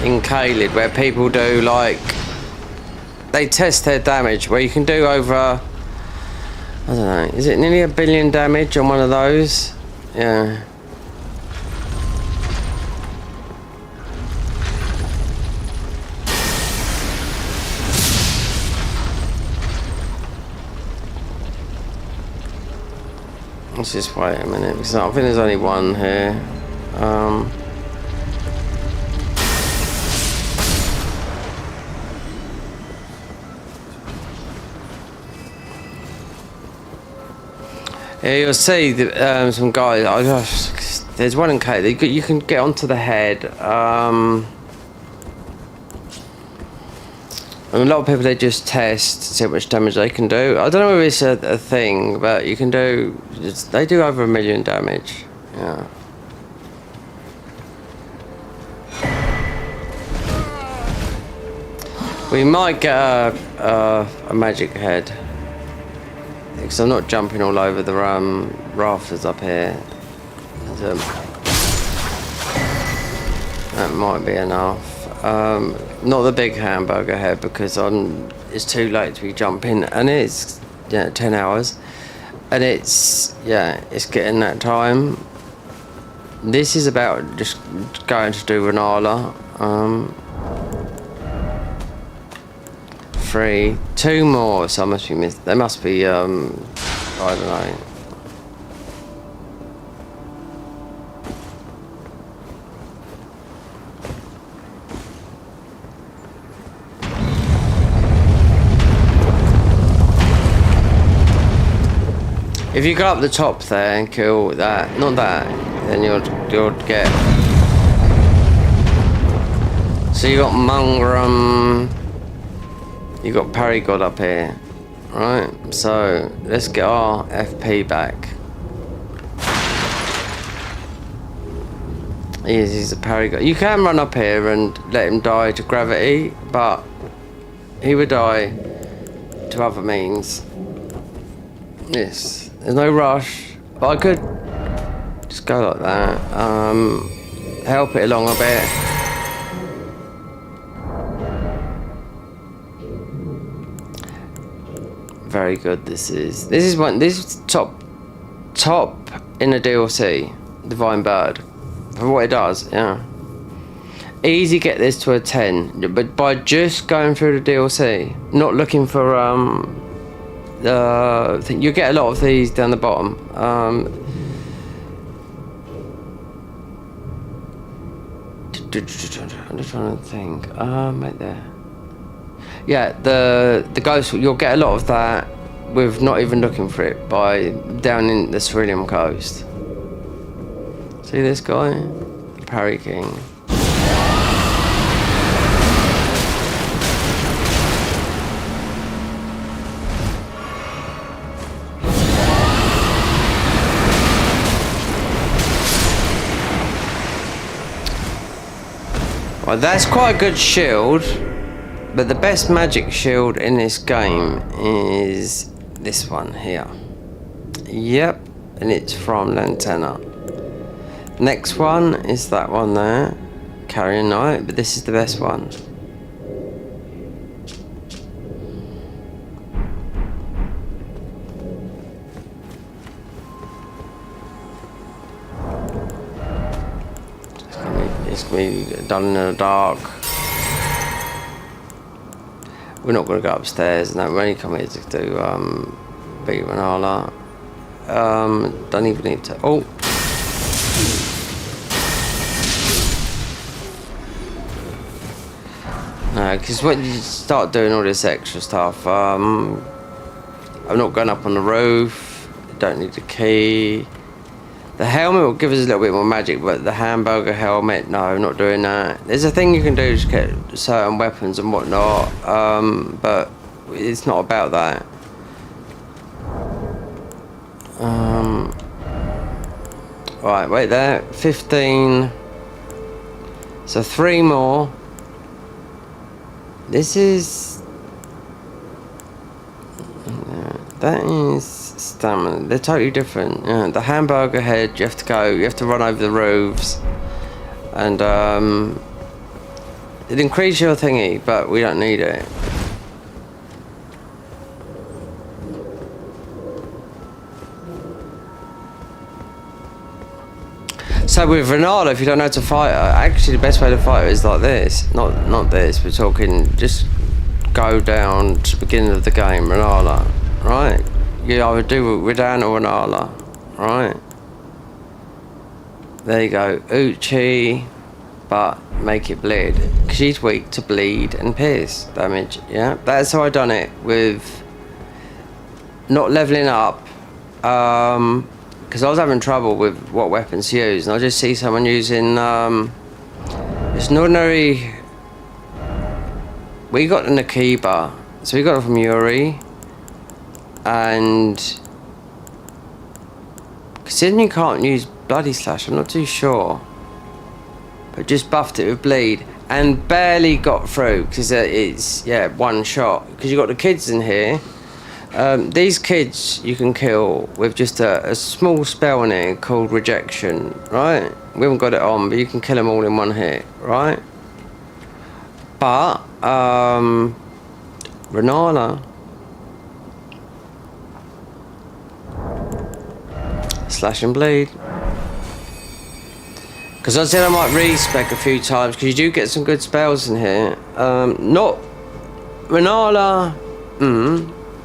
in Caelid where people do like they test their damage. Where you can do over. I don't know. Is it nearly 1 billion damage on one of those? Yeah. Let's just wait a minute because I think there's only one here. Yeah, you'll see that, some guys. There's one in K. You can get onto the head. And a lot of people, they just test to see how much damage they can do. I don't know if it's a thing, but you can do. They do over 1 million damage. Yeah. We might get a magic head. Because I'm not jumping all over the rafters up here. That might be enough. Not the big hamburger head because it's too late to be jumping, and it's 10 hours, and it's getting that time. This is about just going to do Renala. 3, 2 more, so I must be missed. They must be, I don't know. If you go up the top there and kill that, not that, then you'll get. So you got Mungrum. You got Paragod up here, right? So let's get our FP back. He's a Paragod. You can run up here and let him die to gravity, but he would die to other means. Yes, there's no rush, but I could just go like that. Help it along a bit. Very good. This is top in the DLC, Divine Bird, for what it does. Yeah, easy get this to a 10, but by just going through the DLC, not looking for you get a lot of these down the bottom. I'm just trying to think. Right there. Yeah, the ghost. You'll get a lot of that with not even looking for it by down in the Cerulean coast. See this guy, Parry King. Well, that's quite a good shield. But the best magic shield in this game is this one here. Yep, and it's from Lantana. Next one is that one there, Carrion Knight, but this is the best one. It's gonna be done in the dark. We're not going to go upstairs. No, we're only coming here to do beat Renala. Don't even need to. Oh, no, because when you start doing all this extra stuff, I'm not going up on the roof. Don't need the key. The helmet will give us a little bit more magic, but the hamburger helmet, no, not doing that. There's a thing you can do to get certain weapons and whatnot, but it's not about that. Right, wait there, 15. So 3 more. This is... that is stamina. They're totally different. Yeah, the hamburger head, you have to go, you have to run over the roofs. And it increases your thingy, but we don't need it. So with Renala, if you don't know how to fight her, actually the best way to fight her is like this. Not this, we're talking just go down to the beginning of the game, Renala. Right? You either do Ridan or Renala. Right? There you go. Uchi, but make it bleed. Because she's weak to bleed and pierce damage. Yeah? That's how I done it with not leveling up. Because I was having trouble with what weapons to use, and I just see someone using it's an ordinary. We got the Nakiba, so we got it from Yuri, and considering you can't use Bloody Slash, I'm not too sure, but just buffed it with bleed and barely got through because it's one shot. Because you got the kids in here. These kids you can kill with just a small spell in it called Rejection, right? We haven't got it on, but you can kill them all in one hit, right? But, Renala. Slash and bleed. Because I said I might respec a few times, because you do get some good spells in here. Not Renala,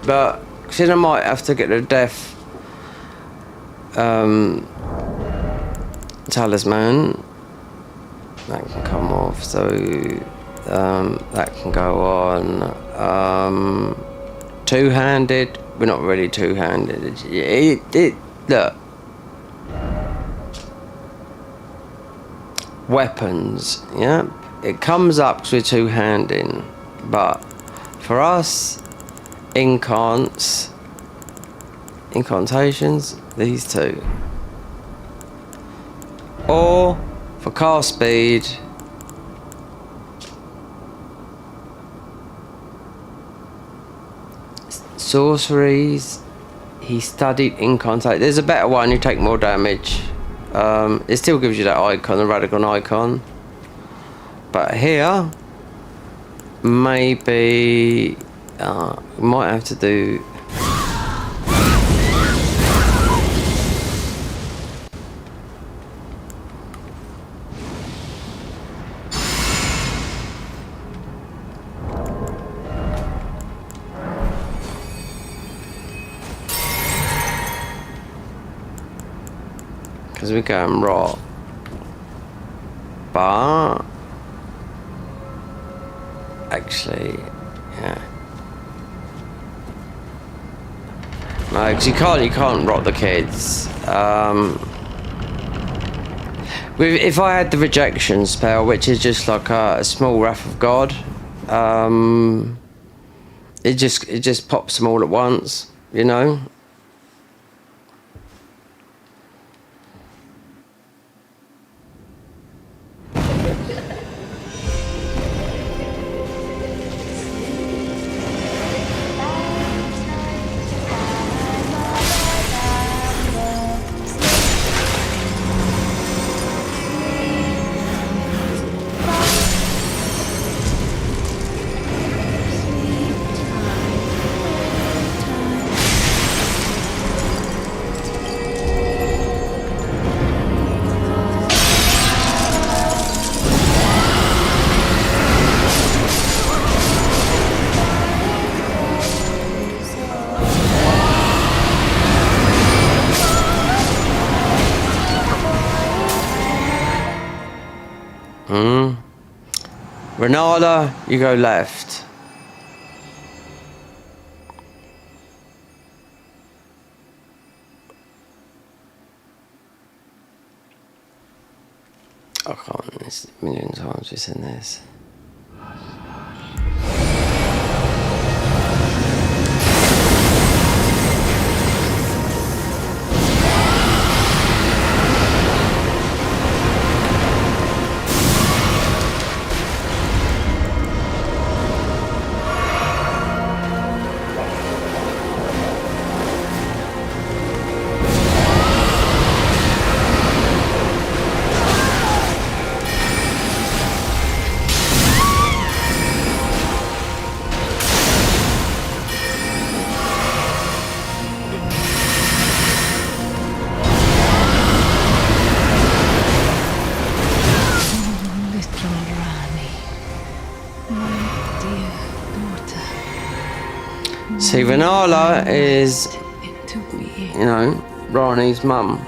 but considering I might have to get the death talisman, that can come off, so that can go on. Two-handed, we're not really two-handed. Look, weapons, yeah, it comes up because we're two-handed, but for us, incantations, these two, or for cast speed, sorceries. He studied incantation. There's a better one, you take more damage. It still gives you that icon, the radical icon, but here maybe we might have to do because we're going raw, but actually, yeah. No, because you can't rot the kids. If I had the rejection spell, which is just like a small wrath of God, it just pops them all at once, you know. Renala, you go left. I can't, this a million times we've seen this. See, Renala is, you know, Rani's mum.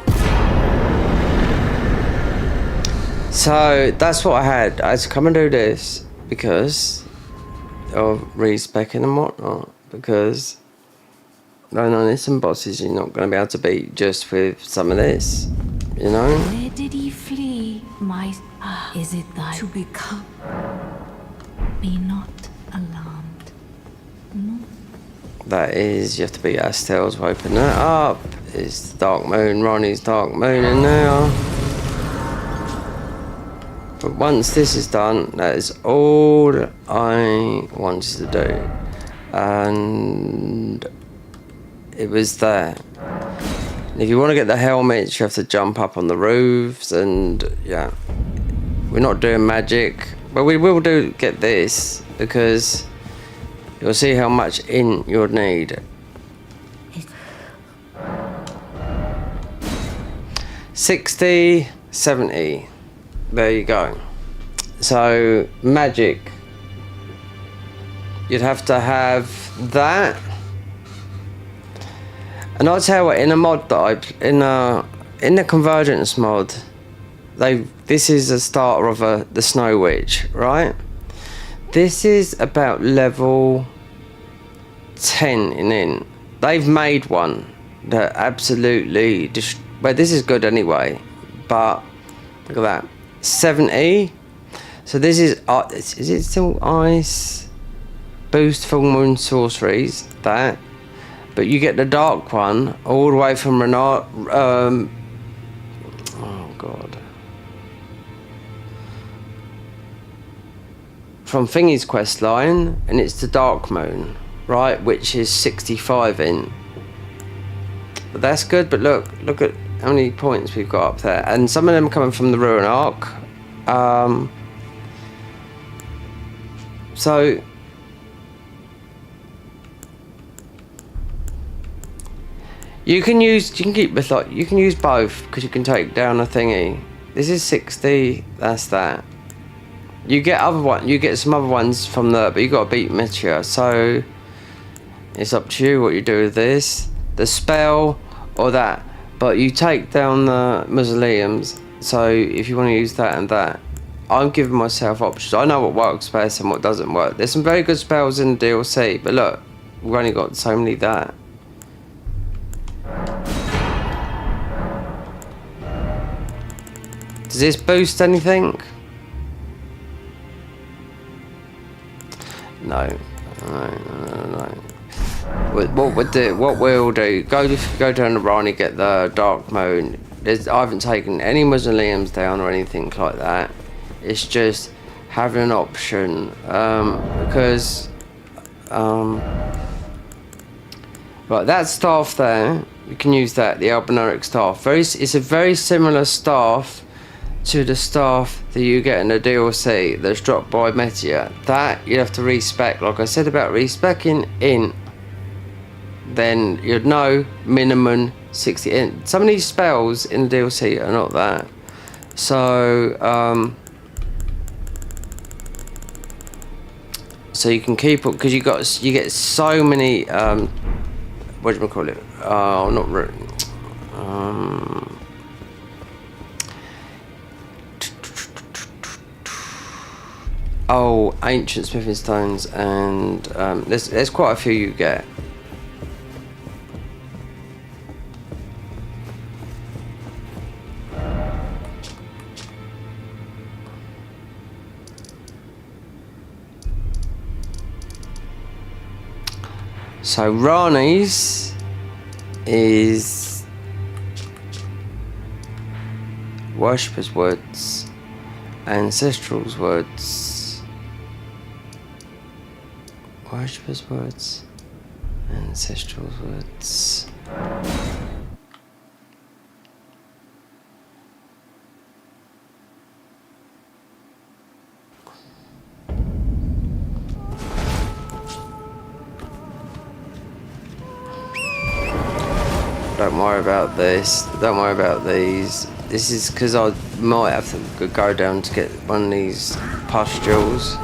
So that's what I had. I had to come and do this because of respecing and whatnot. Because going on this and bosses, you're not going to be able to beat just with some of this, you know. Where did he flee? Is it thy to become? Be not alarmed. No. That is, you have to beat Astel to open that up. It's the Dark Moon, Ronnie's Dark Moon in there. But once this is done, that is all I wanted to do. And it was there. If you want to get the helmets, you have to jump up on the roofs, and yeah. We're not doing magic, but we will get this, because you'll see how much in you'll need. 60, 70. There you go. So magic, you'd have to have that. And I'll tell you what, in a mod that in the Convergence mod, this is a starter of the Snow Witch, right? This is about level 10 in. They've made one that absolutely well, this is good anyway, but look at that, 70. So this is it still ice boost full moon sorceries, that, but you get the dark one all the way from Renard. Oh god, from Thingy's quest line, and it's the Dark Moon, right, which is 65 in. But that's good. But look at how many points we've got up there, and some of them coming from the Ruin Arc. So you can use both, because you can take down a thingy. This is 60. That's that. You get some other ones from there, but you got to beat Meteor. So it's up to you what you do with this, the spell or that. But you take down the mausoleums. So if you want to use that and that, I'm giving myself options. I know what works best and what doesn't work. There's some very good spells in the DLC, but look, we've only got so many that. Does this boost anything? No. What we'll do, go down to Rani, get the Dark Moon. I haven't taken any mausoleums down or anything like that. It's just having an option, because right, that staff there, you can use that, the Albinoric staff. It's a very similar staff to the staff that you get in the DLC that's dropped by Meteor. That you have to respec. Like I said about respecing in, then you'd know minimum 60 in. Some of these spells in the DLC are not that. So so you can keep it, because you get so many what do you call it? Oh, ancient smithing stones, and there's quite a few you get. So Rani's is Worshipper's Woods, Ancestral's Woods, Worshipper's Woods, Ancestral's Woods. Don't worry about this. Don't worry about these. This is because I might have to go down to get one of these pustules.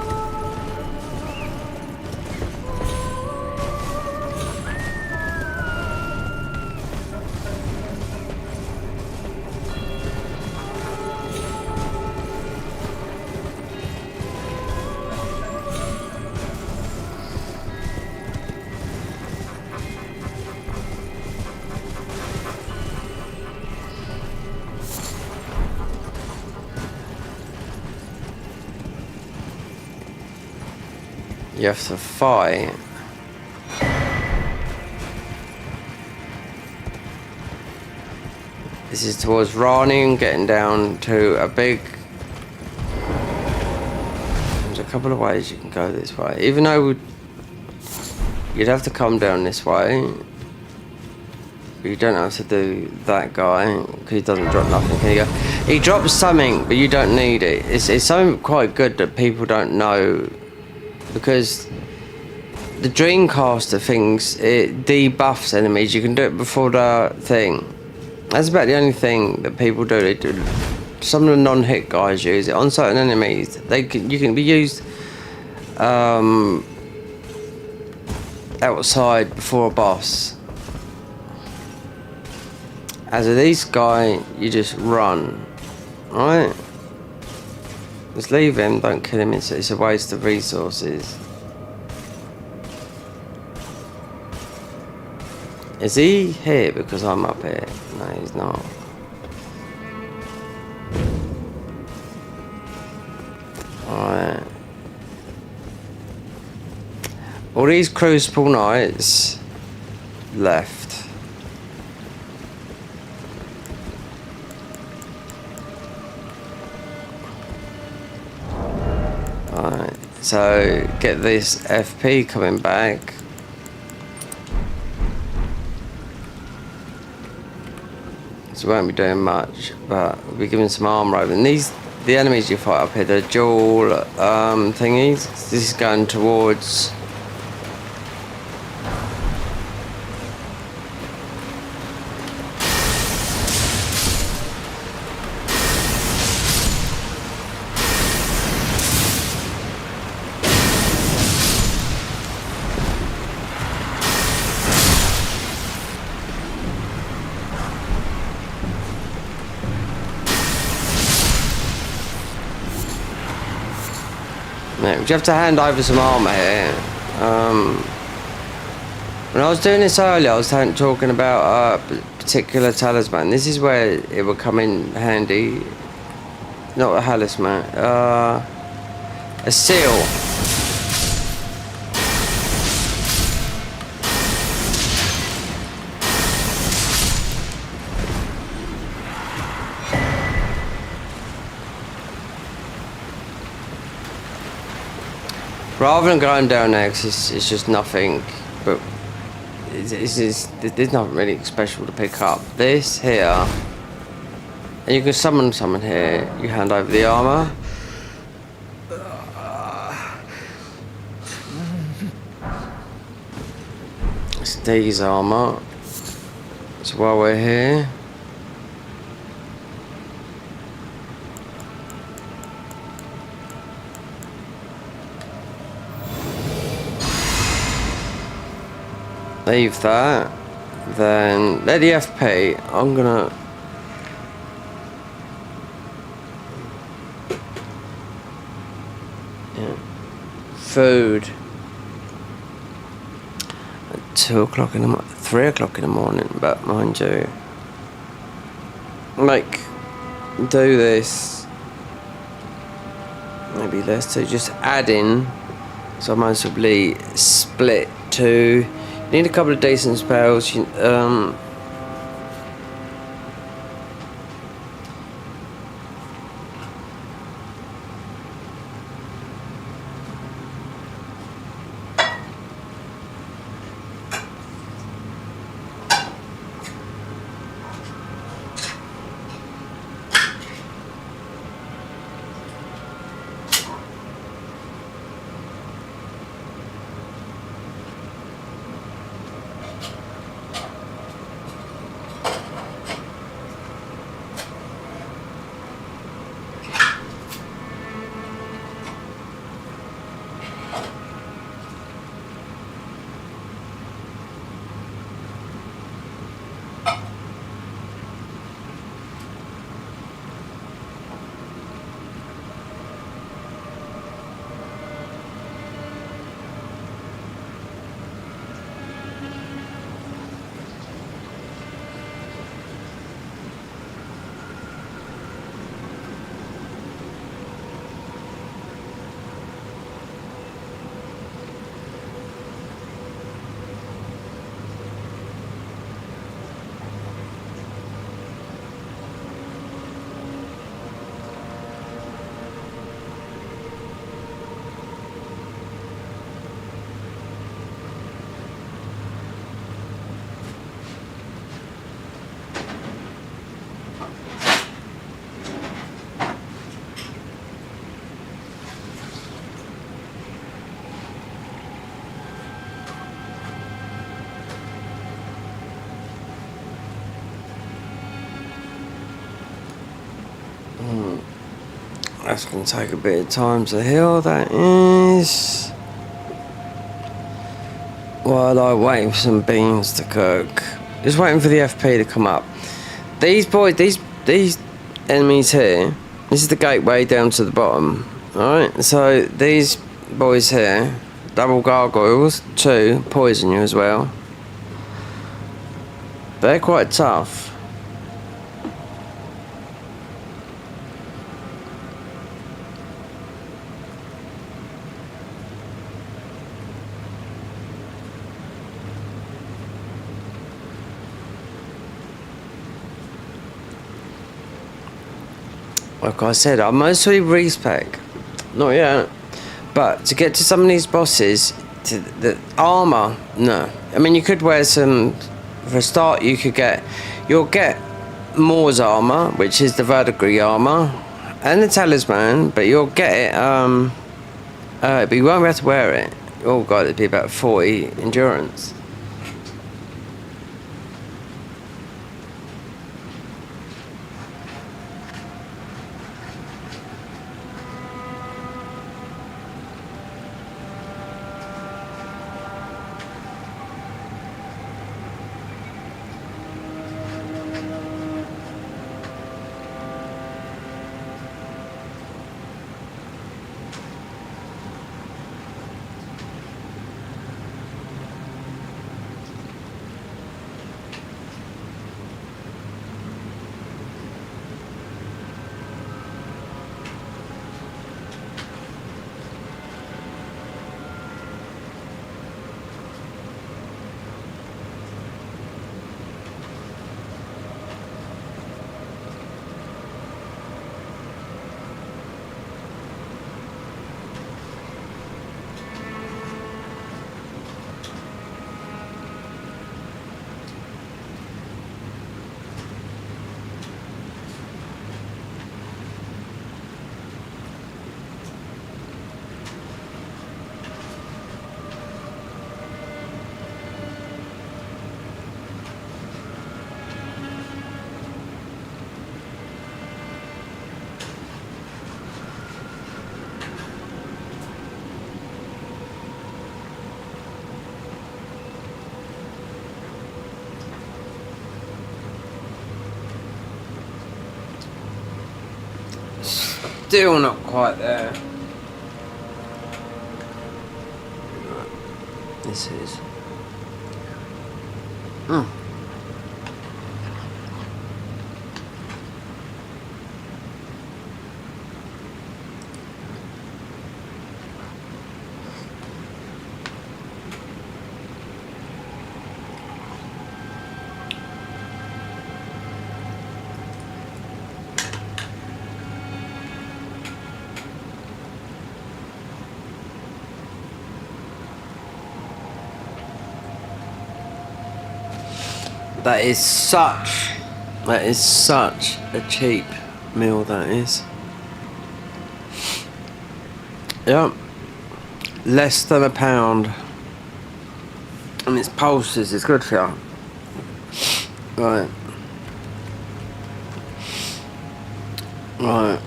You have to fight. This is towards Rani and getting down to a big... There's a couple of ways you can go this way. Even though you'd have to come down this way. But you don't have to do that guy because he doesn't drop nothing. Can you go? He drops something, but you don't need it. It's something quite good that people don't know. Because the Dreamcaster things, it debuffs enemies. You can do it before the thing. That's about the only thing that people do. They do. Some of the non-hit guys use it on certain enemies. You can be used outside before a boss. As of this guy, you just run, right? Just leave him, don't kill him, it's a waste of resources. Is he here because I'm up here? No, he's not. Alright. All these Crucible Knights left. Alright, so get this FP coming back. So we won't be doing much, but we'll be giving some armor over. And the enemies you fight up here, the dual thingies, this is going towards... You have to hand over some armor here. When I was doing this earlier, I was talking about a particular talisman. This is where it would come in handy. Not a talisman. A seal. Rather than going down there, cause it's just nothing, but there's nothing really special to pick up. This here, and you can summon someone here, you hand over the armor. It's Dee's armor. So while we're here, leave that, then let the FP. I'm gonna yeah. food at 2 o'clock in the 3 o'clock in the morning, but mind you, do this, maybe let's do just add in, so I might probably split to, you need a couple of decent spells, that's going to take a bit of time to heal, that is. While I wait for some beans to cook. Just waiting for the FP to come up. These boys, these enemies here, this is the gateway down to the bottom. Alright, so these boys here, double gargoyles, 2, poison you as well. They're quite tough. Like I said, I mostly respec. Not yet. But to get to some of these bosses, to the armour, no. I mean, you could wear some, for a start, you'll get Moore's armour, which is the verdigris armour, and the talisman, but you'll get it, but you won't be able to wear it. You'll got to be about 40 endurance. Still not quite there. this is. That is such a cheap meal, that is. Yep. Less than £1. And its pulses is good for you. Right. Right.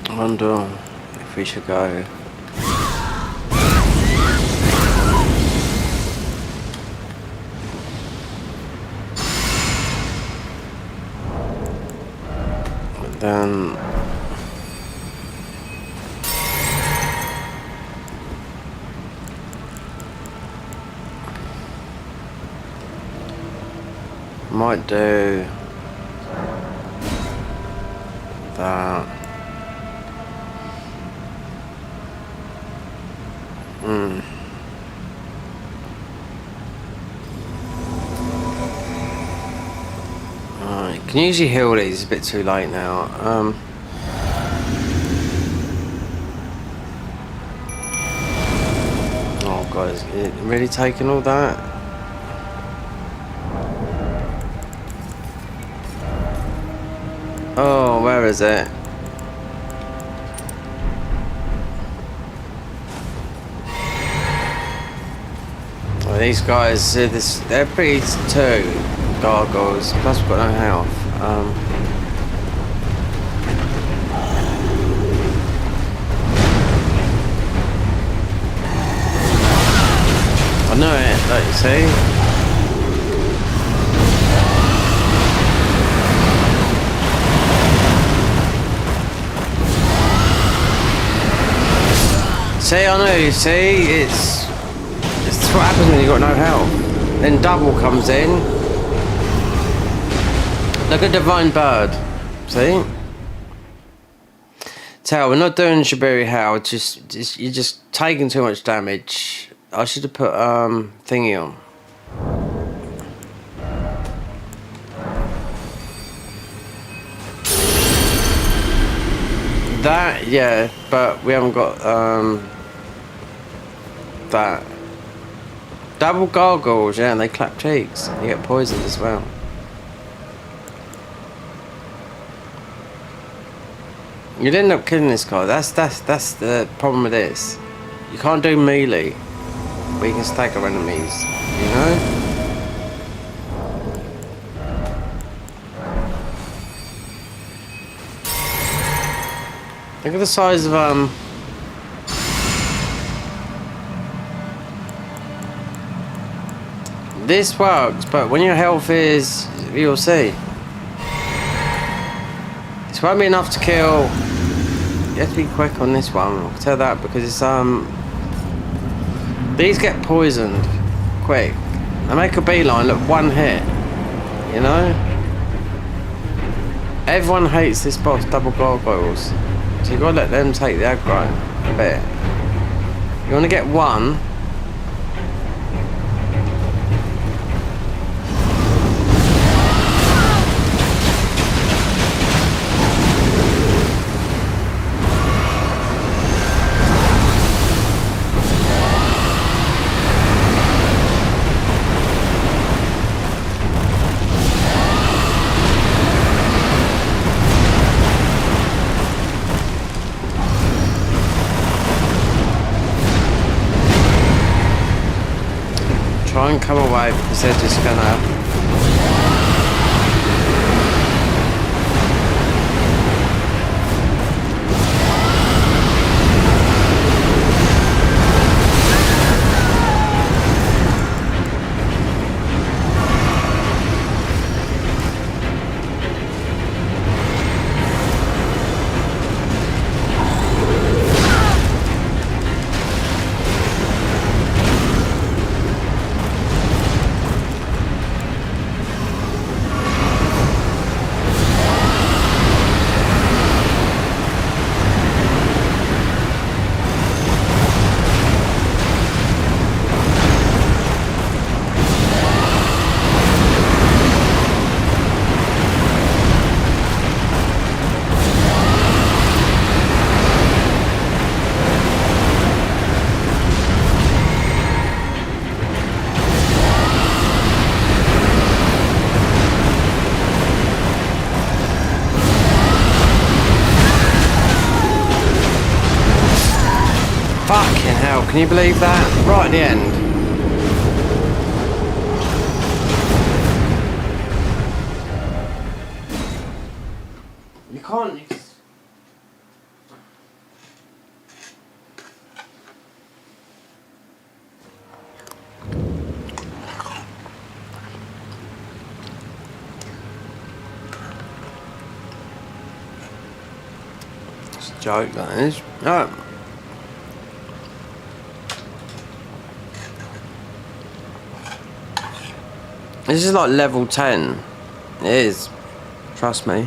I wonder if we should go. Then might do that. Alright, can you usually heal these? It's a bit too late now. Oh god, is it really taking all that? Oh, where is it? Well, these guys, they're pretty too. Gargoyles, plus we've got no health. I know it, don't you see? See, I know, you see, it's what happens when you've got no health. Then double comes in. Like a divine bird, see? Tell, we're not doing Shabiri How, just you're just taking too much damage. I should have put thingy on. That, yeah, but we haven't got that. Double gargoyles, yeah, and they clap cheeks. You get poisoned as well. You'd end up killing this guy. That's the problem with this. You can't do melee, but you can stagger enemies. You know. Look at the size of This works, but when your health is, you'll see. This won't be enough to kill. You have to be quick on this one, I'll tell that, because it's these get poisoned quick. They make a beeline, look, one hit. You know? Everyone hates this boss, double gargoyles. So you gotta let them take the aggro a bit. You wanna get one. Try and come away because they're just gonna... Can you believe that? Right at the end. You can't. It's a joke, that is. No. This is like level 10. It is. Trust me.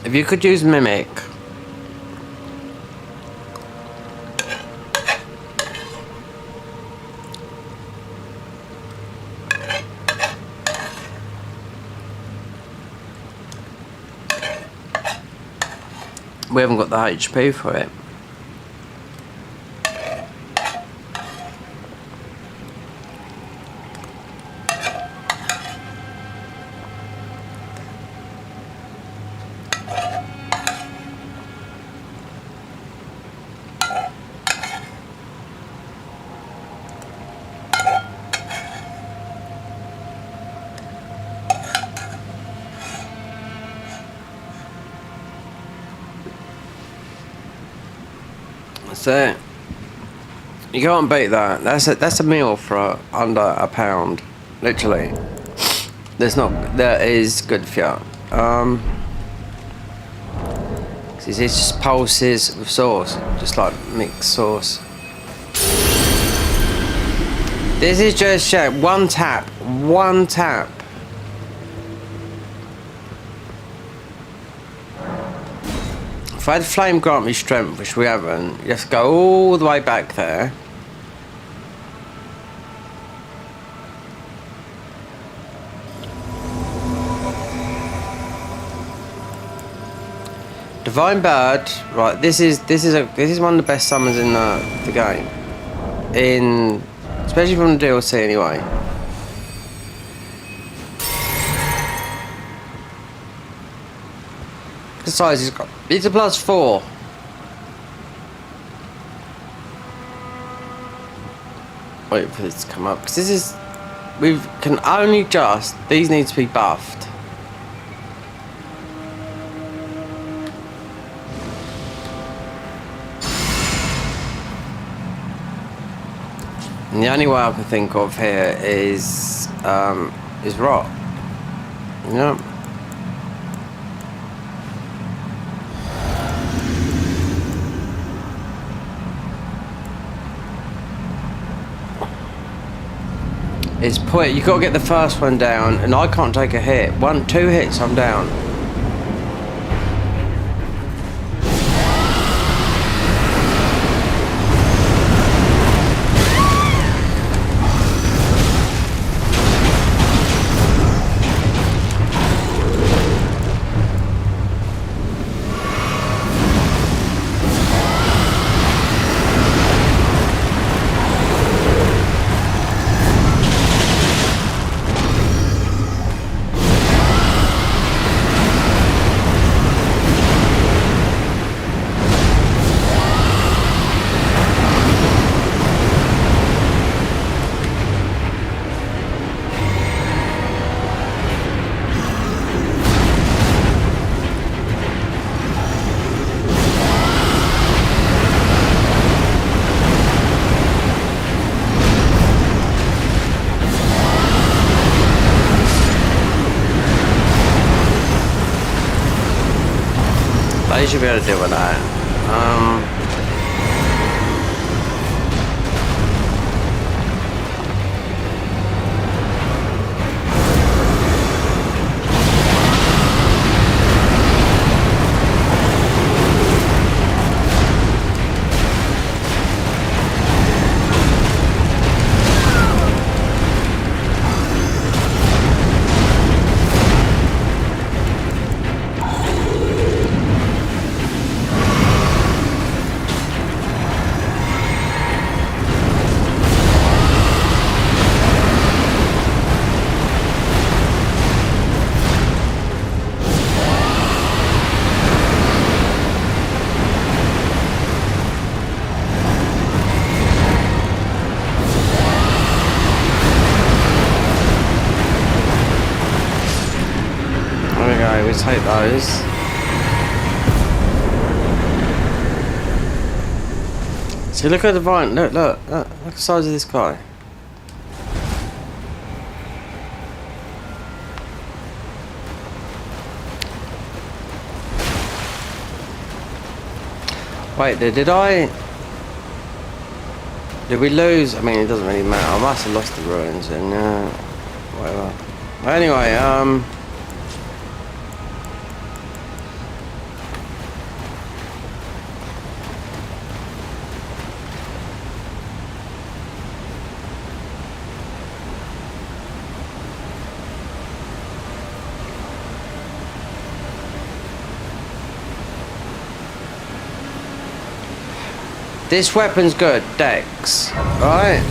If you could use Mimic. We haven't got the HP for it. So you can't beat that. That's a meal for under £1, literally. That is good for you. It's just pulses with sauce, just like mixed sauce. This is just one tap. If I had flame grant me strength, which we haven't, you have to go all the way back there. Divine Bird, right? This is one of the best summons in the game, especially from the DLC anyway. Besides, it's a +4. Wait for this to come up, because these need to be buffed. And the only way I can think of here is rot. You know? It's you gotta get the first one down, and I can't take a hit. 2 hits, I'm down. They should be able to deal with that. we take those. See, look at the vine. Look the size of this guy. Wait, did we lose? I mean, it doesn't really matter. I must have lost the ruins and whatever. Anyway, this weapon's good, Dex, right?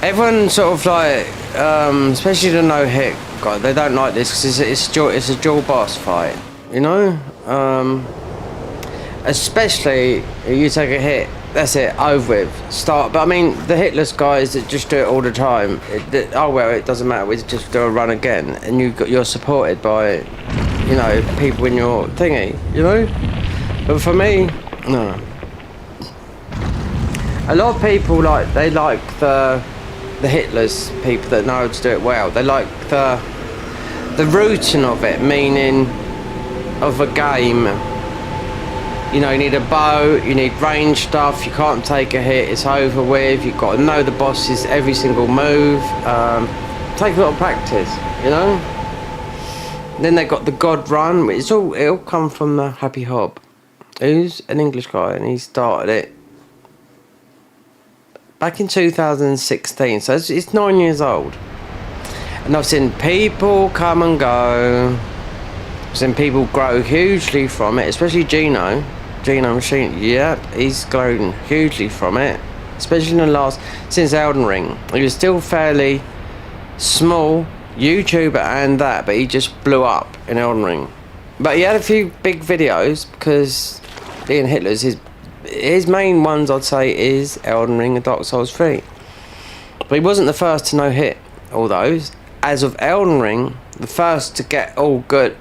Everyone sort of like, especially the no-hit guy, they don't like this because it's a dual boss fight, you know? Especially if you take a hit, that's it, over with, start. But I mean, the hitless guys that just do it all the time, oh well, it doesn't matter, we just do a run again, and you're supported by, you know, people in your thingy, you know? But for me, no. A lot of people they like the hitless people that know how to do it well. They like the routing of it, meaning of a game. You know, you need a bow, you need range stuff, you can't take a hit, it's over with, you've got to know the bosses, every single move. Take a lot of practice, you know? Then they got the God Run, which it'll come from the Happy Hob, who's an English guy, and he started it back in 2016, so it's 9 years old. And I've seen people come and go. I've seen people grow hugely from it, especially Gino Machine. Yep, he's grown hugely from it, especially since Elden Ring. He was still fairly small YouTuber and that, but he just blew up in Elden Ring. But he had a few big videos because being Hitler's his main ones, I'd say, is Elden Ring and Dark Souls 3. But he wasn't the first to no-hit all those. As of Elden Ring, the first to get all good,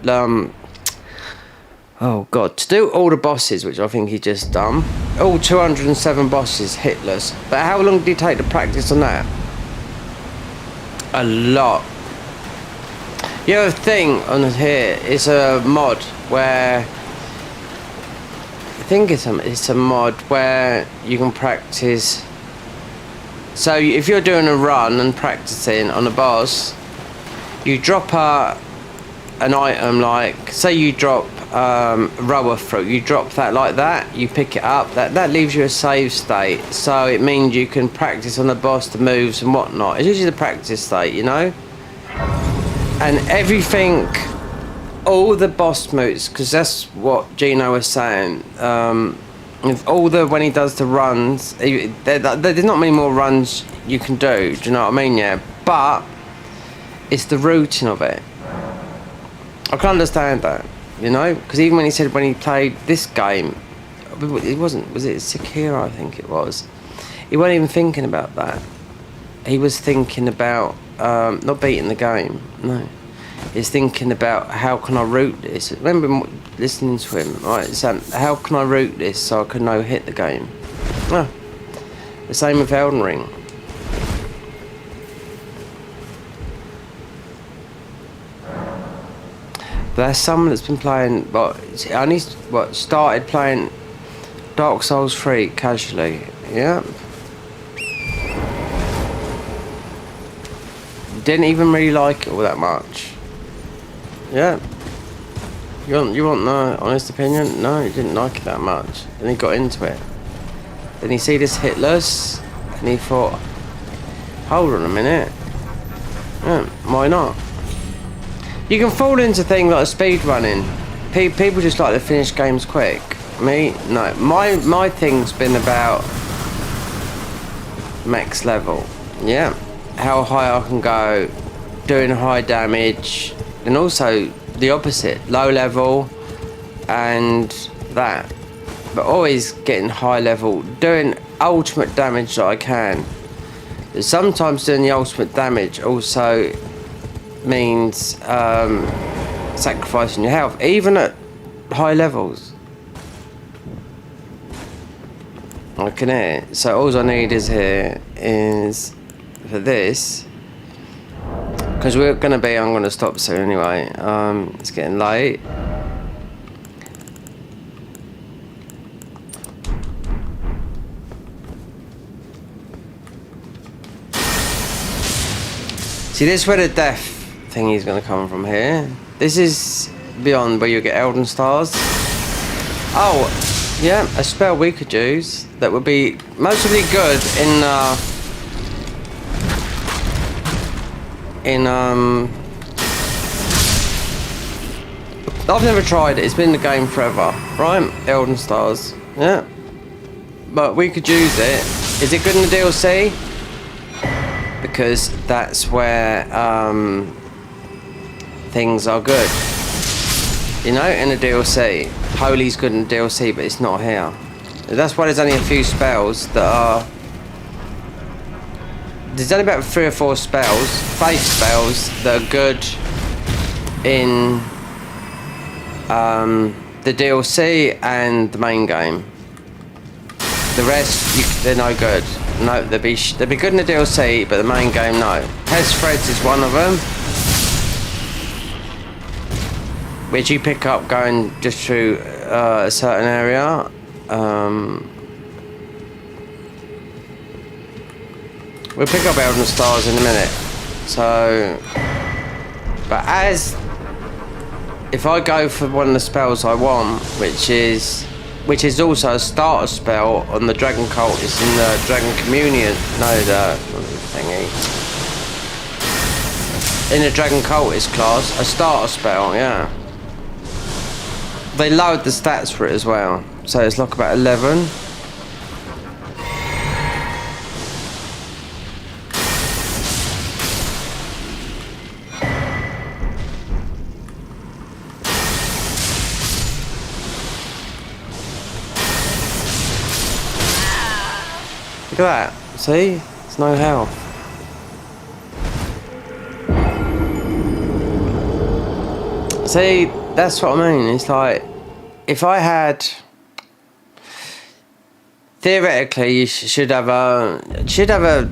oh god, to do all the bosses, which I think he just done. All 207 bosses hitless. But how long did he take to practice on that? A lot. You have a thing on here, it's a mod where I think it's a mod where you can practice. So if you're doing a run and practicing on a boss, you drop an item, like say you drop rower fruit, you drop that like that, you pick it up, that leaves you a save state, so it means you can practice on the boss, the moves and whatnot. It's usually the practice state, you know, and everything. All the boss moves, because that's what Gino was saying. When he does the runs, there's not many more runs you can do. Do you know what I mean? Yeah, but it's the routing of it. I can understand that, you know, because even when he played this game, it wasn't. Was it Sekiro? I think it was. He wasn't even thinking about that. He was thinking about not beating the game. No. Is thinking about how can I route this. I remember listening to him, right, so how can I route this so I can no-hit the game. The same with Elden Ring. There's someone that's been playing, started playing Dark Souls 3 casually, yeah. Didn't even really like it all that much. Yeah. You want the honest opinion? No, he didn't like it that much. Then he got into it. Then he see this hitless, and he thought, hold on a minute. Yeah, why not? You can fall into things like speed running. People just like to finish games quick. Me, no. My thing's been about max level. Yeah. How high I can go, doing high damage. And also the opposite, low level and that, but always getting high level, doing ultimate damage that I can. But sometimes doing the ultimate damage also means sacrificing your health, even at high levels. I can hear it. So all I need is here is for this, because we're gonna be. I'm gonna stop soon anyway. It's getting late. See, this is where the death thing is going to come from here. This is beyond where you get Elden stars. Oh, yeah, a spell we could use that would be mostly good I've never tried it. It's been in the game forever, right? Elden stars, yeah. But we could use it. Is it good in the DLC? Because that's where things are good. You know, in the DLC. Holy's good in the DLC, but it's not here. That's why there's only a few spells that are... There's only about 3 or 4 spells, faith spells, that are good in the DLC and the main game. The rest, they're no good. No, they'll be good in the DLC, but the main game, no. Hes Threads is one of them, which you pick up going just through a certain area. We'll pick up Elden Stars in a minute. So, but if I go for one of the spells I want, which is also a starter spell on the Dragon Cultist in the Dragon Communion. No, the thingy. In the Dragon Cultist class, a starter spell, yeah. They load the stats for it as well. So it's like about 11. Look at that, see? There's no health. See, that's what I mean. It's like, if I had... Theoretically, you should have a...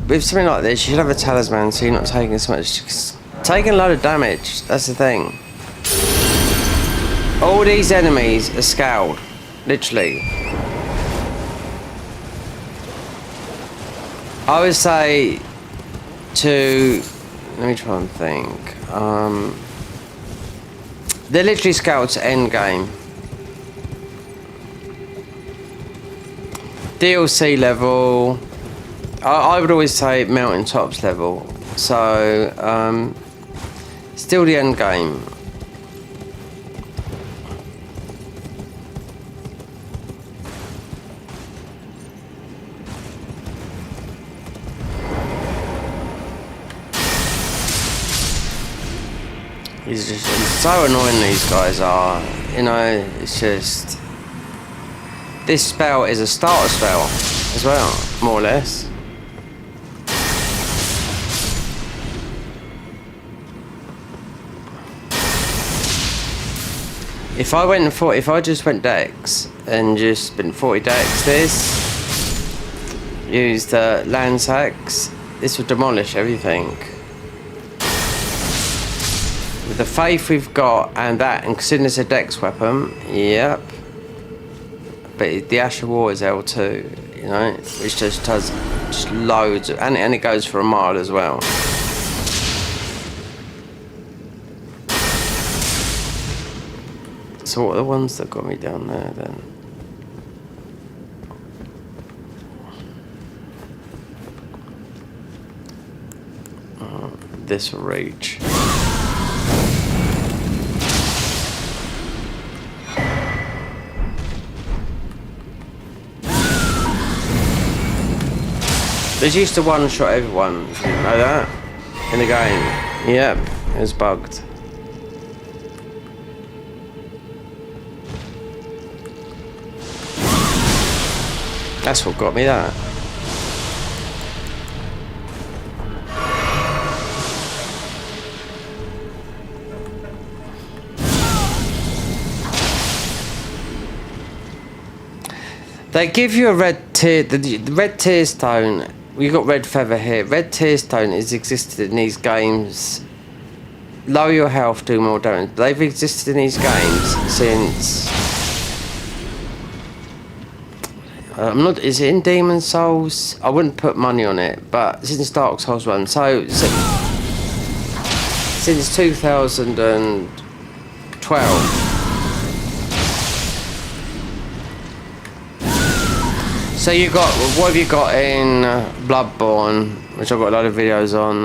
With something like this, you should have a talisman so you're not taking so much... Taking a load of damage, that's the thing. All these enemies are scaled. Literally. I would say to... Let me try and think. They're literally scaled to end game. DLC level... I would always say Mountain Tops level. So, still the end game. It's just so annoying, these guys are. You know, it's just... This spell is a starter spell as well, more or less. If I just went Dex and just been 40 Dex this, used Lance Axe, this would demolish everything. With the faith we've got and that, and considering it's a Dex weapon, yep. But the Ash of War is L2, you know, which just does just loads, and it goes for a mile as well. So what are the ones that got me down there then? This will reach. This used to one-shot everyone, if you didn't know that, in the game. Yep, it was bugged. That's what got me that. They give you a red tear. The red tear stone. You got red feather here. Red tear stone has existed in these games. Lower your health, do more damage. They've existed in these games since. I'm not. Is it in Demon Souls? I wouldn't put money on it, but since Dark Souls 1. So since 2012. So you got, what have you got in Bloodborne, which I've got a lot of videos on.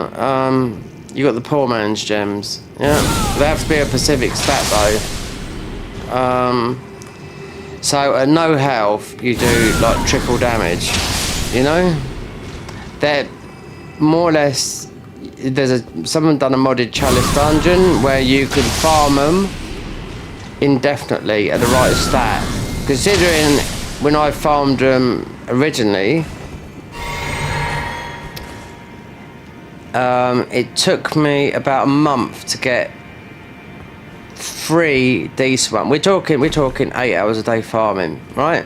You got the poor man's gems. Yeah, they have to be a specific stat though. So at no health, you do like triple damage. You know, they're more or less. Someone done a modded chalice dungeon where you can farm them indefinitely at the right stat. Considering when I farmed them originally, it took me about a month to get 3 decent ones. We're talking 8 hours a day farming, right?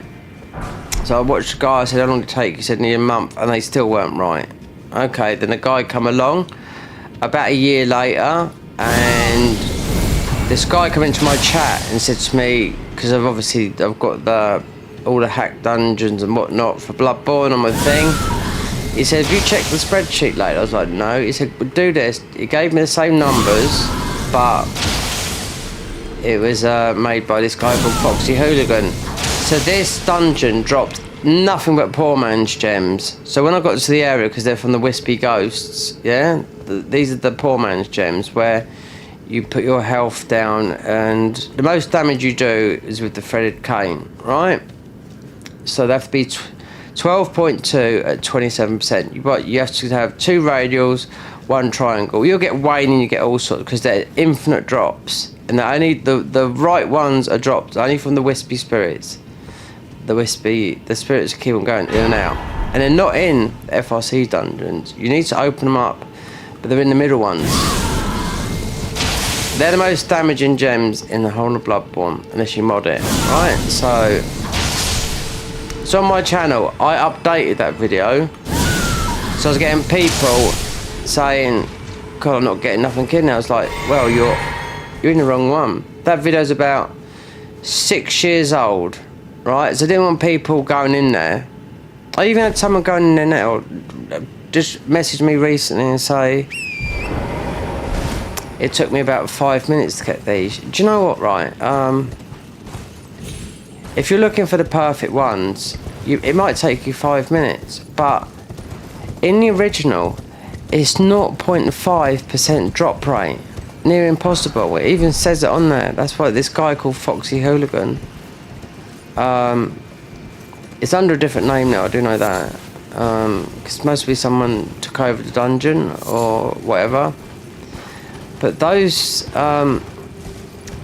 So I watched the guy. I said, "How long did it take?" He said, "Nearly a month," and they still weren't right. Okay, then a guy come along about a year later, and this guy come into my chat and said to me, because I've got all the hacked dungeons and whatnot for Bloodborne on my thing. He said, "Have you checked the spreadsheet later?" I was like, "No." He said, "Well, do this." He gave me the same numbers, but it was made by this guy called Foxy Hooligan. So this dungeon dropped nothing but poor man's gems. So when I got to the area, because they're from the Wispy Ghosts, yeah, these are the poor man's gems where you put your health down, and the most damage you do is with the threaded cane, right? So they have to be 12.2 at 27%. You have to have 2 radials, 1 triangle. You'll get Wayne and you get all sorts, because they're infinite drops. And only the right ones are dropped only from the Wispy Spirits. The spirits keep on going in and out. And they're not in the FRC dungeons. You need to open them up, but they're in the middle ones. They're the most damaging gems in the whole of Bloodborne, unless you mod it, right? So on my channel, I updated that video. So I was getting people saying, "God, I'm not getting nothing in there." I was like, "Well, you're in the wrong one." That video's about 6 years old, right? So I didn't want people going in there. I even had someone going in there now just message me recently and say, "It took me about 5 minutes to get these." Do you know what, right? If you're looking for the perfect ones, it might take you 5 minutes, but in the original, it's 0.5% drop rate. Near impossible. It even says it on there. That's why this guy called Foxy Hooligan. It's under a different name now, I do know that. Because mostly someone took over the dungeon or whatever. But those,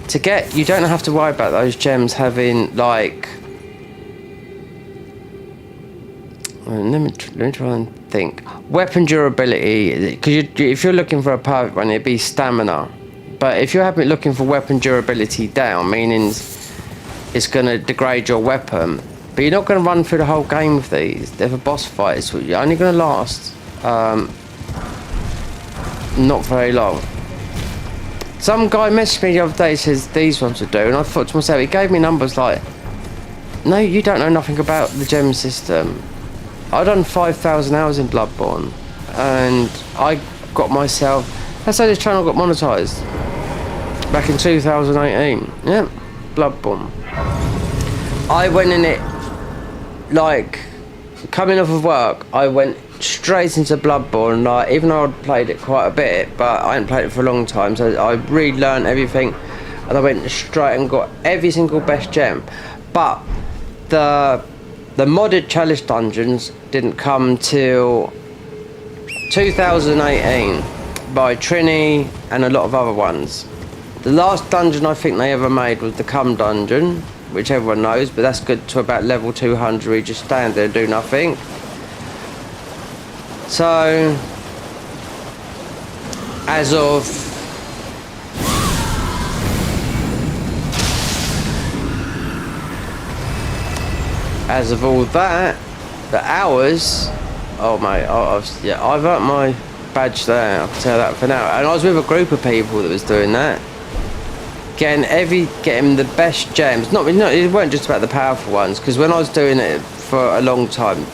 to get, you don't have to worry about those gems having like, let me try and think. Weapon durability, because if you're looking for a perfect one, it'd be stamina. But if you're looking for weapon durability down, meaning it's going to degrade your weapon, but you're not going to run through the whole game with these. They're for boss fights. You're only going to last not very long. Some guy messaged me the other day, says these ones would do, and I thought to myself, he gave me numbers like, "No, you don't know nothing about the gem system." I done 5,000 hours in Bloodborne, and I got myself. That's how this channel got monetized back in 2018. Yeah, Bloodborne. I went in it like coming off of work. I went straight into Bloodborne. Like, even though I'd played it quite a bit, but I hadn't played it for a long time, so I really learned everything, and I went straight and got every single best gem. But the modded chalice dungeons didn't come till 2018 by Trini and a lot of other ones. The last dungeon I think they ever made was the Cum dungeon, which everyone knows, but that's good to about level 200 where you just stand there and do nothing. So, as of as of all that, the hours, oh mate, I've earned my badge there, I can tell that for now. And I was with a group of people that was doing that, getting the best gems. Not it weren't just about the powerful ones, because when I was doing it for a long time,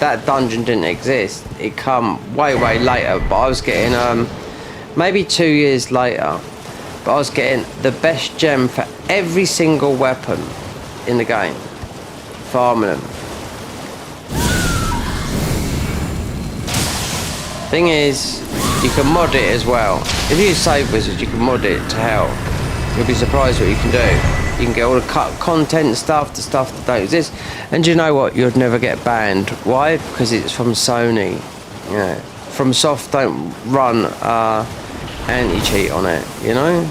that dungeon didn't exist. It come way later, but I was getting maybe 2 years later, but I was getting the best gem for every single weapon in the game, farming them. Thing is, you can mod it as well. If you use Save Wizard, you can mod it to hell. You'll be surprised what you can do. You can get all the cut content stuff, the stuff that don't exist. And do you know what? You'd never get banned. Why? Because it's from Sony. Yeah. From Soft don't run anti-cheat on it, you know?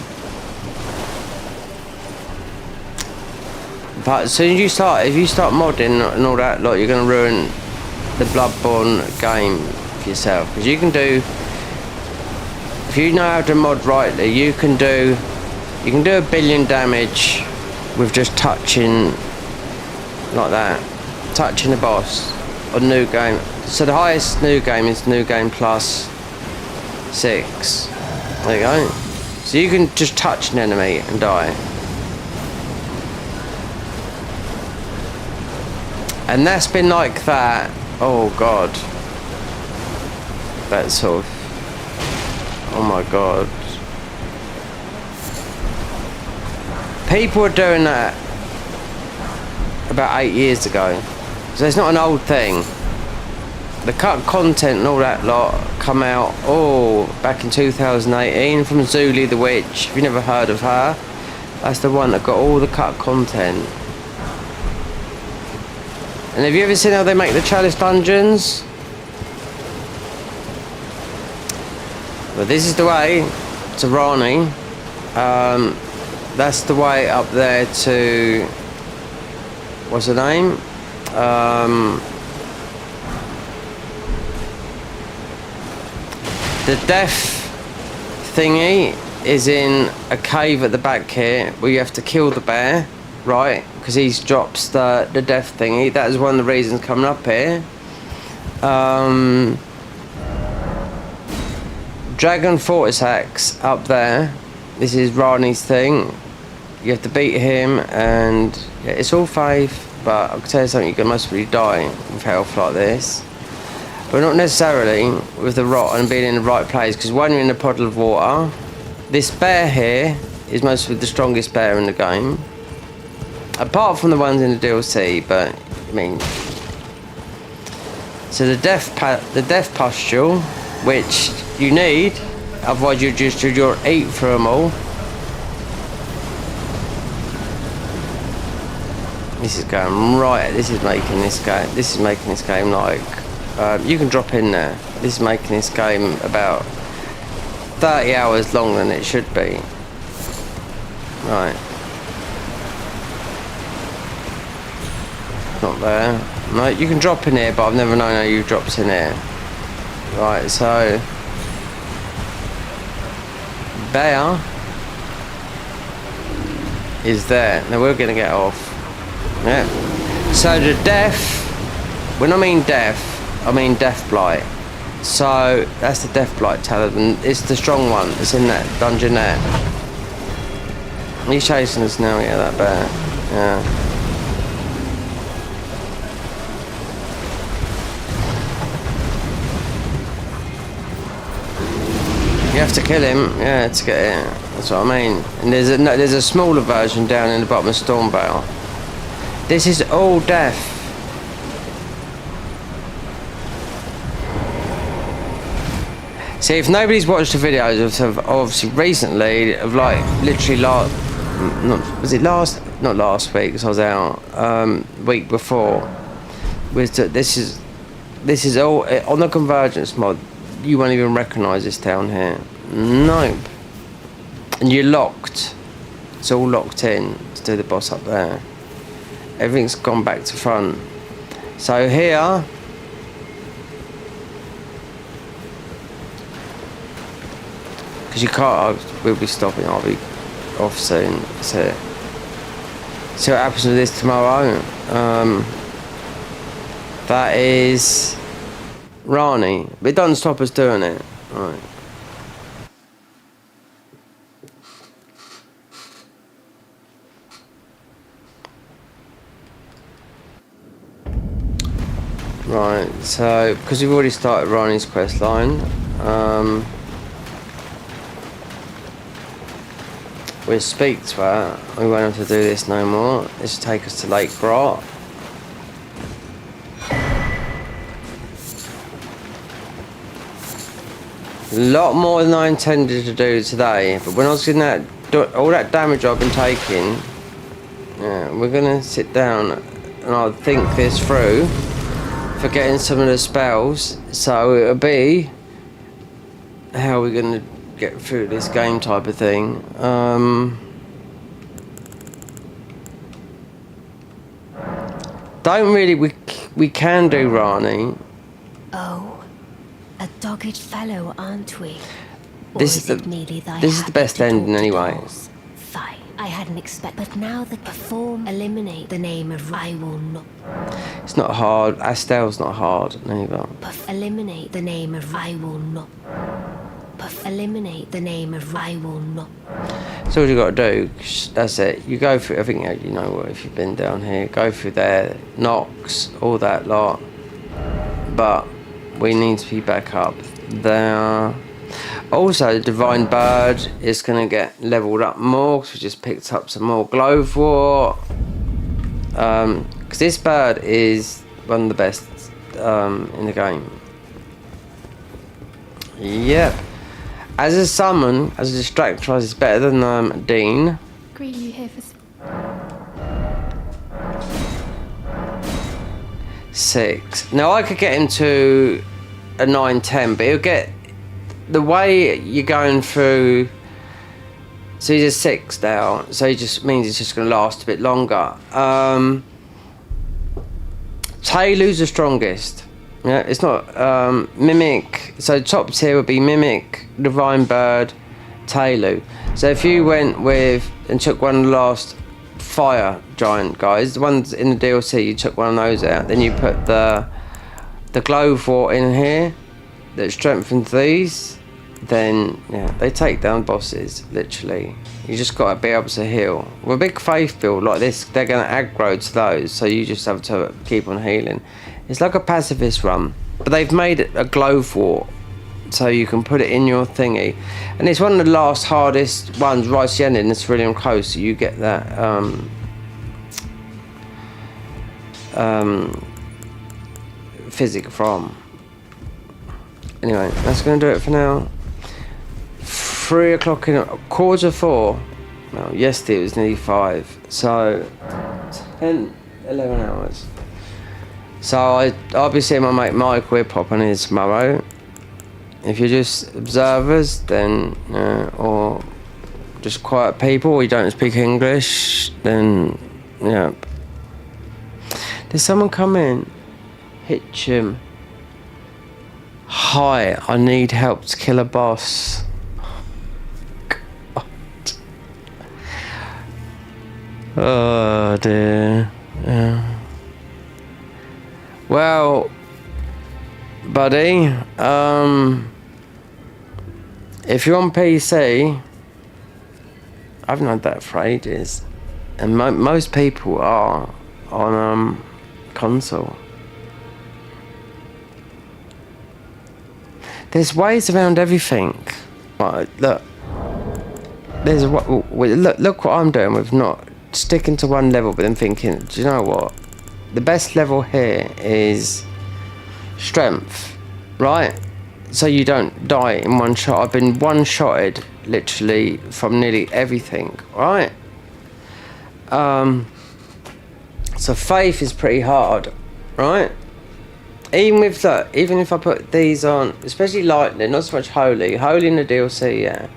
But as soon as if you start modding and all that, like, you're going to ruin the Bloodborne game for yourself. Because you can do, if you know how to mod rightly, you can do 1 billion damage with just touching, like that, touching the boss on New Game. So the highest New Game is New Game plus 6. There you go. So you can just touch an enemy and die. And that's been like that, oh god. That sort of, oh my god. People were doing that about 8 years ago. So it's not an old thing. The cut content and all that lot come out, back in 2018 from Zuli the Witch. If you never heard of her, that's the one that got all the cut content. And have you ever seen how they make the Chalice dungeons? Well, this is the way to Rani. That's the way up there to, what's her name? The death thingy is in a cave at the back here, where you have to kill the bear, right? Because he drops the death thingy. That is one of the reasons coming up here. Dragon Fortis Axe up there. This is Rani's thing. You have to beat him, and yeah, it's all faith, but I can tell you something, you can mostly die with health like this. But not necessarily with the rot and being in the right place, because when you're in a puddle of water, this bear here is mostly the strongest bear in the game. Apart from the ones in the DLC, but I mean, so the death pustule, which you need, otherwise you'll eat through them all. This is going right. This is making this game like you can drop in there. This is making this game about 30 hours longer than it should be. Right. Not there. No, you can drop in here, but I've never known how you drops in here. Right, so bear is there. Now we're gonna get off. Yeah. So the death, when I mean death, I mean death blight. So that's the death blight talisman. It's the strong one. It's in that dungeon there. He's chasing us now. Yeah, that bear. Yeah. You have to kill him, yeah, to get it. That's what I mean. And there's a smaller version down in the bottom of Stormvale. This is all death. See, if nobody's watched the videos of obviously recently, of like literally not last week, because I was out, week before, this is all on the Convergence mod. You won't even recognise this down here. Nope. And you're locked. It's all locked in to do the boss up there. Everything's gone back to front. So here, because you can't, we'll be stopping, I'll be off soon. So see what happens with this tomorrow. That is Rani. But it doesn't stop us doing it. Right. Right, so because we've already started Rani's quest line, we'll speak to her. We won't have to do this no more. This will take us to Lake Brat. A lot more than I intended to do today, but when I was getting that all that damage I've been taking, yeah, we're gonna sit down and I'll think this through for getting some of the spells. So it'll be how we're gonna get through this game type of thing. Don't really. We can do Rani. Oh, a dogged fellow, aren't we? This is the best ending anyway. Fine, I hadn't expected. But now the perform, eliminate the name of. I will not. It's not hard. Astel's not hard neither. Eliminate the name of. I will not. Eliminate the name of. I will not. That's all you got to do. That's it. You go through. I think you know what. If you've been down here, go through there. Knocks, all that lot. But we need to be back up there. Also, the Divine Bird is going to get leveled up more because we just picked up some more Glowthwort. Because this bird is one of the best in the game. Yep. As a summon, as a distractor, it's better than Dean. Agree you here for 6. Now I could get him to a 9-10, but he'll get the way you're going through. So he's a 6 now, so he just means it's just going to last a bit longer. Tailu's the strongest. Yeah, it's not Mimic. So top tier would be Mimic, Divine Bird, Tailu. So if you went with and took one of the last fire giant guys, the ones in the DLC, you took one of those out, then you put the Glowthwort in here that strengthens these, then yeah, they take down bosses literally. You just got to be able to heal. With a big faith build like this, they're going to aggro to those, so you just have to keep on healing. It's like a pacifist run, but they've made it a Glowthwort, so you can put it in your thingy. And it's one of the last hardest ones right at the end, and it's really close, so you get that physic from. Anyway, that's going to do it for now. 3 o'clock in 4:15. Well, yesterday it was nearly 5, so 10, 11 hours. So I'll be seeing my mate Mike, we're popping his tomorrow. If you're just observers, then or just quiet people, or you don't speak English, then yeah. Did someone come in? Hitchem. Hi, I need help to kill a boss. God. Oh dear. Yeah. Well, buddy, if you're on PC, I haven't had that for ages, and most people are on console. There's ways around everything. Right, look, look what I'm doing with not sticking to one level, but then thinking, do you know what? The best level here is strength, right? So you don't die in one shot. I've been one-shotted literally from nearly everything, right? So faith is pretty hard, right? Even if I put these on, especially lightning, not so much holy in the DLC, yeah.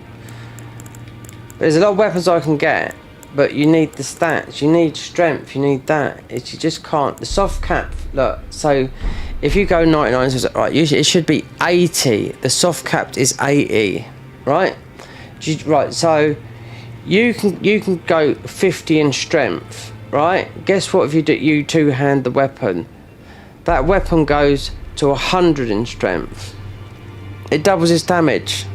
There's a lot of weapons I can get, but you need the stats, you need strength, you need that. You just can't. The soft cap, look, so if you go 99, right, usually it should be 80. The soft capped is 80, right? Right, so you can go 50 in strength, right? Guess what if you two-hand the weapon? that weapon goes to 100 in strength. It doubles its damage.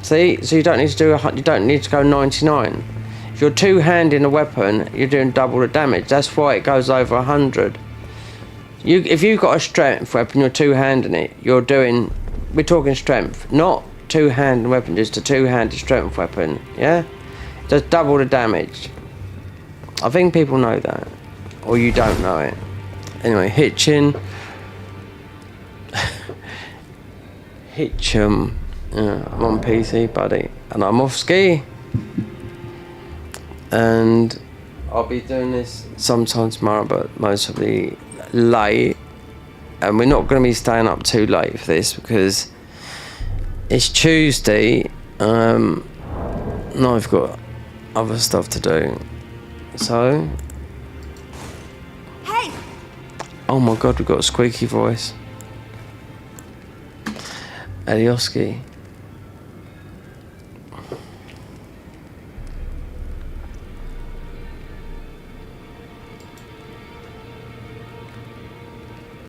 See, so you don't need to do you don't need to go 99. If you're two-handing a weapon, you're doing double the damage. That's why it goes over 100. If you've got a strength weapon, you're two-handing it. We're talking strength, not two-handed weapon, just a two-handed strength weapon. Yeah, does double the damage. I think people know that, or you don't know it. Anyway, Hitchin. Hitchum. I'm on PC, buddy, and I'm off ski. And I'll be doing this sometime tomorrow, but most probably late. And we're not going to be staying up too late for this because it's Tuesday. And I've got other stuff to do. So. Hey! Oh my god, we've got a squeaky voice. Adioski.